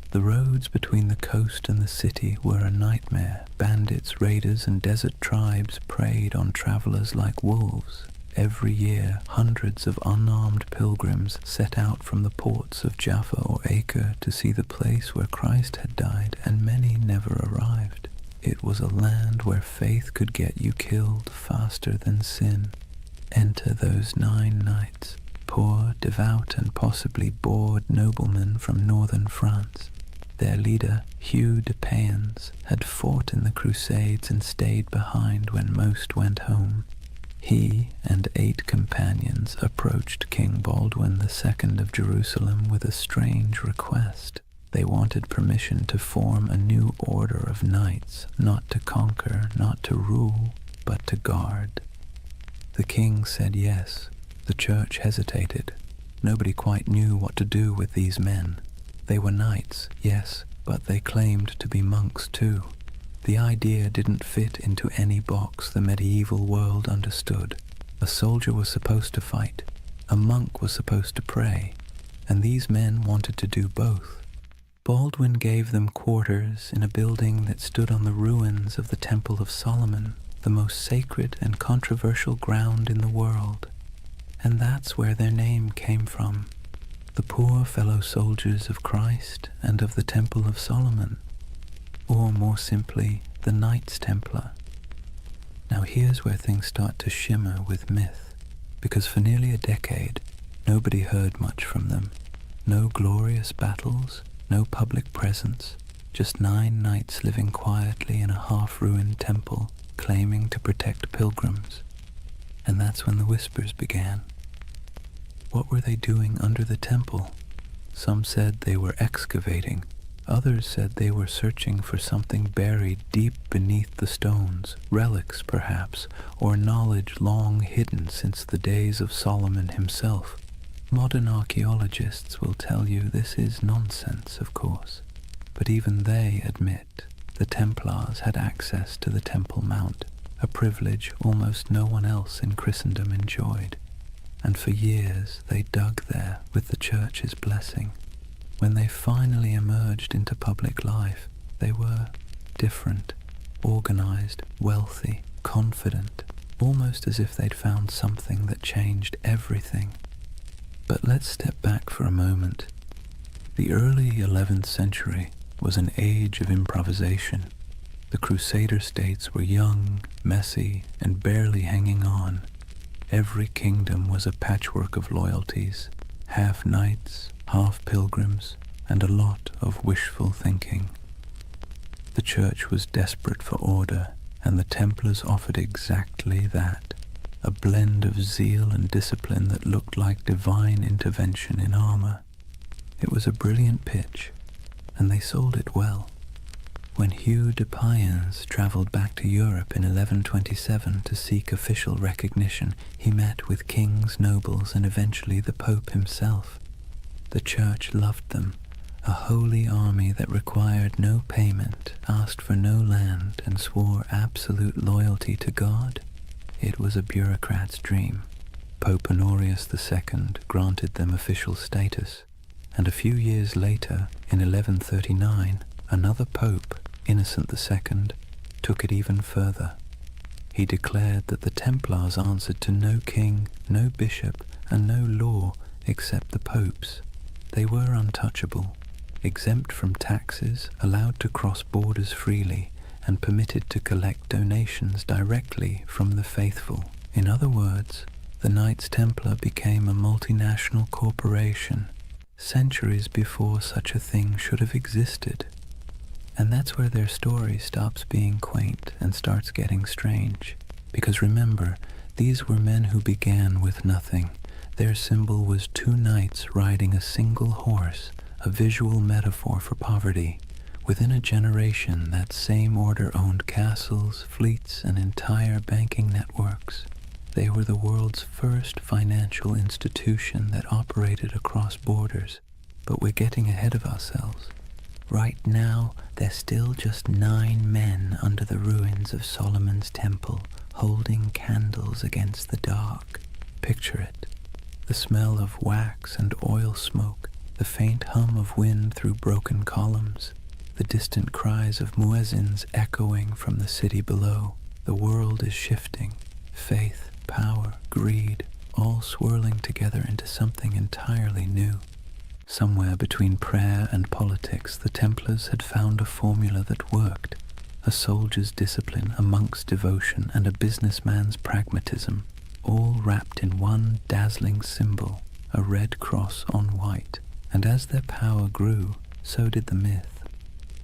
The roads between the coast and the city were a nightmare. Bandits, raiders, and desert tribes preyed on travelers like wolves. Every year, hundreds of unarmed pilgrims set out from the ports of Jaffa or Acre to see the place where Christ had died, and many never arrived. It was a land where faith could get you killed faster than sin. Enter those 9 knights, poor, devout, and possibly bored noblemen from northern France. Their leader, Hugh de Payens, had fought in the Crusades and stayed behind when most went home. He and 8 companions approached King Baldwin II of Jerusalem with a strange request. They wanted permission to form a new order of knights, not to conquer, not to rule, but to guard. The king said yes. The church hesitated. Nobody quite knew what to do with these men. They were knights, yes, but they claimed to be monks too. The idea didn't fit into any box the medieval world understood. A soldier was supposed to fight, a monk was supposed to pray, and these men wanted to do both. Baldwin gave them quarters in a building that stood on the ruins of the Temple of Solomon, the most sacred and controversial ground in the world. And that's where their name came from. The poor fellow soldiers of Christ and of the Temple of Solomon, or more simply, the Knights Templar. Now here's where things start to shimmer with myth, because for nearly a decade, nobody heard much from them. No glorious battles, no public presence, just 9 knights living quietly in a half-ruined temple, claiming to protect pilgrims. And that's when the whispers began. What were they doing under the temple? Some said they were excavating. Others said they were searching for something buried deep beneath the stones, relics perhaps, or knowledge long hidden since the days of Solomon himself. Modern archaeologists will tell you this is nonsense, of course, but even they admit the Templars had access to the Temple Mount, a privilege almost no one else in Christendom enjoyed, and for years they dug there with the Church's blessing. When they finally emerged into public life, they were different, organized, wealthy, confident, almost as if they'd found something that changed everything. But let's step back for a moment. The early 11th century was an age of improvisation. The Crusader states were young, messy, and barely hanging on. Every kingdom was a patchwork of loyalties, half knights, half pilgrims, and a lot of wishful thinking. The Church was desperate for order, and the Templars offered exactly that, a blend of zeal and discipline that looked like divine intervention in armor. It was a brilliant pitch, and they sold it well. When Hugh de Payens travelled back to Europe in 1127 to seek official recognition, he met with kings, nobles, and eventually the Pope himself. The Church loved them, a holy army that required no payment, asked for no land, and swore absolute loyalty to God. It was a bureaucrat's dream. Pope Honorius II granted them official status, and a few years later, in 1139, another pope, Innocent II, took it even further. He declared that the Templars answered to no king, no bishop, and no law except the popes. They were untouchable, exempt from taxes, allowed to cross borders freely, and permitted to collect donations directly from the faithful. In other words, the Knights Templar became a multinational corporation, centuries before such a thing should have existed. And that's where their story stops being quaint and starts getting strange. Because remember, these were men who began with nothing. Their symbol was two knights riding a single horse, a visual metaphor for poverty. Within a generation, that same order owned castles, fleets, and entire banking networks. They were the world's first financial institution that operated across borders. But we're getting ahead of ourselves. Right now, there's still just 9 men under the ruins of Solomon's temple, holding candles against the dark. Picture it. The smell of wax and oil smoke, the faint hum of wind through broken columns, the distant cries of muezzins echoing from the city below. The world is shifting. Faith, power, greed, all swirling together into something entirely new. Somewhere between prayer and politics, the Templars had found a formula that worked. A soldier's discipline, a monk's devotion, and a businessman's pragmatism, all wrapped in one dazzling symbol, a red cross on white. And as their power grew, so did the myth.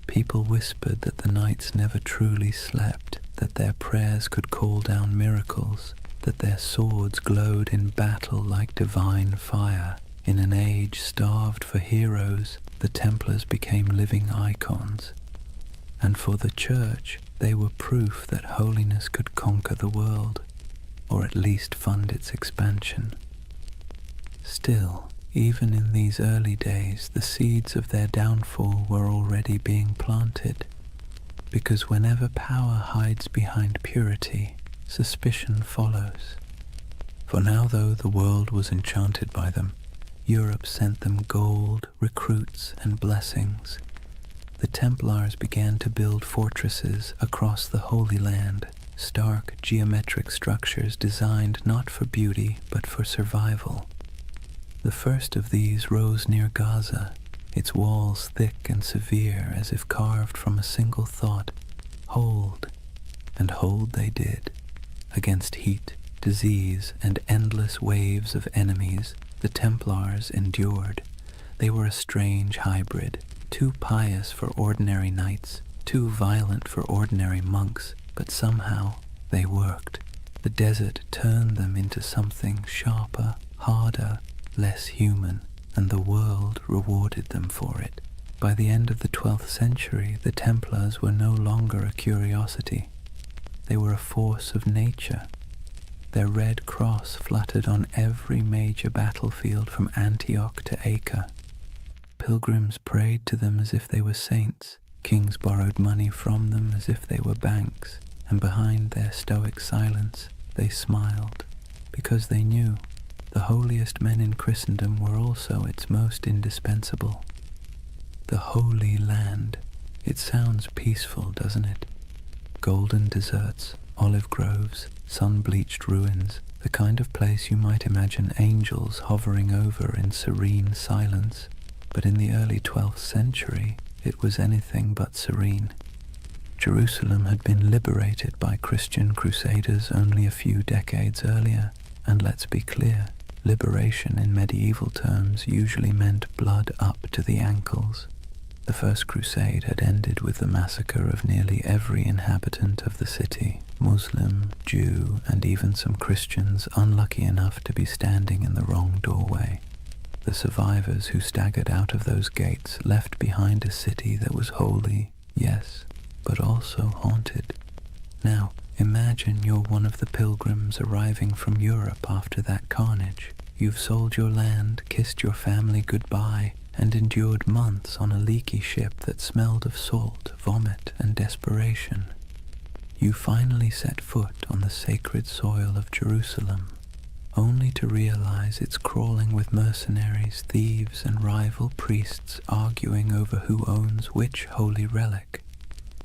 People whispered that the knights never truly slept, that their prayers could call down miracles, that their swords glowed in battle like divine fire. In an age starved for heroes, the Templars became living icons. And for the Church, they were proof that holiness could conquer the world, or at least fund its expansion. Still, even in these early days, the seeds of their downfall were already being planted, because whenever power hides behind purity, suspicion follows. For now, though the world was enchanted by them, Europe sent them gold, recruits, and blessings. The Templars began to build fortresses across the Holy Land, stark geometric structures designed not for beauty but for survival. The first of these rose near Gaza, its walls thick and severe as if carved from a single thought, hold, and hold they did. Against heat, disease, and endless waves of enemies, the Templars endured. They were a strange hybrid, too pious for ordinary knights, too violent for ordinary monks, but somehow they worked. The desert turned them into something sharper, harder, less human, and the world rewarded them for it. By the end of the 12th century, the Templars were no longer a curiosity. They were a force of nature. Their red cross fluttered on every major battlefield from Antioch to Acre. Pilgrims prayed to them as if they were saints. Kings borrowed money from them as if they were banks, and behind their stoic silence they smiled, because they knew the holiest men in Christendom were also its most indispensable. The Holy Land. It sounds peaceful, doesn't it? Golden deserts, olive groves, sun-bleached ruins, the kind of place you might imagine angels hovering over in serene silence. But in the early 12th century, it was anything but serene. Jerusalem had been liberated by Christian crusaders only a few decades earlier, and let's be clear, liberation in medieval terms usually meant blood up to the ankles. The First Crusade had ended with the massacre of nearly every inhabitant of the city, Muslim, Jew, and even some Christians unlucky enough to be standing in the wrong doorway. The survivors who staggered out of those gates left behind a city that was holy, yes, but also haunted. Now, imagine you're one of the pilgrims arriving from Europe after that carnage. You've sold your land, kissed your family goodbye, and endured months on a leaky ship that smelled of salt, vomit, and desperation. You finally set foot on the sacred soil of Jerusalem, only to realize it's crawling with mercenaries, thieves, and rival priests arguing over who owns which holy relic.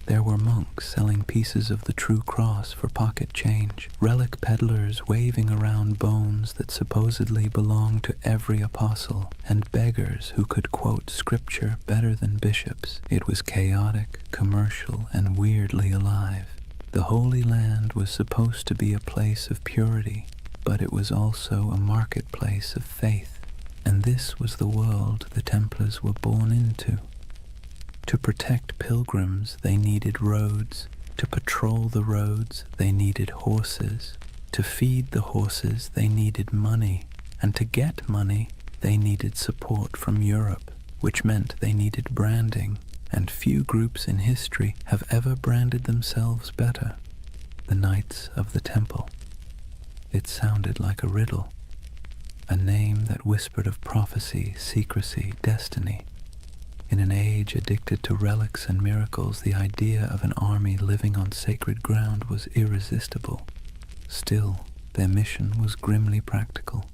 There were monks selling pieces of the true cross for pocket change, relic peddlers waving around bones that supposedly belonged to every apostle, and beggars who could quote scripture better than bishops. It was chaotic, commercial, and weirdly alive. The Holy Land was supposed to be a place of purity, but it was also a marketplace of faith, and this was the world the Templars were born into. To protect pilgrims, they needed roads. To patrol the roads, they needed horses. To feed the horses, they needed money. And to get money, they needed support from Europe, which meant they needed branding. And few groups in history have ever branded themselves better. The Knights of the Temple. It sounded like a riddle, a name that whispered of prophecy, secrecy, destiny. In an age addicted to relics and miracles, the idea of an army living on sacred ground was irresistible. Still, their mission was grimly practical.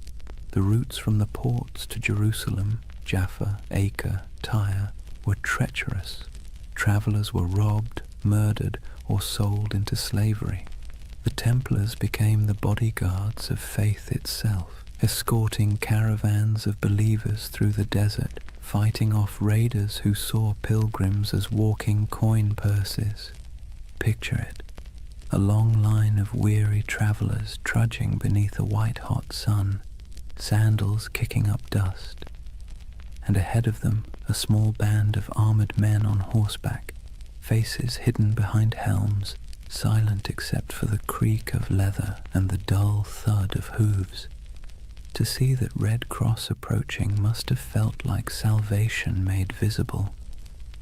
The routes from the ports to Jerusalem, Jaffa, Acre, Tyre, were treacherous. Travelers were robbed, murdered, or sold into slavery. The Templars became the bodyguards of faith itself, escorting caravans of believers through the desert, fighting off raiders who saw pilgrims as walking coin purses. Picture it, a long line of weary travelers trudging beneath a white-hot sun, sandals kicking up dust, and ahead of them a small band of armored men on horseback, faces hidden behind helms, silent except for the creak of leather and the dull thud of hooves. To see that Red Cross approaching must have felt like salvation made visible.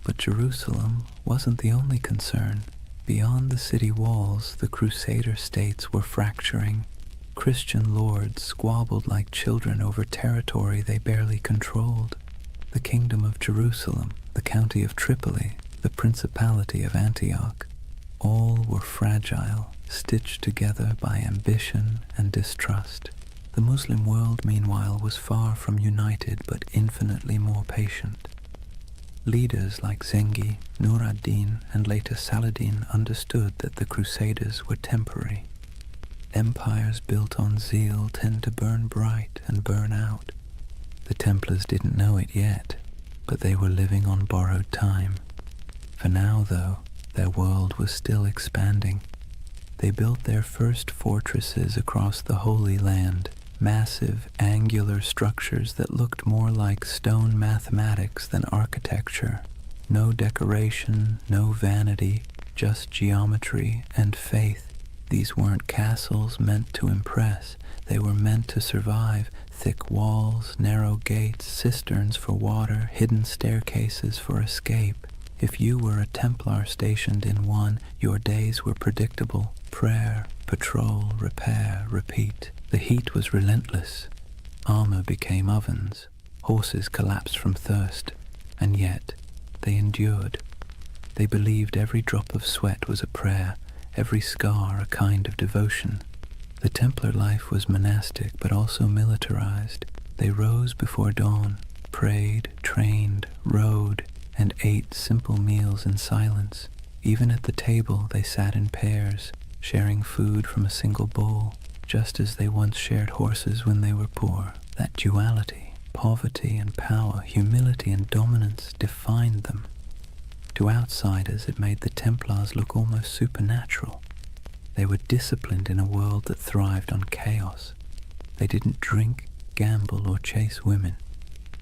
But Jerusalem wasn't the only concern. Beyond the city walls, the Crusader states were fracturing. Christian lords squabbled like children over territory they barely controlled. The Kingdom of Jerusalem, the County of Tripoli, the Principality of Antioch, all were fragile, stitched together by ambition and distrust. The Muslim world, meanwhile, was far from united but infinitely more patient. Leaders like Zengi, Nur ad-Din, and later Saladin understood that the Crusaders were temporary. Empires built on zeal tend to burn bright and burn out. The Templars didn't know it yet, but they were living on borrowed time. For now, though, their world was still expanding. They built their first fortresses across the Holy Land, massive, angular structures that looked more like stone mathematics than architecture. No decoration, no vanity, just geometry and faith. These weren't castles meant to impress. They were meant to survive. Thick walls, narrow gates, cisterns for water, hidden staircases for escape. If you were a Templar stationed in one, your days were predictable. Prayer, Patrol, repair, repeat. The heat was relentless. Armor became ovens. Horses collapsed from thirst. And yet, they endured. They believed every drop of sweat was a prayer, every scar a kind of devotion. The Templar life was monastic but also militarized. They rose before dawn, prayed, trained, rode, and ate simple meals in silence. Even at the table they sat in pairs, sharing food from a single bowl, just as they once shared horses when they were poor. That duality, poverty and power, humility and dominance, defined them. To outsiders it made the Templars look almost supernatural. They were disciplined in a world that thrived on chaos. They didn't drink, gamble, or chase women.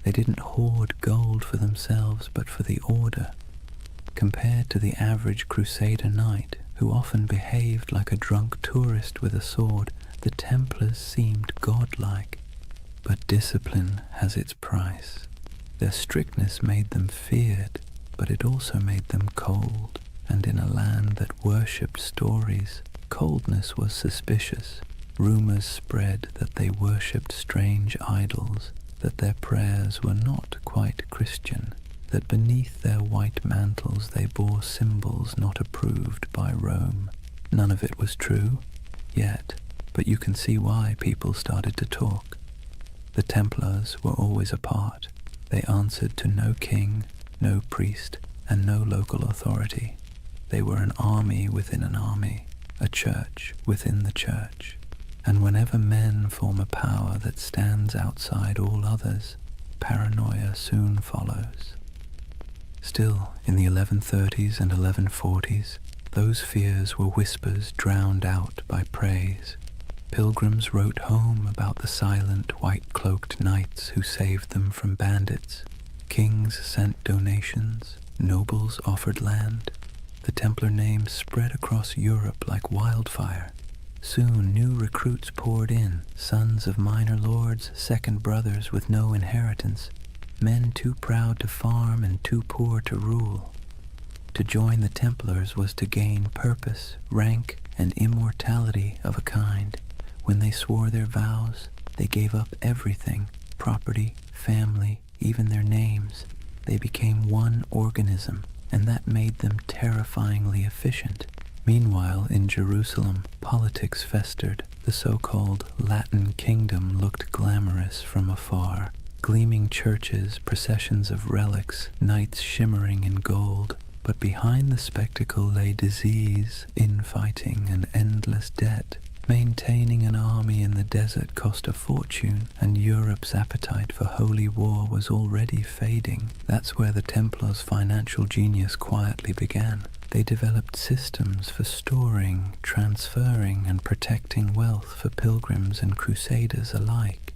They didn't hoard gold for themselves, but for the order. Compared to the average crusader knight, who often behaved like a drunk tourist with a sword, the Templars seemed godlike. But discipline has its price. Their strictness made them feared, but it also made them cold. And in a land that worshipped stories, coldness was suspicious. Rumors spread that they worshipped strange idols, that their prayers were not quite Christian, that beneath their white mantles they bore symbols not approved by Rome. None of it was true, yet, but you can see why people started to talk. The Templars were always apart. They answered to no king, no priest, and no local authority. They were an army within an army, a church within the church. And whenever men form a power that stands outside all others, paranoia soon follows. Still, in the 1130s and 1140s, those fears were whispers drowned out by praise. Pilgrims wrote home about the silent, white-cloaked knights who saved them from bandits. Kings sent donations, nobles offered land. The Templar name spread across Europe like wildfire. Soon new recruits poured in, sons of minor lords, second brothers with no inheritance, men too proud to farm and too poor to rule. To join the Templars was to gain purpose, rank, and immortality of a kind. When they swore their vows, they gave up everything, property, family, even their names. They became one organism, and that made them terrifyingly efficient. Meanwhile, in Jerusalem, politics festered. The so-called Latin Kingdom looked glamorous from afar. Gleaming churches, processions of relics, knights shimmering in gold. But behind the spectacle lay disease, infighting, and endless debt. Maintaining an army in the desert cost a fortune, and Europe's appetite for holy war was already fading. That's where the Templars' financial genius quietly began. They developed systems for storing, transferring, and protecting wealth for pilgrims and crusaders alike.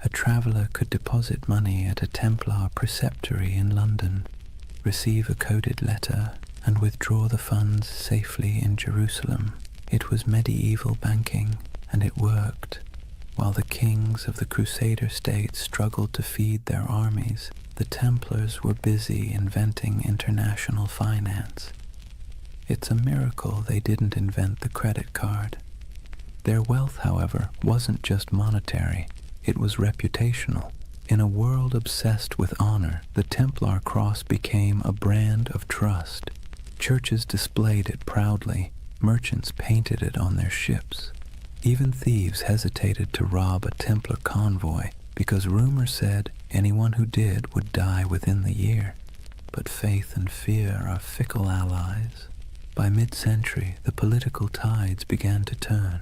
A traveler could deposit money at a Templar preceptory in London, receive a coded letter, and withdraw the funds safely in Jerusalem. It was medieval banking, and it worked. While the kings of the Crusader states struggled to feed their armies, the Templars were busy inventing international finance. It's a miracle they didn't invent the credit card. Their wealth, however, wasn't just monetary, it was reputational. In a world obsessed with honor, the Templar cross became a brand of trust. Churches displayed it proudly, merchants painted it on their ships. Even thieves hesitated to rob a Templar convoy because rumor said anyone who did would die within the year. But faith and fear are fickle allies. By mid-century, the political tides began to turn.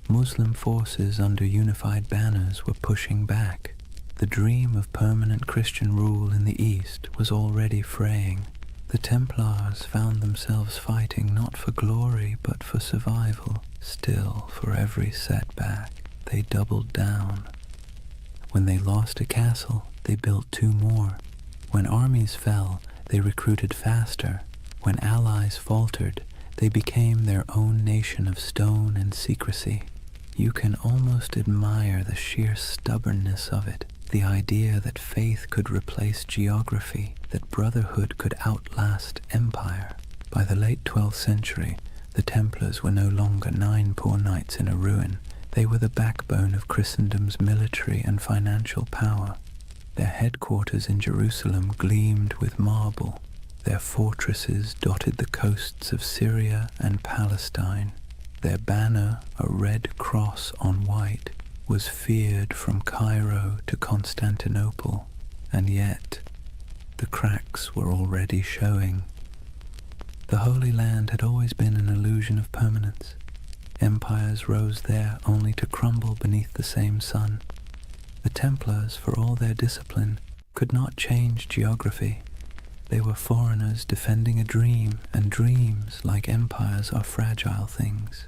Muslim forces under unified banners were pushing back. The dream of permanent Christian rule in the East was already fraying. The Templars found themselves fighting not for glory but for survival. Still, for every setback, they doubled down. When they lost a castle, they built two more. When armies fell, they recruited faster. When allies faltered, they became their own nation of stone and secrecy. You can almost admire the sheer stubbornness of it, the idea that faith could replace geography, that brotherhood could outlast empire. By the late 12th century, The Templars were no longer 9 poor knights in a ruin. They were the backbone of Christendom's military and financial power. Their headquarters in Jerusalem gleamed with marble. Their fortresses dotted the coasts of Syria and Palestine. Their banner, a red cross on white, was feared from Cairo to Constantinople, and yet the cracks were already showing. The Holy Land had always been an illusion of permanence. Empires rose there only to crumble beneath the same sun. The Templars, for all their discipline, could not change geography. They were foreigners defending a dream, and dreams, like empires, are fragile things.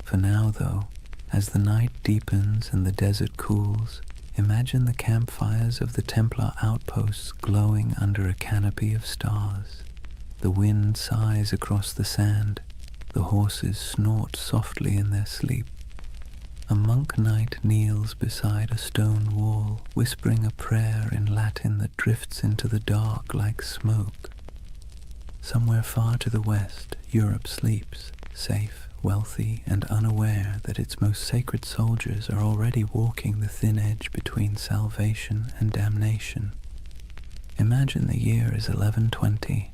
For now, though, as the night deepens and the desert cools, imagine the campfires of the Templar outposts glowing under a canopy of stars. The wind sighs across the sand. The horses snort softly in their sleep. A monk knight kneels beside a stone wall, whispering a prayer in Latin that drifts into the dark like smoke. Somewhere far to the west, Europe sleeps, safe, wealthy, and unaware that its most sacred soldiers are already walking the thin edge between salvation and damnation. Imagine the year is 1120.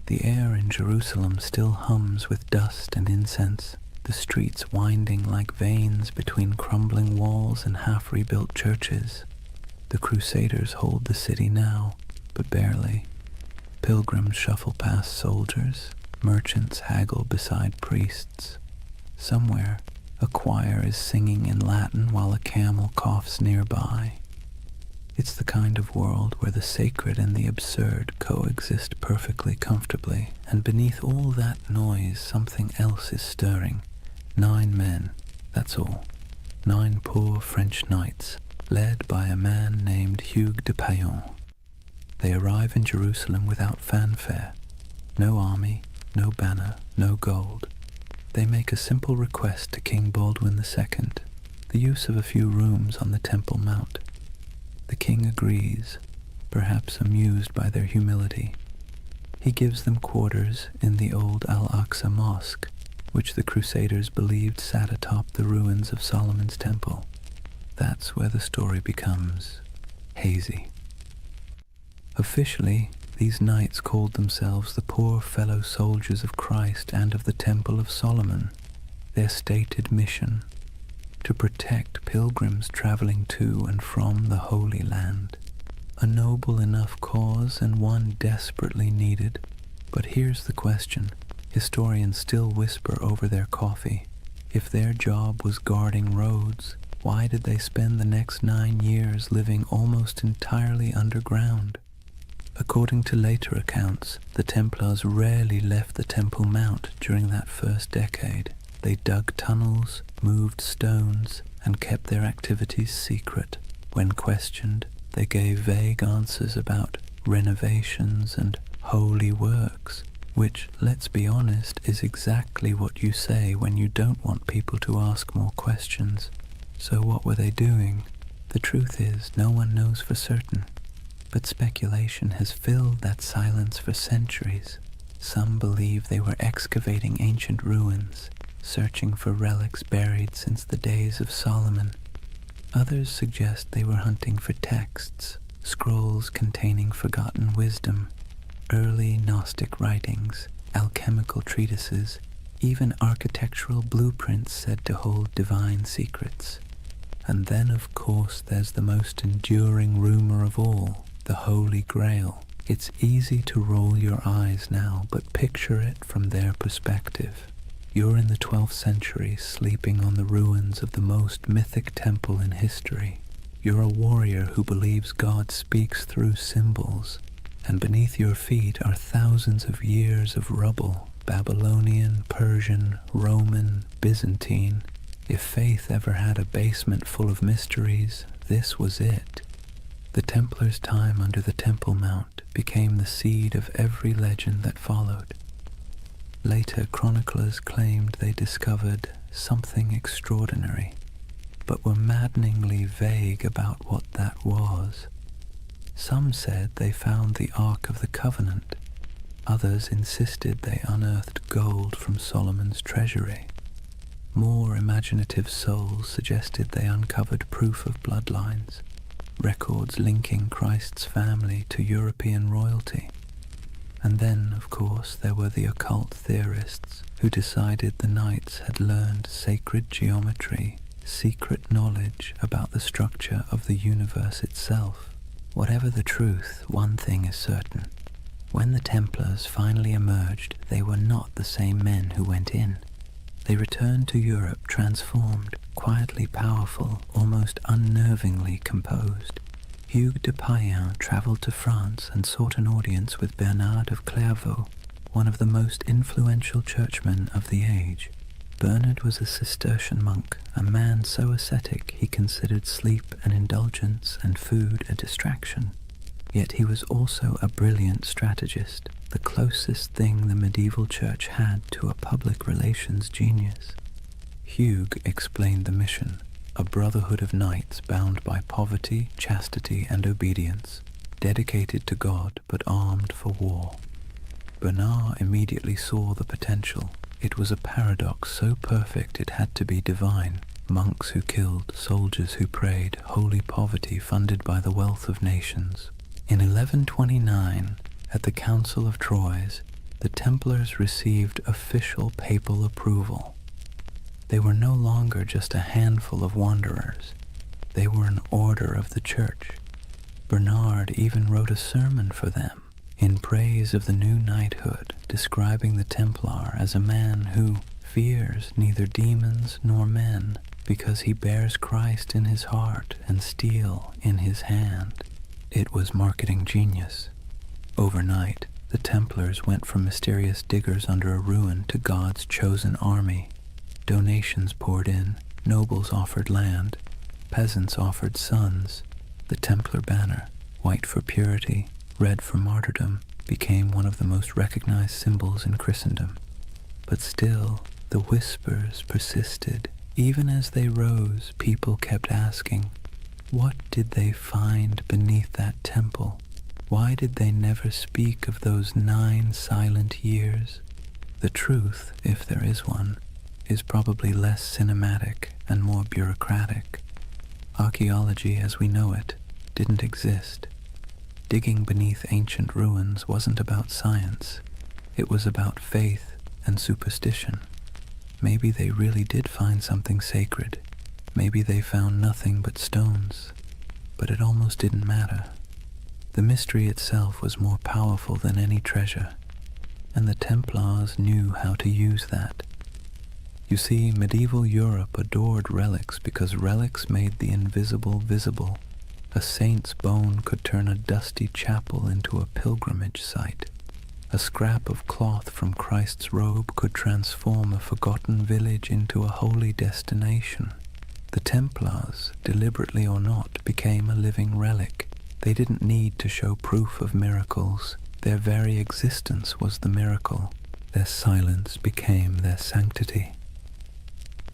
The air in Jerusalem still hums with dust and incense, the streets winding like veins between crumbling walls and half-rebuilt churches. The Crusaders hold the city now, but barely. Pilgrims shuffle past soldiers, merchants haggle beside priests. Somewhere, a choir is singing in Latin while a camel coughs nearby. It's the kind of world where the sacred and the absurd coexist perfectly comfortably, and beneath all that noise something else is stirring. 9 men, that's all. 9 poor French knights, led by a man named Hugues de Payan. They arrive in Jerusalem without fanfare. No army, no banner, no gold. They make a simple request to King Baldwin II, the use of a few rooms on the Temple Mount. The king agrees, perhaps amused by their humility. He gives them quarters in the old Al-Aqsa Mosque, which the Crusaders believed sat atop the ruins of Solomon's Temple. That's where the story becomes hazy. Officially, these knights called themselves the poor fellow soldiers of Christ and of the Temple of Solomon. Their stated mission: to protect pilgrims traveling to and from the Holy Land. A noble enough cause and one desperately needed. But here's the question. Historians still whisper over their coffee. If their job was guarding roads, why did they spend the next 9 years living almost entirely underground? According to later accounts, the Templars rarely left the Temple Mount during that first decade. They dug tunnels, moved stones, and kept their activities secret. When questioned, they gave vague answers about renovations and holy works, which, let's be honest, is exactly what you say when you don't want people to ask more questions. So what were they doing? The truth is, no one knows for certain. But speculation has filled that silence for centuries. Some believe they were excavating ancient ruins, searching for relics buried since the days of Solomon. Others suggest they were hunting for texts, scrolls containing forgotten wisdom, early Gnostic writings, alchemical treatises, even architectural blueprints said to hold divine secrets. And then, of course, there's the most enduring rumor of all, the Holy Grail. It's easy to roll your eyes now, but picture it from their perspective. You're in the 12th century, sleeping on the ruins of the most mythic temple in history. You're a warrior who believes God speaks through symbols, and beneath your feet are thousands of years of rubble, Babylonian, Persian, Roman, Byzantine. If faith ever had a basement full of mysteries, this was it. The Templars' time under the Temple Mount became the seed of every legend that followed. Later chroniclers claimed they discovered something extraordinary, but were maddeningly vague about what that was. Some said they found the Ark of the Covenant, Others insisted they unearthed gold from Solomon's treasury. More imaginative souls suggested they uncovered proof of bloodlines, records linking Christ's family to European royalty. And then, of course, there were the occult theorists who decided the knights had learned sacred geometry, secret knowledge about the structure of the universe itself. Whatever the truth, one thing is certain. When the Templars finally emerged, they were not the same men who went in. They returned to Europe transformed, quietly powerful, almost unnervingly composed. Hugues de Payen travelled to France and sought an audience with Bernard of Clairvaux, one of the most influential churchmen of the age. Bernard was a Cistercian monk, a man so ascetic he considered sleep an indulgence and food a distraction. Yet he was also a brilliant strategist, the closest thing the medieval church had to a public relations genius. Hugues explained the mission, a brotherhood of knights bound by poverty, chastity, and obedience, dedicated to God but armed for war. Bernard immediately saw the potential. It was a paradox so perfect it had to be divine. Monks who killed, soldiers who prayed, holy poverty funded by the wealth of nations. In 1129, at the Council of Troyes, the Templars received official papal approval. They were no longer just a handful of wanderers. They were an order of the Church. Bernard even wrote a sermon for them, in praise of the new knighthood, describing the Templar as a man who fears neither demons nor men, because he bears Christ in his heart and steel in his hand. It was marketing genius. Overnight, the Templars went from mysterious diggers under a ruin to God's chosen army. Donations poured in, nobles offered land, peasants offered sons. The Templar banner, white for purity, red for martyrdom, became one of the most recognized symbols in Christendom. But still, the whispers persisted. Even as they rose, people kept asking, what did they find beneath that temple? Why did they never speak of those 9 silent years? The truth, if there is one, is probably less cinematic and more bureaucratic. Archaeology as we know it didn't exist. Digging beneath ancient ruins wasn't about science. It was about faith and superstition. Maybe they really did find something sacred. Maybe they found nothing but stones. But it almost didn't matter. The mystery itself was more powerful than any treasure, and the Templars knew how to use that. You see, medieval Europe adored relics because relics made the invisible visible. A saint's bone could turn a dusty chapel into a pilgrimage site. A scrap of cloth from Christ's robe could transform a forgotten village into a holy destination. The Templars, deliberately or not, became a living relic. They didn't need to show proof of miracles. Their very existence was the miracle. Their silence became their sanctity,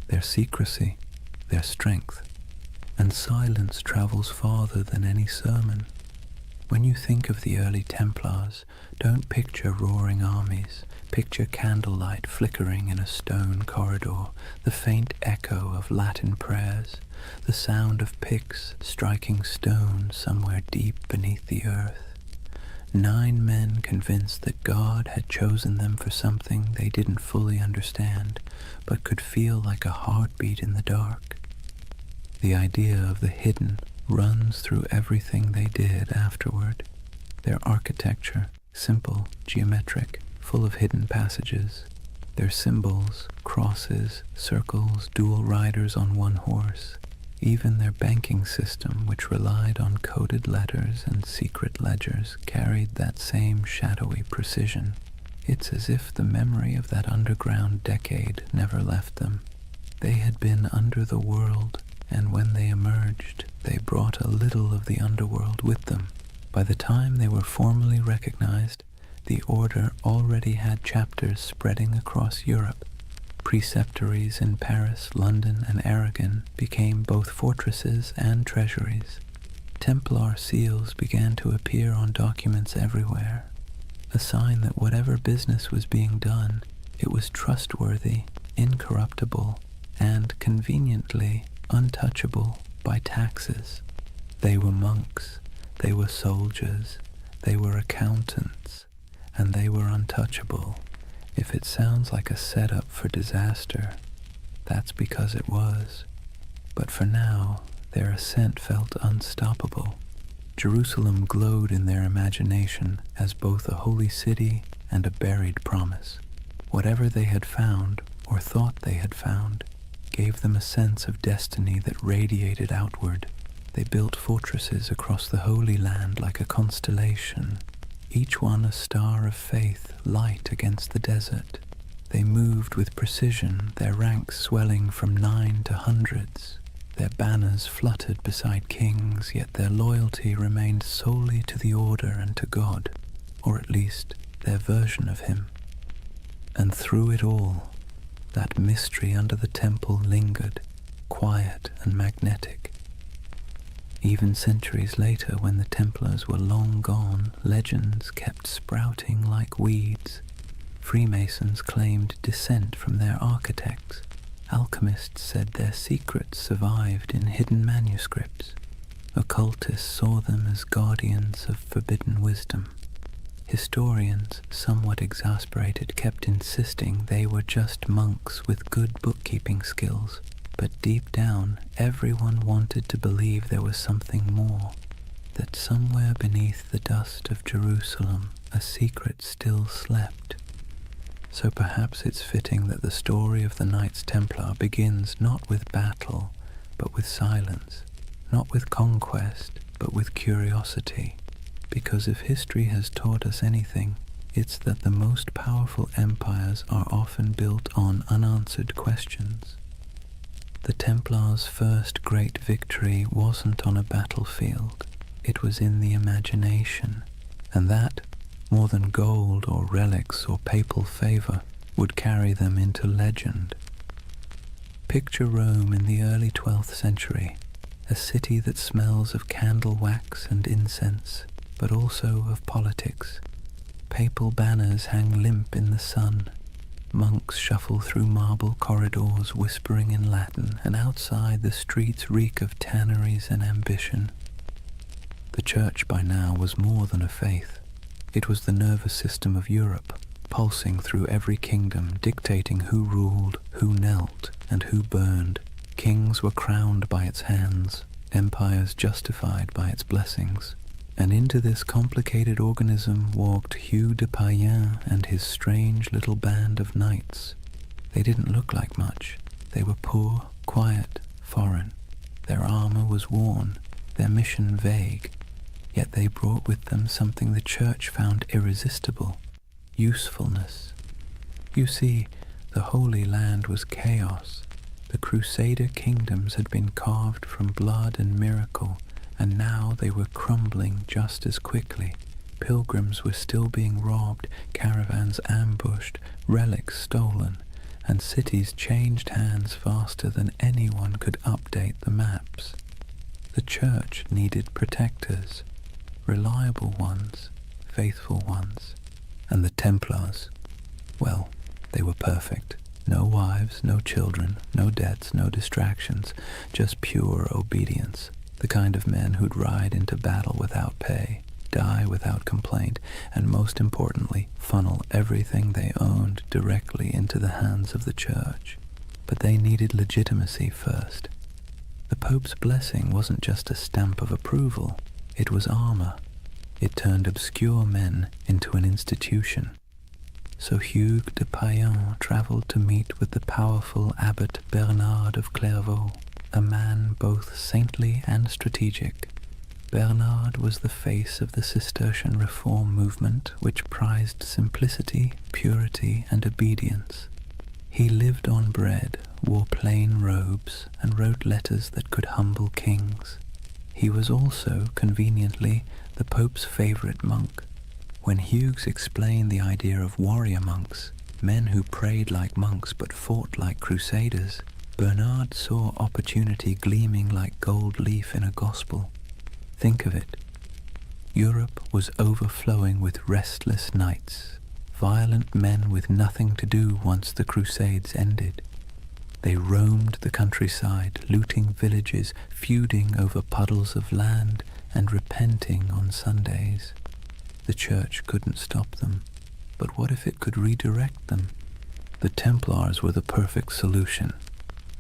their secrecy, their strength. And silence travels farther than any sermon. When you think of the early Templars, don't picture roaring armies. Picture candlelight flickering in a stone corridor, the faint echo of Latin prayers, the sound of picks striking stone somewhere deep beneath the earth. 9 men convinced that God had chosen them for something they didn't fully understand, but could feel like a heartbeat in the dark. The idea of the hidden runs through everything they did afterward. Their architecture, simple, geometric, full of hidden passages. Their symbols, crosses, circles, dual riders on one horse. Even their banking system, which relied on coded letters and secret ledgers, carried that same shadowy precision. It's as if the memory of that underground decade never left them. They had been under the world, and when they emerged, they brought a little of the underworld with them. By the time they were formally recognized, the order already had chapters spreading across Europe. Preceptories in Paris, London, and Aragon became both fortresses and treasuries. Templar seals began to appear on documents everywhere. a sign that whatever business was being done, it was trustworthy, incorruptible, and conveniently untouchable by taxes. They were monks, they were soldiers, they were accountants, and they were untouchable. If it sounds like a setup for disaster, that's because it was. But for now, their ascent felt unstoppable. Jerusalem glowed in their imagination as both a holy city and a buried promise. Whatever they had found, or thought they had found, gave them a sense of destiny that radiated outward. They built fortresses across the Holy Land like a constellation, each one a star of faith light against the desert. They moved with precision, their ranks swelling from 9 to hundreds. Their banners fluttered beside kings, yet their loyalty remained solely to the order and to God, or at least their version of him. And through it all, that mystery under the temple lingered, quiet and magnetic. Even centuries later, when the Templars were long gone, legends kept sprouting like weeds. Freemasons claimed descent from their architects. Alchemists said their secrets survived in hidden manuscripts. Occultists saw them as guardians of forbidden wisdom. Historians, somewhat exasperated, kept insisting they were just monks with good bookkeeping skills. But deep down, everyone wanted to believe there was something more, that somewhere beneath the dust of Jerusalem, a secret still slept. So perhaps it's fitting that the story of the Knights Templar begins not with battle, but with silence, not with conquest, but with curiosity. Because if history has taught us anything, it's that the most powerful empires are often built on unanswered questions. The Templars' first great victory wasn't on a battlefield, it was in the imagination, and that, more than gold or relics or papal favor, would carry them into legend. Picture Rome in the early 12th century, a city that smells of candle wax and incense, but also of politics. Papal banners hang limp in the sun. Monks shuffle through marble corridors whispering in Latin, and outside the streets reek of tanneries and ambition. The church by now was more than a faith. It was the nervous system of Europe, pulsing through every kingdom, dictating who ruled, who knelt, and who burned. Kings were crowned by its hands, empires justified by its blessings. And into this complicated organism walked Hugh de Payens and his strange little band of knights. They didn't look like much. They were poor, quiet, foreign. Their armor was worn, their mission vague. Yet they brought with them something the church found irresistible: usefulness. You see, the Holy Land was chaos. The Crusader kingdoms had been carved from blood and miracle, and now they were crumbling just as quickly. Pilgrims were still being robbed, caravans ambushed, relics stolen, and cities changed hands faster than anyone could update the maps. The church needed protectors, reliable ones, faithful ones, and the Templars, well, they were perfect. No wives, no children, no debts, no distractions, just pure obedience. The kind of men who'd ride into battle without pay, die without complaint, and most importantly, funnel everything they owned directly into the hands of the church. But they needed legitimacy first. The Pope's blessing wasn't just a stamp of approval, it was armor. It turned obscure men into an institution. So Hugh de Payens travelled to meet with the powerful Abbot Bernard of Clairvaux, a man both saintly and strategic. Bernard was the face of the Cistercian reform movement, which prized simplicity, purity, and obedience. He lived on bread, wore plain robes, and wrote letters that could humble kings. He was also, conveniently, the Pope's favourite monk. When Hughes explained the idea of warrior monks, men who prayed like monks but fought like crusaders, Bernard saw opportunity gleaming like gold leaf in a gospel. Think of it. Europe was overflowing with restless knights, violent men with nothing to do once the Crusades ended. They roamed the countryside, looting villages, feuding over puddles of land, and repenting on Sundays. The church couldn't stop them, but what if it could redirect them? The Templars were the perfect solution.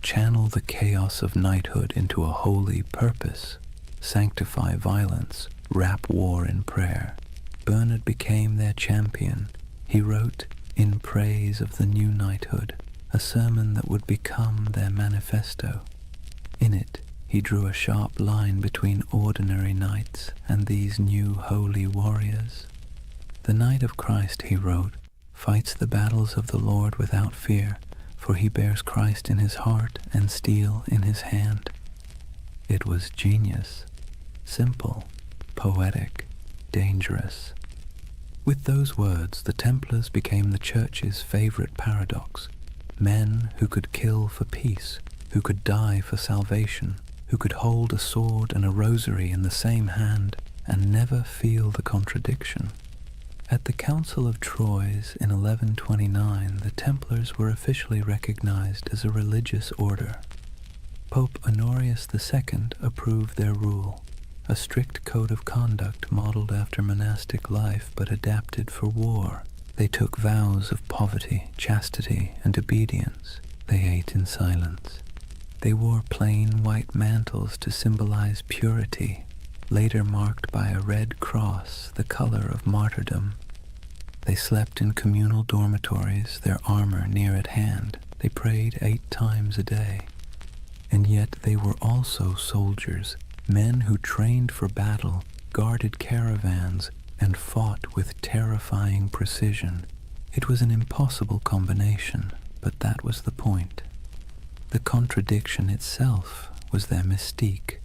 Channel the chaos of knighthood into a holy purpose. Sanctify violence, wrap war in prayer. Bernard became their champion. He wrote, in praise of the new knighthood, a sermon that would become their manifesto. In it, he drew a sharp line between ordinary knights and these new holy warriors. The Knight of Christ, he wrote, fights the battles of the Lord without fear, for he bears Christ in his heart and steel in his hand. It was genius, simple, poetic, dangerous. With those words, the Templars became the Church's favorite paradox. Men who could kill for peace, who could die for salvation, who could hold a sword and a rosary in the same hand and never feel the contradiction. At the Council of Troyes in 1129, the Templars were officially recognized as a religious order. Pope Honorius II approved their rule, a strict code of conduct modeled after monastic life but adapted for war. They took vows of poverty, chastity, and obedience. They ate in silence. They wore plain white mantles to symbolize purity, later marked by a red cross, the color of martyrdom. They slept in communal dormitories, their armor near at hand. They prayed 8 times a day. And yet they were also soldiers, men who trained for battle, guarded caravans, and fought with terrifying precision. It was an impossible combination, but that was the point. The contradiction itself was their mystique.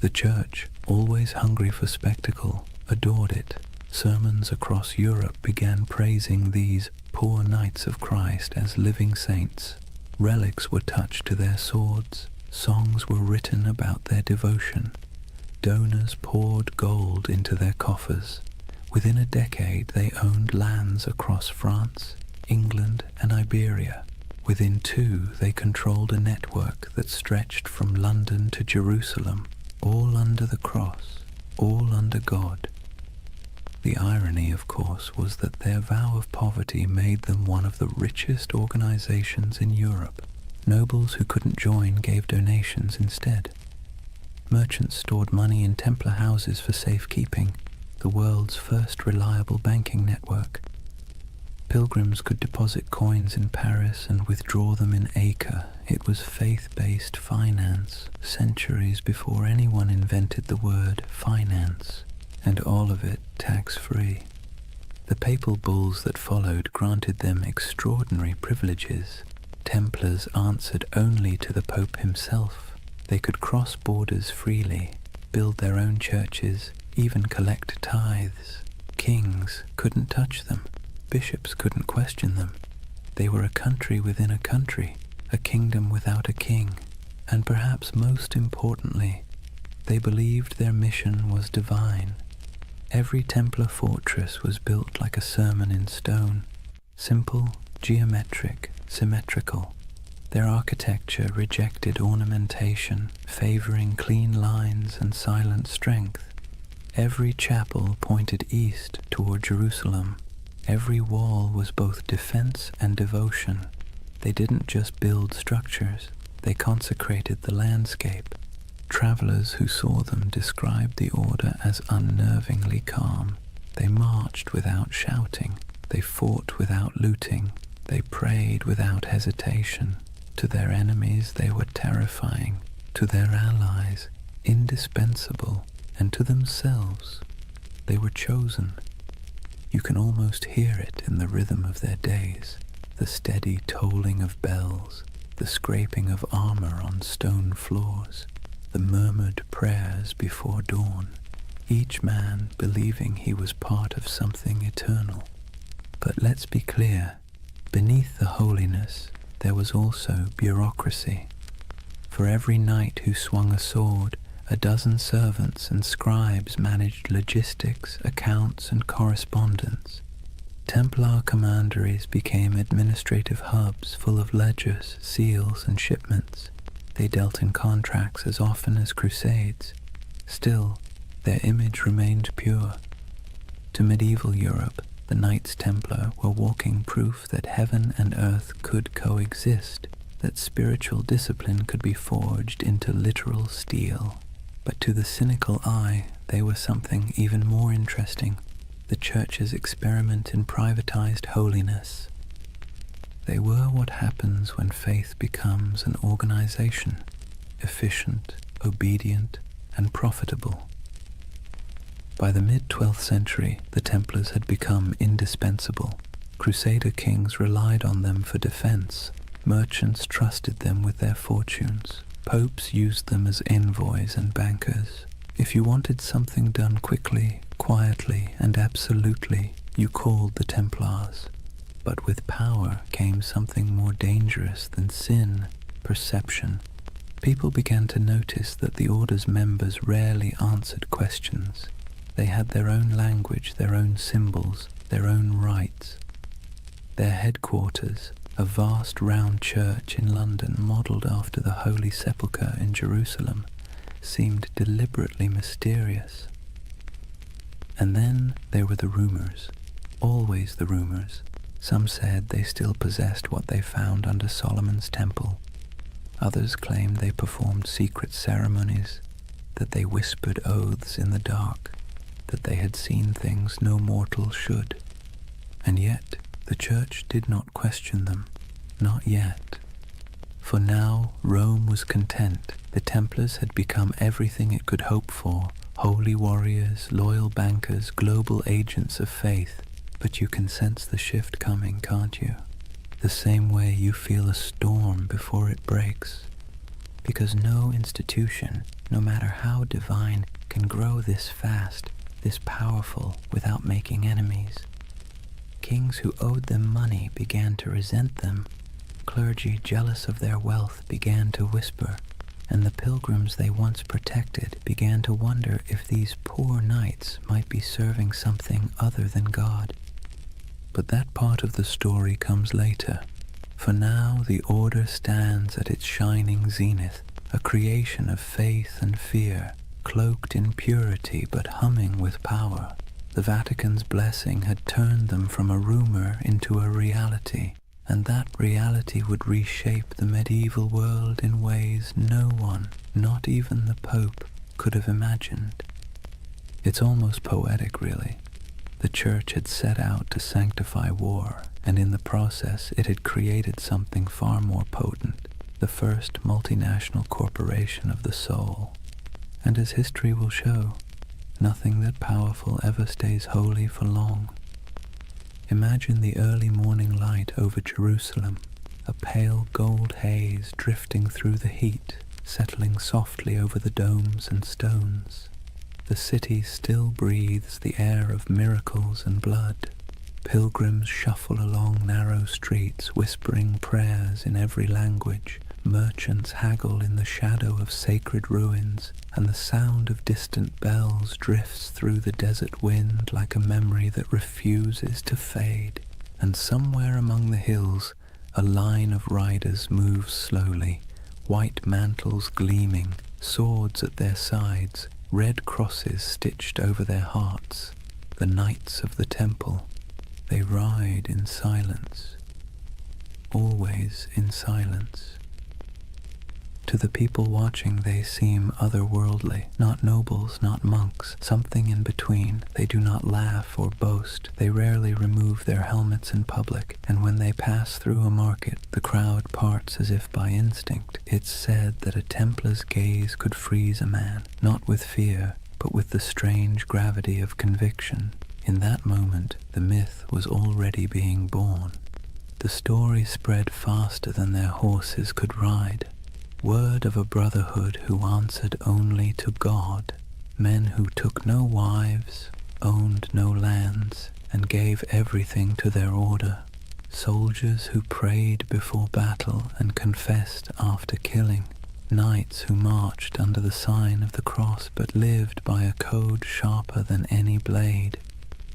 The Church, always hungry for spectacle, adored it. Sermons across Europe began praising these poor knights of Christ as living saints. Relics were touched to their swords. Songs were written about their devotion. Donors poured gold into their coffers. Within a decade, they owned lands across France, England, and Iberia. Within 2, they controlled a network that stretched from London to Jerusalem, all under the cross, all under God. The irony, of course, was that their vow of poverty made them one of the richest organizations in Europe. Nobles who couldn't join gave donations instead. Merchants stored money in Templar houses for safekeeping, the world's first reliable banking network. Pilgrims could deposit coins in Paris and withdraw them in Acre. It was faith-based finance, centuries before anyone invented the word finance, and all of it tax-free. The papal bulls that followed granted them extraordinary privileges. Templars answered only to the Pope himself. They could cross borders freely, build their own churches, even collect tithes. Kings couldn't touch them. Bishops couldn't question them. They were a country within a country, a kingdom without a king. And perhaps most importantly, they believed their mission was divine. Every Templar fortress was built like a sermon in stone, simple, geometric, symmetrical. Their architecture rejected ornamentation, favoring clean lines and silent strength. Every chapel pointed east toward Jerusalem. Every wall was both defense and devotion. They didn't just build structures, they consecrated the landscape. Travelers who saw them described the order as unnervingly calm. They marched without shouting. They fought without looting. They prayed without hesitation. To their enemies they were terrifying. To their allies, indispensable. And to themselves, they were chosen. You can almost hear it in the rhythm of their days, the steady tolling of bells, the scraping of armor on stone floors, the murmured prayers before dawn, each man believing he was part of something eternal. But let's be clear, beneath the holiness there was also bureaucracy. For every knight who swung a sword, A dozen servants and scribes managed logistics, accounts, and correspondence. Templar commanderies became administrative hubs full of ledgers, seals, and shipments. They dealt in contracts as often as crusades. Still, their image remained pure. To medieval Europe, the Knights Templar were walking proof that heaven and earth could coexist, that spiritual discipline could be forged into literal steel. But to the cynical eye, they were something even more interesting: the Church's experiment in privatized holiness. They were what happens when faith becomes an organization, efficient, obedient, and profitable. By the mid-12th century, the Templars had become indispensable. Crusader kings relied on them for defense. Merchants trusted them with their fortunes. Popes used them as envoys and bankers. If you wanted something done quickly, quietly, and absolutely, you called the Templars. But with power came something more dangerous than sin: perception. People began to notice that the order's members rarely answered questions. They had their own language, their own symbols, their own rites. Their headquarters, a vast round church in London modelled after the Holy Sepulchre in Jerusalem, seemed deliberately mysterious. And then there were the rumours, always the rumours. Some said they still possessed what they found under Solomon's temple. Others claimed they performed secret ceremonies, that they whispered oaths in the dark, that they had seen things no mortal should. And yet the Church did not question them, not yet. For now Rome was content. The Templars had become everything it could hope for: holy warriors, loyal bankers, global agents of faith. But you can sense the shift coming, can't you? The same way you feel a storm before it breaks. Because no institution, no matter how divine, can grow this fast, this powerful, without making enemies. Kings who owed them money began to resent them. Clergy jealous of their wealth began to whisper, and the pilgrims they once protected began to wonder if these poor knights might be serving something other than God. But that part of the story comes later. For now the order stands at its shining zenith, a creation of faith and fear, cloaked in purity but humming with power. The Vatican's blessing had turned them from a rumor into a reality, and that reality would reshape the medieval world in ways no one, not even the Pope, could have imagined. It's almost poetic, really. The Church had set out to sanctify war, and in the process it had created something far more potent, the first multinational corporation of the soul. And as history will show, nothing that powerful ever stays holy for long. Imagine the early morning light over Jerusalem, a pale gold haze drifting through the heat, settling softly over the domes and stones. The city still breathes the air of miracles and blood. Pilgrims shuffle along narrow streets, whispering prayers in every language. Merchants haggle in the shadow of sacred ruins, and the sound of distant bells drifts through the desert wind like a memory that refuses to fade. And somewhere among the hills, a line of riders moves slowly, white mantles gleaming, swords at their sides, red crosses stitched over their hearts. The Knights of the Temple. They ride in silence, always in silence. To the people watching they seem otherworldly, not nobles, not monks, something in between. They do not laugh or boast. They rarely remove their helmets in public, and when they pass through a market, the crowd parts as if by instinct. It's said that a Templar's gaze could freeze a man, not with fear, but with the strange gravity of conviction. In that moment, the myth was already being born. The story spread faster than their horses could ride. Word of a brotherhood who answered only to God, men who took no wives, owned no lands, and gave everything to their order, soldiers who prayed before battle and confessed after killing, knights who marched under the sign of the cross but lived by a code sharper than any blade.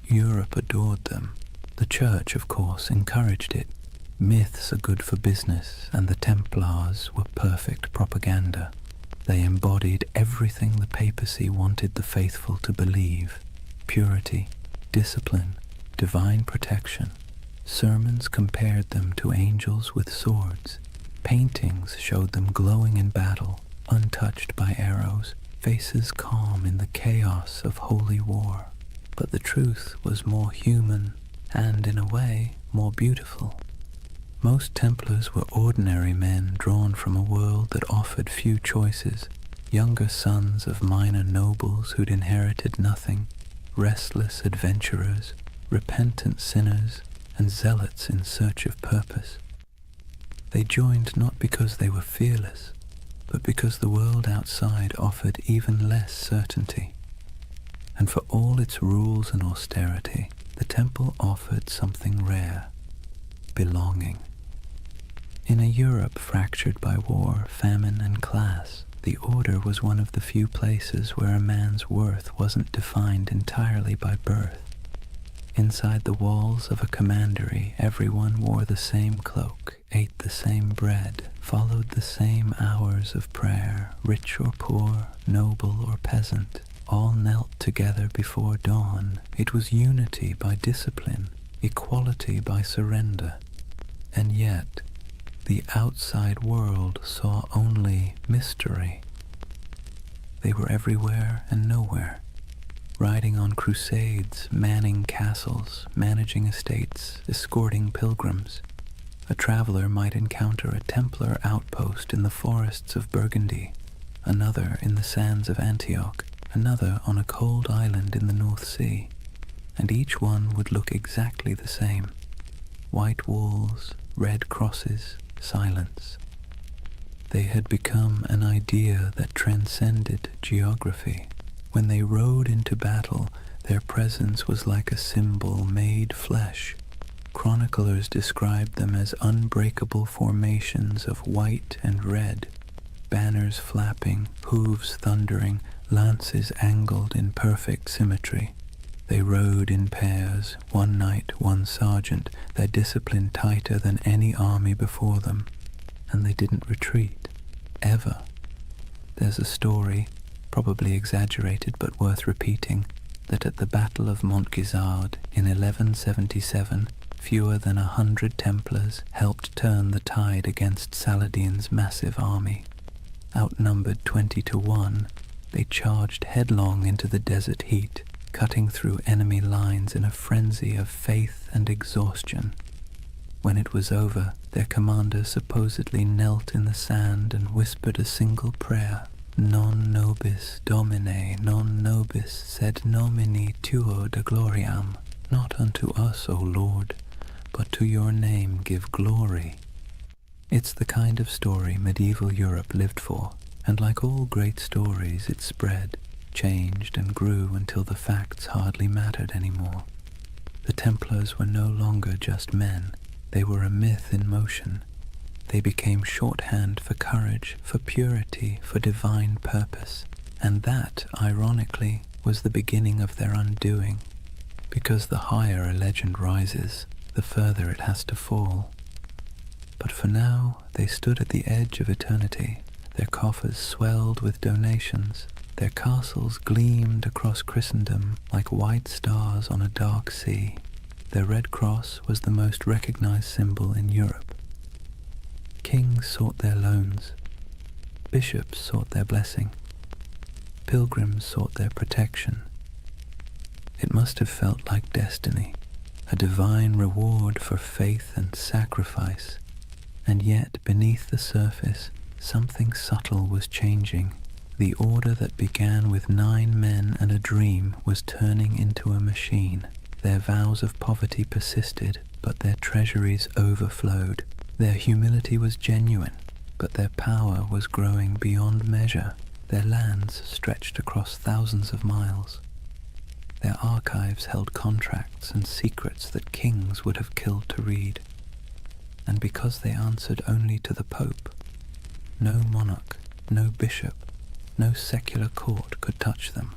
Europe adored them. The Church, of course, encouraged it. Myths are good for business, and the Templars were perfect propaganda. They embodied everything the papacy wanted the faithful to believe: purity, discipline, divine protection. Sermons compared them to angels with swords. Paintings showed them glowing in battle, untouched by arrows, faces calm in the chaos of holy war. But the truth was more human and, in a way, more beautiful. Most Templars were ordinary men drawn from a world that offered few choices, younger sons of minor nobles who'd inherited nothing, restless adventurers, repentant sinners, and zealots in search of purpose. They joined not because they were fearless, but because the world outside offered even less certainty. And for all its rules and austerity, the temple offered something rare: belonging. In a Europe fractured by war, famine, and class, the Order was one of the few places where a man's worth wasn't defined entirely by birth. Inside the walls of a commandery, everyone wore the same cloak, ate the same bread, followed the same hours of prayer. Rich or poor, noble or peasant, all knelt together before dawn. It was unity by discipline, equality by surrender. And yet, the outside world saw only mystery. They were everywhere and nowhere, riding on crusades, manning castles, managing estates, escorting pilgrims. A traveler might encounter a Templar outpost in the forests of Burgundy, another in the sands of Antioch, another on a cold island in the North Sea, and each one would look exactly the same: white walls, red crosses, silence. They had become an idea that transcended geography. When they rode into battle, their presence was like a symbol made flesh. Chroniclers described them as unbreakable formations of white and red, banners flapping, hooves thundering, lances angled in perfect symmetry. They rode in pairs, one knight, one sergeant, their discipline tighter than any army before them, and they didn't retreat, ever. There's a story, probably exaggerated but worth repeating, that at the Battle of Montgisard in 1177, fewer than 100 Templars helped turn the tide against Saladin's massive army. Outnumbered 20-1, they charged headlong into the desert heat, cutting through enemy lines in a frenzy of faith and exhaustion. When it was over, their commander supposedly knelt in the sand and whispered a single prayer: Non nobis Domine, non nobis sed nomini tuo de gloriam. Not unto us, O Lord, but to your name give glory. It's the kind of story medieval Europe lived for, and like all great stories, it spread, changed, and grew until the facts hardly mattered anymore. The Templars were no longer just men. They were a myth in motion. They became shorthand for courage, for purity, for divine purpose. And that, ironically, was the beginning of their undoing. Because the higher a legend rises, the further it has to fall. But for now, they stood at the edge of eternity. Their coffers swelled with donations. Their castles gleamed across Christendom like white stars on a dark sea. Their red cross was the most recognized symbol in Europe. Kings sought their loans. Bishops sought their blessing. Pilgrims sought their protection. It must have felt like destiny, a divine reward for faith and sacrifice. And yet, beneath the surface, something subtle was changing. The order that began with 9 men and a dream was turning into a machine. Their vows of poverty persisted, but their treasuries overflowed. Their humility was genuine, but their power was growing beyond measure. Their lands stretched across thousands of miles. Their archives held contracts and secrets that kings would have killed to read. And because they answered only to the Pope, no monarch, no bishop, no secular court could touch them.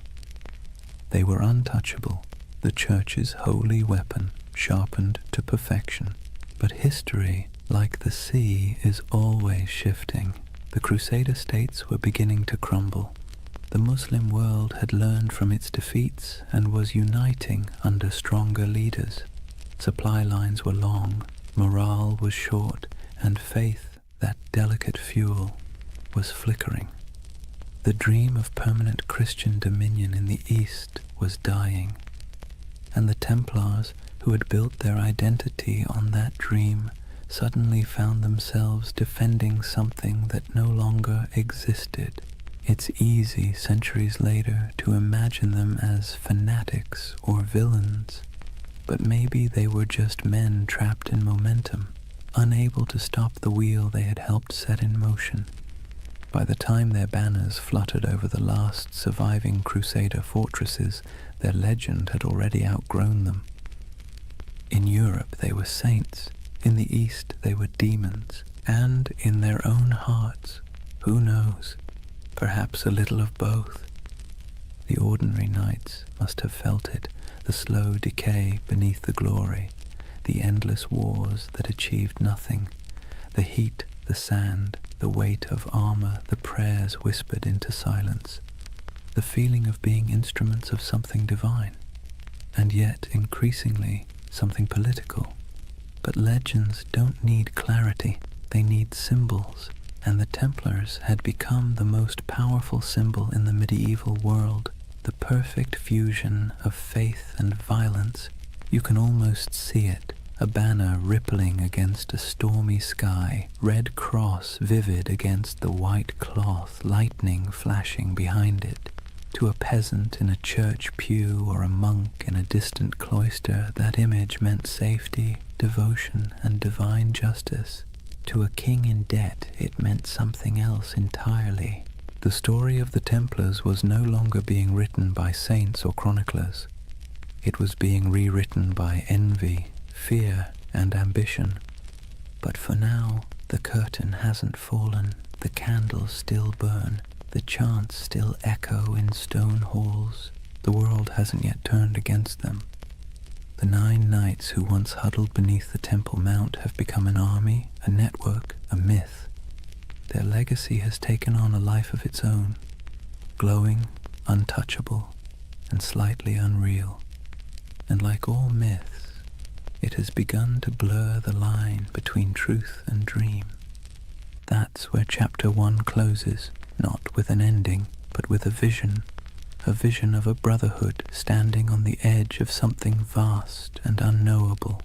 They were untouchable, the Church's holy weapon, sharpened to perfection. But history, like the sea, is always shifting. The Crusader states were beginning to crumble. The Muslim world had learned from its defeats and was uniting under stronger leaders. Supply lines were long, morale was short, and faith, that delicate fuel, was flickering. The dream of permanent Christian dominion in the East was dying, and the Templars, who had built their identity on that dream, suddenly found themselves defending something that no longer existed. It's easy, centuries later, to imagine them as fanatics or villains, but maybe they were just men trapped in momentum, unable to stop the wheel they had helped set in motion. By the time their banners fluttered over the last surviving Crusader fortresses, their legend had already outgrown them. In Europe they were saints, in the East they were demons, and in their own hearts, who knows, perhaps a little of both. The ordinary knights must have felt it, the slow decay beneath the glory, the endless wars that achieved nothing, the heat, the sand, the weight of armor, the prayers whispered into silence, the feeling of being instruments of something divine, and yet increasingly something political. But legends don't need clarity, they need symbols, and the Templars had become the most powerful symbol in the medieval world, the perfect fusion of faith and violence. You can almost see it, a banner rippling against a stormy sky, red cross vivid against the white cloth, lightning flashing behind it. To a peasant in a church pew or a monk in a distant cloister, that image meant safety, devotion, and divine justice. To a king in debt, it meant something else entirely. The story of the Templars was no longer being written by saints or chroniclers. It was being rewritten by envy, fear, and ambition. But for now, the curtain hasn't fallen, the candles still burn, the chants still echo in stone halls. The world hasn't yet turned against them. The 9 knights who once huddled beneath the Temple Mount have become an army, a network, a myth. Their legacy has taken on a life of its own, glowing, untouchable, and slightly unreal. And like all myths, it has begun to blur the line between truth and dream. That's where chapter 1 closes, not with an ending, but with a vision of a brotherhood standing on the edge of something vast and unknowable.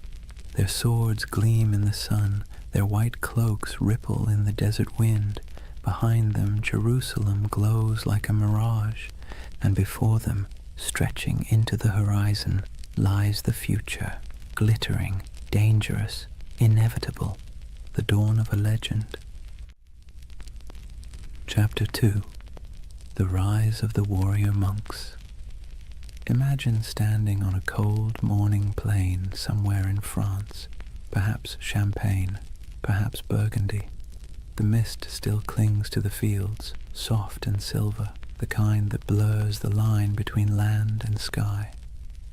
Their swords gleam in the sun, their white cloaks ripple in the desert wind. Behind them, Jerusalem glows like a mirage, and before them, stretching into the horizon, lies the future, glittering, dangerous, inevitable, the dawn of a legend. Chapter 2. The Rise of the Warrior Monks. Imagine standing on a cold morning plain somewhere in France, perhaps Champagne, perhaps Burgundy. The mist still clings to the fields, soft and silver, the kind that blurs the line between land and sky.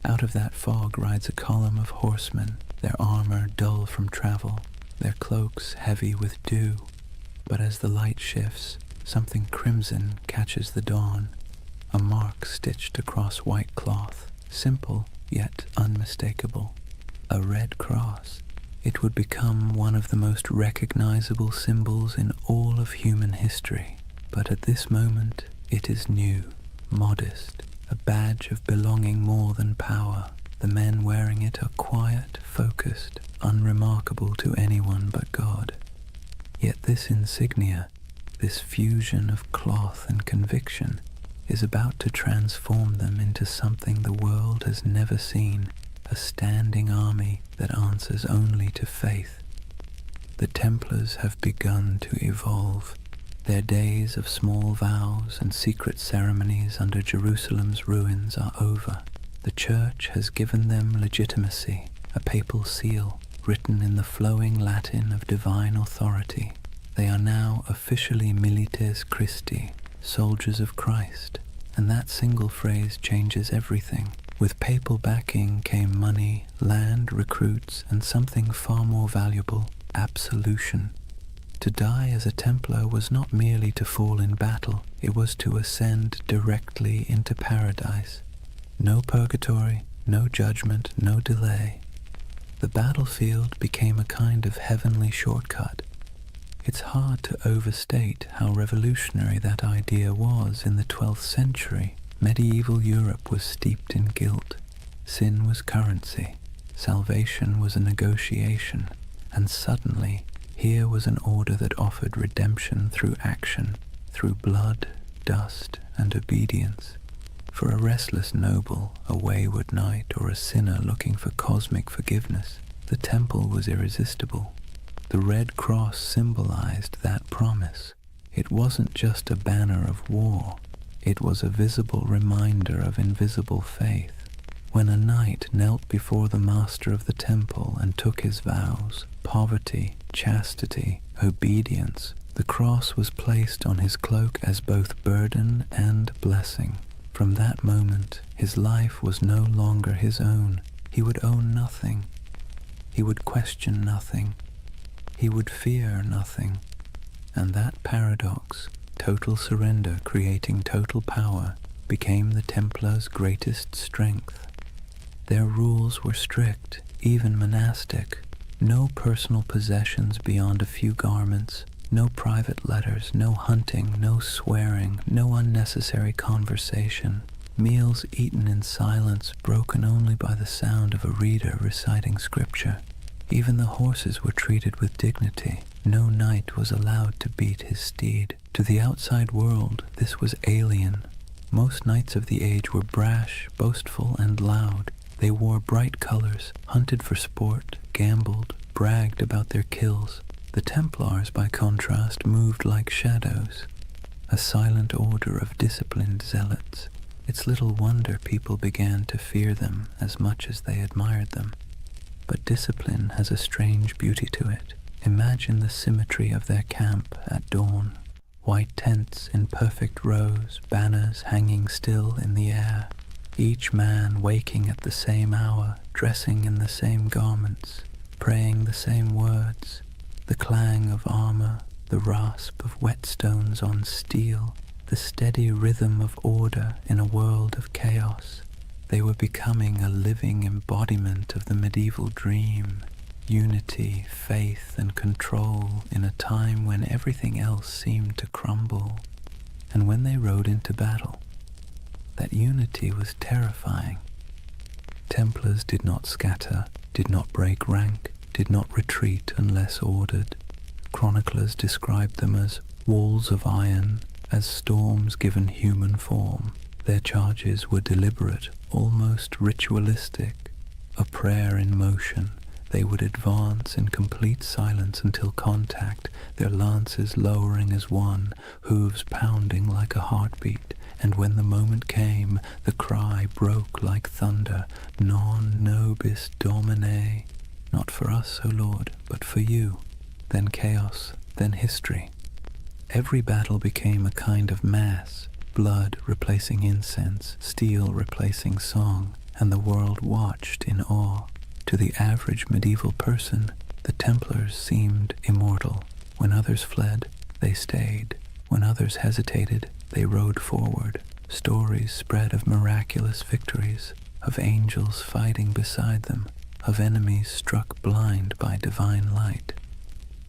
Out of that fog rides a column of horsemen, their armor dull from travel, their cloaks heavy with dew. But as the light shifts, something crimson catches the dawn, a mark stitched across white cloth, simple yet unmistakable. A red cross. It would become one of the most recognizable symbols in all of human history. But at this moment, it is new, modest, a badge of belonging more than power. The men wearing it are quiet, focused, unremarkable to anyone but God. Yet this insignia, this fusion of cloth and conviction, is about to transform them into something the world has never seen, a standing army that answers only to faith. The Templars have begun to evolve. Their days of small vows and secret ceremonies under Jerusalem's ruins are over. The Church has given them legitimacy, a papal seal written in the flowing Latin of divine authority. They are now officially milites Christi, soldiers of Christ, and that single phrase changes everything. With papal backing came money, land, recruits, and something far more valuable, absolution. To die as a Templar was not merely to fall in battle, it was to ascend directly into paradise. No purgatory, no judgment, no delay. The battlefield became a kind of heavenly shortcut. It's hard to overstate how revolutionary that idea was in the 12th century. Medieval Europe was steeped in guilt. Sin was currency. Salvation was a negotiation. And suddenly, here was an order that offered redemption through action, through blood, dust, and obedience. For a restless noble, a wayward knight, or a sinner looking for cosmic forgiveness, the temple was irresistible. The Red Cross symbolized that promise. It wasn't just a banner of war. It was a visible reminder of invisible faith. When a knight knelt before the master of the temple and took his vows, poverty, chastity, obedience, the cross was placed on his cloak as both burden and blessing. From that moment, his life was no longer his own. He would own nothing. He would question nothing. He would fear nothing. And that paradox, total surrender creating total power, became the Templars' greatest strength. Their rules were strict, even monastic. No personal possessions beyond a few garments, no private letters, no hunting, no swearing, no unnecessary conversation. Meals eaten in silence, broken only by the sound of a reader reciting scripture. Even the horses were treated with dignity. No knight was allowed to beat his steed. To the outside world, this was alien. Most knights of the age were brash, boastful, and loud. They wore bright colors, hunted for sport, gambled, bragged about their kills. The Templars, by contrast, moved like shadows, a silent order of disciplined zealots. It's little wonder people began to fear them as much as they admired them. But discipline has a strange beauty to it. Imagine the symmetry of their camp at dawn. White tents in perfect rows, banners hanging still in the air. Each man waking at the same hour, dressing in the same garments, praying the same words. The clang of armor, the rasp of whetstones on steel, the steady rhythm of order in a world of chaos. They were becoming a living embodiment of the medieval dream, unity, faith, and control in a time when everything else seemed to crumble. And when they rode into battle, that unity was terrifying. Templars did not scatter, did not break rank, did not retreat unless ordered. Chroniclers described them as walls of iron, as storms given human form. Their charges were deliberate, almost ritualistic, a prayer in motion. They would advance in complete silence until contact, their lances lowering as one, hooves pounding like a heartbeat. And when the moment came, the cry broke like thunder, Non nobis Domine. Not for us, O Lord, but for you. Then chaos, then history. Every battle became a kind of mass, blood replacing incense, steel replacing song, and the world watched in awe. To the average medieval person, the Templars seemed immortal. When others fled, they stayed. When others hesitated, they rode forward. Stories spread of miraculous victories, of angels fighting beside them, of enemies struck blind by divine light.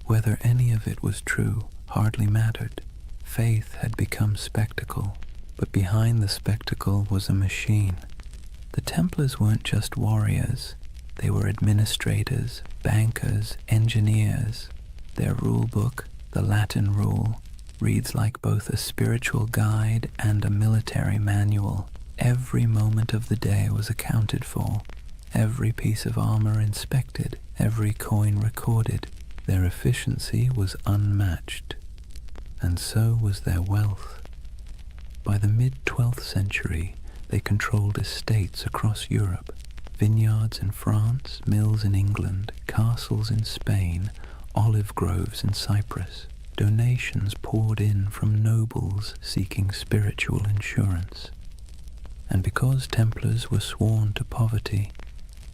Whether any of it was true hardly mattered. Faith had become spectacle, but behind the spectacle was a machine. The Templars weren't just warriors. They were administrators, bankers, engineers. Their rule book, the Latin Rule, reads like both a spiritual guide and a military manual. Every moment of the day was accounted for, every piece of armor inspected, every coin recorded. Their efficiency was unmatched, and so was their wealth. By the mid-12th century, they controlled estates across Europe, vineyards in France, mills in England, castles in Spain, olive groves in Cyprus. donations poured in from nobles seeking spiritual insurance. And because Templars were sworn to poverty,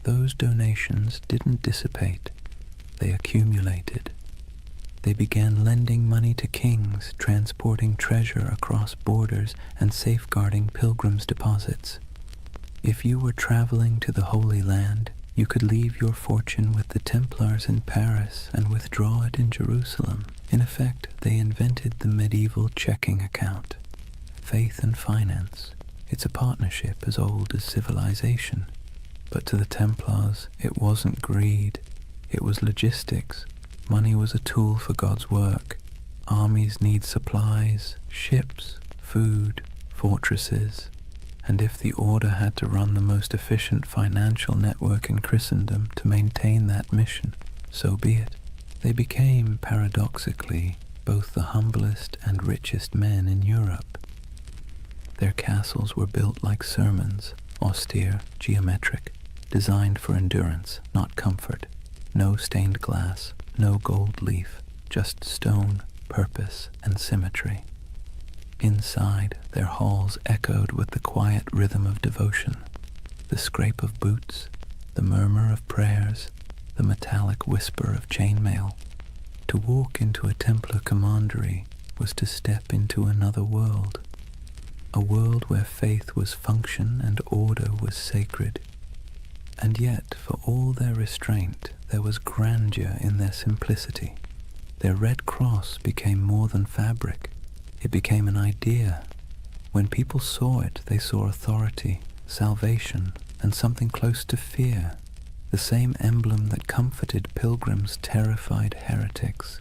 those donations didn't dissipate, they accumulated. They began lending money to kings, transporting treasure across borders, and safeguarding pilgrims' deposits. If you were traveling to the Holy Land, you could leave your fortune with the Templars in Paris and withdraw it in Jerusalem. In effect, they invented the medieval checking account. Faith and finance. It's a partnership as old as civilization. But to the Templars, it wasn't greed, it was logistics. Money was a tool for God's work. Armies need supplies, ships, food, fortresses. And if the order had to run the most efficient financial network in Christendom to maintain that mission, so be it. They became, paradoxically, both the humblest and richest men in Europe. Their castles were built like sermons, austere, geometric, designed for endurance, not comfort. No stained glass, no gold leaf, just stone, purpose, and symmetry. Inside, their halls echoed with the quiet rhythm of devotion, the scrape of boots, the murmur of prayers, the metallic whisper of chainmail. To walk into a Templar commandery was to step into another world, a world where faith was function and order was sacred. And yet, for all their restraint, there was grandeur in their simplicity. Their red cross became more than fabric. It became an idea. When people saw it, they saw authority, salvation, and something close to fear. The same emblem that comforted pilgrims terrified heretics.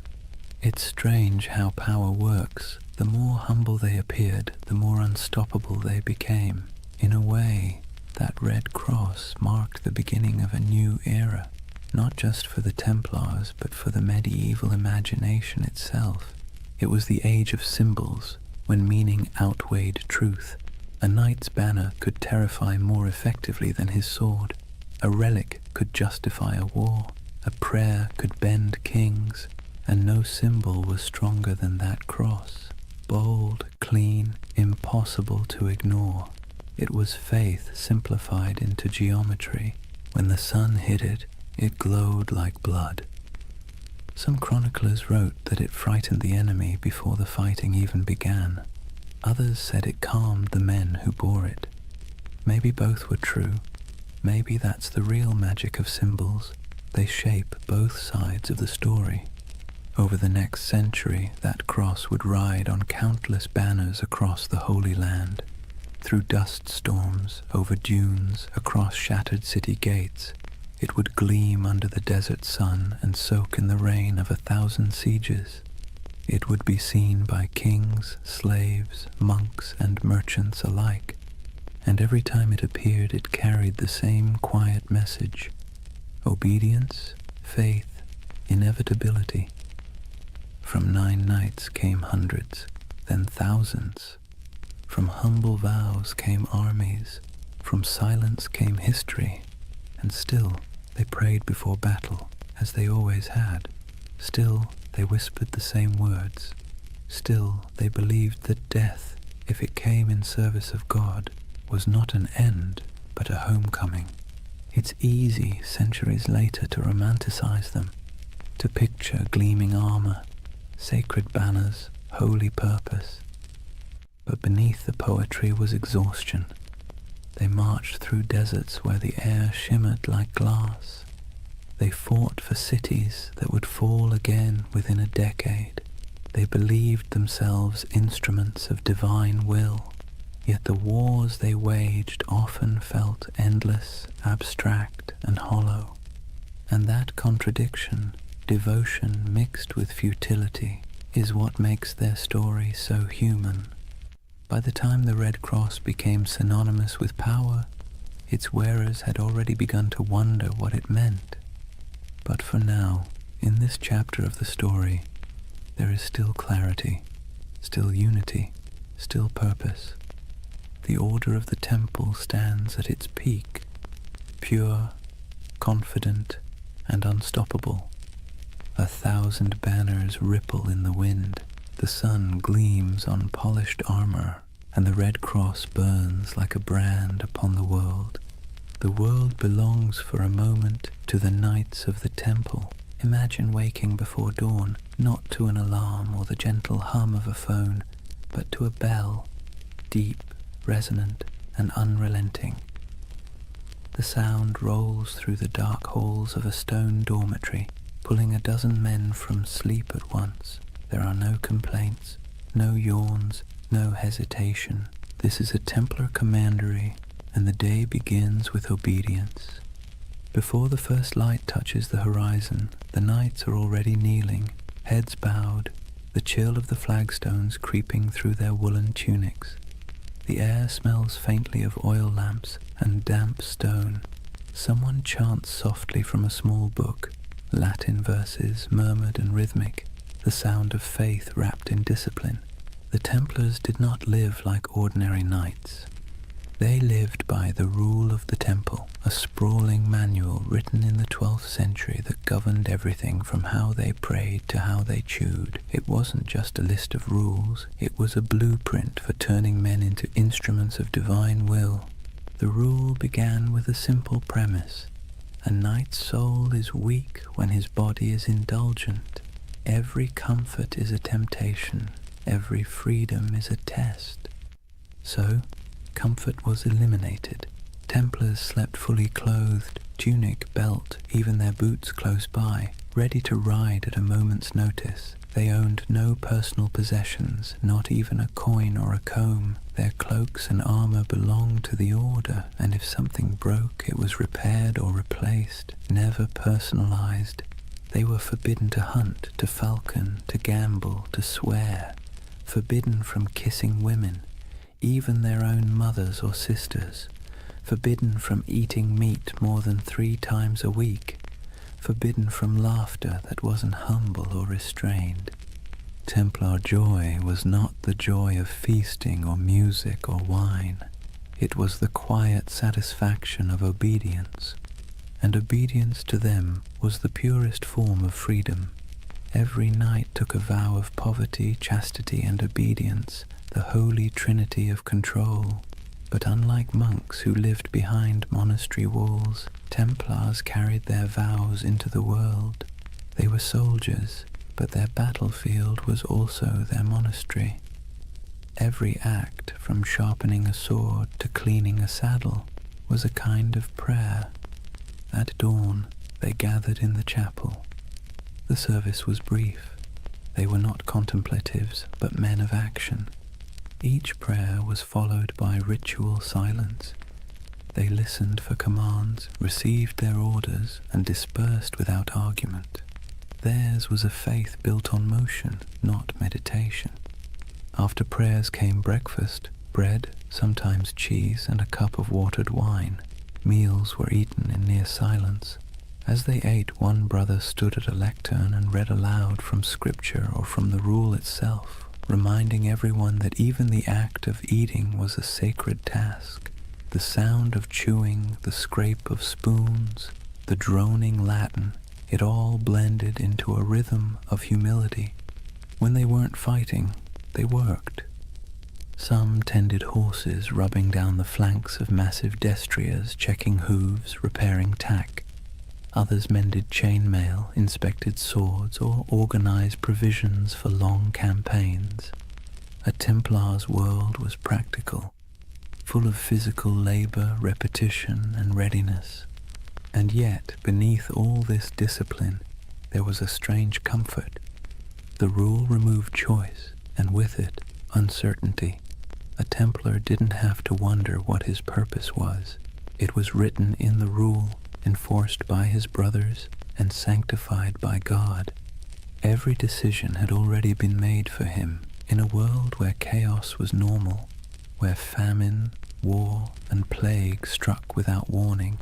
It's strange how power works. The more humble they appeared, the more unstoppable they became. In a way, that red cross marked the beginning of a new era, not just for the Templars, but for the medieval imagination itself. It was the age of symbols, when meaning outweighed truth. A knight's banner could terrify more effectively than his sword. A relic could justify a war. A prayer could bend kings, and no symbol was stronger than that cross. Bold, clean, impossible to ignore. It was faith simplified into geometry. When the sun hit it, it glowed like blood. Some chroniclers wrote that it frightened the enemy before the fighting even began. Others said it calmed the men who bore it. Maybe both were true. Maybe that's the real magic of symbols. They shape both sides of the story. Over the next century, that cross would ride on countless banners across the Holy Land. Through dust storms, over dunes, across shattered city gates, it would gleam under the desert sun and soak in the rain of 1,000 sieges. It would be seen by kings, slaves, monks, and merchants alike, and every time it appeared it carried the same quiet message: obedience, faith, inevitability. From 9 nights came hundreds, then thousands. From humble vows came armies, from silence came history, and still they prayed before battle, as they always had. Still they whispered the same words. Still they believed that death, if it came in service of God, was not an end, but a homecoming. It's easy, centuries later, to romanticize them, to picture gleaming armor, sacred banners, holy purpose. But beneath the poetry was exhaustion. They marched through deserts where the air shimmered like glass. They fought for cities that would fall again within a decade. They believed themselves instruments of divine will, yet the wars they waged often felt endless, abstract, and hollow. And that contradiction, devotion mixed with futility, is what makes their story so human. By the time the Red Cross became synonymous with power, its wearers had already begun to wonder what it meant. But for now, in this chapter of the story, there is still clarity, still unity, still purpose. The order of the temple stands at its peak, pure, confident, and unstoppable. 1,000 banners ripple in the wind. The sun gleams on polished armor, and the red cross burns like a brand upon the world. The world belongs for a moment to the knights of the temple. Imagine waking before dawn, not to an alarm or the gentle hum of a phone, but to a bell, deep, resonant, and unrelenting. The sound rolls through the dark halls of a stone dormitory, pulling a dozen men from sleep at once. There are no complaints, no yawns, no hesitation. This is a Templar commandery, and the day begins with obedience. Before the first light touches the horizon, the knights are already kneeling, heads bowed, the chill of the flagstones creeping through their woolen tunics. The air smells faintly of oil lamps and damp stone. Someone chants softly from a small book, Latin verses murmured and rhythmic, the sound of faith wrapped in discipline. The Templars did not live like ordinary knights. They lived by the rule of the temple, a sprawling manual written in the 12th century that governed everything from how they prayed to how they chewed. It wasn't just a list of rules, it was a blueprint for turning men into instruments of divine will. The rule began with a simple premise. A knight's soul is weak when his body is indulgent. Every comfort is a temptation, every freedom is a test. So, comfort was eliminated. Templars slept fully clothed, tunic, belt, even their boots close by, ready to ride at a moment's notice. They owned no personal possessions, not even a coin or a comb. Their cloaks and armor belonged to the order, and if something broke, it was repaired or replaced, never personalized. They were forbidden to hunt, to falcon, to gamble, to swear, forbidden from kissing women, even their own mothers or sisters, forbidden from eating meat more than 3 times a week, forbidden from laughter that wasn't humble or restrained. Templar joy was not the joy of feasting or music or wine. It was the quiet satisfaction of obedience, and obedience to them was the purest form of freedom. Every knight took a vow of poverty, chastity, and obedience, the holy trinity of control. But unlike monks who lived behind monastery walls, Templars carried their vows into the world. They were soldiers, but their battlefield was also their monastery. Every act, from sharpening a sword to cleaning a saddle, was a kind of prayer. At dawn, they gathered in the chapel. The service was brief. They were not contemplatives, but men of action. Each prayer was followed by ritual silence. They listened for commands, received their orders, and dispersed without argument. Theirs was a faith built on motion, not meditation. After prayers came breakfast, bread, sometimes cheese, and a cup of watered wine. Meals were eaten in near silence. As they ate, one brother stood at a lectern and read aloud from scripture or from the rule itself, reminding everyone that even the act of eating was a sacred task. The sound of chewing, the scrape of spoons, the droning Latin, it all blended into a rhythm of humility. When they weren't fighting, they worked. Some tended horses, rubbing down the flanks of massive destriers, checking hooves, repairing tack. Others mended chainmail, inspected swords, or organized provisions for long campaigns. A Templar's world was practical, full of physical labor, repetition, and readiness. And yet, beneath all this discipline, there was a strange comfort. The rule removed choice, and with it, uncertainty. A Templar didn't have to wonder what his purpose was. It was written in the rule, enforced by his brothers, and sanctified by God. Every decision had already been made for him. In a world where chaos was normal, where famine, war, and plague struck without warning,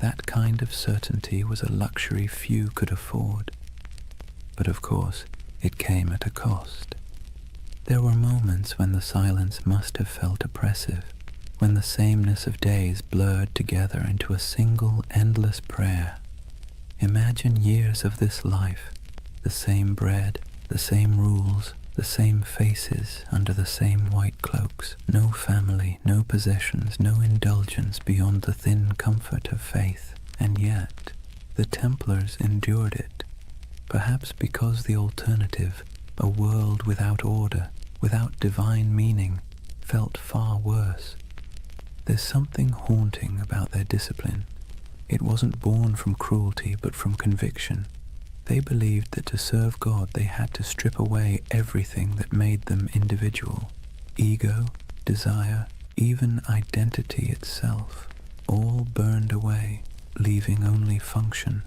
that kind of certainty was a luxury few could afford. But of course, it came at a cost. There were moments when the silence must have felt oppressive, when the sameness of days blurred together into a single endless prayer. Imagine years of this life, the same bread, the same rules, the same faces under the same white cloaks, no family, no possessions, no indulgence beyond the thin comfort of faith. And yet, the Templars endured it, perhaps because the alternative, a world without order, without divine meaning, felt far worse. There's something haunting about their discipline. It wasn't born from cruelty, but from conviction. They believed that to serve God they had to strip away everything that made them individual. Ego, desire, even identity itself, all burned away, leaving only function.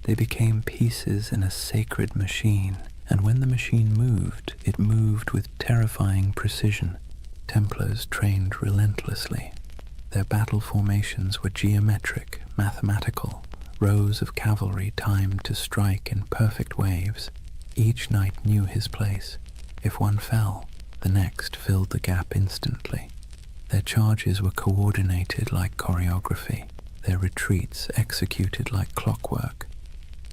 They became pieces in a sacred machine, and when the machine moved, it moved with terrifying precision. Templars trained relentlessly. Their battle formations were geometric, mathematical, rows of cavalry timed to strike in perfect waves. Each knight knew his place. If one fell, the next filled the gap instantly. Their charges were coordinated like choreography, their retreats executed like clockwork.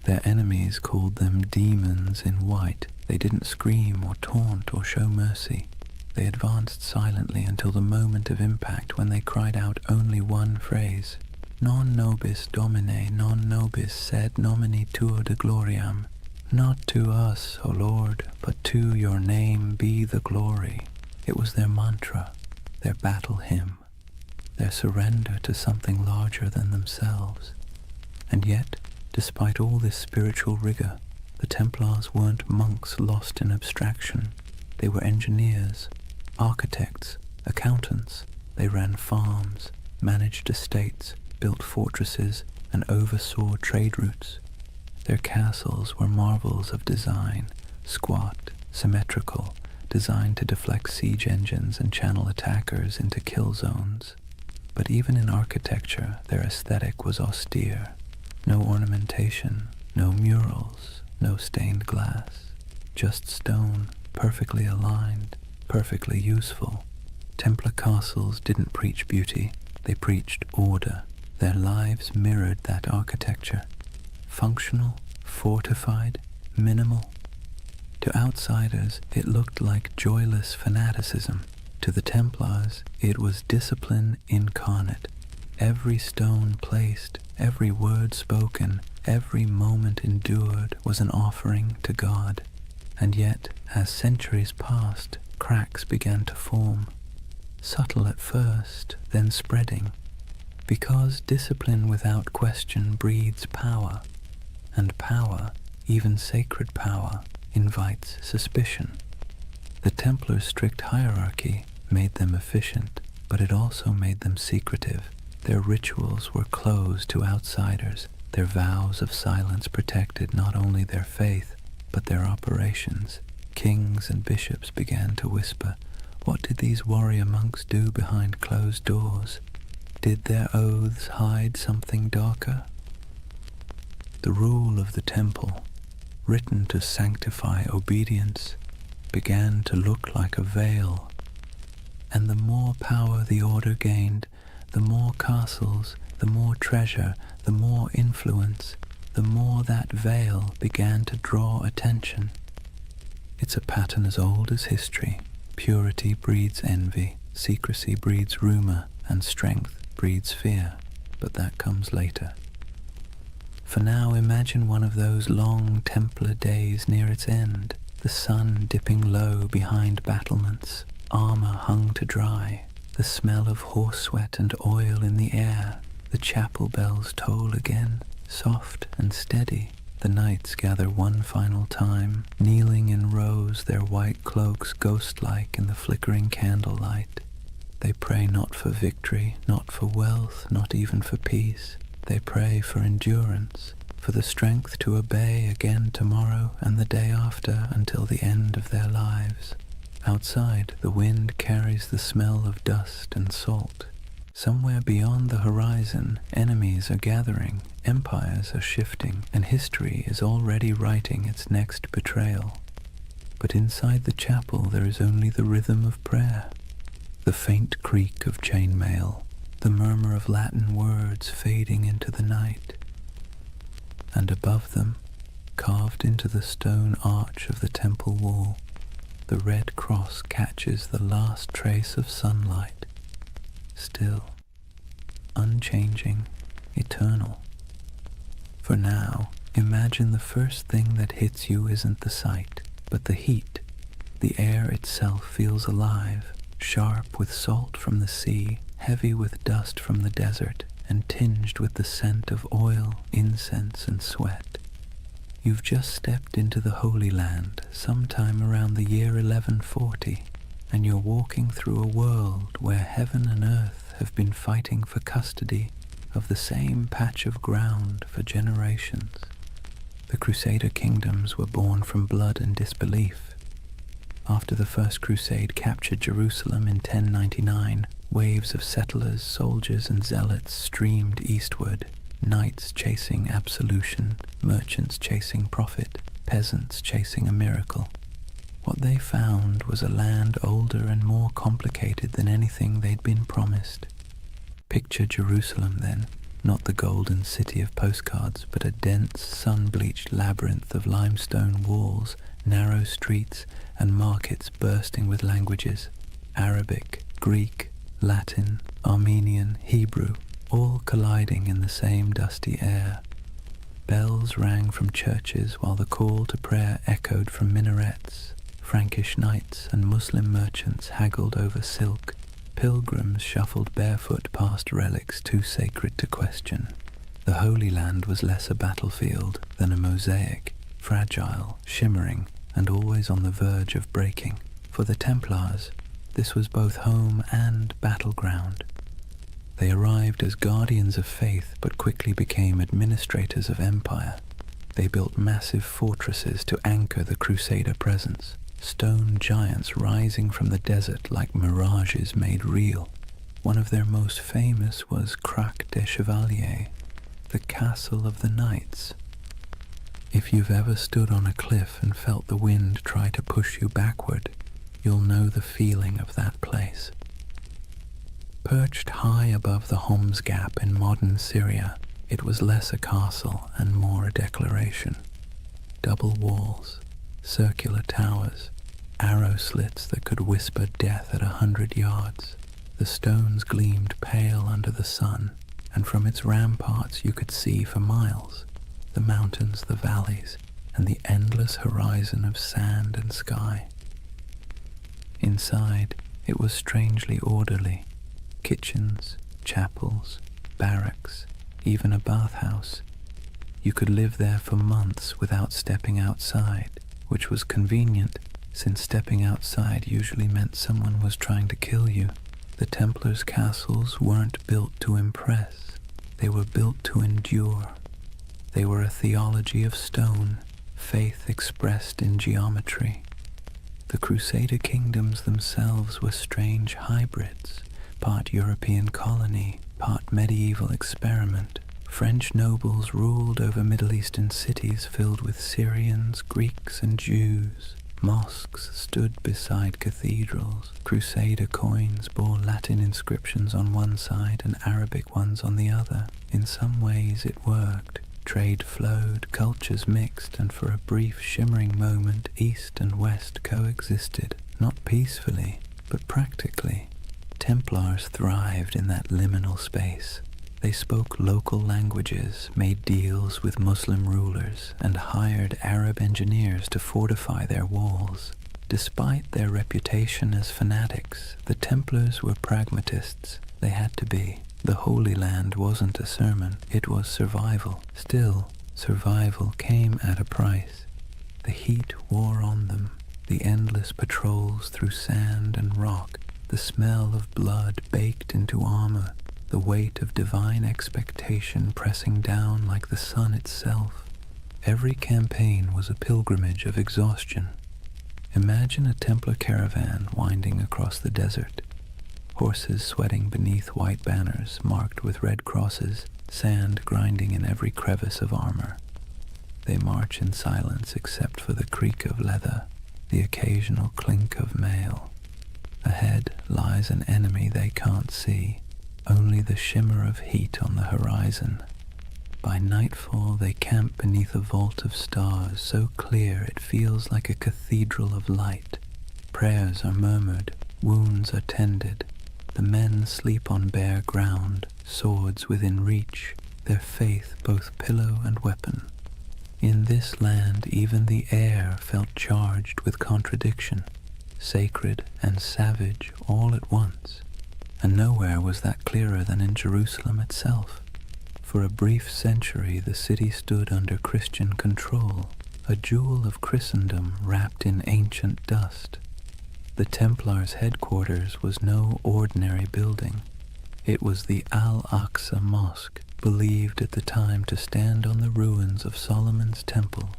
Their enemies called them demons in white. They didn't scream or taunt or show mercy. They advanced silently until the moment of impact, when they cried out only one phrase: Non nobis Domine, non nobis sed nomini tua de gloriam. Not to us, O Lord, but to your name be the glory. It was their mantra, their battle hymn, their surrender to something larger than themselves. And yet, despite all this spiritual rigor, the Templars weren't monks lost in abstraction. They were engineers, architects, accountants. They ran farms, managed estates, built fortresses, and oversaw trade routes. Their castles were marvels of design, squat, symmetrical, designed to deflect siege engines and channel attackers into kill zones. But even in architecture, their aesthetic was austere. No ornamentation, no murals, no stained glass, just stone, perfectly aligned, perfectly useful. Templar castles didn't preach beauty, they preached order. Their lives mirrored that architecture. Functional, fortified, minimal. To outsiders, it looked like joyless fanaticism. To the Templars, it was discipline incarnate. Every stone placed, every word spoken, every moment endured was an offering to God. And yet, as centuries passed, cracks began to form. Subtle at first, then spreading. Because discipline without question breeds power, and power, even sacred power, invites suspicion. The Templars' strict hierarchy made them efficient, but it also made them secretive. Their rituals were closed to outsiders. Their vows of silence protected not only their faith, but their operations. Kings and bishops began to whisper, what did these warrior monks do behind closed doors? Did their oaths hide something darker? The rule of the temple, written to sanctify obedience, began to look like a veil. And the more power the order gained, the more castles, the more treasure, the more influence, the more that veil began to draw attention. It's a pattern as old as history. Purity breeds envy, secrecy breeds rumor, and strength breeds fear. But that comes later. For now, imagine one of those long Templar days near its end, the sun dipping low behind battlements, armor hung to dry, the smell of horse sweat and oil in the air. The chapel bells toll again, soft and steady. The knights gather one final time, kneeling in rows, their white cloaks ghost-like in the flickering candlelight. They pray not for victory, not for wealth, not even for peace. They pray for endurance, for the strength to obey again tomorrow and the day after until the end of their lives. Outside, the wind carries the smell of dust and salt. Somewhere beyond the horizon, enemies are gathering, empires are shifting, and history is already writing its next betrayal. But inside the chapel there is only the rhythm of prayer, the faint creak of chainmail, the murmur of Latin words fading into the night. And above them, Carved into the stone arch of the temple wall, the red cross catches the last trace of sunlight, still, unchanging, eternal. For now, imagine the first thing that hits you isn't the sight, but the heat. The air itself feels alive, sharp with salt from the sea, heavy with dust from the desert, and tinged with the scent of oil, incense, and sweat. You've just stepped into the Holy Land sometime around the year 1140, and you're walking through a world where heaven and earth have been fighting for custody of the same patch of ground for generations. The Crusader kingdoms were born from blood and disbelief. After the First Crusade captured Jerusalem in 1099, waves of settlers, soldiers, and zealots streamed eastward, knights chasing absolution, merchants chasing profit, peasants chasing a miracle. What they found was a land older and more complicated than anything they'd been promised. Picture Jerusalem then, not the golden city of postcards, but a dense, sun-bleached labyrinth of limestone walls, narrow streets, and markets bursting with languages: Arabic, Greek, Latin, Armenian, Hebrew, all colliding in the same dusty air. Bells rang from churches while the call to prayer echoed from minarets. Frankish knights and Muslim merchants haggled over silk. Pilgrims shuffled barefoot past relics too sacred to question. The Holy Land was less a battlefield than a mosaic, fragile, shimmering, and always on the verge of breaking. For the Templars, this was both home and battleground. They arrived as guardians of faith but quickly became administrators of empire. They built massive fortresses to anchor the Crusader presence, stone giants rising from the desert like mirages made real. One of their most famous was Crac des Chevaliers, the castle of the knights. If you've ever stood on a cliff and felt the wind try to push you backward, you'll know the feeling of that place. Perched high above the Homs Gap in modern Syria, it was less a castle and more a declaration. Double walls, circular towers, arrow slits that could whisper death at 100 yards. The stones gleamed pale under the sun, and from its ramparts you could see for miles the mountains, the valleys, and the endless horizon of sand and sky. Inside, it was strangely orderly. Kitchens, chapels, barracks, even a bathhouse. You could live there for months without stepping outside, which was convenient, since stepping outside usually meant someone was trying to kill you. The Templars' castles weren't built to impress. They were built to endure. They were a theology of stone, faith expressed in geometry. The Crusader kingdoms themselves were strange hybrids, part European colony, part medieval experiment. French nobles ruled over Middle Eastern cities filled with Syrians, Greeks, and Jews. Mosques stood beside cathedrals. Crusader coins bore Latin inscriptions on one side and Arabic ones on the other. In some ways it worked. Trade flowed, cultures mixed, and for a brief shimmering moment East and West coexisted, not peacefully, but practically. Templars thrived in that liminal space. They spoke local languages, made deals with Muslim rulers, and hired Arab engineers to fortify their walls. Despite their reputation as fanatics, the Templars were pragmatists. They had to be. The Holy Land wasn't a sermon, it was survival. Still, survival came at a price. The heat wore on them, the endless patrols through sand and rock, the smell of blood baked into armor, the weight of divine expectation pressing down like the sun itself. Every campaign was a pilgrimage of exhaustion. Imagine a Templar caravan winding across the desert. Horses sweating beneath white banners marked with red crosses, sand grinding in every crevice of armor. They march in silence except for the creak of leather, the occasional clink of mail. Ahead lies an enemy they can't see, only the shimmer of heat on the horizon. By nightfall they camp beneath a vault of stars so clear it feels like a cathedral of light. Prayers are murmured, wounds are tended. The men sleep on bare ground, swords within reach, their faith both pillow and weapon. In this land even the air felt charged with contradiction, sacred and savage all at once, and nowhere was that clearer than in Jerusalem itself. For a brief century the city stood under Christian control, a jewel of Christendom wrapped in ancient dust. The Templars' headquarters was no ordinary building. It was the Al-Aqsa Mosque, believed at the time to stand on the ruins of Solomon's Temple.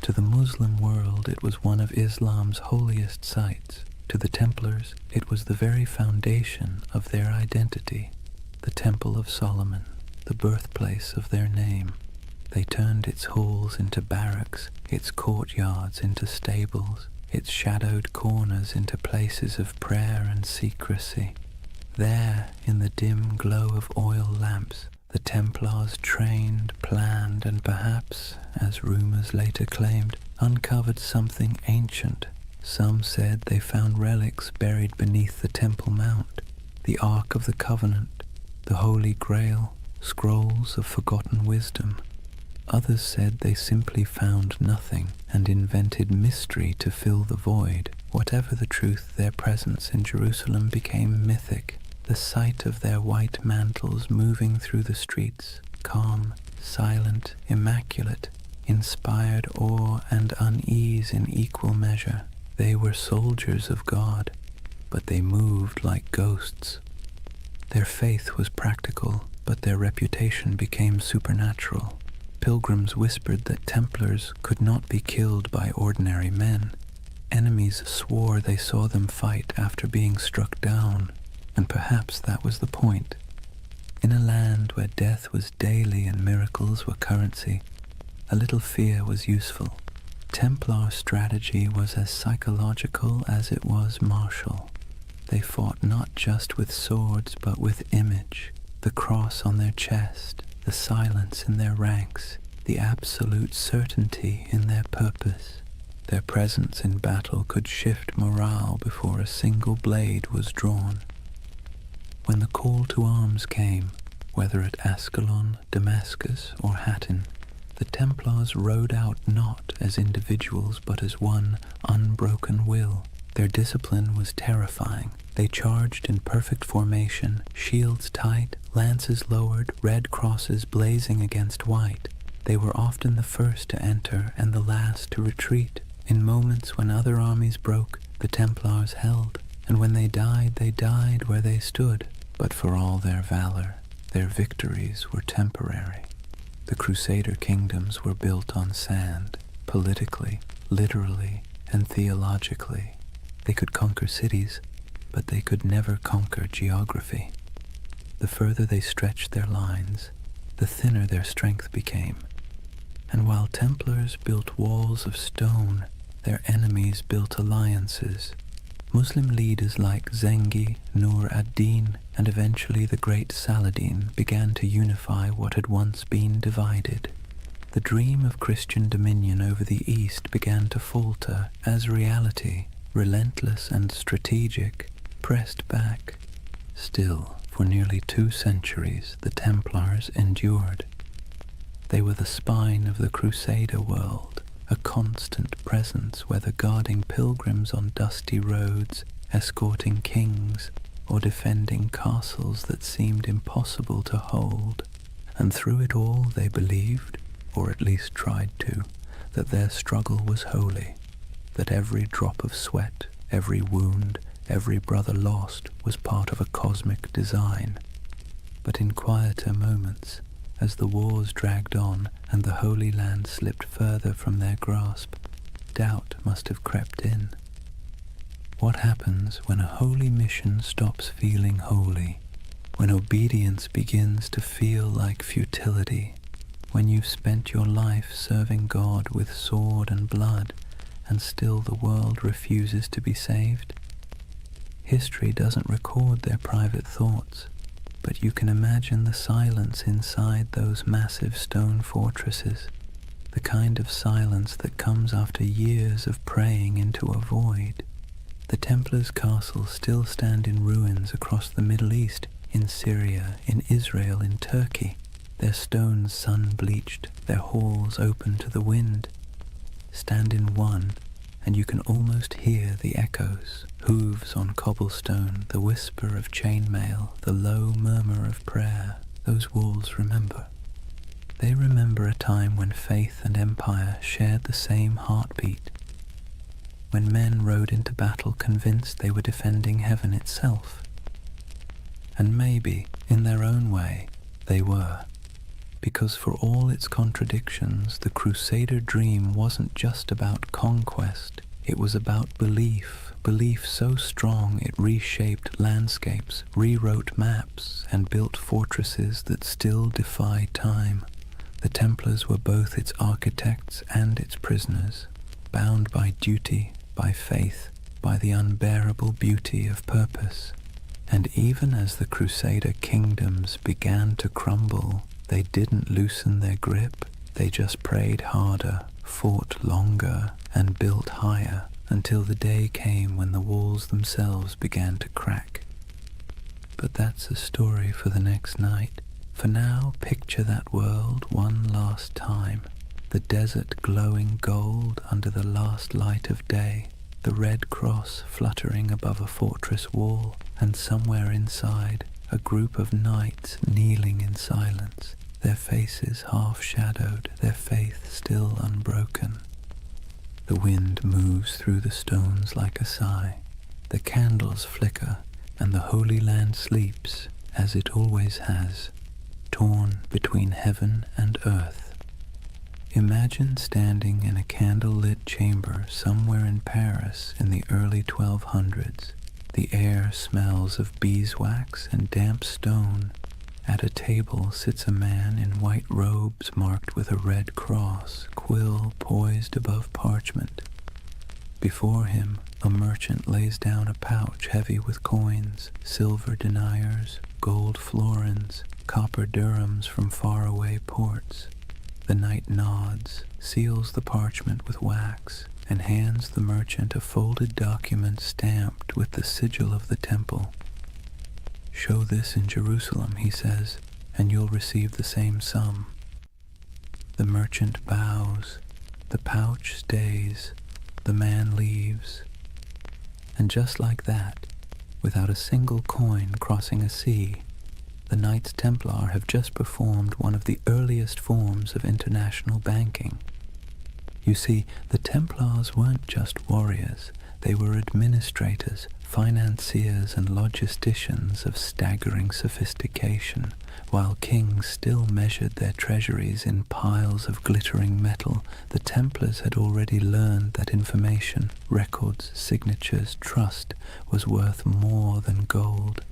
To the Muslim world it was one of Islam's holiest sites. To the Templars it was the very foundation of their identity, the Temple of Solomon, the birthplace of their name. They turned its halls into barracks, its courtyards into stables, its shadowed corners into places of prayer and secrecy. There, in the dim glow of oil lamps, the Templars trained, planned, and perhaps, as rumors later claimed, uncovered something ancient. Some said they found relics buried beneath the Temple Mount, the Ark of the Covenant, the Holy Grail, scrolls of forgotten wisdom. Others said they simply found nothing and invented mystery to fill the void. Whatever the truth, their presence in Jerusalem became mythic. The sight of their white mantles moving through the streets, calm, silent, immaculate, inspired awe and unease in equal measure. They were soldiers of God, but they moved like ghosts. Their faith was practical, but their reputation became supernatural. Pilgrims whispered that Templars could not be killed by ordinary men. Enemies swore they saw them fight after being struck down, and perhaps that was the point. In a land where death was daily and miracles were currency, a little fear was useful. Templar strategy was as psychological as it was martial. They fought not just with swords but with image, the cross on their chest, the silence in their ranks, the absolute certainty in their purpose. Their presence in battle could shift morale before a single blade was drawn. When the call to arms came, whether at Ascalon, Damascus, or Hattin, the Templars rode out not as individuals but as one unbroken will. Their discipline was terrifying. They charged in perfect formation, shields tight, lances lowered, red crosses blazing against white. They were often the first to enter and the last to retreat. In moments when other armies broke, the Templars held, and when they died where they stood. But for all their valor, their victories were temporary. The Crusader kingdoms were built on sand, politically, literally, and theologically. They could conquer cities, but they could never conquer geography. The further they stretched their lines, the thinner their strength became. And while Templars built walls of stone, their enemies built alliances. Muslim leaders like Zengi, Nur ad-Din, and eventually the great Saladin began to unify what had once been divided. The dream of Christian dominion over the East began to falter as reality, relentless and strategic, pressed back. Still, for nearly 2 centuries, the Templars endured. They were the spine of the Crusader world, a constant presence whether guarding pilgrims on dusty roads, escorting kings, or defending castles that seemed impossible to hold. And through it all they believed, or at least tried to, that their struggle was holy, that every drop of sweat, every wound, every brother lost was part of a cosmic design. But in quieter moments, as the wars dragged on and the Holy Land slipped further from their grasp, doubt must have crept in. What happens when a holy mission stops feeling holy? When obedience begins to feel like futility? When you've spent your life serving God with sword and blood, and still the world refuses to be saved? History doesn't record their private thoughts, but you can imagine the silence inside those massive stone fortresses, the kind of silence that comes after years of praying into a void. The Templars' castles still stand in ruins across the Middle East, in Syria, in Israel, in Turkey, their stones sun-bleached, their halls open to the wind. Stand in one, and you can almost hear the echoes, hooves on cobblestone, the whisper of chainmail, the low murmur of prayer. Those walls remember. They remember a time when faith and empire shared the same heartbeat, when men rode into battle convinced they were defending heaven itself. And maybe, in their own way, they were. Because for all its contradictions, the Crusader dream wasn't just about conquest, it was about belief, belief so strong it reshaped landscapes, rewrote maps, and built fortresses that still defy time. The Templars were both its architects and its prisoners, bound by duty, by faith, by the unbearable beauty of purpose. And even as the Crusader kingdoms began to crumble, they didn't loosen their grip, they just prayed harder, fought longer, and built higher, until the day came when the walls themselves began to crack. But that's a story for the next night. For now, picture that world one last time, the desert glowing gold under the last light of day, the red cross fluttering above a fortress wall, and somewhere inside, a group of knights kneeling in silence, their faces half-shadowed, their faith still unbroken. The wind moves through the stones like a sigh, the candles flicker, and the Holy Land sleeps, as it always has, torn between heaven and earth. Imagine standing in a candle-lit chamber somewhere in Paris in the early 1200s. The air smells of beeswax and damp stone. At a table sits a man in white robes marked with a red cross, quill poised above parchment. Before him, a merchant lays down a pouch heavy with coins, silver deniers, gold florins, copper dirhams from faraway ports. The knight nods, seals the parchment with wax, and hands the merchant a folded document stamped with the sigil of the temple. "Show this in Jerusalem," he says, "and you'll receive the same sum." The merchant bows, the pouch stays, the man leaves. And just like that, without a single coin crossing a sea, the Knights Templar have just performed one of the earliest forms of international banking. You see, the Templars weren't just warriors, they were administrators, financiers and logisticians of staggering sophistication. While kings still measured their treasuries in piles of glittering metal, the Templars had already learned that information, records, signatures, trust was worth more than gold.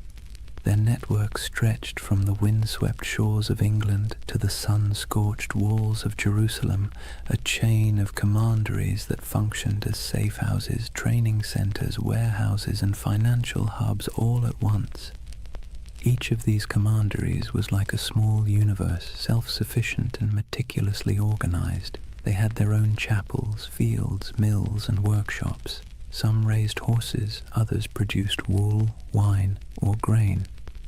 Their network stretched from the windswept shores of England to the sun-scorched walls of Jerusalem, a chain of commanderies that functioned as safe houses, training centers, warehouses, and financial hubs all at once. Each of these commanderies was like a small universe, self-sufficient and meticulously organized. They had their own chapels, fields, mills, and workshops. Some raised horses, others produced wool, wine, or grain.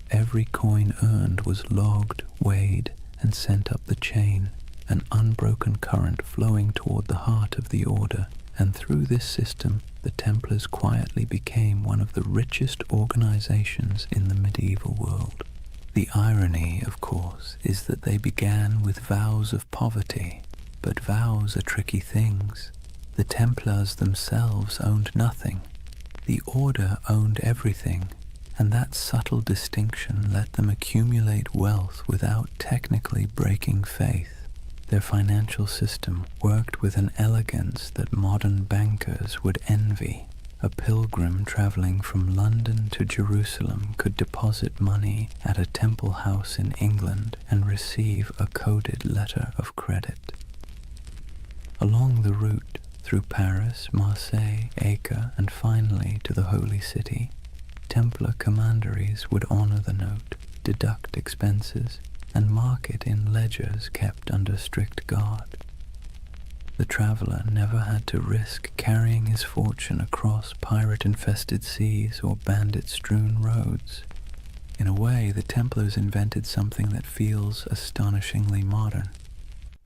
Every coin earned was logged, weighed, and sent up the chain, an unbroken current flowing toward the heart of the order, and through this system the Templars quietly became one of the richest organizations in the medieval world. The irony, of course, is that they began with vows of poverty, but vows are tricky things. The Templars themselves owned nothing. The order owned everything, and that subtle distinction let them accumulate wealth without technically breaking faith. Their financial system worked with an elegance that modern bankers would envy. A pilgrim traveling from London to Jerusalem could deposit money at a temple house in England and receive a coded letter of credit. Along the route, through Paris, Marseille, Acre, and finally to the Holy City, Templar commanderies would honor the note, deduct expenses and mark it in ledgers kept under strict guard. The traveler never had to risk carrying his fortune across pirate-infested seas or bandit-strewn roads. In a way, the Templars invented something that feels astonishingly modern,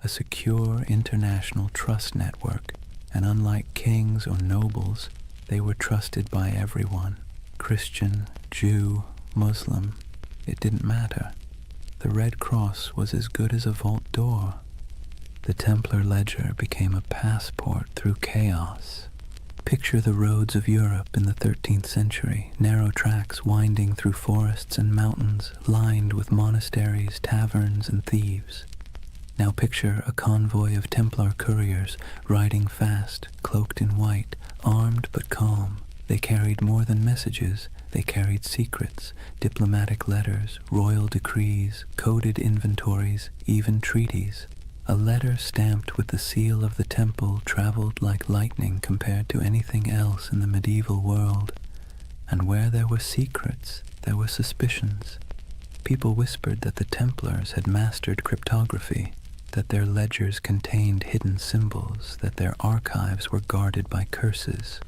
a secure international trust network, and unlike kings or nobles, they were trusted by everyone. Christian, Jew, Muslim, it didn't matter. The Red Cross was as good as a vault door. The Templar ledger became a passport through chaos. Picture the roads of Europe in the 13th century, narrow tracks winding through forests and mountains, lined with monasteries, taverns, and thieves. Now picture a convoy of Templar couriers riding fast, cloaked in white, armed but calm. They carried more than messages, they carried secrets, diplomatic letters, royal decrees, coded inventories, even treaties. A letter stamped with the seal of the temple traveled like lightning compared to anything else in the medieval world. And where there were secrets, there were suspicions. People whispered that the Templars had mastered cryptography, that their ledgers contained hidden symbols, that their archives were guarded by curses.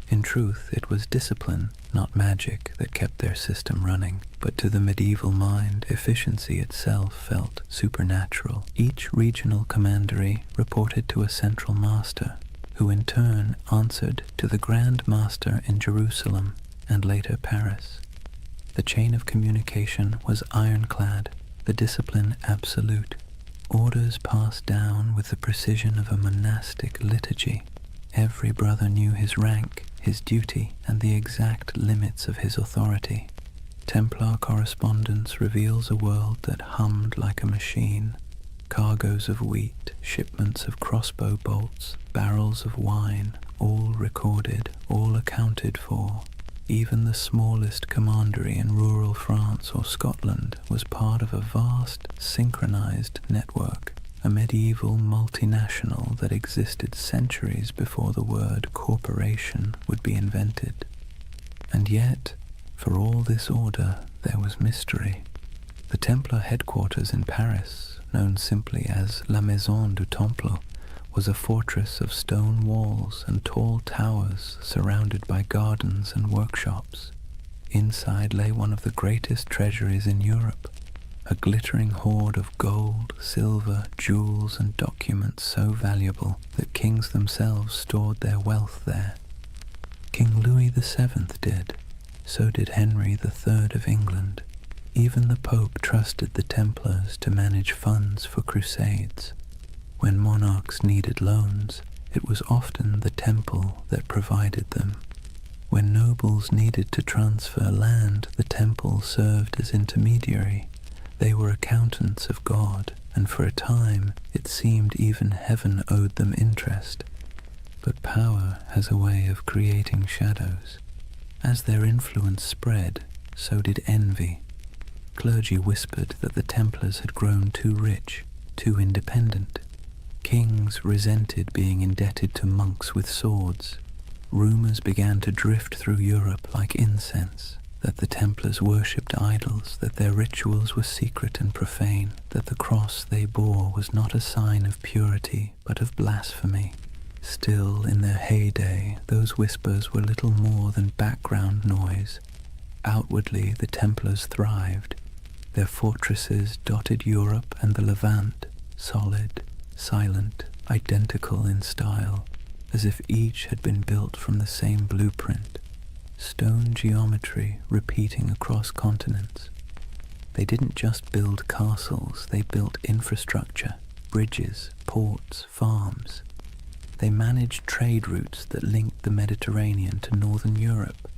In truth, it was discipline, not magic, that kept their system running, but to the medieval mind, efficiency itself felt supernatural. Each regional commandery reported to a central master, who in turn answered to the Grand Master in Jerusalem and later Paris. The chain of communication was ironclad, the discipline absolute. Orders passed down with the precision of a monastic liturgy. Every brother knew his rank, his duty, and the exact limits of his authority. Templar correspondence reveals a world that hummed like a machine. Cargoes of wheat, shipments of crossbow bolts, barrels of wine, all recorded, all accounted for. Even the smallest commandery in rural France or Scotland was part of a vast, synchronized network, a medieval multinational that existed centuries before the word corporation would be invented. And yet, for all this order, there was mystery. The Templar headquarters in Paris, known simply as La Maison du Temple, was a fortress of stone walls and tall towers surrounded by gardens and workshops. Inside lay one of the greatest treasuries in Europe, a glittering hoard of gold, silver, jewels, and documents so valuable that kings themselves stored their wealth there. King Louis VII did. So did Henry III of England. Even the Pope trusted the Templars to manage funds for crusades. When monarchs needed loans, it was often the temple that provided them. When nobles needed to transfer land, the temple served as intermediary. They were accountants of God, and for a time it seemed even heaven owed them interest. But power has a way of creating shadows. As their influence spread, so did envy. Clergy whispered that the Templars had grown too rich, too independent. Kings resented being indebted to monks with swords. Rumors began to drift through Europe like incense, that the Templars worshipped idols, that their rituals were secret and profane, that the cross they bore was not a sign of purity, but of blasphemy. Still, in their heyday, those whispers were little more than background noise. Outwardly, the Templars thrived. Their fortresses dotted Europe and the Levant, solid, silent, identical in style, as if each had been built from the same blueprint. Stone geometry repeating across continents. They didn't just build castles, they built infrastructure, bridges, ports, farms. They managed trade routes that linked the Mediterranean to northern Europe.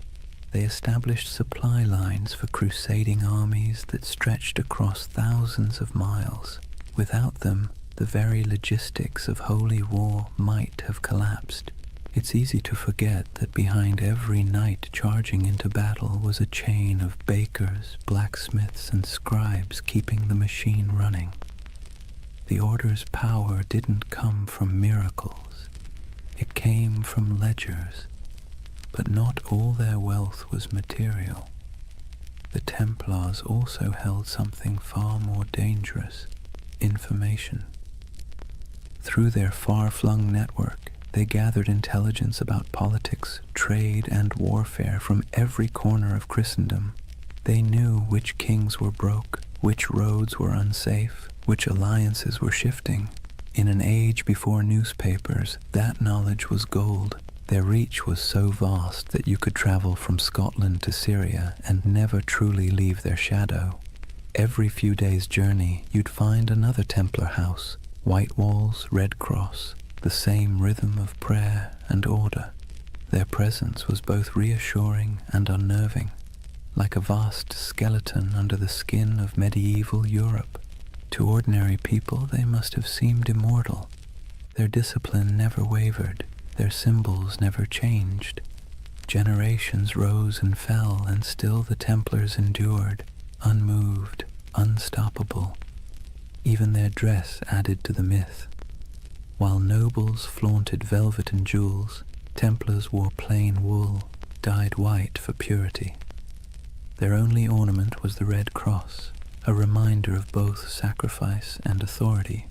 They established supply lines for crusading armies that stretched across thousands of miles. Without them, the very logistics of holy war might have collapsed. It's easy to forget that behind every knight charging into battle was a chain of bakers, blacksmiths, and scribes keeping the machine running. The Order's power didn't come from miracles. It came from ledgers, but not all their wealth was material. the Templars also held something far more dangerous: information. Through their far-flung network, they gathered intelligence about politics, trade, and warfare from every corner of Christendom. They knew which kings were broke, which roads were unsafe, which alliances were shifting. In an age before newspapers, that knowledge was gold. Their reach was so vast that you could travel from Scotland to Syria and never truly leave their shadow. Every few days' journey, you'd find another Templar house, white walls, red cross, the same rhythm of prayer and order. Their presence was both reassuring and unnerving, like a vast skeleton under the skin of medieval Europe. To ordinary people, they must have seemed immortal. Their discipline never wavered, their symbols never changed. Generations rose and fell, and still the Templars endured, unmoved, unstoppable. Even their dress added to the myth. While nobles flaunted velvet and jewels, Templars wore plain wool, dyed white for purity. Their only ornament was the red cross, a reminder of both sacrifice and authority.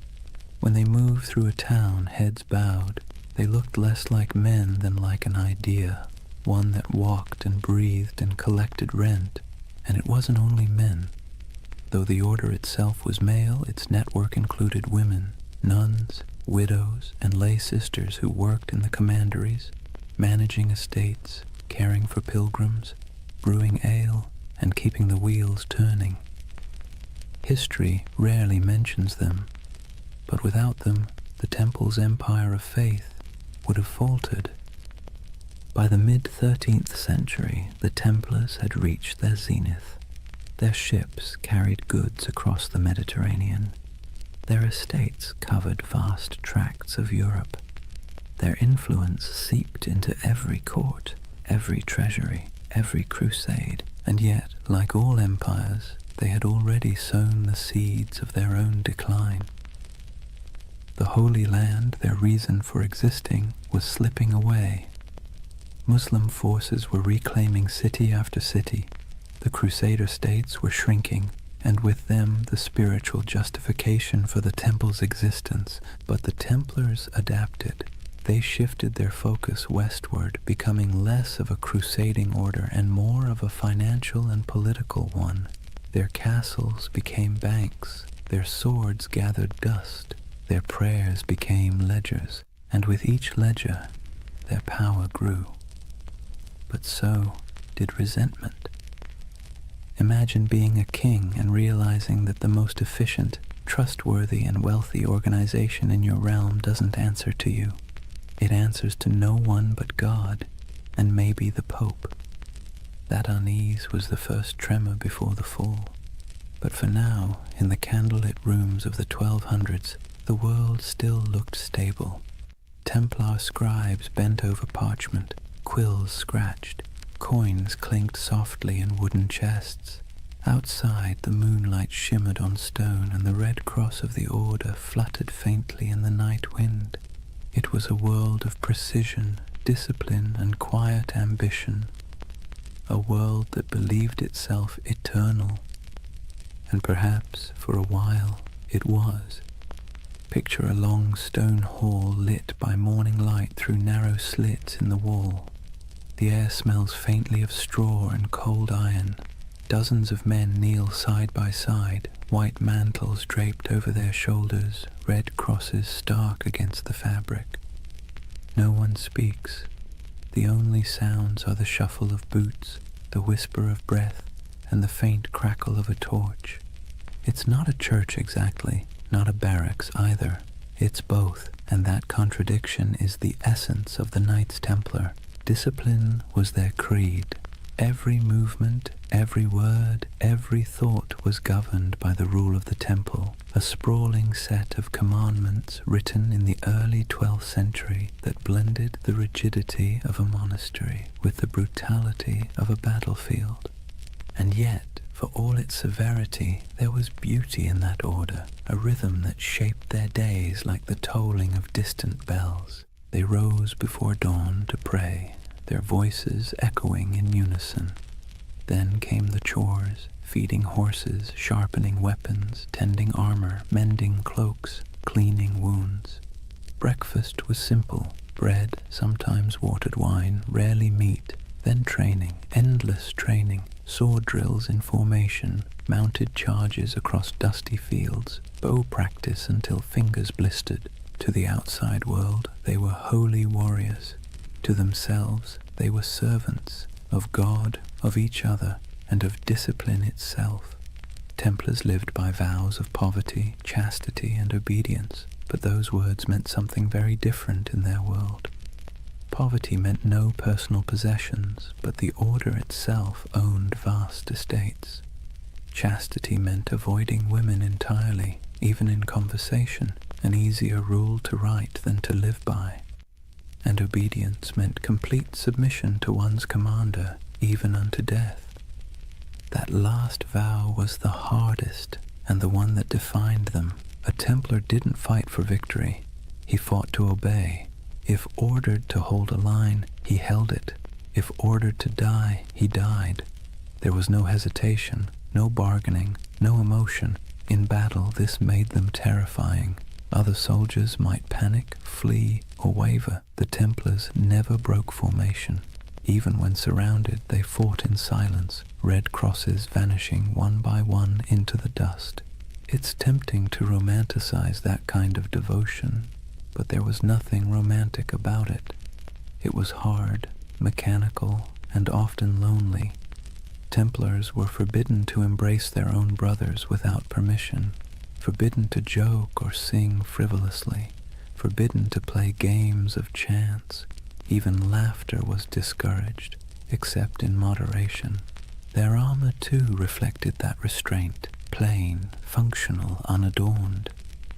When they moved through a town, heads bowed, they looked less like men than like an idea, one that walked and breathed and collected rent. And it wasn't only men. Though the order itself was male, its network included women, nuns, widows, and lay sisters who worked in the commanderies, managing estates, caring for pilgrims, brewing ale, and keeping the wheels turning. History rarely mentions them, but without them, the Temple's empire of faith would have faltered. By the mid-13th century, the Templars had reached their zenith. Their ships carried goods across the Mediterranean. Their estates covered vast tracts of Europe. Their influence seeped into every court, every treasury, every crusade, and yet, like all empires, they had already sown the seeds of their own decline. The Holy Land, their reason for existing, was slipping away. Muslim forces were reclaiming city after city. The Crusader states were shrinking, and with them the spiritual justification for the Temple's existence. But the Templars adapted. They shifted their focus westward, becoming less of a crusading order and more of a financial and political one. Their castles became banks, their swords gathered dust, their prayers became ledgers, and with each ledger, their power grew. But so did resentment. Imagine being a king and realizing that the most efficient, trustworthy, and wealthy organization in your realm doesn't answer to you. It answers to no one but God, and maybe the Pope. That unease was the first tremor before the fall. But for now, in the candlelit rooms of the 1200s, the world still looked stable. Templar scribes bent over parchment, quills scratched, coins clinked softly in wooden chests. Outside, the moonlight shimmered on stone, and the red cross of the order fluttered faintly in the night wind. It was a world of precision, discipline, and quiet ambition. A world that believed itself eternal. And perhaps, for a while, it was. Picture a long stone hall lit by morning light through narrow slits in the wall. The air smells faintly of straw and cold iron. Dozens of men kneel side by side, white mantles draped over their shoulders, red crosses stark against the fabric. No one speaks. The only sounds are the shuffle of boots, the whisper of breath, and the faint crackle of a torch. It's not a church exactly, not a barracks either. It's both, and that contradiction is the essence of the Knights Templar. Discipline was their creed. Every movement, every word, every thought was governed by the rule of the temple, a sprawling set of commandments written in the early 12th century that blended the rigidity of a monastery with the brutality of a battlefield. And yet, for all its severity, there was beauty in that order, a rhythm that shaped their days like the tolling of distant bells. They rose before dawn to pray, their voices echoing in unison. Then came the chores, feeding horses, sharpening weapons, tending armor, mending cloaks, cleaning wounds. Breakfast was simple: bread, sometimes watered wine, rarely meat. Then training, endless training, sword drills in formation, mounted charges across dusty fields, bow practice until fingers blistered. To the outside world, they were holy warriors. To themselves, they were servants of God, of each other, and of discipline itself. Templars lived by vows of poverty, chastity, and obedience, but those words meant something very different in their world. Poverty meant no personal possessions, but the order itself owned vast estates. Chastity meant avoiding women entirely, even in conversation, an easier rule to write than to live by. And obedience meant complete submission to one's commander, even unto death. That last vow was the hardest, and the one that defined them. A Templar didn't fight for victory. He fought to obey. If ordered to hold a line, he held it. If ordered to die, he died. There was no hesitation, no bargaining, no emotion. In battle, this made them terrifying. Other soldiers might panic, flee, or waver. The Templars never broke formation. Even when surrounded, they fought in silence, red crosses vanishing one by one into the dust. It's tempting to romanticize that kind of devotion, but there was nothing romantic about it. It was hard, mechanical, and often lonely. Templars were forbidden to embrace their own brothers without permission, forbidden to joke or sing frivolously, forbidden to play games of chance. Even laughter was discouraged, except in moderation. Their armor, too, reflected that restraint, plain, functional, unadorned.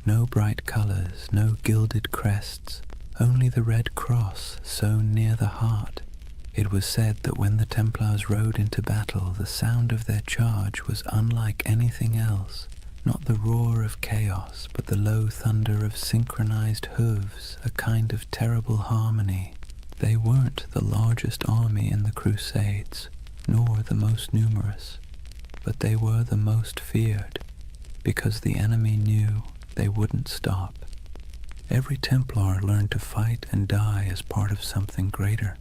No bright colors, no gilded crests, only the red cross sewn near the heart. It was said that when the Templars rode into battle, the sound of their charge was unlike anything else. Not the roar of chaos, but the low thunder of synchronized hooves, a kind of terrible harmony. They weren't the largest army in the Crusades, nor the most numerous, but they were the most feared, because the enemy knew they wouldn't stop. Every Templar learned to fight and die as part of something greater,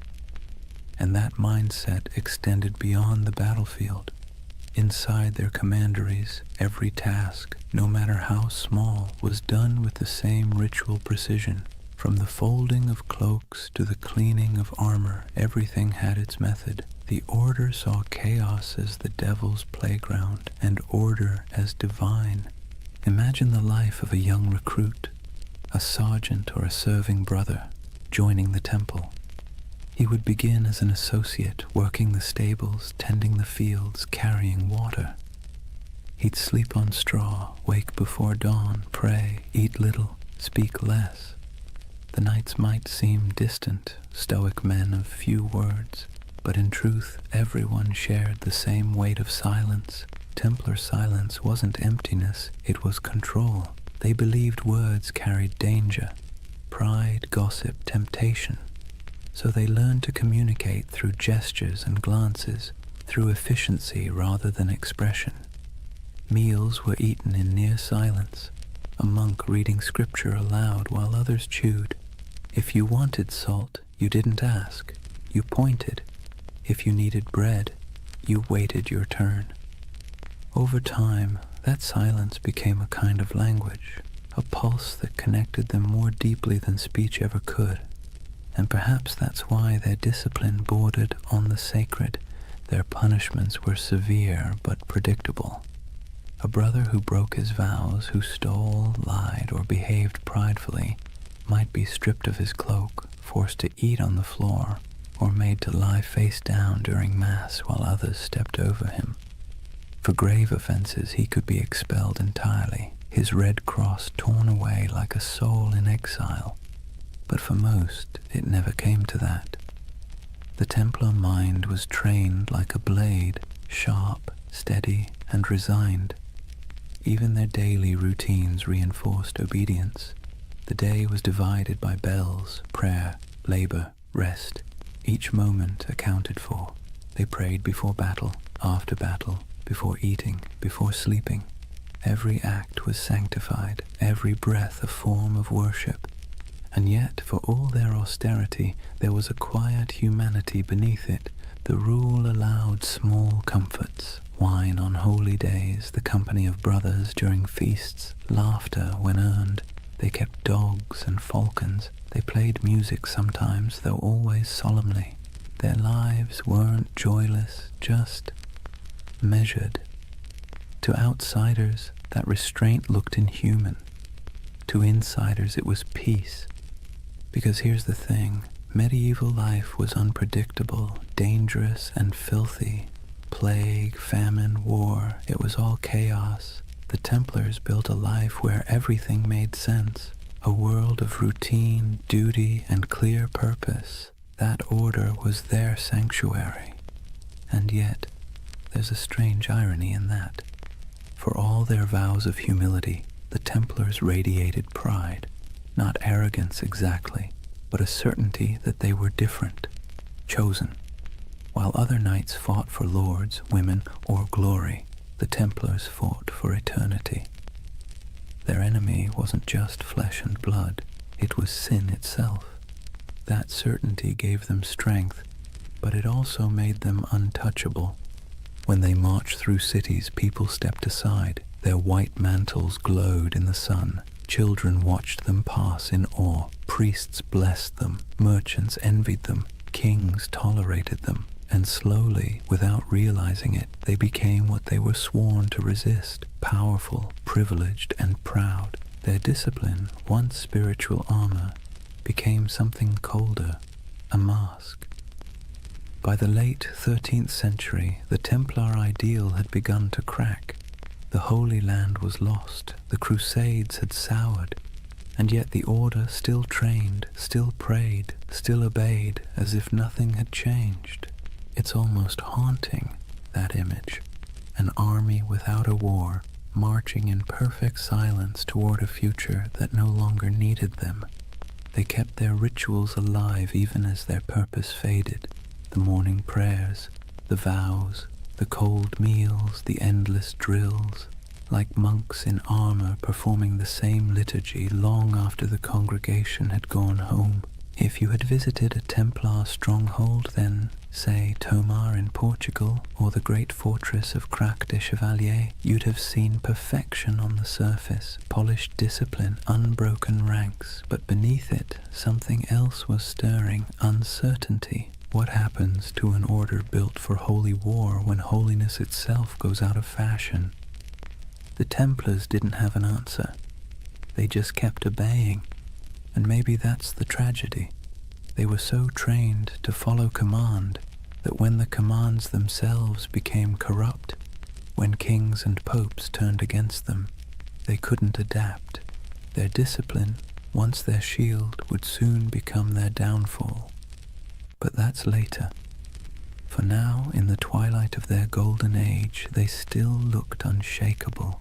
and that mindset extended beyond the battlefield. Inside their commanderies, every task, no matter how small, was done with the same ritual precision. From the folding of cloaks to the cleaning of armor, everything had its method. The order saw chaos as the devil's playground, and order as divine. Imagine the life of a young recruit, a sergeant or a serving brother, joining the temple. He would begin as an associate, working the stables, tending the fields, carrying water. He'd sleep on straw, wake before dawn, pray, eat little, speak less. The nights might seem distant, stoic men of few words, but in truth everyone shared the same weight of silence. Templar silence wasn't emptiness, it was control. They believed words carried danger, pride, gossip, temptation. So they learned to communicate through gestures and glances, through efficiency rather than expression. Meals were eaten in near silence, a monk reading scripture aloud while others chewed. If you wanted salt, you didn't ask, you pointed. If you needed bread, you waited your turn. Over time, that silence became a kind of language, a pulse that connected them more deeply than speech ever could. And perhaps that's why their discipline bordered on the sacred. Their punishments were severe but predictable. A brother who broke his vows, who stole, lied, or behaved pridefully, might be stripped of his cloak, forced to eat on the floor, or made to lie face down during Mass while others stepped over him. For grave offenses, he could be expelled entirely, his red cross torn away like a soul in exile. But for most, it never came to that. The Templar mind was trained like a blade, sharp, steady, and resigned. Even their daily routines reinforced obedience. The day was divided by bells, prayer, labor, rest. Each moment accounted for. They prayed before battle, after battle, before eating, before sleeping. Every act was sanctified, every breath a form of worship. And yet, for all their austerity, there was a quiet humanity beneath it. The rule allowed small comforts, wine on holy days, the company of brothers during feasts, laughter when earned. They kept dogs and falcons. They played music sometimes, though always solemnly. Their lives weren't joyless, just measured. To outsiders, that restraint looked inhuman. To insiders, it was peace. Because here's the thing, medieval life was unpredictable, dangerous, and filthy. Plague, famine, war, it was all chaos. The Templars built a life where everything made sense, a world of routine, duty, and clear purpose. That order was their sanctuary. And yet, there's a strange irony in that. For all their vows of humility, the Templars radiated pride. Not arrogance exactly, but a certainty that they were different, chosen. While other knights fought for lords, women, or glory, the Templars fought for eternity. Their enemy wasn't just flesh and blood, it was sin itself. That certainty gave them strength, but it also made them untouchable. When they marched through cities, people stepped aside. Their white mantles glowed in the sun. Children watched them pass in awe. Priests blessed them. Merchants envied them. Kings tolerated them. And slowly, without realizing it, they became what they were sworn to resist, powerful, privileged, and proud. Their discipline, once spiritual armor, became something colder, a mask. By the late 13th century, the Templar ideal had begun to crack. The Holy Land was lost, the Crusades had soured, and yet the Order still trained, still prayed, still obeyed, as if nothing had changed. It's almost haunting, that image. An army without a war, marching in perfect silence toward a future that no longer needed them. They kept their rituals alive even as their purpose faded. The morning prayers, the vows, the cold meals, the endless drills, like monks in armor performing the same liturgy long after the congregation had gone home. If you had visited a Templar stronghold, then, say, Tomar in Portugal, or the great fortress of Crac des Chevaliers, you'd have seen perfection on the surface, polished discipline, unbroken ranks, but beneath it, something else was stirring, uncertainty. What happens to an order built for holy war when holiness itself goes out of fashion? The Templars didn't have an answer. They just kept obeying. And maybe that's the tragedy. They were so trained to follow command that when the commands themselves became corrupt, when kings and popes turned against them, they couldn't adapt. Their discipline, once their shield, would soon become their downfall. But that's later. For now, in the twilight of their golden age, they still looked unshakable.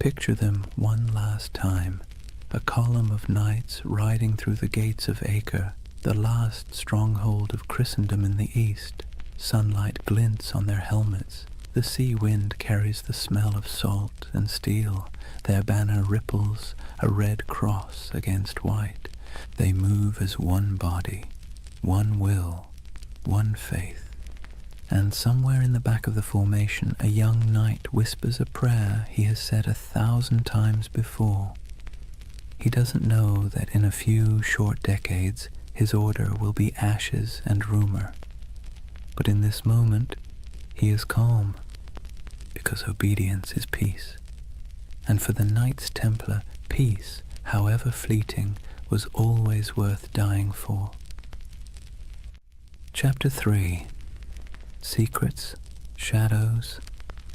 Picture them one last time, a column of knights riding through the gates of Acre, the last stronghold of Christendom in the east. Sunlight glints on their helmets. The sea wind carries the smell of salt and steel. Their banner ripples, a red cross against white. They move as one body, one will, one faith. And somewhere in the back of the formation, a young knight whispers a prayer he has said 1,000 times before. He doesn't know that in a few short decades, his order will be ashes and rumor. But in this moment, he is calm, because obedience is peace. And for the Knights Templar, peace, however fleeting, was always worth dying for. Chapter 3. Secrets, Shadows,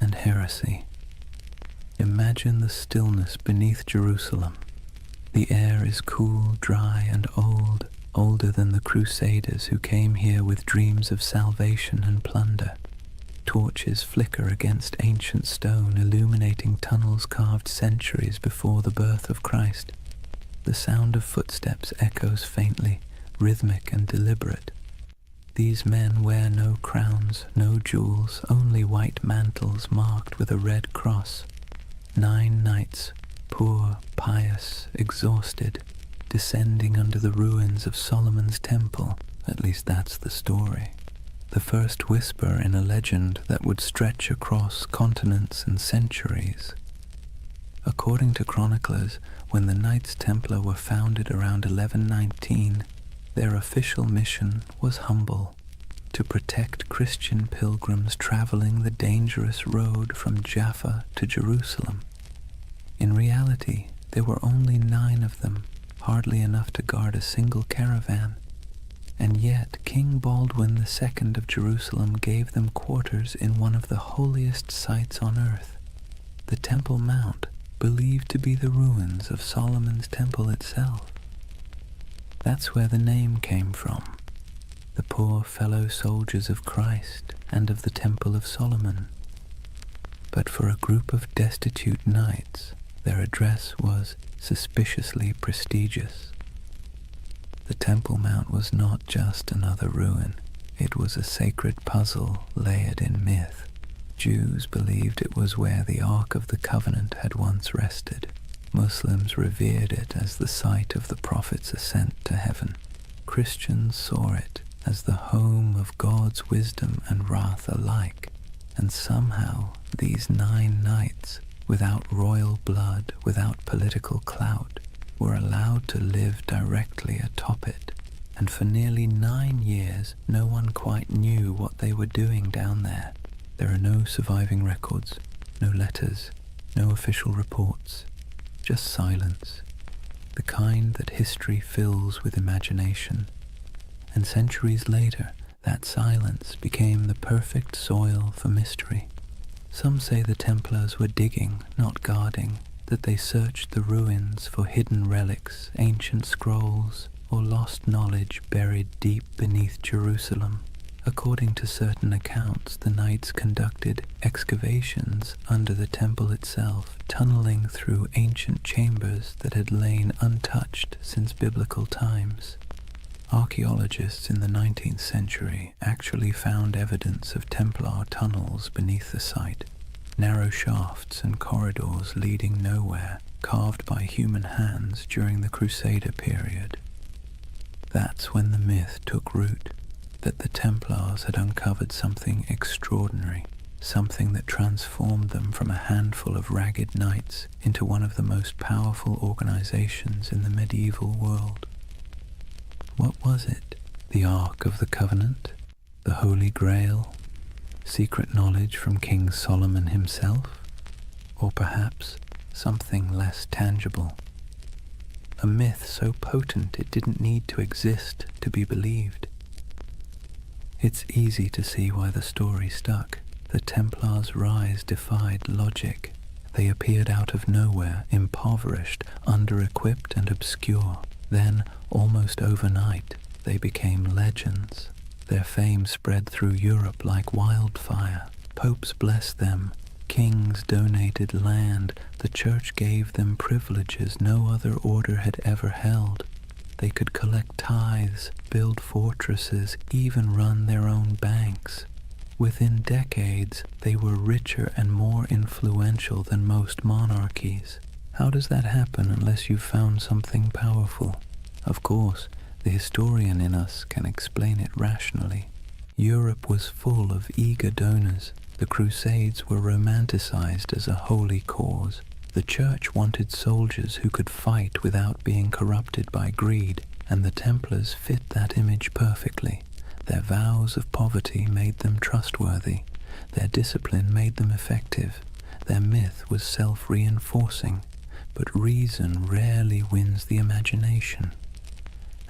and Heresy. Imagine the stillness beneath Jerusalem. The air is cool, dry, and old, older than the Crusaders who came here with dreams of salvation and plunder. Torches flicker against ancient stone, illuminating tunnels carved centuries before the birth of Christ. The sound of footsteps echoes faintly, rhythmic and deliberate. These men wear no crowns, no jewels, only white mantles marked with a red cross. 9 knights, poor, pious, exhausted, descending under the ruins of Solomon's temple. At least that's the story. The first whisper in a legend that would stretch across continents and centuries. According to chroniclers, when the Knights Templar were founded around 1119, their official mission was humble: to protect Christian pilgrims traveling the dangerous road from Jaffa to Jerusalem. In reality, there were only 9 of them, hardly enough to guard a single caravan. And yet King Baldwin II of Jerusalem gave them quarters in one of the holiest sites on earth, the Temple Mount, believed to be the ruins of Solomon's temple itself. That's where the name came from, the poor fellow soldiers of Christ and of the Temple of Solomon. But for a group of destitute knights, their address was suspiciously prestigious. The Temple Mount was not just another ruin, it was a sacred puzzle layered in myth. Jews believed it was where the Ark of the Covenant had once rested. Muslims revered it as the site of the Prophet's ascent to heaven. Christians saw it as the home of God's wisdom and wrath alike. And somehow these 9 knights, without royal blood, without political clout, were allowed to live directly atop it, and for nearly 9 years no one quite knew what they were doing down there. There are no surviving records, no letters, no official reports, just silence, the kind that history fills with imagination. And centuries later, that silence became the perfect soil for mystery. Some say the Templars were digging, not guarding, that they searched the ruins for hidden relics, ancient scrolls, or lost knowledge buried deep beneath Jerusalem. According to certain accounts, the knights conducted excavations under the temple itself, tunneling through ancient chambers that had lain untouched since biblical times. Archaeologists in the 19th century actually found evidence of Templar tunnels beneath the site, narrow shafts and corridors leading nowhere, carved by human hands during the Crusader period. That's when the myth took root, that the Templars had uncovered something extraordinary, something that transformed them from a handful of ragged knights into one of the most powerful organizations in the medieval world. What was it? The Ark of the Covenant? The Holy Grail? Secret knowledge from King Solomon himself? Or perhaps something less tangible? A myth so potent it didn't need to exist to be believed. It's easy to see why the story stuck. The Templars' rise defied logic. They appeared out of nowhere, impoverished, under-equipped and obscure. Then, almost overnight, they became legends. Their fame spread through Europe like wildfire. Popes blessed them. Kings donated land. The church gave them privileges no other order had ever held. They could collect tithes, build fortresses, even run their own banks. Within decades, they were richer and more influential than most monarchies. How does that happen unless you've found something powerful? Of course, the historian in us can explain it rationally. Europe was full of eager donors. The Crusades were romanticized as a holy cause. The Church wanted soldiers who could fight without being corrupted by greed, and the Templars fit that image perfectly. Their vows of poverty made them trustworthy. Their discipline made them effective. Their myth was self-reinforcing, but reason rarely wins the imagination.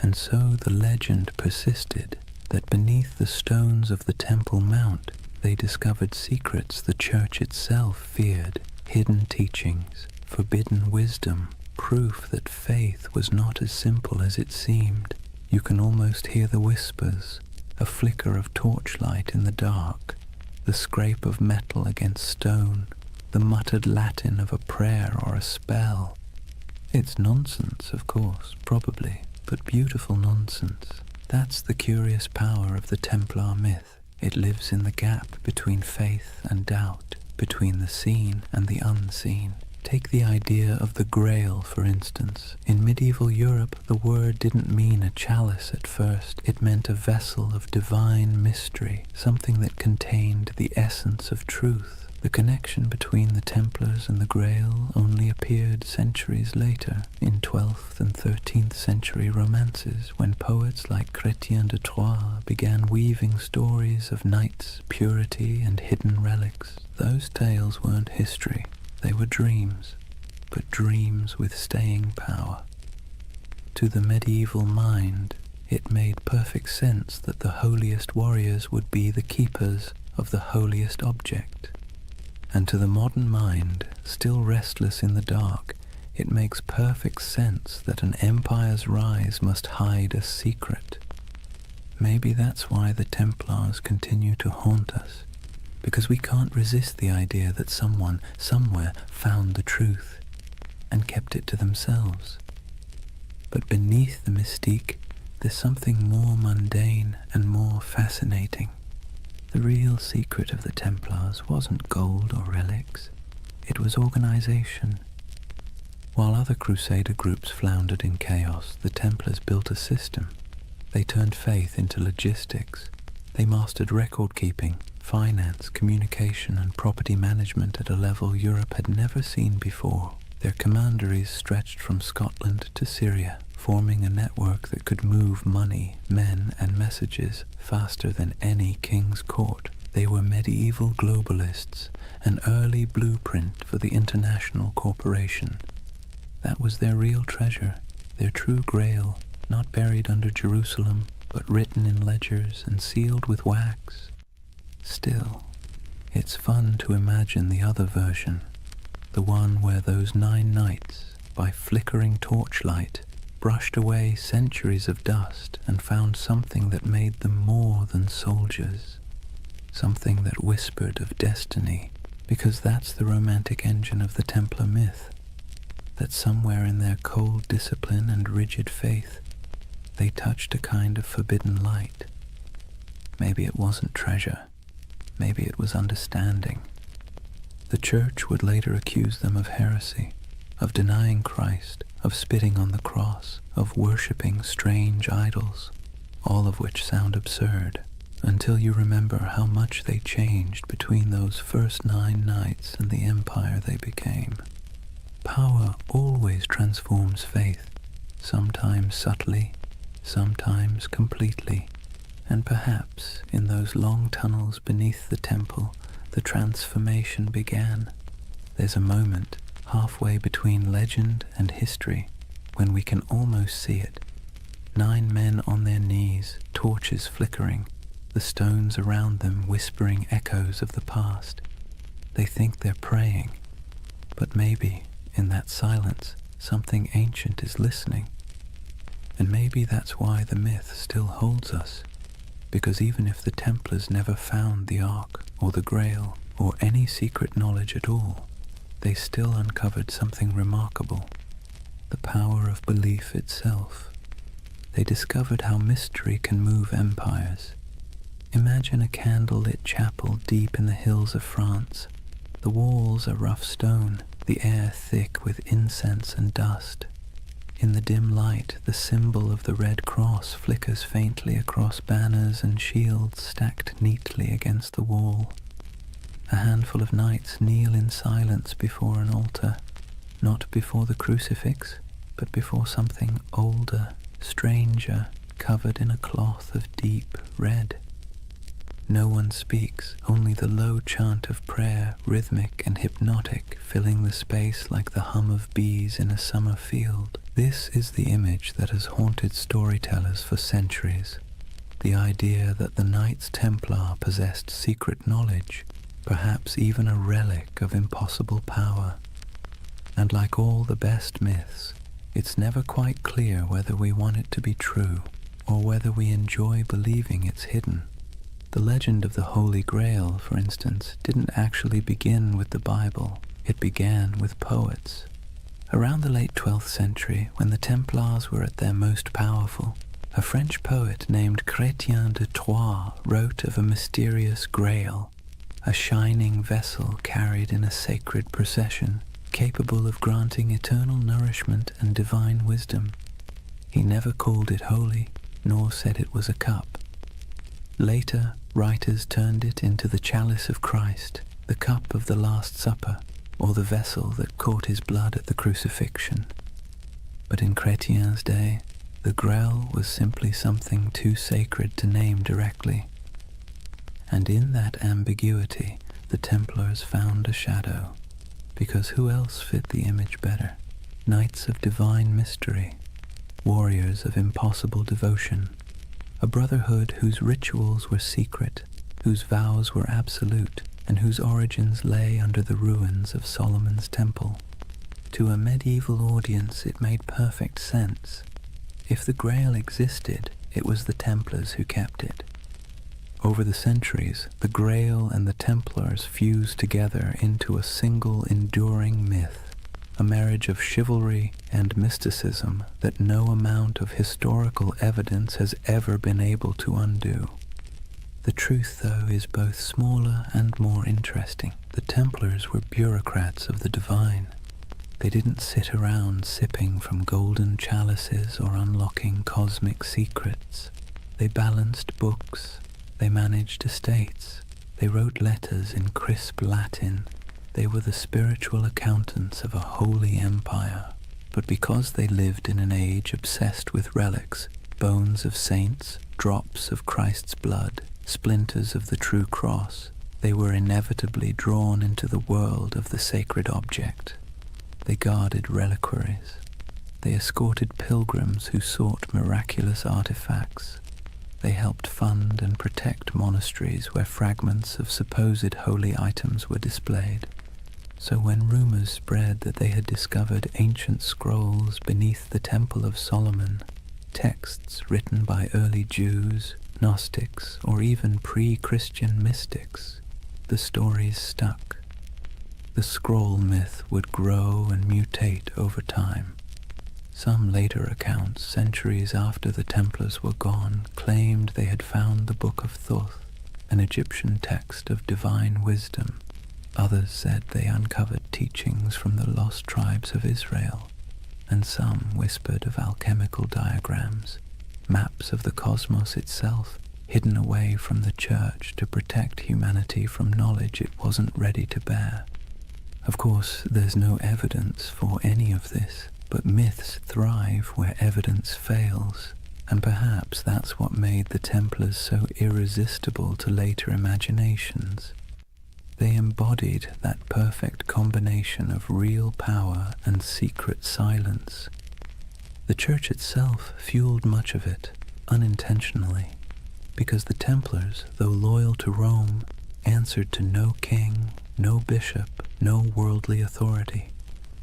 And so the legend persisted that beneath the stones of the Temple Mount, they discovered secrets the Church itself feared, hidden teachings, forbidden wisdom, proof that faith was not as simple as it seemed. You can almost hear the whispers, a flicker of torchlight in the dark, the scrape of metal against stone, the muttered Latin of a prayer or a spell. It's nonsense, of course, probably, but beautiful nonsense. That's the curious power of the Templar myth. It lives in the gap between faith and doubt, between the seen and the unseen. Take the idea of the Grail, for instance. In medieval Europe, the word didn't mean a chalice at first. It meant a vessel of divine mystery, something that contained the essence of truth. The connection between the Templars and the Grail only appeared centuries later, in 12th and 13th century romances, when poets like Chrétien de Troyes began weaving stories of knights, purity, and hidden relics. Those tales weren't history. They were dreams, but dreams with staying power. To the medieval mind, it made perfect sense that the holiest warriors would be the keepers of the holiest object. And to the modern mind, still restless in the dark, it makes perfect sense that an empire's rise must hide a secret. Maybe that's why the Templars continue to haunt us, because we can't resist the idea that someone, somewhere, found the truth and kept it to themselves. But beneath the mystique, there's something more mundane and more fascinating. The real secret of the Templars wasn't gold or relics. It was organization. While other Crusader groups floundered in chaos, the Templars built a system. They turned faith into logistics. They mastered record-keeping, finance, communication, and property management at a level Europe had never seen before. Their commanderies stretched from Scotland to Syria, forming a network that could move money, men, and messages faster than any king's court. They were medieval globalists, an early blueprint for the international corporation. That was their real treasure, their true grail, not buried under Jerusalem, but written in ledgers and sealed with wax. Still, it's fun to imagine the other version, the one where those 9 knights, by flickering torchlight, brushed away centuries of dust and found something that made them more than soldiers, something that whispered of destiny, because that's the romantic engine of the Templar myth, that somewhere in their cold discipline and rigid faith, they touched a kind of forbidden light. Maybe it wasn't treasure, maybe it was understanding. The Church would later accuse them of heresy, of denying Christ, of spitting on the cross, of worshipping strange idols, all of which sound absurd, until you remember how much they changed between those first 9 nights and the empire they became. Power always transforms faith, sometimes subtly, sometimes completely, and perhaps in those long tunnels beneath the temple, the transformation began. There's a moment halfway between legend and history when we can almost see it. 9 men on their knees, torches flickering, the stones around them whispering echoes of the past. They think they're praying, but maybe in that silence something ancient is listening. And maybe that's why the myth still holds us, because even if the Templars never found the Ark or the Grail or any secret knowledge at all, they still uncovered something remarkable, the power of belief itself. They discovered how mystery can move empires. Imagine a candlelit chapel deep in the hills of France. The walls are rough stone, the air thick with incense and dust. In the dim light, the symbol of the Red Cross flickers faintly across banners and shields stacked neatly against the wall. A handful of knights kneel in silence before an altar, not before the crucifix, but before something older, stranger, covered in a cloth of deep red. No one speaks, only the low chant of prayer, rhythmic and hypnotic, filling the space like the hum of bees in a summer field. This is the image that has haunted storytellers for centuries. The idea that the Knights Templar possessed secret knowledge, perhaps even a relic of impossible power. And like all the best myths, it's never quite clear whether we want it to be true or whether we enjoy believing it's hidden. The legend of the Holy Grail, for instance, didn't actually begin with the Bible. It began with poets. Around the late 12th century, when the Templars were at their most powerful, A French poet named Chrétien de Troyes wrote of a mysterious grail, a shining vessel carried in a sacred procession, capable of granting eternal nourishment and divine wisdom. He never called it holy, nor said it was a cup. Later, writers turned it into the chalice of Christ, the cup of the Last Supper, or the vessel that caught his blood at the crucifixion. But in Chrétien's day, the Grail was simply something too sacred to name directly. And in that ambiguity, the Templars found a shadow, because who else fit the image better? Knights of divine mystery, warriors of impossible devotion, a brotherhood whose rituals were secret, whose vows were absolute, and whose origins lay under the ruins of Solomon's temple. To a medieval audience it made perfect sense. If the Grail existed, it was the Templars who kept it. Over the centuries, the Grail and the Templars fused together into a single enduring myth, a marriage of chivalry and mysticism that no amount of historical evidence has ever been able to undo. The truth, though, is both smaller and more interesting. The Templars were bureaucrats of the divine. They didn't sit around sipping from golden chalices or unlocking cosmic secrets. They balanced books. They managed estates. They wrote letters in crisp Latin. They were the spiritual accountants of a holy empire. But because they lived in an age obsessed with relics, bones of saints, drops of Christ's blood, splinters of the true cross, they were inevitably drawn into the world of the sacred object. They guarded reliquaries. They escorted pilgrims who sought miraculous artifacts. They helped fund and protect monasteries where fragments of supposed holy items were displayed. So when rumors spread that they had discovered ancient scrolls beneath the Temple of Solomon, texts written by early Jews, Gnostics, or even pre-Christian mystics, the stories stuck. The scroll myth would grow and mutate over time. Some later accounts, centuries after the Templars were gone, claimed they had found the Book of Thoth, an Egyptian text of divine wisdom. Others said they uncovered teachings from the lost tribes of Israel, and some whispered of alchemical diagrams, maps of the cosmos itself, hidden away from the church to protect humanity from knowledge it wasn't ready to bear. Of course, there's no evidence for any of this, but myths thrive where evidence fails, and perhaps that's what made the Templars so irresistible to later imaginations. They embodied that perfect combination of real power and secret silence. The Church itself fueled much of it, unintentionally, because the Templars, though loyal to Rome, answered to no king, no bishop, no worldly authority.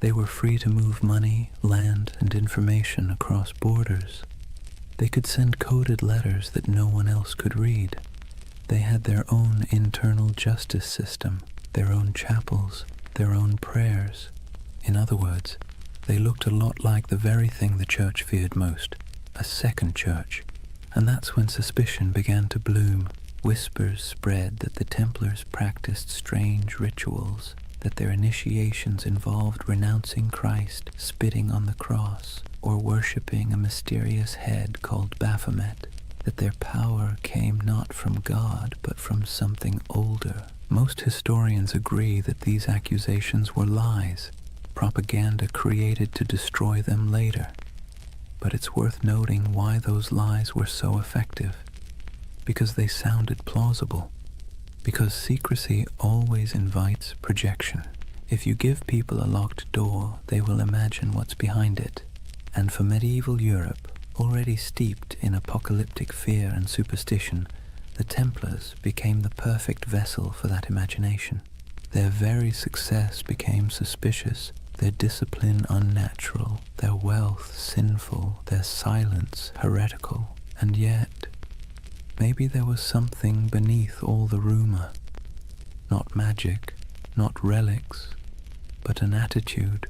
They were free to move money, land, and information across borders. They could send coded letters that no one else could read. They had their own internal justice system, their own chapels, their own prayers. In other words, they looked a lot like the very thing the Church feared most, a second church. And that's when suspicion began to bloom. Whispers spread that the Templars practiced strange rituals, that their initiations involved renouncing Christ, spitting on the cross, or worshipping a mysterious head called Baphomet, that their power came not from God but from something older. Most historians agree that these accusations were lies, propaganda created to destroy them later. But it's worth noting why those lies were so effective. Because they sounded plausible. Because secrecy always invites projection. If you give people a locked door, they will imagine what's behind it. And for medieval Europe, already steeped in apocalyptic fear and superstition, the Templars became the perfect vessel for that imagination. Their very success became suspicious, their discipline unnatural, their wealth sinful, their silence heretical. And yet, maybe there was something beneath all the rumor. Not magic, not relics, but an attitude.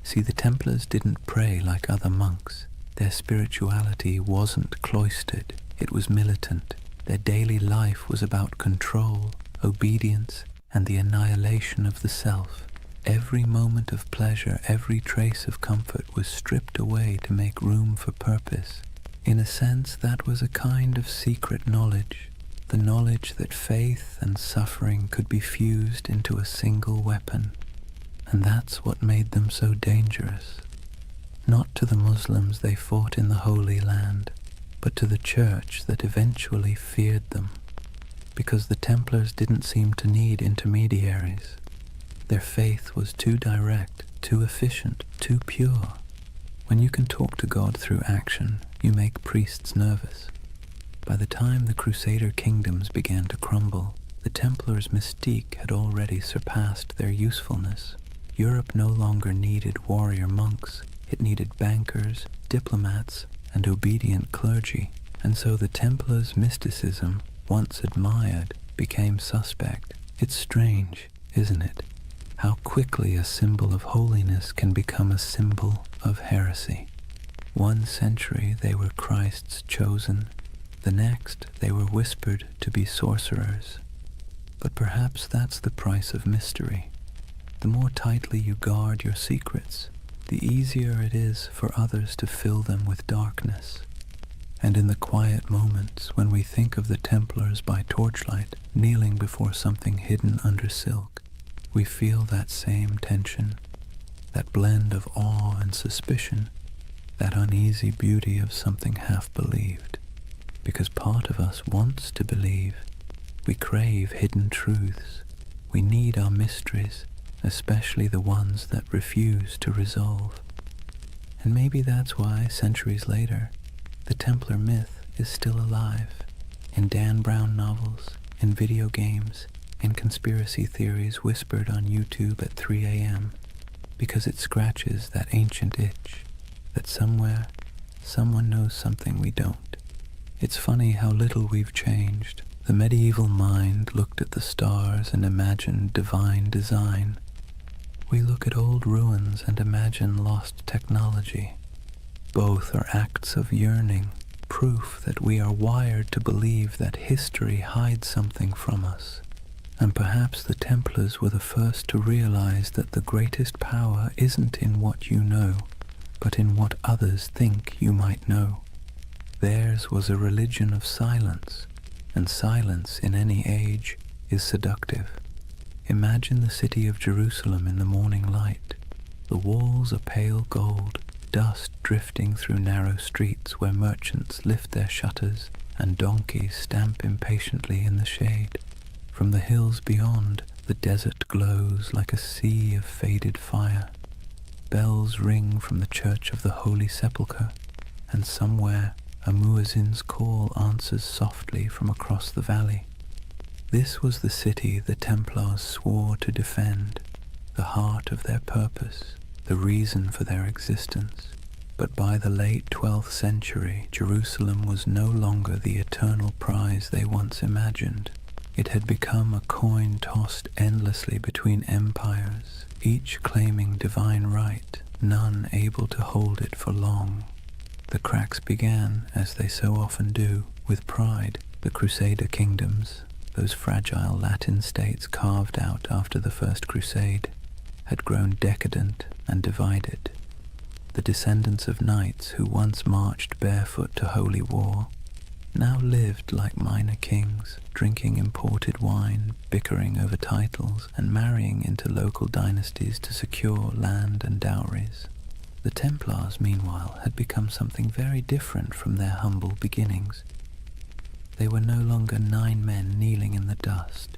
See, the Templars didn't pray like other monks. Their spirituality wasn't cloistered, it was militant. Their daily life was about control, obedience, and the annihilation of the self. Every moment of pleasure, every trace of comfort was stripped away to make room for purpose. In a sense, that was a kind of secret knowledge, the knowledge that faith and suffering could be fused into a single weapon. And that's what made them so dangerous. Not to the Muslims they fought in the Holy Land, but to the church that eventually feared them, because the Templars didn't seem to need intermediaries. Their faith was too direct, too efficient, too pure. When you can talk to God through action, you make priests nervous. By the time the Crusader kingdoms began to crumble, the Templars' mystique had already surpassed their usefulness. Europe no longer needed warrior monks, it needed bankers, diplomats, and obedient clergy, and so the Templars' mysticism, once admired, became suspect. It's strange, isn't it, how quickly a symbol of holiness can become a symbol of heresy. One century they were Christ's chosen, the next they were whispered to be sorcerers. But perhaps that's the price of mystery. The more tightly you guard your secrets, the easier it is for others to fill them with darkness. And in the quiet moments when we think of the Templars by torchlight, kneeling before something hidden under silk, we feel that same tension, that blend of awe and suspicion, that uneasy beauty of something half-believed. Because part of us wants to believe. We crave hidden truths. We need our mysteries, especially the ones that refuse to resolve. And maybe that's why, centuries later, the Templar myth is still alive, in Dan Brown novels, in video games, in conspiracy theories whispered on YouTube at 3 a.m., because it scratches that ancient itch, that somewhere, someone knows something we don't. It's funny how little we've changed. The medieval mind looked at the stars and imagined divine design. We look at old ruins and imagine lost technology. Both are acts of yearning, proof that we are wired to believe that history hides something from us. And perhaps the Templars were the first to realize that the greatest power isn't in what you know, but in what others think you might know. Theirs was a religion of silence, and silence in any age is seductive. Imagine the city of Jerusalem in the morning light. The walls are pale gold, dust drifting through narrow streets where merchants lift their shutters and donkeys stamp impatiently in the shade. From the hills beyond, the desert glows like a sea of faded fire. Bells ring from the Church of the Holy Sepulchre, and somewhere a muezzin's call answers softly from across the valley. This was the city the Templars swore to defend, the heart of their purpose, the reason for their existence. But by the late 12th century, Jerusalem was no longer the eternal prize they once imagined. It had become a coin tossed endlessly between empires, each claiming divine right, none able to hold it for long. The cracks began, as they so often do, with pride. The Crusader kingdoms, those fragile Latin states carved out after the First Crusade, had grown decadent and divided. The descendants of knights who once marched barefoot to holy war now lived like minor kings, drinking imported wine, bickering over titles, and marrying into local dynasties to secure land and dowries. The Templars, meanwhile, had become something very different from their humble beginnings. They were no longer 9 men kneeling in the dust.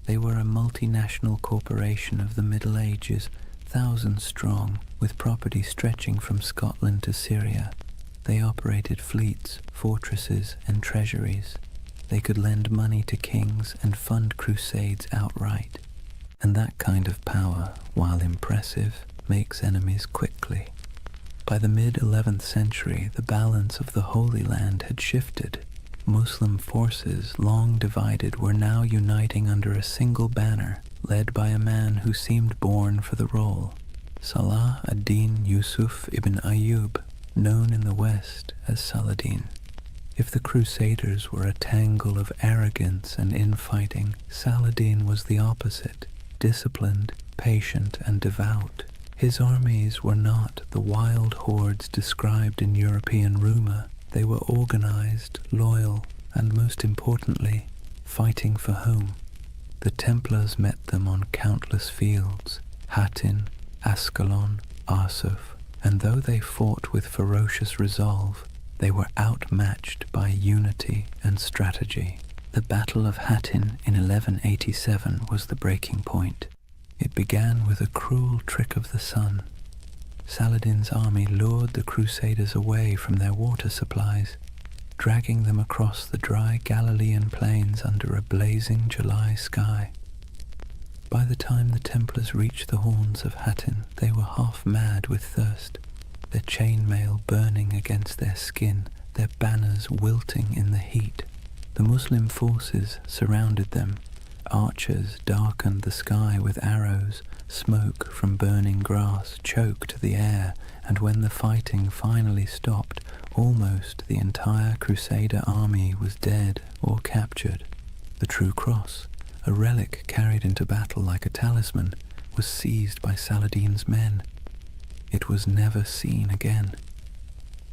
They were a multinational corporation of the Middle Ages, thousands strong, with property stretching from Scotland to Syria. They operated fleets, fortresses, and treasuries. They could lend money to kings and fund crusades outright. And that kind of power, while impressive, makes enemies quickly. By the mid-11th century, the balance of the Holy Land had shifted. Muslim forces, long divided, were now uniting under a single banner, led by a man who seemed born for the role, Salah ad-Din Yusuf ibn Ayyub. known in the West as Saladin. If the Crusaders were a tangle of arrogance and infighting, Saladin was the opposite, disciplined, patient, and devout. His armies were not the wild hordes described in European rumor. They were organized, loyal, and most importantly, fighting for home. The Templars met them on countless fields, Hattin, Ascalon, Arsuf, and though they fought with ferocious resolve, they were outmatched by unity and strategy. The Battle of Hattin in 1187 was the breaking point. It began with a cruel trick of the sun. Saladin's army lured the Crusaders away from their water supplies, dragging them across the dry Galilean plains under a blazing July sky. By the time the Templars reached the horns of Hattin, they were half mad with thirst, their chainmail burning against their skin, their banners wilting in the heat. The Muslim forces surrounded them. Archers darkened the sky with arrows, smoke from burning grass choked the air, and when the fighting finally stopped, almost the entire Crusader army was dead or captured. The True Cross, a relic carried into battle like a talisman, was seized by Saladin's men. It was never seen again.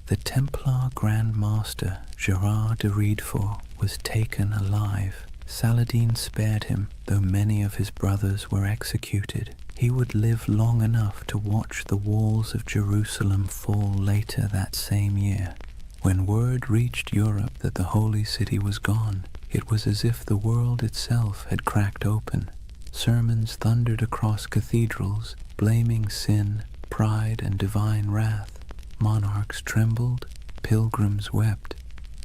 The Templar Grand Master Gerard de Riedfort was taken alive. Saladin spared him, though many of his brothers were executed. He would live long enough to watch the walls of Jerusalem fall later that same year. When word reached Europe that the Holy City was gone, it was as if the world itself had cracked open. Sermons thundered across cathedrals, blaming sin, pride, and divine wrath. Monarchs trembled, pilgrims wept.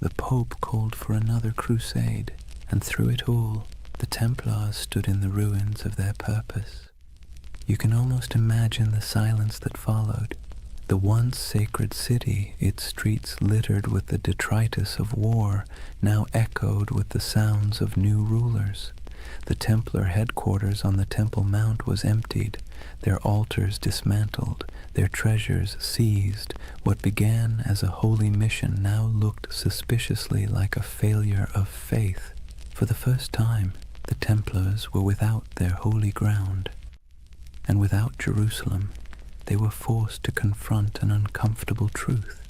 The Pope called for another crusade, and through it all, the Templars stood in the ruins of their purpose. You can almost imagine the silence that followed. The once sacred city, its streets littered with the detritus of war, now echoed with the sounds of new rulers. The Templar headquarters on the Temple Mount was emptied, their altars dismantled, their treasures seized. What began as a holy mission now looked suspiciously like a failure of faith. For the first time, the Templars were without their holy ground, and without Jerusalem, they were forced to confront an uncomfortable truth.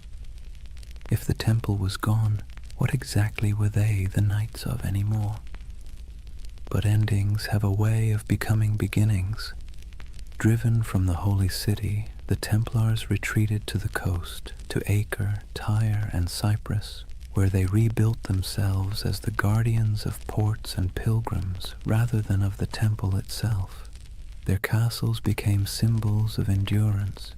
If the temple was gone, what exactly were they the knights of anymore? But endings have a way of becoming beginnings. Driven from the holy city, the Templars retreated to the coast, to Acre, Tyre, and Cyprus, where they rebuilt themselves as the guardians of ports and pilgrims rather than of the temple itself. Their castles became symbols of endurance.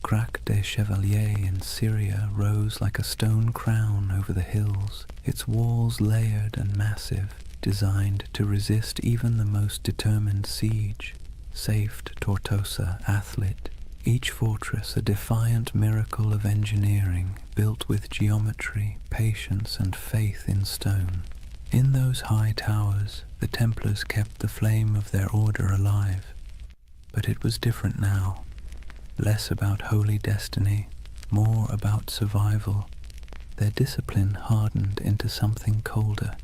Crac des Chevaliers in Syria rose like a stone crown over the hills, its walls layered and massive, designed to resist even the most determined siege. Safed Tortosa, Athlit, each fortress a defiant miracle of engineering, built with geometry, patience, and faith in stone. In those high towers, the Templars kept the flame of their order alive. But it was different now. Less about holy destiny, more about survival. Their discipline hardened into something colder.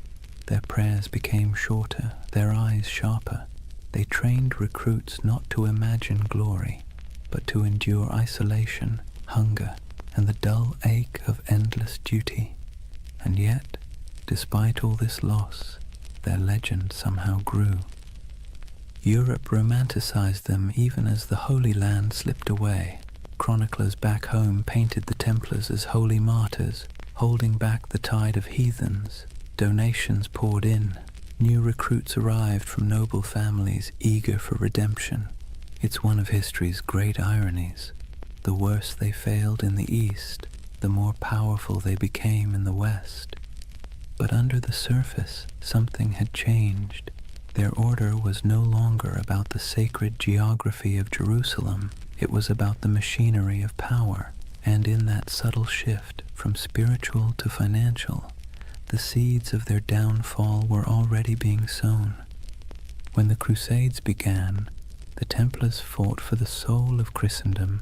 Their prayers became shorter, their eyes sharper. They trained recruits not to imagine glory, but to endure isolation, hunger, and the dull ache of endless duty. And yet, despite all this loss, their legend somehow grew. Europe romanticized them even as the Holy Land slipped away. Chroniclers back home painted the Templars as holy martyrs, holding back the tide of heathens. Donations poured in. New recruits arrived from noble families eager for redemption. It's one of history's great ironies. The worse they failed in the East, the more powerful they became in the West. But under the surface, something had changed. Their order was no longer about the sacred geography of Jerusalem. It was about the machinery of power. And in that subtle shift from spiritual to financial, the seeds of their downfall were already being sown. When the Crusades began, the Templars fought for the soul of Christendom.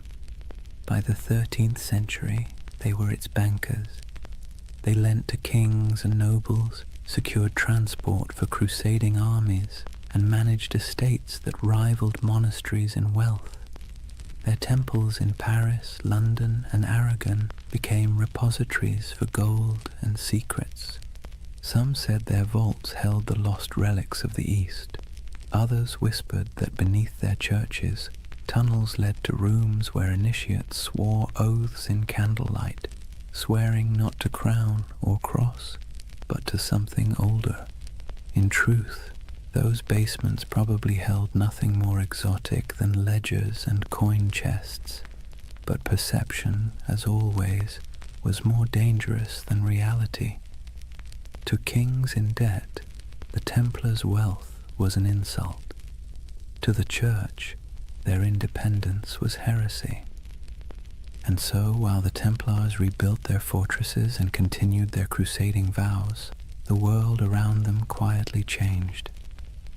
By the 13th century, They were its bankers. They lent to kings and nobles, secured transport for crusading armies, and managed estates that rivaled monasteries in wealth. Their temples in Paris, London, and Aragon became repositories for gold and secrets. Some said their vaults held the lost relics of the East. Others whispered that beneath their churches, tunnels led to rooms where initiates swore oaths in candlelight, swearing not to crown or cross, but to something older. In truth, those basements probably held nothing more exotic than ledgers and coin chests, but perception, as always, was more dangerous than reality. To kings in debt, the Templars' wealth was an insult. To the Church, their independence was heresy. And so, while the Templars rebuilt their fortresses and continued their crusading vows, the world around them quietly changed.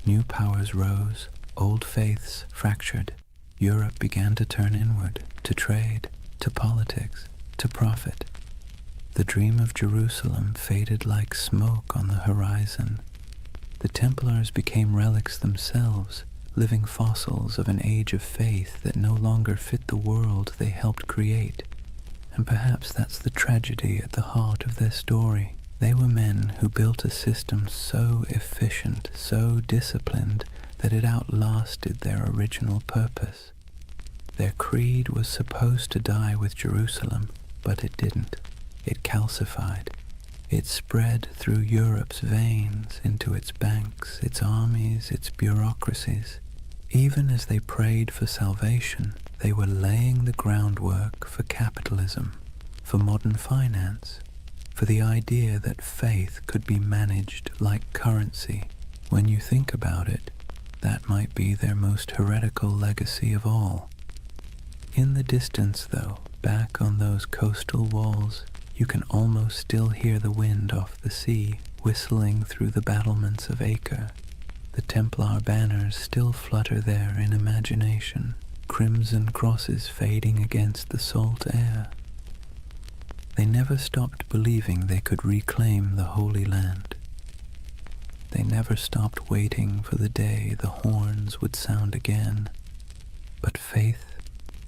New powers rose, old faiths fractured. Europe began to turn inward, to trade, to politics, to profit. The dream of Jerusalem faded like smoke on the horizon. The Templars became relics themselves, living fossils of an age of faith that no longer fit the world they helped create. And perhaps that's the tragedy at the heart of their story. They were men who built a system so efficient, so disciplined, that it outlasted their original purpose. Their creed was supposed to die with Jerusalem, but it didn't. It calcified. It spread through Europe's veins into its banks, its armies, its bureaucracies. Even as they prayed for salvation, they were laying the groundwork for capitalism, for modern finance, for the idea that faith could be managed like currency. When you think about it, that might be their most heretical legacy of all. In the distance, though, back on those coastal walls, you can almost still hear the wind off the sea whistling through the battlements of Acre. The Templar banners still flutter there in imagination, crimson crosses fading against the salt air. They never stopped believing they could reclaim the Holy Land. They never stopped waiting for the day the horns would sound again. But faith,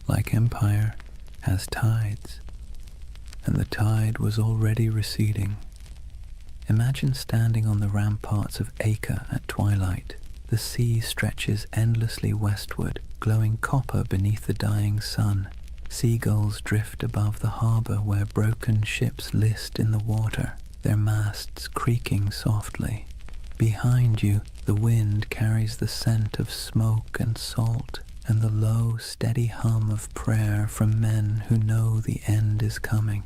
like empire, has tides, and the tide was already receding. Imagine standing on the ramparts of Acre at twilight. The sea stretches endlessly westward, glowing copper beneath the dying sun. Seagulls drift above the harbor where broken ships list in the water, their masts creaking softly. Behind you, the wind carries the scent of smoke and salt, and the low, steady hum of prayer from men who know the end is coming.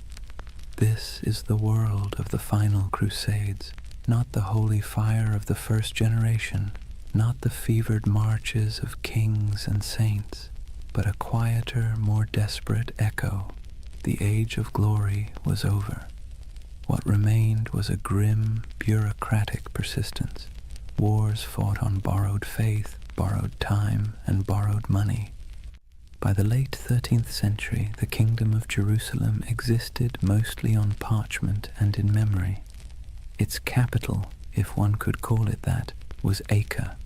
This is the world of the final crusades, not the holy fire of the first generation, not the fevered marches of kings and saints, but a quieter, more desperate echo. The age of glory was over. What remained was a grim, bureaucratic persistence. Wars fought on borrowed faith, borrowed time, and borrowed money. By the late 13th century, the Kingdom of Jerusalem existed mostly on parchment and in memory. Its capital, if one could call it that, was Acre,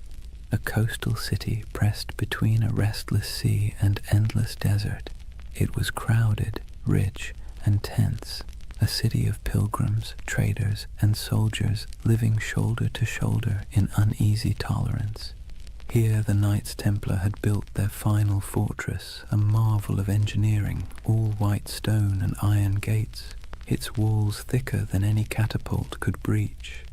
a coastal city pressed between a restless sea and endless desert. It was crowded, rich, and tense, a city of pilgrims, traders, and soldiers living shoulder to shoulder in uneasy tolerance. Here the Knights Templar had built their final fortress, a marvel of engineering, all white stone and iron gates, its walls thicker than any catapult could breach.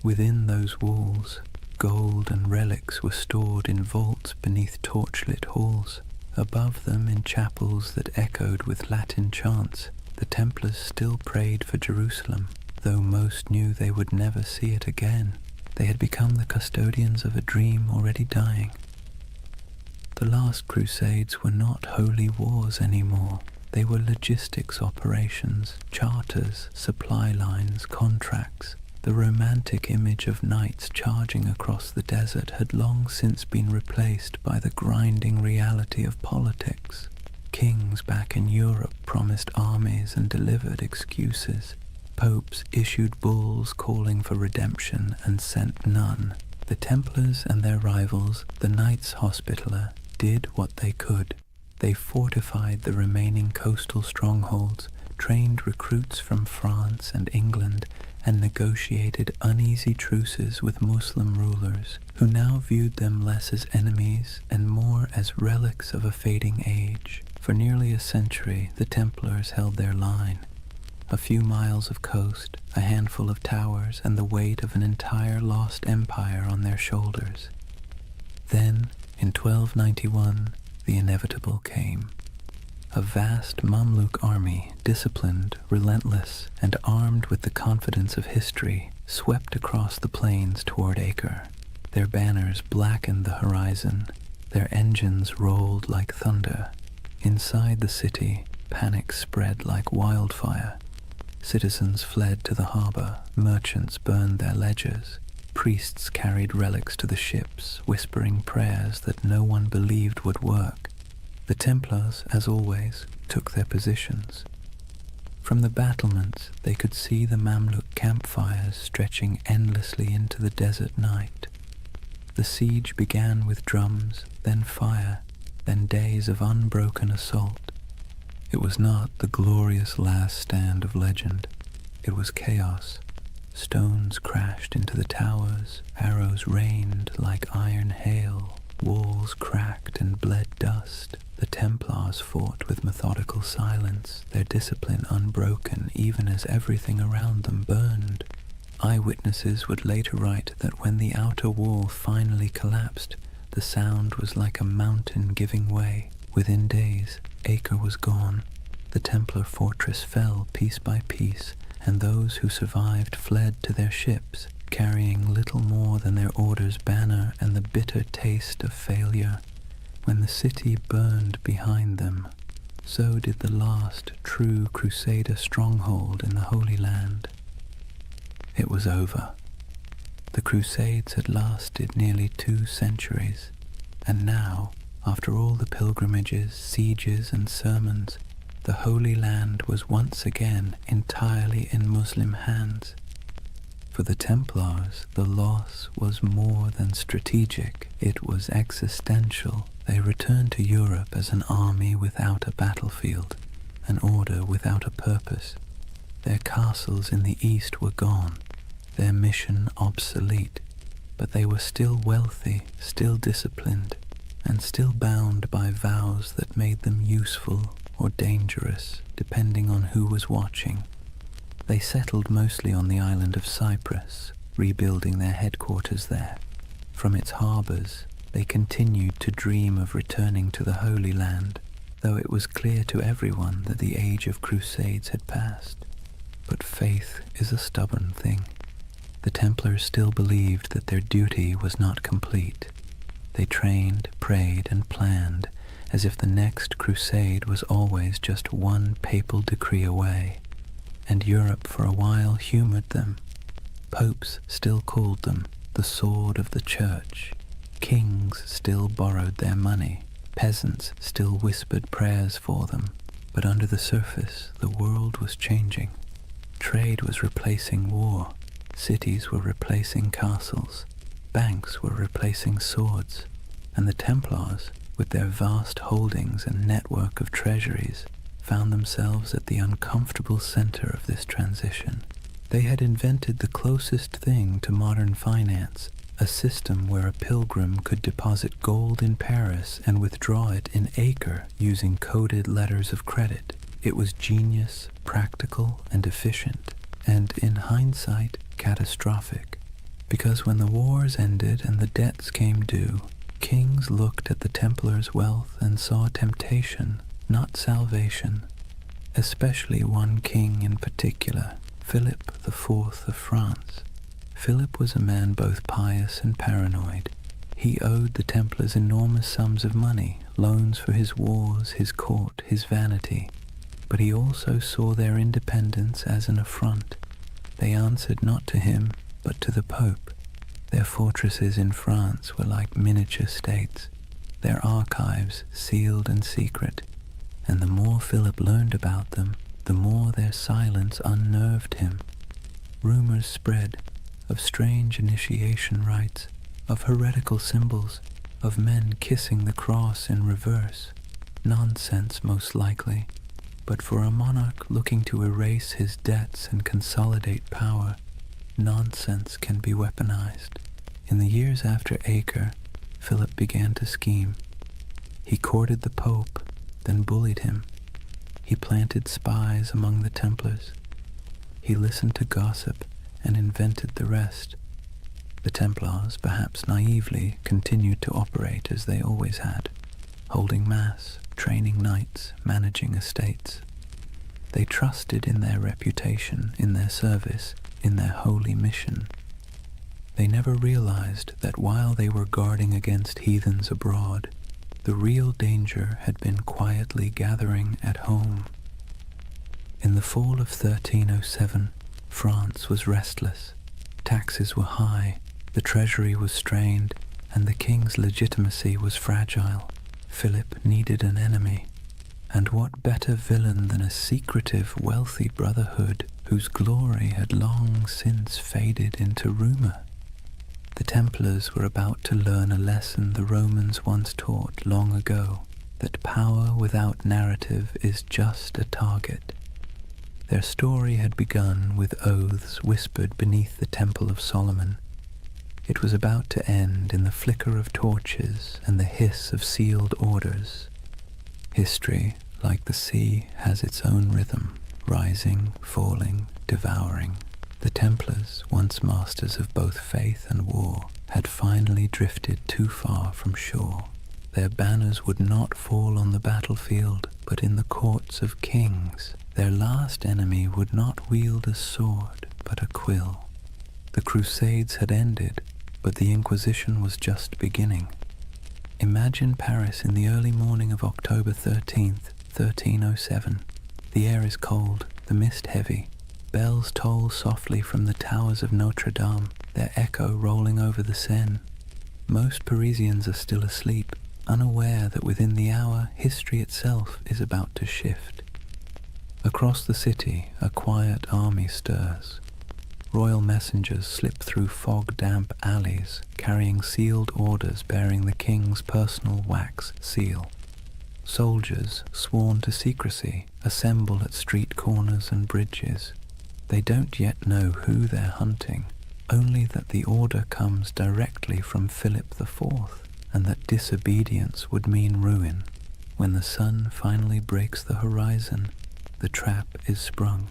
Within those walls, gold and relics were stored in vaults beneath torchlit halls. Above them, in chapels that echoed with Latin chants, the Templars still prayed for Jerusalem, though most knew they would never see it again. They had become the custodians of a dream already dying. The last crusades were not holy wars anymore. They were logistics operations, charters, supply lines, contracts. The romantic image of knights charging across the desert had long since been replaced by the grinding reality of politics. Kings back in Europe promised armies and delivered excuses. Popes issued bulls calling for redemption and sent none. The Templars and their rivals, the Knights Hospitaller, did what they could. They fortified the remaining coastal strongholds, trained recruits from France and England, and negotiated uneasy truces with Muslim rulers, who now viewed them less as enemies and more as relics of a fading age. For nearly a century, the Templars held their line. A few miles of coast, a handful of towers, and the weight of an entire lost empire on their shoulders. Then, in 1291, the inevitable came. A vast Mamluk army, disciplined, relentless, and armed with the confidence of history, swept across the plains toward Acre. Their banners blackened the horizon. Their engines rolled like thunder. Inside the city, panic spread like wildfire. Citizens fled to the harbor, merchants burned their ledgers, priests carried relics to the ships, whispering prayers that no one believed would work. The Templars, as always, took their positions. From the battlements, they could see the Mamluk campfires stretching endlessly into the desert night. The siege began with drums, then fire, then days of unbroken assault. It was not the glorious last stand of legend. It was chaos. Stones crashed into the towers, arrows rained like iron hail, walls cracked and bled dust. The Templars fought with methodical silence, their discipline unbroken even as everything around them burned. Eyewitnesses would later write that when the outer wall finally collapsed, the sound was like a mountain giving way. Within days, Acre was gone. The Templar fortress fell piece by piece, and those who survived fled to their ships, carrying little more than their order's banner and the bitter taste of failure. When the city burned behind them, so did the last true Crusader stronghold in the Holy Land. It was over. The Crusades had lasted nearly 2 centuries, and now, after all the pilgrimages, sieges, and sermons, the Holy Land was once again entirely in Muslim hands. For the Templars, the loss was more than strategic, it was existential. They returned to Europe as an army without a battlefield, an order without a purpose. Their castles in the east were gone, their mission obsolete, but they were still wealthy, still disciplined, and still bound by vows that made them useful or dangerous, depending on who was watching. They settled mostly on the island of Cyprus, rebuilding their headquarters there. From its harbors, they continued to dream of returning to the Holy Land, though it was clear to everyone that the age of crusades had passed. But faith is a stubborn thing. The Templars still believed that their duty was not complete. They trained, prayed, and planned as if the next crusade was always just one papal decree away. And Europe for a while humored them. Popes still called them the sword of the church. Kings still borrowed their money. Peasants still whispered prayers for them. But under the surface, the world was changing. Trade was replacing war. Cities were replacing castles. Banks were replacing swords. And the Templars, with their vast holdings and network of treasuries, found themselves at the uncomfortable center of this transition. They had invented the closest thing to modern finance, a system where a pilgrim could deposit gold in Paris and withdraw it in Acre using coded letters of credit. It was genius, practical, and efficient, and in hindsight, catastrophic. Because when the wars ended and the debts came due, kings looked at the Templars' wealth and saw temptation, not salvation. Especially one king in particular, Philip IV of France. Philip was a man both pious and paranoid. He owed the Templars enormous sums of money, loans for his wars, his court, his vanity. But he also saw their independence as an affront. They answered not to him, but to the Pope. Their fortresses in France were like miniature states, their archives sealed and secret. and the more Philip learned about them, the more their silence unnerved him. Rumors spread of strange initiation rites, of heretical symbols, of men kissing the cross in reverse. Nonsense, most likely, but for a monarch looking to erase his debts and consolidate power, nonsense can be weaponized. In the years after Acre, Philip began to scheme. He courted the Pope, then bullied him. He planted spies among the Templars. He listened to gossip and invented the rest. The Templars, perhaps naively, continued to operate as they always had, holding mass, training knights, managing estates. They trusted in their reputation, in their service, in their holy mission. They never realized that while they were guarding against heathens abroad, the real danger had been quietly gathering at home. In the fall of 1307, France was restless. Taxes were high, the treasury was strained, and the king's legitimacy was fragile. Philip needed an enemy, and what better villain than a secretive, wealthy brotherhood whose glory had long since faded into rumor? The Templars were about to learn a lesson the Romans once taught long ago, that power without narrative is just a target. Their story had begun with oaths whispered beneath the Temple of Solomon. It was about to end in the flicker of torches and the hiss of sealed orders. History, like the sea, has its own rhythm, rising, falling, devouring. The Templars, once masters of both faith and war, had finally drifted too far from shore. Their banners would not fall on the battlefield, but in the courts of kings. Their last enemy would not wield a sword, but a quill. The Crusades had ended, but the Inquisition was just beginning. Imagine Paris in the early morning of October 13th, 1307. The air is cold, the mist heavy. Bells toll softly from the towers of Notre Dame, their echo rolling over the Seine. Most Parisians are still asleep, unaware that within the hour history itself is about to shift. Across the city, a quiet army stirs. Royal messengers slip through fog-damp alleys, carrying sealed orders bearing the king's personal wax seal. Soldiers, sworn to secrecy, assemble at street corners and bridges. They don't yet know who they're hunting, only that the order comes directly from Philip IV, and that disobedience would mean ruin. When the sun finally breaks the horizon, the trap is sprung.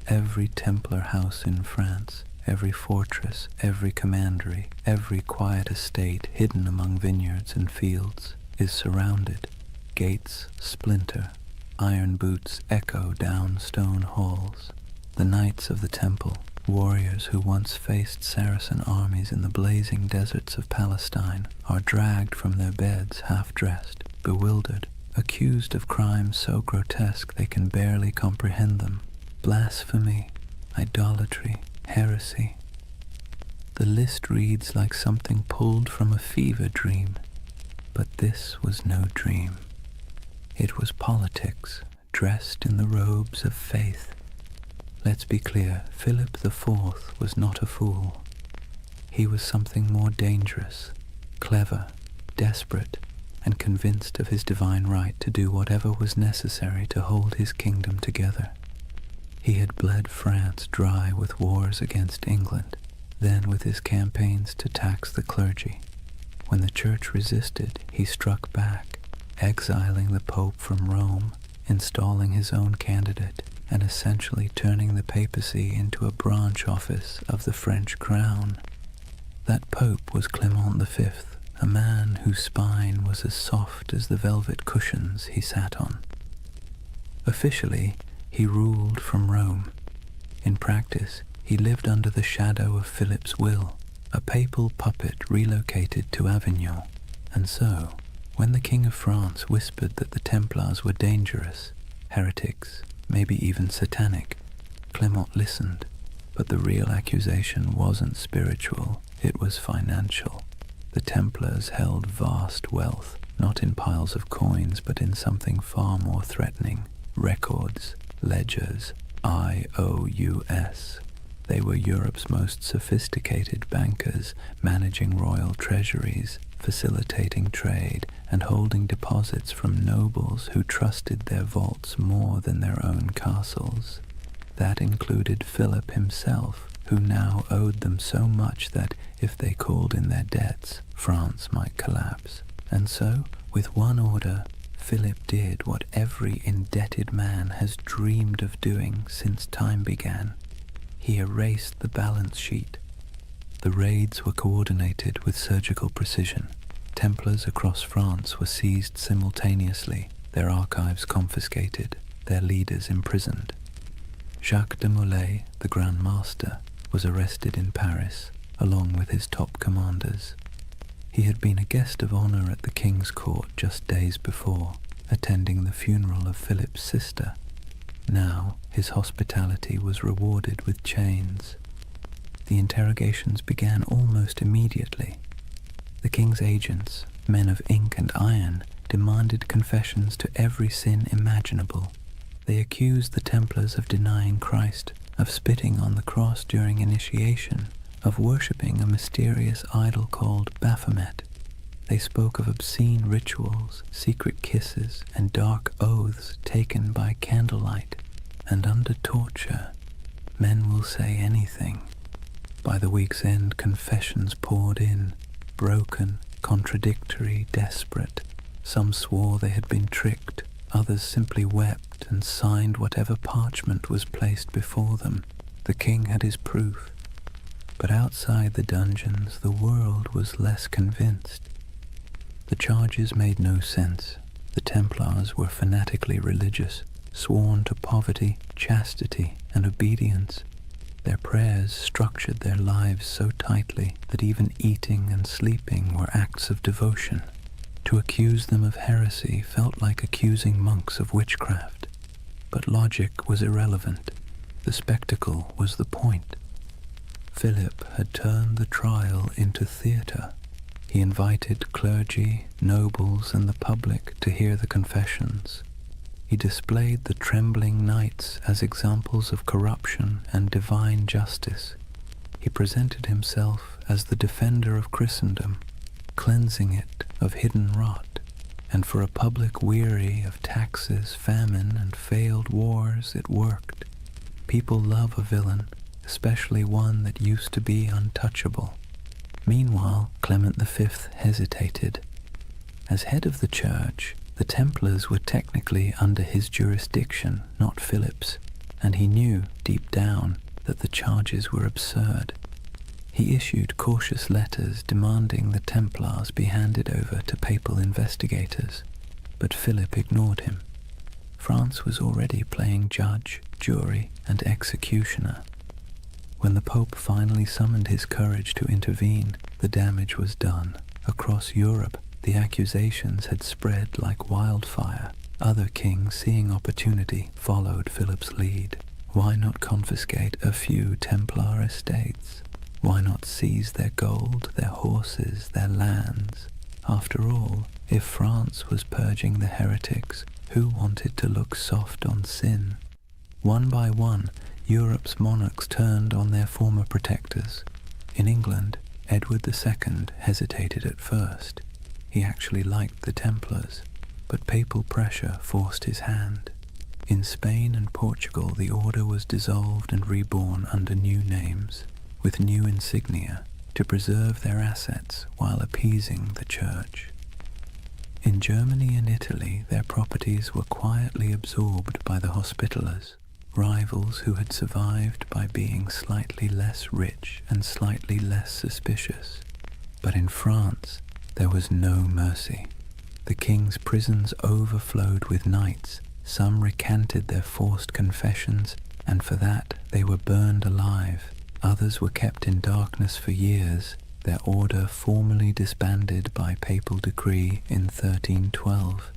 Every Templar house in France, every fortress, every commandery, every quiet estate hidden among vineyards and fields is surrounded. Gates splinter, iron boots echo down stone halls. The knights of the temple, warriors who once faced Saracen armies in the blazing deserts of Palestine, are dragged from their beds half-dressed, bewildered, accused of crimes so grotesque they can barely comprehend them. Blasphemy, idolatry, heresy. The list reads like something pulled from a fever dream, but this was no dream. It was politics, dressed in the robes of faith. Let's be clear, Philip IV was not a fool. He was something more dangerous, clever, desperate, and convinced of his divine right to do whatever was necessary to hold his kingdom together. He had bled France dry with wars against England, then with his campaigns to tax the clergy. When the church resisted, he struck back, exiling the Pope from Rome, installing his own candidate, and essentially turning the papacy into a branch office of the French crown. That Pope was Clement V, a man whose spine was as soft as the velvet cushions he sat on. Officially, he ruled from Rome. In practice, he lived under the shadow of Philip's will, a papal puppet relocated to Avignon. And so, when the King of France whispered that the Templars were dangerous, heretics, maybe even satanic, Clement listened. But the real accusation wasn't spiritual, it was financial. The Templars held vast wealth, not in piles of coins, but in something far more threatening: records, ledgers, IOUs. They were Europe's most sophisticated bankers, managing royal treasuries, facilitating trade, and holding deposits from nobles who trusted their vaults more than their own castles. That included Philip himself, who now owed them so much that, if they called in their debts, France might collapse. And so, with one order, Philip did what every indebted man has dreamed of doing since time began. He erased the balance sheet. The raids were coordinated with surgical precision. Templars across France were seized simultaneously, their archives confiscated, their leaders imprisoned. Jacques de Molay, the Grand Master, was arrested in Paris, along with his top commanders. He had been a guest of honor at the king's court just days before, attending the funeral of Philip's sister. Now his hospitality was rewarded with chains. The interrogations began almost immediately. The king's agents, men of ink and iron, demanded confessions to every sin imaginable. They accused the Templars of denying Christ, of spitting on the cross during initiation, of worshipping a mysterious idol called Baphomet. They spoke of obscene rituals, secret kisses, and dark oaths taken by candlelight. And under torture, men will say anything. By the week's end, confessions poured in, broken, contradictory, desperate. Some swore they had been tricked, others simply wept and signed whatever parchment was placed before them. The king had his proof. But outside the dungeons, the world was less convinced. The charges made no sense. The Templars were fanatically religious, sworn to poverty, chastity, and obedience. Their prayers structured their lives so tightly that even eating and sleeping were acts of devotion. To accuse them of heresy felt like accusing monks of witchcraft. But logic was irrelevant. The spectacle was the point. Philip had turned the trial into theatre. He invited clergy, nobles, and the public to hear the confessions. He displayed the trembling knights as examples of corruption and divine justice. He presented himself as the defender of Christendom, cleansing it of hidden rot. And for a public weary of taxes, famine, and failed wars, it worked. People love a villain, especially one that used to be untouchable. Meanwhile, Clement V hesitated. As head of the church, the Templars were technically under his jurisdiction, not Philip's, and he knew, deep down, that the charges were absurd. He issued cautious letters demanding the Templars be handed over to papal investigators, but Philip ignored him. France was already playing judge, jury, and executioner. When the Pope finally summoned his courage to intervene, the damage was done. Across Europe, the accusations had spread like wildfire. Other kings, seeing opportunity, followed Philip's lead. Why not confiscate a few Templar estates? Why not seize their gold, their horses, their lands? After all, if France was purging the heretics, who wanted to look soft on sin? One by one, Europe's monarchs turned on their former protectors. In England, Edward II hesitated at first. He actually liked the Templars, but papal pressure forced his hand. In Spain and Portugal, the order was dissolved and reborn under new names, with new insignia, to preserve their assets while appeasing the church. In Germany and Italy, their properties were quietly absorbed by the Hospitallers, rivals who had survived by being slightly less rich and slightly less suspicious. But in France, there was no mercy. The king's prisons overflowed with knights. Some recanted their forced confessions, and for that they were burned alive. Others were kept in darkness for years, their order formally disbanded by papal decree in 1312.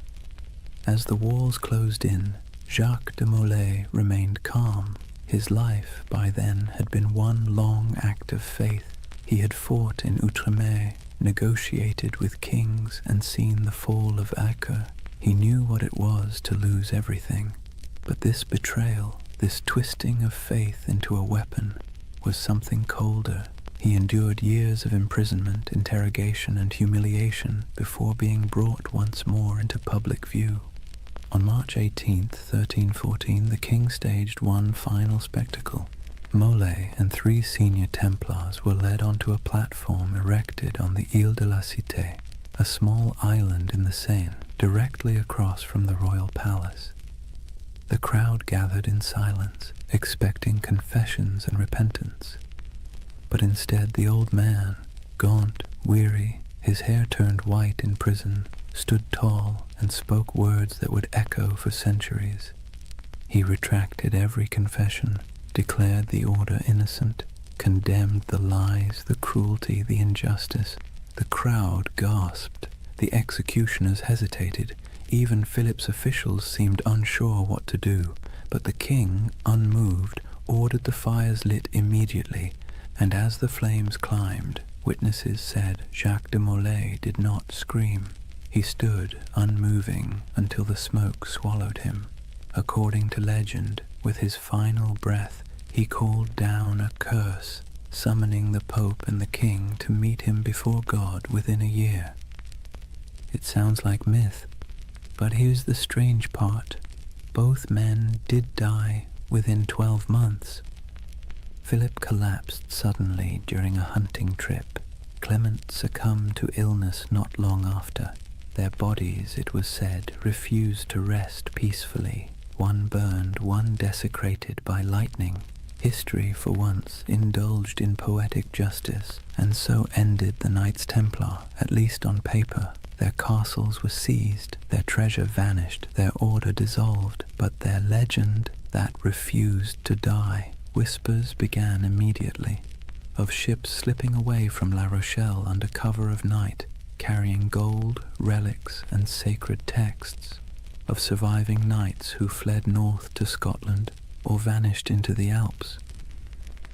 As the walls closed in, Jacques de Molay remained calm. His life, by then, had been one long act of faith. He had fought in Outremer, negotiated with kings, and seen the fall of Acre. He knew what it was to lose everything. But this betrayal, this twisting of faith into a weapon, was something colder. He endured years of imprisonment, interrogation, and humiliation before being brought once more into public view. On March 18th, 1314, the king staged one final spectacle. Molay and 3 senior Templars were led onto a platform erected on the Ile de la Cité, a small island in the Seine, directly across from the royal palace. The crowd gathered in silence, expecting confessions and repentance. But instead the old man, gaunt, weary, his hair turned white in prison, stood tall and spoke words that would echo for centuries. He retracted every confession, declared the order innocent, condemned the lies, the cruelty, the injustice. The crowd gasped. The executioners hesitated. Even Philip's officials seemed unsure what to do, but the king, unmoved, ordered the fires lit immediately, and as the flames climbed, witnesses said Jacques de Molay did not scream. He stood, unmoving, until the smoke swallowed him. According to legend, with his final breath, he called down a curse, summoning the Pope and the king to meet him before God within a year. It sounds like myth, but here's the strange part. Both men did die within 12 months. Philip collapsed suddenly during a hunting trip. Clement succumbed to illness not long after. Their bodies, it was said, refused to rest peacefully. One burned, one desecrated by lightning. History, for once, indulged in poetic justice, and so ended the Knights Templar, at least on paper. Their castles were seized, their treasure vanished, their order dissolved, but their legend, that refused to die. Whispers began immediately, of ships slipping away from La Rochelle under cover of night, carrying gold, relics, and sacred texts, of surviving knights who fled north to Scotland or vanished into the Alps,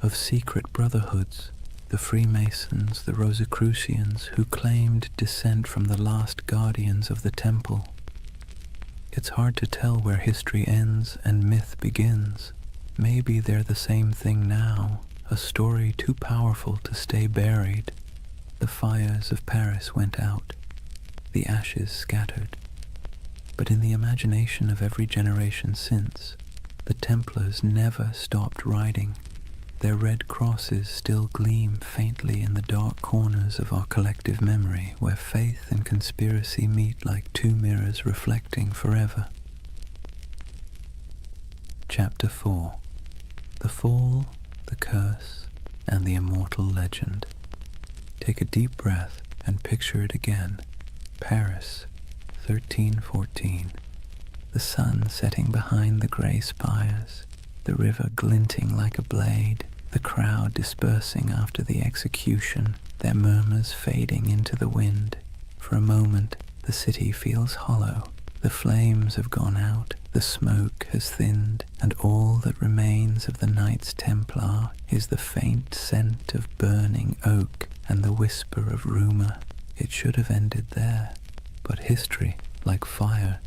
of secret brotherhoods, the Freemasons, the Rosicrucians, who claimed descent from the last guardians of the temple. It's hard to tell where history ends and myth begins. Maybe they're the same thing now, a story too powerful to stay buried. The fires of Paris went out, the ashes scattered. But in the imagination of every generation since, the Templars never stopped riding. Their red crosses still gleam faintly in the dark corners of our collective memory, where faith and conspiracy meet like 2 mirrors reflecting forever. Chapter 4. The Fall, the Curse, and the Immortal Legend. Take a deep breath and picture it again. Paris, 1314. The sun setting behind the grey spires, the river glinting like a blade, the crowd dispersing after the execution, their murmurs fading into the wind. For a moment, the city feels hollow. The flames have gone out, the smoke has thinned, and all that remains of the Knights Templar is the faint scent of burning oak and the whisper of rumour. It should have ended there, but history, like fire,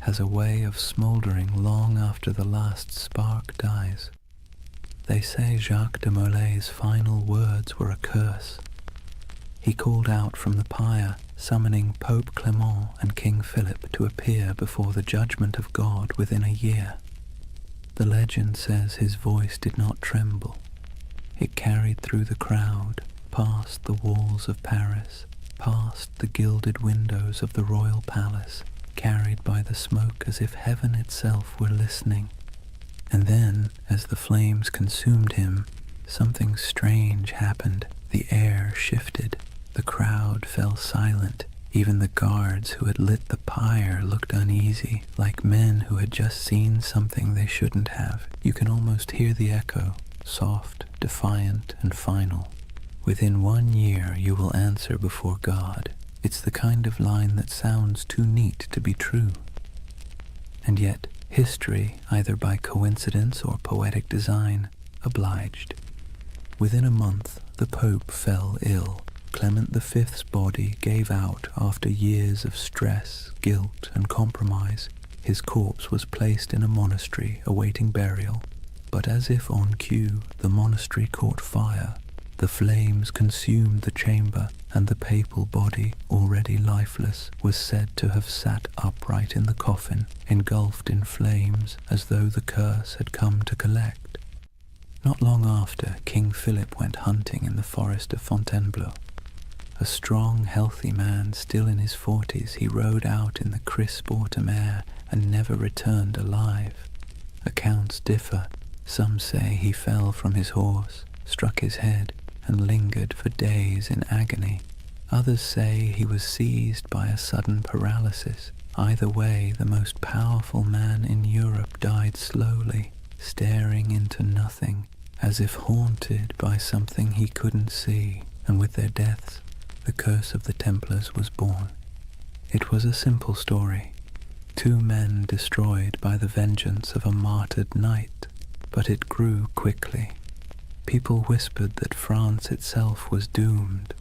has a way of smouldering long after the last spark dies. They say Jacques de Molay's final words were a curse. He called out from the pyre, summoning Pope Clement and King Philip to appear before the judgment of God within a year. The legend says his voice did not tremble. It carried through the crowd, past the walls of Paris, past the gilded windows of the royal palace, carried by the smoke as if heaven itself were listening. And then, as the flames consumed him, something strange happened. The air shifted. The crowd fell silent. Even the guards who had lit the pyre looked uneasy, like men who had just seen something they shouldn't have. You can almost hear the echo, soft, defiant, and final. Within 1 year you will answer before God. It's the kind of line that sounds too neat to be true. And yet, history, either by coincidence or poetic design, obliged. Within a month, the Pope fell ill. Clement V's body gave out after years of stress, guilt, and compromise, his corpse was placed in a monastery awaiting burial. But as if on cue, the monastery caught fire. The flames consumed the chamber, and the papal body, already lifeless, was said to have sat upright in the coffin, engulfed in flames, as though the curse had come to collect. Not long after, King Philip went hunting in the forest of Fontainebleau. A strong, healthy man, still in his 40s, he rode out in the crisp autumn air and never returned alive. Accounts differ. Some say he fell from his horse, struck his head, and lingered for days in agony. Others say he was seized by a sudden paralysis. Either way, the most powerful man in Europe died slowly, staring into nothing, as if haunted by something he couldn't see, and with their deaths, the curse of the Templars was born. It was a simple story. 2 men destroyed by the vengeance of a martyred knight, but it grew quickly. People whispered that France itself was doomed,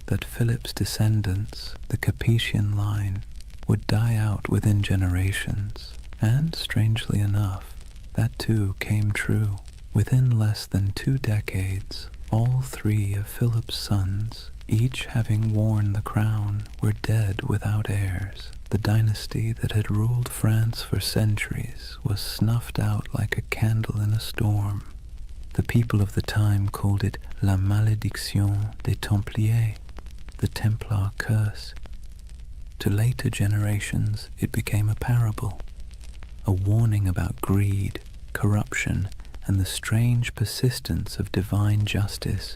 that Philip's descendants, the Capetian line, would die out within generations, and, strangely enough, that too came true. Within less than 2 decades, all 3 of Philip's sons, each having worn the crown, were dead without heirs. The dynasty that had ruled France for centuries was snuffed out like a candle in a storm. The people of the time called it La Malédiction des Templiers, the Templar curse. To later generations, it became a parable, a warning about greed, corruption, and the strange persistence of divine justice.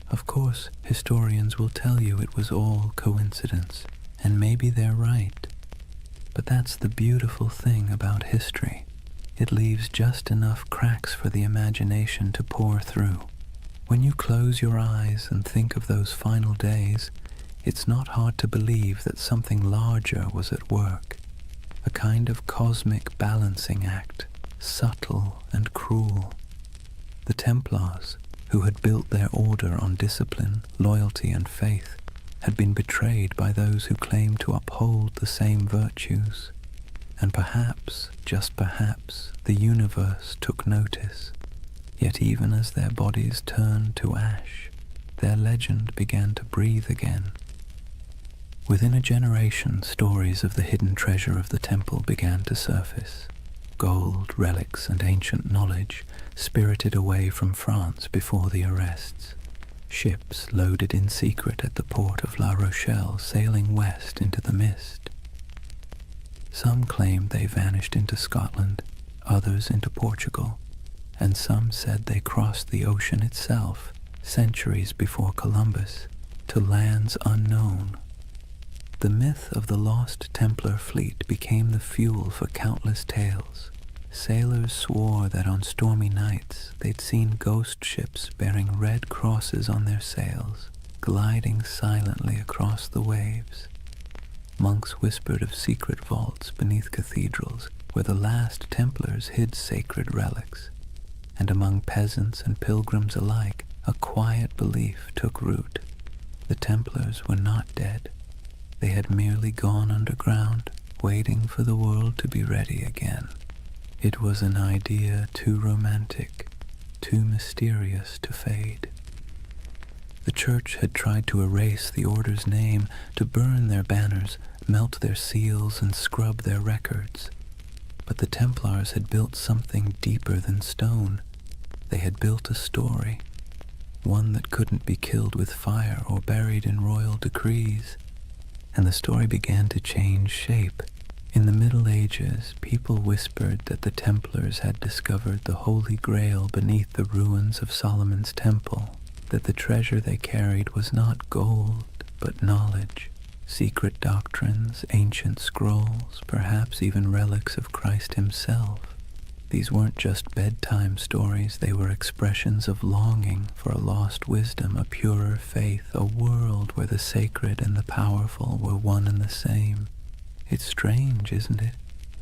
Of course, historians will tell you it was all coincidence, and maybe they're right. But that's the beautiful thing about history. It leaves just enough cracks for the imagination to pour through. When you close your eyes and think of those final days, it's not hard to believe that something larger was at work, a kind of cosmic balancing act, subtle and cruel. The Templars, who had built their order on discipline, loyalty, and faith, had been betrayed by those who claimed to uphold the same virtues. And perhaps, just perhaps, the universe took notice. Yet even as their bodies turned to ash, their legend began to breathe again. Within a generation, stories of the hidden treasure of the temple began to surface. Gold, relics, and ancient knowledge spirited away from France before the arrests. Ships loaded in secret at the port of La Rochelle, sailing west into the mist. Some claimed they vanished into Scotland, others into Portugal, and some said they crossed the ocean itself, centuries before Columbus, to lands unknown. The myth of the lost Templar fleet became the fuel for countless tales. Sailors swore that on stormy nights they'd seen ghost ships bearing red crosses on their sails, gliding silently across the waves. Monks whispered of secret vaults beneath cathedrals where the last Templars hid sacred relics, and among peasants and pilgrims alike, a quiet belief took root. The Templars were not dead. They had merely gone underground, waiting for the world to be ready again. It was an idea too romantic, too mysterious to fade. The church had tried to erase the order's name, to burn their banners, melt their seals, and scrub their records. But the Templars had built something deeper than stone. They had built a story, one that couldn't be killed with fire or buried in royal decrees. And the story began to change shape. In the Middle Ages, people whispered that the Templars had discovered the Holy Grail beneath the ruins of Solomon's Temple, that the treasure they carried was not gold, but knowledge, secret doctrines, ancient scrolls, perhaps even relics of Christ himself. These weren't just bedtime stories, they were expressions of longing for a lost wisdom, a purer faith, a world where the sacred and the powerful were one and the same. It's strange, isn't it?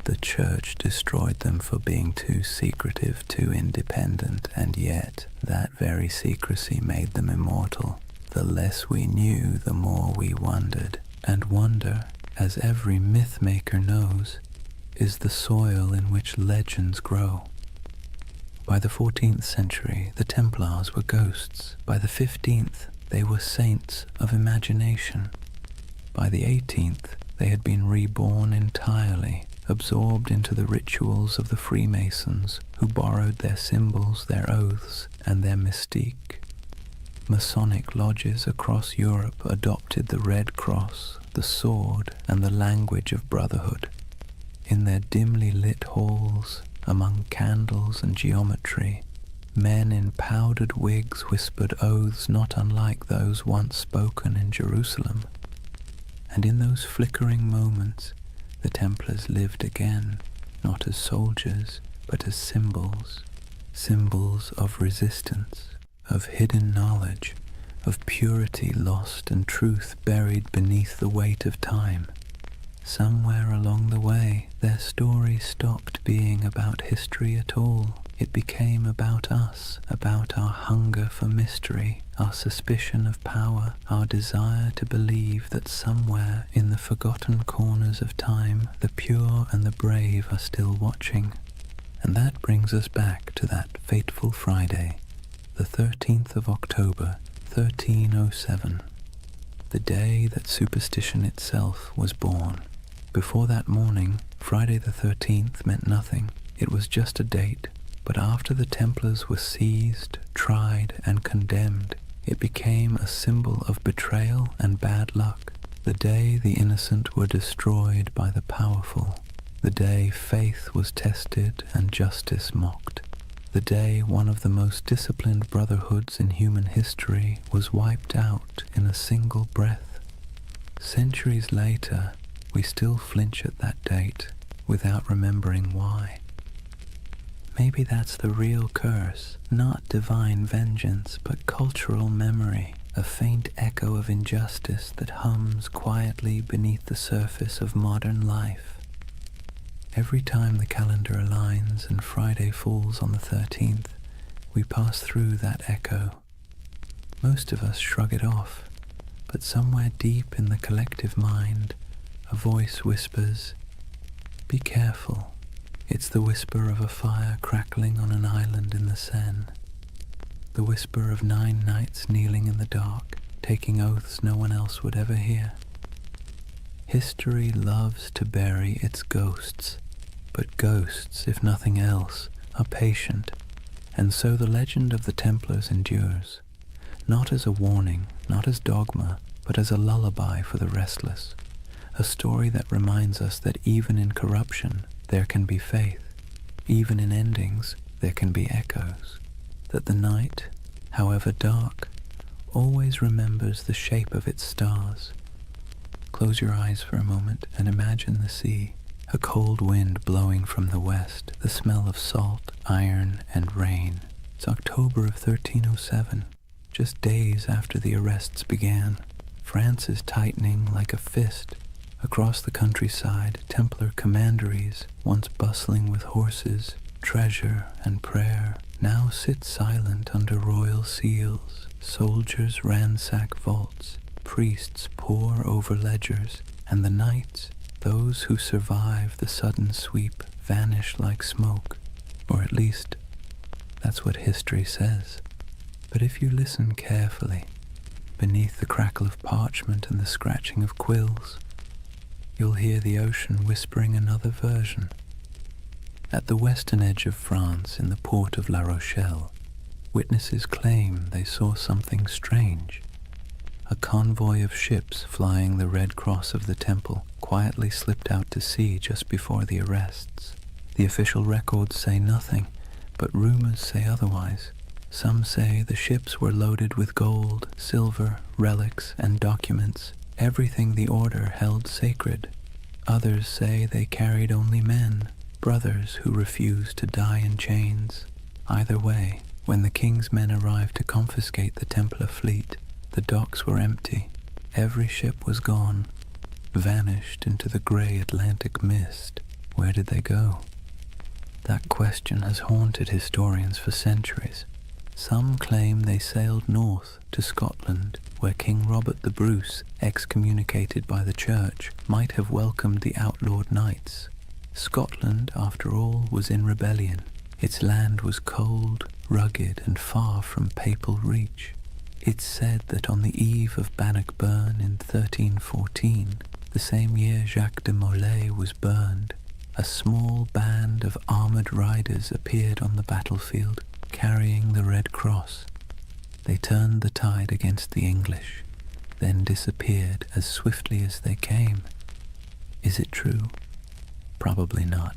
The church destroyed them for being too secretive, too independent, and yet that very secrecy made them immortal. The less we knew, the more we wondered. And wonder, as every myth-maker knows, is the soil in which legends grow. By the 14th century, the Templars were ghosts. By the 15th, they were saints of imagination. By the 18th, they had been reborn entirely, absorbed into the rituals of the Freemasons, who borrowed their symbols, their oaths, and their mystique. Masonic lodges across Europe adopted the Red Cross, the sword, and the language of brotherhood. In their dimly lit halls, among candles and geometry, men in powdered wigs whispered oaths not unlike those once spoken in Jerusalem. And in those flickering moments, the Templars lived again, not as soldiers, but as symbols, symbols of resistance, of hidden knowledge, of purity lost and truth buried beneath the weight of time. Somewhere along the way, their story stopped being about history at all. It became about us, about our hunger for mystery, our suspicion of power, our desire to believe that somewhere in the forgotten corners of time, the pure and the brave are still watching. And that brings us back to that fateful Friday, the 13th of October, 1307, the day that superstition itself was born. Before that morning, Friday the 13th meant nothing. It was just a date. But after the Templars were seized, tried, and condemned, it became a symbol of betrayal and bad luck. The day the innocent were destroyed by the powerful. The day faith was tested and justice mocked. The day one of the most disciplined brotherhoods in human history was wiped out in a single breath. Centuries later, we still flinch at that date without remembering why. Maybe that's the real curse, not divine vengeance, but cultural memory, a faint echo of injustice that hums quietly beneath the surface of modern life. Every time the calendar aligns and Friday falls on the 13th, we pass through that echo. Most of us shrug it off, but somewhere deep in the collective mind, a voice whispers, "Be careful." It's the whisper of a fire crackling on an island in the Seine. The whisper of 9 knights kneeling in the dark, taking oaths no one else would ever hear. History loves to bury its ghosts, but ghosts, if nothing else, are patient, and so the legend of the Templars endures, not as a warning, not as dogma, but as a lullaby for the restless. A story that reminds us that even in corruption, there can be faith. Even in endings, there can be echoes. That the night, however dark, always remembers the shape of its stars. Close your eyes for a moment and imagine the sea, a cold wind blowing from the west, the smell of salt, iron, and rain. It's October of 1307, just days after the arrests began. France is tightening like a fist. Across the countryside, Templar commanderies, once bustling with horses, treasure, and prayer, now sit silent under royal seals. Soldiers ransack vaults, priests pore over ledgers, and the knights, those who survive the sudden sweep, vanish like smoke, or at least, that's what history says. But if you listen carefully, beneath the crackle of parchment and the scratching of quills, you'll hear the ocean whispering another version. At the western edge of France, in the port of La Rochelle, witnesses claim they saw something strange. A convoy of ships flying the Red Cross of the Temple quietly slipped out to sea just before the arrests. The official records say nothing, but rumors say otherwise. Some say the ships were loaded with gold, silver, relics, and documents, everything the order held sacred. Others say they carried only men, brothers who refused to die in chains. Either way, when the king's men arrived to confiscate the Templar fleet, the docks were empty. Every ship was gone, vanished into the grey Atlantic mist. Where did they go? That question has haunted historians for centuries. Some claim they sailed north to Scotland, where King Robert the Bruce, excommunicated by the Church, might have welcomed the outlawed knights. Scotland, after all, was in rebellion. Its land was cold, rugged, and far from papal reach. It's said that on the eve of Bannockburn in 1314, the same year Jacques de Molay was burned, a small band of armoured riders appeared on the battlefield, carrying the Red Cross. They turned the tide against the English, then disappeared as swiftly as they came. Is it true? Probably not.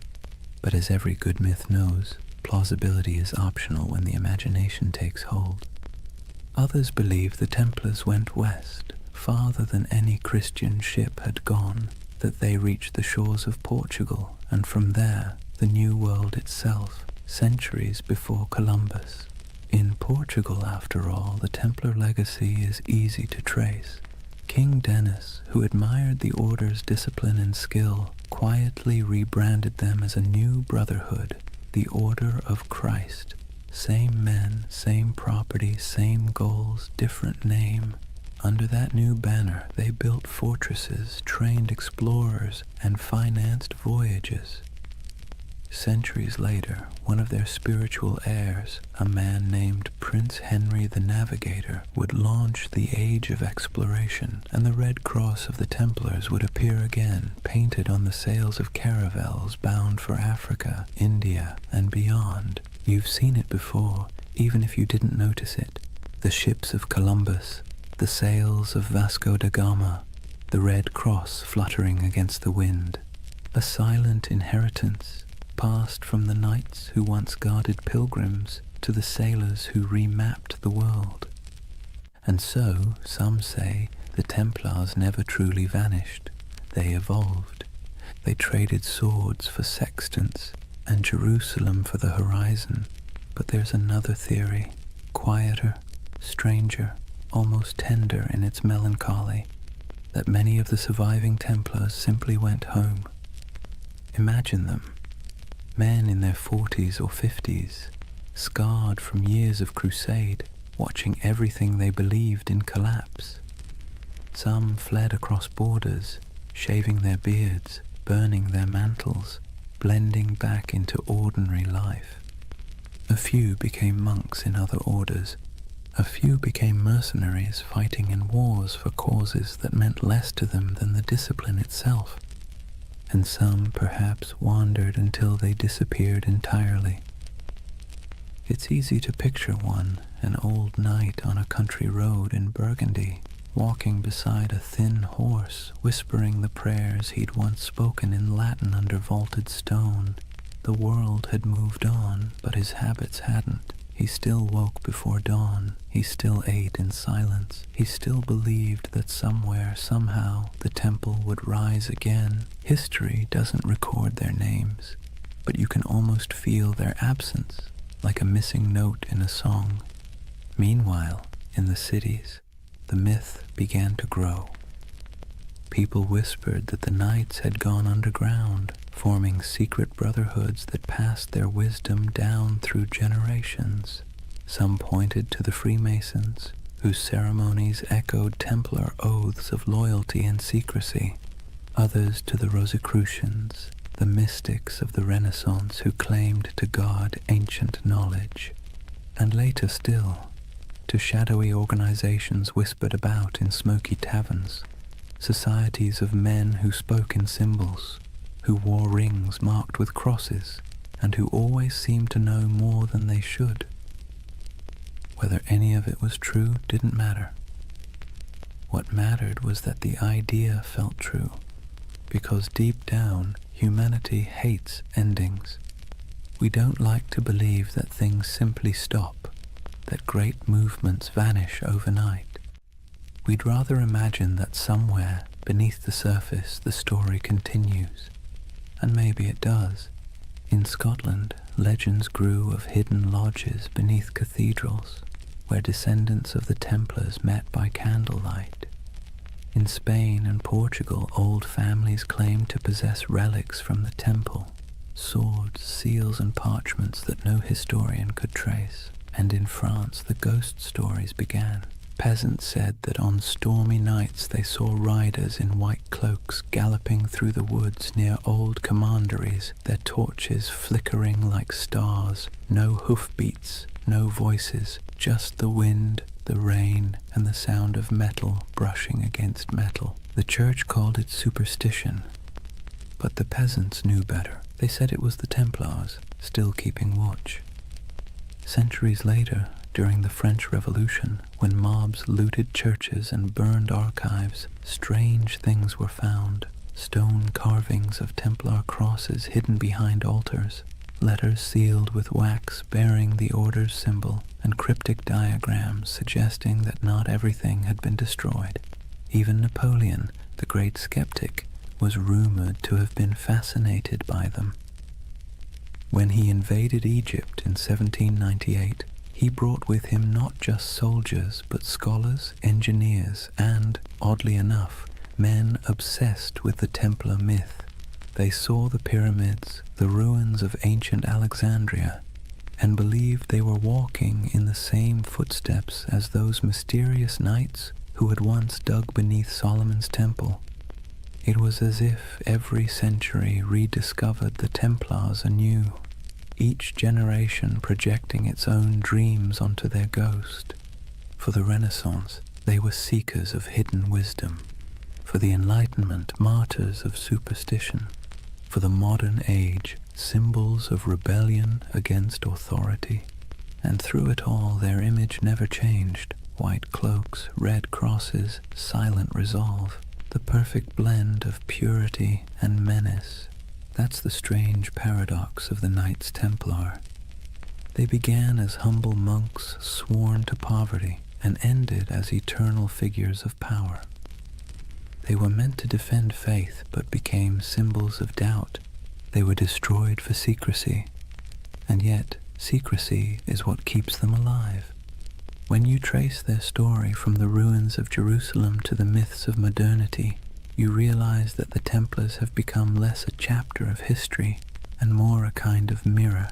But as every good myth knows, plausibility is optional when the imagination takes hold. Others believe the Templars went west, farther than any Christian ship had gone, that they reached the shores of Portugal, and from there, the New World itself, centuries before Columbus. In Portugal, after all, the Templar legacy is easy to trace. King Denis, who admired the order's discipline and skill, quietly rebranded them as a new brotherhood, the Order of Christ. Same men, same property, same goals, different name. Under that new banner, they built fortresses, trained explorers, and financed voyages. Centuries later, one of their spiritual heirs, a man named Prince Henry the Navigator, would launch the Age of Exploration, and the Red Cross of the Templars would appear again, painted on the sails of caravels bound for Africa, India, and beyond. You've seen it before, even if you didn't notice it. The ships of Columbus, the sails of Vasco da Gama, the Red Cross fluttering against the wind. A silent inheritance, passed from the knights who once guarded pilgrims to the sailors who remapped the world. And so, some say, the Templars never truly vanished. They evolved. They traded swords for sextants and Jerusalem for the horizon. But there's another theory, quieter, stranger, almost tender in its melancholy, that many of the surviving Templars simply went home. Imagine them. Men in their 40s or 50s, scarred from years of crusade, watching everything they believed in collapse. Some fled across borders, shaving their beards, burning their mantles, blending back into ordinary life. A few became monks in other orders. A few became mercenaries fighting in wars for causes that meant less to them than the discipline itself. And some perhaps wandered until they disappeared entirely. It's easy to picture one, an old knight on a country road in Burgundy, walking beside a thin horse, whispering the prayers he'd once spoken in Latin under vaulted stone. The world had moved on, but his habits hadn't. He still woke before dawn. He still ate in silence. He still believed that somewhere, somehow, the temple would rise again. History doesn't record their names, but you can almost feel their absence, like a missing note in a song. Meanwhile, in the cities, the myth began to grow. People whispered that the knights had gone underground, forming secret brotherhoods that passed their wisdom down through generations. Some pointed to the Freemasons, whose ceremonies echoed Templar oaths of loyalty and secrecy. Others to the Rosicrucians, the mystics of the Renaissance who claimed to guard ancient knowledge. And later still, to shadowy organizations whispered about in smoky taverns, societies of men who spoke in symbols, who wore rings marked with crosses, and who always seemed to know more than they should. Whether any of it was true didn't matter. What mattered was that the idea felt true, because deep down, humanity hates endings. We don't like to believe that things simply stop, that great movements vanish overnight. We'd rather imagine that somewhere, beneath the surface, the story continues. And maybe it does. In Scotland, legends grew of hidden lodges beneath cathedrals, where descendants of the Templars met by candlelight. In Spain and Portugal, old families claimed to possess relics from the temple, swords, seals, and parchments that no historian could trace. And in France the ghost stories began. Peasants said that on stormy nights they saw riders in white cloaks galloping through the woods near old commanderies, their torches flickering like stars. No hoofbeats, no voices, just the wind, the rain, and the sound of metal brushing against metal. The church called it superstition, but the peasants knew better. They said it was the Templars, still keeping watch. Centuries later, during the French Revolution, when mobs looted churches and burned archives, strange things were found. Stone carvings of Templar crosses hidden behind altars, letters sealed with wax bearing the order's symbol, and cryptic diagrams suggesting that not everything had been destroyed. Even Napoleon, the great skeptic, was rumored to have been fascinated by them. When he invaded Egypt in 1798, he brought with him not just soldiers, but scholars, engineers, and, oddly enough, men obsessed with the Templar myth. They saw the pyramids, the ruins of ancient Alexandria, and believed they were walking in the same footsteps as those mysterious knights who had once dug beneath Solomon's temple. It was as if every century rediscovered the Templars anew, each generation projecting its own dreams onto their ghost. For the Renaissance, they were seekers of hidden wisdom. For the Enlightenment, martyrs of superstition. For the modern age, symbols of rebellion against authority. And through it all, their image never changed. White cloaks, red crosses, silent resolve. The perfect blend of purity and menace. That's the strange paradox of the Knights Templar. They began as humble monks sworn to poverty and ended as eternal figures of power. They were meant to defend faith but became symbols of doubt. They were destroyed for secrecy, and yet secrecy is what keeps them alive. When you trace their story from the ruins of Jerusalem to the myths of modernity, you realize that the Templars have become less a chapter of history and more a kind of mirror.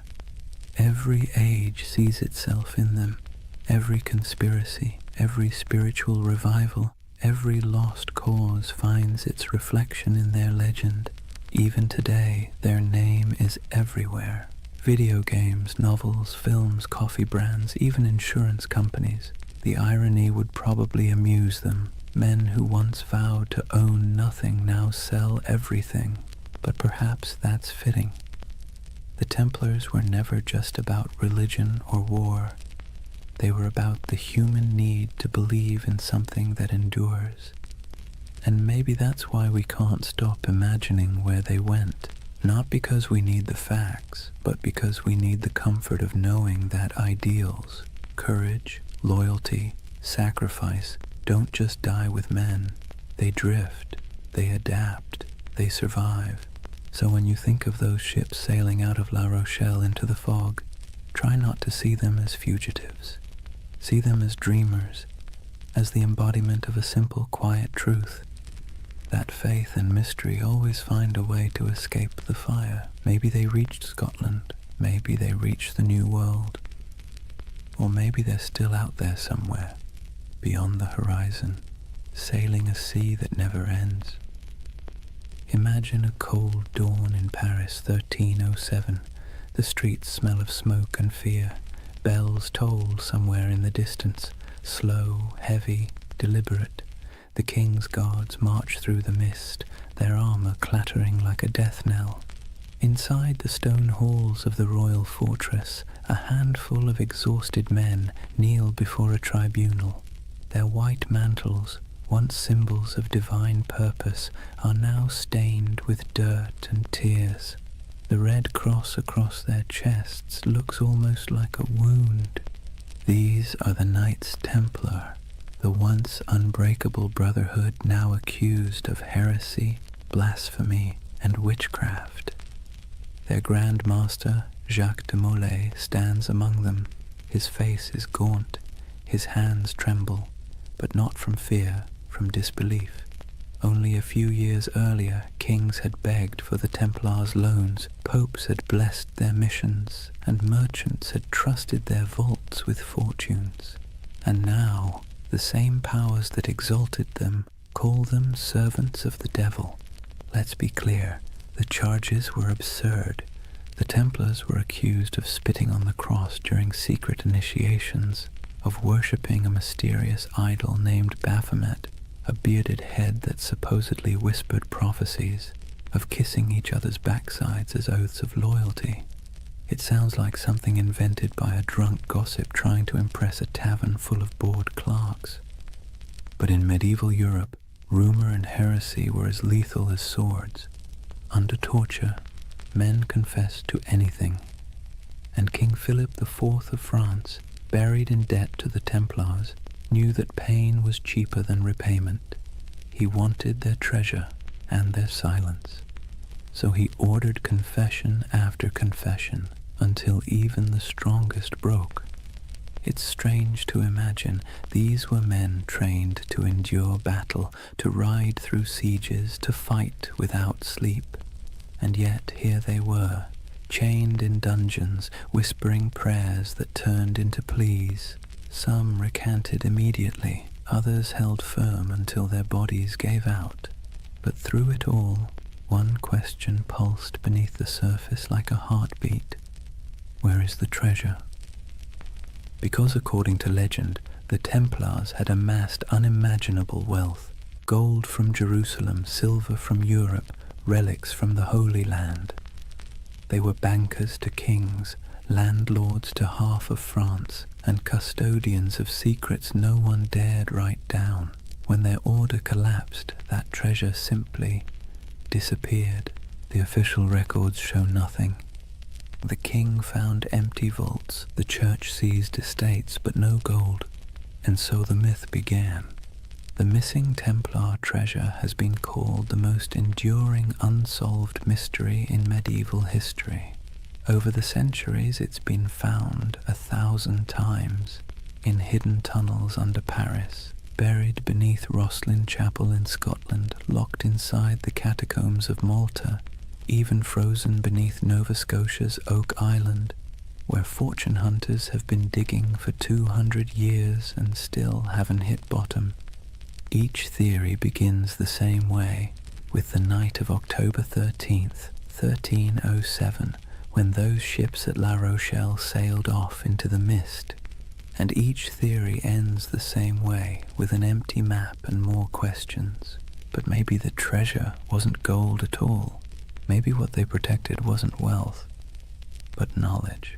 Every age sees itself in them. Every conspiracy, every spiritual revival, every lost cause finds its reflection in their legend. Even today, their name is everywhere. Video games, novels, films, coffee brands, even insurance companies. The irony would probably amuse them. Men who once vowed to own nothing now sell everything. But perhaps that's fitting. The Templars were never just about religion or war. They were about the human need to believe in something that endures. And maybe that's why we can't stop imagining where they went. Not because we need the facts, but because we need the comfort of knowing that ideals, courage, loyalty, sacrifice don't just die with men. They drift, they adapt, they survive. So when you think of those ships sailing out of La Rochelle into the fog, try not to see them as fugitives. See them as dreamers, as the embodiment of a simple, quiet truth. That faith and mystery always find a way to escape the fire. Maybe they reached Scotland, maybe they reached the New World, or maybe they're still out there somewhere, beyond the horizon, sailing a sea that never ends. Imagine a cold dawn in Paris, 1307. The streets smell of smoke and fear. Bells toll somewhere in the distance, slow, heavy, deliberate. The king's guards march through the mist, their armor clattering like a death knell. Inside the stone halls of the royal fortress, a handful of exhausted men kneel before a tribunal. Their white mantles, once symbols of divine purpose, are now stained with dirt and tears. The red cross across their chests looks almost like a wound. These are the Knights Templar, the once unbreakable brotherhood now accused of heresy, blasphemy, and witchcraft. Their Grand Master, Jacques de Molay, stands among them. His face is gaunt, his hands tremble, but not from fear, from disbelief. Only a few years earlier, kings had begged for the Templars' loans, popes had blessed their missions, and merchants had trusted their vaults gods with fortunes, and now the same powers that exalted them call them servants of the devil. Let's be clear, the charges were absurd. The Templars were accused of spitting on the cross during secret initiations, of worshipping a mysterious idol named Baphomet, a bearded head that supposedly whispered prophecies, of kissing each other's backsides as oaths of loyalty. It sounds like something invented by a drunk gossip trying to impress a tavern full of bored clerks. But in medieval Europe, rumor and heresy were as lethal as swords. Under torture, men confessed to anything. And King Philip IV of France, buried in debt to the Templars, knew that pain was cheaper than repayment. He wanted their treasure and their silence. So he ordered confession after confession, until even the strongest broke. It's strange to imagine these were men trained to endure battle, to ride through sieges, to fight without sleep. And yet here they were, chained in dungeons, whispering prayers that turned into pleas. Some recanted immediately, others held firm until their bodies gave out. But through it all, one question pulsed beneath the surface like a heartbeat. Where is the treasure? Because according to legend, the Templars had amassed unimaginable wealth. Gold from Jerusalem, silver from Europe, relics from the Holy Land. They were bankers to kings, landlords to half of France, and custodians of secrets no one dared write down. When their order collapsed, that treasure simply disappeared. The official records show nothing. The king found empty vaults, the church seized estates, but no gold. And so the myth began. The missing Templar treasure has been called the most enduring unsolved mystery in medieval history. Over the centuries it's been found 1,000 times, in hidden tunnels under Paris, buried beneath Rosslyn Chapel in Scotland, locked inside the catacombs of Malta, even frozen beneath Nova Scotia's Oak Island, where fortune hunters have been digging for 200 years and still haven't hit bottom. Each theory begins the same way, with the night of October 13th, 1307, when those ships at La Rochelle sailed off into the mist. And each theory ends the same way, with an empty map and more questions. But maybe the treasure wasn't gold at all. Maybe what they protected wasn't wealth, but knowledge.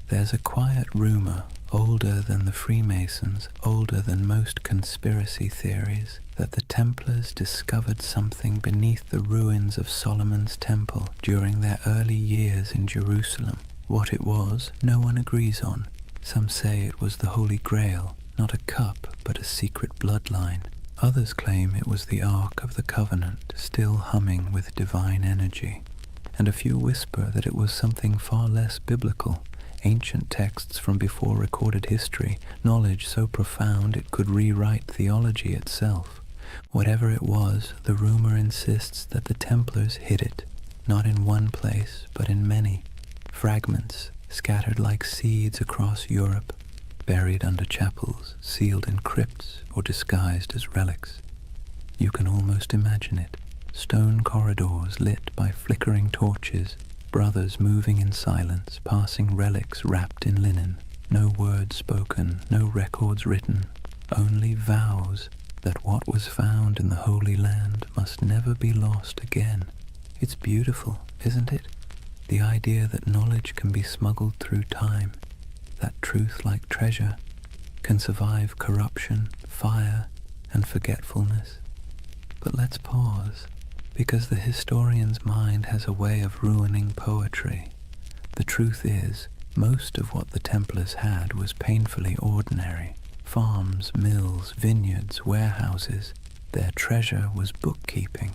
There's a quiet rumor, older than the Freemasons, older than most conspiracy theories, that the Templars discovered something beneath the ruins of Solomon's Temple during their early years in Jerusalem. What it was, no one agrees on. Some say it was the Holy Grail, not a cup, but a secret bloodline. Others claim it was the Ark of the Covenant, still humming with divine energy. And a few whisper that it was something far less biblical, ancient texts from before recorded history, knowledge so profound it could rewrite theology itself. Whatever it was, the rumor insists that the Templars hid it, not in one place, but in many. Fragments scattered like seeds across Europe, buried under chapels, sealed in crypts, or disguised as relics. You can almost imagine it. Stone corridors lit by flickering torches, brothers moving in silence, passing relics wrapped in linen. No words spoken, no records written, only vows that what was found in the Holy Land must never be lost again. It's beautiful, isn't it? The idea that knowledge can be smuggled through time, that truth, like treasure, can survive corruption, fire, and forgetfulness. But let's pause, because the historian's mind has a way of ruining poetry. The truth is, most of what the Templars had was painfully ordinary. Farms, mills, vineyards, warehouses. Their treasure was bookkeeping.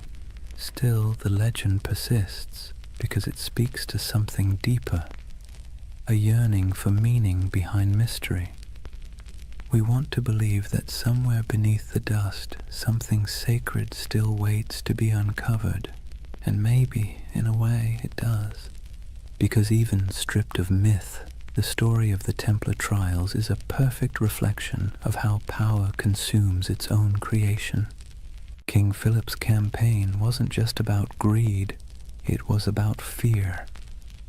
Still, the legend persists, because it speaks to something deeper, a yearning for meaning behind mystery. We want to believe that somewhere beneath the dust, something sacred still waits to be uncovered, and maybe, in a way, it does. Because even stripped of myth, The story of the Templar trials is a perfect reflection of how power consumes its own creation. King Philip's campaign wasn't just about greed, it was about fear,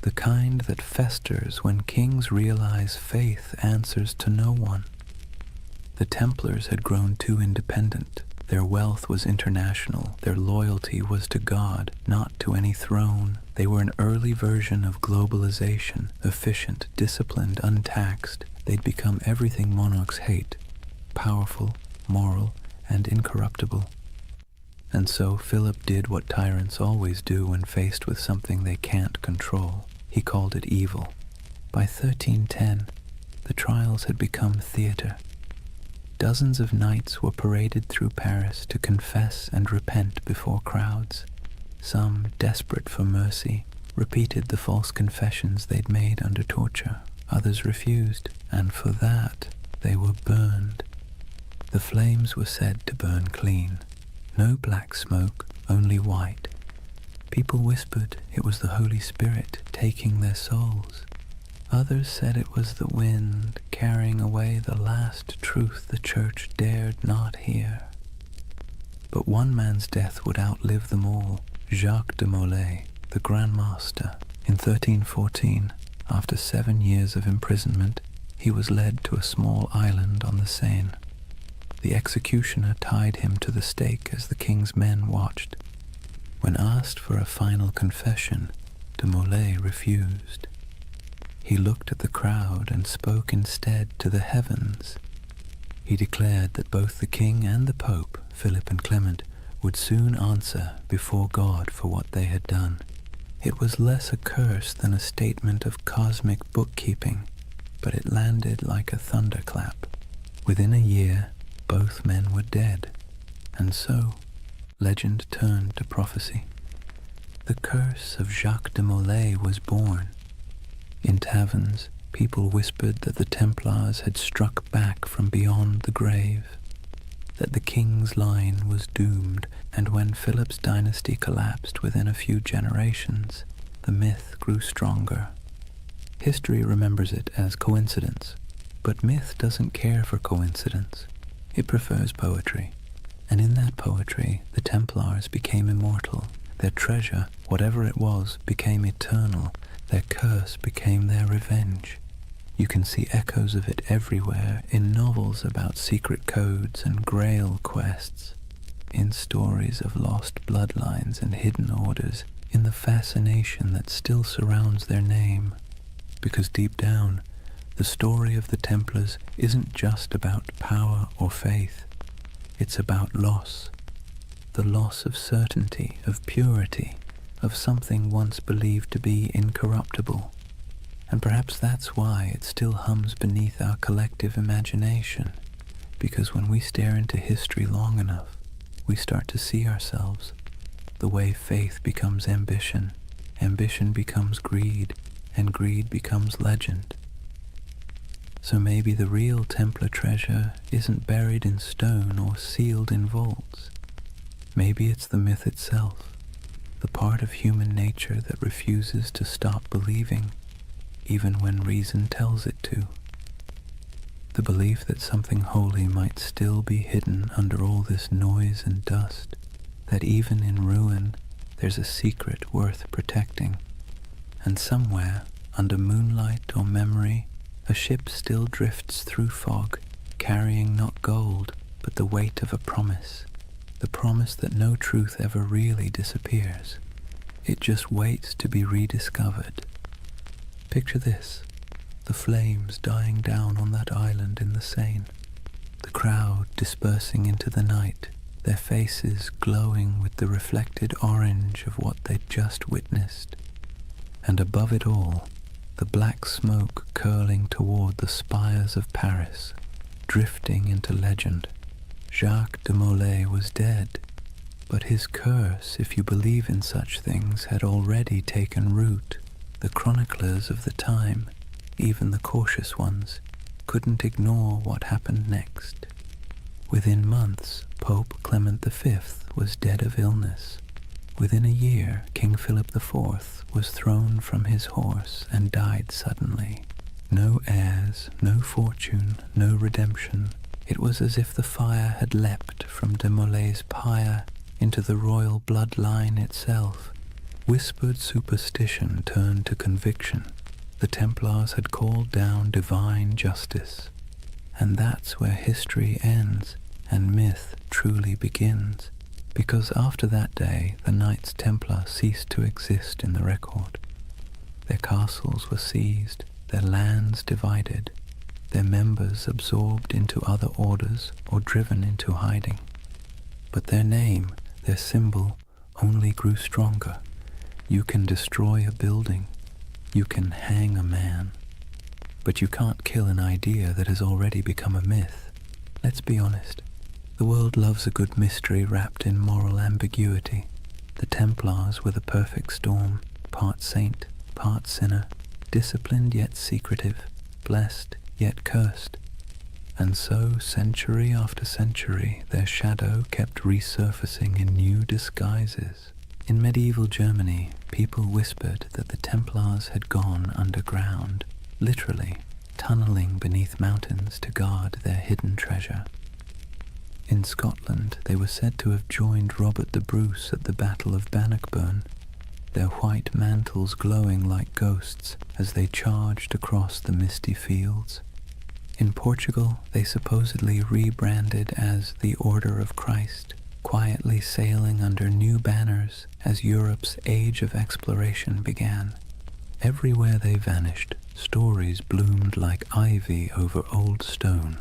the kind that festers when kings realize faith answers to no one. The Templars had grown too independent. Their wealth was international. Their loyalty was to God, not to any throne. They were an early version of globalization, efficient, disciplined, untaxed. They'd become everything monarchs hate, powerful, moral, and incorruptible. And so Philip did what tyrants always do when faced with something they can't control. He called it evil. By 1310, the trials had become theater. Dozens of knights were paraded through Paris to confess and repent before crowds. Some, desperate for mercy, repeated the false confessions they'd made under torture. Others refused, and for that they were burned. The flames were said to burn clean. No black smoke, only white. People whispered it was the Holy Spirit taking their souls. Others said it was the wind carrying away the last truth the church dared not hear. But one man's death would outlive them all. Jacques de Molay, the Grand Master. In 1314, after 7 years of imprisonment, he was led to a small island on the Seine. The executioner tied him to the stake as the king's men watched. When asked for a final confession, de Molay refused. He looked at the crowd and spoke instead to the heavens. He declared that both the king and the pope, Philip and Clement, would soon answer before God for what they had done. It was less a curse than a statement of cosmic bookkeeping, but it landed like a thunderclap. Within a year, both men were dead, and so legend turned to prophecy. The curse of Jacques de Molay was born. In taverns, people whispered that the Templars had struck back from beyond the grave, that the king's line was doomed, and when Philip's dynasty collapsed within a few generations, the myth grew stronger. History remembers it as coincidence, but myth doesn't care for coincidence. It prefers poetry, and in that poetry, the Templars became immortal. Their treasure, whatever it was, became eternal. Their curse became their revenge. You can see echoes of it everywhere, in novels about secret codes and grail quests, in stories of lost bloodlines and hidden orders, in the fascination that still surrounds their name. Because deep down, the story of the Templars isn't just about power or faith. It's about loss. The loss of certainty, of purity, of something once believed to be incorruptible. And perhaps that's why it still hums beneath our collective imagination, because when we stare into history long enough, we start to see ourselves. The way faith becomes ambition, ambition becomes greed, and greed becomes legend. So maybe the real Templar treasure isn't buried in stone or sealed in vaults. Maybe it's the myth itself, the part of human nature that refuses to stop believing, even when reason tells it to. The belief that something holy might still be hidden under all this noise and dust, that even in ruin there's a secret worth protecting, and somewhere, under moonlight or memory, a ship still drifts through fog, carrying not gold, but the weight of a promise, the promise that no truth ever really disappears. It just waits to be rediscovered. Picture this, the flames dying down on that island in the Seine, the crowd dispersing into the night, their faces glowing with the reflected orange of what they'd just witnessed. And above it all, the black smoke curling toward the spires of Paris, drifting into legend. Jacques de Molay was dead, but his curse, if you believe in such things, had already taken root. The chroniclers of the time, even the cautious ones, couldn't ignore what happened next. Within months, Pope Clement V was dead of illness. Within a year, King Philip IV was thrown from his horse and died suddenly. No heirs, no fortune, no redemption. It was as if the fire had leapt from de Molay's pyre into the royal bloodline itself. Whispered superstition turned to conviction. The Templars had called down divine justice. And that's where history ends and myth truly begins, because after that day the Knights Templar ceased to exist in the record. Their castles were seized, their lands divided, their members absorbed into other orders or driven into hiding. But their name, their symbol, only grew stronger. You can destroy a building, you can hang a man, but you can't kill an idea that has already become a myth. Let's be honest, the world loves a good mystery wrapped in moral ambiguity. The Templars were the perfect storm, part saint, part sinner, disciplined yet secretive, blessed yet cursed. And so, century after century, their shadow kept resurfacing in new disguises. In medieval Germany, people whispered that the Templars had gone underground, literally tunneling beneath mountains to guard their hidden treasure. In Scotland, they were said to have joined Robert the Bruce at the Battle of Bannockburn, their white mantles glowing like ghosts as they charged across the misty fields. In Portugal, they supposedly rebranded as the Order of Christ, quietly sailing under new banners as Europe's age of exploration began. Everywhere they vanished, stories bloomed like ivy over old stone.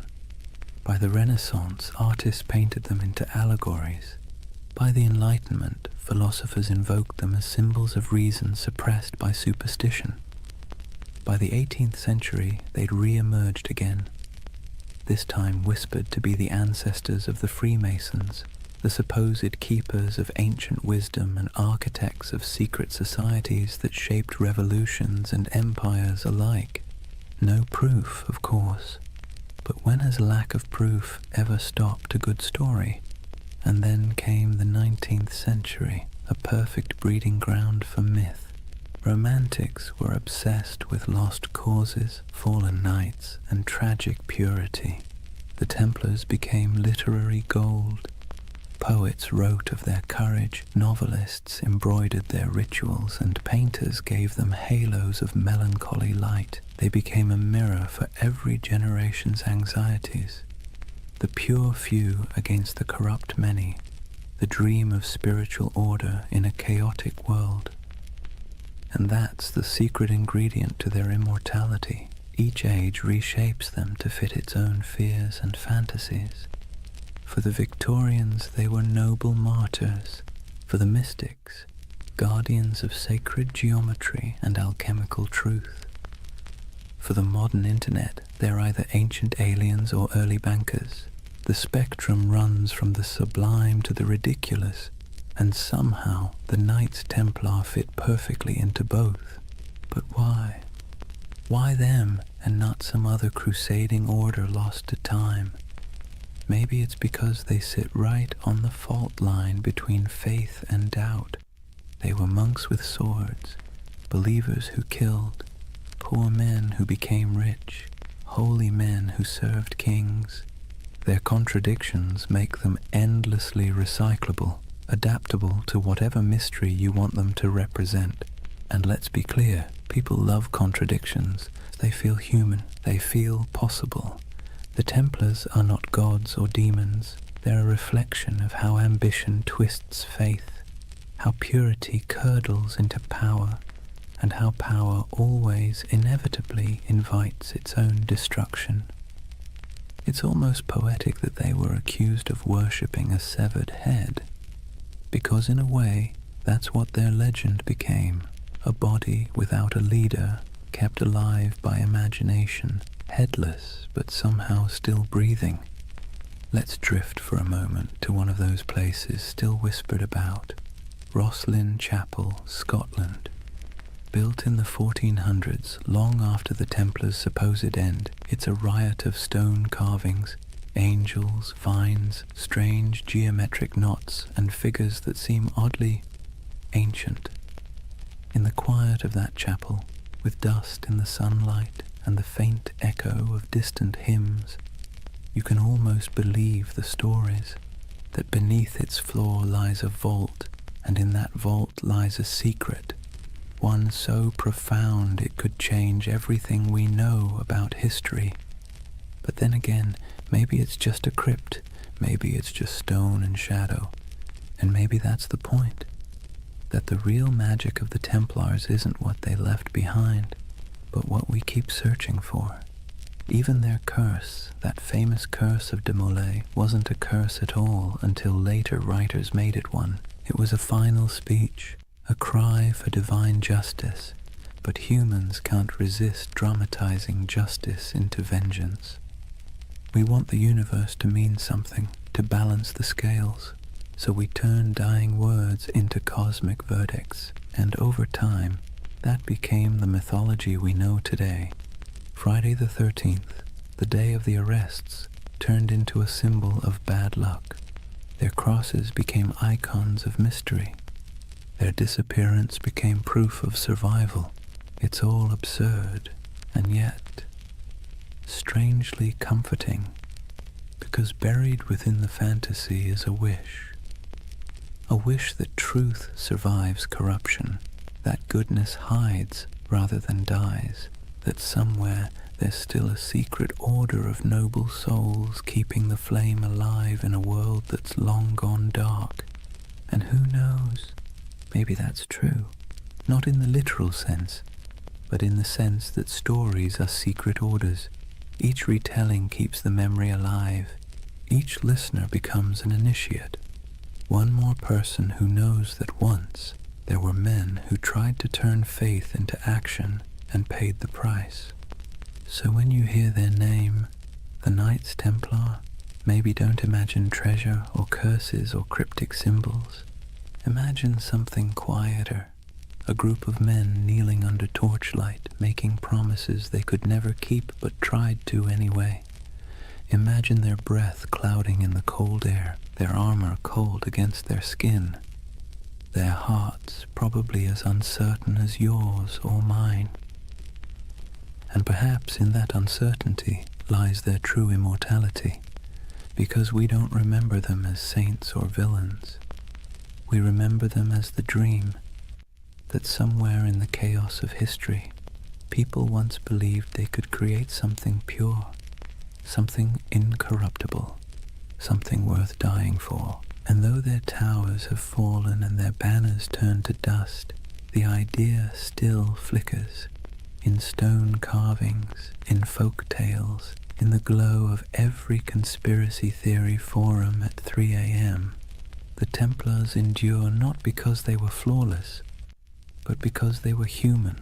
By the Renaissance, artists painted them into allegories. By the Enlightenment, philosophers invoked them as symbols of reason suppressed by superstition. By the 18th century, they'd re-emerged again, this time whispered to be the ancestors of the Freemasons, the supposed keepers of ancient wisdom and architects of secret societies that shaped revolutions and empires alike. No proof, of course, but when has lack of proof ever stopped a good story? And then came the 19th century, a perfect breeding ground for myth. Romantics were obsessed with lost causes, fallen knights, and tragic purity. The Templars became literary gold. Poets wrote of their courage, novelists embroidered their rituals, and painters gave them halos of melancholy light. They became a mirror for every generation's anxieties. The pure few against the corrupt many, the dream of spiritual order in a chaotic world. And that's the secret ingredient to their immortality. Each age reshapes them to fit its own fears and fantasies. For the Victorians, they were noble martyrs. For the mystics, guardians of sacred geometry and alchemical truth. For the modern internet, they're either ancient aliens or early bankers. The spectrum runs from the sublime to the ridiculous, and somehow the Knights Templar fit perfectly into both. But why? Why them and not some other crusading order lost to time? Maybe it's because they sit right on the fault line between faith and doubt. They were monks with swords, believers who killed, poor men who became rich, holy men who served kings. Their contradictions make them endlessly recyclable, adaptable to whatever mystery you want them to represent. And let's be clear, people love contradictions. They feel human, they feel possible. The Templars are not gods or demons. They're a reflection of how ambition twists faith, how purity curdles into power, and how power always inevitably invites its own destruction. It's almost poetic that they were accused of worshipping a severed head, because in a way, that's what their legend became, a body without a leader, kept alive by imagination, headless but somehow still breathing. Let's drift for a moment to one of those places still whispered about, Rosslyn Chapel, Scotland. Built in the 1400s, long after the Templars' supposed end, it's a riot of stone carvings, angels, vines, strange geometric knots, and figures that seem oddly ancient. In the quiet of that chapel, with dust in the sunlight and the faint echo of distant hymns, you can almost believe the stories, that beneath its floor lies a vault, and in that vault lies a secret, one so profound it could change everything we know about history. But then again, maybe it's just a crypt, maybe it's just stone and shadow, and maybe that's the point, that the real magic of the Templars isn't what they left behind, but what we keep searching for. Even their curse, that famous curse of de Molay, wasn't a curse at all until later writers made it one. It was a final speech, a cry for divine justice, but humans can't resist dramatizing justice into vengeance. We want the universe to mean something, to balance the scales, so we turn dying words into cosmic verdicts, and over time, that became the mythology we know today. Friday the 13th, the day of the arrests, turned into a symbol of bad luck. Their crosses became icons of mystery. Their disappearance became proof of survival. It's all absurd, and yet strangely comforting, because buried within the fantasy is a wish that truth survives corruption, that goodness hides rather than dies, that somewhere there's still a secret order of noble souls keeping the flame alive in a world that's long gone dark. And who knows, maybe that's true, not in the literal sense, but in the sense that stories are secret orders. Each retelling keeps the memory alive. Each listener becomes an initiate, one more person who knows that once there were men who tried to turn faith into action and paid the price. So when you hear their name, the Knights Templar, maybe don't imagine treasure or curses or cryptic symbols. Imagine something quieter, a group of men kneeling under torchlight, making promises they could never keep but tried to anyway. Imagine their breath clouding in the cold air, their armor cold against their skin, their hearts probably as uncertain as yours or mine. And perhaps in that uncertainty lies their true immortality, because we don't remember them as saints or villains. We remember them as the dream that somewhere in the chaos of history, people once believed they could create something pure, something incorruptible, something worth dying for. And though their towers have fallen and their banners turned to dust, the idea still flickers in stone carvings, in folk tales, in the glow of every conspiracy theory forum at 3 a.m. The Templars endure not because they were flawless, but because they were human.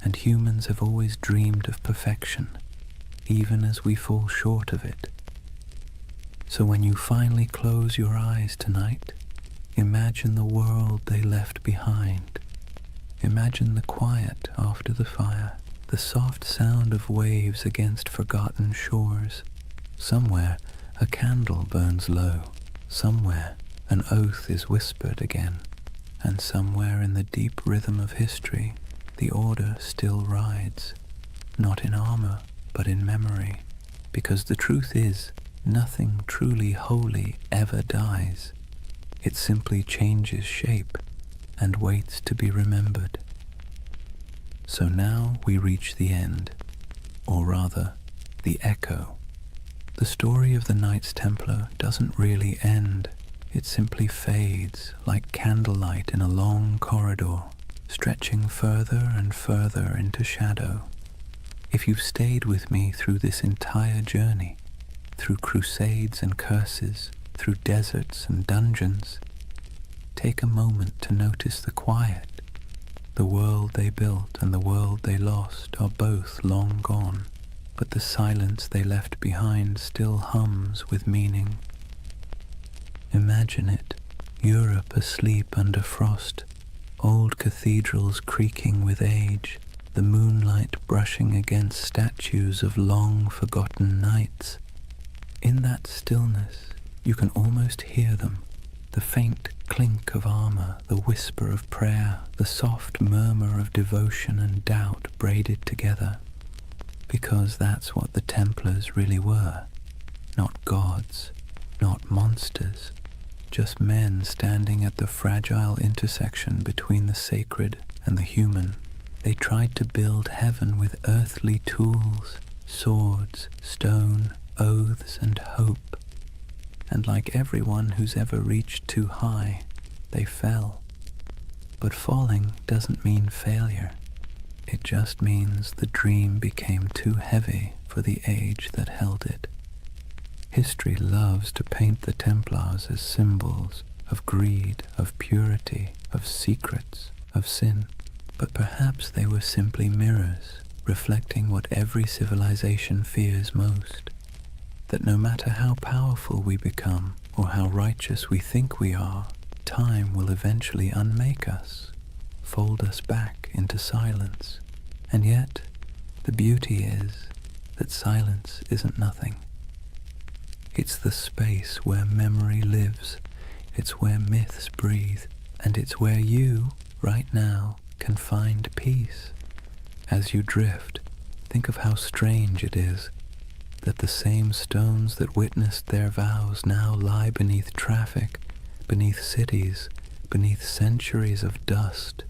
And humans have always dreamed of perfection, even as we fall short of it. So when you finally close your eyes tonight, imagine the world they left behind. Imagine the quiet after the fire, the soft sound of waves against forgotten shores. Somewhere a candle burns low, somewhere an oath is whispered again, and somewhere in the deep rhythm of history, the order still rides, not in armor, but in memory, because the truth is, nothing truly holy ever dies. It simply changes shape and waits to be remembered. So now we reach the end, or rather, the echo. The story of the Knights Templar doesn't really end. It simply fades like candlelight in a long corridor, stretching further and further into shadow. If you've stayed with me through this entire journey, through crusades and curses, through deserts and dungeons, take a moment to notice the quiet. The world they built and the world they lost are both long gone, but the silence they left behind still hums with meaning. Imagine it, Europe asleep under frost, old cathedrals creaking with age, the moonlight brushing against statues of long-forgotten knights. In that stillness, you can almost hear them, the faint clink of armor, the whisper of prayer, the soft murmur of devotion and doubt braided together. because that's what the Templars really were. Not gods, not monsters, just men standing at the fragile intersection between the sacred and the human. They tried to build heaven with earthly tools, swords, stone, oaths, and hope. And like everyone who's ever reached too high, they fell. But falling doesn't mean failure. It just means the dream became too heavy for the age that held it. History loves to paint the Templars as symbols of greed, of purity, of secrets, of sin. But perhaps they were simply mirrors, reflecting what every civilization fears most. That no matter how powerful we become, or how righteous we think we are, time will eventually unmake us, fold us back into silence. And yet, the beauty is that silence isn't nothing. It's the space where memory lives, it's where myths breathe, and it's where you, right now, can find peace. As you drift, think of how strange it is that the same stones that witnessed their vows now lie beneath traffic, beneath cities, beneath centuries of dust.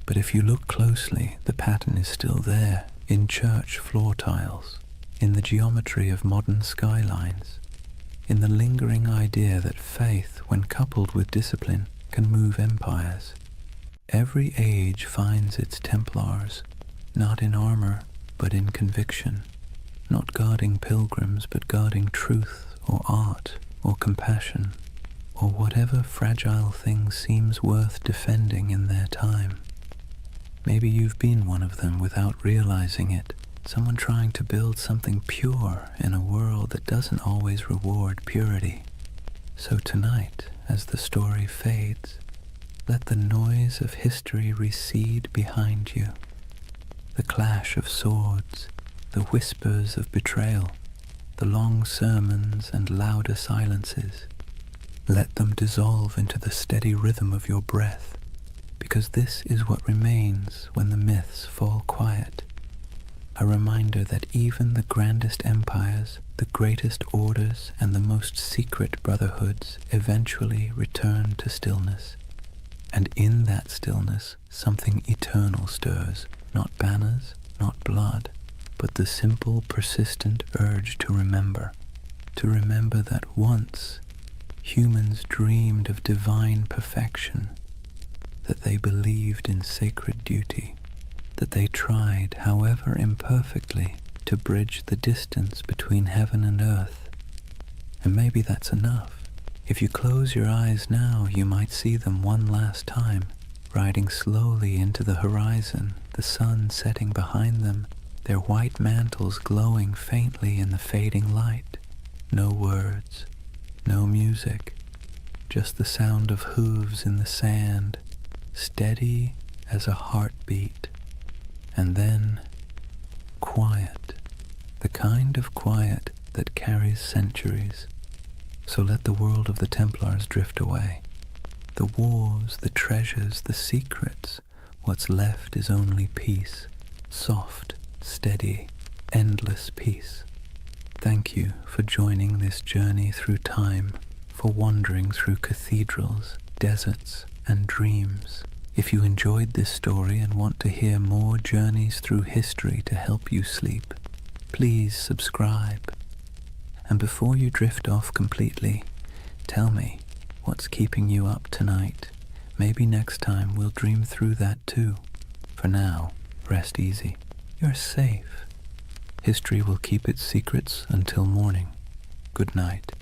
But if you look closely, the pattern is still there, in church floor tiles, in the geometry of modern skylines, in the lingering idea that faith, when coupled with discipline, can move empires. Every age finds its Templars, not in armor, but in conviction, not guarding pilgrims, but guarding truth, or art, or compassion, or whatever fragile thing seems worth defending in their time. Maybe you've been one of them without realizing it, someone trying to build something pure in a world that doesn't always reward purity. So tonight, as the story fades, let the noise of history recede behind you. The clash of swords, the whispers of betrayal, the long sermons and louder silences. Let them dissolve into the steady rhythm of your breath, because this is what remains when the myths fall quiet. A reminder that even the grandest empires, the greatest orders, and the most secret brotherhoods eventually return to stillness. And in that stillness, something eternal stirs, not banners, not blood, but the simple, persistent urge to remember that once humans dreamed of divine perfection, that they believed in sacred duty, that they tried, however imperfectly, to bridge the distance between heaven and earth. And maybe that's enough. If you close your eyes now, you might see them one last time, riding slowly into the horizon, the sun setting behind them, their white mantles glowing faintly in the fading light. No words, no music, just the sound of hooves in the sand, steady as a heartbeat. And then, quiet, the kind of quiet that carries centuries. So let the world of the Templars drift away. The wars, the treasures, the secrets, what's left is only peace, soft, steady, endless peace. Thank you for joining this journey through time, for wandering through cathedrals, deserts, and dreams. If you enjoyed this story and want to hear more journeys through history to help you sleep, please subscribe. And before you drift off completely, tell me what's keeping you up tonight. Maybe next time we'll dream through that too. For now, rest easy. You're safe. History will keep its secrets until morning. Good night.